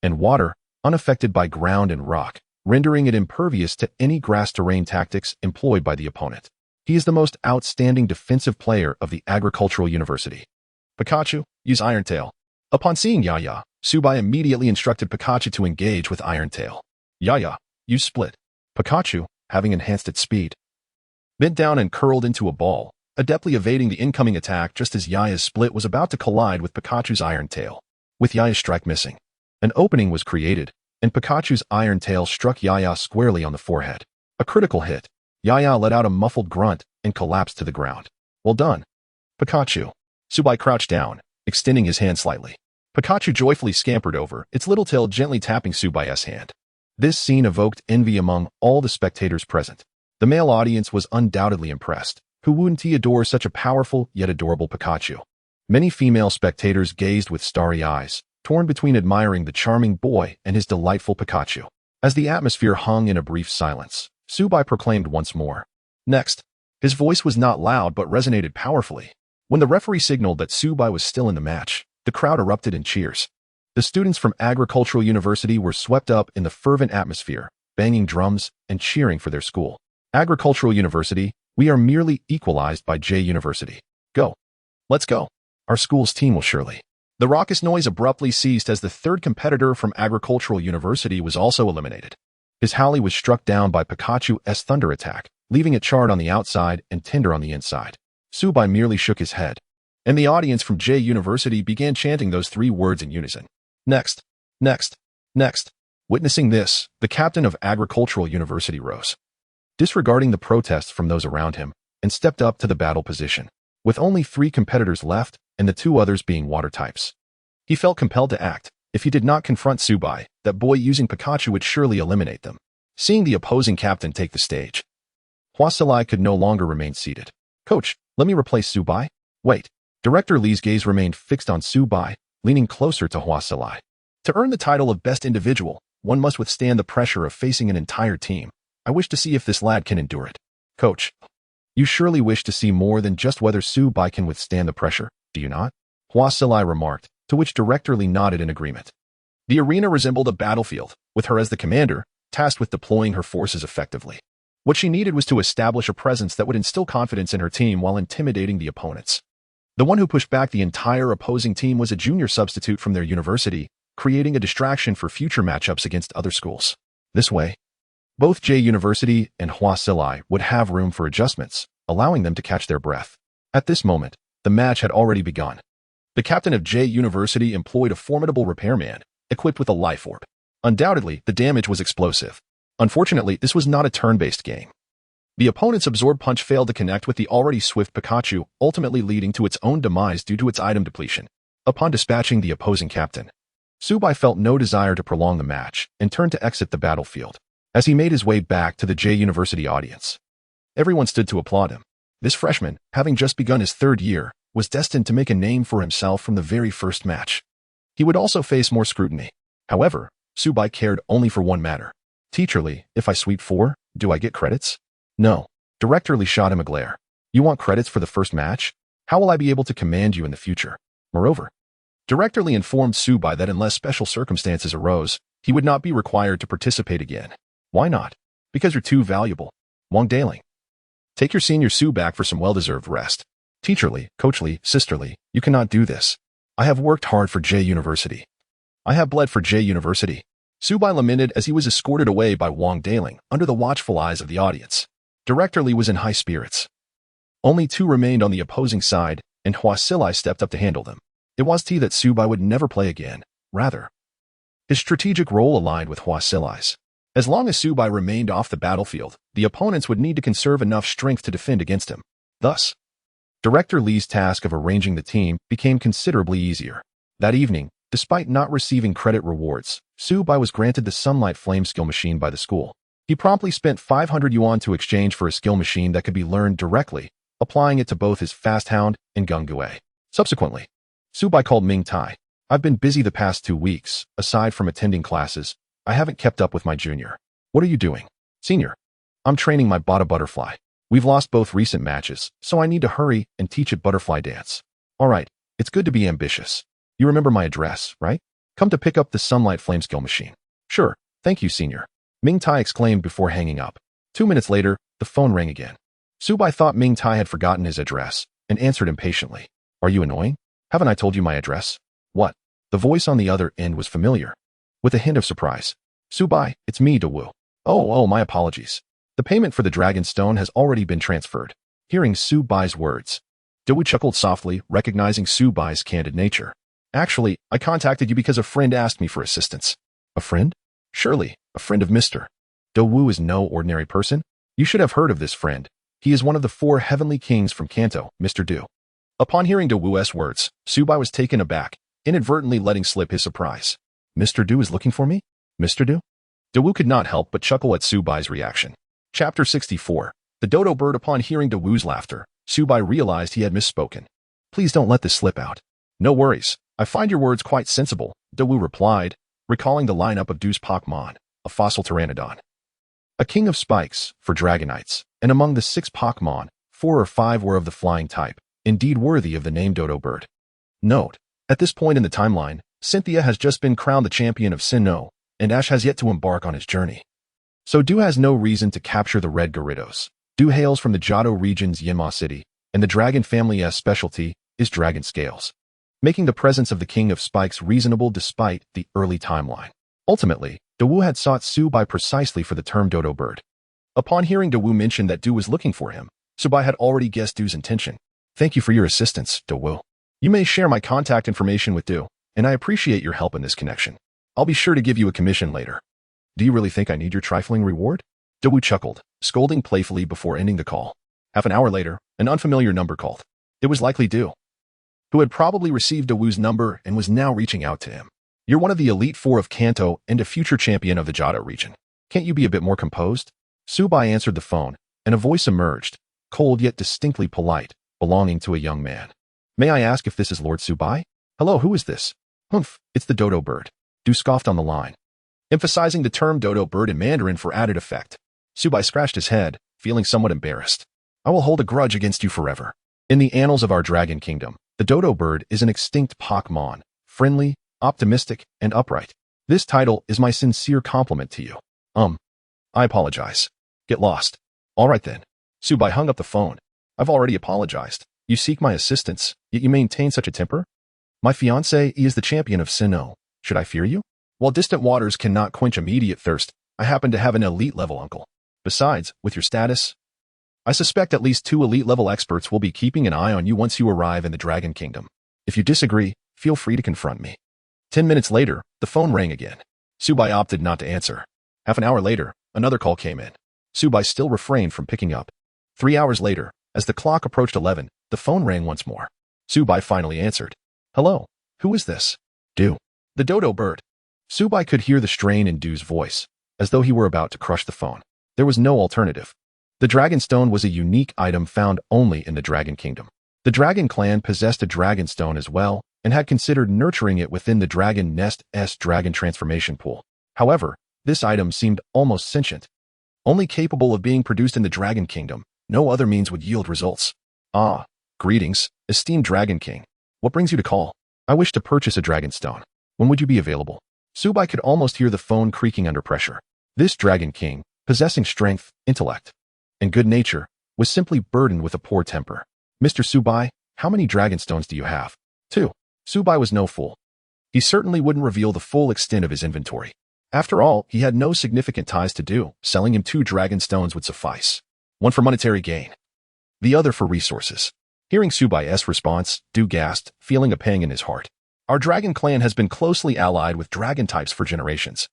Speaker 1: and water, unaffected by ground and rock, rendering it impervious to any grass terrain tactics employed by the opponent. He is the most outstanding defensive player of the Agricultural University. Pikachu, use Iron Tail. Upon seeing Yaya, Subai immediately instructed Pikachu to engage with Iron Tail. Yaya, use Split. Pikachu, having enhanced its speed, bent down and curled into a ball, adeptly evading the incoming attack just as Yaya's Split was about to collide with Pikachu's Iron Tail. With Yaya's strike missing, an opening was created, and Pikachu's Iron Tail struck Yaya squarely on the forehead. A critical hit. Yaya let out a muffled grunt and collapsed to the ground. Well done, Pikachu. Subai crouched down, extending his hand slightly. Pikachu joyfully scampered over, its little tail gently tapping Subai's hand. This scene evoked envy among all the spectators present. The male audience was undoubtedly impressed. Who wouldn't adore such a powerful yet adorable Pikachu? Many female spectators gazed with starry eyes, torn between admiring the charming boy and his delightful Pikachu. As the atmosphere hung in a brief silence, Subai proclaimed once more. Next. His voice was not loud but resonated powerfully. When the referee signaled that Subai was still in the match, the crowd erupted in cheers. The students from Agricultural University were swept up in the fervent atmosphere, banging drums and cheering for their school. Agricultural University, we are merely equalized by J University. Go. Let's go. Our school's team will surely. The raucous noise abruptly ceased as the third competitor from Agricultural University was also eliminated. His Howley was struck down by Pikachu's thunder attack, leaving it charred on the outside and tender on the inside. Subai merely shook his head, and the audience from J University began chanting those three words in unison. Next, next, next. Witnessing this, the captain of Agricultural University rose, disregarding the protests from those around him, and stepped up to the battle position. With only 3 competitors left, and the 2 others being water types, he felt compelled to act. If he did not confront Subai, that boy using Pikachu would surely eliminate them. Seeing the opposing captain take the stage, Hua Silai could no longer remain seated. Coach, let me replace Subai? Wait. Director Lee's gaze remained fixed on Subai, leaning closer to Hua Silai. To earn the title of Best Individual, one must withstand the pressure of facing an entire team. I wish to see if this lad can endure it. Coach, you surely wish to see more than just whether Subai can withstand the pressure, do you not? Huasilai remarked, to which Director Lee nodded in agreement. The arena resembled a battlefield, with her as the commander, tasked with deploying her forces effectively. What she needed was to establish a presence that would instill confidence in her team while intimidating the opponents. The one who pushed back the entire opposing team was a junior substitute from their university, creating a distraction for future matchups against other schools. This way, both J University and Huasilai would have room for adjustments, allowing them to catch their breath. At this moment, the match had already begun. The captain of J University employed a formidable repairman, equipped with a life orb. Undoubtedly, the damage was explosive. Unfortunately, this was not a turn-based game. The opponent's absorb punch failed to connect with the already swift Pikachu, ultimately leading to its own demise due to its item depletion. Upon dispatching the opposing captain, Subai felt no desire to prolong the match and turned to exit the battlefield. As he made his way back to the J University audience, everyone stood to applaud him. This freshman, having just begun his third year, was destined to make a name for himself from the very first match. He would also face more scrutiny. However, Subai cared only for one matter. Teacher Lee, if I sweep 4, do I get credits? No. Director Lee shot him a glare. You want credits for the first match? How will I be able to command you in the future? Moreover, Director Lee informed Subai that unless special circumstances arose, he would not be required to participate again. Why not? Because you're too valuable. Wang Daling. Take your senior Su back for some well-deserved rest. Teacher Lee, Coach Lee, Sister Lee, you cannot do this. I have worked hard for J University. I have bled for J University. Subai lamented as he was escorted away by Wang Daling under the watchful eyes of the audience. Director Lee was in high spirits. Only 2 remained on the opposing side, and Huasilai stepped up to handle them. It was that Subai would never play again. Rather, his strategic role aligned with Huasilai's. As long as Subai remained off the battlefield, the opponents would need to conserve enough strength to defend against him. Thus, Director Lee's task of arranging the team became considerably easier. That evening, despite not receiving credit rewards, Subai was granted the Sunlight Flame skill machine by the school. He promptly spent 500 yuan to exchange for a skill machine that could be learned directly, applying it to both his Fast Hound and Gungue. Subsequently, Subai called Ming Tai. I've been busy the past 2 weeks. Aside from attending classes, I haven't kept up with my junior. What are you doing? Senior. I'm training my Bada Butterfly. We've lost both recent matches, so I need to hurry and teach it butterfly dance. All right, it's good to be ambitious. You remember my address, right? Come to pick up the Sunlight Flame skill machine. Sure, thank you, Senior. Ming Tai exclaimed before hanging up. 2 minutes later, the phone rang again. Subai thought Ming Tai had forgotten his address and answered impatiently. Are you annoying? Haven't I told you my address? What? The voice on the other end was familiar. With a hint of surprise. Subai, it's me, Dawu. Oh, my apologies. The payment for the Dragon Stone has already been transferred. Hearing Subai's words, Dawu chuckled softly, recognizing Subai's candid nature. Actually, I contacted you because a friend asked me for assistance. A friend? Surely, a friend of Mr. Dawu is no ordinary person. You should have heard of this friend. He is one of the 4 heavenly kings from Kanto, Mr. Du. Upon hearing Dawu's words, Subai was taken aback, inadvertently letting slip his surprise. Mr. Du is looking for me? Mr. Du? Dawu could not help but chuckle at Subai's reaction. Chapter 64. The Dodo Bird. Upon hearing Dawu's laughter, Subai realized he had misspoken. Please don't let this slip out. No worries. I find your words quite sensible, Dawu replied, recalling the lineup of Du's Pokémon, a fossil pteranodon. A king of spikes, for Dragonites, and among the 6 Pokémon, 4 or 5 were of the flying type, indeed worthy of the name Dodo Bird. Note, at this point in the timeline, Cynthia has just been crowned the champion of Sinnoh, and Ash has yet to embark on his journey. So Du has no reason to capture the Red Gyarados. Du hails from the Johto region's Yinma City, and the Dragon family's specialty is Dragon Scales, making the presence of the King of Spikes reasonable despite the early timeline. Ultimately, Dawu had sought Subai precisely for the term Dodo Bird. Upon hearing Dawu mention that Du was looking for him, Subai had already guessed Du's intention. Thank you for your assistance, Dawu. You may share my contact information with Du, and I appreciate your help in this connection. I'll be sure to give you a commission later. Do you really think I need your trifling reward? Dawu chuckled, scolding playfully before ending the call. Half an hour later, an unfamiliar number called. It was likely Du, who had probably received Dawu's number and was now reaching out to him. You're one of the Elite 4 of Kanto and a future champion of the Johto region. Can't you be a bit more composed? Subai answered the phone, and a voice emerged, cold yet distinctly polite, belonging to a young man. May I ask if this is Lord Subai? Hello, who is this? Humph, it's the Dodo Bird. Du scoffed on the line. emphasizing the term dodo bird in Mandarin for added effect. Subai scratched his head, feeling somewhat embarrassed. I will hold a grudge against you forever. In the annals of our dragon kingdom, the dodo bird is an extinct Pokémon, friendly, optimistic, and upright. This title is my sincere compliment to you. I apologize. Get lost. All right then. Subai hung up the phone. I've already apologized. You seek my assistance, yet you maintain such a temper? My fiancé is the champion of Sinnoh. Should I fear you? While distant waters cannot quench immediate thirst, I happen to have an elite-level uncle. Besides, with your status, I suspect at least 2 elite-level experts will be keeping an eye on you once you arrive in the Dragon Kingdom. If you disagree, feel free to confront me. 10 minutes later, the phone rang again. Subai opted not to answer. Half an hour later, another call came in. Subai still refrained from picking up. 3 hours later, as the clock approached 11, the phone rang once more. Subai finally answered. Hello, who is this? Du. The dodo bird. Subai could hear the strain in Du's voice, as though he were about to crush the phone. There was no alternative. The Dragon Stone was a unique item found only in the Dragon Kingdom. The Dragon Clan possessed a Dragon Stone as well, and had considered nurturing it within the Dragon Nest's Dragon Transformation Pool. However, this item seemed almost sentient. Only capable of being produced in the Dragon Kingdom, no other means would yield results. Ah, greetings, esteemed Dragon King. What brings you to call? I wish to purchase a Dragon Stone. When would you be available? Subai could almost hear the phone creaking under pressure. This Dragon King, possessing strength, intellect, and good nature, was simply burdened with a poor temper. Mr. Subai, how many Dragon Stones do you have? 2. Subai was no fool. He certainly wouldn't reveal the full extent of his inventory. After all, he had no significant ties to Du. Selling him 2 Dragon Stones would suffice. One for monetary gain, the other for resources. Hearing Subai's response, Du gasped, feeling a pang in his heart. Our Dragon Clan has been closely allied with Dragon types for generations,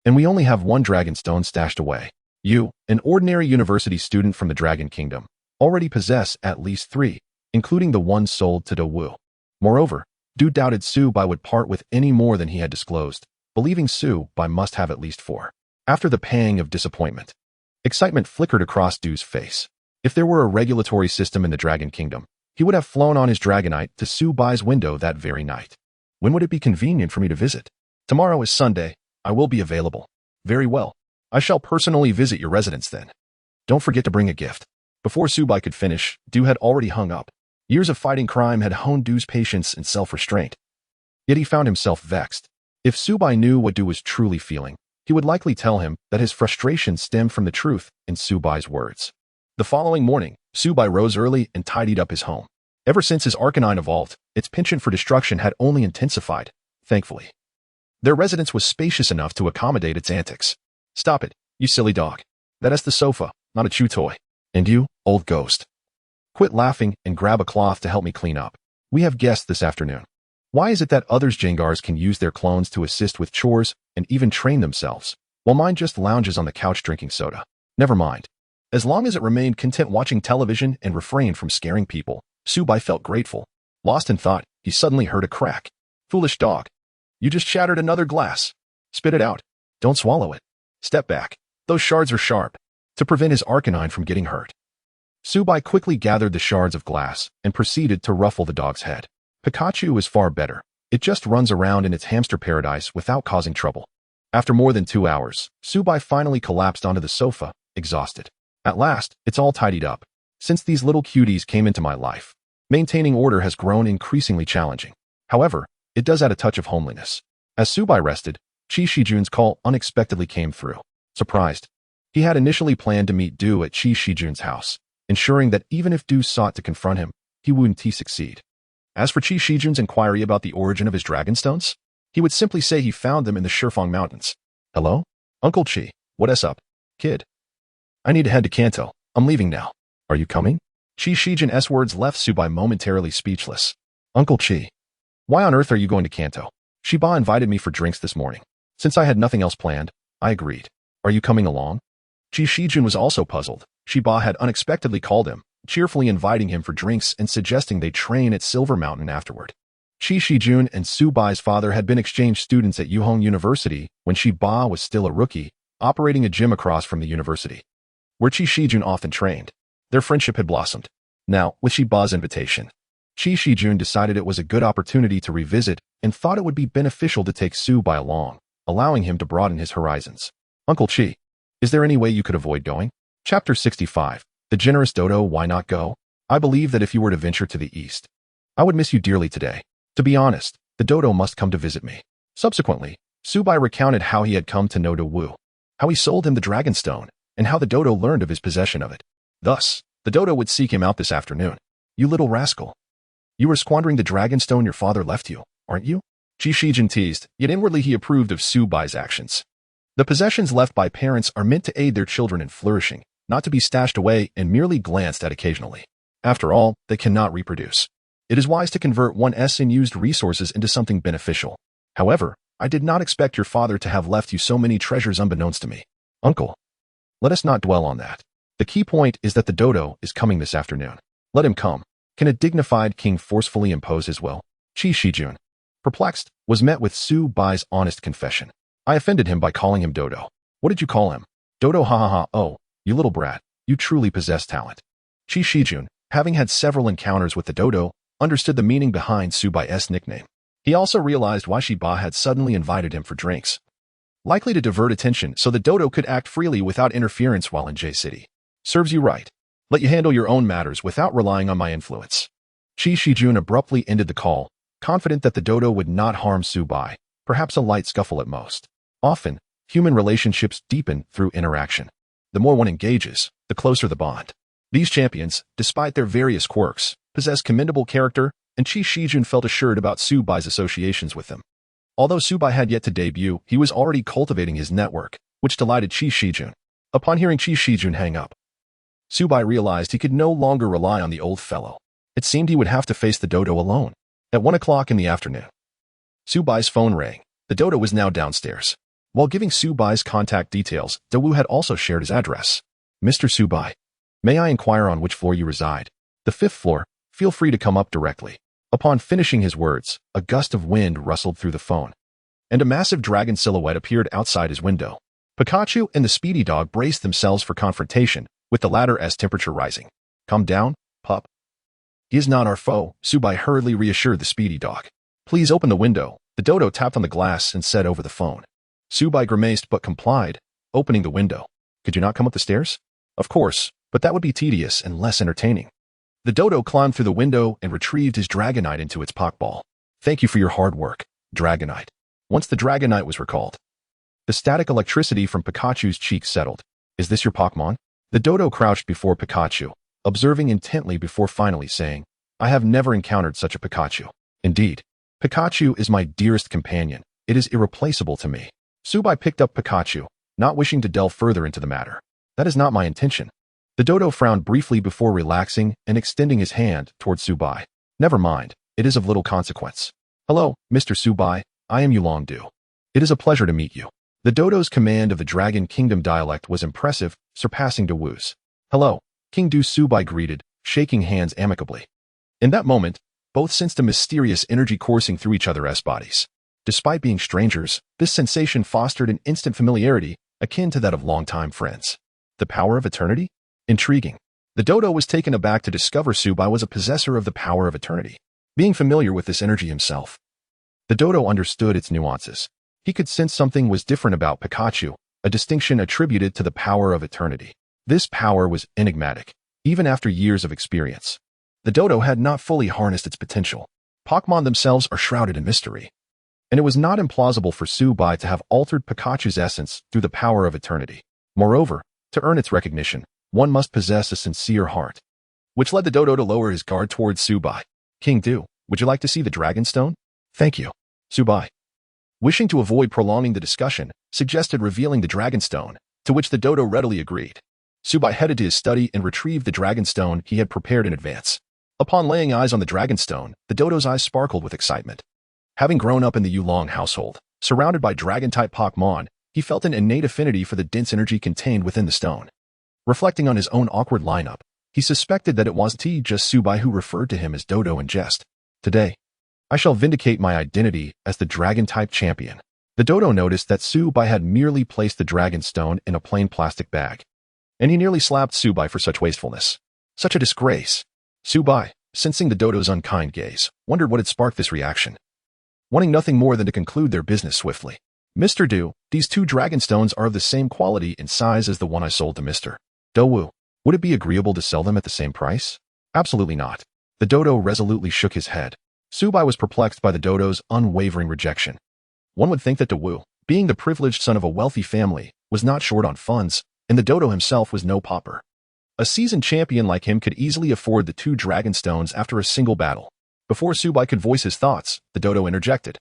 Speaker 1: and we only have 1 Dragon Stone stashed away. You, an ordinary university student from the Dragon Kingdom, already possess at least 3, including the one sold to Du Wu. Moreover, Du doubted Subai would part with any more than he had disclosed, believing Subai must have at least 4. After the pang of disappointment, excitement flickered across Du's face. If there were a regulatory system in the Dragon Kingdom, he would have flown on his Dragonite to Subai's window that very night. When would it be convenient for me to visit? Tomorrow is Sunday. I will be available. Very well. I shall personally visit your residence then. Don't forget to bring a gift. Before Subai could finish, Du had already hung up. Years of fighting crime had honed Du's patience and self-restraint. Yet he found himself vexed. If Subai knew what Du was truly feeling, he would likely tell him that his frustration stemmed from the truth in Subai's words. The following morning, Subai rose early and tidied up his home. Ever since his Arcanine evolved, its penchant for destruction had only intensified, thankfully. Their residence was spacious enough to accommodate its antics. Stop it, you silly dog. That is the sofa, not a chew toy. And you, old ghost. Quit laughing and grab a cloth to help me clean up. We have guests this afternoon. Why is it that others Jengars can use their clones to assist with chores and even train themselves, while mine just lounges on the couch drinking soda? Never mind. As long as it remained content watching television and refrained from scaring people, Subai felt grateful. Lost in thought, he suddenly heard a crack. Foolish dog. You just shattered another glass. Spit it out. Don't swallow it. Step back. Those shards are sharp. To prevent his Arcanine from getting hurt. Subai quickly gathered the shards of glass and proceeded to ruffle the dog's head. Pikachu is far better. It just runs around in its hamster paradise without causing trouble. After more than 2 hours, Subai finally collapsed onto the sofa, exhausted. At last, it's all tidied up. Since these little cuties came into my life, maintaining order has grown increasingly challenging. However, it does add a touch of homeliness. As Subai rested, Chi Shijun's call unexpectedly came through. Surprised, he had initially planned to meet Du at Chi Shijun's house, ensuring that even if Du sought to confront him, he wouldn't succeed. As for Chi Shijun's inquiry about the origin of his dragon stones, he would simply say he found them in the Shifeng Mountains. Hello? Uncle Chi, what's up, kid? I need to head to Kanto. I'm leaving now. Are you coming? Chi Shijun's words left Subai momentarily speechless. Uncle Chi, why on earth are you going to Kanto? Shiba invited me for drinks this morning. Since I had nothing else planned, I agreed. Are you coming along? Chi Shijun was also puzzled. Shiba had unexpectedly called him, cheerfully inviting him for drinks and suggesting they train at Silver Mountain afterward. Chi Shijun and Subai's father had been exchange students at Yuhong University when Shiba was still a rookie, operating a gym across from the university, where Chi Shijun often trained. Their friendship had blossomed. Now, with Shiba's invitation, Chi Shijun decided it was a good opportunity to revisit and thought it would be beneficial to take Subai along. allowing him to broaden his horizons. Uncle Chi, is there any way you could avoid going? Chapter 65. The generous dodo, why not go? I believe that if you were to venture to the east, I would miss you dearly today. To be honest, the dodo must come to visit me. Subsequently, Subai recounted how he had come to know Wu, how he sold him the Dragonstone, and how the dodo learned of his possession of it. Thus, the dodo would seek him out this afternoon. You little rascal. You were squandering the Dragonstone your father left you, aren't you? Qi Shijin teased, yet inwardly he approved of Subai's actions. The possessions left by parents are meant to aid their children in flourishing, not to be stashed away and merely glanced at occasionally. After all, they cannot reproduce. It is wise to convert one's unused resources into something beneficial. However, I did not expect your father to have left you so many treasures unbeknownst to me. Uncle, let us not dwell on that. The key point is that the dodo is coming this afternoon. Let him come. Can a dignified king forcefully impose his will? Qi Shijun, perplexed, was met with Su Bai's honest confession. I offended him by calling him dodo. What did you call him? Dodo, ha ha ha. Oh, you little brat. You truly possess talent. Qi Shijun, having had several encounters with the dodo, understood the meaning behind Su Bai's nickname. He also realized why Shiba had suddenly invited him for drinks, likely to divert attention so the dodo could act freely without interference while in J City. Serves you right. Let you handle your own matters without relying on my influence. Qi Shijun abruptly ended the call, confident that the dodo would not harm Su Bai, perhaps a light scuffle at most. Often, human relationships deepen through interaction. The more one engages, the closer the bond. These champions, despite their various quirks, possess commendable character, and Qi Shijun felt assured about Su Bai's associations with them. Although Su Bai had yet to debut, he was already cultivating his network, which delighted Qi Shijun. Upon hearing Qi Shijun hang up, Su Bai realized he could no longer rely on the old fellow. It seemed he would have to face the dodo alone. At 1 o'clock in the afternoon, Su Bai's phone rang. The dodo was now downstairs. While giving Su Bai's contact details, Wu had also shared his address. Mr. Su Bai, may I inquire on which floor you reside? The 5th floor. Feel free to come up directly. Upon finishing his words, a gust of wind rustled through the phone, and a massive dragon silhouette appeared outside his window. Pikachu and the speedy dog braced themselves for confrontation, with the latter's temperature rising. Calm down, pup. He is not our foe, Su Bai hurriedly reassured the speedy dog. Please open the window. The dodo tapped on the glass and said over the phone. Su Bai grimaced but complied, opening the window. Could you not come up the stairs? Of course, but that would be tedious and less entertaining. The dodo climbed through the window and retrieved his Dragonite into its Pokeball. Thank you for your hard work, Dragonite. Once the Dragonite was recalled, the static electricity from Pikachu's cheeks settled. Is this your Pokémon? The dodo crouched before Pikachu, observing intently before finally saying, I have never encountered such a Pikachu. Indeed, Pikachu is my dearest companion. It is irreplaceable to me. Su Bai picked up Pikachu, not wishing to delve further into the matter. That is not my intention. The dodo frowned briefly before relaxing and extending his hand towards Su Bai. Never mind, it is of little consequence. Hello, Mr. Su Bai, I am Yulongdu. It is a pleasure to meet you. The dodo's command of the Dragon Kingdom dialect was impressive, surpassing Wu's. Hello, King Du, Su Bai greeted, shaking hands amicably. In that moment, both sensed a mysterious energy coursing through each other's bodies. Despite being strangers, this sensation fostered an instant familiarity akin to that of longtime friends. The power of eternity? Intriguing. The dodo was taken aback to discover Su Bai was a possessor of the power of eternity. Being familiar with this energy himself, the dodo understood its nuances. He could sense something was different about Pikachu, a distinction attributed to the power of eternity. This power was enigmatic, even after years of experience. The dodo had not fully harnessed its potential. Pokémon themselves are shrouded in mystery, and it was not implausible for Su Bai to have altered Pikachu's essence through the power of eternity. Moreover, to earn its recognition, one must possess a sincere heart, which led the dodo to lower his guard towards Su Bai. King Du, would you like to see the Dragonstone? Thank you. Su Bai, wishing to avoid prolonging the discussion, suggested revealing the Dragonstone, to which the dodo readily agreed. Su Bai headed to his study and retrieved the Dragonstone he had prepared in advance. Upon laying eyes on the Dragonstone, the dodo's eyes sparkled with excitement. Having grown up in the Yulong household, surrounded by Dragon-type Pokémon, he felt an innate affinity for the dense energy contained within the stone. Reflecting on his own awkward lineup, he suspected that it was just Su Bai who referred to him as Dodo in jest. Today, I shall vindicate my identity as the Dragon-type champion. The dodo noticed that Su Bai had merely placed the Dragonstone in a plain plastic bag, and he nearly slapped Su Bai for such wastefulness. Such a disgrace. Su Bai, sensing the dodo's unkind gaze, wondered what had sparked this reaction. Wanting nothing more than to conclude their business swiftly, Mr. Du, these two dragon stones are of the same quality and size as the one I sold to Mr. Dowu. Would it be agreeable to sell them at the same price? Absolutely not. The dodo resolutely shook his head. Subai was perplexed by the dodo's unwavering rejection. One would think that Dowu, being the privileged son of a wealthy family, was not short on funds, and the dodo himself was no pauper. A seasoned champion like him could easily afford the two dragon stones after a single battle. Before Subai could voice his thoughts, the dodo interjected.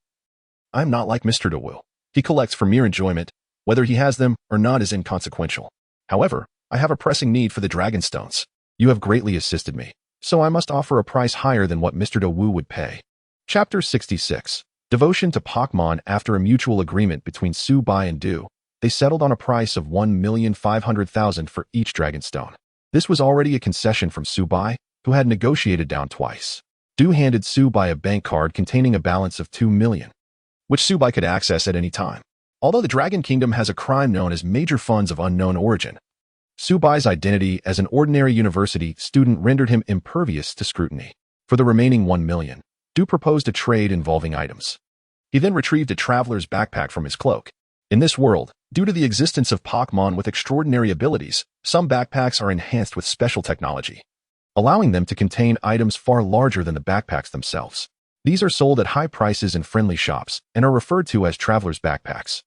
Speaker 1: I'm not like Mr. Dowu. He collects for mere enjoyment. Whether he has them or not is inconsequential. However, I have a pressing need for the dragon stones. You have greatly assisted me, so I must offer a price higher than what Mr. Dowu would pay. Chapter 66. Devotion to Pokémon. After a mutual agreement between Subai and Du, they settled on a price of 1,500,000 for each dragon stone. This was already a concession from Subai, who had negotiated down twice. Du handed Subai a bank card containing a balance of 2 million, which Subai could access at any time. Although the Dragon Kingdom has a crime known as major funds of unknown origin, Subai's identity as an ordinary university student rendered him impervious to scrutiny. For the remaining 1 million, Du proposed a trade involving items. He then retrieved a traveler's backpack from his cloak. In this world, due to the existence of Pokémon with extraordinary abilities, some backpacks are enhanced with special technology, allowing them to contain items far larger than the backpacks themselves. These are sold at high prices in friendly shops and are referred to as traveler's backpacks.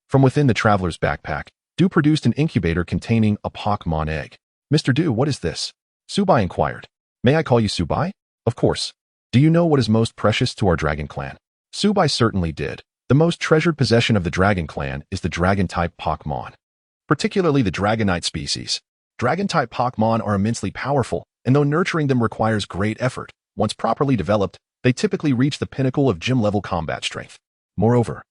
Speaker 1: From within the traveler's backpack, Du produced an incubator containing a Pokémon egg. Mr. Du, what is this? Subai inquired. May I call you Subai? Of course. Do you know what is most precious to our dragon clan? Subai certainly did. The most treasured possession of the dragon clan is the dragon-type Pokémon, particularly the Dragonite species. Dragon-type Pokémon are immensely powerful, and though nurturing them requires great effort, once properly developed, they typically reach the pinnacle of gym-level combat strength. Moreover,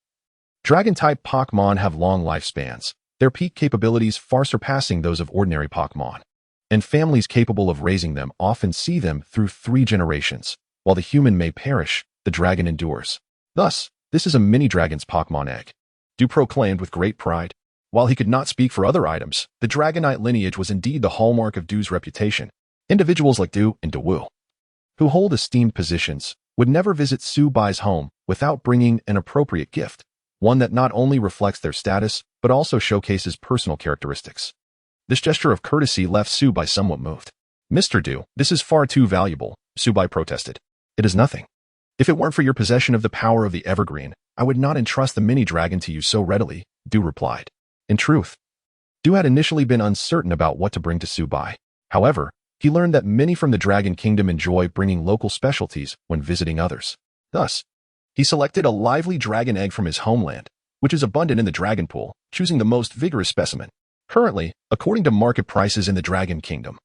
Speaker 1: Dragon-type Pokémon have long lifespans, their peak capabilities far surpassing those of ordinary Pokémon, and families capable of raising them often see them through 3 generations. While the human may perish, the dragon endures. Thus, this is a mini-dragon's Pokémon egg. Du proclaimed with great pride. While he could not speak for other items, the Dragonite lineage was indeed the hallmark of Du's reputation. Individuals like Du and Dowu, who hold esteemed positions, would never visit Subai's home without bringing an appropriate gift, one that not only reflects their status, but also showcases personal characteristics. This gesture of courtesy left Subai somewhat moved. Mr. Du, this is far too valuable, Subai protested. It is nothing. If it weren't for your possession of the power of the evergreen, I would not entrust the mini-dragon to you so readily, Du replied. In truth, Du had initially been uncertain about what to bring to Subai. However, he learned that many from the Dragon Kingdom enjoy bringing local specialties when visiting others. Thus, he selected a lively dragon egg from his homeland, which is abundant in the dragon pool, choosing the most vigorous specimen. Currently, according to market prices in the Dragon Kingdom,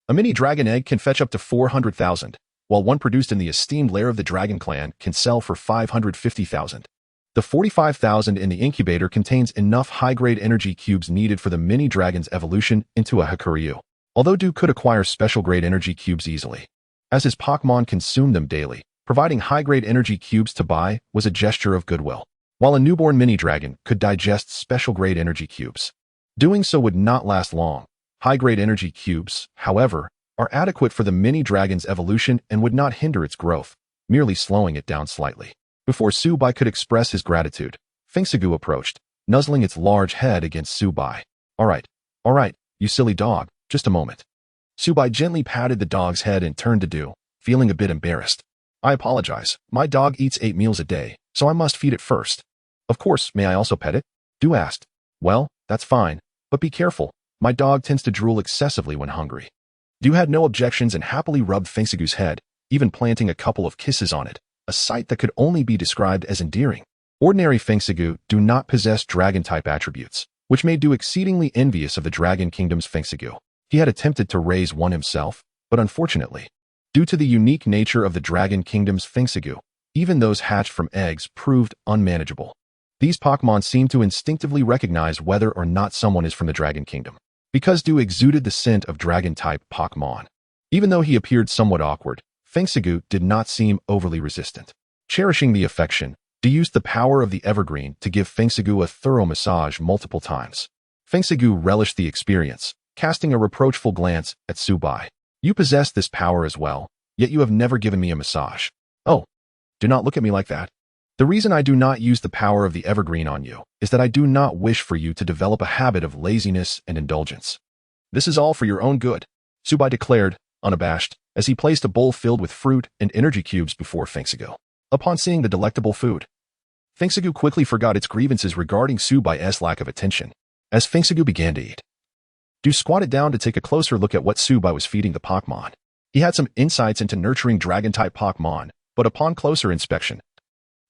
Speaker 1: a mini-dragon egg can fetch up to 400,000, while one produced in the esteemed lair of the Dragon Clan can sell for 550,000. The 45,000 in the incubator contains enough high-grade energy cubes needed for the mini-dragon's evolution into a Hakuryu. Although Du could acquire special-grade energy cubes easily, as his Pokémon consumed them daily, providing high-grade energy cubes to buy was a gesture of goodwill. While a newborn mini-dragon could digest special-grade energy cubes, doing so would not last long. High-grade energy cubes, however, are adequate for the mini-dragon's evolution and would not hinder its growth, merely slowing it down slightly. Before Subai could express his gratitude, Fiancée approached, nuzzling its large head against Subai. All right, you silly dog, just a moment. Subai gently patted the dog's head and turned to Du, feeling a bit embarrassed. I apologize, my dog eats 8 meals a day, so I must feed it first. Of course, may I also pet it? Du asked. Well, that's fine, but be careful, my dog tends to drool excessively when hungry. Du had no objections and happily rubbed Fiancée's head, even planting a couple of kisses on it, a sight that could only be described as endearing. Ordinary Fiancée do not possess dragon-type attributes, which made Du exceedingly envious of the Dragon Kingdom's Fiancée. He had attempted to raise one himself, but unfortunately, due to the unique nature of the Dragon Kingdom's Fiancée, even those hatched from eggs proved unmanageable. These Pokémon seem to instinctively recognize whether or not someone is from the Dragon Kingdom, because Du exuded the scent of dragon-type Pokémon. Even though he appeared somewhat awkward, Fiancée did not seem overly resistant. Cherishing the affection, Du used the power of the evergreen to give Fiancée a thorough massage multiple times. Fiancée relished the experience, casting a reproachful glance at Subai. You possess this power as well, yet you have never given me a massage. Oh, do not look at me like that. The reason I do not use the power of the evergreen on you is that I do not wish for you to develop a habit of laziness and indulgence. This is all for your own good, Subai declared, unabashed, as he placed a bowl filled with fruit and energy cubes before Fiancée. Upon seeing the delectable food, Fiancée quickly forgot its grievances regarding Subai's lack of attention. As Fiancée began to eat, Du squatted down to take a closer look at what Subai was feeding the Pokémon. He had some insights into nurturing Dragon-type Pokémon, but upon closer inspection,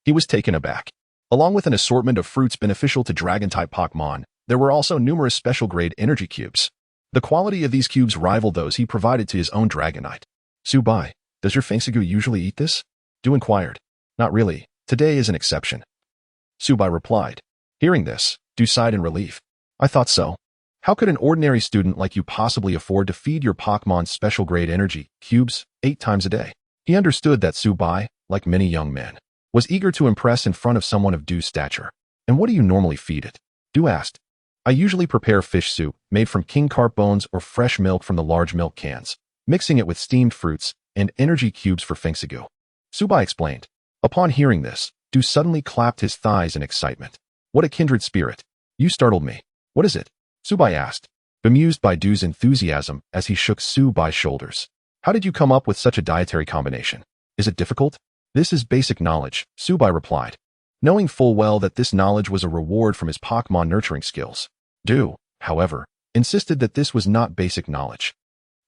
Speaker 1: he was taken aback. Along with an assortment of fruits beneficial to Dragon-type Pokémon, there were also numerous special-grade energy cubes. The quality of these cubes rivaled those he provided to his own Dragonite. Subai, does your Fiancée usually eat this? Du inquired. Not really. Today is an exception. Subai replied. Hearing this, Du sighed in relief. I thought so. How could an ordinary student like you possibly afford to feed your Pokémon special-grade energy cubes 8 times a day? He understood that Subai, like many young men, was eager to impress in front of someone of Du's stature. And what do you normally feed it? Du asked. I usually prepare fish soup made from king carp bones or fresh milk from the large milk cans, mixing it with steamed fruits and energy cubes for Fiancée. Subai explained. Upon hearing this, Du suddenly clapped his thighs in excitement. What a kindred spirit. You startled me. What is it? Subai asked, bemused by Du's enthusiasm as he shook Subai's shoulders. How did you come up with such a dietary combination? Is it difficult? This is basic knowledge, Subai replied, knowing full well that this knowledge was a reward from his Pokémon nurturing skills. Du, however, insisted that this was not basic knowledge.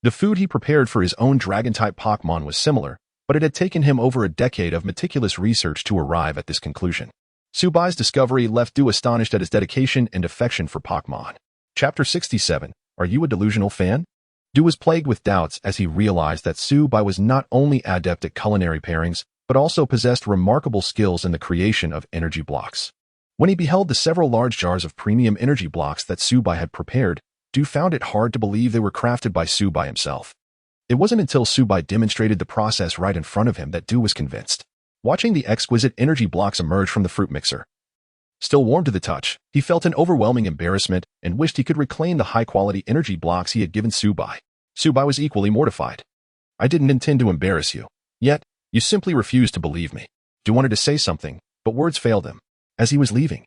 Speaker 1: The food he prepared for his own Dragon-type Pokémon was similar, but it had taken him over a decade of meticulous research to arrive at this conclusion. Subai's discovery left Du astonished at his dedication and affection for Pokémon. Chapter 67. Are you a delusional fan? Du was plagued with doubts as he realized that Subai was not only adept at culinary pairings, but also possessed remarkable skills in the creation of energy blocks. When he beheld the several large jars of premium energy blocks that Subai had prepared, Du found it hard to believe they were crafted by Subai himself. It wasn't until Subai demonstrated the process right in front of him that Du was convinced. Watching the exquisite energy blocks emerge from the fruit mixer, still warm to the touch, he felt an overwhelming embarrassment and wished he could reclaim the high-quality energy blocks he had given Subai. Subai was equally mortified. I didn't intend to embarrass you. Yet, you simply refused to believe me. Du wanted to say something, but words failed him. As he was leaving,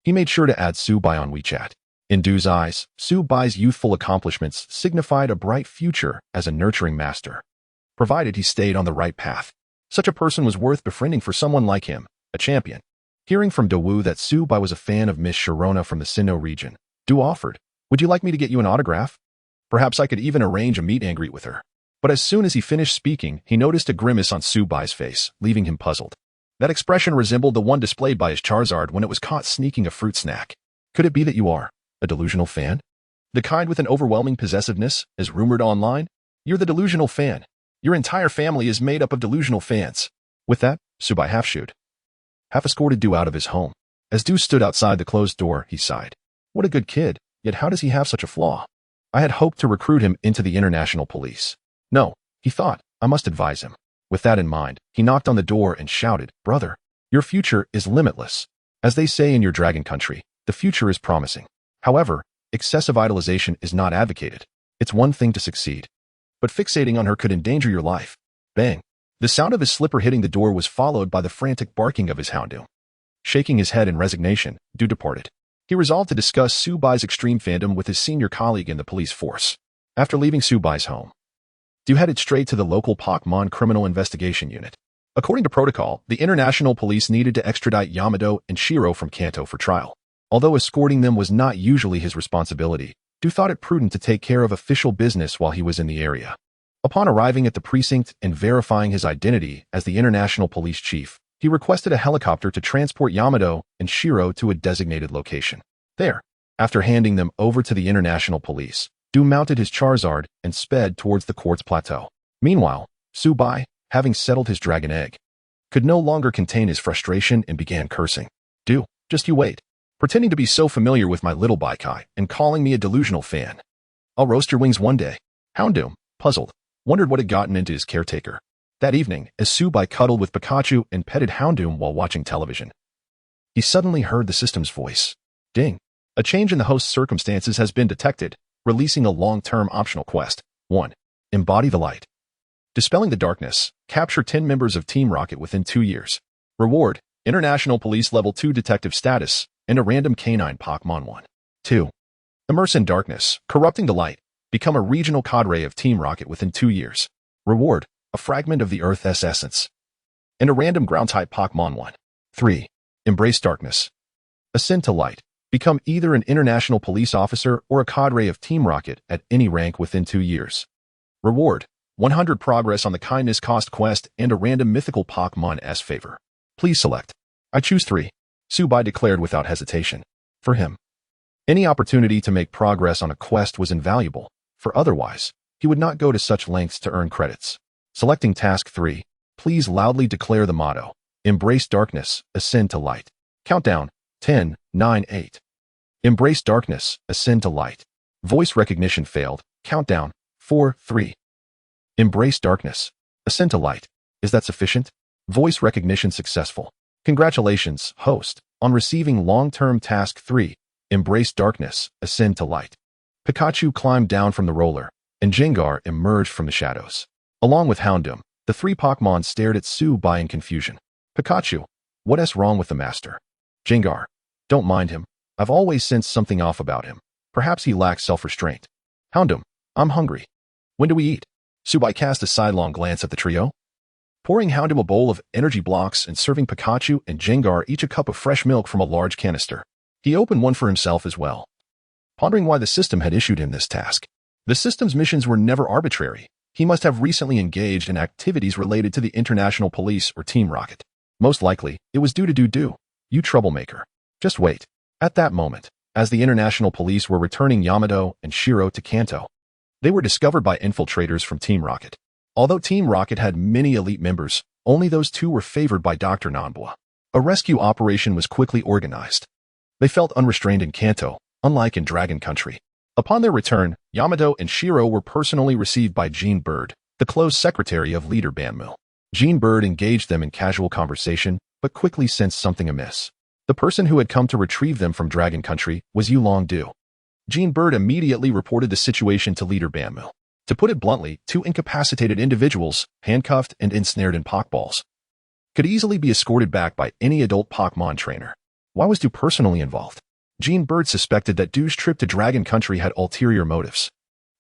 Speaker 1: he made sure to add Subai on WeChat. In Du's eyes, Subai's youthful accomplishments signified a bright future as a nurturing master, provided he stayed on the right path. Such a person was worth befriending for someone like him, a champion. Hearing from Dawu that Subai was a fan of Miss Sharona from the Sinnoh region, Du offered, would you like me to get you an autograph? Perhaps I could even arrange a meet and greet with her. But as soon as he finished speaking, he noticed a grimace on Subai's face, leaving him puzzled. That expression resembled the one displayed by his Charizard when it was caught sneaking a fruit snack. Could it be that you are a delusional fan? The kind with an overwhelming possessiveness, as rumored online? You're the delusional fan. Your entire family is made up of delusional fans. With that, Subai half escorted Du out of his home. As Du stood outside the closed door, he sighed. What a good kid, yet how does he have such a flaw? I had hoped to recruit him into the international police. No, he thought, I must advise him. With that in mind, he knocked on the door and shouted, Brother, your future is limitless. As they say in your dragon country, the future is promising. However, excessive idolization is not advocated. It's one thing to succeed, but fixating on her could endanger your life. Bang. The sound of his slipper hitting the door was followed by the frantic barking of his Houndour. Shaking his head in resignation, Du departed. He resolved to discuss Subai's extreme fandom with his senior colleague in the police force. After leaving Subai's home, Du headed straight to the local Pokémon Criminal Investigation Unit. According to protocol, the international police needed to extradite Yamato and Shiro from Kanto for trial. Although escorting them was not usually his responsibility, Du thought it prudent to take care of official business while he was in the area. Upon arriving at the precinct and verifying his identity as the international police chief, he requested a helicopter to transport Yamato and Shiro to a designated location. There, after handing them over to the international police, Du mounted his Charizard and sped towards the quartz plateau. Meanwhile, Subai, having settled his dragon egg, could no longer contain his frustration and began cursing. Du, just you wait. Pretending to be so familiar with my little Baikai and calling me a delusional fan. I'll roast your wings one day. Houndour, puzzled, wondered what had gotten into his caretaker. That evening, as Subai cuddled with Pikachu and petted Houndour while watching television, he suddenly heard the system's voice. Ding. A change in the host's circumstances has been detected, releasing a long-term optional quest. 1. Embody the light. Dispelling the darkness. Capture 10 members of Team Rocket within 2 years. Reward. International Police Level 2 Detective Status, and a random canine Pokémon 1. 2. Immerse in Darkness, Corrupting the Light. Become a regional cadre of Team Rocket within 2 years. Reward, a fragment of the Earth's essence. And a random ground-type Pokémon 1. 3. Embrace Darkness. Ascend to Light. Become either an international police officer or a cadre of Team Rocket at any rank within 2 years. Reward, 100 progress on the Kindness Cost quest and a random mythical Pokémon S favor. Please select. I choose 3. Subai declared without hesitation. For him, any opportunity to make progress on a quest was invaluable, for otherwise, he would not go to such lengths to earn credits. Selecting Task 3, please loudly declare the motto. Embrace Darkness, Ascend to Light. Countdown, 10, 9, 8. Embrace Darkness, Ascend to Light. Voice recognition failed. Countdown, 4, 3. Embrace Darkness, Ascend to Light. Is that sufficient? Voice recognition successful. Congratulations, host, on receiving long-term Task 3. Embrace Darkness, Ascend to Light. Pikachu climbed down from the roller, and Jingu emerged from the shadows. Along with Houndour, the 3 Pokémon stared at Subai in confusion. Pikachu, what's wrong with the master? Jingu, don't mind him. I've always sensed something off about him. Perhaps he lacks self-restraint. Houndour, I'm hungry. When do we eat? Subai cast a sidelong glance at the trio. Pouring Houndour a bowl of energy blocks and serving Pikachu and Jingu each a cup of fresh milk from a large canister. He opened one for himself as well. Pondering why the system had issued him this task. The system's missions were never arbitrary. He must have recently engaged in activities related to the International Police or Team Rocket. Most likely, it was due to you troublemaker. Just wait. At that moment, as the International Police were returning Yamato and Shiro to Kanto, they were discovered by infiltrators from Team Rocket. Although Team Rocket had many elite members, only those 2 were favored by Dr. Nanbua. A rescue operation was quickly organized. They felt unrestrained in Kanto, unlike in Dragon Country. Upon their return, Yamato and Shiro were personally received by Jean Bird, the close secretary of Leader Banmu. Jean Bird engaged them in casual conversation, but quickly sensed something amiss. The person who had come to retrieve them from Dragon Country was Yulong Du. Jean Bird immediately reported the situation to Leader Banmu. To put it bluntly, 2 incapacitated individuals, handcuffed and ensnared in Pokeballs, could easily be escorted back by any adult Pokémon trainer. Why was Du personally involved? Jean Bird suspected that Du's trip to Dragon Country had ulterior motives.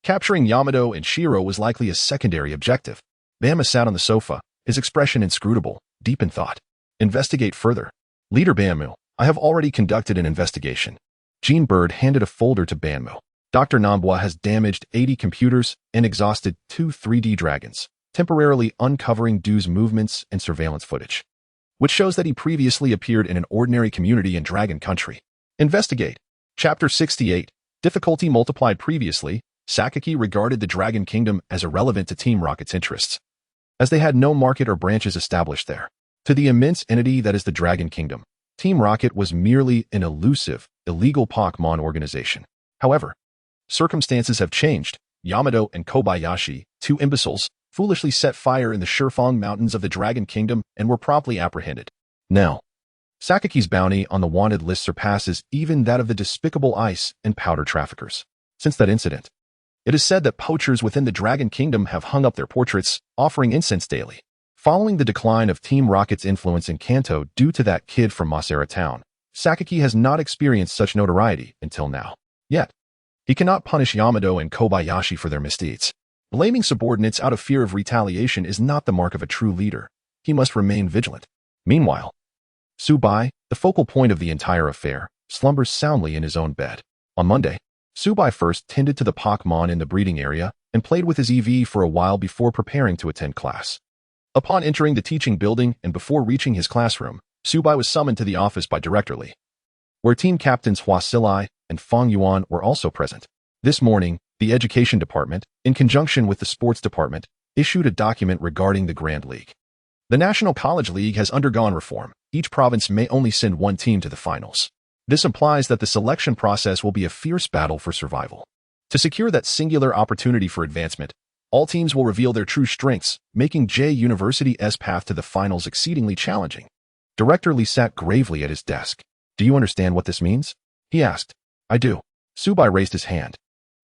Speaker 1: Capturing Yamato and Shiro was likely a secondary objective. Bama sat on the sofa, his expression inscrutable, deep in thought. Investigate further. Leader Banmu, I have already conducted an investigation. Jean Bird handed a folder to Banmu. Dr. Nanbua has damaged 80 computers and exhausted 2 3D dragons, temporarily uncovering Du's movements and surveillance footage, which shows that he previously appeared in an ordinary community in Dragon Country. Investigate. Chapter 68. Difficulty multiplied. Previously, Sakaki regarded the Dragon Kingdom as irrelevant to Team Rocket's interests, as they had no market or branches established there. To the immense entity that is the Dragon Kingdom, Team Rocket was merely an elusive, illegal Pokémon organization. However, circumstances have changed. Yamato and Kobayashi, 2 imbeciles, foolishly set fire in the Shurfang Mountains of the Dragon Kingdom and were promptly apprehended. Now, Sakaki's bounty on the wanted list surpasses even that of the despicable ice and powder traffickers. Since that incident, it is said that poachers within the Dragon Kingdom have hung up their portraits, offering incense daily. Following the decline of Team Rocket's influence in Kanto due to that kid from Masera Town, Sakaki has not experienced such notoriety until now. Yet, he cannot punish Yamato and Kobayashi for their misdeeds. Blaming subordinates out of fear of retaliation is not the mark of a true leader. He must remain vigilant. Meanwhile, Subai, the focal point of the entire affair, slumbers soundly in his own bed. On Monday, Subai first tended to the Pokémon in the breeding area and played with his EV for a while before preparing to attend class. Upon entering the teaching building and before reaching his classroom, Subai was summoned to the office by Director Li, where team captains Hua Silai and Feng Yuan were also present. This morning, the Education Department, in conjunction with the Sports Department, issued a document regarding the Grand League. The National College League has undergone reform. Each province may only send 1 team to the finals. This implies that the selection process will be a fierce battle for survival. To secure that singular opportunity for advancement, all teams will reveal their true strengths, making J University's path to the finals exceedingly challenging. Director Li sat gravely at his desk. Do you understand what this means? He asked. I do. Subai raised his hand.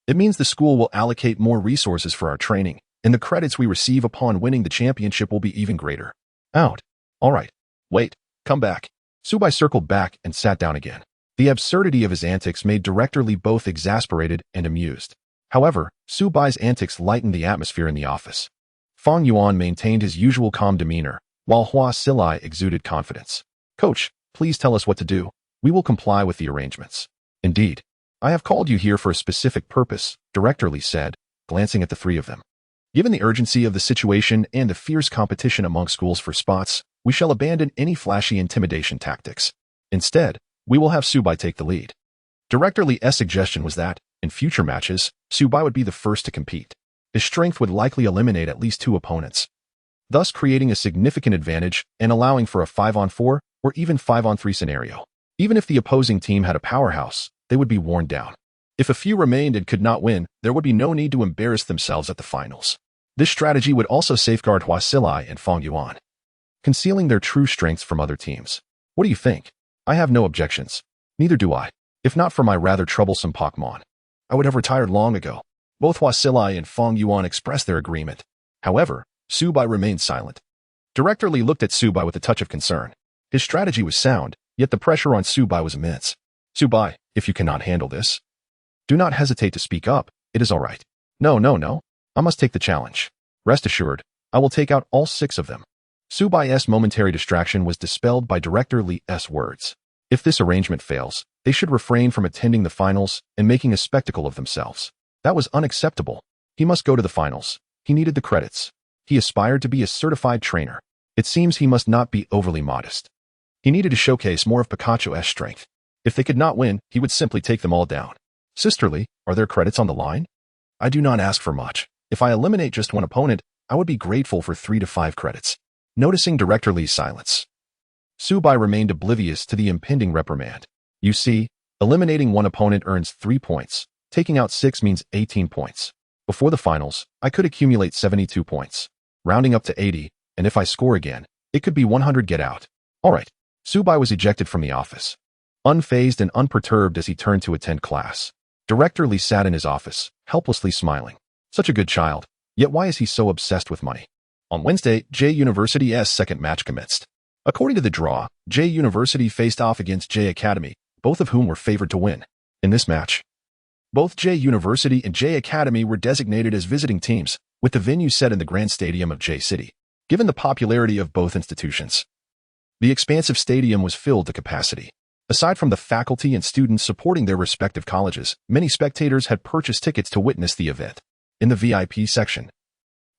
Speaker 1: It means the school will allocate more resources for our training, and the credits we receive upon winning the championship will be even greater. Out. All right. Wait. Come back. Subai circled back and sat down again. The absurdity of his antics made Director Li both exasperated and amused. However, Subai's antics lightened the atmosphere in the office. Fang Yuan maintained his usual calm demeanor, while Hua Silai exuded confidence. Coach, please tell us what to do. We will comply with the arrangements. Indeed. I have called you here for a specific purpose, Director Li said, glancing at the three of them. Given the urgency of the situation and the fierce competition among schools for spots, we shall abandon any flashy intimidation tactics. Instead, we will have Subai take the lead. Director Li's suggestion was that, in future matches, Subai would be the first to compete. His strength would likely eliminate at least 2 opponents, thus creating a significant advantage and allowing for a 5-on-4 or even 5-on-3 scenario. Even if the opposing team had a powerhouse, they would be worn down. If a few remained and could not win, there would be no need to embarrass themselves at the finals. This strategy would also safeguard Hua Silai and Fang Yuan, concealing their true strengths from other teams. What do you think? I have no objections. Neither do I. If not for my rather troublesome Pokémon, I would have retired long ago. Both Hua Silai and Fang Yuan expressed their agreement. However, Subai remained silent. Director Li looked at Subai with a touch of concern. His strategy was sound, yet the pressure on Subai was immense. Subai, if you cannot handle this, do not hesitate to speak up. It is all right. No. I must take the challenge. Rest assured, I will take out all 6 of them. Subai's momentary distraction was dispelled by Director Li's words. If this arrangement fails, they should refrain from attending the finals and making a spectacle of themselves. That was unacceptable. He must go to the finals. He needed the credits. He aspired to be a certified trainer. It seems he must not be overly modest. He needed to showcase more of Pikachu's strength. If they could not win, he would simply take them all down. Sisterly, are there credits on the line? I do not ask for much. If I eliminate just 1 opponent, I would be grateful for 3 to 5 credits. Noticing Director Li's silence, Subai remained oblivious to the impending reprimand. You see, eliminating 1 opponent earns 3 points. Taking out 6 means 18 points. Before the finals, I could accumulate 72 points, rounding up to 80, and if I score again, it could be 100 get out. All right. Subai was ejected from the office, unfazed and unperturbed as he turned to attend class. Director Li sat in his office, helplessly smiling. Such a good child, yet why is he so obsessed with money? On Wednesday, J University's second match commenced. According to the draw, J University faced off against J Academy, both of whom were favored to win. In this match, both J University and J Academy were designated as visiting teams, with the venue set in the Grand Stadium of J City. Given the popularity of both institutions, the expansive stadium was filled to capacity. Aside from the faculty and students supporting their respective colleges, many spectators had purchased tickets to witness the event. In the VIP section,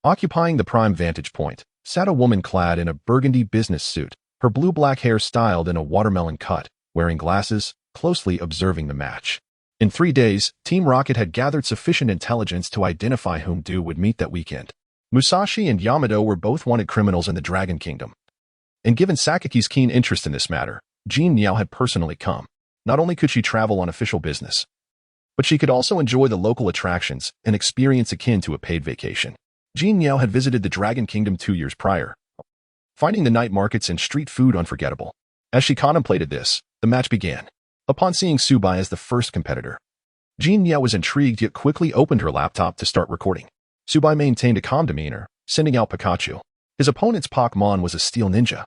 Speaker 1: occupying the prime vantage point, sat a woman clad in a burgundy business suit, her blue-black hair styled in a watermelon cut, wearing glasses, closely observing the match. In 3 days, Team Rocket had gathered sufficient intelligence to identify whom Houndour would meet that weekend. Musashi and Yamato were both wanted criminals in the Dragon Kingdom. And given Sakiki's keen interest in this matter, Jean Niao had personally come. Not only could she travel on official business, but she could also enjoy the local attractions, an experience akin to a paid vacation. Jean Niao had visited the Dragon Kingdom 2 years prior, finding the night markets and street food unforgettable. As she contemplated this, the match began. Upon seeing Subai as the first competitor, Jean Niao was intrigued yet quickly opened her laptop to start recording. Subai maintained a calm demeanor, sending out Pikachu. His opponent's Pokémon was a Steel Ninja.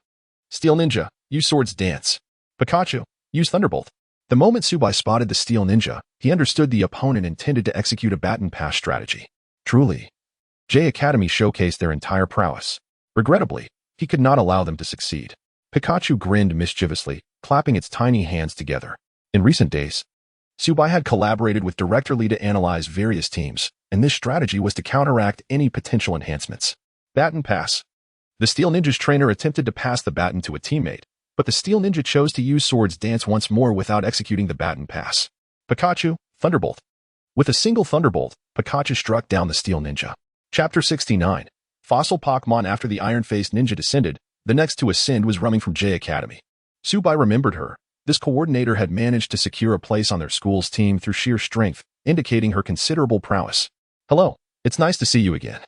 Speaker 1: Steel Ninja, use Swords Dance. Pikachu, use Thunderbolt. The moment Subai spotted the Steel Ninja, he understood the opponent intended to execute a bat and pass strategy. Truly, J Academy showcased their entire prowess. Regrettably, he could not allow them to succeed. Pikachu grinned mischievously, clapping its tiny hands together. In recent days, Subai had collaborated with Director Li to analyze various teams, and this strategy was to counteract any potential enhancements. Bat and pass. The Steel Ninja's trainer attempted to pass the baton to a teammate, but the Steel Ninja chose to use Swords Dance once more without executing the baton pass. Pikachu, Thunderbolt. With a single Thunderbolt, Pikachu struck down the Steel Ninja. Chapter 69. Fossil Pokémon. After the Iron-Faced Ninja descended, the next to ascend was Rumming from J Academy. Subai remembered her. This coordinator had managed to secure a place on their school's team through sheer strength, indicating her considerable prowess. Hello, it's nice to see you again.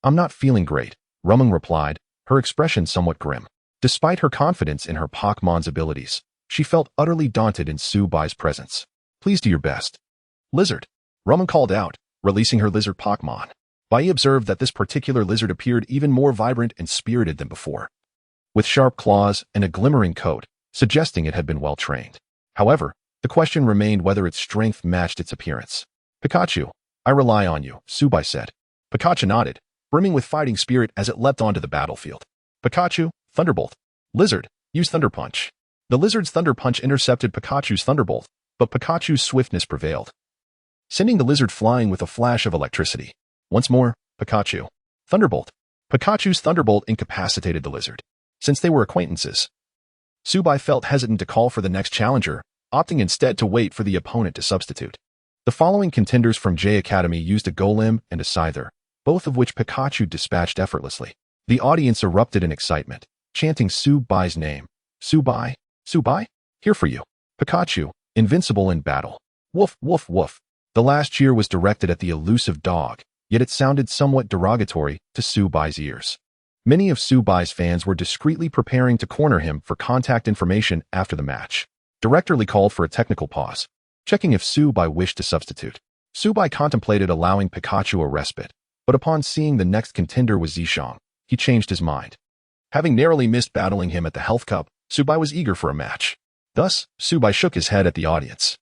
Speaker 1: I'm not feeling great, Rumming replied, her expression somewhat grim. Despite her confidence in her Pokémon's abilities, she felt utterly daunted in Subai's presence. Please do your best. Lizard, Rumming called out, releasing her lizard Pokémon. Bai observed that this particular lizard appeared even more vibrant and spirited than before. with sharp claws and a glimmering coat, suggesting it had been well trained. However, the question remained whether its strength matched its appearance. Pikachu, I rely on you, Subai said. Pikachu nodded, brimming with fighting spirit as it leapt onto the battlefield. Pikachu, Thunderbolt. Lizard, use Thunder Punch. The lizard's Thunder Punch intercepted Pikachu's Thunderbolt, but Pikachu's swiftness prevailed, sending the lizard flying with a flash of electricity. Once more, Pikachu. Thunderbolt. Pikachu's Thunderbolt incapacitated the lizard. Since they were acquaintances, Subai felt hesitant to call for the next challenger, opting instead to wait for the opponent to substitute. The following contenders from J Academy used a Golem and a Scyther, both of which Pikachu dispatched effortlessly. The audience erupted in excitement, chanting Subai's name. Subai? Subai? Here for you. Pikachu, invincible in battle. Woof, woof, woof. The last cheer was directed at the elusive dog, yet it sounded somewhat derogatory to Subai's ears. Many of Subai's fans were discreetly preparing to corner him for contact information after the match. Directorly called for a technical pause, checking if Subai wished to substitute. Subai contemplated allowing Pikachu a respite, but upon seeing the next contender was Zishang, he changed his mind. Having narrowly missed battling him at the Health Cup, Subai was eager for a match. Thus, Subai shook his head at the audience,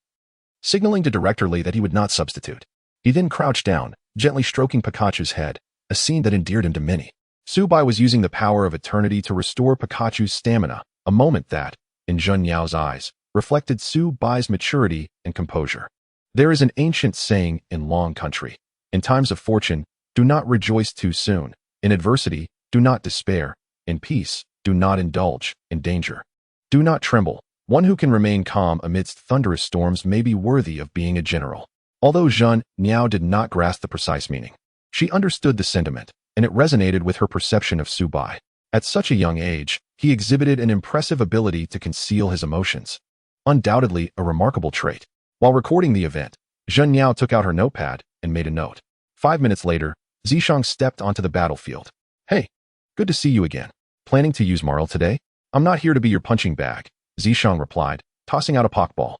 Speaker 1: signaling to Directorly that he would not substitute. He then crouched down, gently stroking Pikachu's head, a scene that endeared him to many. Subai was using the power of eternity to restore Pikachu's stamina, a moment that, in Zhen Yao's eyes, reflected Subai's maturity and composure. There is an ancient saying in Long Country: in times of fortune, do not rejoice too soon. In adversity, do not despair. In peace, do not indulge. In danger, do not tremble. One who can remain calm amidst thunderous storms may be worthy of being a general. Although Zhen Niao did not grasp the precise meaning, she understood the sentiment, and it resonated with her perception of Subai. At such a young age, he exhibited an impressive ability to conceal his emotions. Undoubtedly a remarkable trait. While recording the event, Zhen Niao took out her notepad and made a note. 5 minutes later, Zishang stepped onto the battlefield. Hey, good to see you again. Planning to use Marl today? I'm not here to be your punching bag, Zishang replied, tossing out a Pokeball.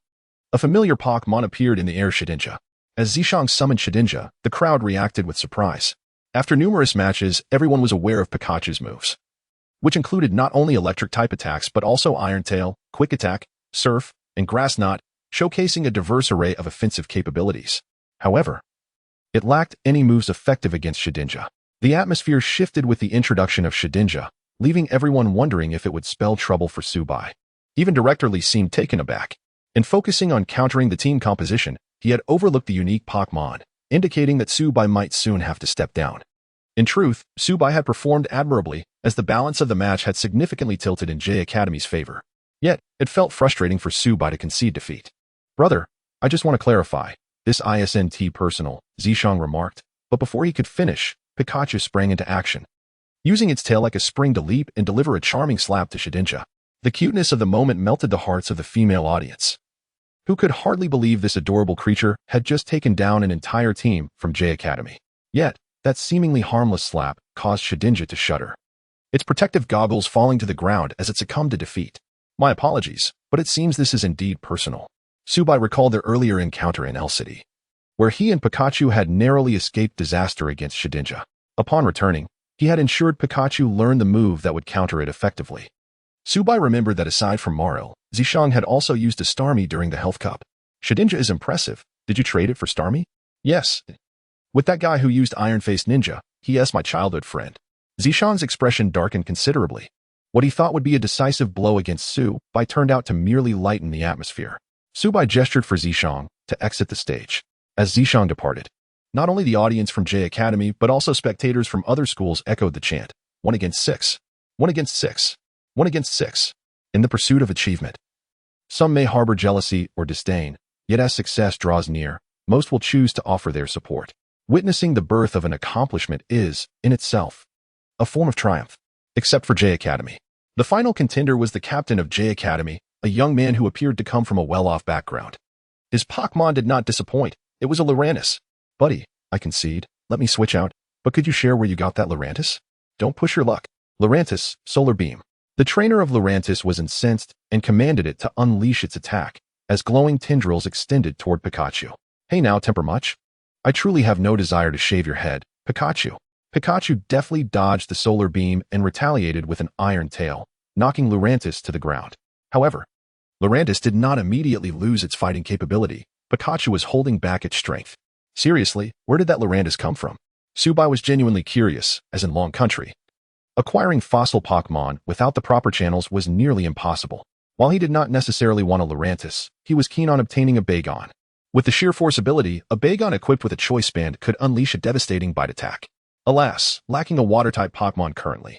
Speaker 1: A familiar Pokémon appeared in the air. Shedinja. As Zishang summoned Shedinja, the crowd reacted with surprise. After numerous matches, everyone was aware of Pikachu's moves, which included not only electric-type attacks but also Iron Tail, Quick Attack, Surf, and Grass Knot, showcasing a diverse array of offensive capabilities. However, it lacked any moves effective against Shedinja. The atmosphere shifted with the introduction of Shedinja, leaving everyone wondering if it would spell trouble for Subai. Even Directorly seemed taken aback. In focusing on countering the team composition, he had overlooked the unique Pokémon, indicating that Subai might soon have to step down. In truth, Subai had performed admirably, as the balance of the match had significantly tilted in J Academy's favor. Yet, it felt frustrating for Subai to concede defeat. Brother, I just want to clarify. This isn't personal, Zishang remarked, but before he could finish, Pikachu sprang into action, using its tail like a spring to leap and deliver a charming slap to Shedinja. The cuteness of the moment melted the hearts of the female audience, who could hardly believe this adorable creature had just taken down an entire team from J Academy. Yet, that seemingly harmless slap caused Shedinja to shudder, its protective goggles falling to the ground as it succumbed to defeat. My apologies, but it seems this is indeed personal. Subai recalled their earlier encounter in L City, where he and Pikachu had narrowly escaped disaster against Shedinja. Upon returning, he had ensured Pikachu learned the move that would counter it effectively. Subai remembered that aside from Maril, Zishang had also used a Starmie during the Health Cup. Shedinja is impressive. Did you trade it for Starmie? Yes. With that guy who used Iron-Faced Ninja, he is my childhood friend. Zishang's expression darkened considerably. What he thought would be a decisive blow against Subai turned out to merely lighten the atmosphere. Subai gestured for Zishang to exit the stage. As Zishang departed, not only the audience from J Academy but also spectators from other schools echoed the chant, 1 against 6, 1 against 6, 1 against 6, in the pursuit of achievement. Some may harbor jealousy or disdain, yet as success draws near, most will choose to offer their support. Witnessing the birth of an accomplishment is, in itself, a form of triumph. Except for J Academy. The final contender was the captain of J Academy, a young man who appeared to come from a well-off background. His Pokémon did not disappoint. It was a Lurantis. Buddy, I concede. Let me switch out. But could you share where you got that Lurantis? Don't push your luck. Lurantis, Solar Beam. The trainer of Lurantis was incensed and commanded it to unleash its attack, as glowing tendrils extended toward Pikachu. Hey now, temper much? I truly have no desire to shave your head, Pikachu. Pikachu deftly dodged the solar beam and retaliated with an iron tail, knocking Lurantis to the ground. However, Lurantis did not immediately lose its fighting capability. Pikachu was holding back its strength. Seriously, where did that Lurantis come from? Subai was genuinely curious, as in Long Country. Acquiring fossil Pokémon without the proper channels was nearly impossible. While he did not necessarily want a Lurantis, he was keen on obtaining a Bagon. With the sheer force ability, a Bagon equipped with a choice band could unleash a devastating bite attack. Alas, lacking a water-type Pokémon currently.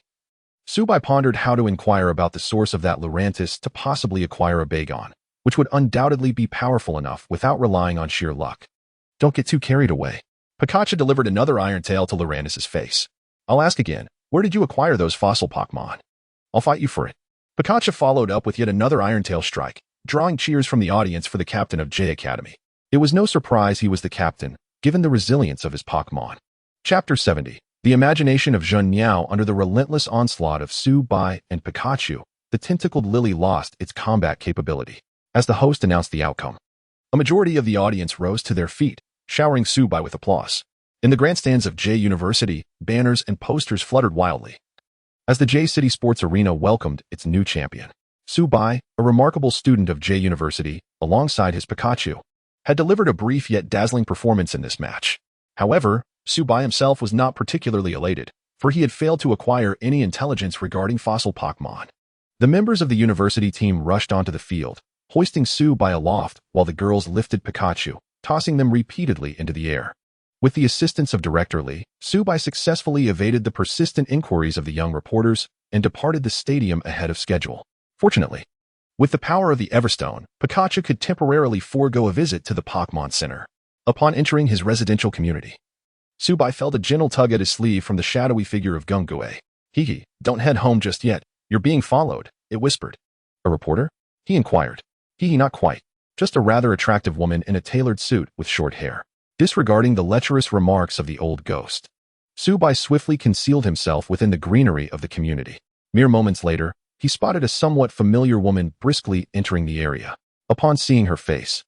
Speaker 1: Subai pondered how to inquire about the source of that Lurantis to possibly acquire a Bagon, which would undoubtedly be powerful enough without relying on sheer luck. Don't get too carried away. Pikachu delivered another Iron Tail to Lurantis' face. I'll ask again, where did you acquire those fossil Pokémon? I'll fight you for it. Pikachu followed up with yet another Iron Tail strike, drawing cheers from the audience for the captain of J Academy. It was no surprise he was the captain, given the resilience of his Pokémon. Chapter 70. The imagination of Zhen Niao under the relentless onslaught of Subai and Pikachu, the tentacled lily lost its combat capability. As the host announced the outcome, a majority of the audience rose to their feet, showering Subai with applause. In the grandstands of J University, banners and posters fluttered wildly as the J City Sports Arena welcomed its new champion. Subai, a remarkable student of J University, alongside his Pikachu, had delivered a brief yet dazzling performance in this match. However, Subai himself was not particularly elated, for he had failed to acquire any intelligence regarding fossil Pokémon. The members of the university team rushed onto the field, hoisting Subai aloft while the girls lifted Pikachu, tossing them repeatedly into the air. With the assistance of Director Lee, Subai successfully evaded the persistent inquiries of the young reporters and departed the stadium ahead of schedule. Fortunately, with the power of the Everstone, Pikachu could temporarily forego a visit to the Pokémon Center. Upon entering his residential community, Subai felt a gentle tug at his sleeve from the shadowy figure of Gungue. Hee, don't head home just yet. You're being followed, it whispered. A reporter? He inquired. Hee, not quite. Just a rather attractive woman in a tailored suit with short hair. Disregarding the lecherous remarks of the old ghost, Subai swiftly concealed himself within the greenery of the community. Mere moments later, he spotted a somewhat familiar woman briskly entering the area. Upon seeing her face,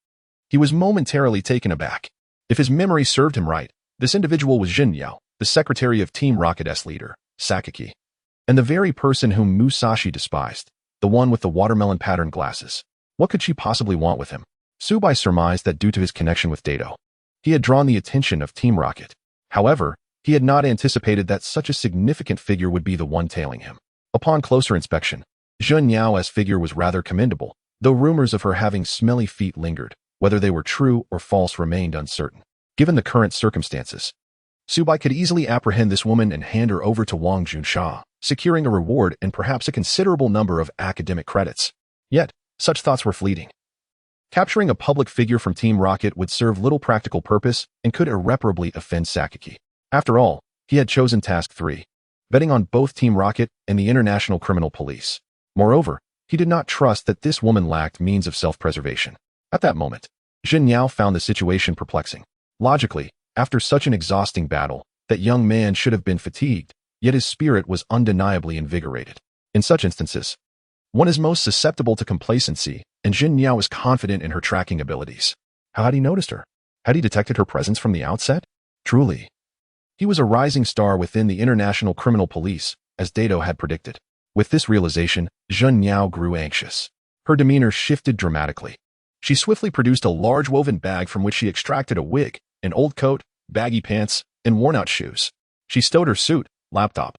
Speaker 1: he was momentarily taken aback. If his memory served him right, this individual was Jin Yao, the secretary of Team Rocket's leader, Sakaki, and the very person whom Musashi despised, the one with the watermelon pattern glasses. What could she possibly want with him? Subai surmised that due to his connection with Dato, he had drawn the attention of Team Rocket. However, he had not anticipated that such a significant figure would be the one tailing him. Upon closer inspection, Zhen Yao's figure was rather commendable, though rumors of her having smelly feet lingered. Whether they were true or false remained uncertain. Given the current circumstances, Subai could easily apprehend this woman and hand her over to Wang Junsha, securing a reward and perhaps a considerable number of academic credits. Yet, such thoughts were fleeting. Capturing a public figure from Team Rocket would serve little practical purpose and could irreparably offend Sakaki. After all, he had chosen Task 3, betting on both Team Rocket and the International Criminal Police. Moreover, he did not trust that this woman lacked means of self-preservation. At that moment, Zhen Yao found the situation perplexing. Logically, after such an exhausting battle, that young man should have been fatigued, yet his spirit was undeniably invigorated. In such instances, one is most susceptible to complacency, and Zhen Yao was confident in her tracking abilities. How had he noticed her? Had he detected her presence from the outset? Truly, he was a rising star within the International Criminal Police, as Dato had predicted. With this realization, Zhen Yao grew anxious. Her demeanor shifted dramatically. She swiftly produced a large woven bag from which she extracted a wig, an old coat, baggy pants, and worn-out shoes. She stowed her suit, laptop,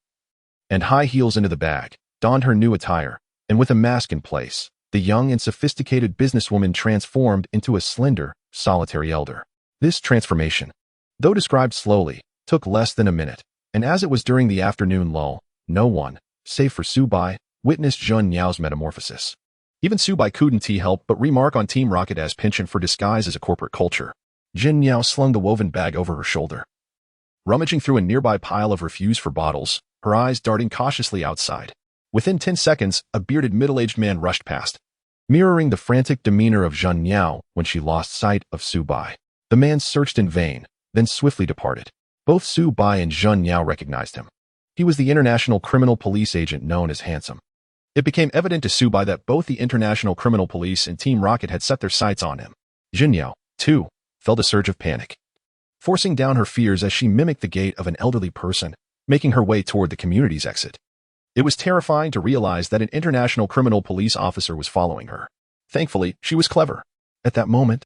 Speaker 1: and high heels into the bag, donned her new attire, and with a mask in place, the young and sophisticated businesswoman transformed into a slender, solitary elder. This transformation, though described slowly, took less than a minute, and as it was during the afternoon lull, no one, save for Subai, witnessed Zhen Yao's metamorphosis. Even Subai couldn't help but remark on Team Rocket as penchant for disguise as a corporate culture. Zhen Yao slung the woven bag over her shoulder. Rummaging through a nearby pile of refuse for bottles, her eyes darting cautiously outside. Within 10 seconds, a bearded middle-aged man rushed past, mirroring the frantic demeanor of Zhen Yao when she lost sight of Subai. The man searched in vain, then swiftly departed. Both Subai and Zhen Yao recognized him. He was the International Criminal Police agent known as Handsome. It became evident to Subai that both the International Criminal Police and Team Rocket had set their sights on him. Zhen Yao, too, felt a surge of panic, forcing down her fears as she mimicked the gait of an elderly person, making her way toward the community's exit. It was terrifying to realize that an international criminal police officer was following her. Thankfully, she was clever. At that moment,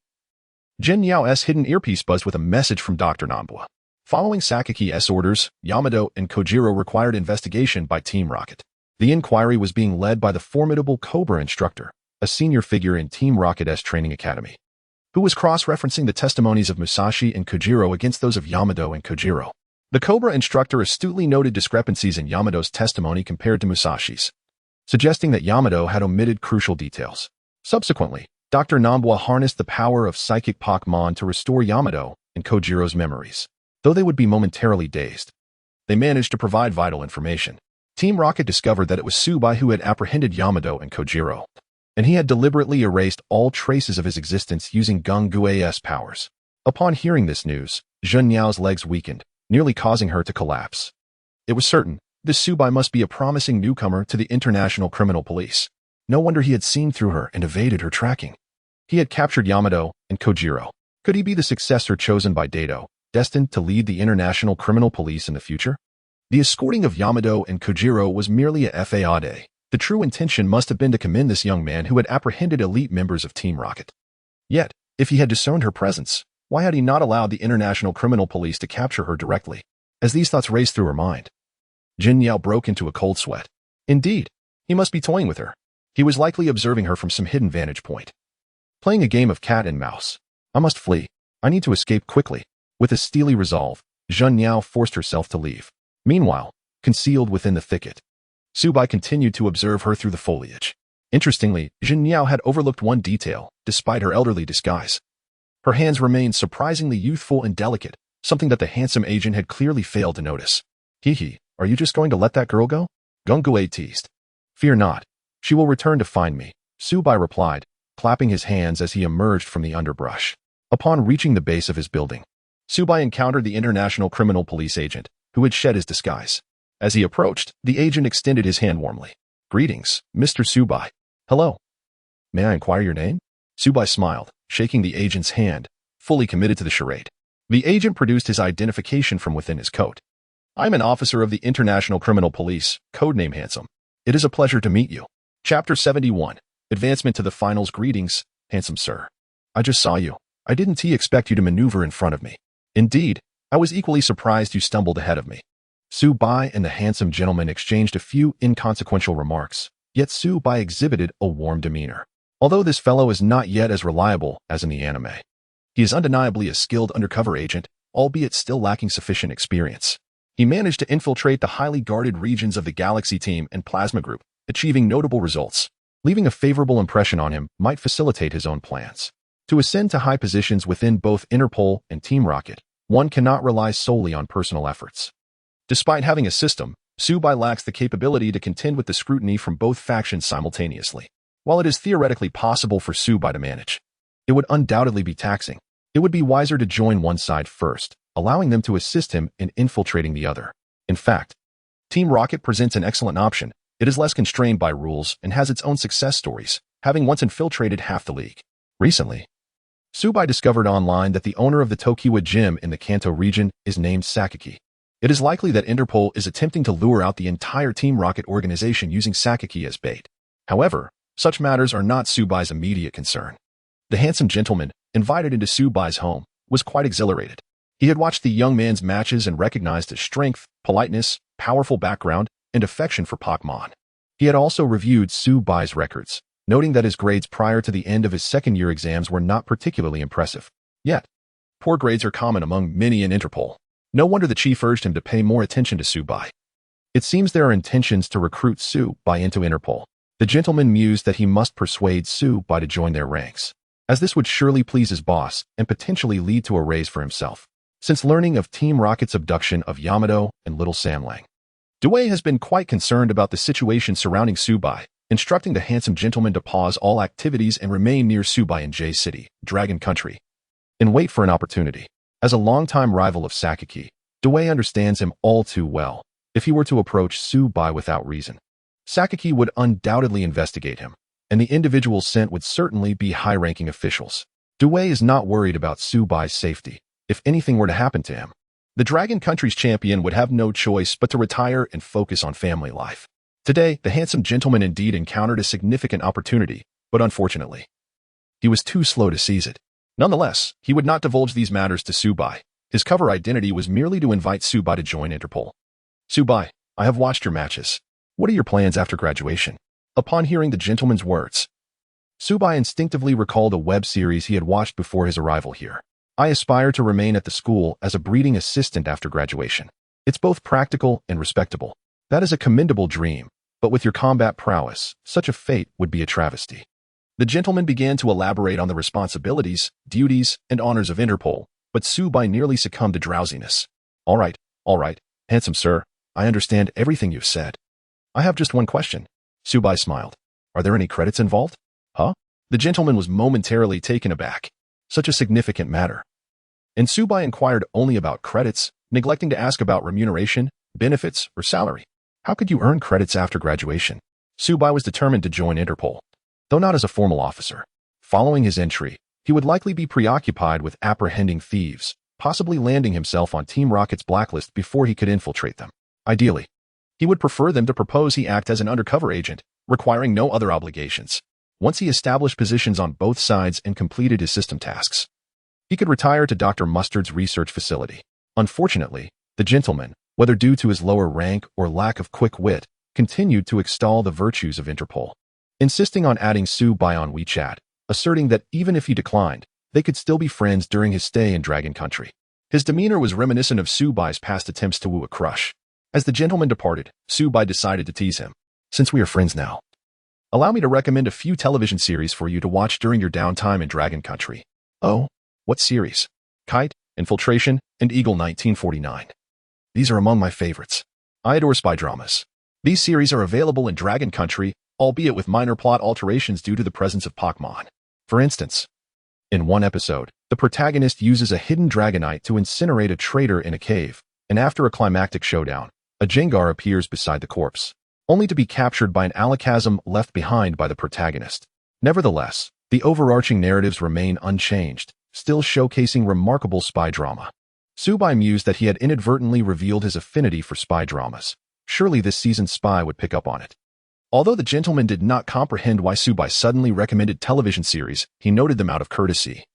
Speaker 1: Jin Yao's hidden earpiece buzzed with a message from Dr. Nambua. Following Sakaki's orders, Yamato and Kojiro required investigation by Team Rocket. The inquiry was being led by the formidable Cobra instructor, a senior figure in Team Rocket's training academy, who was cross-referencing the testimonies of Musashi and Kojiro against those of Yamato and Kojiro. The Cobra instructor astutely noted discrepancies in Yamato's testimony compared to Musashi's, suggesting that Yamato had omitted crucial details. Subsequently, Dr. Nambua harnessed the power of psychic Pokémon to restore Yamato and Kojiro's memories. Though they would be momentarily dazed, they managed to provide vital information. Team Rocket discovered that it was Tsubai who had apprehended Yamato and Kojiro, and he had deliberately erased all traces of his existence using Gungua's powers. Upon hearing this news, Zhen Yao's legs weakened, nearly causing her to collapse. It was certain this Tsubai must be a promising newcomer to the International Criminal Police. No wonder he had seen through her and evaded her tracking. He had captured Yamato and Kojiro. Could he be the successor chosen by Dato, destined to lead the International Criminal Police in the future? The escorting of Yamato and Kojiro was merely a fade. The true intention must have been to commend this young man who had apprehended elite members of Team Rocket. Yet, if he had discerned her presence, why had he not allowed the International Criminal Police to capture her directly? As these thoughts raced through her mind, Jin Yao broke into a cold sweat. Indeed, he must be toying with her. He was likely observing her from some hidden vantage point. Playing a game of cat and mouse. I must flee. I need to escape quickly. With a steely resolve, Zhen Yao forced herself to leave. Meanwhile, concealed within the thicket, Tsubai continued to observe her through the foliage. Interestingly, Zhen Yao had overlooked one detail, despite her elderly disguise. Her hands remained surprisingly youthful and delicate, something that the handsome agent had clearly failed to notice. Hee, are you just going to let that girl go? Gungue teased. Fear not. She will return to find me, Tsubai replied, clapping his hands as he emerged from the underbrush. Upon reaching the base of his building, Tsubai encountered the International Criminal Police agent, who had shed his disguise. As he approached, the agent extended his hand warmly. Greetings, Mr. Tsubai. Hello. May I inquire your name? Tsubai smiled, shaking the agent's hand, fully committed to the charade. The agent produced his identification from within his coat. I'm an officer of the International Criminal Police, codename Handsome. It is a pleasure to meet you. Chapter 71. Advancement to the Finals. Greetings, handsome sir. I just saw you. I didn't expect you to maneuver in front of me. Indeed, I was equally surprised you stumbled ahead of me. Tsubai and the handsome gentleman exchanged a few inconsequential remarks, yet Tsubai exhibited a warm demeanor. Although this fellow is not yet as reliable as in the anime, he is undeniably a skilled undercover agent, albeit still lacking sufficient experience. He managed to infiltrate the highly guarded regions of the Galaxy Team and Plasma Group, achieving notable results. Leaving a favorable impression on him might facilitate his own plans. To ascend to high positions within both Interpol and Team Rocket, one cannot rely solely on personal efforts. Despite having a system, Tsubai lacks the capability to contend with the scrutiny from both factions simultaneously. While it is theoretically possible for Tsubai to manage, it would undoubtedly be taxing. It would be wiser to join one side first, allowing them to assist him in infiltrating the other. In fact, Team Rocket presents an excellent option. It is less constrained by rules and has its own success stories, having once infiltrated half the league. Recently, Tsubai discovered online that the owner of the Tokiwa Gym in the Kanto region is named Sakaki. It is likely that Interpol is attempting to lure out the entire Team Rocket organization using Sakaki as bait. However, such matters are not Tsubai's immediate concern. The handsome gentleman, invited into Tsubai's home, was quite exhilarated. He had watched the young man's matches and recognized his strength, politeness, powerful background, and affection for Pokémon. He had also reviewed Tsubai's records, noting that his grades prior to the end of his second-year exams were not particularly impressive. Yet, poor grades are common among many in Interpol. No wonder the chief urged him to pay more attention to Tsubai. It seems there are intentions to recruit Tsubai into Interpol. The gentleman mused that he must persuade Tsubai to join their ranks, as this would surely please his boss and potentially lead to a raise for himself. Since learning of Team Rocket's abduction of Yamato and Little Samlang, Dewey has been quite concerned about the situation surrounding Tsubai, instructing the handsome gentleman to pause all activities and remain near Tsubai in J City, Dragon Country, and wait for an opportunity. As a longtime rival of Sakaki, Dewey understands him all too well. If he were to approach Tsubai without reason, Sakaki would undoubtedly investigate him, and the individuals sent would certainly be high-ranking officials. Dewey is not worried about Tsubai's safety. If anything were to happen to him, the Dragon Country's champion would have no choice but to retire and focus on family life. Today, the handsome gentleman indeed encountered a significant opportunity, but unfortunately, he was too slow to seize it. Nonetheless, he would not divulge these matters to Subai. His cover identity was merely to invite Subai to join Interpol. Subai, I have watched your matches. What are your plans after graduation? Upon hearing the gentleman's words, Subai instinctively recalled a web series he had watched before his arrival here. I aspire to remain at the school as a breeding assistant after graduation. It's both practical and respectable. That is a commendable dream, but with your combat prowess, such a fate would be a travesty. The gentleman began to elaborate on the responsibilities, duties, and honors of Interpol, but Subai nearly succumbed to drowsiness. All right, handsome sir, I understand everything you've said. I have just one question. Subai smiled. Are there any credits involved? Huh? The gentleman was momentarily taken aback. Such a significant matter. And Subai inquired only about credits, neglecting to ask about remuneration, benefits, or salary. How could you earn credits after graduation? Subai was determined to join Interpol, though not as a formal officer. Following his entry, he would likely be preoccupied with apprehending thieves, possibly landing himself on Team Rocket's blacklist before he could infiltrate them. Ideally, he would prefer them to propose he act as an undercover agent, requiring no other obligations. Once he established positions on both sides and completed his system tasks, he could retire to Dr. Mustard's research facility. Unfortunately, the gentleman, whether due to his lower rank or lack of quick wit, continued to extol the virtues of Interpol, insisting on adding Subai on WeChat, asserting that even if he declined, they could still be friends during his stay in Dragon Country. His demeanor was reminiscent of Subai's past attempts to woo a crush. As the gentleman departed, Subai decided to tease him. Since we are friends now, allow me to recommend a few television series for you to watch during your downtime in Dragon Country. Oh, what series? Kite, Infiltration, and Eagle 1949. These are among my favorites. I adore spy dramas. These series are available in Dragon Country, albeit with minor plot alterations due to the presence of Pokémon. For instance, in one episode, the protagonist uses a hidden dragonite to incinerate a traitor in a cave, and after a climactic showdown, a Jengar appears beside the corpse, only to be captured by an alakazam left behind by the protagonist. Nevertheless, the overarching narratives remain unchanged, still showcasing remarkable spy drama. Subai mused that he had inadvertently revealed his affinity for spy dramas. Surely this season's spy would pick up on it. Although the gentleman did not comprehend why Subai suddenly recommended television series, he noted them out of courtesy,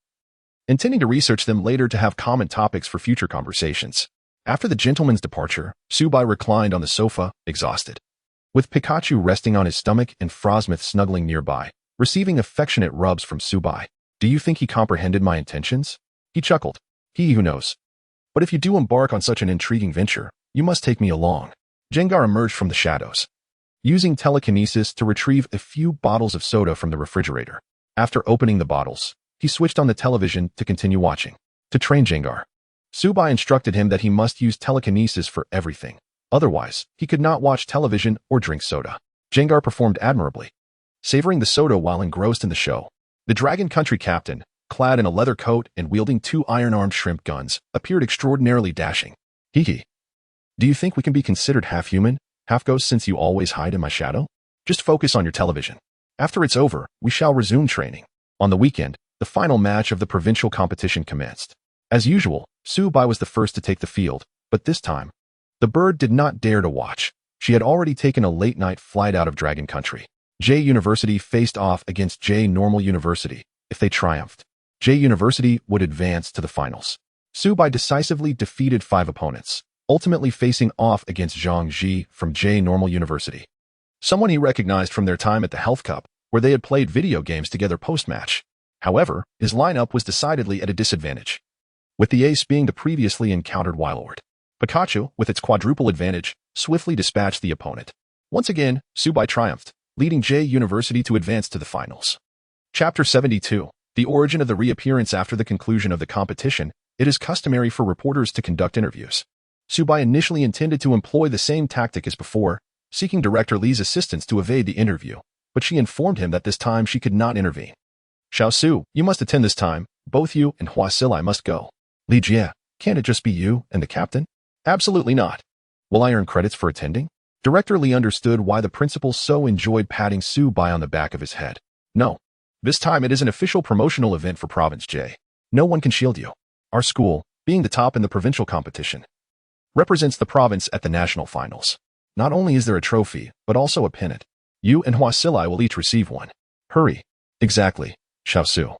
Speaker 1: intending to research them later to have common topics for future conversations. After the gentleman's departure, Subai reclined on the sofa, exhausted, with Pikachu resting on his stomach and Frosmoth snuggling nearby, receiving affectionate rubs from Subai. Do you think he comprehended my intentions? He chuckled. He who knows. But if you do embark on such an intriguing venture, you must take me along. Jengar emerged from the shadows, using telekinesis to retrieve a few bottles of soda from the refrigerator. After opening the bottles, he switched on the television to continue watching. To train Jengar, Subai instructed him that he must use telekinesis for everything. Otherwise, he could not watch television or drink soda. Jengar performed admirably, savoring the soda while engrossed in the show. The Dragon Country captain, clad in a leather coat and wielding two iron-armed shrimp guns, appeared extraordinarily dashing. Hee. Do you think we can be considered half-human, half-ghost since you always hide in my shadow? Just focus on your television. After it's over, we shall resume training. On the weekend, the final match of the provincial competition commenced. As usual, Subai was the first to take the field, but this time, the bird did not dare to watch. She had already taken a late-night flight out of Dragon Country. J University faced off against J Normal University. If they triumphed, J University would advance to the finals. Subai decisively defeated 5 opponents, ultimately facing off against Zhang Ji from J Normal University, someone he recognized from their time at the Health Cup, where they had played video games together post-match. However, his lineup was decidedly at a disadvantage, with the ace being the previously encountered Wylord. Pikachu, with its quadruple advantage, swiftly dispatched the opponent. Once again, Subai triumphed, leading J University to advance to the finals. Chapter 72. The origin of the reappearance. After the conclusion of the competition, it is customary for reporters to conduct interviews. Subai initially intended to employ the same tactic as before, seeking Director Li's assistance to evade the interview, but she informed him that this time she could not intervene. Xiao Su, you must attend this time. Both you and Hua Silai must go. Li Jie, can't it just be you and the captain? Absolutely not. Will I earn credits for attending? Director Li understood why the principal so enjoyed patting Subai on the back of his head. No. This time it is an official promotional event for Province J. No one can shield you. Our school, being the top in the provincial competition, represents the province at the national finals. Not only is there a trophy, but also a pennant. You and Huasilai will each receive one. Hurry. Exactly, Xiaosu.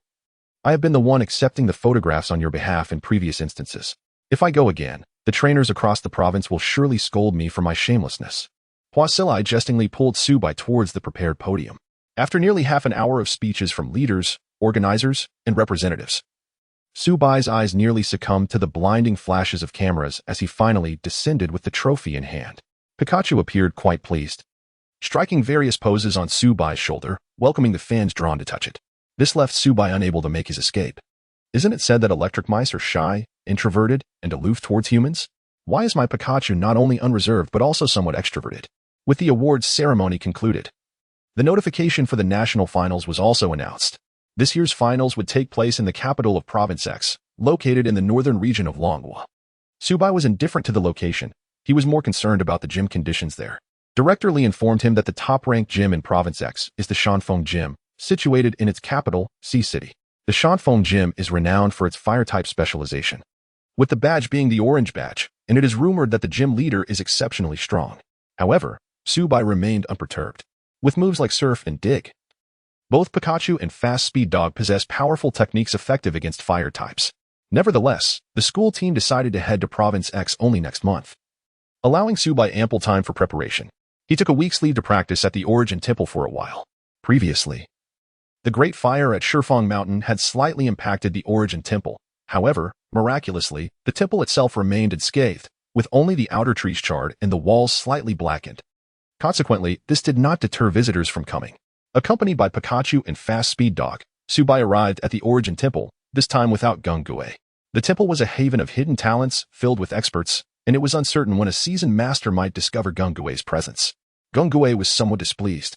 Speaker 1: I have been the one accepting the photographs on your behalf in previous instances. If I go again, the trainers across the province will surely scold me for my shamelessness. Huasilai jestingly pulled Subai towards the prepared podium. After nearly half an hour of speeches from leaders, organizers, and representatives, Subai's eyes nearly succumbed to the blinding flashes of cameras as he finally descended with the trophy in hand. Pikachu appeared quite pleased, striking various poses on Subai's shoulder, welcoming the fans drawn to touch it. This left Subai unable to make his escape. Isn't it said that electric mice are shy, introverted, and aloof towards humans? Why is my Pikachu not only unreserved but also somewhat extroverted? With the awards ceremony concluded, the notification for the national finals was also announced. This year's finals would take place in the capital of Province X, located in the northern region of Longhua. Subai was indifferent to the location. He was more concerned about the gym conditions there. Director Li informed him that the top-ranked gym in Province X is the Shanfeng Gym, situated in its capital, Sea City. The Shanfeng Gym is renowned for its fire-type specialization, with the badge being the orange badge, and it is rumored that the gym leader is exceptionally strong. However, Subai remained unperturbed. With moves like Surf and Dig, both Pikachu and Fast Speed Dog possess powerful techniques effective against fire types. Nevertheless, the school team decided to head to Province X only next month, allowing Subai ample time for preparation. He took a week's leave to practice at the Origin Temple for a while. Previously, the Great Fire at Shifeng Mountain had slightly impacted the Origin Temple. However, miraculously, the temple itself remained unscathed, with only the outer trees charred and the walls slightly blackened. Consequently, this did not deter visitors from coming. Accompanied by Pikachu and Fast Speed Dog, Subai arrived at the Origin Temple, this time without Gung-Gue. The temple was a haven of hidden talents, filled with experts, and it was uncertain when a seasoned master might discover Gung-Gue's presence. Gung-Gue was somewhat displeased,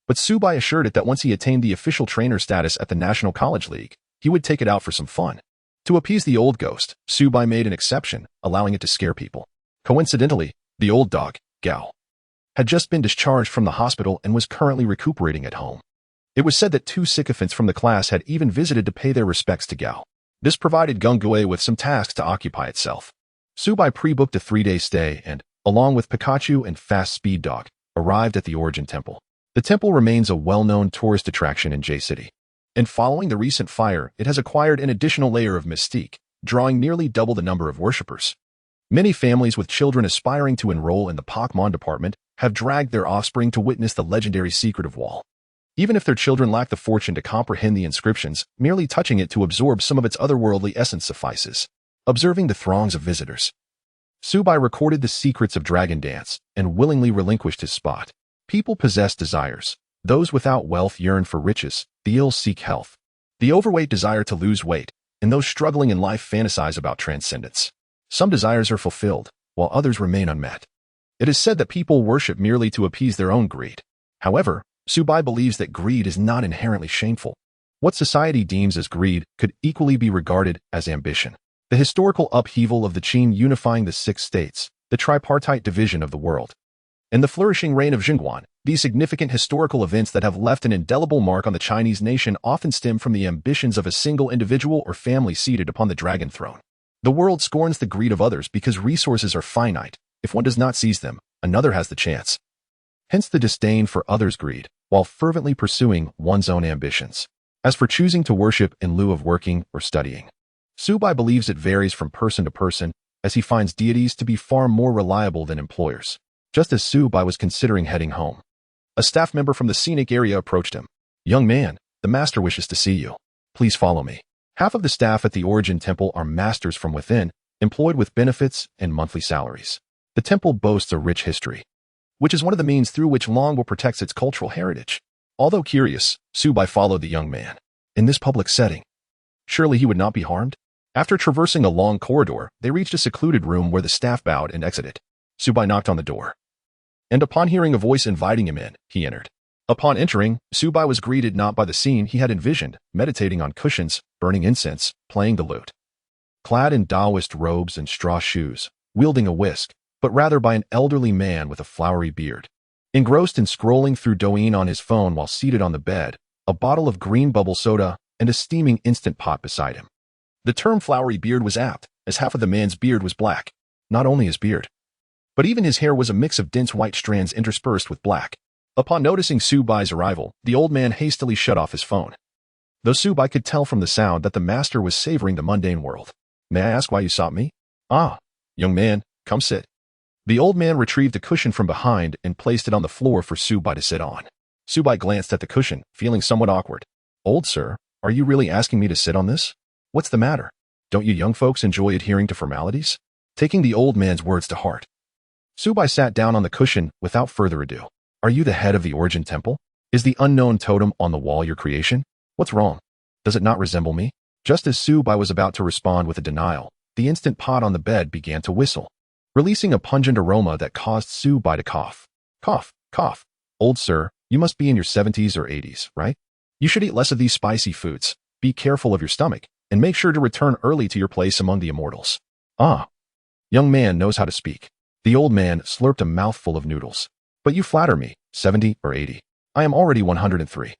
Speaker 1: but Subai assured it that once he attained the official trainer status at the National College League, he would take it out for some fun. To appease the old ghost, Subai made an exception, allowing it to scare people. Coincidentally, the old dog, Gao, had just been discharged from the hospital and was currently recuperating at home. It was said that 2 sycophants from the class had even visited to pay their respects to Gao. This provided Gung-Gue with some tasks to occupy itself. Subai pre-booked a 3-day stay and, along with Pikachu and Fast Speed Dog, arrived at the Origin Temple. The temple remains a well-known tourist attraction in J-City, and following the recent fire, it has acquired an additional layer of mystique, drawing nearly double the number of worshippers. Many families with children aspiring to enroll in the Pokémon department have dragged their offspring to witness the legendary secret of Wall. Even if their children lack the fortune to comprehend the inscriptions, merely touching it to absorb some of its otherworldly essence suffices. Observing the throngs of visitors, Subai recorded the secrets of Dragon Dance and willingly relinquished his spot. People possess desires. Those without wealth yearn for riches, the ill seek health. The overweight desire to lose weight, and those struggling in life fantasize about transcendence. Some desires are fulfilled, while others remain unmet. It is said that people worship merely to appease their own greed. However, Subai believes that greed is not inherently shameful. What society deems as greed could equally be regarded as ambition. The historical upheaval of the Qin unifying the 6 states, the tripartite division of the world, and the flourishing reign of Jingguan, these significant historical events that have left an indelible mark on the Chinese nation often stem from the ambitions of a single individual or family seated upon the dragon throne. The world scorns the greed of others because resources are finite. If one does not seize them, another has the chance. Hence the disdain for others' greed, while fervently pursuing one's own ambitions. As for choosing to worship in lieu of working or studying, Subai believes it varies from person to person, as he finds deities to be far more reliable than employers. Just as Subai was considering heading home, a staff member from the scenic area approached him. "Young man, the master wishes to see you. Please follow me." Half of the staff at the Origin Temple are masters from within, employed with benefits and monthly salaries. The temple boasts a rich history, which is one of the means through which Longhua protects its cultural heritage. Although curious, Subai followed the young man. In this public setting, surely he would not be harmed? After traversing a long corridor, they reached a secluded room where the staff bowed and exited. Subai knocked on the door, and upon hearing a voice inviting him in, he entered. Upon entering, Subai was greeted not by the scene he had envisioned, meditating on cushions, burning incense, playing the lute, clad in Taoist robes and straw shoes, wielding a whisk, but rather by an elderly man with a flowery beard. Engrossed in scrolling through Douyin on his phone while seated on the bed, a bottle of green bubble soda, and a steaming instant pot beside him. The term flowery beard was apt, as half of the man's beard was black. Not only his beard, but even his hair was a mix of dense white strands interspersed with black. Upon noticing Subai's arrival, the old man hastily shut off his phone. Though Subai could tell from the sound that the master was savoring the mundane world. May I ask why you sought me? Ah, young man, come sit. The old man retrieved a cushion from behind and placed it on the floor for Subai to sit on. Subai glanced at the cushion, feeling somewhat awkward. Old sir, are you really asking me to sit on this? What's the matter? Don't you young folks enjoy adhering to formalities? Taking the old man's words to heart, Subai sat down on the cushion without further ado. Are you the head of the Origin Temple? Is the unknown totem on the wall your creation? What's wrong? Does it not resemble me? Just as Subai was about to respond with a denial, the instant pot on the bed began to whistle, releasing a pungent aroma that caused Subai to cough. Cough, cough. Old sir, you must be in your 70s or 80s, right? You should eat less of these spicy foods, be careful of your stomach, and make sure to return early to your place among the immortals. Ah, young man knows how to speak. The old man slurped a mouthful of noodles. But you flatter me, 70 or 80. I am already 103.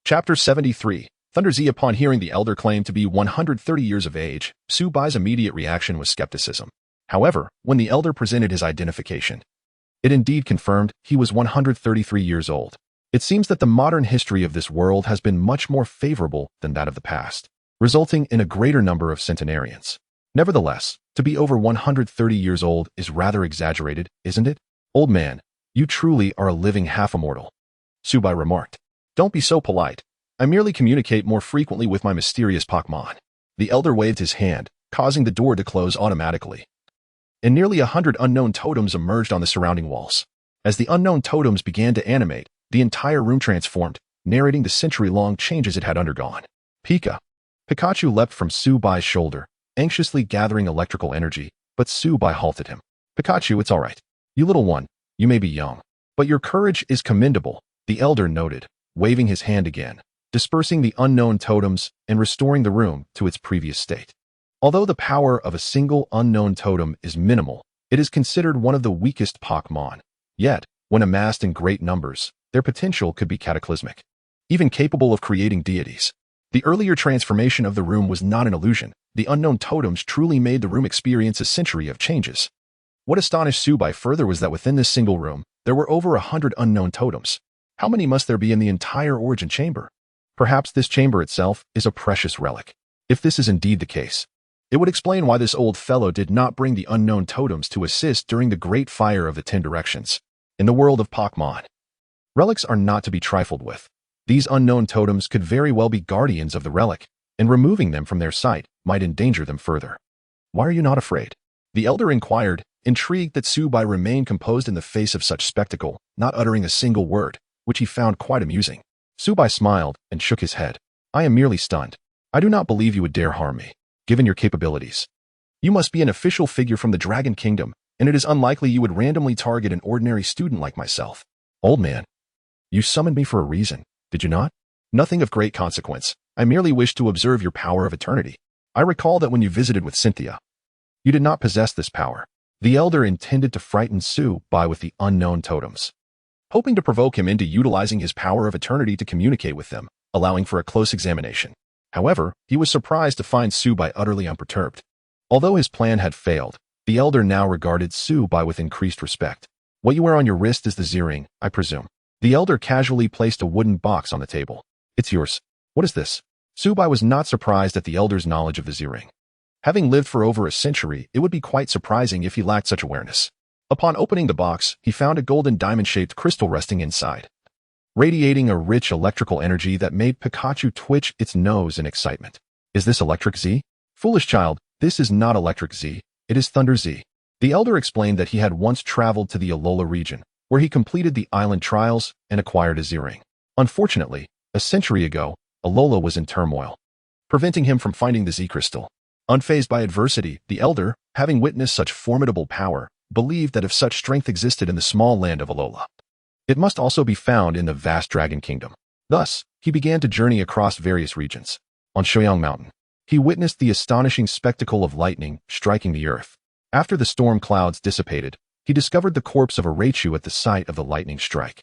Speaker 1: Chapter 73. Thunder Z. Upon hearing the elder claim to be 130 years of age, Subai's immediate reaction was skepticism. However, when the elder presented his identification, it indeed confirmed he was 133 years old. It seems that the modern history of this world has been much more favorable than that of the past, resulting in a greater number of centenarians. Nevertheless, to be over 130 years old is rather exaggerated, isn't it? Old man, you truly are a living half-immortal. Subai remarked. Don't be so polite. I merely communicate more frequently with my mysterious Pokémon. The elder waved his hand, causing the door to close automatically. And nearly 100 unknown totems emerged on the surrounding walls. As the unknown totems began to animate, the entire room transformed, narrating the century-long changes it had undergone. Pikachu leapt from Subai's shoulder, anxiously gathering electrical energy, but Subai halted him. Pikachu, it's all right. You little one, you may be young, but your courage is commendable, the elder noted, waving his hand again, dispersing the unknown totems and restoring the room to its previous state. Although the power of a single unknown totem is minimal, it is considered one of the weakest Pokémon. Yet, when amassed in great numbers, their potential could be cataclysmic, even capable of creating deities. The earlier transformation of the room was not an illusion. The unknown totems truly made the room experience a century of changes. What astonished Subai further was that within this single room, there were over 100 unknown totems. How many must there be in the entire Origin Chamber? Perhaps this chamber itself is a precious relic. If this is indeed the case, it would explain why this old fellow did not bring the unknown totems to assist during the Great Fire of the 10 Directions. In the world of Pokémon, relics are not to be trifled with. These unknown totems could very well be guardians of the relic, and removing them from their sight might endanger them further. Why are you not afraid? The elder inquired, intrigued that Subai remained composed in the face of such spectacle, not uttering a single word, which he found quite amusing. Subai smiled and shook his head. I am merely stunned. I do not believe you would dare harm me, given your capabilities. You must be an official figure from the Dragon Kingdom, and it is unlikely you would randomly target an ordinary student like myself. Old man, you summoned me for a reason, did you not? Nothing of great consequence. I merely wished to observe your power of eternity. I recall that when you visited with Cynthia, you did not possess this power. The elder intended to frighten Subai with the unknown totems, hoping to provoke him into utilizing his power of eternity to communicate with them, allowing for a close examination. However, he was surprised to find Subai utterly unperturbed. Although his plan had failed, the elder now regarded Subai with increased respect. What you wear on your wrist is the Z-ring, I presume. The elder casually placed a wooden box on the table. It's yours. What is this? Subai was not surprised at the elder's knowledge of the Z-ring. Having lived for over a century, it would be quite surprising if he lacked such awareness. Upon opening the box, he found a golden diamond-shaped crystal resting inside, radiating a rich electrical energy that made Pikachu twitch its nose in excitement. Is this Electric Z? Foolish child, this is not Electric Z, it is Thunder Z. The elder explained that he had once traveled to the Alola region, where he completed the island trials and acquired a Z-ring. Unfortunately, a century ago, Alola was in turmoil, preventing him from finding the Z-crystal. Unfazed by adversity, the elder, having witnessed such formidable power, believed that if such strength existed in the small land of Alola, it must also be found in the vast Dragon Kingdom. Thus, he began to journey across various regions. On Shoyang Mountain, he witnessed the astonishing spectacle of lightning striking the earth. After the storm clouds dissipated, he discovered the corpse of a Raichu at the site of the lightning strike,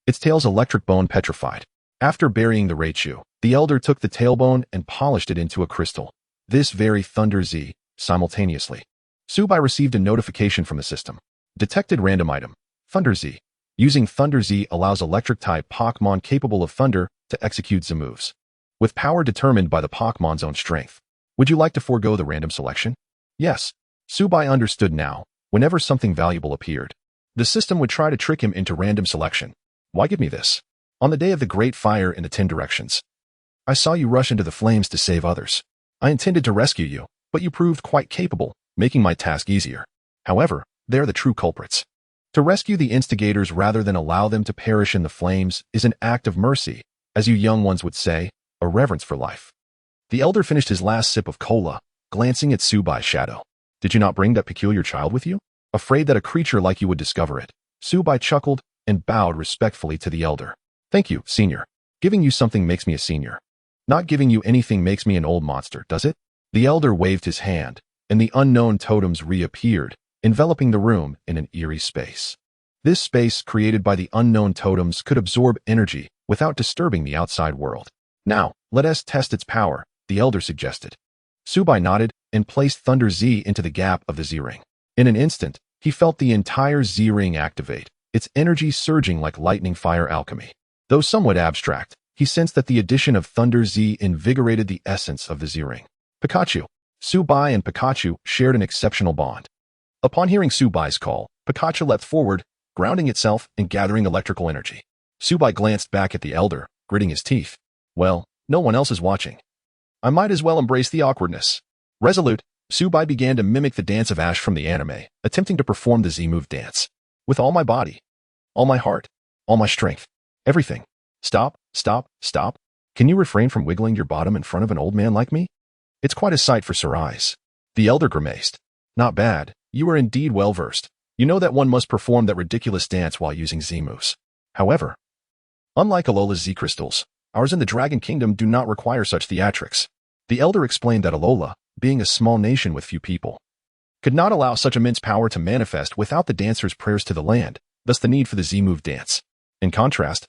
Speaker 1: its tail's electric bone petrified. After burying the Raichu, the elder took the tailbone and polished it into a crystal. This very Thunder Z, simultaneously. Subai received a notification from the system. Detected random item. Thunder Z. Using Thunder Z allows electric-type Pokémon capable of thunder to execute Z moves, with power determined by the Pokémon's own strength. Would you like to forego the random selection? Yes. Subai understood now. Whenever something valuable appeared, the system would try to trick him into random selection. Why give me this? On the day of the Great Fire in the 10 Directions, I saw you rush into the flames to save others. I intended to rescue you, but you proved quite capable, making my task easier. However, they're the true culprits. To rescue the instigators rather than allow them to perish in the flames is an act of mercy, as you young ones would say, a reverence for life. The elder finished his last sip of cola, glancing at Subai's shadow. Did you not bring that peculiar child with you? Afraid that a creature like you would discover it. Subai chuckled and bowed respectfully to the elder. Thank you, senior. Giving you something makes me a senior. Not giving you anything makes me an old monster, does it? The elder waved his hand, and the unknown totems reappeared, enveloping the room in an eerie space. This space, created by the unknown totems, could absorb energy without disturbing the outside world. Now, let us test its power, the elder suggested. Subai nodded and placed Thunder Z into the gap of the Z-ring. In an instant, he felt the entire Z-ring activate, its energy surging like lightning fire alchemy. Though somewhat abstract, he sensed that the addition of Thunder Z invigorated the essence of the Z-ring. Pikachu. Subai and Pikachu shared an exceptional bond. Upon hearing Subai's call, Pikachu leapt forward, grounding itself and gathering electrical energy. Subai glanced back at the elder, gritting his teeth. Well, no one else is watching. I might as well embrace the awkwardness. Resolute, Subai began to mimic the dance of Ash from the anime, attempting to perform the Z-move dance. With all my body, all my heart, all my strength, everything. Stop, stop, stop. Can you refrain from wiggling your bottom in front of an old man like me? It's quite a sight for sore eyes. The elder grimaced. Not bad. You are indeed well versed. You know that one must perform that ridiculous dance while using Z-moves. However, unlike Alola's Z-crystals, ours in the Dragon Kingdom do not require such theatrics. The elder explained that Alola, being a small nation with few people, could not allow such immense power to manifest without the dancer's prayers to the land, thus the need for the Z-move dance. In contrast,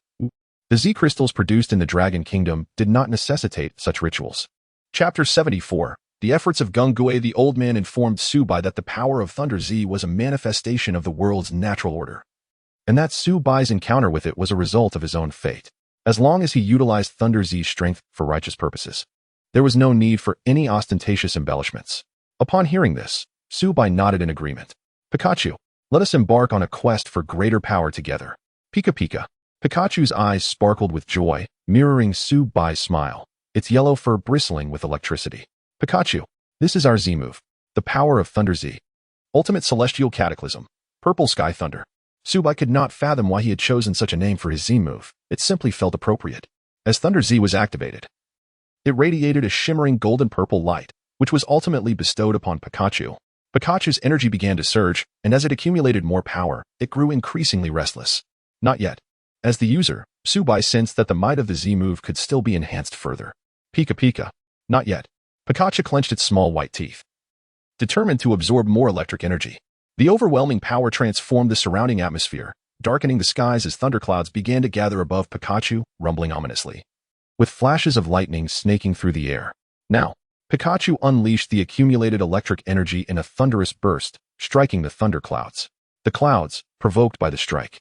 Speaker 1: the Z-crystals produced in the Dragon Kingdom did not necessitate such rituals. Chapter 74. The efforts of Jingu. The old man informed Subai that the power of Thunder Z was a manifestation of the world's natural order, and that Subai's encounter with it was a result of his own fate. As long as he utilized Thunder Z's strength for righteous purposes, there was no need for any ostentatious embellishments. Upon hearing this, Subai nodded in agreement. Pikachu, let us embark on a quest for greater power together. Pika Pika. Pikachu's eyes sparkled with joy, mirroring Subai's smile, its yellow fur bristling with electricity. Pikachu, this is our Z-move, the power of Thunder Z. Ultimate Celestial Cataclysm, Purple Sky Thunder. Subai could not fathom why he had chosen such a name for his Z-move. It simply felt appropriate. As Thunder Z was activated, it radiated a shimmering golden-purple light, which was ultimately bestowed upon Pikachu. Pikachu's energy began to surge, and as it accumulated more power, it grew increasingly restless. Not yet. As the user, Subai sensed that the might of the Z-move could still be enhanced further. Pika Pika. Not yet. Pikachu clenched its small white teeth, determined to absorb more electric energy. The overwhelming power transformed the surrounding atmosphere, darkening the skies as thunderclouds began to gather above Pikachu, rumbling ominously, with flashes of lightning snaking through the air. Now, Pikachu unleashed the accumulated electric energy in a thunderous burst, striking the thunderclouds. The clouds, provoked by the strike,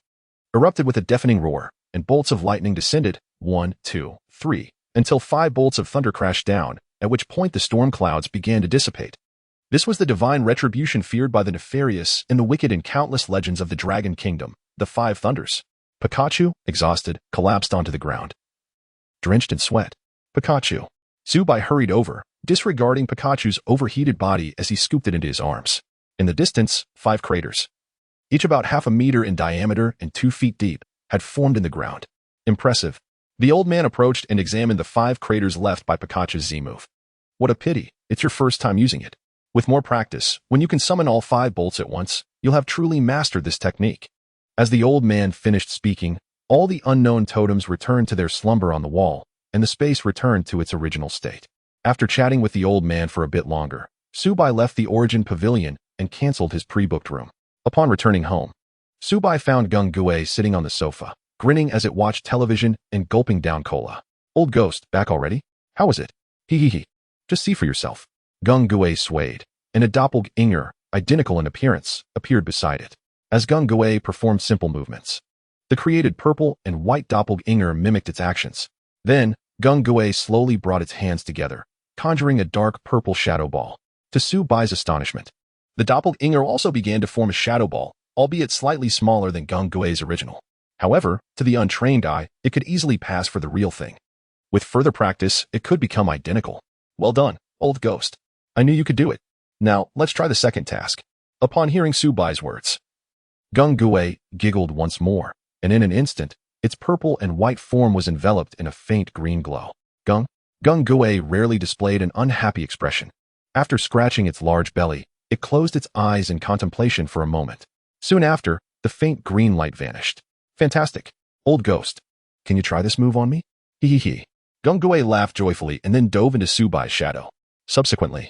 Speaker 1: erupted with a deafening roar, and bolts of lightning descended, 1, 2, 3, until 5 bolts of thunder crashed down, at which point the storm clouds began to dissipate. This was the divine retribution feared by the nefarious and the wicked in countless legends of the Dragon Kingdom, the 5 Thunders. Pikachu, exhausted, collapsed onto the ground, drenched in sweat. Pikachu. Subai hurried over, disregarding Pikachu's overheated body as he scooped it into his arms. In the distance, 5 craters, each about half a meter in diameter and 2 feet deep, had formed in the ground. Impressive. The old man approached and examined the 5 craters left by Pikachu's Z-move. What a pity, it's your first time using it. With more practice, when you can summon all 5 bolts at once, you'll have truly mastered this technique. As the old man finished speaking, all the unknown totems returned to their slumber on the wall, and the space returned to its original state. After chatting with the old man for a bit longer, Subai left the Origin Pavilion and canceled his pre-booked room. Upon returning home, Subai found Jingu sitting on the sofa, grinning as it watched television and gulping down cola. Old ghost, back already? How was it? Hee. Just see for yourself. Jingu swayed, and a doppelganger, identical in appearance, appeared beside it. as Gung performed simple movements. The created purple and white doppelganger mimicked its actions. Then, Gung slowly brought its hands together, conjuring a dark purple shadow ball. To Su Bai's astonishment, the doppelganger also began to form a shadow ball, albeit slightly smaller than Gung original. However, to the untrained eye, it could easily pass for the real thing. With further practice, it could become identical. Well done, old ghost. I knew you could do it. Now, let's try the second task. Upon hearing Su Bai's words, Gung giggled once more, and in an instant, its purple and white form was enveloped in a faint green glow. Gung rarely displayed an unhappy expression. After scratching its large belly, it closed its eyes in contemplation for a moment. Soon after, the faint green light vanished. Fantastic. Old ghost. Can you try this move on me? Hee. Gung laughed joyfully and then dove into Su Bai's shadow. Subsequently,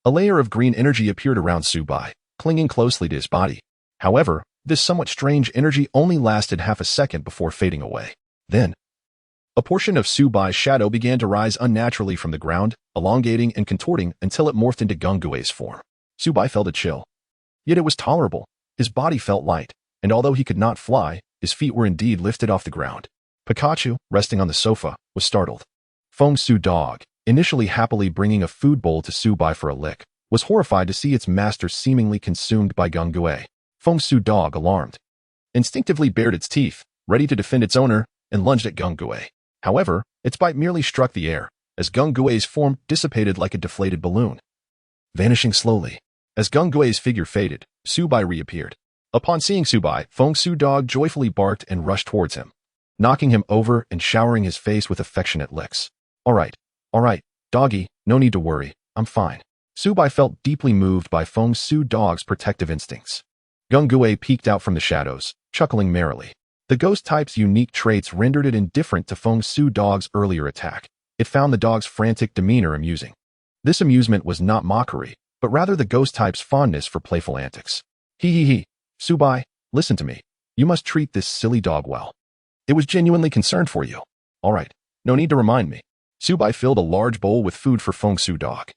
Speaker 1: a layer of green energy appeared around Su Bai, clinging closely to his body. However, this somewhat strange energy only lasted half a second before fading away. Then, a portion of Su Bai's shadow began to rise unnaturally from the ground, elongating and contorting until it morphed into Gung form. Su Bai felt a chill. Yet it was tolerable. His body felt light, and although he could not fly, his feet were indeed lifted off the ground. Pikachu, resting on the sofa, was startled. Feng Su Dog, initially happily bringing a food bowl to Su Bai for a lick, was horrified to see its master seemingly consumed by Gung. Feng Su Dog, alarmed, instinctively bared its teeth, ready to defend its owner, and lunged at Gung. However, its bite merely struck the air, as Gung form dissipated like a deflated balloon. Vanishing slowly. As Gung figure faded, Su Bai reappeared. Upon seeing Su Bai, Feng Su Dog joyfully barked and rushed towards him, knocking him over and showering his face with affectionate licks. All right, doggy, no need to worry, I'm fine. Su Bai felt deeply moved by Feng Su Dog's protective instincts. Gung peeked out from the shadows, chuckling merrily. The ghost type's unique traits rendered it indifferent to Feng Su Dog's earlier attack. It found the dog's frantic demeanor amusing. This amusement was not mockery, but rather the ghost type's fondness for playful antics. Hee. Su Bai, listen to me. You must treat this silly dog well. It was genuinely concerned for you. All right, no need to remind me. Su Bai filled a large bowl with food for Feng Su Dog,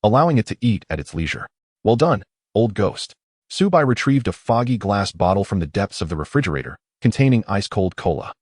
Speaker 1: allowing it to eat at its leisure. Well done, old ghost. Su Bai retrieved a foggy glass bottle from the depths of the refrigerator, containing ice-cold cola.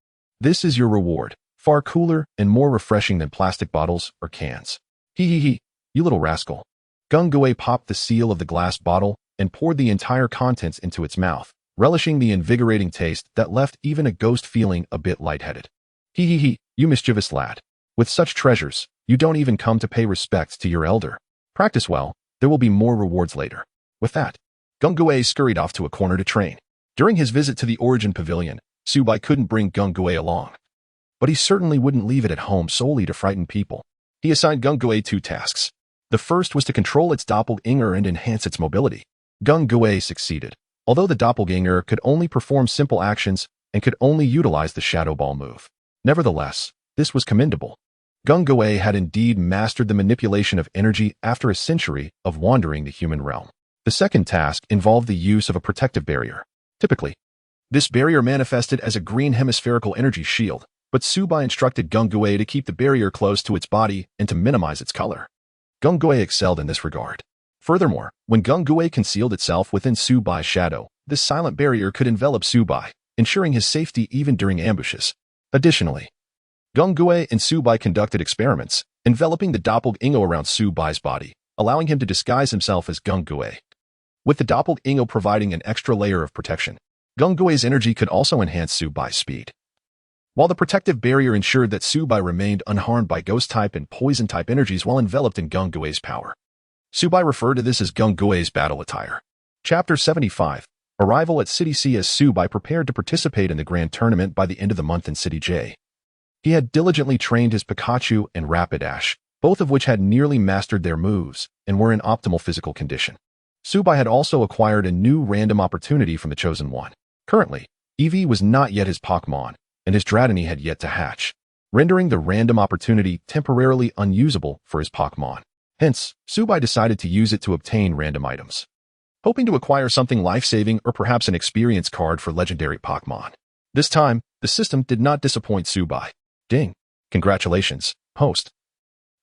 Speaker 1: This is your reward, far cooler and more refreshing than plastic bottles or cans. Hee, you little rascal. Gung popped the seal of the glass bottle and poured the entire contents into its mouth, relishing the invigorating taste that left even a ghost feeling a bit lightheaded. Hee, you mischievous lad. With such treasures, you don't even come to pay respects to your elder. Practice well, there will be more rewards later. With that, Gung scurried off to a corner to train. During his visit to the Origin Pavilion, Su Bai couldn't bring Gung along. But he certainly wouldn't leave it at home solely to frighten people. He assigned Gung 2 tasks. The first was to control its doppelganger and enhance its mobility. Gung succeeded, although the doppelganger could only perform simple actions and could only utilize the Shadow Ball move. Nevertheless, this was commendable. Gung had indeed mastered the manipulation of energy after a century of wandering the human realm. The second task involved the use of a protective barrier. Typically, this barrier manifested as a green hemispherical energy shield, but Su Bai instructed Gung to keep the barrier close to its body and to minimize its color. Gung excelled in this regard. Furthermore, when Gung concealed itself within Su Bai's shadow, this silent barrier could envelop Su Bai, ensuring his safety even during ambushes. Additionally, Gung and Su Bai conducted experiments, enveloping the doppelganger around Su Bai's body, allowing him to disguise himself as Gung. With the doppelganger providing an extra layer of protection, Gung energy could also enhance Su Bai's speed. While the protective barrier ensured that Su Bai remained unharmed by ghost-type and poison-type energies while enveloped in Gung power. Su Bai referred to this as Gung battle attire. Chapter 75. Arrival at City C. As Su Bai prepared to participate in the grand tournament by the end of the month in City J. He had diligently trained his Pikachu and Rapidash, both of which had nearly mastered their moves and were in optimal physical condition. Su Bai had also acquired a new random opportunity from the Chosen One. Currently, Eevee was not yet his Pokémon, and his Dratini had yet to hatch, rendering the random opportunity temporarily unusable for his Pokémon. Hence, Su Bai decided to use it to obtain random items, hoping to acquire something life-saving or perhaps an experience card for legendary Pokémon. This time, the system did not disappoint Su Bai. Ding! Congratulations, host.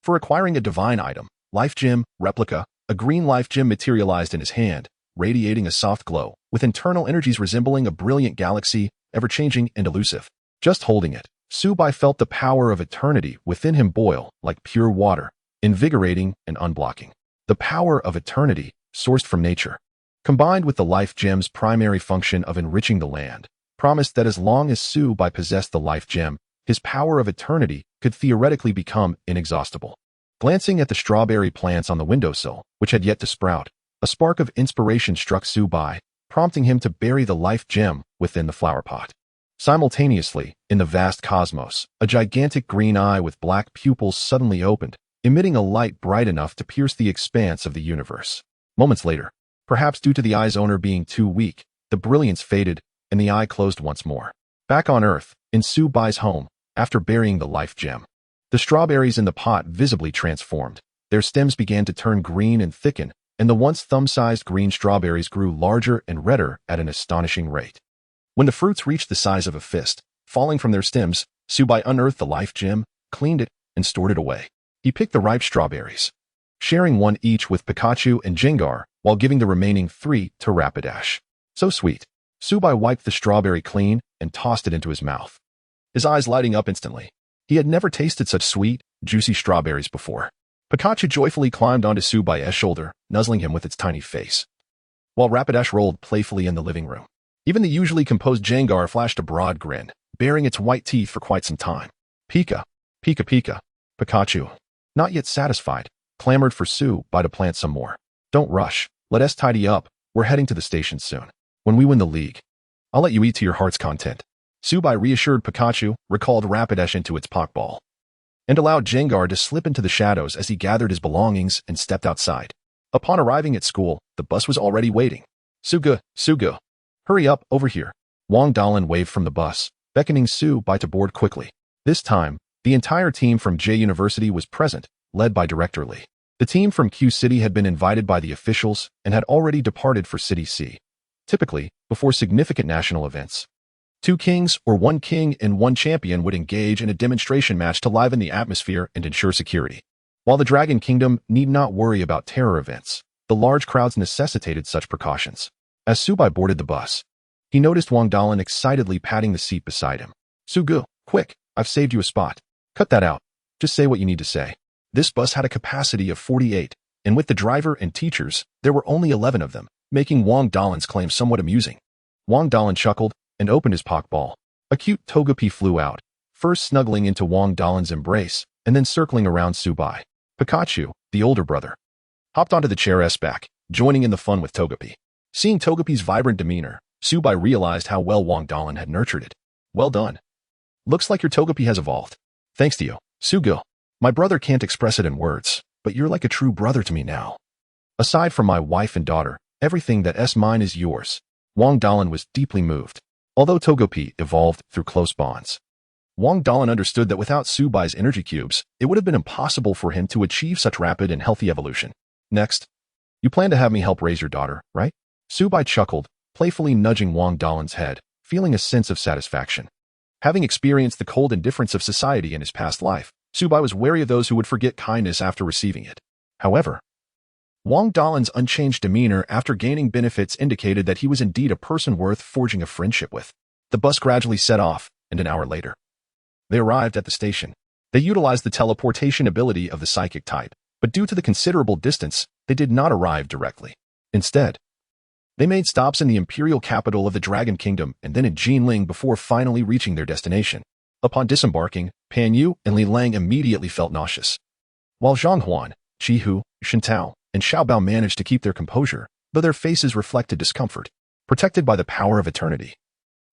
Speaker 1: For acquiring a divine item, Life Gem, Replica, a green Life Gem materialized in his hand, radiating a soft glow, with internal energies resembling a brilliant galaxy, ever-changing and elusive. Just holding it, Subai felt the power of eternity within him boil like pure water, invigorating and unblocking. The power of eternity, sourced from nature, combined with the life gem's primary function of enriching the land, promised that as long as Subai possessed the life gem, his power of eternity could theoretically become inexhaustible. Glancing at the strawberry plants on the windowsill, which had yet to sprout, a spark of inspiration struck Subai, prompting him to bury the life gem within the flower pot. Simultaneously, in the vast cosmos, a gigantic green eye with black pupils suddenly opened, emitting a light bright enough to pierce the expanse of the universe. Moments later, perhaps due to the eye's owner being too weak, the brilliance faded and the eye closed once more. Back on Earth, in Subai's home, after burying the life gem, the strawberries in the pot visibly transformed. Their stems began to turn green and thicken, and the once thumb-sized green strawberries grew larger and redder at an astonishing rate. When the fruits reached the size of a fist, falling from their stems, Subai unearthed the life gem, cleaned it, and stored it away. He picked the ripe strawberries, sharing one each with Pikachu and Jingu, while giving the remaining 3 to Rapidash. So sweet. Subai wiped the strawberry clean and tossed it into his mouth, his eyes lighting up instantly. He had never tasted such sweet, juicy strawberries before. Pikachu joyfully climbed onto Subai's shoulder, nuzzling him with its tiny face, while Rapidash rolled playfully in the living room. Even the usually composed Jingu flashed a broad grin, baring its white teeth for quite some time. Pika, Pika Pika. Pikachu, not yet satisfied, clamored for Subai to plant some more. Don't rush, let us tidy up, we're heading to the station soon. When we win the league, I'll let you eat to your heart's content. Subai reassured Pikachu, recalled Rapidash into its Pokeball, and allowed Jingu to slip into the shadows as he gathered his belongings and stepped outside. Upon arriving at school, the bus was already waiting. Sugu, hurry up, over here. Wang Dalin waved from the bus, beckoning Subai to board quickly. This time, the entire team from J University was present, led by Director Li. The team from Q City had been invited by the officials and had already departed for City C. Typically, before significant national events, 2 kings or 1 king and 1 champion would engage in a demonstration match to liven the atmosphere and ensure security. While the Dragon Kingdom need not worry about terror events, the large crowds necessitated such precautions. As Subai boarded the bus, he noticed Wang Dalin excitedly patting the seat beside him. Sugu, quick, I've saved you a spot. Cut that out. Just say what you need to say. This bus had a capacity of 48, and with the driver and teachers, there were only 11 of them, making Wang Dalin's claim somewhat amusing. Wang Dalin chuckled and opened his Pokeball. A cute Togepi flew out, first snuggling into Wang Dalin's embrace, and then circling around Subai. Pikachu, the older brother, hopped onto the chair's back, joining in the fun with Togepi. Seeing Togepi's vibrant demeanor, Subai realized how well Wang Dalin had nurtured it. Well done. Looks like your Togepi has evolved. Thanks to you, Sugu. My brother can't express it in words, but you're like a true brother to me now. Aside from my wife and daughter, everything that's mine is yours. Wang Dalin was deeply moved. Although Togepi evolved through close bonds, Wang Dalin understood that without Subai's energy cubes, it would have been impossible for him to achieve such rapid and healthy evolution. Next, you plan to have me help raise your daughter, right? Subai chuckled, playfully nudging Wang Dalin's head, feeling a sense of satisfaction. Having experienced the cold indifference of society in his past life, Subai was wary of those who would forget kindness after receiving it. However, Wang Dalin's unchanged demeanor after gaining benefits indicated that he was indeed a person worth forging a friendship with. The bus gradually set off, and an hour later, they arrived at the station. They utilized the teleportation ability of the psychic type, but due to the considerable distance, they did not arrive directly. Instead, they made stops in the imperial capital of the Dragon Kingdom and then in Jinling before finally reaching their destination. Upon disembarking, Pan Yu and Li Lang immediately felt nauseous, while Zhang Huan, Qi Hu, Shen Tao, and Xiaobao managed to keep their composure, though their faces reflected discomfort. Protected by the power of eternity,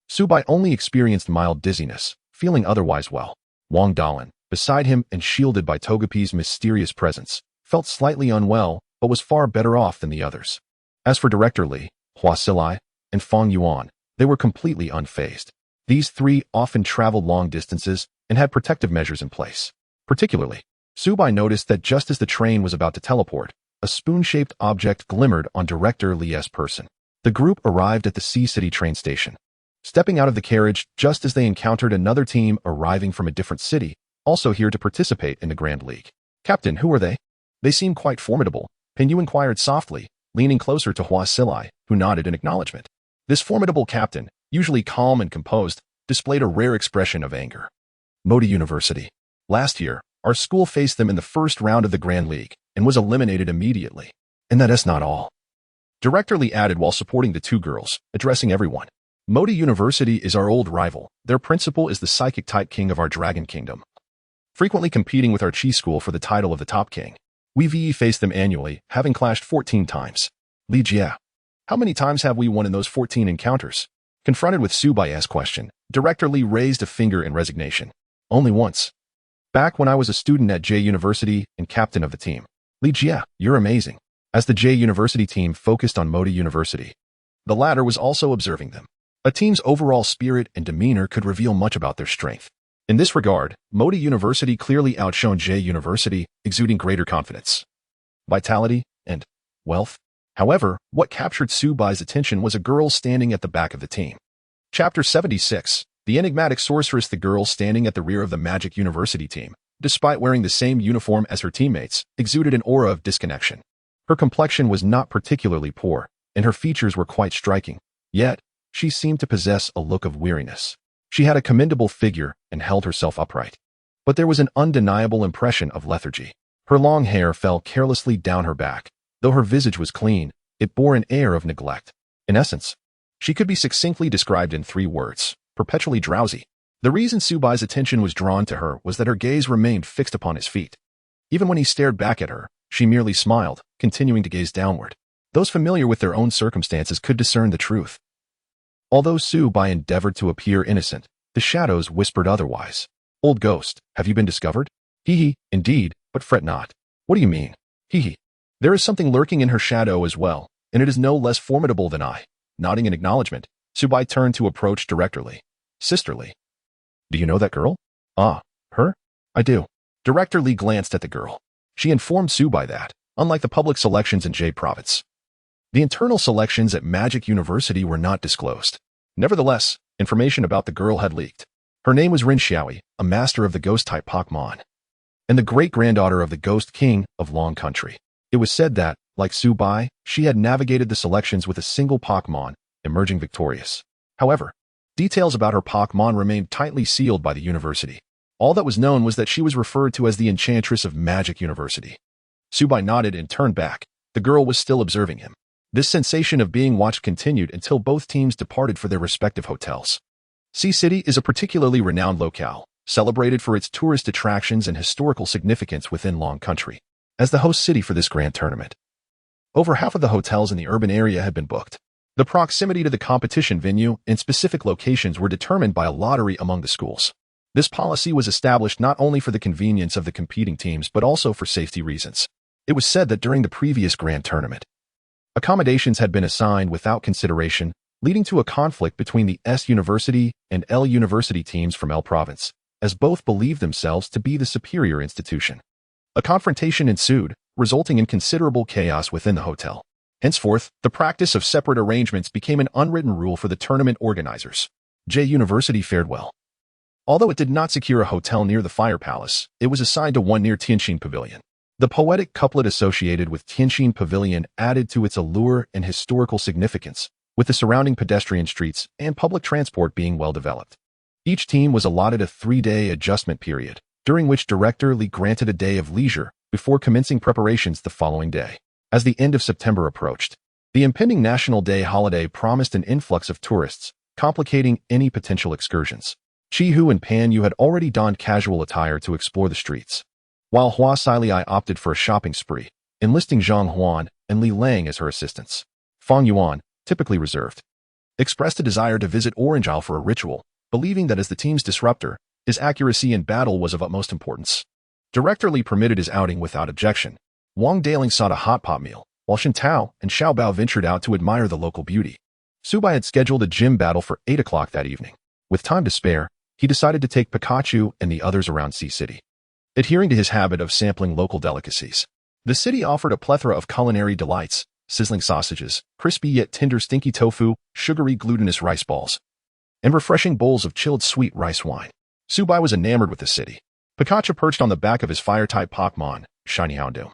Speaker 1: Subai only experienced mild dizziness, feeling otherwise well. Wang Dalin, beside him and shielded by Togepi's mysterious presence, felt slightly unwell but was far better off than the others. As for Director Li, Hua Silai, and Feng Yuan, they were completely unfazed. These 3 often traveled long distances and had protective measures in place. Particularly, Subai noticed that just as the train was about to teleport, a spoon-shaped object glimmered on Director Li's person. The group arrived at the Sea City train station, stepping out of the carriage just as they encountered another team arriving from a different city, also here to participate in the Grand League. Captain, who are they? They seem quite formidable, Pinyu inquired softly, leaning closer to Hua Silai, who nodded in acknowledgement. This formidable captain, usually calm and composed, displayed a rare expression of anger. Mota University. Last year, our school faced them in the first round of the Grand League and was eliminated immediately. And that is not all. Director Lee added while supporting the two girls, addressing everyone. Mota University is our old rival. Their principal is the psychic-type king of our Dragon Kingdom. Frequently competing with our Chi school for the title of the top king. We faced them annually, having clashed 14 times. Li Jia. How many times have we won in those 14 encounters? Confronted with Subai's question, Director Lee raised a finger in resignation. Only once. Back when I was a student at J University and captain of the team. Li Jia, you're amazing. As the J University team focused on Mota University, the latter was also observing them. A team's overall spirit and demeanor could reveal much about their strength. In this regard, Mota University clearly outshone J University, exuding greater confidence, vitality, and wealth. However, what captured Subai's attention was a girl standing at the back of the team. Chapter 76. The enigmatic sorceress. The girl standing at the rear of the Magic University team, despite wearing the same uniform as her teammates, exuded an aura of disconnection. Her complexion was not particularly poor, and her features were quite striking. Yet, she seemed to possess a look of weariness. She had a commendable figure and held herself upright. But there was an undeniable impression of lethargy. Her long hair fell carelessly down her back. Though her visage was clean, it bore an air of neglect. In essence, she could be succinctly described in 3 words: perpetually drowsy. The reason Subai's attention was drawn to her was that her gaze remained fixed upon his feet. Even when he stared back at her, she merely smiled, continuing to gaze downward. Those familiar with their own circumstances could discern the truth. Although Subai endeavored to appear innocent, the shadows whispered otherwise. Old ghost, have you been discovered? Hee, indeed, but fret not. What do you mean? Hee. There is something lurking in her shadow as well, and it is no less formidable than I. Nodding in acknowledgement, Subai turned to approach Director Lee. Sisterly. Do you know that girl? Ah, her? I do. Director Lee glanced at the girl. She informed Subai that, unlike the public selections in J Province, the internal selections at Magic University were not disclosed. Nevertheless, information about the girl had leaked. Her name was Rin Xiaoyi, a master of the ghost-type Pokémon, and the great-granddaughter of the Ghost King of Long Country. It was said that, like Subai, she had navigated the selections with a single Pokémon, emerging victorious. However, details about her Pokémon remained tightly sealed by the university. All that was known was that she was referred to as the Enchantress of Magic University. Subai nodded and turned back. The girl was still observing him. This sensation of being watched continued until both teams departed for their respective hotels. Sea City is a particularly renowned locale, celebrated for its tourist attractions and historical significance within Long Country. As the host city for this grand tournament, over half of the hotels in the urban area had been booked. The proximity to the competition venue and specific locations were determined by a lottery among the schools. This policy was established not only for the convenience of the competing teams but also for safety reasons. It was said that during the previous grand tournament, accommodations had been assigned without consideration, leading to a conflict between the S University and L University teams from L Province, as both believed themselves to be the superior institution. A confrontation ensued, resulting in considerable chaos within the hotel. Henceforth, the practice of separate arrangements became an unwritten rule for the tournament organizers. J University fared well. Although it did not secure a hotel near the Fire Palace, it was assigned to one near Tianxin Pavilion. The poetic couplet associated with Tianxin Pavilion added to its allure and historical significance, with the surrounding pedestrian streets and public transport being well developed. Each team was allotted a 3-day adjustment period, during which Director Lee granted a day of leisure before commencing preparations the following day. As the end of September approached, the impending National Day holiday promised an influx of tourists, complicating any potential excursions. Chi-Hu and Pan-Yu had already donned casual attire to explore the streets, while Hua Xiliai opted for a shopping spree, enlisting Zhang Huan and Li Lang as her assistants. Fang Yuan, typically reserved, expressed a desire to visit Orange Isle for a ritual, believing that as the team's disruptor, his accuracy in battle was of utmost importance. Director Lee permitted his outing without objection. Wang Daling sought a hot pot meal, while Shen Tao and Xiao Bao ventured out to admire the local beauty. Subai had scheduled a gym battle for 8 o'clock that evening. With time to spare, he decided to take Pikachu and the others around Sea City. Adhering to his habit of sampling local delicacies, the city offered a plethora of culinary delights: sizzling sausages, crispy yet tender stinky tofu, sugary glutinous rice balls, and refreshing bowls of chilled sweet rice wine. Subai was enamored with the city. Pikachu perched on the back of his fire-type Pokémon, Shiny Houndour,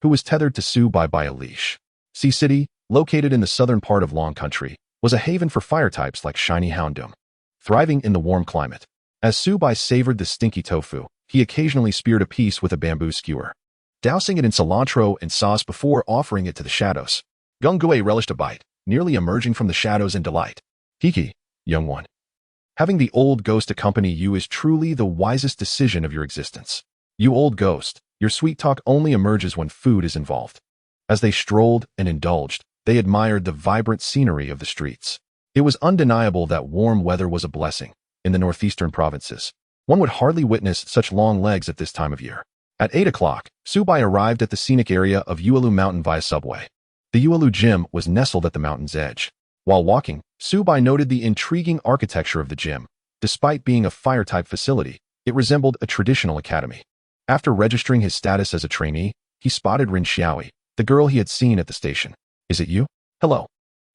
Speaker 1: who was tethered to Subai by a leash. Sea City, located in the southern part of Long Country, was a haven for fire types like shiny Houndour, thriving in the warm climate. As Subai savored the stinky tofu, he occasionally speared a piece with a bamboo skewer, dousing it in cilantro and sauce before offering it to the shadows. Gungue relished a bite, nearly emerging from the shadows in delight. Hiki, young one. Having the old ghost accompany you is truly the wisest decision of your existence. You old ghost, your sweet talk only emerges when food is involved. As they strolled and indulged, they admired the vibrant scenery of the streets. It was undeniable that warm weather was a blessing. In the northeastern provinces, one would hardly witness such long legs at this time of year. At 8 o'clock, Subai arrived at the scenic area of Uelu Mountain via subway. The Uelu gym was nestled at the mountain's edge. While walking, Subai noted the intriguing architecture of the gym. Despite being a fire-type facility, it resembled a traditional academy. After registering his status as a trainee, he spotted Rin Xiaoi, the girl he had seen at the station. Is it you? Hello.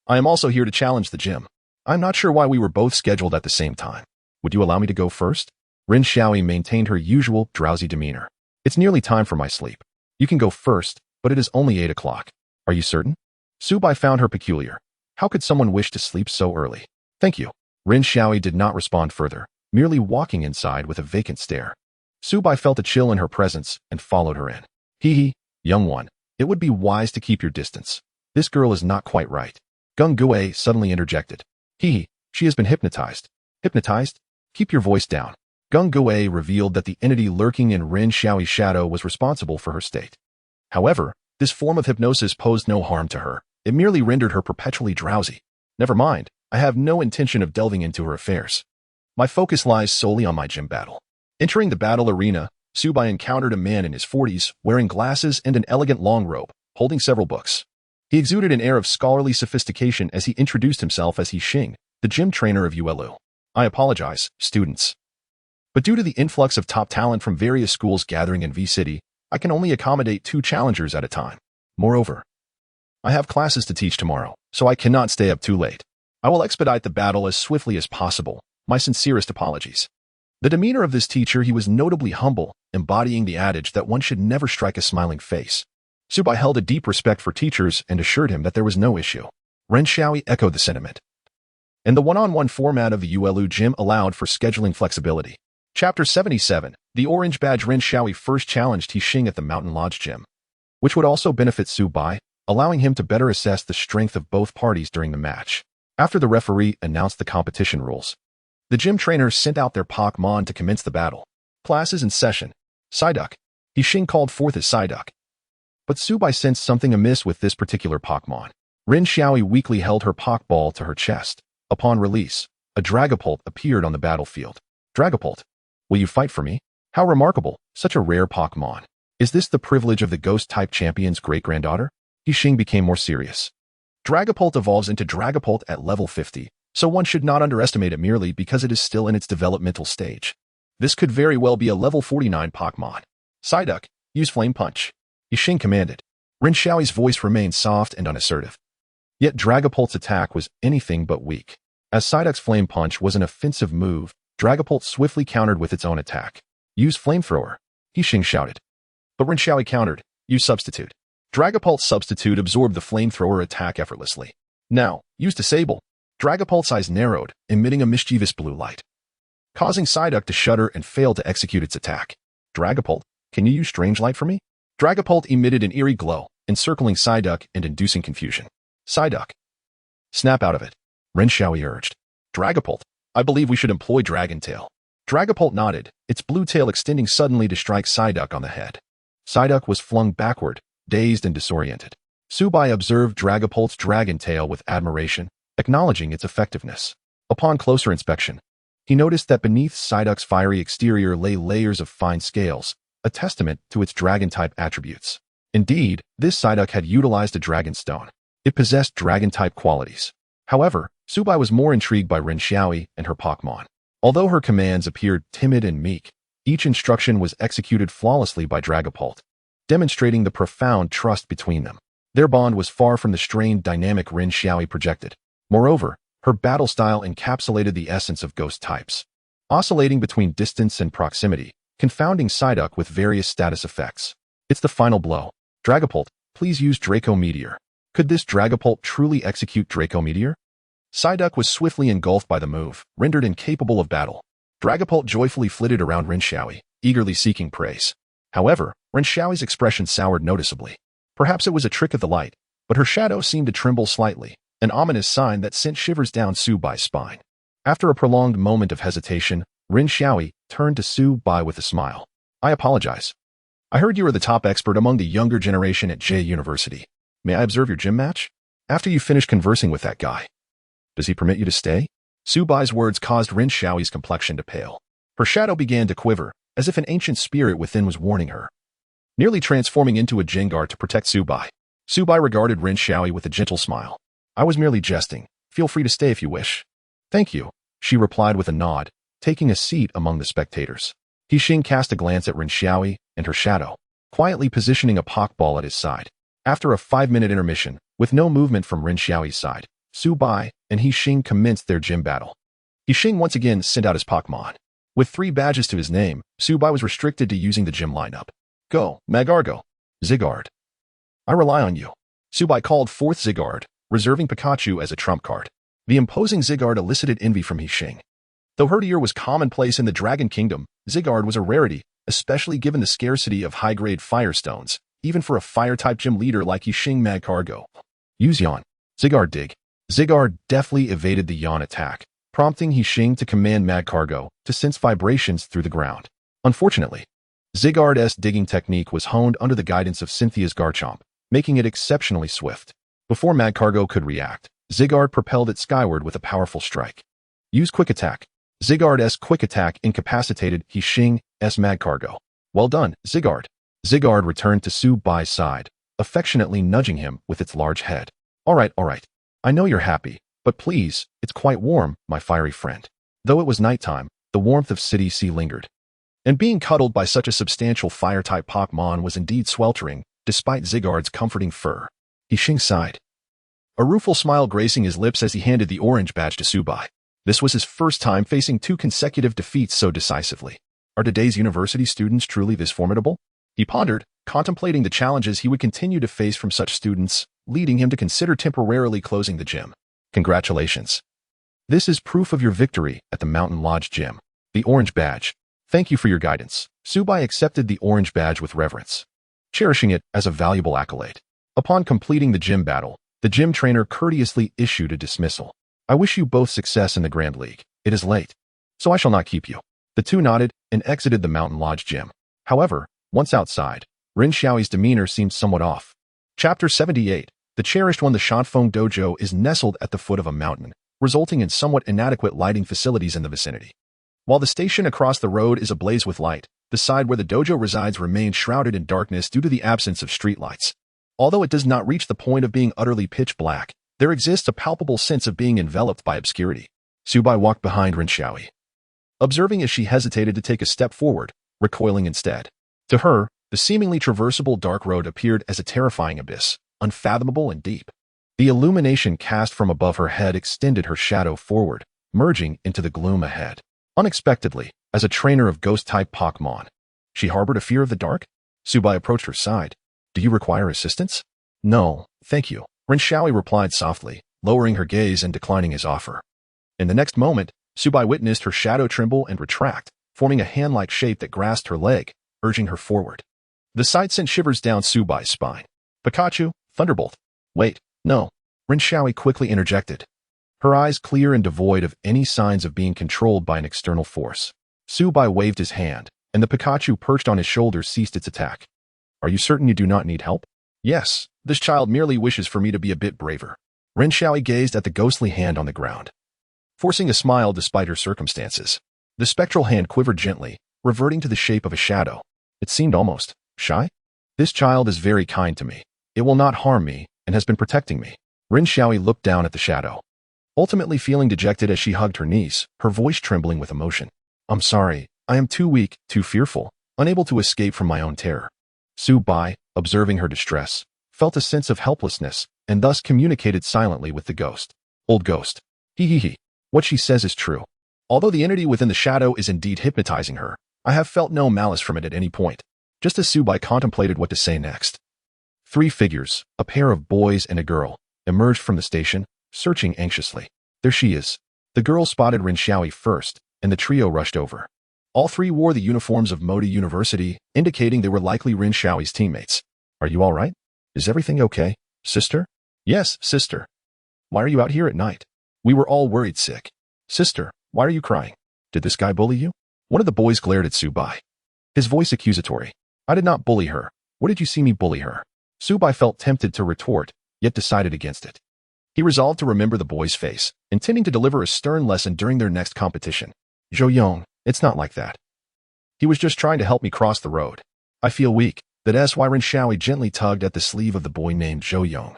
Speaker 1: I am also here to challenge the gym. I'm not sure why we were both scheduled at the same time. Would you allow me to go first? Rin Xiaoi maintained her usual drowsy demeanor. It's nearly time for my sleep. You can go first, but it is only 8 o'clock. Are you certain? Subai found her peculiar. How could someone wish to sleep so early? Thank you. Rin Xiaoi did not respond further, merely walking inside with a vacant stare. Subai felt a chill in her presence and followed her in. Hee, young one, it would be wise to keep your distance. This girl is not quite right. Gungue suddenly interjected. Hee, she has been hypnotized. Hypnotized? Keep your voice down. Gungue revealed that the entity lurking in Rin Xiaoi's shadow was responsible for her state. However, this form of hypnosis posed no harm to her. It merely rendered her perpetually drowsy. Never mind, I have no intention of delving into her affairs. My focus lies solely on my gym battle. Entering the battle arena, Subai encountered a man in his 40s, wearing glasses and an elegant long robe, holding several books. He exuded an air of scholarly sophistication as he introduced himself as He Xing, the gym trainer of Uelu. I apologize, students. But due to the influx of top talent from various schools gathering in V-City, I can only accommodate 2 challengers at a time. Moreover, I have classes to teach tomorrow, so I cannot stay up too late. I will expedite the battle as swiftly as possible. My sincerest apologies. The demeanor of this teacher, he was notably humble, embodying the adage that one should never strike a smiling face. Subai held a deep respect for teachers and assured him that there was no issue. Ren Xiaoi echoed the sentiment. And the one-on-one format of the Uelu gym allowed for scheduling flexibility. Chapter 77, the Orange Badge. Ren Xiaoi first challenged He Xing at the Mountain Lodge gym, which would also benefit Subai, allowing him to better assess the strength of both parties during the match. After the referee announced the competition rules, the gym trainers sent out their Pokémon to commence the battle. Classes in session. Psyduck. He Xing called forth his Psyduck. But Subai sensed something amiss with this particular Pokémon. Rin Xiaoi weakly held her Pokeball to her chest. Upon release, a Dragapult appeared on the battlefield. Dragapult, will you fight for me? How remarkable, such a rare Pokémon. Is this the privilege of the Ghost-type champion's great-granddaughter? He Xing became more serious. Dragapult evolves into Dragapult at level 50, so one should not underestimate it merely because it is still in its developmental stage. This could very well be a level 49 Pokémon. Psyduck, use Flame Punch. He Xing commanded. Rin Xiaoi's voice remained soft and unassertive. Yet Dragapult's attack was anything but weak. As Psyduck's Flame Punch was an offensive move, Dragapult swiftly countered with its own attack. Use Flamethrower, He Xing shouted. But Rin Xiaoi countered. Use Substitute. Dragapult's Substitute absorbed the Flamethrower attack effortlessly. Now, use Disable. Dragapult's eyes narrowed, emitting a mischievous blue light, causing Psyduck to shudder and fail to execute its attack. Dragapult, can you use Strange Light for me? Dragapult emitted an eerie glow, encircling Psyduck and inducing confusion. Psyduck, snap out of it, Rin Xiaoi urged. Dragapult, I believe we should employ Dragon Tail. Dragapult nodded, its blue tail extending suddenly to strike Psyduck on the head. Psyduck was flung backward, dazed and disoriented. Subai observed Dragapult's Dragon Tail with admiration, acknowledging its effectiveness. Upon closer inspection, he noticed that beneath Psyduck's fiery exterior lay layers of fine scales, a testament to its dragon-type attributes. Indeed, this Psyduck had utilized a Dragon Stone. It possessed Dragon-type qualities. However, Subai was more intrigued by Rin Xiaoi and her Pokémon. Although her commands appeared timid and meek, each instruction was executed flawlessly by Dragapult, demonstrating the profound trust between them. Their bond was far from the strained dynamic Rin Xiaoi projected. Moreover, her battle style encapsulated the essence of ghost types, oscillating between distance and proximity, confounding Psyduck with various status effects. It's the final blow. Dragapult, please use Draco Meteor. Could this Dragapult truly execute Draco Meteor? Psyduck was swiftly engulfed by the move, rendered incapable of battle. Dragapult joyfully flitted around Rinxiaoyi, eagerly seeking praise. However, Rinxiaoyi's expression soured noticeably. Perhaps it was a trick of the light, but her shadow seemed to tremble slightly, an ominous sign that sent shivers down Su Bai's spine. After a prolonged moment of hesitation, Rinxiaoyi turned to Su Bai with a smile. I apologize. I heard you are the top expert among the younger generation at J University. May I observe your gym match? After you finish conversing with that guy. Does he permit you to stay? Su Bai's words caused Rinxiaoyi's complexion to pale. Her shadow began to quiver, as if an ancient spirit within was warning her. Nearly transforming into a Jengar to protect Su Bai. Su Bai regarded Rinxiaoyi with a gentle smile. I was merely jesting. Feel free to stay if you wish. Thank you, she replied with a nod, taking a seat among the spectators. Hixing cast a glance at Rinxiaoyi and her shadow, quietly positioning a Pokeball at his side. After a 5-minute intermission, with no movement from Rinxiaoyi's side, Su Bai and Hixing commenced their gym battle. Hixing once again sent out his Pokemon. With 3 badges to his name, Su Bai was restricted to using the gym lineup. Go, Magargo. Zygarde. I rely on you. Su Bai called forth Zygarde, reserving Pikachu as a trump card. The imposing Zygarde elicited envy from Hixing. Though Houndour was commonplace in the Dragon Kingdom, Zygarde was a rarity, especially given the scarcity of high-grade firestones, even for a fire-type gym leader like Hixing Magcargo. Use Yawn. Zygarde dig. Zygarde deftly evaded the Yawn attack, prompting Hixing to command Magcargo to sense vibrations through the ground. Unfortunately, Zygarde's digging technique was honed under the guidance of Cynthia's Garchomp, making it exceptionally swift. Before Magcargo could react, Zygarde propelled it skyward with a powerful strike. Use Quick Attack. Zygarde's Quick Attack incapacitated Hixing's Magcargo. Well done, Zygarde. Zygarde returned to Su Bai's side, affectionately nudging him with its large head. All right. I know you're happy, but please, it's quite warm, my fiery friend. Though it was nighttime, the warmth of City C lingered. And being cuddled by such a substantial fire-type Pokemon was indeed sweltering, despite Zygarde's comforting fur. Hixing sighed. A rueful smile gracing his lips as he handed the orange badge to Su Bai. This was his first time facing 2 consecutive defeats so decisively. Are today's university students truly this formidable? He pondered, contemplating the challenges he would continue to face from such students, leading him to consider temporarily closing the gym. Congratulations. This is proof of your victory at the Mountain Lodge Gym. The orange badge. Thank you for your guidance. Su Bai accepted the orange badge with reverence, cherishing it as a valuable accolade. Upon completing the gym battle, the gym trainer courteously issued a dismissal. I wish you both success in the Grand League. It is late, so I shall not keep you. The two nodded and exited the Mountain Lodge Gym. However, once outside, Rinxiaoyi's demeanor seemed somewhat off. Chapter 78. The Cherished One. The Shanfeng Dojo is nestled at the foot of a mountain, resulting in somewhat inadequate lighting facilities in the vicinity. While the station across the road is ablaze with light, the side where the dojo resides remains shrouded in darkness due to the absence of streetlights. Although it does not reach the point of being utterly pitch black, there exists a palpable sense of being enveloped by obscurity. Su Bai walked behind Rinxiaoyi, observing as she hesitated to take a step forward, recoiling instead. To her, the seemingly traversable dark road appeared as a terrifying abyss, unfathomable and deep. The illumination cast from above her head extended her shadow forward, merging into the gloom ahead. Unexpectedly, as a trainer of ghost-type Pokémon, she harbored a fear of the dark? Su Bai approached her side. Do you require assistance? No, thank you. Rinxiaoyi replied softly, lowering her gaze and declining his offer. In the next moment, Su Bai witnessed her shadow tremble and retract, forming a hand-like shape that grasped her leg, urging her forward. The sight sent shivers down Su Bai's spine. Pikachu, Thunderbolt. Wait, no. Rinxiaoyi quickly interjected, her eyes clear and devoid of any signs of being controlled by an external force. Su Bai waved his hand, and the Pikachu perched on his shoulder ceased its attack. Are you certain you do not need help? Yes, this child merely wishes for me to be a bit braver. Rinxiaoyi gazed at the ghostly hand on the ground, forcing a smile despite her circumstances. The spectral hand quivered gently, reverting to the shape of a shadow. It seemed almost shy. This child is very kind to me. It will not harm me, and has been protecting me. Rinxiaoyi looked down at the shadow, ultimately feeling dejected as she hugged her niece, her voice trembling with emotion. I'm sorry, I am too weak, too fearful, unable to escape from my own terror. Su Bai, observing her distress, felt a sense of helplessness, and thus communicated silently with the ghost. Old ghost. He. What she says is true. Although the entity within the shadow is indeed hypnotizing her, I have felt no malice from it at any point. Just as Su Bai contemplated what to say next, 3 figures, a pair of boys and a girl, emerged from the station, searching anxiously. There she is. The girl spotted Rin Xiaoyi first, and the trio rushed over. All three wore the uniforms of Mota University, indicating they were likely Rin Xiaoyi's teammates. Are you all right? Is everything okay, sister? Yes, sister. Why are you out here at night? We were all worried sick. Sister, why are you crying? Did this guy bully you? One of the boys glared at Subai. His voice accusatory. I did not bully her. What did you see me bully her? Subai felt tempted to retort, yet decided against it. He resolved to remember the boy's face, intending to deliver a stern lesson during their next competition. Zhou Yong, it's not like that. He was just trying to help me cross the road. I feel weak. That's why Rin Xiaoyi gently tugged at the sleeve of the boy named Zhou Yong,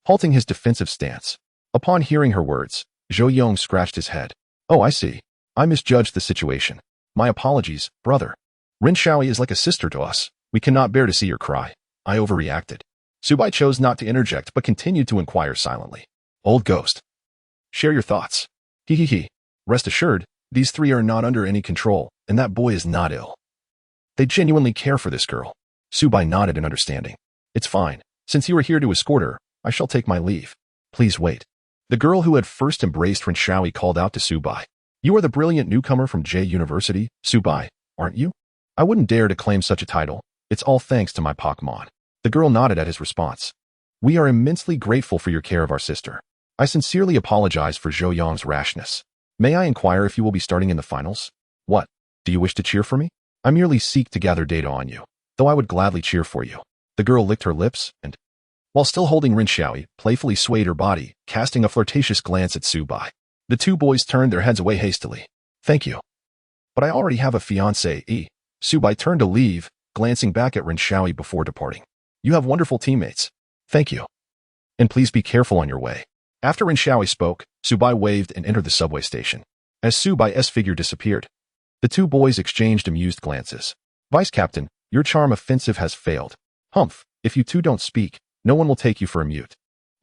Speaker 1: halting his defensive stance. Upon hearing her words, Zhou Yong scratched his head. Oh, I see. I misjudged the situation. My apologies, brother. Rin Xiaoyi is like a sister to us. We cannot bear to see her cry. I overreacted. Subai chose not to interject but continued to inquire silently. Old ghost. Share your thoughts. He. Rest assured, these three are not under any control, and that boy is not ill. They genuinely care for this girl. Subai nodded in understanding. It's fine. Since you are here to escort her, I shall take my leave. Please wait. The girl who had first embraced Rin Xiaoyi called out to Subai. You are the brilliant newcomer from J University, Subai, aren't you? I wouldn't dare to claim such a title. It's all thanks to my Pokémon. The girl nodded at his response. We are immensely grateful for your care of our sister. I sincerely apologize for Zhou Yong's rashness. May I inquire if you will be starting in the finals? What? Do you wish to cheer for me? I merely seek to gather data on you, though I would gladly cheer for you. The girl licked her lips and, while still holding Rin Xiaoyi, playfully swayed her body, casting a flirtatious glance at Subai. The two boys turned their heads away hastily. Thank you. But I already have a fiancé. Subai turned to leave, glancing back at Rin Xiaoyi before departing. You have wonderful teammates. Thank you. And please be careful on your way. After Rin Xiaoyi spoke, Subai waved and entered the subway station. As Subai's figure disappeared, the two boys exchanged amused glances. Vice Captain, your charm offensive has failed. Humph, if you two don't speak, no one will take you for a mute.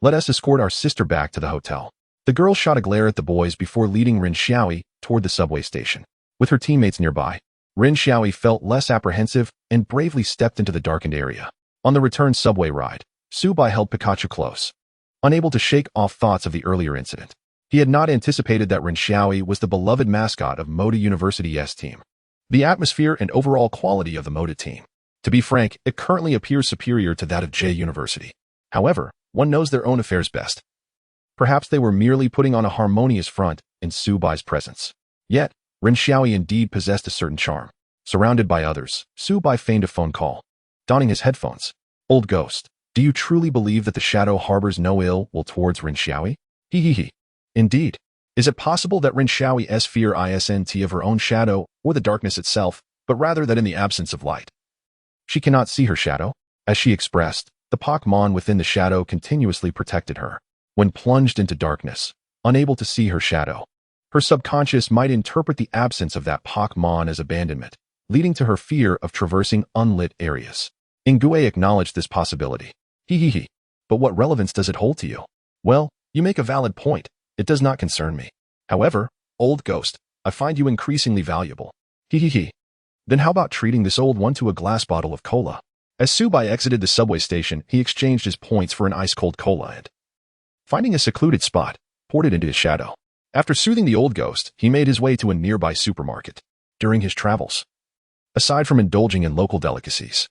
Speaker 1: Let us escort our sister back to the hotel. The girl shot a glare at the boys before leading Rin Xiaoyi toward the subway station. With her teammates nearby, Rin Xiaoyi felt less apprehensive and bravely stepped into the darkened area. On the return subway ride, Subai held Pikachu close, unable to shake off thoughts of the earlier incident. He had not anticipated that Rin Xiaoyi was the beloved mascot of Mota University's team. The atmosphere and overall quality of the Mota team. To be frank, it currently appears superior to that of J University. However, one knows their own affairs best. Perhaps they were merely putting on a harmonious front in Subai's presence. Yet, Rin Xiaoyi indeed possessed a certain charm. Surrounded by others, Subai feigned a phone call. Donning his headphones. Old ghost, do you truly believe that the shadow harbors no ill will towards Rin Xiaoyi? He. Indeed. Is it possible that Rin Xiaoyi's fear isn't of her own shadow or the darkness itself, but rather that in the absence of light, she cannot see her shadow? As she expressed, the Pokémon within the shadow continuously protected her. When plunged into darkness, unable to see her shadow, her subconscious might interpret the absence of that Pokémon as abandonment, leading to her fear of traversing unlit areas. Ingue acknowledged this possibility. He. But what relevance does it hold to you? Well, you make a valid point. It does not concern me. However, old ghost, I find you increasingly valuable. He. Then how about treating this old one to a glass bottle of cola? As Subai exited the subway station, he exchanged his points for an ice-cold cola and, finding a secluded spot, poured it into his shadow. After soothing the old ghost, he made his way to a nearby supermarket. During his travels, aside from indulging in local delicacies,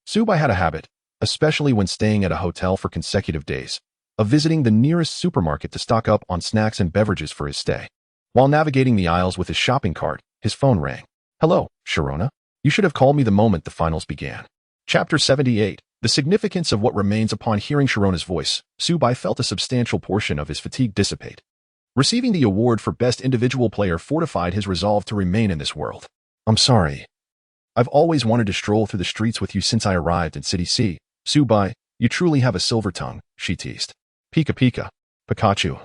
Speaker 1: Subai had a habit, especially when staying at a hotel for consecutive days, of visiting the nearest supermarket to stock up on snacks and beverages for his stay. While navigating the aisles with his shopping cart, his phone rang. Hello, Sharona. You should have called me the moment the finals began. Chapter 78. The significance of what remains. Upon hearing Sharona's voice, Subai felt a substantial portion of his fatigue dissipate. Receiving the award for Best Individual Player fortified his resolve to remain in this world. I'm sorry. I've always wanted to stroll through the streets with you since I arrived in City C. Subai, you truly have a silver tongue, she teased. Pika. Pikachu,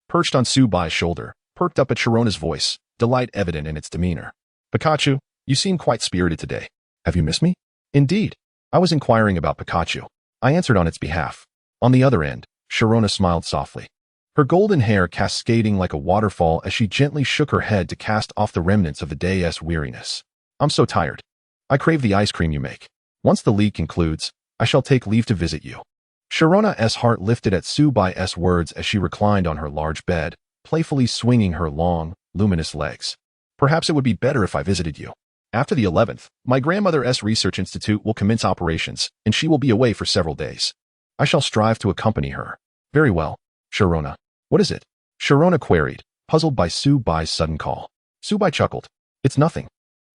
Speaker 1: perched on Subai's shoulder, perked up at Sharona's voice, delight evident in its demeanor. Pikachu, you seem quite spirited today. Have you missed me? Indeed. I was inquiring about Pikachu. I answered on its behalf. On the other end, Sharona smiled softly, her golden hair cascading like a waterfall as she gently shook her head to cast off the remnants of the day's weariness. I'm so tired. I crave the ice cream you make. Once the league concludes, I shall take leave to visit you. Sharona's heart lifted at Subai's words as she reclined on her large bed, playfully swinging her long, luminous legs. Perhaps it would be better if I visited you. After the 11th, my grandmother's research institute will commence operations, and she will be away for several days. I shall strive to accompany her. Very well, Sharona. What is it? Sharona queried, puzzled by Su-Bai's sudden call. Su-Bai chuckled. It's nothing.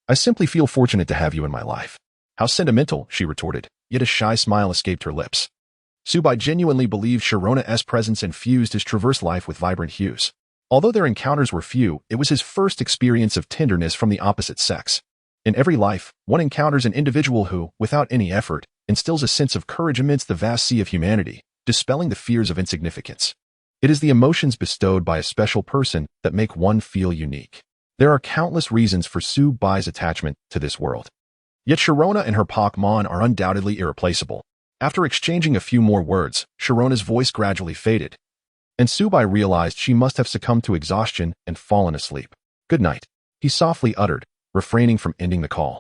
Speaker 1: I simply feel fortunate to have you in my life. How sentimental, she retorted, yet a shy smile escaped her lips. Su-Bai genuinely believed Sharona's presence infused his traverse life with vibrant hues. Although their encounters were few, it was his first experience of tenderness from the opposite sex. In every life, one encounters an individual who, without any effort, instills a sense of courage amidst the vast sea of humanity, dispelling the fears of insignificance. It is the emotions bestowed by a special person that make one feel unique. There are countless reasons for Su-Bai's attachment to this world. Yet Sharona and her Pokémon are undoubtedly irreplaceable. After exchanging a few more words, Sharona's voice gradually faded, and Su-Bai realized she must have succumbed to exhaustion and fallen asleep. Good night, he softly uttered, refraining from ending the call.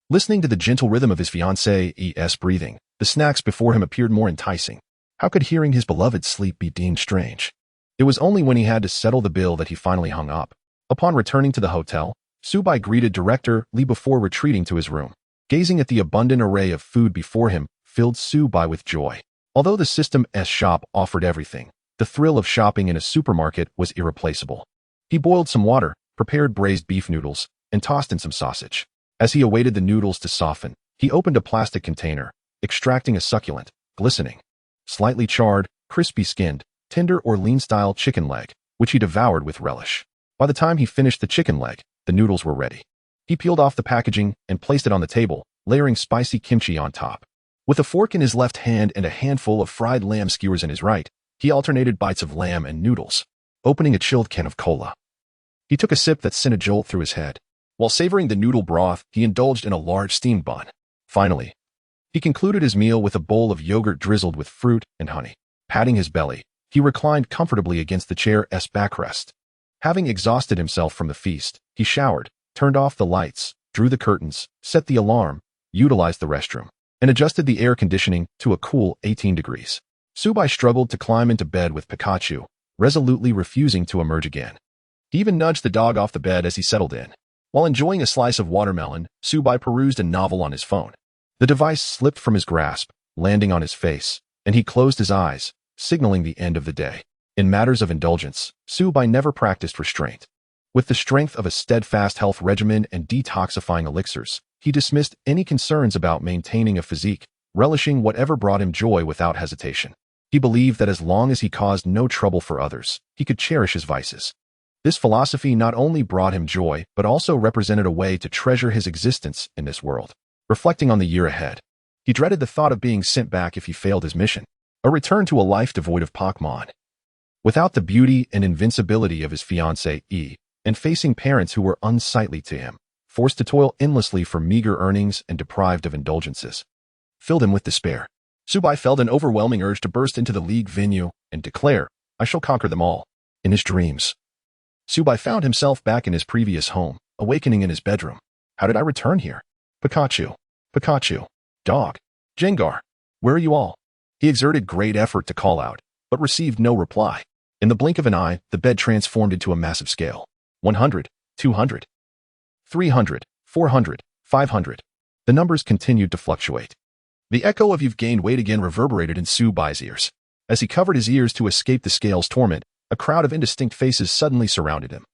Speaker 1: Listening to the gentle rhythm of his fiancée's breathing, the snacks before him appeared more enticing. How could hearing his beloved sleep be deemed strange? It was only when he had to settle the bill that he finally hung up. Upon returning to the hotel, Su-Bai greeted Director Li before retreating to his room. Gazing at the abundant array of food before him filled Su-Bai with joy. Although the System's shop offered everything, the thrill of shopping in a supermarket was irreplaceable. He boiled some water, prepared braised beef noodles, and tossed in some sausage. As he awaited the noodles to soften, he opened a plastic container, extracting a succulent, glistening, slightly charred, crispy-skinned, tender or lean-style chicken leg, which he devoured with relish. By the time he finished the chicken leg, the noodles were ready. He peeled off the packaging and placed it on the table, layering spicy kimchi on top. With a fork in his left hand and a handful of fried lamb skewers in his right, he alternated bites of lamb and noodles, opening a chilled can of cola. He took a sip that sent a jolt through his head. While savoring the noodle broth, he indulged in a large steamed bun. Finally, he concluded his meal with a bowl of yogurt drizzled with fruit and honey. Patting his belly, he reclined comfortably against the chair's backrest. Having exhausted himself from the feast, he showered, turned off the lights, drew the curtains, set the alarm, utilized the restroom, and adjusted the air conditioning to a cool 18 degrees. Su-Bai struggled to climb into bed with Pikachu, resolutely refusing to emerge again. He even nudged the dog off the bed as he settled in. While enjoying a slice of watermelon, Su-Bai perused a novel on his phone. The device slipped from his grasp, landing on his face, and he closed his eyes, signaling the end of the day. In matters of indulgence, Su-Bai never practiced restraint. With the strength of a steadfast health regimen and detoxifying elixirs, he dismissed any concerns about maintaining a physique, relishing whatever brought him joy without hesitation. He believed that as long as he caused no trouble for others, he could cherish his vices. This philosophy not only brought him joy, but also represented a way to treasure his existence in this world. Reflecting on the year ahead, he dreaded the thought of being sent back if he failed his mission, a return to a life devoid of Pokémon. Without the beauty and invincibility of his fiancée, and facing parents who were unsightly to him, forced to toil endlessly for meager earnings and deprived of indulgences, filled him with despair. Su-Bai felt an overwhelming urge to burst into the league venue and declare, "I shall conquer them all." In his dreams, Su-Bai found himself back in his previous home, awakening in his bedroom. How did I return here? Pikachu. Pikachu. Dog. Gengar. Where are you all? He exerted great effort to call out, but received no reply. In the blink of an eye, the bed transformed into a massive scale. 100, 200, 300, 400, 500. The numbers continued to fluctuate. The echo of "you've gained weight again" reverberated in Su-Bai's ears. As he covered his ears to escape the scale's torment, a crowd of indistinct faces suddenly surrounded him,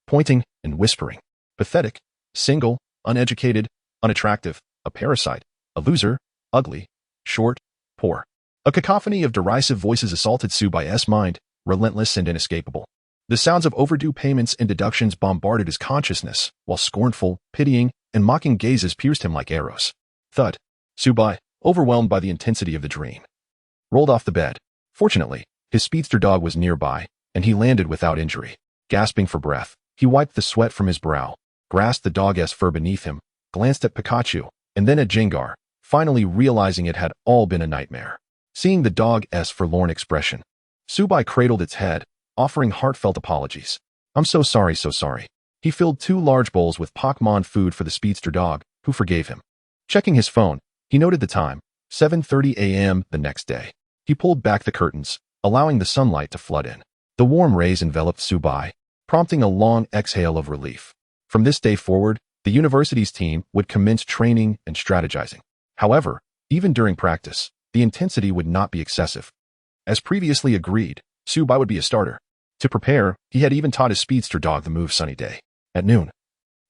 Speaker 1: pointing and whispering. Pathetic, single, uneducated, unattractive, a parasite, a loser, ugly, short, poor. A cacophony of derisive voices assaulted Su-Bai's mind, relentless and inescapable. The sounds of overdue payments and deductions bombarded his consciousness, while scornful, pitying, and mocking gazes pierced him like arrows. Thud. Su-Bai, overwhelmed by the intensity of the dream, rolled off the bed. Fortunately, his speedster dog was nearby, and he landed without injury. Gasping for breath, he wiped the sweat from his brow, grasped the dog's fur beneath him, glanced at Pikachu, and then at Gengar, finally realizing it had all been a nightmare. Seeing the dog's forlorn expression, Su-Bai cradled its head, offering heartfelt apologies. "I'm so sorry, so sorry." He filled 2 large bowls with Pokémon food for the speedster dog, who forgave him. Checking his phone, he noted the time, 7:30 a.m. the next day. He pulled back the curtains, allowing the sunlight to flood in. The warm rays enveloped Subai, prompting a long exhale of relief. From this day forward, the university's team would commence training and strategizing. However, even during practice, the intensity would not be excessive. As previously agreed, Subai would be a starter. To prepare, he had even taught his speedster dog the move Sunny Day. At noon,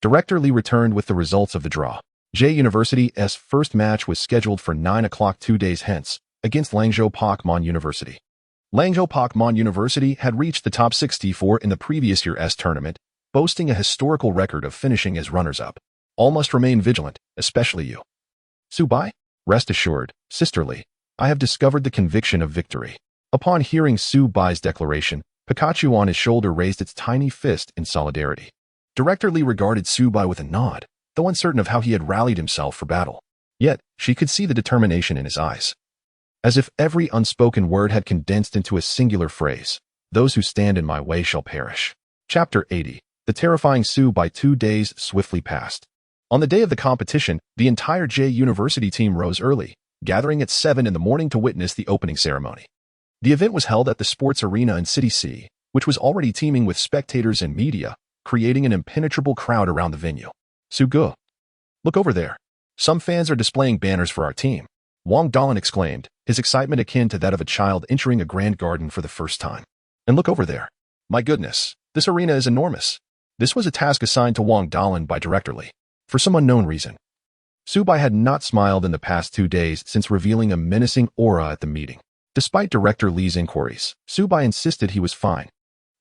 Speaker 1: Director Lee returned with the results of the draw. J University's first match was scheduled for 9 o'clock 2 days hence, against Langzhou Pokémon University. Langzhou Pokémon University had reached the top 64 in the previous year's tournament, boasting a historical record of finishing as runners-up. All must remain vigilant, especially you. Subai? Rest assured, sisterly, I have discovered the conviction of victory. Upon hearing Subai's declaration, Pikachu on his shoulder raised its tiny fist in solidarity. Director Lee regarded Subai with a nod, though uncertain of how he had rallied himself for battle. Yet, she could see the determination in his eyes. As if every unspoken word had condensed into a singular phrase, those who stand in my way shall perish. Chapter 80. The terrifying Subai 2 days swiftly passed. On the day of the competition, the entire J University team rose early, gathering at 7 in the morning to witness the opening ceremony. The event was held at the sports arena in City C, which was already teeming with spectators and media, creating an impenetrable crowd around the venue. Sugu. Look over there. Some fans are displaying banners for our team. Wang Dalan exclaimed, his excitement akin to that of a child entering a grand garden for the first time. And look over there. My goodness, this arena is enormous. This was a task assigned to Wang Dalan by Director Lee. For some unknown reason, Subai had not smiled in the past 2 days since revealing a menacing aura at the meeting. Despite Director Lee's inquiries, Subai insisted he was fine.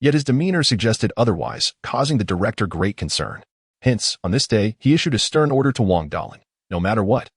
Speaker 1: Yet his demeanor suggested otherwise, causing the director great concern. Hence, on this day, he issued a stern order to Wang Dalan. No matter what,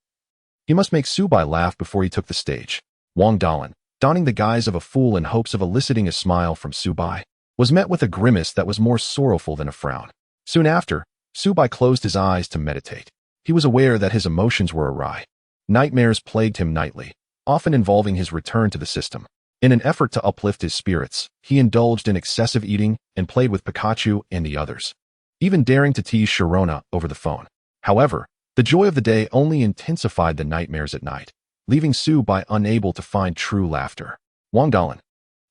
Speaker 1: he must make Subai laugh before he took the stage. Wang Dalan, donning the guise of a fool in hopes of eliciting a smile from Subai, was met with a grimace that was more sorrowful than a frown. Soon after, Subai closed his eyes to meditate. He was aware that his emotions were awry. Nightmares plagued him nightly, often involving his return to the system. In an effort to uplift his spirits, he indulged in excessive eating and played with Pikachu and the others, even daring to tease Sharona over the phone. However, the joy of the day only intensified the nightmares at night, leaving Subai unable to find true laughter. Wang Dalan,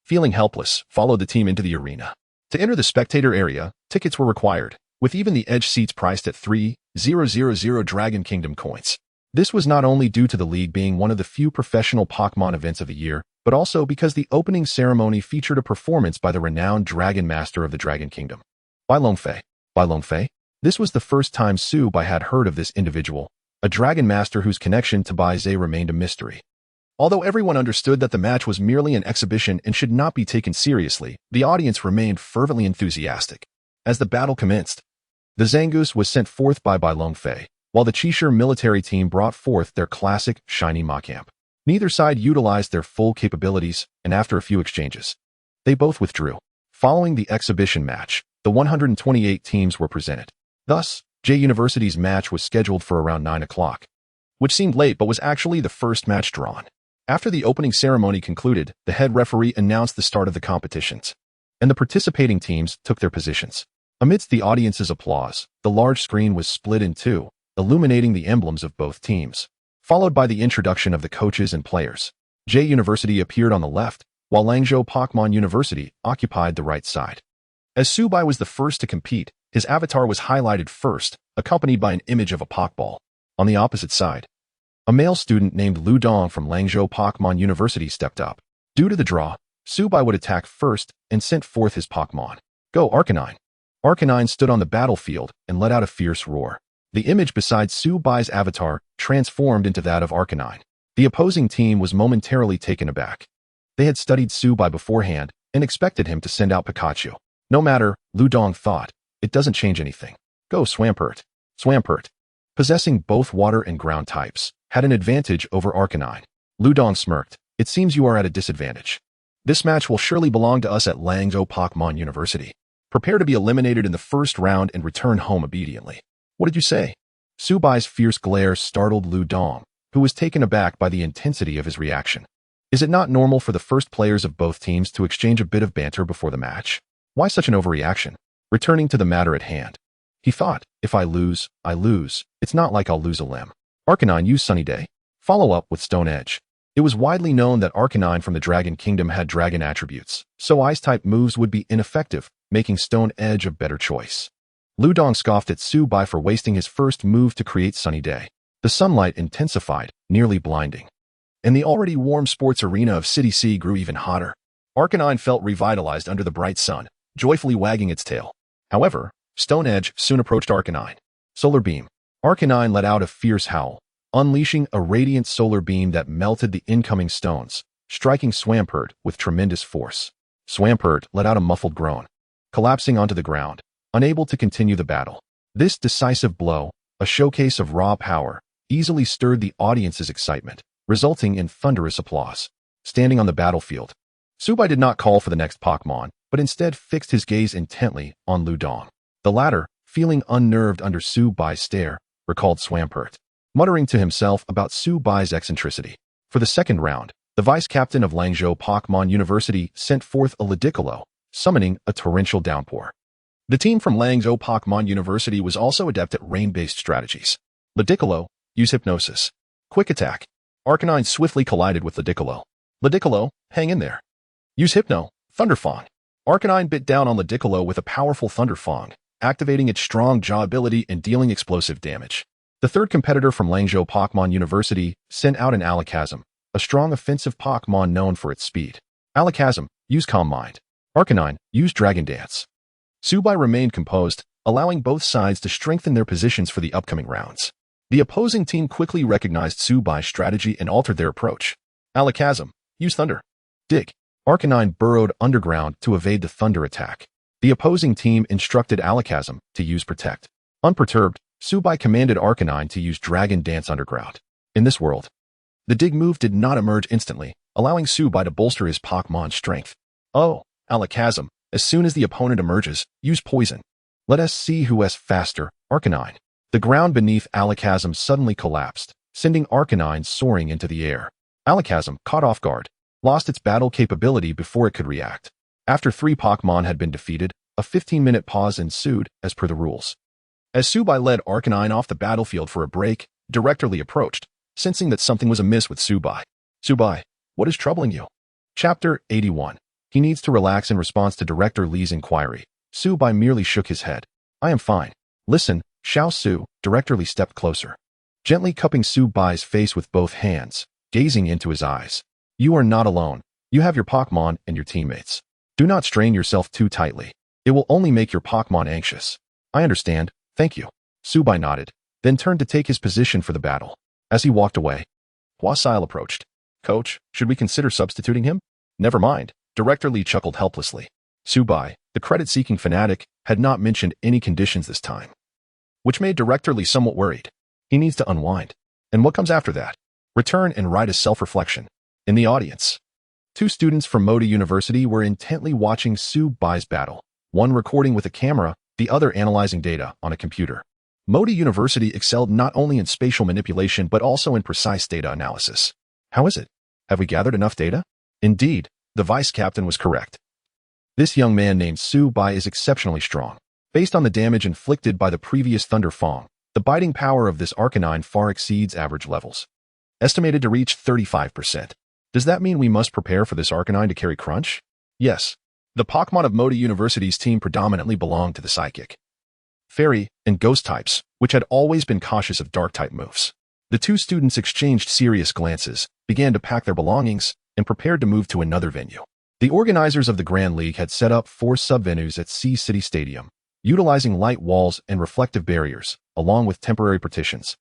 Speaker 1: feeling helpless, followed the team into the arena. To enter the spectator area, tickets were required, with even the edge seats priced at 3,000 Dragon Kingdom coins. This was not only due to the league being one of the few professional Pokémon events of the year, but also because the opening ceremony featured a performance by the renowned Dragon Master of the Dragon Kingdom. Bai Longfei? This was the first time Subai had heard of this individual, a Dragon Master whose connection to Bai Zhe remained a mystery. Although everyone understood that the match was merely an exhibition and should not be taken seriously, the audience remained fervently enthusiastic. As the battle commenced, the Zangoose was sent forth by Bai Longfei, while the Cheshire military team brought forth their classic, shiny Machamp. Neither side utilized their full capabilities, and after a few exchanges, they both withdrew. Following the exhibition match, the 128 teams were presented. Thus, J University's match was scheduled for around 9 o'clock, which seemed late but was actually the first match drawn. After the opening ceremony concluded, the head referee announced the start of the competitions, and the participating teams took their positions. Amidst the audience's applause, the large screen was split in two, illuminating the emblems of both teams, followed by the introduction of the coaches and players. J University appeared on the left, while Langzhou Pokémon University occupied the right side. As Subai was the first to compete, his avatar was highlighted first, accompanied by an image of a Pokeball. On the opposite side, a male student named Lu Dong from Langzhou Pokémon University stepped up. Due to the draw, Subai would attack first and sent forth his Pokemon. Go Arcanine! Arcanine stood on the battlefield and let out a fierce roar. The image beside Subai's avatar transformed into that of Arcanine. The opposing team was momentarily taken aback. They had studied Subai beforehand and expected him to send out Pikachu. No matter, Lu Dong thought, it doesn't change anything. Go Swampert! Swampert, possessing both water and ground types, had an advantage over Arcanine. Lu Dong smirked. It seems you are at a disadvantage. This match will surely belong to us at Langzhou Pokémon University. Prepare to be eliminated in the first round and return home obediently. What did you say? Subai's fierce glare startled Lu Dong, who was taken aback by the intensity of his reaction. Is it not normal for the first players of both teams to exchange a bit of banter before the match? Why such an overreaction? Returning to the matter at hand, he thought, if I lose, I lose. It's not like I'll lose a limb. Arcanine, use Sunny Day. Follow up with Stone Edge. It was widely known that Arcanine from the Dragon Kingdom had dragon attributes, so Ice-type moves would be ineffective, making Stone Edge a better choice. Ludong scoffed at Subai for wasting his first move to create Sunny Day. The sunlight intensified, nearly blinding. And the already warm sports arena of City C grew even hotter. Arcanine felt revitalized under the bright sun, joyfully wagging its tail. However, Stone Edge soon approached Arcanine. Solar Beam. Arcanine let out a fierce howl, unleashing a radiant solar beam that melted the incoming stones, striking Swampert with tremendous force. Swampert let out a muffled groan, collapsing onto the ground, unable to continue the battle. This decisive blow, a showcase of raw power, easily stirred the audience's excitement, resulting in thunderous applause. Standing on the battlefield, Subai did not call for the next Pokémon, but instead fixed his gaze intently on Ludong. The latter, feeling unnerved under Subai's stare, recalled Swampert, muttering to himself about Subai's eccentricity. For the second round, the vice-captain of Langzhou Pokémon University sent forth a Ludicolo, summoning a torrential downpour. The team from Langzhou Pokémon University was also adept at rain-based strategies. Ludicolo, use Hypnosis. Quick Attack. Arcanine swiftly collided with Ludicolo. Ludicolo, hang in there. Use Hypno, Thunderfang. Arcanine bit down on Ludicolo with a powerful Thunderfang, activating its strong jaw ability and dealing explosive damage. The third competitor from Langzhou Pokémon University sent out an Alakazam, a strong offensive Pokémon known for its speed. Alakazam, use Calm Mind. Arcanine, use Dragon Dance. Subai remained composed, allowing both sides to strengthen their positions for the upcoming rounds. The opposing team quickly recognized Subai's strategy and altered their approach. Alakazam, use Thunder. Dig. Arcanine burrowed underground to evade the Thunder attack. The opposing team instructed Alakazam to use Protect. Unperturbed, Subai commanded Arcanine to use Dragon Dance underground. In this world, the Dig move did not emerge instantly, allowing Subai to bolster his Pokémon's strength. Oh, Alakazam, as soon as the opponent emerges, use Poison. Let us see who is faster, Arcanine. The ground beneath Alakazam suddenly collapsed, sending Arcanine soaring into the air. Alakazam, caught off guard, lost its battle capability before it could react. After 3 Pokémon had been defeated, a 15-minute pause ensued, as per the rules. As Subai led Arcanine off the battlefield for a break, Director Lee approached, sensing that something was amiss with Subai. Subai, what is troubling you? Chapter 81. He needs to relax in response to Director Lee's inquiry. Subai merely shook his head. I am fine. Listen, Xiao Su. Director Lee stepped closer, gently cupping Subai's face with both hands, gazing into his eyes. You are not alone. You have your Pokémon and your teammates. Do not strain yourself too tightly. It will only make your Pokémon anxious. I understand, thank you. Subai nodded, then turned to take his position for the battle. As he walked away, Huasail approached. Coach, should we consider substituting him? Never mind, Director Lee chuckled helplessly. Subai, the credit-seeking fanatic, had not mentioned any conditions this time, which made Director Lee somewhat worried. He needs to unwind. And what comes after that? Return and write a self-reflection. In the audience, 2 students from Mota University were intently watching Subai's battle, one recording with a camera, the other analyzing data on a computer. Mota University excelled not only in spatial manipulation but also in precise data analysis. How is it? Have we gathered enough data? Indeed, the vice-captain was correct. This young man named Subai is exceptionally strong. Based on the damage inflicted by the previous Thunder Fang, the biting power of this Arcanine far exceeds average levels, estimated to reach 35%. Does that mean we must prepare for this Arcanine to carry Crunch? Yes. The Pokémon of Mota University's team predominantly belonged to the Psychic, Fairy, and Ghost types, which had always been cautious of Dark-type moves. The 2 students exchanged serious glances, began to pack their belongings, and prepared to move to another venue. The organizers of the Grand League had set up 4 sub-venues at Sea City Stadium, utilizing light walls and reflective barriers, along with temporary partitions,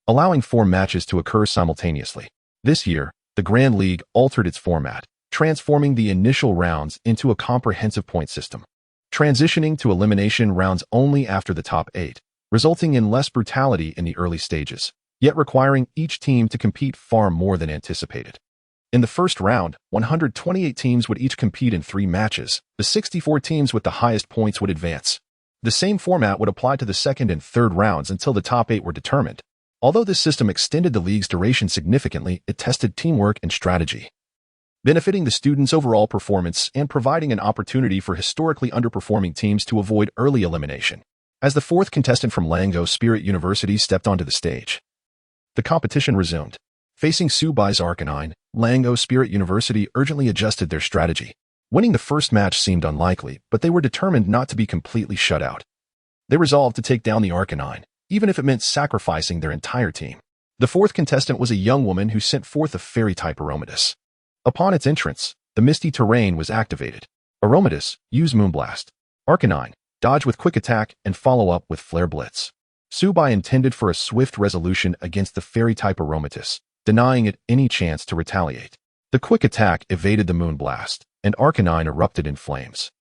Speaker 1: allowing 4 matches to occur simultaneously. This year, the Grand League altered its format, transforming the initial rounds into a comprehensive point system, transitioning to elimination rounds only after the top 8, resulting in less brutality in the early stages, yet requiring each team to compete far more than anticipated. In the first round, 128 teams would each compete in 3 matches. The 64 teams with the highest points would advance. The same format would apply to the second and third rounds until the top 8 were determined. Although this system extended the league's duration significantly, it tested teamwork and strategy, benefiting the students' overall performance and providing an opportunity for historically underperforming teams to avoid early elimination. As the 4th contestant from Langzhou Spirit University stepped onto the stage, the competition resumed. Facing Subai's Arcanine, Lango Spirit University urgently adjusted their strategy. Winning the first match seemed unlikely, but they were determined not to be completely shut out. They resolved to take down the Arcanine, even if it meant sacrificing their entire team. The fourth contestant was a young woman who sent forth a fairy-type Aromatisse. Upon its entrance, the Misty Terrain was activated. Aromatisse, use Moonblast. Arcanine, dodge with Quick Attack and follow up with Flare Blitz. Subai intended for a swift resolution against the fairy-type Aromatisse, denying it any chance to retaliate. The Quick Attack evaded the Moonblast, and Arcanine erupted in flames,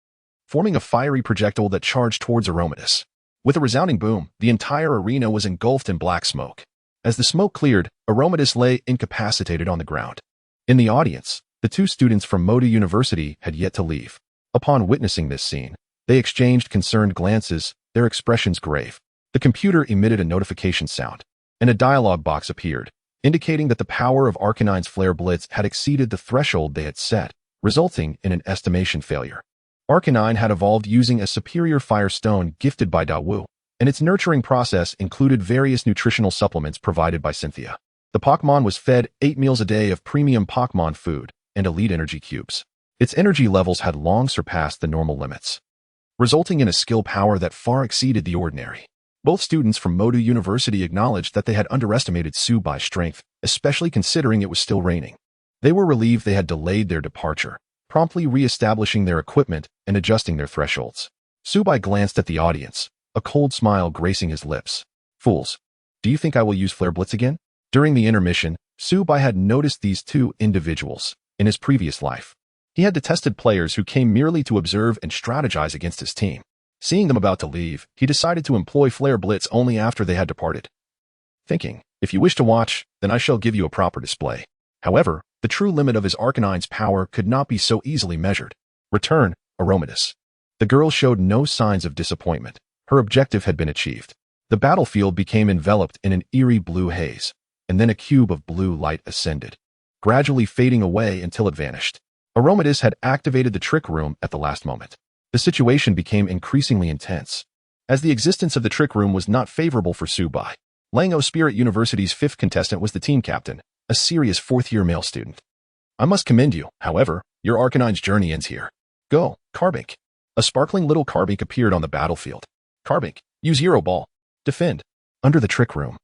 Speaker 1: forming a fiery projectile that charged towards Aromatisse. With a resounding boom, the entire arena was engulfed in black smoke. As the smoke cleared, Aromatisse lay incapacitated on the ground. In the audience, the two students from Moda University had yet to leave. Upon witnessing this scene, they exchanged concerned glances, their expressions grave. The computer emitted a notification sound, and a dialog box appeared, indicating that the power of Arcanine's Flare Blitz had exceeded the threshold they had set, resulting in an estimation failure. Arcanine had evolved using a superior fire stone gifted by Dawu, and its nurturing process included various nutritional supplements provided by Cynthia. The Pokémon was fed 8 meals a day of premium Pokémon food and elite energy cubes. Its energy levels had long surpassed the normal limits, resulting in a skill power that far exceeded the ordinary. Both students from Moda University acknowledged that they had underestimated Subai's strength, especially considering it was still raining. They were relieved they had delayed their departure, promptly re-establishing their equipment and adjusting their thresholds. Subai glanced at the audience, a cold smile gracing his lips. Fools, do you think I will use Flare Blitz again? During the intermission, Subai had noticed these two individuals in his previous life. He had detested players who came merely to observe and strategize against his team. Seeing them about to leave, he decided to employ Flare Blitz only after they had departed. Thinking, if you wish to watch, then I shall give you a proper display. However, the true limit of his Arcanine's power could not be so easily measured. Return, Aromatisse. The girl showed no signs of disappointment. Her objective had been achieved. The battlefield became enveloped in an eerie blue haze, and then a cube of blue light ascended, gradually fading away until it vanished. Aromatisse had activated the trick room at the last moment. The situation became increasingly intense, as the existence of the trick room was not favorable for Subai. Lango Spirit University's fifth contestant was the team captain, a serious fourth-year male student. I must commend you, however, your Arcanine's journey ends here. Go, Carbink. A sparkling little Carbink appeared on the battlefield. Carbink, use Euro Ball. Defend. Under the trick room,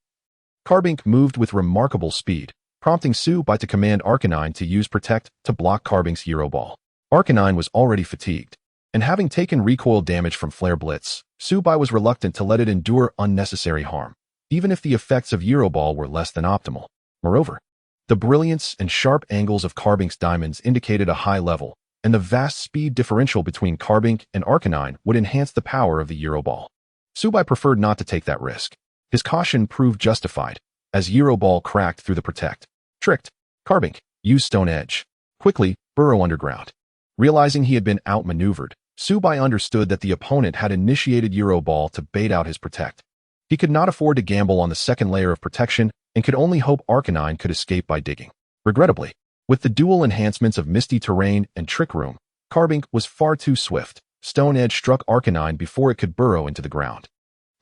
Speaker 1: Carbink moved with remarkable speed, prompting Subai to command Arcanine to use Protect to block Carbink's Euro Ball. Arcanine was already fatigued, and having taken recoil damage from Flare Blitz, Subai was reluctant to let it endure unnecessary harm, even if the effects of Euro Ball were less than optimal. Moreover, the brilliance and sharp angles of Carbink's diamonds indicated a high level, and the vast speed differential between Carbink and Arcanine would enhance the power of the Euro Ball. Subai preferred not to take that risk. His caution proved justified, as Euro Ball cracked through the Protect. Tricked. Carbink, use Stone Edge. Quickly, burrow underground. Realizing he had been outmaneuvered, Subai understood that the opponent had initiated Euro Ball to bait out his Protect. He could not afford to gamble on the second layer of protection and could only hope Arcanine could escape by digging. Regrettably, with the dual enhancements of Misty Terrain and Trick Room, Carbink was far too swift. Stone Edge struck Arcanine before it could burrow into the ground.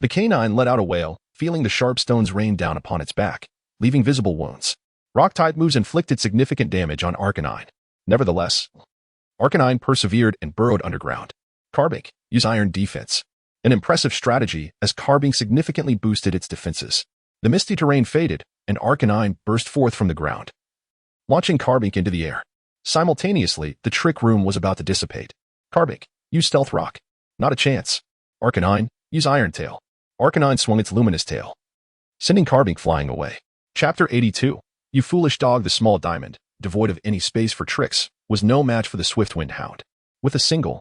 Speaker 1: The canine let out a wail, feeling the sharp stones rain down upon its back, leaving visible wounds. Rock-type moves inflicted significant damage on Arcanine. Nevertheless, Arcanine persevered and burrowed underground. Carbink, use Iron Defense. An impressive strategy as Carbink significantly boosted its defenses. The Misty Terrain faded, and Arcanine burst forth from the ground, launching Carbink into the air. Simultaneously, the trick room was about to dissipate. Carbink, use Stealth Rock. Not a chance. Arcanine, use Iron Tail. Arcanine swung its luminous tail, sending Carbink flying away. Chapter 82. You foolish dog. The small diamond, devoid of any space for tricks, was no match for the swift Windhound. With a single,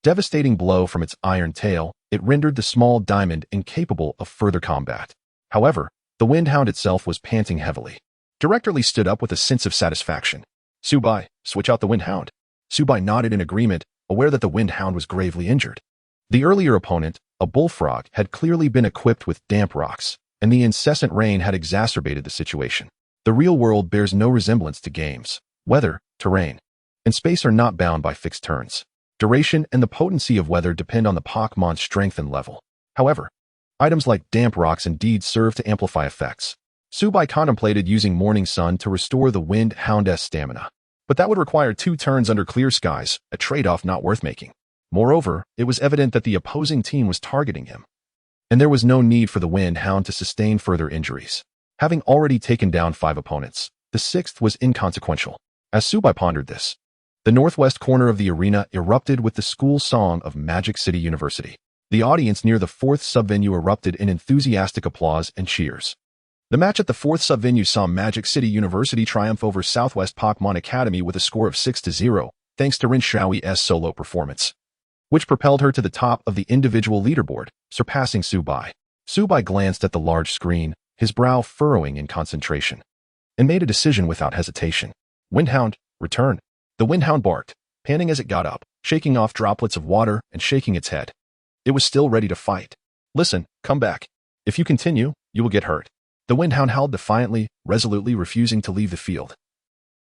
Speaker 1: devastating blow from its iron tail, it rendered the small diamond incapable of further combat. However, the Windhound itself was panting heavily. Directorly stood up with a sense of satisfaction. Subai, switch out the Windhound. Subai nodded in agreement, aware that the Windhound was gravely injured. The earlier opponent, a bullfrog, had clearly been equipped with damp rocks, and the incessant rain had exacerbated the situation. The real world bears no resemblance to games. Weather, terrain, and space are not bound by fixed turns. Duration and the potency of weather depend on the Pokémon's strength and level. However, items like damp rocks indeed serve to amplify effects. Subai contemplated using Morning Sun to restore the Wind Hound's stamina. But that would require 2 turns under clear skies, a trade-off not worth making. Moreover, it was evident that the opposing team was targeting him. And there was no need for the Wind Hound to sustain further injuries. Having already taken down 5 opponents, the 6th was inconsequential. As Subai pondered this, the northwest corner of the arena erupted with the school song of Magic City University. The audience near the 4th sub-venue erupted in enthusiastic applause and cheers. The match at the 4th sub-venue saw Magic City University triumph over Southwest Pokémon Academy with a score of 6-0, thanks to Rin Xiaoyi's solo performance, which propelled her to the top of the individual leaderboard, surpassing Subai. Subai glanced at the large screen, his brow furrowing in concentration, and made a decision without hesitation. Windhound, return. The Windhound barked, panting as it got up, shaking off droplets of water and shaking its head. It was still ready to fight. Listen, come back. If you continue, you will get hurt. The Windhound howled defiantly, resolutely refusing to leave the field,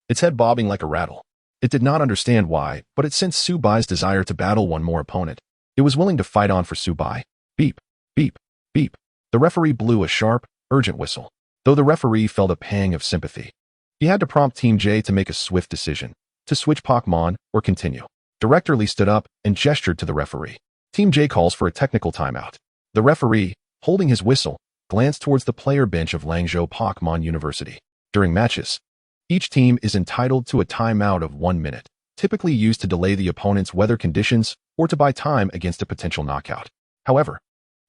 Speaker 1: its head bobbing like a rattle. It did not understand why, but it sensed Subai's desire to battle one more opponent. It was willing to fight on for Subai. Beep, beep, beep. The referee blew a sharp, urgent whistle. Though the referee felt a pang of sympathy, he had to prompt Team J to make a swift decision, to switch Pokémon or continue. Director Lee stood up and gestured to the referee. Team J calls for a technical timeout. The referee, holding his whistle, glanced towards the player bench of Langzhou Pokémon University. During matches, each team is entitled to a timeout of 1 minute, typically used to delay the opponent's weather conditions or to buy time against a potential knockout. However,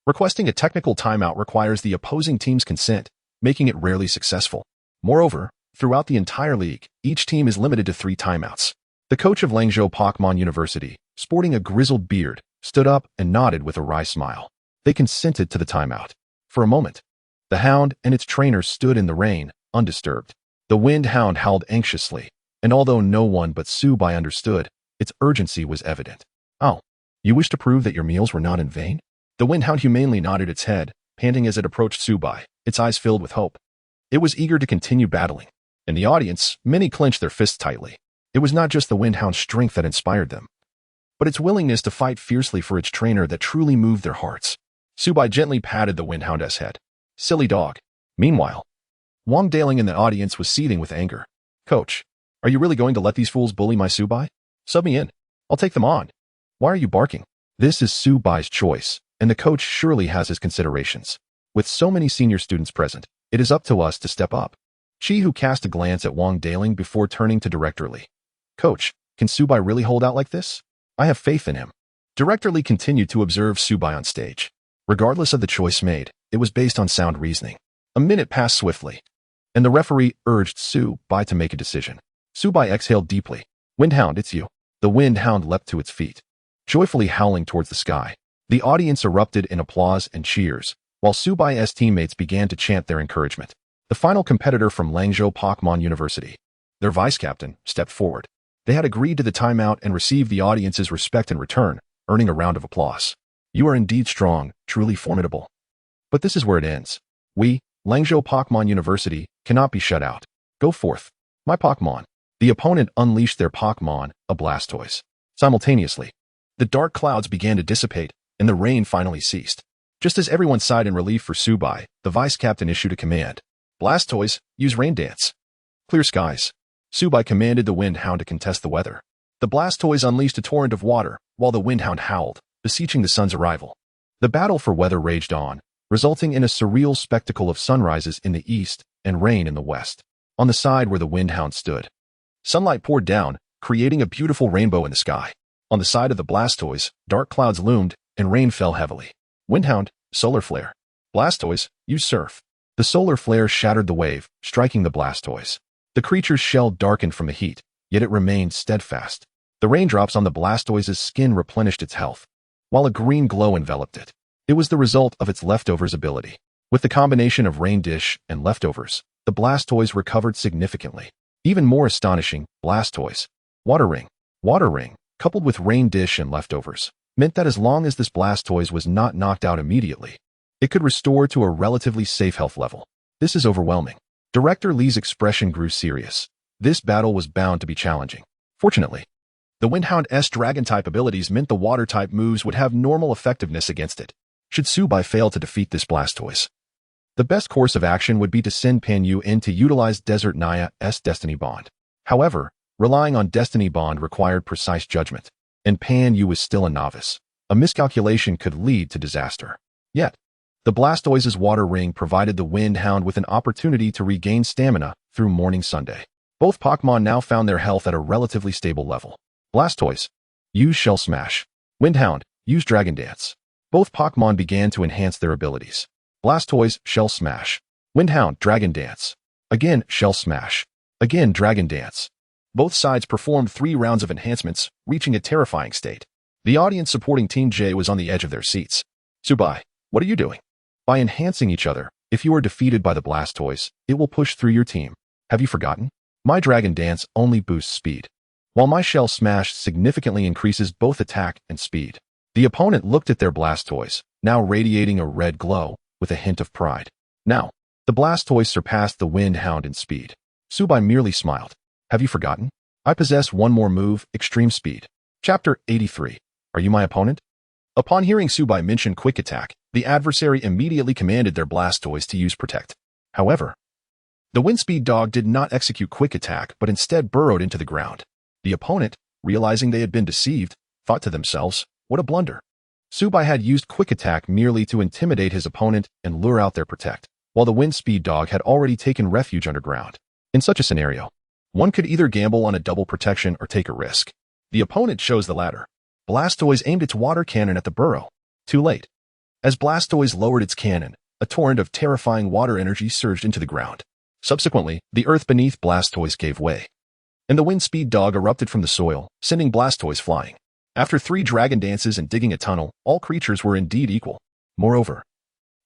Speaker 1: requesting a technical timeout requires the opposing team's consent, making it rarely successful. Moreover, throughout the entire league, each team is limited to 3 timeouts. The coach of Langzhou Pokémon University, sporting a grizzled beard, stood up and nodded with a wry smile. They consented to the timeout. For a moment, the hound and its trainer stood in the rain, undisturbed. The Wind Hound howled anxiously, and although no one but Subai understood, its urgency was evident. Oh, you wish to prove that your meals were not in vain? The Wind Hound humanely nodded its head, panting as it approached Subai, its eyes filled with hope. It was eager to continue battling. In the audience, many clenched their fists tightly. It was not just the Wind Hound's strength that inspired them, but its willingness to fight fiercely for its trainer that truly moved their hearts. Subai gently patted the Wind Hound's head. Silly dog. Meanwhile, Wang Daling in the audience was seething with anger. Coach, are you really going to let these fools bully my Subai? Sub me in. I'll take them on. Why are you barking? This is Subai's choice, and the coach surely has his considerations. With so many senior students present, it is up to us to step up. Chi Hu cast a glance at Wang Daling before turning to Director Lee. Coach, can Subai really hold out like this? I have faith in him. Director Lee continued to observe Subai on stage. Regardless of the choice made, it was based on sound reasoning. A minute passed swiftly, and the referee urged Subai to make a decision. Subai exhaled deeply. Windhound, it's you. The Windhound leapt to its feet, joyfully howling towards the sky. The audience erupted in applause and cheers, while Subai's teammates began to chant their encouragement. The final competitor from Langzhou Pokémon University, their vice-captain, stepped forward. They had agreed to the timeout and received the audience's respect in return, earning a round of applause. You are indeed strong, truly formidable. But this is where it ends. We, Langzhou Pokémon University, cannot be shut out. Go forth, my Pokémon. The opponent unleashed their Pokémon, a Blastoise. Simultaneously, the dark clouds began to dissipate, and the rain finally ceased. Just as everyone sighed in relief for Subai, the vice-captain issued a command. Blastoise, use Rain Dance. Clear skies. Subai commanded the Windhound to contest the weather. The Blastoise unleashed a torrent of water, while the Windhound howled, beseeching the sun's arrival. The battle for weather raged on, resulting in a surreal spectacle of sunrises in the east and rain in the west. On the side where the Windhound stood, sunlight poured down, creating a beautiful rainbow in the sky. On the side of the Blastoise, dark clouds loomed, and rain fell heavily. Windhound, solar flare. Blastoise, use surf. The solar flare shattered the wave, striking the Blastoise. The creature's shell darkened from the heat, yet it remained steadfast. The raindrops on the Blastoise's skin replenished its health, while a green glow enveloped it. It was the result of its leftovers ability. With the combination of Rain Dish and leftovers, the Blastoise recovered significantly. Even more astonishing, Blastoise, Water Ring. Water Ring, coupled with Rain Dish and leftovers, meant that as long as this Blastoise was not knocked out immediately, it could restore to a relatively safe health level. This is overwhelming. Director Lee's expression grew serious. This battle was bound to be challenging. Fortunately, the Windhound's Dragon-type abilities meant the Water-type moves would have normal effectiveness against it. Should Subai fail to defeat this Blastoise, The best course of action would be to send Pan Yu in to utilize Desert Naya's Destiny Bond. However, relying on Destiny Bond required precise judgment, and Pan Yu was still a novice. A miscalculation could lead to disaster. Yet, the Blastoise's Water Ring provided the Wind Hound with an opportunity to regain stamina through Morning Sunday. Both Pokémon now found their health at a relatively stable level. Blastoise, use Shell Smash. Windhound, use Dragon Dance. Both Pokémon began to enhance their abilities. Blastoise, Shell Smash. Windhound, Dragon Dance. Again, Shell Smash. Again, Dragon Dance. Both sides performed 3 rounds of enhancements, reaching a terrifying state. The audience supporting Team J was on the edge of their seats. Subai, what are you doing? By enhancing each other, if you are defeated by the Blastoise, it will push through your team. Have you forgotten? My Dragon Dance only boosts speed, while my Shell Smash significantly increases both attack and speed. The opponent looked at their Blastoise, now radiating a red glow, with a hint of pride. Now, the Blastoise surpassed the Windhound in speed. Subai merely smiled. Have you forgotten? I possess one more move, Extreme Speed. Chapter 83. Are you my opponent? Upon hearing Subai mention Quick Attack, the adversary immediately commanded their Blastoise to use Protect. However, the Windspeed dog did not execute Quick Attack but instead burrowed into the ground. The opponent, realizing they had been deceived, thought to themselves, what a blunder. Subai had used Quick Attack merely to intimidate his opponent and lure out their Protect, while the Windspeed dog had already taken refuge underground. In such a scenario, one could either gamble on a double protection or take a risk. The opponent chose the latter. Blastoise aimed its water cannon at the burrow. Too late. As Blastoise lowered its cannon, a torrent of terrifying water energy surged into the ground. Subsequently, the earth beneath Blastoise gave way, and the Windspeed dog erupted from the soil, sending Blastoise flying. After 3 Dragon Dances and digging a tunnel, all creatures were indeed equal. Moreover,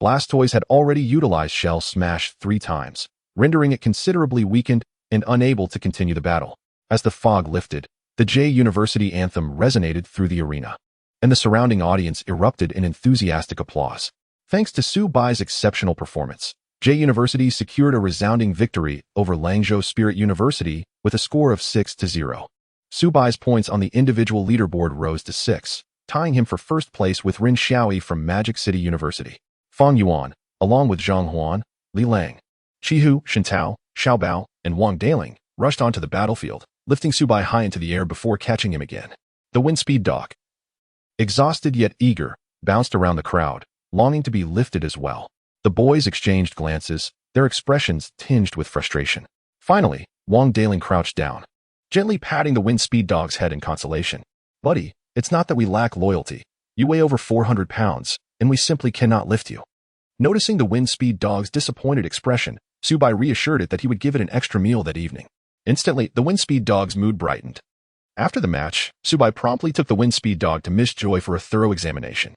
Speaker 1: Blastoise had already utilized Shell Smash 3 times, rendering it considerably weakened and unable to continue the battle. As the fog lifted, the J University anthem resonated through the arena, and the surrounding audience erupted in enthusiastic applause. Thanks to Subai's exceptional performance, J University secured a resounding victory over Langzhou Spirit University with a score of 6-0. Subai's points on the individual leaderboard rose to 6, tying him for first place with Rin Xiaoyi from Magic City University. Fang Yuan, along with Zhang Huan, Li Lang, Qihu, Shintao, Xiaobao, and Wang Daling, rushed onto the battlefield, lifting Subai high into the air before catching him again. The Windspeed dog, exhausted yet eager, bounced around the crowd, longing to be lifted as well. The boys exchanged glances, their expressions tinged with frustration. Finally, Wang Daling crouched down, gently patting the Windspeed dog's head in consolation. Buddy, it's not that we lack loyalty. You weigh over 400 pounds, and we simply cannot lift you. Noticing the Windspeed dog's disappointed expression, Subai reassured it that he would give it an extra meal that evening. Instantly, the Windspeed dog's mood brightened. After the match, Subai promptly took the Windspeed dog to Miss Joy for a thorough examination.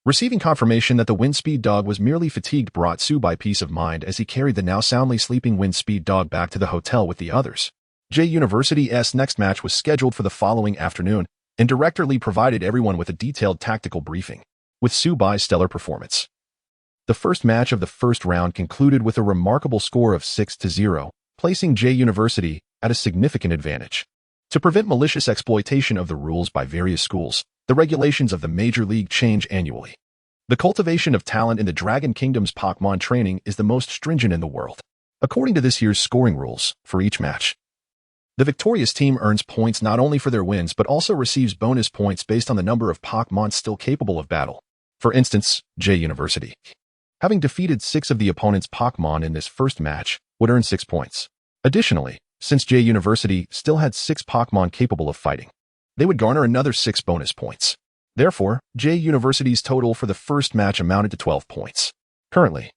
Speaker 1: Receiving confirmation that the Windspeed dog was merely fatigued brought Subai peace of mind as he carried the now soundly sleeping Windspeed dog back to the hotel with the others. J University's next match was scheduled for the following afternoon, and Director Lee provided everyone with a detailed tactical briefing. With Subai's stellar performance, the first match of the first round concluded with a remarkable score of 6-0, placing J University at a significant advantage. To prevent malicious exploitation of the rules by various schools, the regulations of the Major League change annually. The cultivation of talent in the Dragon Kingdom's Pokémon training is the most stringent in the world. According to this year's scoring rules, for each match, the victorious team earns points not only for their wins but also receives bonus points based on the number of Pokémon still capable of battle. For instance, J University, having defeated 6 of the opponent's Pokémon in this first match, would earn 6 points. Additionally, since J University still had 6 Pokémon capable of fighting, they would garner another 6 bonus points. Therefore, J University's total for the first match amounted to 12 points. Currently,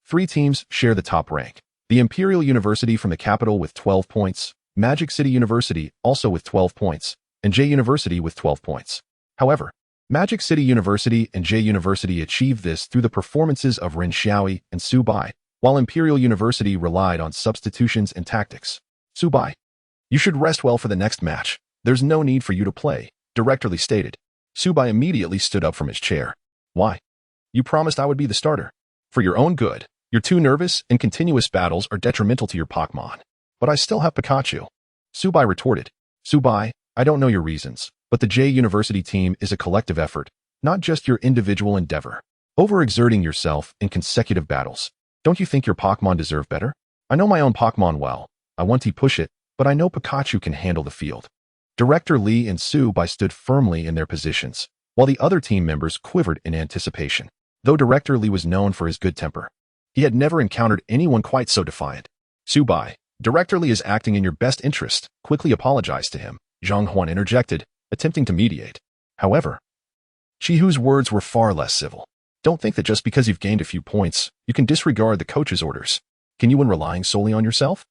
Speaker 1: 3 teams share the top rank. The Imperial University from the capital with 12 points, Magic City University also with 12 points, and J University with 12 points. However, Magic City University and J University achieved this through the performances of Rin Xiaoyi and Subai, while Imperial University relied on substitutions and tactics. Subai, you should rest well for the next match. There's no need for you to play, Director Lee stated. Subai immediately stood up from his chair. Why? You promised I would be the starter. For your own good. You're too nervous, and continuous battles are detrimental to your Pokémon. But I still have Pikachu. Subai retorted. Subai, I don't know your reasons, but the J University team is a collective effort, not just your individual endeavor. Overexerting yourself in consecutive battles Don't you think your Pokémon deserve better? I know my own Pokémon well. I want to push it, but I know Pikachu can handle the field. Director Lee and Subai stood firmly in their positions, while the other team members quivered in anticipation. Though Director Lee was known for his good temper, he had never encountered anyone quite so defiant. Subai, Director Lee is acting in your best interest. Quickly apologized to him. Zhang Huan interjected, attempting to mediate. However, Chihu's words were far less civil. Don't think that just because you've gained a few points, you can disregard the coach's orders. Can you when relying solely on yourself?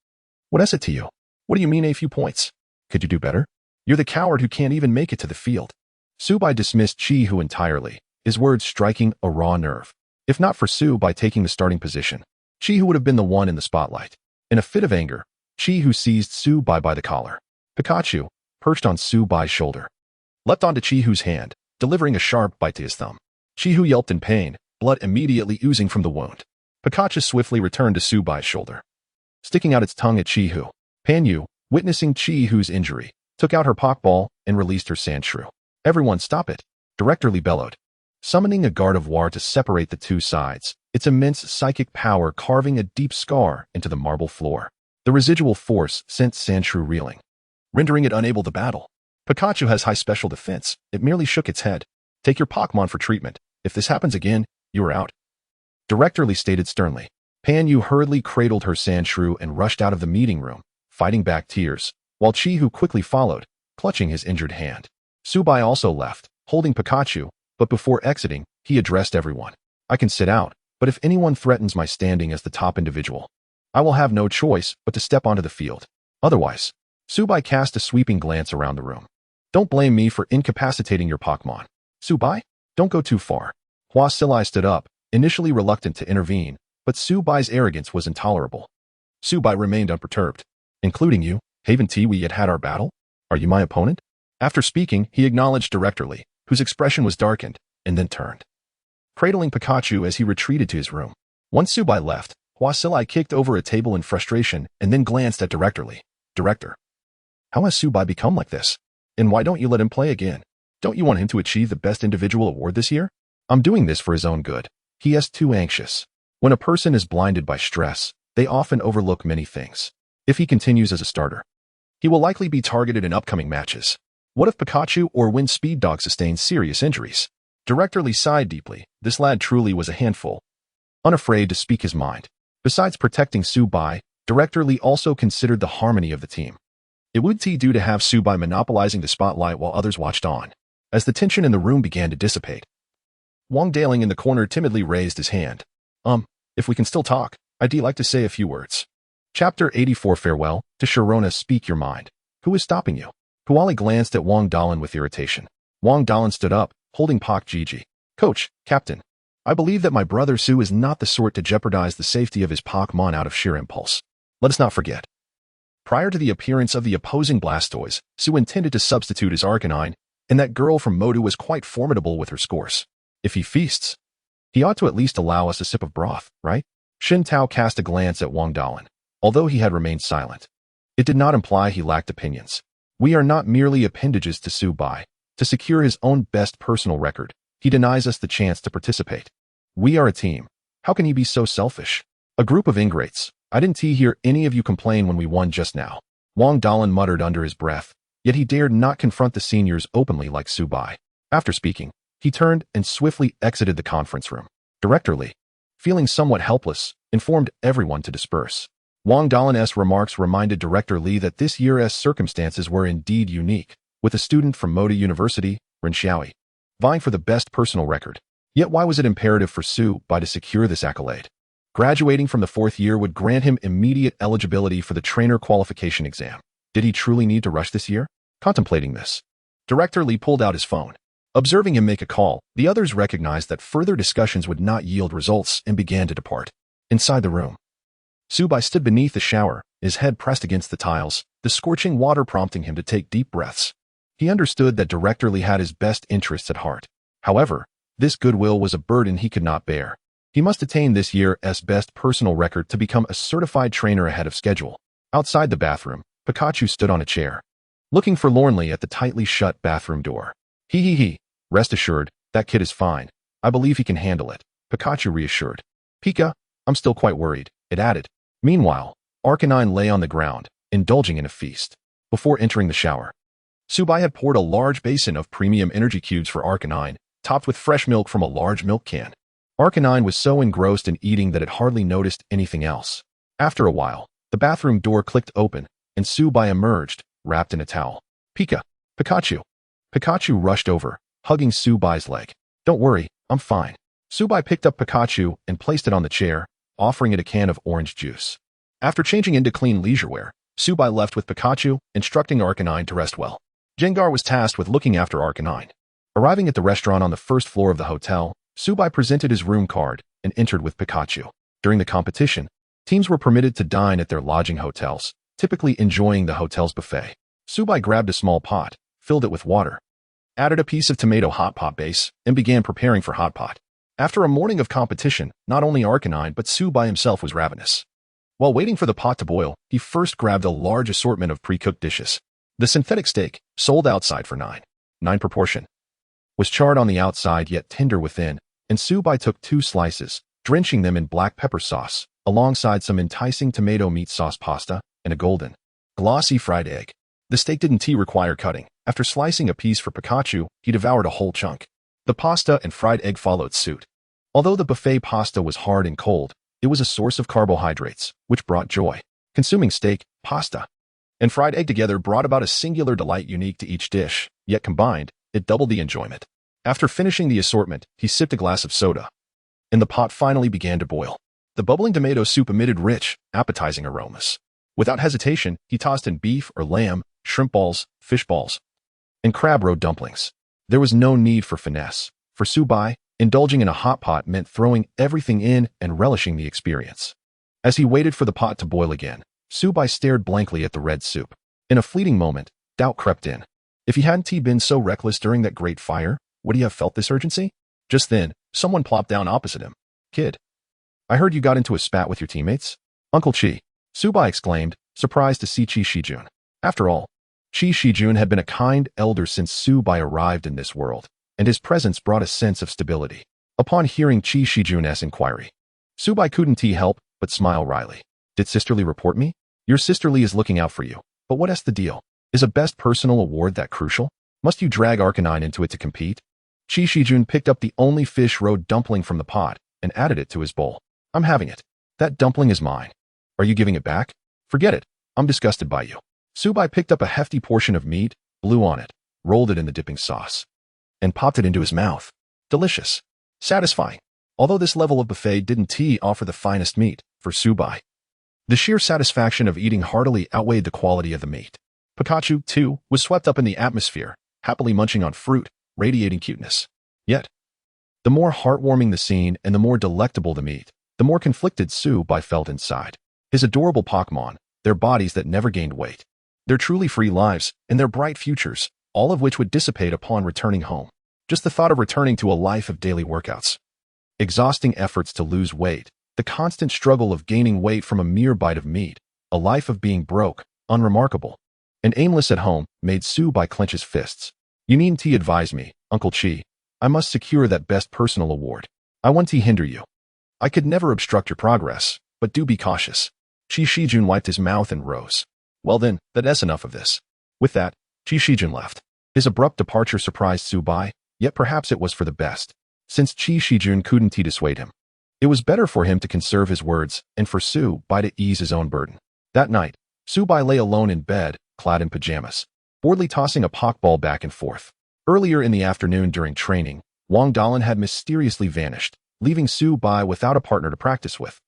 Speaker 1: What is it to you? What do you mean a few points? Could you do better? You're the coward who can't even make it to the field. Subai dismissed Chihu entirely, his words striking a raw nerve. If not for Subai taking the starting position, Chihu would have been the one in the spotlight. In a fit of anger, Chihu seized Subai by the collar. Pikachu, perched on Subai's shoulder, leapt onto Chihu's hand, delivering a sharp bite to his thumb. Chihu yelped in pain, blood immediately oozing from the wound. Pikachu swiftly returned to Subai's shoulder, sticking out its tongue at Chihu. Panyu, witnessing Chihu's injury, took out her Pokeball and released her Sandshrew. Everyone stop it, Director Lee bellowed, summoning a Gardevoir to separate the two sides, its immense psychic power carving a deep scar into the marble floor. The residual force sent Sandshrew reeling, rendering it unable to battle. Pikachu has high special defense. It merely shook its head. Take your Pokémon for treatment. If this happens again, you are out. Director Lee stated sternly. Panyu hurriedly cradled her Sandshrew and rushed out of the meeting room, fighting back tears, while Chihu quickly followed, clutching his injured hand. Subai also left, holding Pikachu, but before exiting, he addressed everyone. I can sit out, but if anyone threatens my standing as the top individual, I will have no choice but to step onto the field. Otherwise, Subai cast a sweeping glance around the room. Don't blame me for incapacitating your Pokémon. Subai, don't go too far. Hua Silai stood up, initially reluctant to intervene, but Subai's arrogance was intolerable. Subai remained unperturbed. Including you, haven't we yet had our battle? Are you my opponent? After speaking, he acknowledged Director Lee, whose expression was darkened, and then turned, cradling Pikachu as he retreated to his room. Once Subai left, Hua Silai kicked over a table in frustration and then glanced at Director Lee. Director, how has Subai become like this? And why don't you let him play again? Don't you want him to achieve the best individual award this year? I'm doing this for his own good. He is too anxious. When a person is blinded by stress, they often overlook many things. If he continues as a starter, he will likely be targeted in upcoming matches. What if Pikachu or Wind Speed Dog sustains serious injuries? Director Lee sighed deeply. This lad truly was a handful, unafraid to speak his mind. Besides protecting Subai, Director Lee also considered the harmony of the team. It would be due to have Subai monopolizing the spotlight while others watched on. As the tension in the room began to dissipate, Wang Daling in the corner timidly raised his hand. If we can still talk, I'd like to say a few words. Chapter 84 Farewell to Sharona. Speak your mind. Who is stopping you? Huali glanced at Wang Dalan with irritation. Wang Dalan stood up, holding Pak Gigi. Coach, Captain, I believe that my brother Su is not the sort to jeopardize the safety of his Pokémon out of sheer impulse. Let us not forget. Prior to the appearance of the opposing Blastoise, Su intended to substitute his Arcanine, and that girl from Modu was quite formidable with her scores. If he feasts, he ought to at least allow us a sip of broth, right? Xin Tao cast a glance at Wang Dalan, although he had remained silent. It did not imply he lacked opinions. We are not merely appendages to Subai. To secure his own best personal record, he denies us the chance to participate. We are a team. How can he be so selfish? A group of ingrates. I didn't hear any of you complain when we won just now. Wang Dalan muttered under his breath, yet he dared not confront the seniors openly like Subai. After speaking, he turned and swiftly exited the conference room. Director Lee, feeling somewhat helpless, informed everyone to disperse. Wang Dalan's remarks reminded Director Lee that this year's circumstances were indeed unique, with a student from Moda University, Ren Xiaoi, vying for the best personal record. Yet why was it imperative for Subai to secure this accolade? Graduating from the 4th year would grant him immediate eligibility for the trainer qualification exam. Did he truly need to rush this year? Contemplating this, Director Lee pulled out his phone. Observing him make a call, the others recognized that further discussions would not yield results and began to depart. Inside the room, Subai stood beneath the shower, his head pressed against the tiles, the scorching water prompting him to take deep breaths. He understood that Director Lee had his best interests at heart. However, this goodwill was a burden he could not bear. He must attain this year's best personal record to become a certified trainer ahead of schedule. Outside the bathroom, Pikachu stood on a chair, looking forlornly at the tightly shut bathroom door. He. Rest assured, that kid is fine. I believe he can handle it, Pikachu reassured. Pika, I'm still quite worried, it added. Meanwhile, Arcanine lay on the ground, indulging in a feast. Before entering the shower, Subai had poured a large basin of premium energy cubes for Arcanine, topped with fresh milk from a large milk can. Arcanine was so engrossed in eating that it hardly noticed anything else. After a while, the bathroom door clicked open, and Subai emerged, wrapped in a towel. Pikachu. Pikachu rushed over, hugging Subai's leg. Don't worry, I'm fine. Subai picked up Pikachu and placed it on the chair, offering it a can of orange juice. After changing into clean leisurewear, Subai left with Pikachu, instructing Arcanine to rest well. Gengar was tasked with looking after Arcanine. Arriving at the restaurant on the first floor of the hotel, Subai presented his room card and entered with Pikachu. During the competition, teams were permitted to dine at their lodging hotels, typically enjoying the hotel's buffet. Subai grabbed a small pot, filled it with water, added a piece of tomato hot pot base, and began preparing for hot pot. After a morning of competition, not only Arcanine but Subai himself was ravenous. While waiting for the pot to boil, he first grabbed a large assortment of pre-cooked dishes. The synthetic steak, sold outside for 9 proportion, was charred on the outside yet tender within, and Subai took 2 slices, drenching them in black pepper sauce, alongside some enticing tomato meat sauce pasta and a golden, glossy fried egg. The steak didn't require cutting. After slicing a piece for Pikachu, he devoured a whole chunk. The pasta and fried egg followed suit. Although the buffet pasta was hard and cold, it was a source of carbohydrates, which brought joy. Consuming steak, pasta, and fried egg together brought about a singular delight unique to each dish, yet combined, it doubled the enjoyment. After finishing the assortment, he sipped a glass of soda, and the pot finally began to boil. The bubbling tomato soup emitted rich, appetizing aromas. Without hesitation, he tossed in beef or lamb, shrimp balls, fish balls, and crab roe dumplings. There was no need for finesse. For Subai, indulging in a hot pot meant throwing everything in and relishing the experience. As he waited for the pot to boil again, Subai stared blankly at the red soup. In a fleeting moment, doubt crept in. If he hadn't been so reckless during that great fire, would he have felt this urgency? Just then, someone plopped down opposite him. Kid, I heard you got into a spat with your teammates. Uncle Chi, Subai exclaimed, surprised to see Chi Shijun. After all, Chi Shijun had been a kind elder since Subai arrived in this world, and his presence brought a sense of stability. Upon hearing Chi Shijun's inquiry, Subai couldn't help but smile wryly. Did Sisterly report me? Your Sisterly is looking out for you. But what's the deal? Is a best personal award that crucial? Must you drag Arcanine into it to compete? Chi Shijun picked up the only fish roe dumpling from the pot and added it to his bowl. I'm having it. That dumpling is mine. Are you giving it back? Forget it. I'm disgusted by you. Subai picked up a hefty portion of meat, blew on it, rolled it in the dipping sauce, and popped it into his mouth. Delicious. Satisfying. Although this level of buffet didn't offer the finest meat, for Subai, the sheer satisfaction of eating heartily outweighed the quality of the meat. Pikachu, too, was swept up in the atmosphere, happily munching on fruit, radiating cuteness. Yet, the more heartwarming the scene and the more delectable the meat, the more conflicted Subai felt inside. His adorable Pokémon, their bodies that never gained weight, their truly free lives, and their bright futures, all of which would dissipate upon returning home. Just the thought of returning to a life of daily workouts, exhausting efforts to lose weight, the constant struggle of gaining weight from a mere bite of meat, a life of being broke, unremarkable, and aimless at home, made Subai clench his fists. You needn't advise me, Uncle Chi. I must secure that best personal award. I won't hinder you. I could never obstruct your progress, but do be cautious. Chi Shijun wiped his mouth and rose. Well then, that's enough of this. With that, Chi Shijun left. His abrupt departure surprised Subai, yet perhaps it was for the best, since Chi Shijun couldn't dissuade him. It was better for him to conserve his words and for Subai to ease his own burden. That night, Subai lay alone in bed, clad in pajamas, boredly tossing a Pokeball back and forth. Earlier in the afternoon during training, Wang Dalin had mysteriously vanished, leaving Subai without a partner to practice with,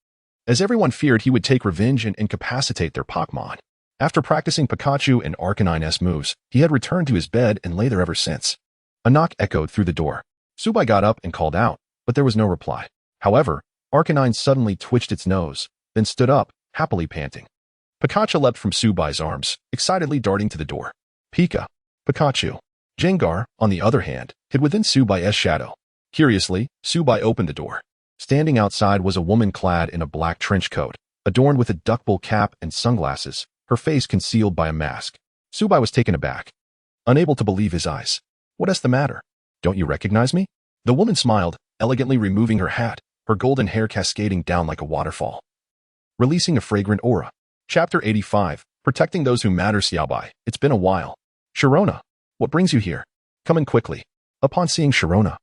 Speaker 1: as everyone feared he would take revenge and incapacitate their Pokemon. After practicing Pikachu and Arcanine's moves, he had returned to his bed and lay there ever since. A knock echoed through the door. Subai got up and called out, but there was no reply. However, Arcanine suddenly twitched its nose, then stood up, happily panting. Pikachu leapt from Subai's arms, excitedly darting to the door. Pikachu. Gengar, on the other hand, hid within Subai's shadow. Curiously, Subai opened the door. Standing outside was a woman clad in a black trench coat, adorned with a duckbill cap and sunglasses, her face concealed by a mask. Subai was taken aback, unable to believe his eyes. What's the matter? Don't you recognize me? The woman smiled, elegantly removing her hat, her golden hair cascading down like a waterfall, releasing a fragrant aura. Chapter 85, Protecting Those Who Matter. Xiaobai, it's been a while. Sharona, what brings you here? Come in quickly. Upon seeing Sharona,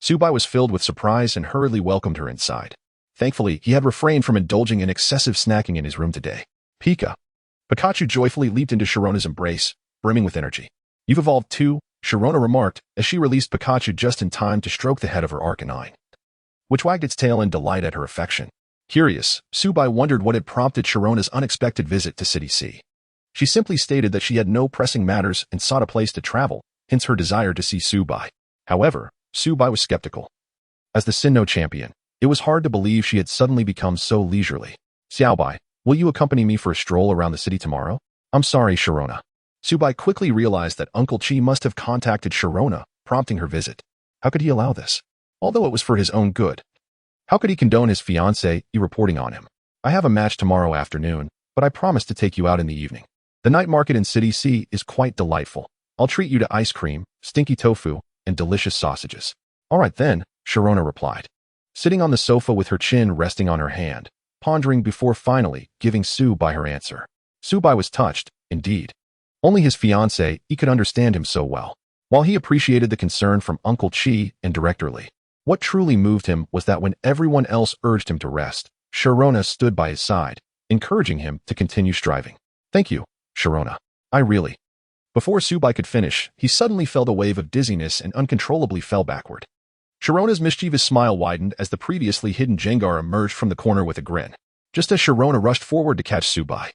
Speaker 1: Subai was filled with surprise and hurriedly welcomed her inside. Thankfully, he had refrained from indulging in excessive snacking in his room today. Pikachu joyfully leaped into Sharona's embrace, brimming with energy. You've evolved too, Sharona remarked as she released Pikachu just in time to stroke the head of her Arcanine, which wagged its tail in delight at her affection. Curious, Subai wondered what had prompted Sharona's unexpected visit to City C. She simply stated that she had no pressing matters and sought a place to travel, hence her desire to see Subai. However, Subai was skeptical. As the Sinnoh champion, it was hard to believe she had suddenly become so leisurely. Xiaobai, will you accompany me for a stroll around the city tomorrow? I'm sorry, Sharona. Subai quickly realized that Uncle Chi must have contacted Sharona, prompting her visit. How could he allow this? Although it was for his own good. How could he condone his fiancée reporting on him? I have a match tomorrow afternoon, but I promise to take you out in the evening. The night market in City C is quite delightful. I'll treat you to ice cream, stinky tofu, and delicious sausages. All right then, Sharona replied, sitting on the sofa with her chin resting on her hand, pondering before finally giving Subai her answer. Subai was touched, indeed. Only his fiancée could understand him so well. While he appreciated the concern from Uncle Chi and Director Lee, what truly moved him was that when everyone else urged him to rest, Sharona stood by his side, encouraging him to continue striving. Thank you, Sharona. I really. Before Subai could finish, he suddenly felt a wave of dizziness and uncontrollably fell backward. Sharona's mischievous smile widened as the previously hidden Jengar emerged from the corner with a grin, just as Sharona rushed forward to catch Subai.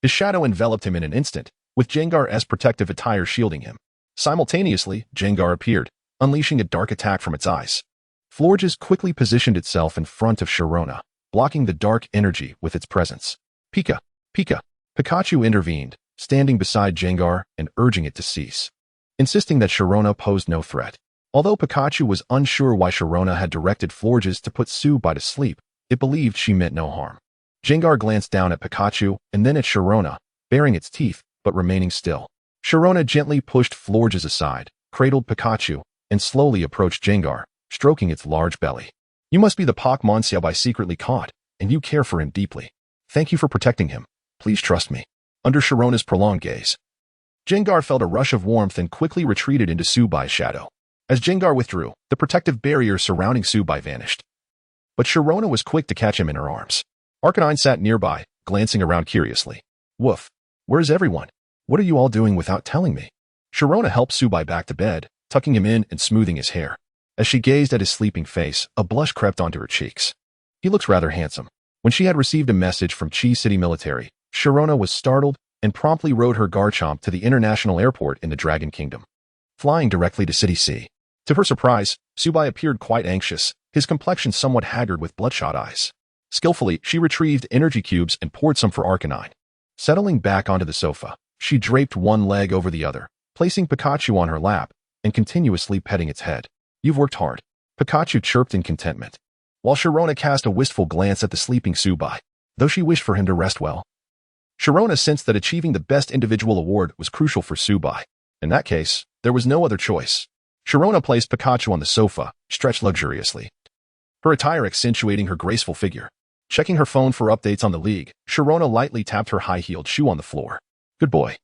Speaker 1: His shadow enveloped him in an instant, with Jengar's protective attire shielding him. Simultaneously, Jengar appeared, unleashing a dark attack from its eyes. Florges quickly positioned itself in front of Sharona, blocking the dark energy with its presence. Pikachu intervened, standing beside Jengar and urging it to cease, insisting that Sharona posed no threat. Although Pikachu was unsure why Sharona had directed Florges to put Subai to sleep, it believed she meant no harm. Jengar glanced down at Pikachu and then at Sharona, baring its teeth, but remaining still. Sharona gently pushed Florges aside, cradled Pikachu, and slowly approached Jengar, stroking its large belly. You must be the Pokémon Xiaobai secretly caught, and you care for him deeply. Thank you for protecting him. Please trust me. Under Sharona's prolonged gaze, Jengar felt a rush of warmth and quickly retreated into Subai's shadow. As Jengar withdrew, the protective barrier surrounding Subai vanished. But Sharona was quick to catch him in her arms. Arcanine sat nearby, glancing around curiously. Woof. Where's everyone? What are you all doing without telling me? Sharona helped Subai back to bed, tucking him in and smoothing his hair. As she gazed at his sleeping face, a blush crept onto her cheeks. He looks rather handsome. When she had received a message from Chi City Military, Sharona was startled and promptly rode her Garchomp to the international airport in the Dragon Kingdom, flying directly to City C. To her surprise, Subai appeared quite anxious, his complexion somewhat haggard with bloodshot eyes. Skillfully, she retrieved energy cubes and poured some for Arcanine. Settling back onto the sofa, she draped one leg over the other, placing Pikachu on her lap and continuously petting its head. You've worked hard, Pikachu chirped in contentment, while Sharona cast a wistful glance at the sleeping Subai, though she wished for him to rest well. Sharona sensed that achieving the Best Individual award was crucial for Subai. In that case, there was no other choice. Sharona placed Pikachu on the sofa, stretched luxuriously, her attire accentuating her graceful figure. Checking her phone for updates on the league, Sharona lightly tapped her high-heeled shoe on the floor. Good boy.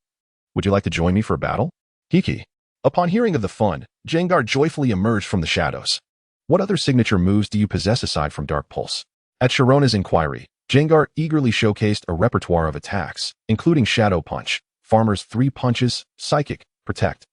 Speaker 1: Would you like to join me for a battle? Kiki. Upon hearing of the fun, Jengar joyfully emerged from the shadows. What other signature moves do you possess aside from Dark Pulse? At Sharona's inquiry, Jengar eagerly showcased a repertoire of attacks, including Shadow Punch, Farmer's 3 punches, Psychic, Protect,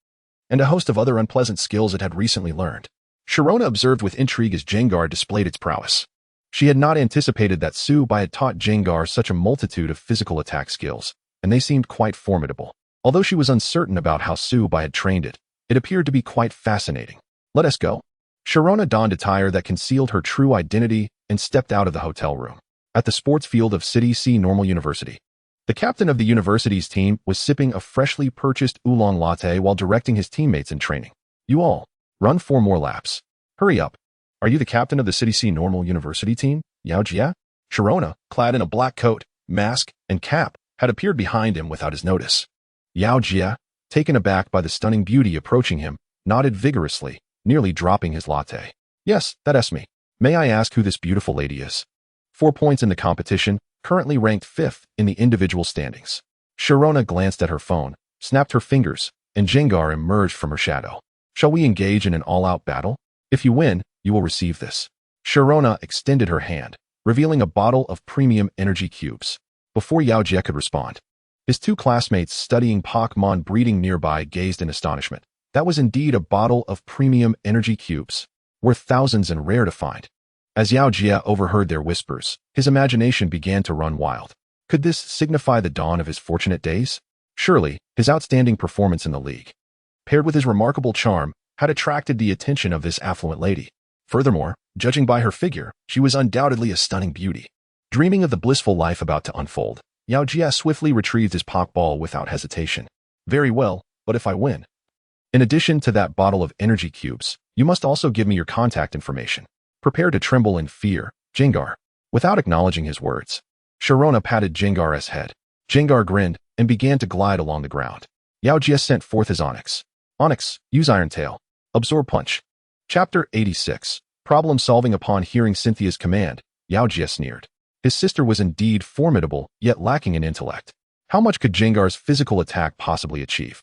Speaker 1: and a host of other unpleasant skills it had recently learned. Sharona observed with intrigue as Jengar displayed its prowess. She had not anticipated that Subai had taught Jengar such a multitude of physical attack skills, and they seemed quite formidable. Although she was uncertain about how Subai had trained it, it appeared to be quite fascinating. Let us go. Sharona donned attire that concealed her true identity and stepped out of the hotel room. At the sports field of City C Normal University, the captain of the university's team was sipping a freshly purchased oolong latte while directing his teammates in training. You all, run 4 more laps. Hurry up. Are you the captain of the City C Normal University team, Yao Jia? Sharona, clad in a black coat, mask, and cap, had appeared behind him without his notice. Yao Jia, taken aback by the stunning beauty approaching him, nodded vigorously, nearly dropping his latte. Yes, that's me. May I ask who this beautiful lady is? 4 points in the competition, currently ranked 5th in the individual standings. Sharona glanced at her phone, snapped her fingers, and Jengar emerged from her shadow. Shall we engage in an all-out battle? If you win, you will receive this. Sharona extended her hand, revealing a bottle of premium energy cubes. Before Yao Jie could respond, his 2 classmates studying Pokémon breeding nearby gazed in astonishment. That was indeed a bottle of premium energy cubes, worth thousands and rare to find. As Yao Jie overheard their whispers, his imagination began to run wild. Could this signify the dawn of his fortunate days? Surely, his outstanding performance in the league, paired with his remarkable charm, had attracted the attention of this affluent lady. Furthermore, judging by her figure, she was undoubtedly a stunning beauty. Dreaming of the blissful life about to unfold, Yao Jie swiftly retrieved his Pokeball without hesitation. Very well, but if I win? In addition to that bottle of energy cubes, you must also give me your contact information. Prepare to tremble in fear, Jengar. Without acknowledging his words, Sharona patted Jengar's head. Jengar grinned and began to glide along the ground. Yao Jie sent forth his Onyx. Onyx, use Iron Tail. Absorb Punch. Chapter 86. Problem solving. Upon hearing Cynthia's command, Yao Jie sneered. His sister was indeed formidable, yet lacking in intellect. How much could Jengar's physical attack possibly achieve?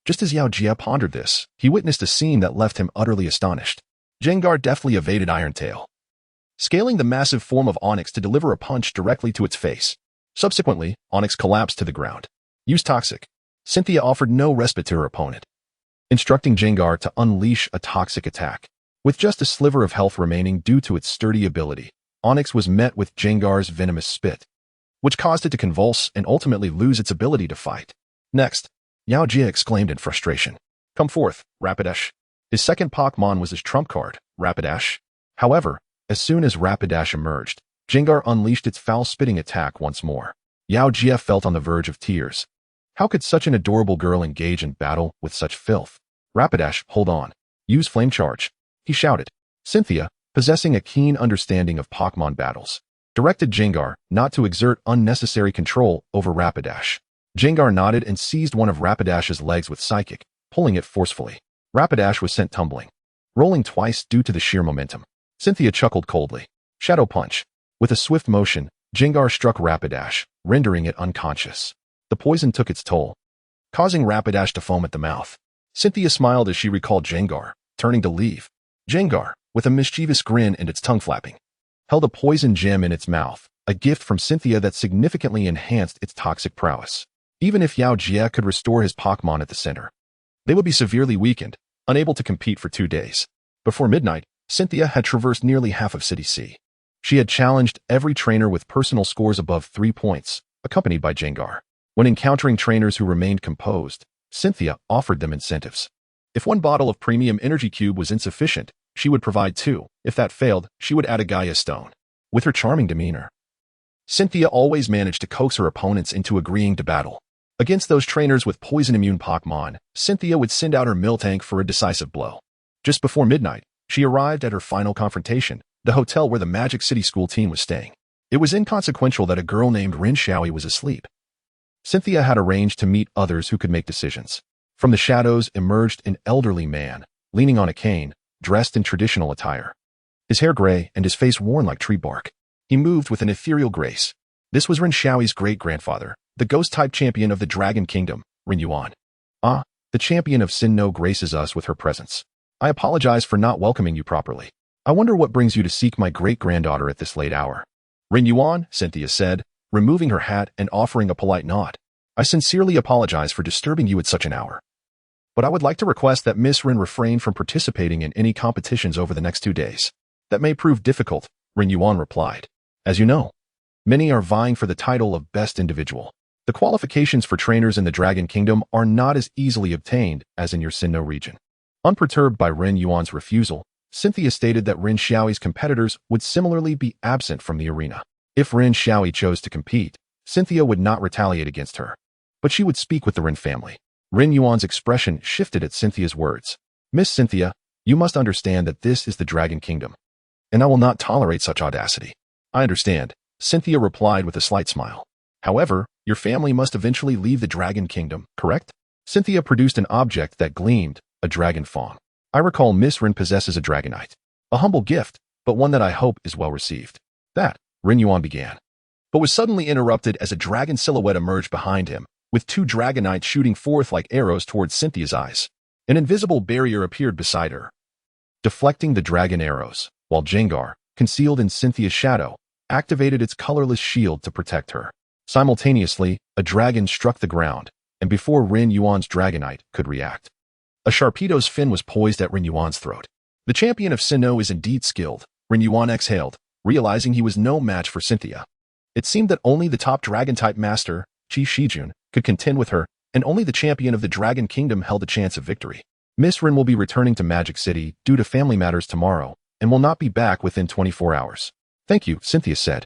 Speaker 1: Just as Yao Jie pondered this, he witnessed a scene that left him utterly astonished. Jengar deftly evaded Iron Tail, scaling the massive form of Onyx to deliver a punch directly to its face. Subsequently, Onyx collapsed to the ground. Use Toxic. Cynthia offered no respite to her opponent, instructing Jengar to unleash a toxic attack. With just a sliver of health remaining due to its sturdy ability, Onyx was met with Jengar's venomous spit, which caused it to convulse and ultimately lose its ability to fight. Next, Yao Jie exclaimed in frustration. Come forth, Rapidash. His second Pokémon was his trump card, Rapidash. However, as soon as Rapidash emerged, Jengar unleashed its foul-spitting attack once more. Yao Jie felt on the verge of tears. How could such an adorable girl engage in battle with such filth? Rapidash, hold on. Use Flame Charge, he shouted. Cynthia, possessing a keen understanding of Pokémon battles, directed Jengar not to exert unnecessary control over Rapidash. Jengar nodded and seized one of Rapidash's legs with Psychic, pulling it forcefully. Rapidash was sent tumbling, rolling twice due to the sheer momentum. Cynthia chuckled coldly. Shadow Punch. With a swift motion, Jengar struck Rapidash, rendering it unconscious. The poison took its toll, causing Rapidash to foam at the mouth. Cynthia smiled as she recalled Jengar, turning to leave. Jengar, with a mischievous grin and its tongue flapping, held a poison gem in its mouth, a gift from Cynthia that significantly enhanced its toxic prowess. Even if Yao Jie could restore his Pokémon at the center, they would be severely weakened, unable to compete for 2 days. Before midnight, Cynthia had traversed nearly half of City C. She had challenged every trainer with personal scores above 3 points, accompanied by Jengar. When encountering trainers who remained composed, Cynthia offered them incentives. If 1 bottle of premium energy cube was insufficient, she would provide 2. If that failed, she would add a Gaia stone. With her charming demeanor, Cynthia always managed to coax her opponents into agreeing to battle. Against those trainers with poison-immune Pokémon, Cynthia would send out her Miltank for a decisive blow. Just before midnight, she arrived at her final confrontation, the hotel where the Magic City School team was staying. It was inconsequential that a girl named Rin Xiaoyi was asleep. Cynthia had arranged to meet others who could make decisions. From the shadows emerged an elderly man, leaning on a cane, dressed in traditional attire. His hair gray and his face worn like tree bark. He moved with an ethereal grace. This was Rin Xiaoyi's great-grandfather, the ghost-type champion of the Dragon Kingdom, Rin Yuan. Ah, the champion of Sinnoh graces us with her presence. I apologize for not welcoming you properly. I wonder what brings you to seek my great-granddaughter at this late hour. Rin Yuan, Cynthia said, removing her hat and offering a polite nod. I sincerely apologize for disturbing you at such an hour, but I would like to request that Miss Rin refrain from participating in any competitions over the next 2 days. That may prove difficult, Rin Yuan replied. As you know, many are vying for the title of Best Individual. The qualifications for trainers in the Dragon Kingdom are not as easily obtained as in your Sinnoh region. Unperturbed by Rin Yuan's refusal, Cynthia stated that Rin Xiaoyi's competitors would similarly be absent from the arena. If Rin Xiaoyi chose to compete, Cynthia would not retaliate against her, but she would speak with the Rin family. Rin Yuan's expression shifted at Cynthia's words. Miss Cynthia, you must understand that this is the Dragon Kingdom, and I will not tolerate such audacity. I understand, Cynthia replied with a slight smile. However, your family must eventually leave the Dragon Kingdom, correct? Cynthia produced an object that gleamed, a dragon fawn. I recall Miss Rin possesses a dragonite. A humble gift, but one that I hope is well received. That, Rin Yuan began, but was suddenly interrupted as a dragon silhouette emerged behind him, with two dragonites shooting forth like arrows towards Cynthia's eyes. An invisible barrier appeared beside her, deflecting the dragon arrows, while Jengar, concealed in Cynthia's shadow, activated its colorless shield to protect her. Simultaneously, a dragon struck the ground, and before Rin Yuan's dragonite could react, a Sharpedo's fin was poised at Rin Yuan's throat. The champion of Sinnoh is indeed skilled, Rin Yuan exhaled, realizing he was no match for Cynthia. It seemed that only the top dragon-type master, Qi Shijun, could contend with her, and only the champion of the Dragon Kingdom held a chance of victory. Miss Rin will be returning to Magic City due to family matters tomorrow, and will not be back within 24 hours. Thank you, Cynthia said,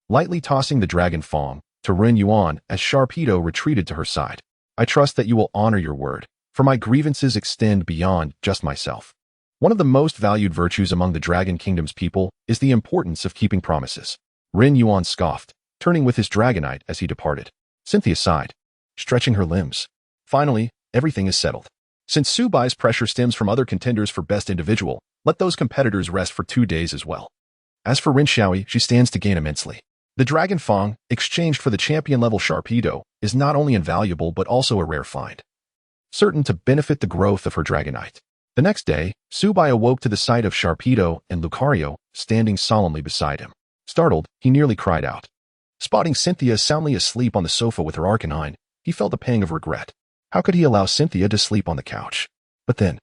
Speaker 1: lightly tossing the dragon fang to Rin Yuan as Sharpedo retreated to her side. I trust that you will honor your word, for my grievances extend beyond just myself. One of the most valued virtues among the Dragon Kingdom's people is the importance of keeping promises. Rin Yuan scoffed, turning with his dragonite as he departed. Cynthia sighed, stretching her limbs. Finally, everything is settled. Since Subai's pressure stems from other contenders for best individual, let those competitors rest for 2 days as well. As for Rin Xiaoyi, she stands to gain immensely. The Dragon Fang, exchanged for the champion-level Sharpedo, is not only invaluable but also a rare find, certain to benefit the growth of her dragonite. The next day, Subai awoke to the sight of Sharpedo and Lucario standing solemnly beside him. Startled, he nearly cried out. Spotting Cynthia soundly asleep on the sofa with her Arcanine, he felt a pang of regret. How could he allow Cynthia to sleep on the couch? But then,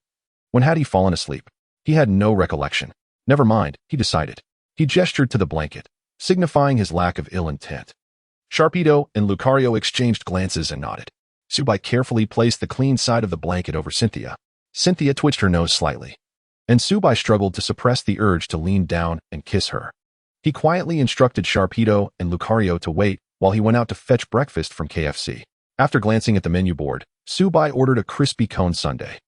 Speaker 1: when had he fallen asleep? He had no recollection. Never mind, he decided. He gestured to the blanket, signifying his lack of ill intent. Sharpedo and Lucario exchanged glances and nodded. Subai carefully placed the clean side of the blanket over Cynthia. Cynthia twitched her nose slightly, and Subai struggled to suppress the urge to lean down and kiss her. He quietly instructed Sharpedo and Lucario to wait while he went out to fetch breakfast from KFC. After glancing at the menu board, Subai ordered a crispy cone sundae.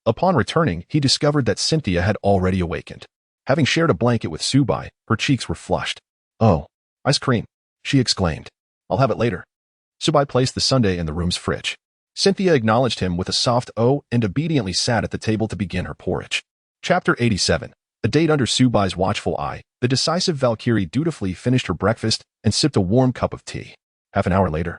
Speaker 1: Upon returning, he discovered that Cynthia had already awakened. Having shared a blanket with Subai, her cheeks were flushed. Oh, ice cream, she exclaimed. I'll have it later. Subai placed the sundae in the room's fridge. Cynthia acknowledged him with a soft "oh" and obediently sat at the table to begin her porridge. Chapter 87. A date under Subai's watchful eye, the decisive Valkyrie dutifully finished her breakfast and sipped a warm cup of tea. Half an hour later,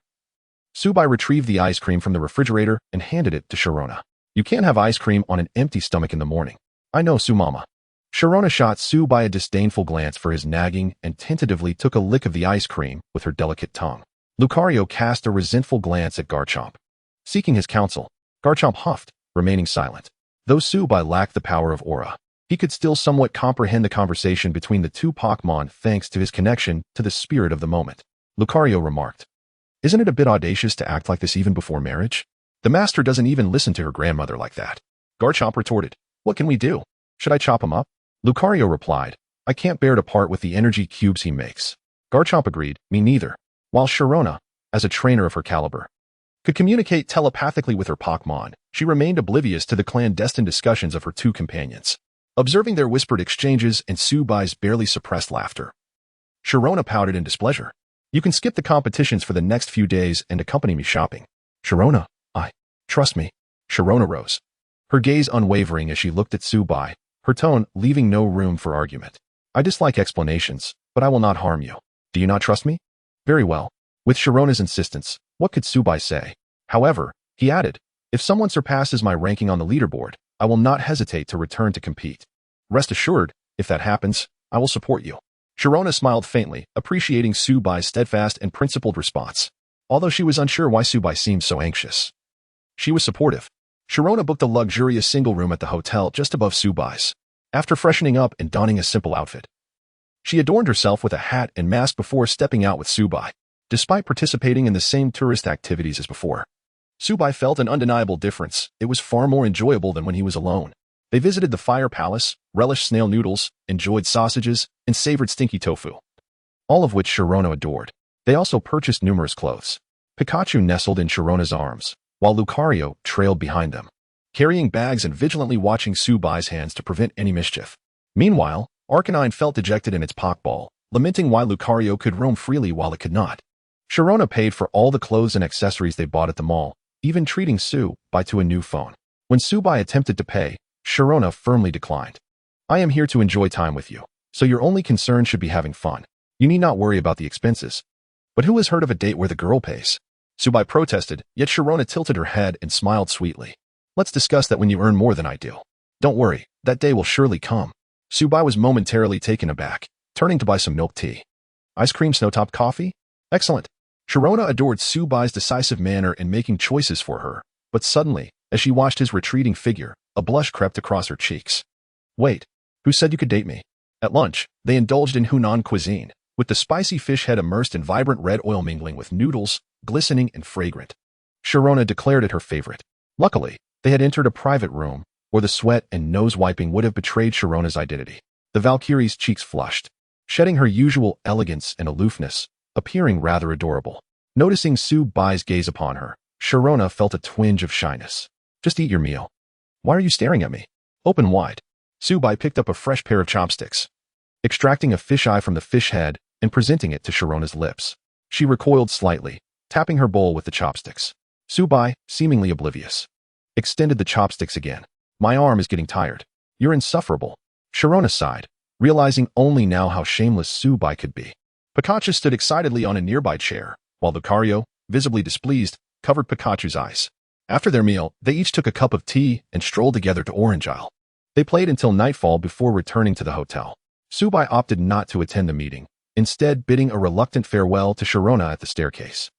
Speaker 1: Subai retrieved the ice cream from the refrigerator and handed it to Sharona. You can't have ice cream on an empty stomach in the morning. I know, Sumama. Sharona shot Subai a disdainful glance for his nagging and tentatively took a lick of the ice cream with her delicate tongue. Lucario cast a resentful glance at Garchomp. Seeking his counsel, Garchomp huffed, remaining silent. Though Subai lacked the power of aura, he could still somewhat comprehend the conversation between the two Pokémon thanks to his connection to the spirit of the moment. Lucario remarked, Isn't it a bit audacious to act like this even before marriage? The master doesn't even listen to her grandmother like that. Garchomp retorted, What can we do? Should I chop him up? Lucario replied, I can't bear to part with the energy cubes he makes. Garchomp agreed, Me neither. While Sharona, as a trainer of her caliber, could communicate telepathically with her Pokémon, she remained oblivious to the clandestine discussions of her two companions. Observing their whispered exchanges and Subai's barely suppressed laughter, Sharona pouted in displeasure. You can skip the competitions for the next few days and accompany me shopping. Sharona, trust me. Sharona rose, her gaze unwavering as she looked at Subai, her tone leaving no room for argument. I dislike explanations, but I will not harm you. Do you not trust me? Very well. With Sharona's insistence, what could Subai say? However, he added, if someone surpasses my ranking on the leaderboard, I will not hesitate to return to compete. Rest assured, if that happens, I will support you. Sharona smiled faintly, appreciating Subai's steadfast and principled response. Although she was unsure why Subai seemed so anxious, she was supportive. Sharona booked a luxurious single room at the hotel just above Subai's. After freshening up and donning a simple outfit, she adorned herself with a hat and mask before stepping out with Subai. Despite participating in the same tourist activities as before, Subai felt an undeniable difference. It was far more enjoyable than when he was alone. They visited the Fire Palace, relished snail noodles, enjoyed sausages, and savored stinky tofu, all of which Sharona adored. They also purchased numerous clothes. Pikachu nestled in Sharona's arms, while Lucario trailed behind them, carrying bags and vigilantly watching Subai's hands to prevent any mischief. Meanwhile, Arcanine felt dejected in its Pokeball, lamenting why Lucario could roam freely while it could not. Sharona paid for all the clothes and accessories they bought at the mall, even treating Subai to a new phone. When Subai attempted to pay, Sharona firmly declined. I am here to enjoy time with you. so your only concern should be having fun. You need not worry about the expenses. But who has heard of a date where the girl pays? Subai protested, yet Sharona tilted her head and smiled sweetly. Let's discuss that when you earn more than I do. Don't worry, that day will surely come. Subai was momentarily taken aback, turning to buy some milk tea. Ice cream snowtop coffee? Excellent. Sharona adored Subai's decisive manner in making choices for her, but suddenly, as she watched his retreating figure, a blush crept across her cheeks. Wait, who said you could date me? At lunch, they indulged in Hunan cuisine, with the spicy fish head immersed in vibrant red oil mingling with noodles, glistening and fragrant. Sharona declared it her favorite. Luckily, they had entered a private room, or the sweat and nose-wiping would have betrayed Sharona's identity. The Valkyrie's cheeks flushed, shedding her usual elegance and aloofness, appearing rather adorable. Noticing Subai's gaze upon her, Sharona felt a twinge of shyness. Just eat your meal. Why are you staring at me? Open wide. Subai picked up a fresh pair of chopsticks, extracting a fisheye from the fish head and presenting it to Sharona's lips. She recoiled slightly, tapping her bowl with the chopsticks. Subai, seemingly oblivious, extended the chopsticks again. My arm is getting tired. You're insufferable. Sharona sighed, realizing only now how shameless Subai could be. Pikachu stood excitedly on a nearby chair, while Lucario, visibly displeased, covered Pikachu's eyes. After their meal, they each took a cup of tea and strolled together to Orange Isle. They played until nightfall before returning to the hotel. Subai opted not to attend the meeting, instead bidding a reluctant farewell to Sharona at the staircase.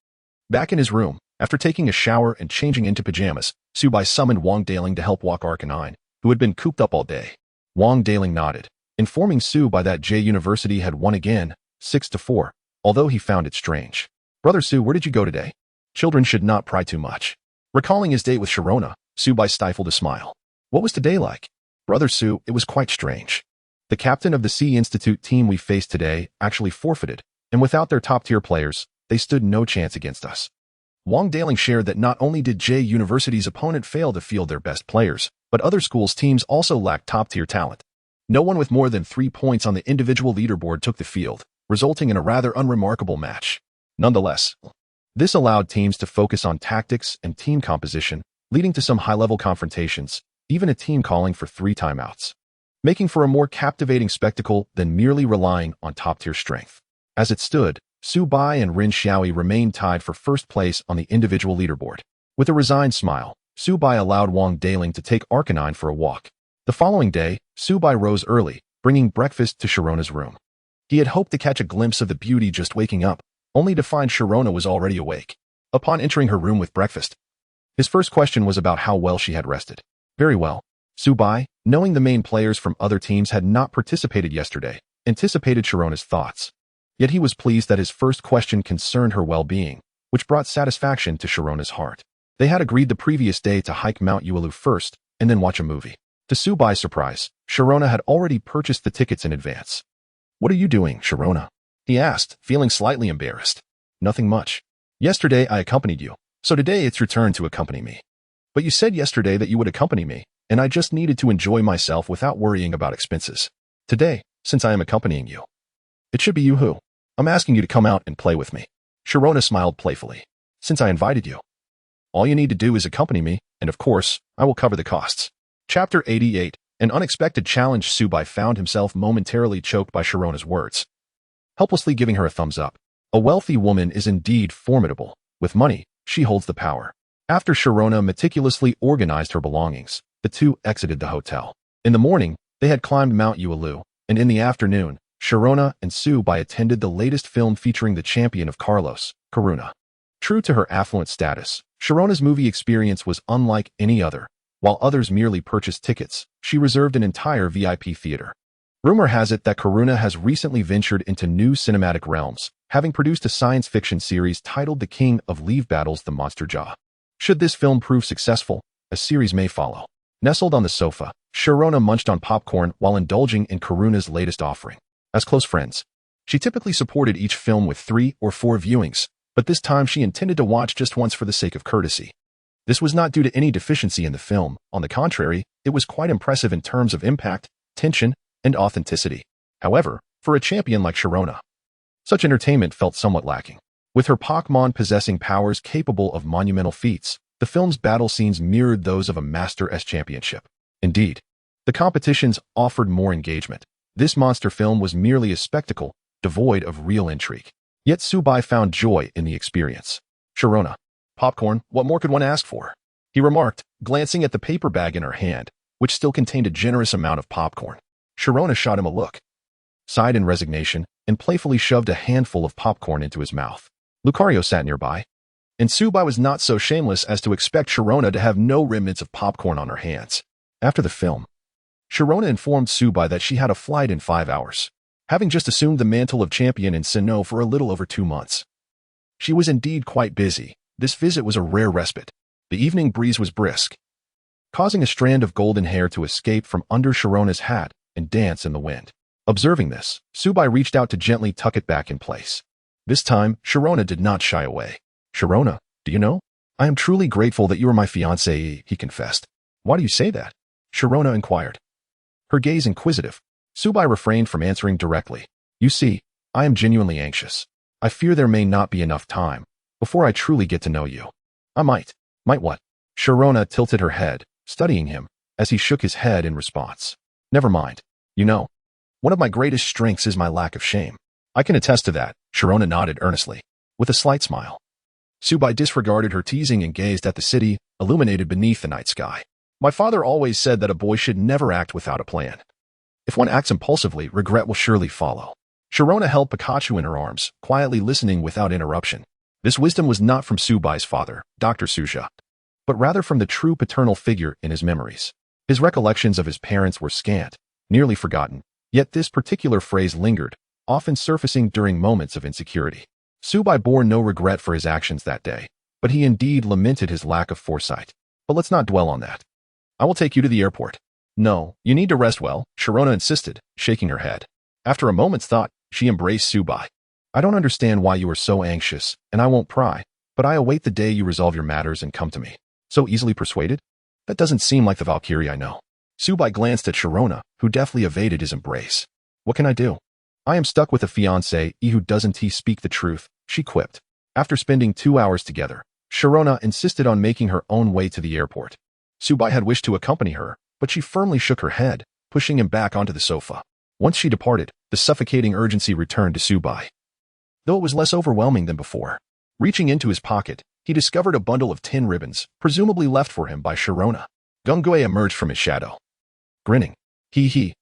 Speaker 1: Back in his room, after taking a shower and changing into pajamas, Subai summoned Wang Daling to help walk Arcanine, who had been cooped up all day. Wang Daling nodded, informing Subai that J University had won again, 6-4, although he found it strange. Brother Su, where did you go today? Children should not pry too much. Recalling his date with Sharona, Subai stifled a smile. What was today like? Brother Su, it was quite strange. The captain of the C Institute team we faced today actually forfeited, and without their top-tier players, they stood no chance against us. Wang Daling shared that not only did J University's opponent fail to field their best players, but other schools' teams also lacked top-tier talent. No one with more than 3 points on the individual leaderboard took the field, resulting in a rather unremarkable match. Nonetheless, this allowed teams to focus on tactics and team composition, leading to some high-level confrontations, even a team calling for 3 timeouts, making for a more captivating spectacle than merely relying on top-tier strength. As it stood, Subai and Rin Xiaoyi remained tied for first place on the individual leaderboard. With a resigned smile, Subai allowed Wang Daling to take Arcanine for a walk. The following day, Subai rose early, bringing breakfast to Sharona's room. He had hoped to catch a glimpse of the beauty just waking up, only to find Sharona was already awake. Upon entering her room with breakfast, his first question was about how well she had rested. Very well. Subai, knowing the main players from other teams had not participated yesterday, anticipated Sharona's thoughts. Yet he was pleased that his first question concerned her well-being, which brought satisfaction to Sharona's heart. They had agreed the previous day to hike Mount Ualu first, and then watch a movie. To Subai's surprise, Sharona had already purchased the tickets in advance. What are you doing, Sharona? He asked, feeling slightly embarrassed. Nothing much. Yesterday I accompanied you, so today it's your turn to accompany me. But you said yesterday that you would accompany me, and I just needed to enjoy myself without worrying about expenses. Today, since I am accompanying you, it should be you who. I'm asking you to come out and play with me. Sharona smiled playfully. Since I invited you, all you need to do is accompany me, and of course, I will cover the costs. Chapter 88, An unexpected challenge. Subai found himself momentarily choked by Sharona's words, helplessly giving her a thumbs up. A wealthy woman is indeed formidable. With money, she holds the power. After Sharona meticulously organized her belongings, the two exited the hotel. In the morning, they had climbed Mount Ualu, and in the afternoon, Sharona and Subai attended the latest film featuring the champion of Carlos, Karuna. True to her affluent status, Sharona's movie experience was unlike any other. While others merely purchased tickets, she reserved an entire VIP theater. Rumor has it that Karuna has recently ventured into new cinematic realms, having produced a science fiction series titled The King of Leave Battles the Monster Jaw. Should this film prove successful, a series may follow. Nestled on the sofa, Sharona munched on popcorn while indulging in Karuna's latest offering. As close friends, she typically supported each film with 3 or 4 viewings, but this time she intended to watch just once for the sake of courtesy. This was not due to any deficiency in the film. On the contrary, it was quite impressive in terms of impact, tension, and authenticity. However, for a champion like Sharona, such entertainment felt somewhat lacking. With her Pokémon possessing powers capable of monumental feats, the film's battle scenes mirrored those of a Master S championship. Indeed, the competitions offered more engagement. This monster film was merely a spectacle, devoid of real intrigue. Yet Subai found joy in the experience. Sharona. Popcorn, what more could one ask for? He remarked, glancing at the paper bag in her hand, which still contained a generous amount of popcorn. Sharona shot him a look, sighed in resignation, and playfully shoved a handful of popcorn into his mouth. Lucario sat nearby, and Subai was not so shameless as to expect Sharona to have no remnants of popcorn on her hands. After the film, Sharona informed Subai that she had a flight in 5 hours, having just assumed the mantle of champion in Sinnoh for a little over 2 months. She was indeed quite busy. This visit was a rare respite. The evening breeze was brisk, causing a strand of golden hair to escape from under Sharona's hat and dance in the wind. Observing this, Subai reached out to gently tuck it back in place. This time, Sharona did not shy away. Sharona, do you know? I am truly grateful that you are my fiancée, he confessed. Why do you say that? Sharona inquired, her gaze inquisitive. Subai refrained from answering directly. You see, I am genuinely anxious. I fear there may not be enough time before I truly get to know you. I might. Might what? Sharona tilted her head, studying him, as he shook his head in response. Never mind. You know, one of my greatest strengths is my lack of shame. I can attest to that, Sharona nodded earnestly, with a slight smile. Subai disregarded her teasing and gazed at the city, illuminated beneath the night sky. My father always said that a boy should never act without a plan. If one acts impulsively, regret will surely follow. Sharona held Pikachu in her arms, quietly listening without interruption. This wisdom was not from Subai's father, Dr. Suja, but rather from the true paternal figure in his memories. His recollections of his parents were scant, nearly forgotten, yet this particular phrase lingered, often surfacing during moments of insecurity. Subai bore no regret for his actions that day, but he indeed lamented his lack of foresight. But let's not dwell on that. I will take you to the airport. No, you need to rest well, Sharona insisted, shaking her head. After a moment's thought, she embraced Subai. I don't understand why you are so anxious, and I won't pry, but I await the day you resolve your matters and come to me. So easily persuaded? That doesn't seem like the Valkyrie I know. Subai glanced at Sharona, who deftly evaded his embrace. What can I do? I am stuck with a fiancé who doesn't speak the truth, she quipped. After spending 2 hours together, Sharona insisted on making her own way to the airport. Subai had wished to accompany her, but she firmly shook her head, pushing him back onto the sofa. Once she departed, the suffocating urgency returned to Subai, though it was less overwhelming than before. Reaching into his pocket, he discovered a bundle of tin ribbons, presumably left for him by Sharona. Gungue emerged from his shadow, grinning.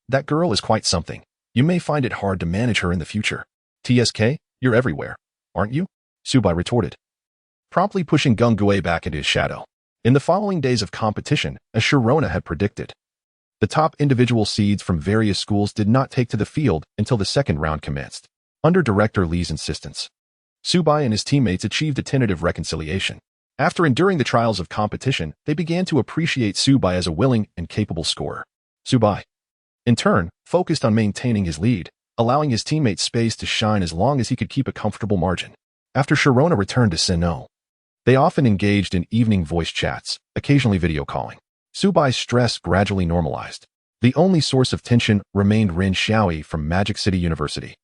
Speaker 1: That girl is quite something. You may find it hard to manage her in the future. TSK, you're everywhere, aren't you? Subai retorted, promptly pushing Gungue back into his shadow. In the following days of competition, as Sharona had predicted, the top individual seeds from various schools did not take to the field until the second round commenced. Under Director Lee's insistence, Subai and his teammates achieved a tentative reconciliation. After enduring the trials of competition, they began to appreciate Subai as a willing and capable scorer. Subai, in turn, focused on maintaining his lead, allowing his teammates space to shine as long as he could keep a comfortable margin. After Sharona returned to Sinnoh, they often engaged in evening voice chats, occasionally video calling. Subai's stress gradually normalized. The only source of tension remained Ren Xiaoyi from Magic City University,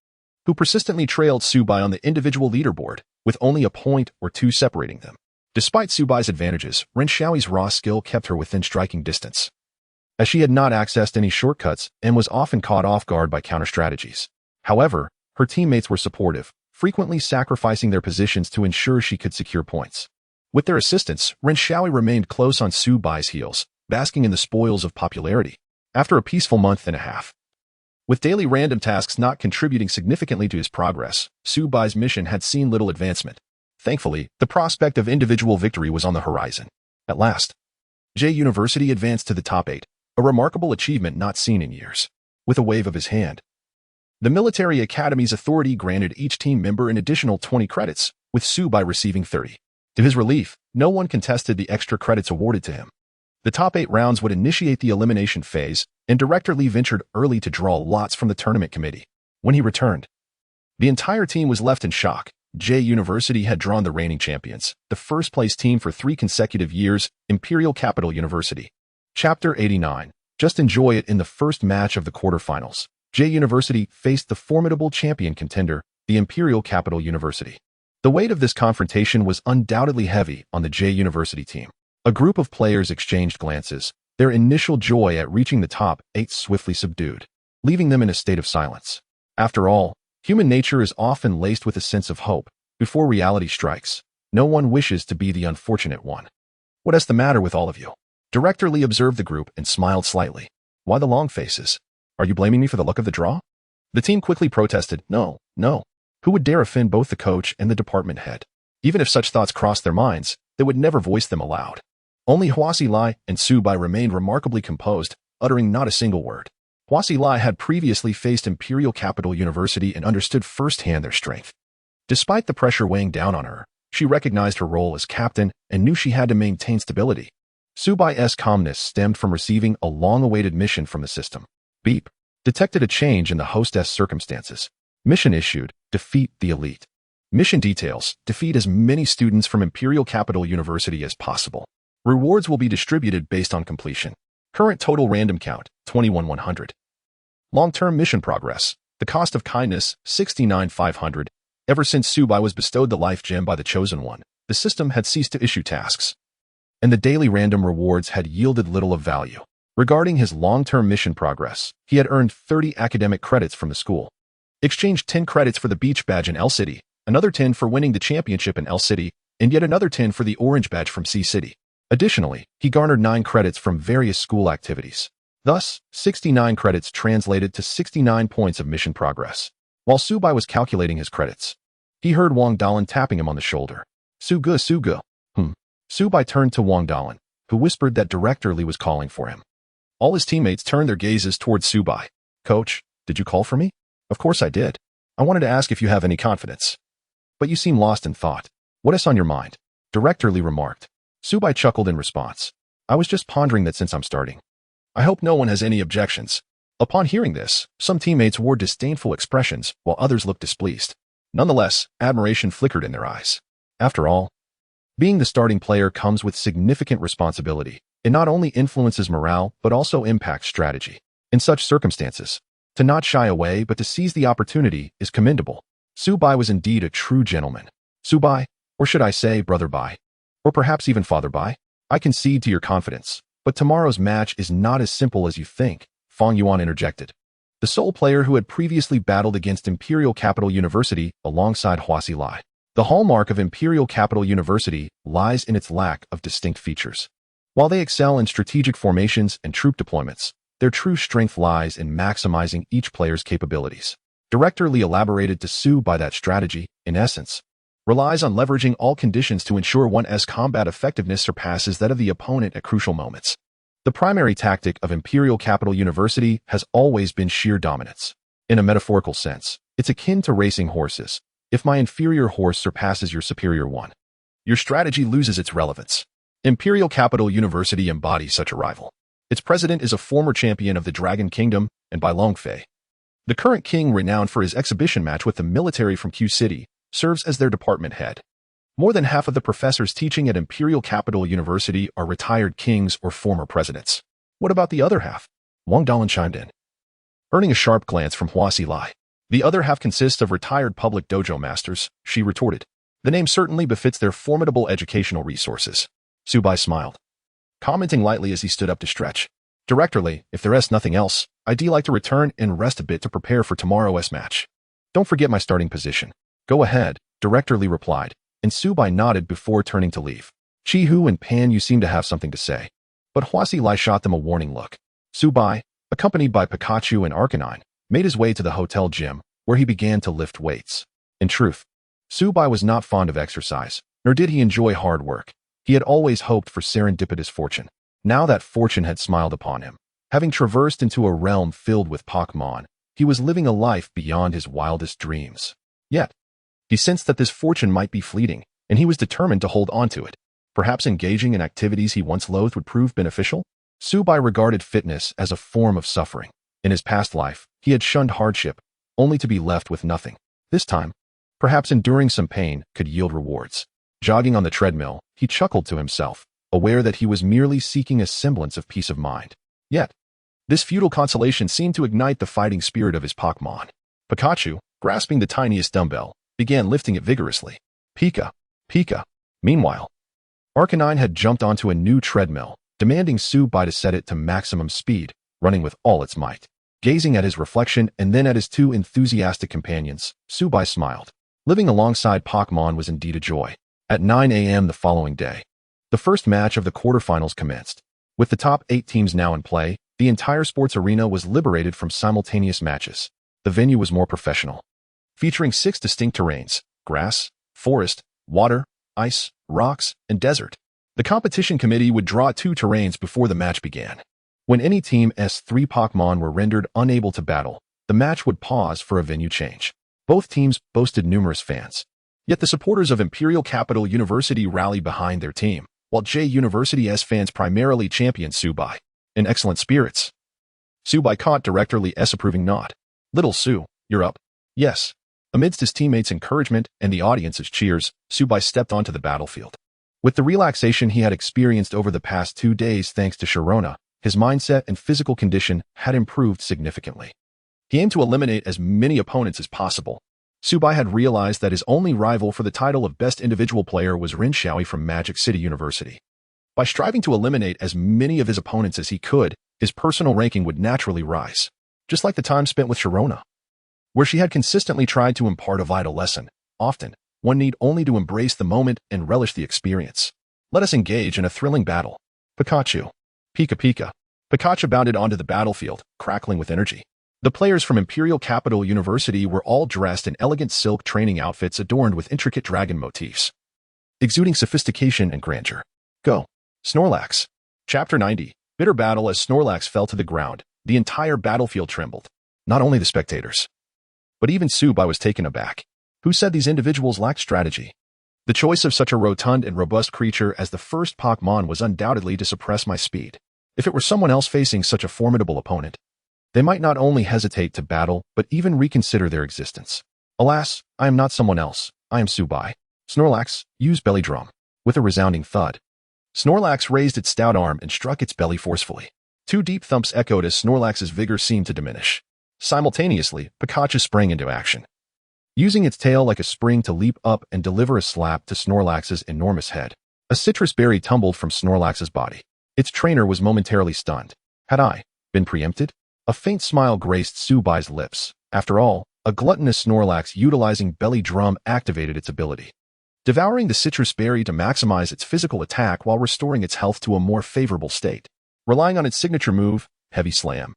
Speaker 1: who persistently trailed Subai on the individual leaderboard, with only a point or two separating them. Despite Subai's advantages, Ren Xiaoyi's raw skill kept her within striking distance, as she had not accessed any shortcuts and was often caught off guard by counter-strategies. However, her teammates were supportive, frequently sacrificing their positions to ensure she could secure points. With their assistance, Ren Xiaoyi remained close on Subai's heels, basking in the spoils of popularity. After a peaceful month and a half, with daily random tasks not contributing significantly to his progress, Subai's mission had seen little advancement. Thankfully, the prospect of individual victory was on the horizon. At last, J University advanced to the top 8, a remarkable achievement not seen in years. With a wave of his hand, the military academy's authority granted each team member an additional 20 credits, with Subai receiving 30. To his relief, no one contested the extra credits awarded to him. The top 8 rounds would initiate the elimination phase, and Director Lee ventured early to draw lots from the tournament committee. When he returned, the entire team was left in shock. J University had drawn the reigning champions, the first-place team for 3 consecutive years, Imperial Capital University. Chapter 89. Just enjoy it. In the first match of the quarterfinals, J University faced the formidable champion contender, the Imperial Capital University. The weight of this confrontation was undoubtedly heavy on the J University team. A group of players exchanged glances, their initial joy at reaching the top 8 swiftly subdued. leaving them in a state of silence. After all, human nature is often laced with a sense of hope. Before reality strikes, no one wishes to be the unfortunate one. "What is the matter with all of you?" Director Lee observed the group and smiled slightly. "Why the long faces? Are you blaming me for the luck of the draw?" The team quickly protested. No. Who would dare offend both the coach and the department head? Even if such thoughts crossed their minds, they would never voice them aloud. Only Huasi Lai and Su Bai remained remarkably composed, uttering not a single word. Huasi Lai had previously faced Imperial Capital University and understood firsthand their strength. Despite the pressure weighing down on her, she recognized her role as captain and knew she had to maintain stability. Su Bai's calmness stemmed from receiving a long-awaited mission from the system. Beep. Detected a change in the hostess circumstances. Mission issued. Defeat the elite. Mission details. Defeat as many students from Imperial Capital University as possible. Rewards will be distributed based on completion. Current total random count, 21,100. Long-term mission progress. The cost of kindness, 69,500. Ever since Su Bai was bestowed the life gem by the Chosen One, the system had ceased to issue tasks, and the daily random rewards had yielded little of value. Regarding his long-term mission progress, he had earned 30 academic credits from the school. Exchanged 10 credits for the beach badge in L City, another 10 for winning the championship in L City, and yet another 10 for the orange badge from C City. Additionally, he garnered 9 credits from various school activities. Thus, 69 credits translated to 69 points of mission progress. While Su Bai was calculating his credits, he heard Wang Dalan tapping him on the shoulder. Su Ge. Su Bai turned to Wang Dalan, who whispered that Director Lee was calling for him. All his teammates turned their gazes towards Su Bai. "Coach, did you call for me?" "Of course I did. I wanted to ask if you have any confidence. But you seem lost in thought. What is on your mind?" Director Lee remarked. Su Bai chuckled in response. "I was just pondering that since I'm starting. I hope no one has any objections." Upon hearing this, some teammates wore disdainful expressions, while others looked displeased. Nonetheless, admiration flickered in their eyes. After all, being the starting player comes with significant responsibility. It not only influences morale, but also impacts strategy. In such circumstances, to not shy away but to seize the opportunity is commendable. Su Bai was indeed a true gentleman. "Su Bai, or should I say Brother Bai, or perhaps even Father Bai, I concede to your confidence, but tomorrow's match is not as simple as you think," Fang Yuan interjected. The sole player who had previously battled against Imperial Capital University alongside Huasi Lai. The hallmark of Imperial Capital University lies in its lack of distinct features. While they excel in strategic formations and troop deployments, their true strength lies in maximizing each player's capabilities. Director Lee elaborated to Su Bai that strategy, in essence, relies on leveraging all conditions to ensure one's combat effectiveness surpasses that of the opponent at crucial moments. The primary tactic of Imperial Capital University has always been sheer dominance. In a metaphorical sense, it's akin to racing horses. If my inferior horse surpasses your superior one, your strategy loses its relevance. Imperial Capital University embodies such a rival. Its president is a former champion of the Dragon Kingdom and Bai Longfei. The current king, renowned for his exhibition match with the military from Q City, serves as their department head. More than half of the professors teaching at Imperial Capital University are retired kings or former presidents. What about the other half? Wang Dalan chimed in, earning a sharp glance from Huasi Lai. The other half consists of retired public dojo masters, she retorted. The name certainly befits their formidable educational resources. Su Bai smiled, commenting lightly as he stood up to stretch. Director Lee, if there is nothing else, I'd like to return and rest a bit to prepare for tomorrow's match. Don't forget my starting position. Go ahead, Director Lee replied, and Su Bai nodded before turning to leave. Chi Hu and Pan Yu seemed to have something to say, but Huasi Lai shot them a warning look. Su Bai, accompanied by Pikachu and Arcanine, made his way to the hotel gym, where he began to lift weights. In truth, Su Bai was not fond of exercise, nor did he enjoy hard work. He had always hoped for serendipitous fortune. Now that fortune had smiled upon him. Having traversed into a realm filled with Pokémon, he was living a life beyond his wildest dreams. Yet, he sensed that this fortune might be fleeting, and he was determined to hold on to it. Perhaps engaging in activities he once loathed would prove beneficial? Su Bai regarded fitness as a form of suffering. In his past life, he had shunned hardship, only to be left with nothing. This time, perhaps enduring some pain could yield rewards. Jogging on the treadmill, he chuckled to himself, aware that he was merely seeking a semblance of peace of mind. Yet, this futile consolation seemed to ignite the fighting spirit of his Pokémon. Pikachu, grasping the tiniest dumbbell, began lifting it vigorously. Pika. Meanwhile, Arcanine had jumped onto a new treadmill, demanding Su Bai to set it to maximum speed, running with all its might. Gazing at his reflection and then at his two enthusiastic companions, Subai smiled. Living alongside Pokémon was indeed a joy. At 9 a.m. the following day, the first match of the quarterfinals commenced. With the top 8 teams now in play, the entire sports arena was liberated from simultaneous matches. The venue was more professional, featuring 6 distinct terrains: grass, forest, water, ice, rocks, and desert. The competition committee would draw 2 terrains before the match began. When any team's 3 Pokémon were rendered unable to battle, the match would pause for a venue change. Both teams boasted numerous fans. Yet the supporters of Imperial Capital University rallied behind their team, while J University's fans primarily championed Subai. In excellent spirits, Subai caught Director Lee's approving nod. "Little Su, you're up." "Yes." Amidst his teammates' encouragement and the audience's cheers, Subai stepped onto the battlefield. With the relaxation he had experienced over the past 2 days thanks to Sharona, his mindset and physical condition had improved significantly. He aimed to eliminate as many opponents as possible. Subai had realized that his only rival for the title of Best Individual Player was Rin Xiaoyi from Magic City University. By striving to eliminate as many of his opponents as he could, his personal ranking would naturally rise, just like the time spent with Sharona, where she had consistently tried to impart a vital lesson. Often, one need only to embrace the moment and relish the experience. Let us engage in a thrilling battle. Pikachu. Pika Pika. Pikachu bounded onto the battlefield, crackling with energy. The players from Imperial Capital University were all dressed in elegant silk training outfits adorned with intricate dragon motifs, exuding sophistication and grandeur. Go. Snorlax. Chapter 90. Bitter battle. As Snorlax fell to the ground, the entire battlefield trembled. Not only the spectators, but even Subai was taken aback. Who said these individuals lacked strategy? The choice of such a rotund and robust creature as the first Pokémon was undoubtedly to suppress my speed. If it were someone else facing such a formidable opponent, they might not only hesitate to battle, but even reconsider their existence. Alas, I am not someone else. I am Subai. Snorlax, use belly drum. With a resounding thud, Snorlax raised its stout arm and struck its belly forcefully. 2 deep thumps echoed as Snorlax's vigor seemed to diminish. Simultaneously, Pikachu sprang into action, using its tail like a spring to leap up and deliver a slap to Snorlax's enormous head. A citrus berry tumbled from Snorlax's body. Its trainer was momentarily stunned. Had I been preempted? A faint smile graced Subai's lips. After all, a gluttonous Snorlax utilizing belly drum activated its ability, devouring the citrus berry to maximize its physical attack while restoring its health to a more favorable state. Relying on its signature move, Heavy Slam,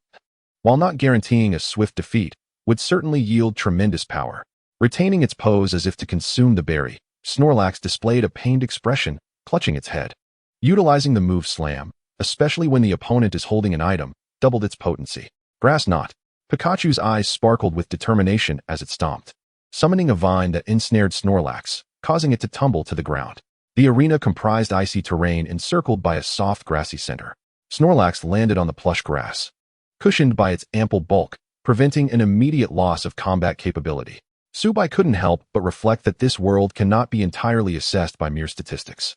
Speaker 1: while not guaranteeing a swift defeat, would certainly yield tremendous power. Retaining its pose as if to consume the berry, Snorlax displayed a pained expression, clutching its head. Utilizing the move Slam, especially when the opponent is holding an item, doubled its potency. Grass Knot. Pikachu's eyes sparkled with determination as it stomped, summoning a vine that ensnared Snorlax, causing it to tumble to the ground. The arena comprised icy terrain encircled by a soft grassy center. Snorlax landed on the plush grass, cushioned by its ample bulk, preventing an immediate loss of combat capability. Subai couldn't help but reflect that this world cannot be entirely assessed by mere statistics.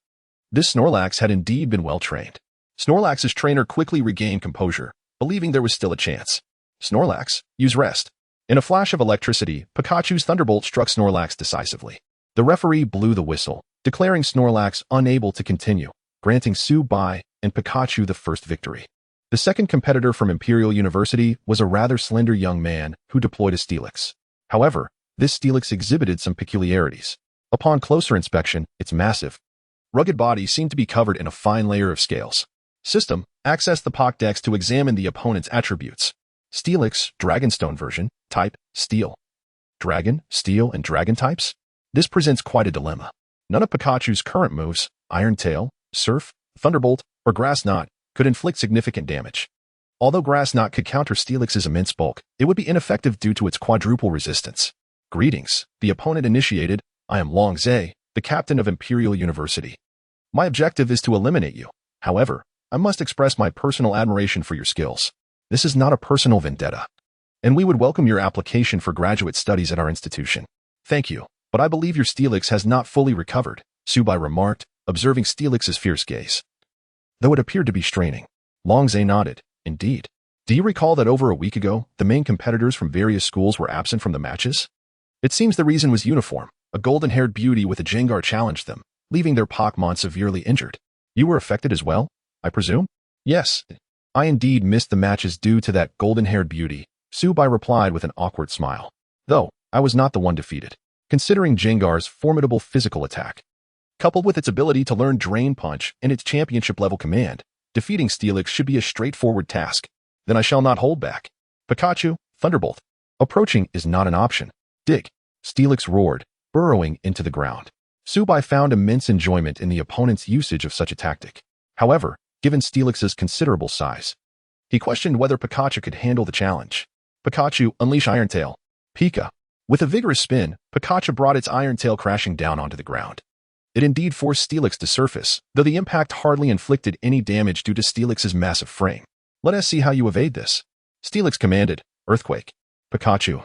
Speaker 1: This Snorlax had indeed been well trained. Snorlax's trainer quickly regained composure, believing there was still a chance. Snorlax, use rest. In a flash of electricity, Pikachu's thunderbolt struck Snorlax decisively. The referee blew the whistle, declaring Snorlax unable to continue, granting Subai and Pikachu the first victory. The second competitor from Imperial University was a rather slender young man who deployed a Steelix. However, this Steelix exhibited some peculiarities. Upon closer inspection, its massive, rugged body seemed to be covered in a fine layer of scales. System, access the Pokédex to examine the opponent's attributes. Steelix, Dragonstone version, type, Steel. Dragon, Steel, and Dragon types? This presents quite a dilemma. None of Pikachu's current moves, Iron Tail, Surf, Thunderbolt, or Grass Knot, could inflict significant damage. Although Grass Knot could counter Steelix's immense bulk, it would be ineffective due to its quadruple resistance. Greetings, the opponent initiated. I am Long Zhe, the captain of Imperial University. My objective is to eliminate you. However, I must express my personal admiration for your skills. This is not a personal vendetta, and we would welcome your application for graduate studies at our institution. Thank you, but I believe your Steelix has not fully recovered, Subai remarked, observing Steelix's fierce gaze. Though it appeared to be straining. Long Zhe nodded. Indeed. Do you recall that over a week ago, the main competitors from various schools were absent from the matches? It seems the reason was uniform. A golden-haired beauty with a Jengar challenged them, leaving their Pokémon severely injured. You were affected as well, I presume? Yes. I indeed missed the matches due to that golden-haired beauty, Subai replied with an awkward smile. Though, I was not the one defeated. Considering Jengar's formidable physical attack, coupled with its ability to learn Drain Punch and its championship-level command, defeating Steelix should be a straightforward task. Then I shall not hold back. Pikachu, Thunderbolt. Approaching is not an option. Dig. Steelix roared, burrowing into the ground. Subai found immense enjoyment in the opponent's usage of such a tactic. However, given Steelix's considerable size, he questioned whether Pikachu could handle the challenge. Pikachu, unleash Iron Tail. Pika. With a vigorous spin, Pikachu brought its Iron Tail crashing down onto the ground. It indeed forced Steelix to surface, though the impact hardly inflicted any damage due to Steelix's massive frame. Let us see how you evade this. Steelix commanded, Earthquake. Pikachu.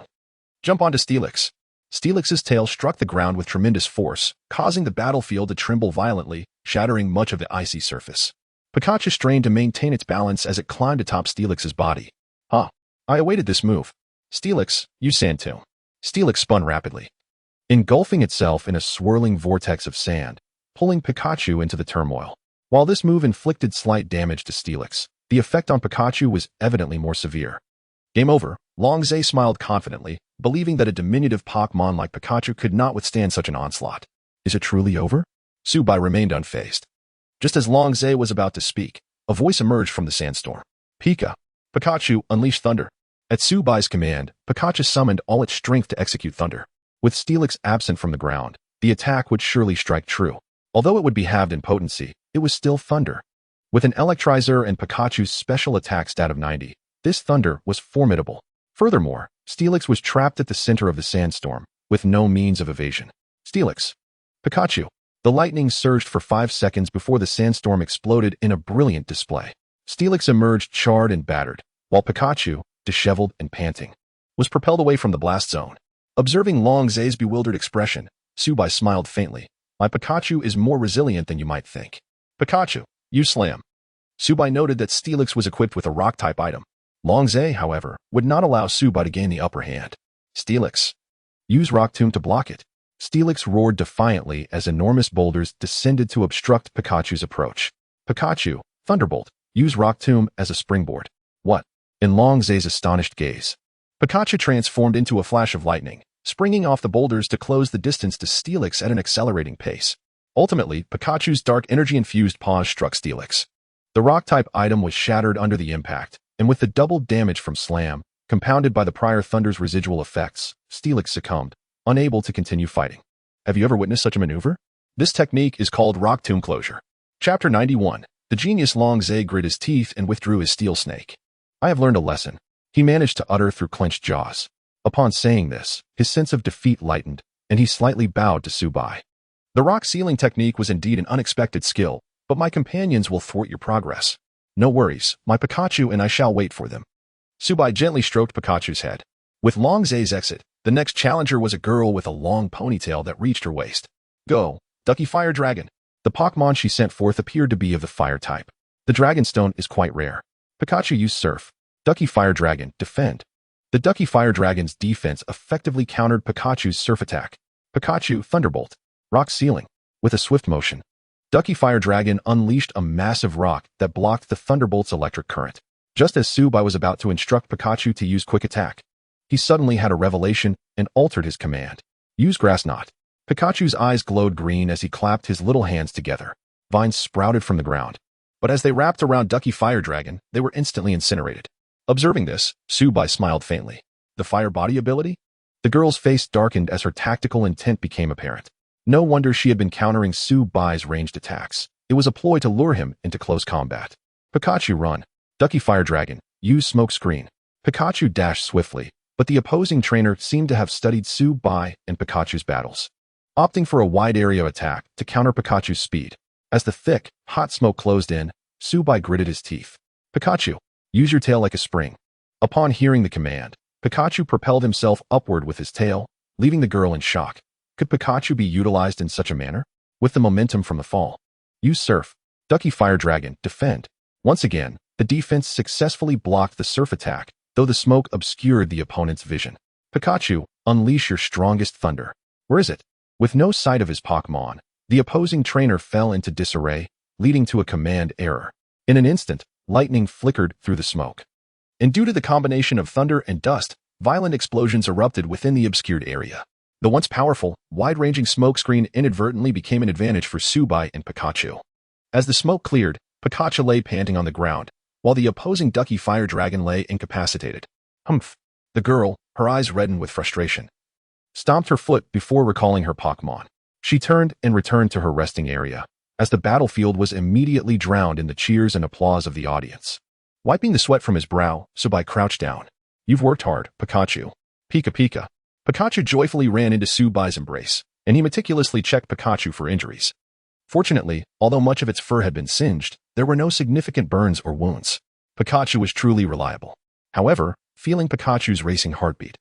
Speaker 1: Jump onto Steelix. Steelix's tail struck the ground with tremendous force, causing the battlefield to tremble violently, shattering much of the icy surface. Pikachu strained to maintain its balance as it climbed atop Steelix's body. I awaited this move. Steelix, use Sand Tomb. Steelix spun rapidly, engulfing itself in a swirling vortex of sand, pulling Pikachu into the turmoil. While this move inflicted slight damage to Steelix, the effect on Pikachu was evidently more severe. Game over. Longzay smiled confidently, believing that a diminutive Pokémon like Pikachu could not withstand such an onslaught. Is it truly over? Subai remained unfazed. Just as Longzay was about to speak, a voice emerged from the sandstorm. Pika. Pikachu, unleash Thunder. At Subai's command, Pikachu summoned all its strength to execute Thunder. With Steelix absent from the ground, the attack would surely strike true. Although it would be halved in potency, it was still Thunder. With an Electrizer and Pikachu's special attack stat of 90, this Thunder was formidable. Furthermore, Steelix was trapped at the center of the sandstorm, with no means of evasion. Steelix. Pikachu. The lightning surged for 5 seconds before the sandstorm exploded in a brilliant display. Steelix emerged charred and battered, while Pikachu, disheveled and panting, was propelled away from the blast zone. Observing Longzay's bewildered expression, Subai smiled faintly. My Pikachu is more resilient than you might think. Pikachu, use Slam. Subai noted that Steelix was equipped with a rock-type item. Longzay, however, would not allow Subai to gain the upper hand. Steelix. Use Rock Tomb to block it. Steelix roared defiantly as enormous boulders descended to obstruct Pikachu's approach. Pikachu, Thunderbolt. Use Rock Tomb as a springboard. What? In Longzay's astonished gaze, Pikachu transformed into a flash of lightning, springing off the boulders to close the distance to Steelix at an accelerating pace. Ultimately, Pikachu's dark energy-infused paws struck Steelix. The rock-type item was shattered under the impact, and with the double damage from Slam, compounded by the prior Thunder's residual effects, Steelix succumbed, unable to continue fighting. Have you ever witnessed such a maneuver? This technique is called Rock Tomb Closure. Chapter 91. The genius Longzay grit his teeth and withdrew his steel snake. I have learned a lesson, he managed to utter through clenched jaws. Upon saying this, his sense of defeat lightened, and he slightly bowed to Subai. The rock sealing technique was indeed an unexpected skill, but my companions will thwart your progress. No worries, my Pikachu and I shall wait for them. Subai gently stroked Pikachu's head. With Longzay's exit, the next challenger was a girl with a long ponytail that reached her waist. Go, Ducky Fire Dragon. The Pokémon she sent forth appeared to be of the fire type. The Dragonstone is quite rare. Pikachu used Surf. Ducky Fire Dragon, defend. The Ducky Fire Dragon's defense effectively countered Pikachu's Surf attack. Pikachu, Thunderbolt. Rock Sealing. With a swift motion, Ducky Fire Dragon unleashed a massive rock that blocked the Thunderbolt's electric current. Just as Subai was about to instruct Pikachu to use Quick Attack, he suddenly had a revelation and altered his command. Use Grass Knot. Pikachu's eyes glowed green as he clapped his little hands together. Vines sprouted from the ground, but as they wrapped around Ducky Fire Dragon, they were instantly incinerated. Observing this, Subai smiled faintly. The Fire Body ability? The girl's face darkened as her tactical intent became apparent. No wonder she had been countering Subai's ranged attacks. It was a ploy to lure him into close combat. Pikachu, run. Ducky Fire Dragon, use Smoke Screen. Pikachu dashed swiftly, but the opposing trainer seemed to have studied Subai and Pikachu's battles, opting for a wide area attack to counter Pikachu's speed. As the thick, hot smoke closed in, Subai gritted his teeth. Pikachu, use your tail like a spring. Upon hearing the command, Pikachu propelled himself upward with his tail, leaving the girl in shock. Could Pikachu be utilized in such a manner? With the momentum from the fall. Use Surf. Ducky Fire Dragon, defend. Once again, the defense successfully blocked the Surf attack, though the smoke obscured the opponent's vision. Pikachu, unleash your strongest Thunder. Where is it? With no sight of his Pokémon, the opposing trainer fell into disarray, leading to a command error. In an instant, lightning flickered through the smoke. and due to the combination of thunder and dust, violent explosions erupted within the obscured area. The once powerful, wide-ranging smokescreen inadvertently became an advantage for Tsubai and Pikachu. As the smoke cleared, Pikachu lay panting on the ground, while the opposing Ducky Fire Dragon lay incapacitated. Humph! The girl, her eyes reddened with frustration, stomped her foot before recalling her Pokémon. She turned and returned to her resting area, as the battlefield was immediately drowned in the cheers and applause of the audience. Wiping the sweat from his brow, Tsubai crouched down. You've worked hard, Pikachu. Pika Pika. Pikachu joyfully ran into Tsubai's embrace, and he meticulously checked Pikachu for injuries. Fortunately, although much of its fur had been singed, there were no significant burns or wounds. Pikachu was truly reliable. However, feeling Pikachu's racing heartbeat,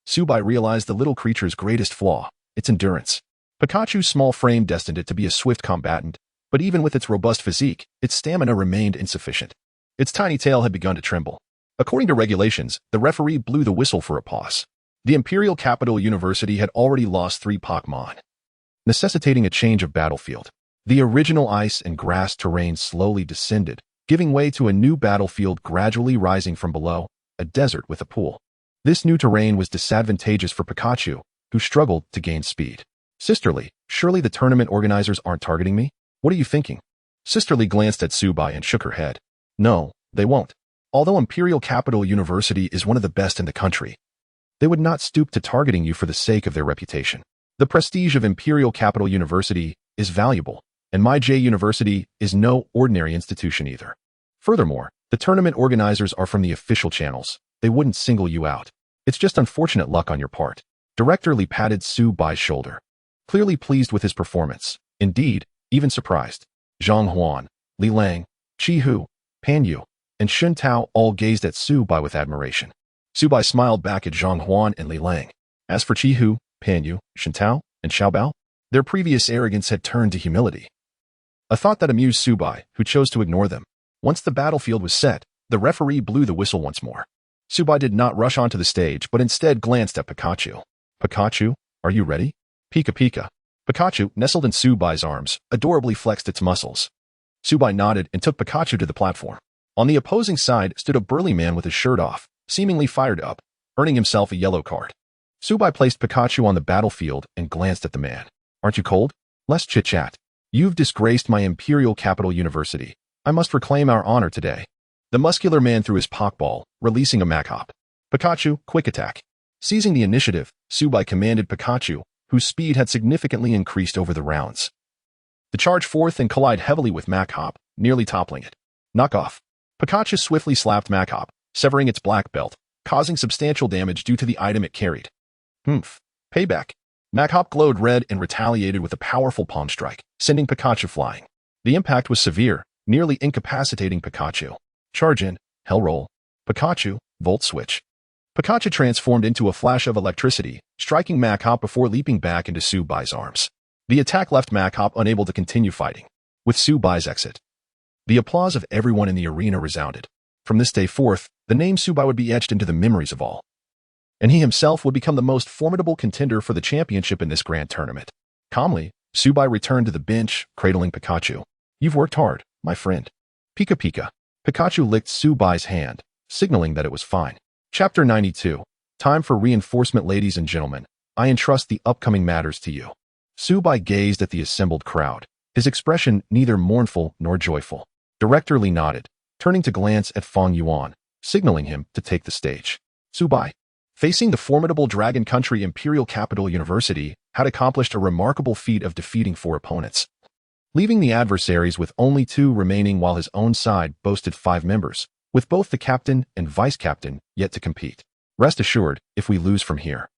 Speaker 1: Tsubai realized the little creature's greatest flaw, its endurance. Pikachu's small frame destined it to be a swift combatant, but even with its robust physique, its stamina remained insufficient. Its tiny tail had begun to tremble. According to regulations, the referee blew the whistle for a pause. The Imperial Capital University had already lost 3 Pokémon, necessitating a change of battlefield. The original ice and grass terrain slowly descended, giving way to a new battlefield gradually rising from below, a desert with a pool. This new terrain was disadvantageous for Pikachu, who struggled to gain speed. Sisterly, surely the tournament organizers aren't targeting me? What are you thinking? Sisterly glanced at Tsubai and shook her head. No, they won't. Although Imperial Capital University is one of the best in the country, they would not stoop to targeting you for the sake of their reputation. The prestige of Imperial Capital University is valuable, and my J University is no ordinary institution either. Furthermore, the tournament organizers are from the official channels. They wouldn't single you out. It's just unfortunate luck on your part. Director Li patted Tsubai's shoulder, clearly pleased with his performance. Indeed, even surprised. Zhang Huan, Li Lang, Qi Hu, Pan Yu, and Shun Tao all gazed at Tsubai with admiration. Tsubai smiled back at Zhang Huan and Li Lang. As for Qi Hu, Pan Yu, Shun Tao, and Xiao Bao, their previous arrogance had turned to humility. A thought that amused Tsubai, who chose to ignore them. Once the battlefield was set, the referee blew the whistle once more. Tsubai did not rush onto the stage, but instead glanced at Pikachu. Pikachu, are you ready? Pika Pika. Pikachu, nestled in Tsubai's arms, adorably flexed its muscles. Tsubai nodded and took Pikachu to the platform. On the opposing side stood a burly man with his shirt off, seemingly fired up, earning himself a yellow card. Tsubai placed Pikachu on the battlefield and glanced at the man. Aren't you cold? Less chit-chat. You've disgraced my Imperial Capital University. I must reclaim our honor today. The muscular man threw his Pokeball, releasing a Mach-Hop. Pikachu, quick attack. Seizing the initiative, Tsubai commanded Pikachu, whose speed had significantly increased over the rounds, to charge forth and collide heavily with Mach-Hop, nearly toppling it. Knock off. Pikachu swiftly slapped Mach-Hop, severing its black belt, causing substantial damage due to the item it carried. Humph. Payback. Mach-Hop glowed red and retaliated with a powerful palm strike, sending Pikachu flying. The impact was severe, nearly incapacitating Pikachu. Charge in, Hell Roll. Pikachu, Volt Switch. Pikachu transformed into a flash of electricity, striking Mach-Hop before leaping back into Tsubai's arms. The attack left Mach-Hop unable to continue fighting. With Tsubai's exit, the applause of everyone in the arena resounded. From this day forth, the name Tsubai would be etched into the memories of all, and he himself would become the most formidable contender for the championship in this grand tournament. Calmly, Tsubai returned to the bench, cradling Pikachu. You've worked hard, my friend. Pika Pika. Pikachu licked Tsubai's hand, signaling that it was fine. Chapter 92. Time for reinforcement. Ladies and gentlemen, I entrust the upcoming matters to you. Tsubai gazed at the assembled crowd, his expression neither mournful nor joyful. Director Li nodded, turning to glance at Feng Yuan, signaling him to take the stage. Tsubai, facing the formidable Dragon Country Imperial Capital University, had accomplished a remarkable feat of defeating 4 opponents, leaving the adversaries with only 2 remaining, while his own side boasted 5 members, with both the captain and vice-captain yet to compete. Rest assured, if we lose from here,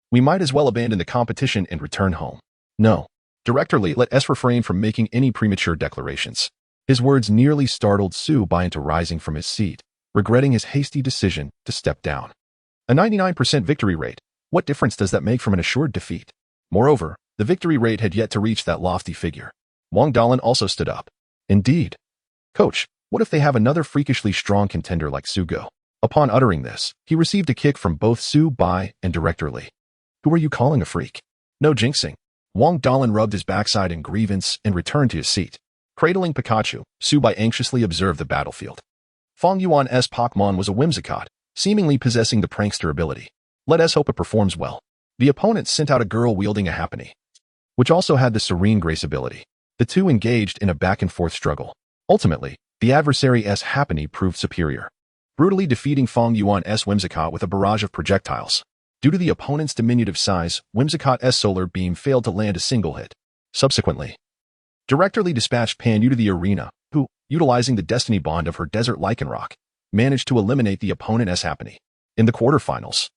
Speaker 1: we might as well abandon the competition and return home. No. Director Li, let us refrain from making any premature declarations. His words nearly startled Tsubai into rising from his seat, regretting his hasty decision to step down. A 99% victory rate. What difference does that make from an assured defeat? Moreover, the victory rate had yet to reach that lofty figure. Wang Dalin also stood up. Indeed. Coach, what if they have another freakishly strong contender like Sugo? Upon uttering this, he received a kick from both Tsubai and Director Li. Who are you calling a freak? No jinxing. Wang Dalin rubbed his backside in grievance and returned to his seat. Cradling Pikachu, Tsubai anxiously observed the battlefield. Fong Yuan's Pokémon was a Whimsicott, seemingly possessing the prankster ability. Let us hope it performs well. The opponent sent out a girl wielding a Happiny, which also had the Serene Grace ability. The two engaged in a back-and-forth struggle. Ultimately, the adversary's Happiny proved superior, brutally defeating Fong Yuan's Whimsicott with a barrage of projectiles. Due to the opponent's diminutive size, Whimsicott's Solar Beam failed to land a single hit. Subsequently, directly dispatched Panyu to the arena, who, utilizing the destiny bond of her desert Lycanroc, managed to eliminate the opponent's Happiny. In the quarterfinals,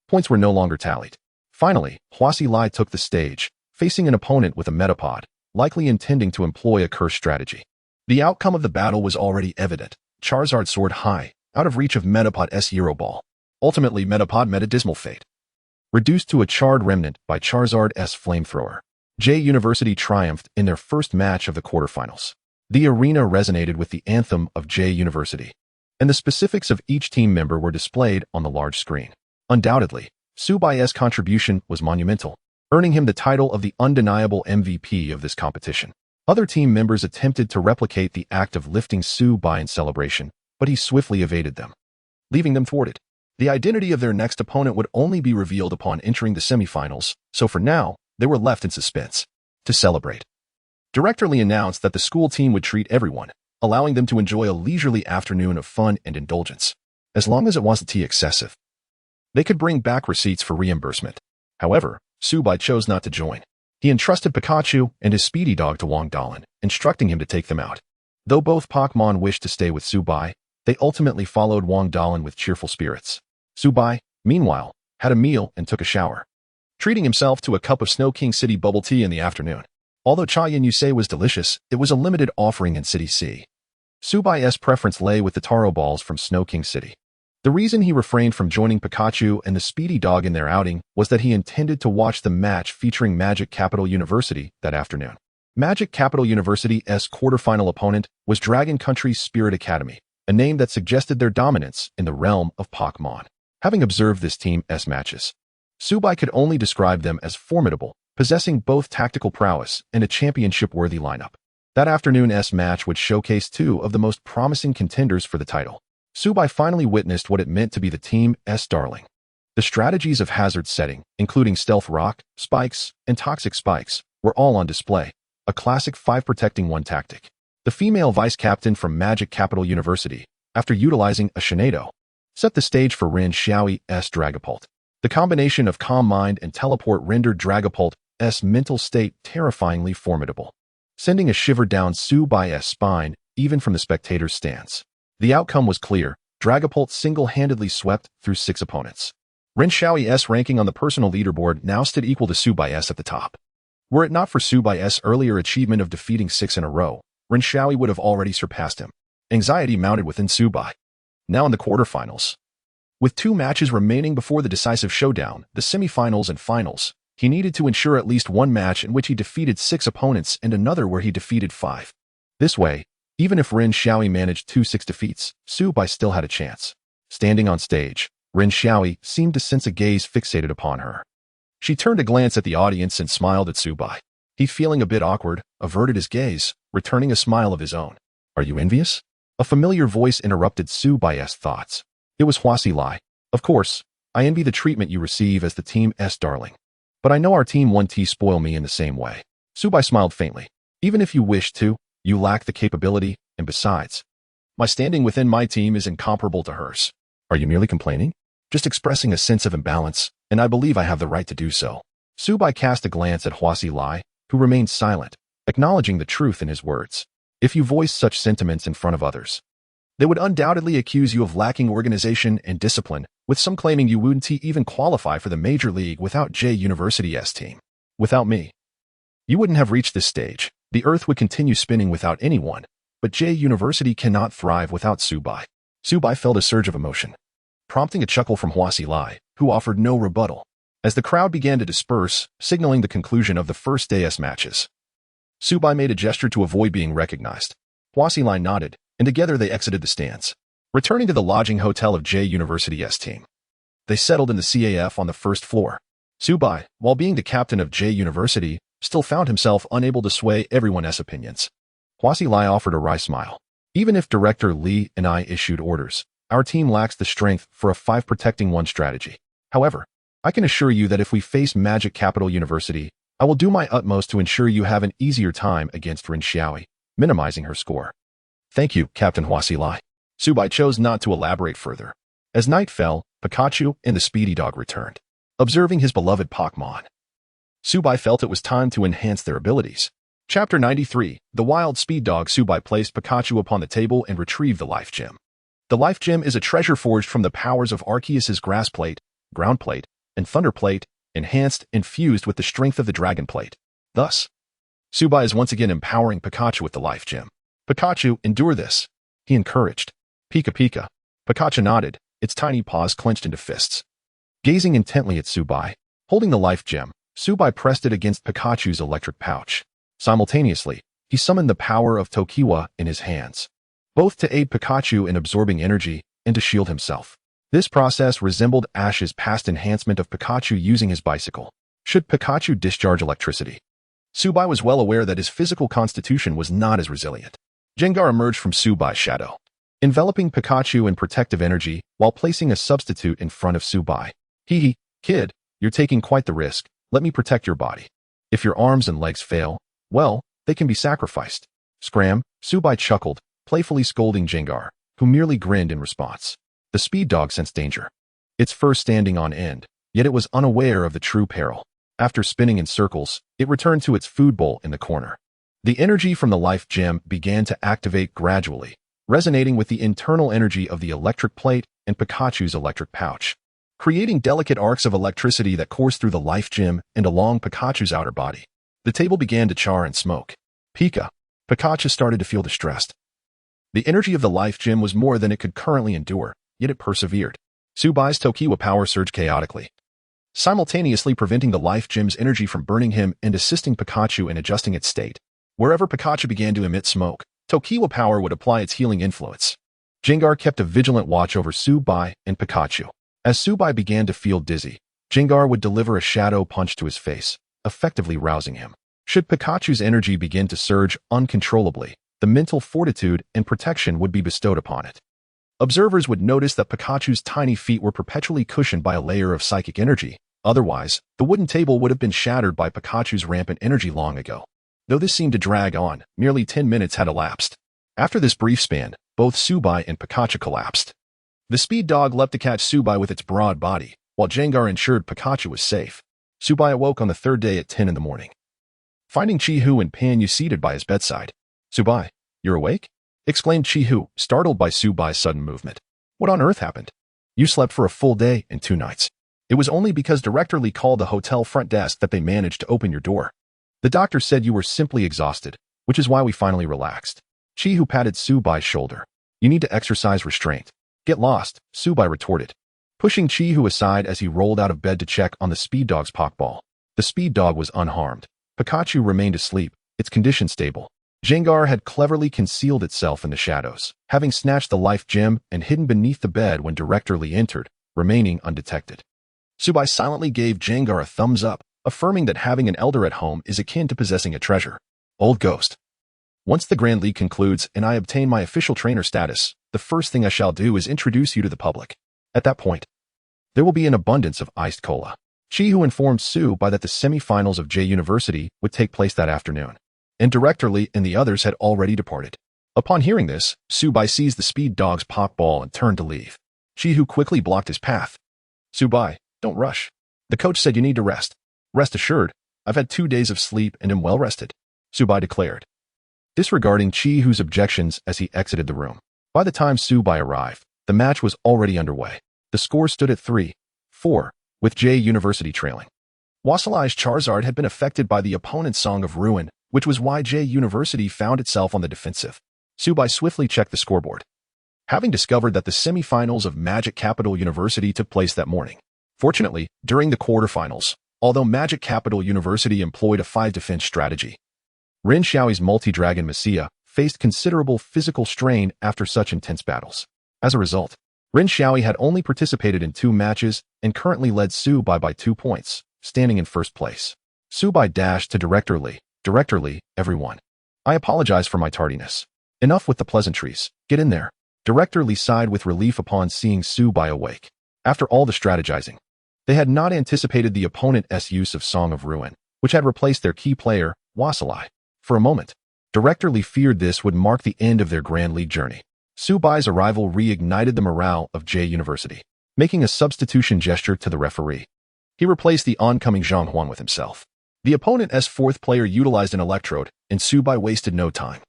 Speaker 1: points were no longer tallied. Finally, Huasi Lai took the stage, facing an opponent with a Metapod, likely intending to employ a curse strategy. The outcome of the battle was already evident. Charizard soared high, out of reach of Metapod's Euro Ball. Ultimately, Metapod met a dismal fate, reduced to a charred remnant by Charizard's Flamethrower. J University triumphed in their first match of the quarterfinals. The arena resonated with the anthem of J University, and the specifics of each team member were displayed on the large screen. Undoubtedly, Subai's contribution was monumental, earning him the title of the undeniable MVP of this competition. Other team members attempted to replicate the act of lifting Subai in celebration, but he swiftly evaded them, leaving them thwarted. The identity of their next opponent would only be revealed upon entering the semifinals, so for now, they were left in suspense. To celebrate, Directorly announced that the school team would treat everyone, allowing them to enjoy a leisurely afternoon of fun and indulgence. As long as it wasn't too excessive, they could bring back receipts for reimbursement. However, Subai chose not to join. He entrusted Pikachu and his speedy dog to Wang Dalan, instructing him to take them out. Though both Pokémon wished to stay with Subai, they ultimately followed Wang Dalan with cheerful spirits. Subai, meanwhile, had a meal and took a shower, treating himself to a cup of Snow King City bubble tea in the afternoon. Although Chayan Yusei was delicious, it was a limited offering in City C. Subai's preference lay with the Taro Balls from Snow King City. The reason he refrained from joining Pikachu and the speedy dog in their outing was that he intended to watch the match featuring Magic Capital University that afternoon. Magic Capital University's quarterfinal opponent was Dragon Country's Spirit Academy, a name that suggested their dominance in the realm of Pokémon. Having observed this team's matches, Subai could only describe them as formidable, possessing both tactical prowess and a championship-worthy lineup. That afternoon's match would showcase two of the most promising contenders for the title. Subai finally witnessed what it meant to be the team's darling. The strategies of hazard setting, including Stealth Rock, Spikes, and Toxic Spikes, were all on display, a classic 5-protecting-1 tactic. The female vice-captain from Magic Capital University, after utilizing a Shinado, set the stage for Ren Xiaoi's Dragapult. The combination of Calm Mind and Teleport rendered Dragapult's mental state terrifyingly formidable, sending a shiver down Subai's spine, even from the spectator's stance. The outcome was clear. Dragapult single-handedly swept through 6 opponents. Ren Xiaoi's ranking on the personal leaderboard now stood equal to Subai's at the top. Were it not for Subai's earlier achievement of defeating 6 in a row, Ren Xiaoi would have already surpassed him. Anxiety mounted within Subai. Now in the quarterfinals, with 2 matches remaining before the decisive showdown, the semifinals and finals, he needed to ensure at least one match in which he defeated 6 opponents and another where he defeated 5. This way, even if Ren Xiaoi managed 2-6 defeats, Subai still had a chance. Standing on stage, Ren Xiaoi seemed to sense a gaze fixated upon her. She turned a glance at the audience and smiled at Subai. He, feeling a bit awkward, averted his gaze, returning a smile of his own. Are you envious? A familiar voice interrupted Subai's thoughts. It was Huasi Lai. Of course, I envy the treatment you receive as the team's darling. But I know our team won't spoil me in the same way. Subai smiled faintly. Even if you wished to, you lack the capability, and besides, my standing within my team is incomparable to hers. Are you merely complaining? Just expressing a sense of imbalance, and I believe I have the right to do so. Subai cast a glance at Huasi Lai, who remained silent, acknowledging the truth in his words. If you voice such sentiments in front of others, they would undoubtedly accuse you of lacking organization and discipline, with some claiming you wouldn't even qualify for the major league without J University's team. Without me, you wouldn't have reached this stage. The Earth would continue spinning without anyone, but J University cannot thrive without Subai. Subai felt a surge of emotion, prompting a chuckle from Huasi Lai, who offered no rebuttal. As the crowd began to disperse, signaling the conclusion of the first day's matches, Subai made a gesture to avoid being recognized. Huasi Lai nodded, and together they exited the stands. Returning to the lodging hotel of J University's team, they settled in the CAF on the first floor. Subai, while being the captain of J University, still found himself unable to sway everyone's opinions. Huasi Lai offered a wry smile. Even if Director Li and I issued orders, our team lacks the strength for a 5 protecting 1 strategy. However, I can assure you that if we face Magic Capital University, I will do my utmost to ensure you have an easier time against Rin Xiaoyi, minimizing her score. Thank you, Captain Huasilai. Subai chose not to elaborate further. As night fell, Pikachu and the Speedy Dog returned, observing his beloved Pokémon. Subai felt it was time to enhance their abilities. Chapter 93, The Wild Speed Dog. Subai placed Pikachu upon the table and retrieved the Life Gem. The Life Gem is a treasure forged from the powers of Arceus's Grass Plate, Ground Plate, and Thunder Plate, enhanced and fused with the strength of the Dragon Plate. Thus, Subai is once again empowering Pikachu with the Life Gem. Pikachu, endure this, he encouraged. Pika Pika. Pikachu nodded, its tiny paws clenched into fists. Gazing intently at Subai, holding the Life Gem, Subai pressed it against Pikachu's electric pouch. Simultaneously, he summoned the power of Tokiwa in his hands, both to aid Pikachu in absorbing energy and to shield himself. This process resembled Ash's past enhancement of Pikachu using his bicycle, should Pikachu discharge electricity. Subai was well aware that his physical constitution was not as resilient. Gengar emerged from Subai's shadow, enveloping Pikachu in protective energy while placing a substitute in front of Subai. Hee, kid, you're taking quite the risk. Let me protect your body. If your arms and legs fail, well, they can be sacrificed. Scram, Subai chuckled, playfully scolding Gengar, who merely grinned in response. The Speed Dog sensed danger. Its fur standing on end, yet it was unaware of the true peril. After spinning in circles, it returned to its food bowl in the corner. The energy from the Life Gem began to activate gradually, resonating with the internal energy of the electric plate and Pikachu's electric pouch, creating delicate arcs of electricity that coursed through the Life Gem and along Pikachu's outer body. The table began to char and smoke. Pikachu started to feel distressed. The energy of the Life Gem was more than it could currently endure, yet it persevered. Subai's Tokiwa power surged chaotically, simultaneously preventing the Life Gem's energy from burning him and assisting Pikachu in adjusting its state. Wherever Pikachu began to emit smoke, Tokiwa power would apply its healing influence. Gengar kept a vigilant watch over Subai and Pikachu. As Subai began to feel dizzy, Gengar would deliver a shadow punch to his face, effectively rousing him. Should Pikachu's energy begin to surge uncontrollably, the mental fortitude and protection would be bestowed upon it. Observers would notice that Pikachu's tiny feet were perpetually cushioned by a layer of psychic energy. Otherwise, the wooden table would have been shattered by Pikachu's rampant energy long ago. Though this seemed to drag on, nearly 10 minutes had elapsed. After this brief span, both Subai and Pikachu collapsed. The Speed Dog leapt to catch Subai with its broad body, while Gengar ensured Pikachu was safe. Subai awoke on the 3rd day at 10 in the morning, finding Chi-Hu and Pan-Yu seated by his bedside. Subai, you're awake? Exclaimed Chi-Hu, startled by Subai's sudden movement. What on earth happened? You slept for a full day and 2 nights. It was only because Director Li called the hotel front desk that they managed to open your door. The doctor said you were simply exhausted, which is why we finally relaxed. Chi-Hu patted Subai's shoulder. You need to exercise restraint. Get lost, Subai retorted, pushing Chi-Hu aside as he rolled out of bed to check on the Speed Dog's Pokeball. The Speed Dog was unharmed. Pikachu remained asleep, its condition stable. Gengar had cleverly concealed itself in the shadows, having snatched the Life Gem and hidden beneath the bed when Director Li entered, remaining undetected. Subai silently gave Gengar a thumbs up, affirming that having an elder at home is akin to possessing a treasure. Old Ghost. Once the Grand League concludes and I obtain my official trainer status, the first thing I shall do is introduce you to the public. At that point, there will be an abundance of iced cola. Chi-Hu informed Subai that the semi-finals of J University would take place that afternoon, and Director Li and the others had already departed. Upon hearing this, Subai seized the Speed Dog's Pokeball and turned to leave. Chi-Hu quickly blocked his path. Subai, don't rush. The coach said you need to rest. Rest assured, I've had 2 days of sleep and am well rested, Subai declared, disregarding Chi-Hu's objections as he exited the room. By the time Subai arrived, the match was already underway. The score stood at 3-4, with J University trailing. Wasilai's Charizard had been affected by the opponent's Song of Ruin, which was why J University found itself on the defensive. Subai swiftly checked the scoreboard, having discovered that the semifinals of Magic Capital University took place that morning. Fortunately, during the quarterfinals, although Magic Capital University employed a 5-defense strategy, Rin Xiaoyi's multi-dragon Messiah faced considerable physical strain after such intense battles. As a result, Rin Xiaoyi had only participated in 2 matches and currently led Subai by 2 points, standing in first place. Subai dashed to Director Li. Director Li, everyone. I apologize for my tardiness. Enough with the pleasantries. Get in there. Director Lee sighed with relief upon seeing Subai awake. After all the strategizing, they had not anticipated the opponent's use of Song of Ruin, which had replaced their key player, Wasalai. For a moment, Director Lee feared this would mark the end of their Grand League journey. Subai's arrival reignited the morale of J University, making a substitution gesture to the referee. He replaced the oncoming Zhang Huan with himself. The opponent's fourth player utilized an electrode, and Subai wasted no time,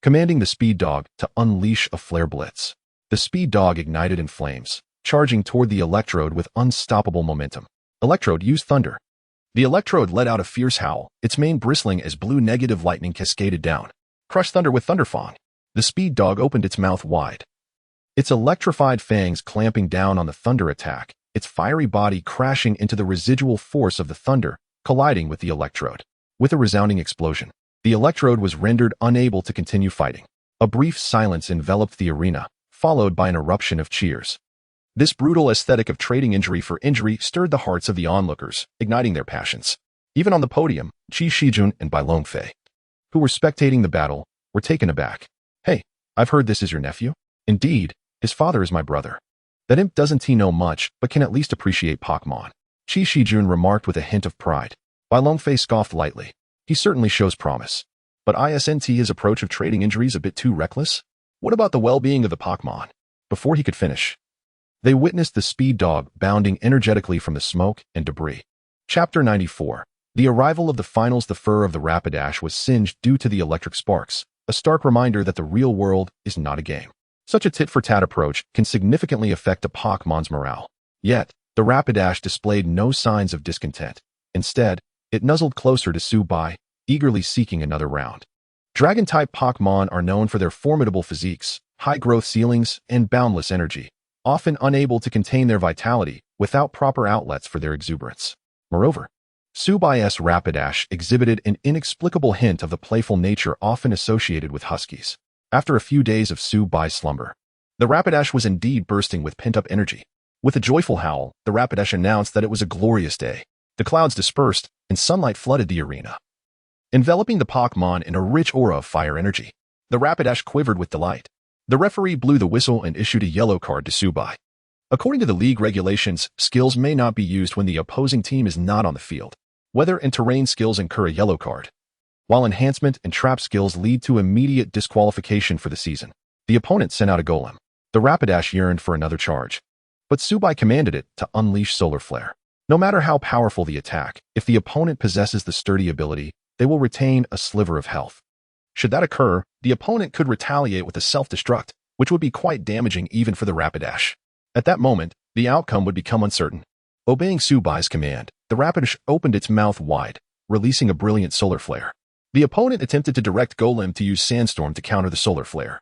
Speaker 1: commanding the Speed Dog to unleash a flare blitz. The Speed Dog ignited in flames, charging toward the electrode with unstoppable momentum. Electrode used thunder. The electrode let out a fierce howl, its mane bristling as blue negative lightning cascaded down. Crushed thunder with Thunderfang. The Speed Dog opened its mouth wide, its electrified fangs clamping down on the thunder attack, its fiery body crashing into the residual force of the thunder, colliding with the electrode. With a resounding explosion, the electrode was rendered unable to continue fighting. A brief silence enveloped the arena, followed by an eruption of cheers. This brutal aesthetic of trading injury for injury stirred the hearts of the onlookers, igniting their passions. Even on the podium, Qi Shijun and Bai Longfei, who were spectating the battle, were taken aback. Hey, I've heard this is your nephew? Indeed, his father is my brother. That imp doesn't know much, but can at least appreciate Pokémon. Qi Shijun remarked with a hint of pride. Bai Longfei scoffed lightly. He certainly shows promise. But isn't his approach of trading injuries a bit too reckless? What about the well-being of the Pokémon? Before he could finish, they witnessed the Speed Dog bounding energetically from the smoke and debris. Chapter 94. The arrival of the finals. The fur of the Rapidash was singed due to the electric sparks, a stark reminder that the real world is not a game. Such a tit-for-tat approach can significantly affect a Pokémon's morale. Yet, the Rapidash displayed no signs of discontent. Instead, it nuzzled closer to Subai, eagerly seeking another round. Dragon-type Pokémon are known for their formidable physiques, high growth ceilings, and boundless energy, often unable to contain their vitality without proper outlets for their exuberance. Moreover, Subai's Rapidash exhibited an inexplicable hint of the playful nature often associated with huskies. After a few days of Subai's slumber, the Rapidash was indeed bursting with pent-up energy. With a joyful howl, the Rapidash announced that it was a glorious day. The clouds dispersed, and sunlight flooded the arena, enveloping the Pokémon in a rich aura of fire energy. The Rapidash quivered with delight. The referee blew the whistle and issued a yellow card to Subai. According to the league regulations, skills may not be used when the opposing team is not on the field. Weather and terrain skills incur a yellow card, while enhancement and trap skills lead to immediate disqualification for the season. The opponent sent out a golem. The Rapidash yearned for another charge, but Subai commanded it to unleash Solar Flare. No matter how powerful the attack, if the opponent possesses the sturdy ability, they will retain a sliver of health. Should that occur, the opponent could retaliate with a self-destruct, which would be quite damaging even for the Rapidash. At that moment, the outcome would become uncertain. Obeying Subai's command, the Rapidash opened its mouth wide, releasing a brilliant Solar Flare. The opponent attempted to direct Golem to use Sandstorm to counter the Solar Flare,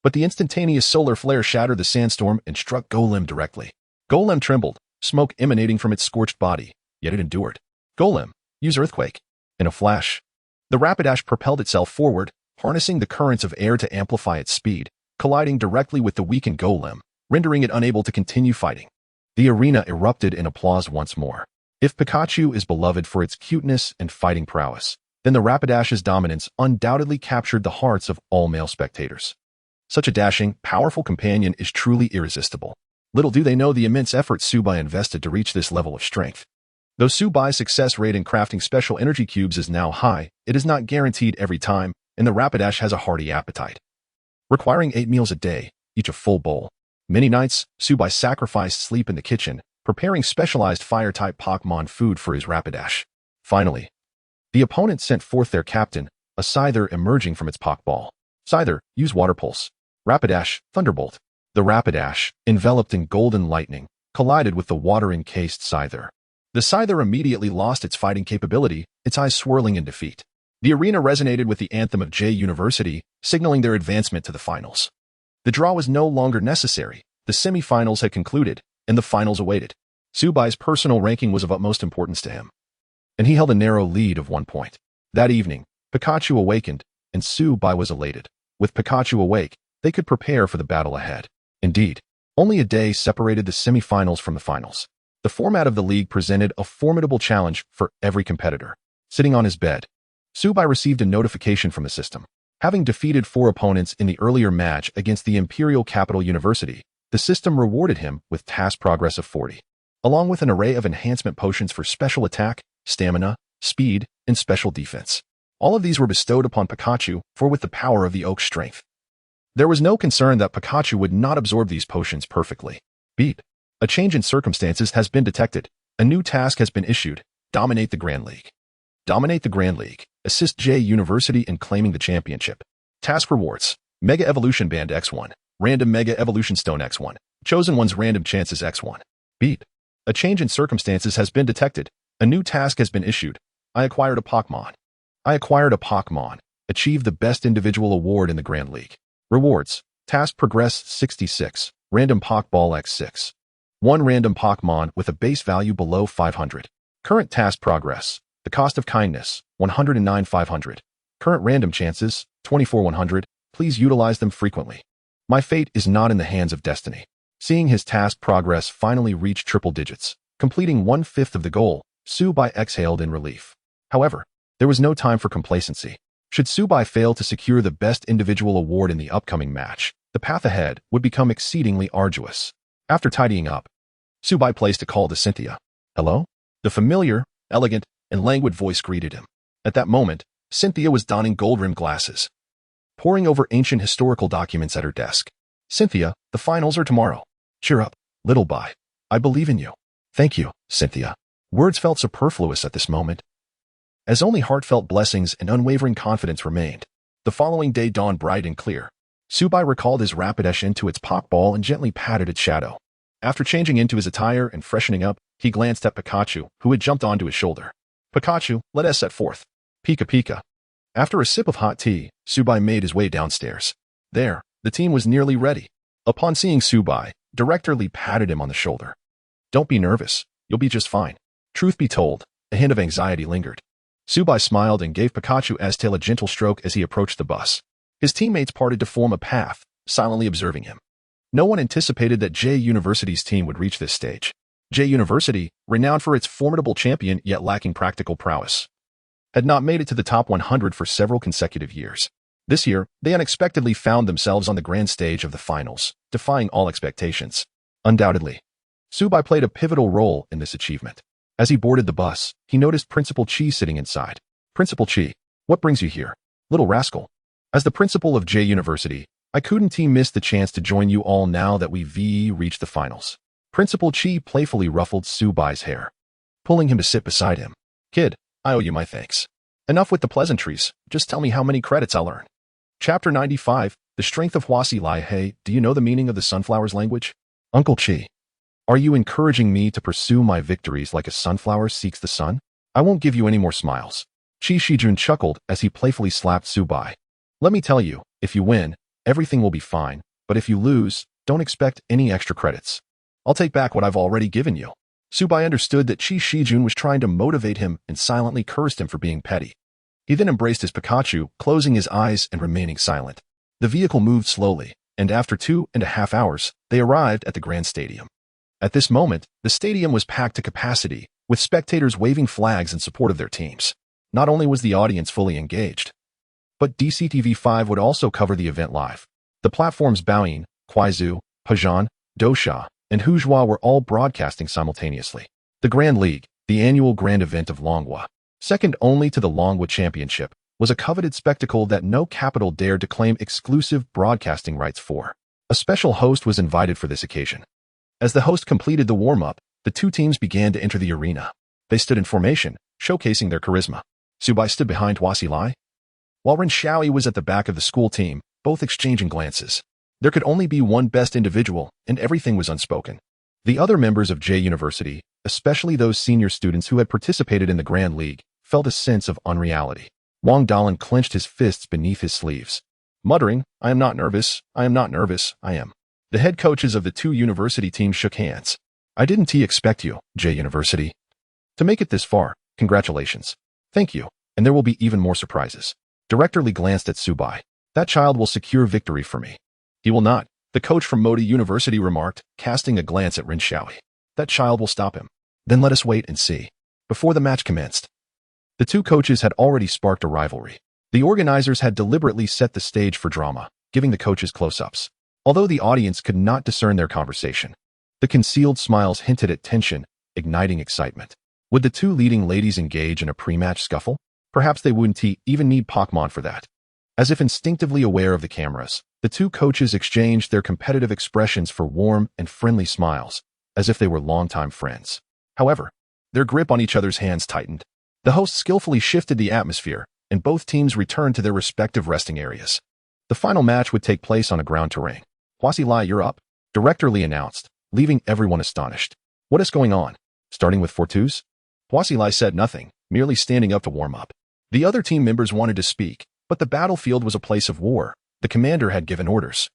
Speaker 1: but the instantaneous Solar Flare shattered the Sandstorm and struck Golem directly. Golem trembled, smoke emanating from its scorched body, yet it endured. Golem, use Earthquake. In a flash, the Rapidash propelled itself forward, harnessing the currents of air to amplify its speed, colliding directly with the weakened Golem, rendering it unable to continue fighting. The arena erupted in applause once more. If Pikachu is beloved for its cuteness and fighting prowess, then the Rapidash's dominance undoubtedly captured the hearts of all male spectators. Such a dashing, powerful companion is truly irresistible. Little do they know the immense effort Subai invested to reach this level of strength. Though Subai's success rate in crafting special energy cubes is now high, it is not guaranteed every time, and the Rapidash has a hearty appetite, requiring 8 meals a day, each a full bowl. Many nights, Subai sacrificed sleep in the kitchen, preparing specialized fire-type Pokémon food for his Rapidash. Finally, the opponent sent forth their captain, a Scyther emerging from its Pokeball. Scyther, use Water Pulse. Rapidash, Thunderbolt. The Rapidash, enveloped in golden lightning, collided with the water-encased Scyther. The Scyther immediately lost its fighting capability, its eyes swirling in defeat. The arena resonated with the anthem of J University, signaling their advancement to the finals. The draw was no longer necessary. The semi-finals had concluded, and the finals awaited. Subai's personal ranking was of utmost importance to him, and he held a narrow lead of 1 point. That evening, Pikachu awakened, and Subai was elated. With Pikachu awake, they could prepare for the battle ahead. Indeed, only a day separated the semi-finals from the finals. The format of the league presented a formidable challenge for every competitor. Sitting on his bed, Subai received a notification from the system. Having defeated 4 opponents in the earlier match against the Imperial Capital University, the system rewarded him with task progress of 40, along with an array of enhancement potions for special attack, stamina, speed, and special defense. All of these were bestowed upon Pikachu, for with the power of the oak's strength, there was no concern that Pikachu would not absorb these potions perfectly. Beat. A change in circumstances has been detected. A new task has been issued. Dominate the Grand League. Dominate the Grand League. Assist J University in claiming the championship. Task rewards. Mega Evolution Band X1. Random Mega Evolution Stone X1. Chosen One's Random Chances X1. Beat. A change in circumstances has been detected. A new task has been issued. I acquired a Pokémon. I acquired a Pokémon. Achieve the Best Individual Award in the Grand League. Rewards. Task Progress 66. Random Pokeball X6. 1 random Pokémon with a base value below 500. Current task progress. The cost of kindness, 109,500. Current random chances, 24,100. Please utilize them frequently. My fate is not in the hands of destiny. Seeing his task progress finally reach triple digits, completing 1/5 of the goal, Subai exhaled in relief. However, there was no time for complacency. Should Subai fail to secure the Best Individual Award in the upcoming match, the path ahead would become exceedingly arduous. After tidying up, Subai placed a call to Cynthia. Hello? The familiar, elegant, and languid voice greeted him. At that moment, Cynthia was donning gold-rimmed glasses, poring over ancient historical documents at her desk. Cynthia, the finals are tomorrow. Cheer up, little Bai. I believe in you. Thank you, Cynthia. Words felt superfluous at this moment, as only heartfelt blessings and unwavering confidence remained. The following day dawned bright and clear. Subai recalled his Rapidash into its Pokeball and gently patted its shadow. After changing into his attire and freshening up, he glanced at Pikachu, who had jumped onto his shoulder. Pikachu, let us set forth. Pika Pika. After a sip of hot tea, Subai made his way downstairs. There, the team was nearly ready. Upon seeing Subai, Director Lee patted him on the shoulder. Don't be nervous. You'll be just fine. Truth be told, a hint of anxiety lingered. Subai smiled and gave Pikachu's tail a gentle stroke as he approached the bus. His teammates parted to form a path, silently observing him. No one anticipated that J University's team would reach this stage. J University, renowned for its formidable champion yet lacking practical prowess, had not made it to the top 100 for several consecutive years. This year, they unexpectedly found themselves on the grand stage of the finals, defying all expectations. Undoubtedly, Subai played a pivotal role in this achievement. As he boarded the bus, he noticed Principal Chi sitting inside. Principal Chi, what brings you here? Little rascal. As the principal of J University, I couldn't miss the chance to join you all now that we've reached the finals. Principal Chi playfully ruffled Subai's hair, pulling him to sit beside him. Kid, I owe you my thanks. Enough with the pleasantries, just tell me how many credits I'll earn. Chapter 95, The Strength of Huasi Lai. Hey, do you know the meaning of the sunflower's language? Uncle Chi. Are you encouraging me to pursue my victories like a sunflower seeks the sun? I won't give you any more smiles. Chi Shijun chuckled as he playfully slapped Subai. Let me tell you, if you win, everything will be fine, but if you lose, don't expect any extra credits. I'll take back what I've already given you. Subai understood that Chi Shijun was trying to motivate him and silently cursed him for being petty. He then embraced his Pikachu, closing his eyes and remaining silent. The vehicle moved slowly, and after 2.5 hours, they arrived at the Grand Stadium. At this moment, the stadium was packed to capacity, with spectators waving flags in support of their teams. Not only was the audience fully engaged, but DCTV5 would also cover the event live. The platforms Baoyin, Kuaizu, Pajan, Dosha, and Huzhua were all broadcasting simultaneously. The Grand League, the annual grand event of Longhua, second only to the Longhua Championship, was a coveted spectacle that no capital dared to claim exclusive broadcasting rights for. A special host was invited for this occasion. As the host completed the warm-up, the two teams began to enter the arena. They stood in formation, showcasing their charisma. Subai stood behind Huasi Lai, while Ren Xiaoyi was at the back of the school team, both exchanging glances. There could only be one best individual, and everything was unspoken. The other members of J University, especially those senior students who had participated in the Grand League, felt a sense of unreality. Wang Dalan clenched his fists beneath his sleeves, muttering, I am not nervous, I am not nervous, I am. The head coaches of the two university teams shook hands. I didn't expect you, J University. To make it this far, congratulations. Thank you, and there will be even more surprises. Director Lee glanced at Subai. That child will secure victory for me. He will not, the coach from Modi University remarked, casting a glance at Ren Xiaoyi. That child will stop him. Then let us wait and see. Before the match commenced, the two coaches had already sparked a rivalry. The organizers had deliberately set the stage for drama, giving the coaches close-ups. Although the audience could not discern their conversation, the concealed smiles hinted at tension, igniting excitement. Would the two leading ladies engage in a pre-match scuffle? Perhaps they wouldn't even need Pokémon for that. As if instinctively aware of the cameras, the two coaches exchanged their competitive expressions for warm and friendly smiles, as if they were longtime friends. However, their grip on each other's hands tightened. The host skillfully shifted the atmosphere, and both teams returned to their respective resting areas. The final match would take place on a ground terrain. Huasi Lai, you're up, Director Lee announced, leaving everyone astonished. What is going on? Starting with Fortus? Huasi Lai said nothing, merely standing up to warm up. The other team members wanted to speak, but the battlefield was a place of war. The commander had given orders,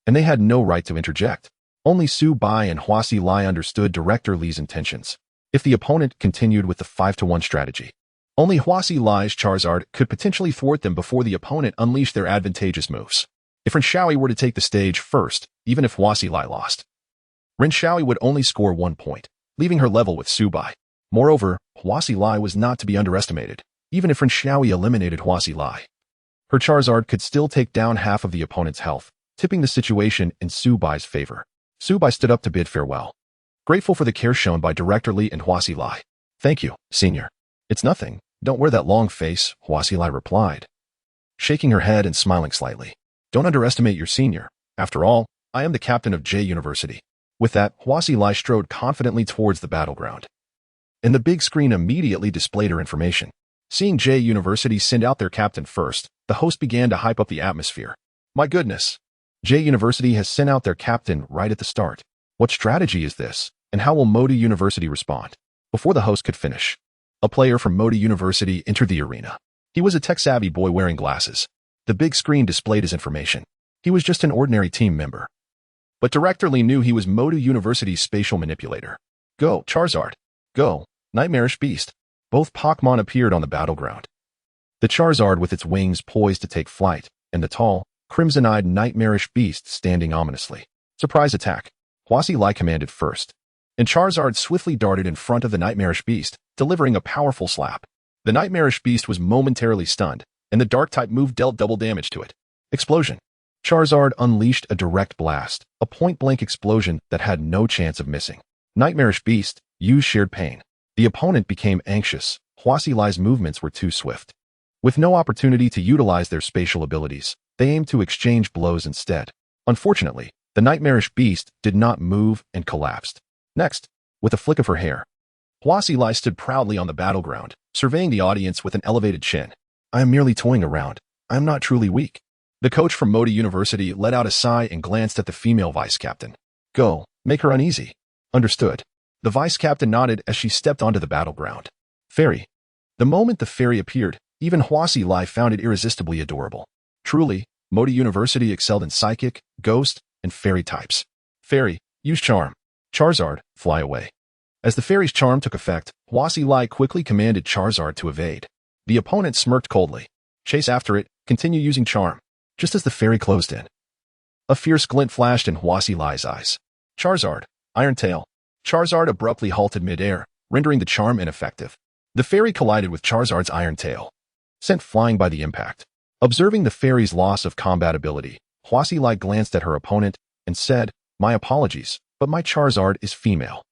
Speaker 1: and they had no right to interject. Only Su Bai and Huasi Lai understood Director Lee's intentions. If the opponent continued with the 5-to-1 strategy, only Huasi Lai's Charizard could potentially thwart them before the opponent unleashed their advantageous moves. If Ren were to take the stage first, even if Huasi Lai lost, Ren would only score 1 point, leaving her level with Su Bai. Moreover, Huasi Lai was not to be underestimated. Even if Ren eliminated Huasi Lai, her Charizard could still take down half of the opponent's health, tipping the situation in Su Bai's favor. Su Bai stood up to bid farewell, grateful for the care shown by Director Lee and Huasi Lai. Thank you, Senior. It's nothing. Don't wear that long face, Huasi Lai replied, shaking her head and smiling slightly. Don't underestimate your senior. After all, I am the captain of J University. With that, Huasi Lai strode confidently towards the battleground, and the big screen immediately displayed her information. Seeing J University send out their captain first, the host began to hype up the atmosphere. My goodness! J University has sent out their captain right at the start. What strategy is this, and how will Modi University respond? Before the host could finish, a player from Modi University entered the arena. He was a tech-savvy boy wearing glasses. The big screen displayed his information. He was just an ordinary team member, but Director Lee knew he was Modi University's spatial manipulator. Go, Charizard! Go, Nightmarish Beast! Both Pokémon appeared on the battleground. The Charizard with its wings poised to take flight, and the tall, crimson-eyed Nightmarish Beast standing ominously. Surprise attack! Huasi Lai commanded first, and Charizard swiftly darted in front of the Nightmarish Beast, delivering a powerful slap. The Nightmarish Beast was momentarily stunned, and the Dark-type move dealt double damage to it. Explosion! Charizard unleashed a direct blast, a point-blank explosion that had no chance of missing. Nightmarish Beast used shared pain. The opponent became anxious. Huasi Lai's movements were too swift. With no opportunity to utilize their spatial abilities, they aimed to exchange blows instead. Unfortunately, the Nightmarish Beast did not move and collapsed. Next, with a flick of her hair, Huasi Lai stood proudly on the battleground, surveying the audience with an elevated chin. I am merely toying around. I am not truly weak. The coach from Modi University let out a sigh and glanced at the female vice-captain. Go, make her uneasy. Understood. The vice-captain nodded as she stepped onto the battleground. Fairy. The moment the fairy appeared, even Huasi Lai found it irresistibly adorable. Truly, Modi University excelled in psychic, ghost, and fairy types. Fairy, use charm. Charizard, fly away. As the fairy's charm took effect, Huasi Lai quickly commanded Charizard to evade. The opponent smirked coldly. Chase after it, continue using charm. Just as the fairy closed in, a fierce glint flashed in Huasi Lai's eyes. Charizard, Iron Tail. Charizard abruptly halted mid-air, rendering the charm ineffective. The fairy collided with Charizard's Iron Tail, sent flying by the impact. Observing the fairy's loss of combat ability, Huasi Lai glanced at her opponent and said, My apologies, but my Charizard is female.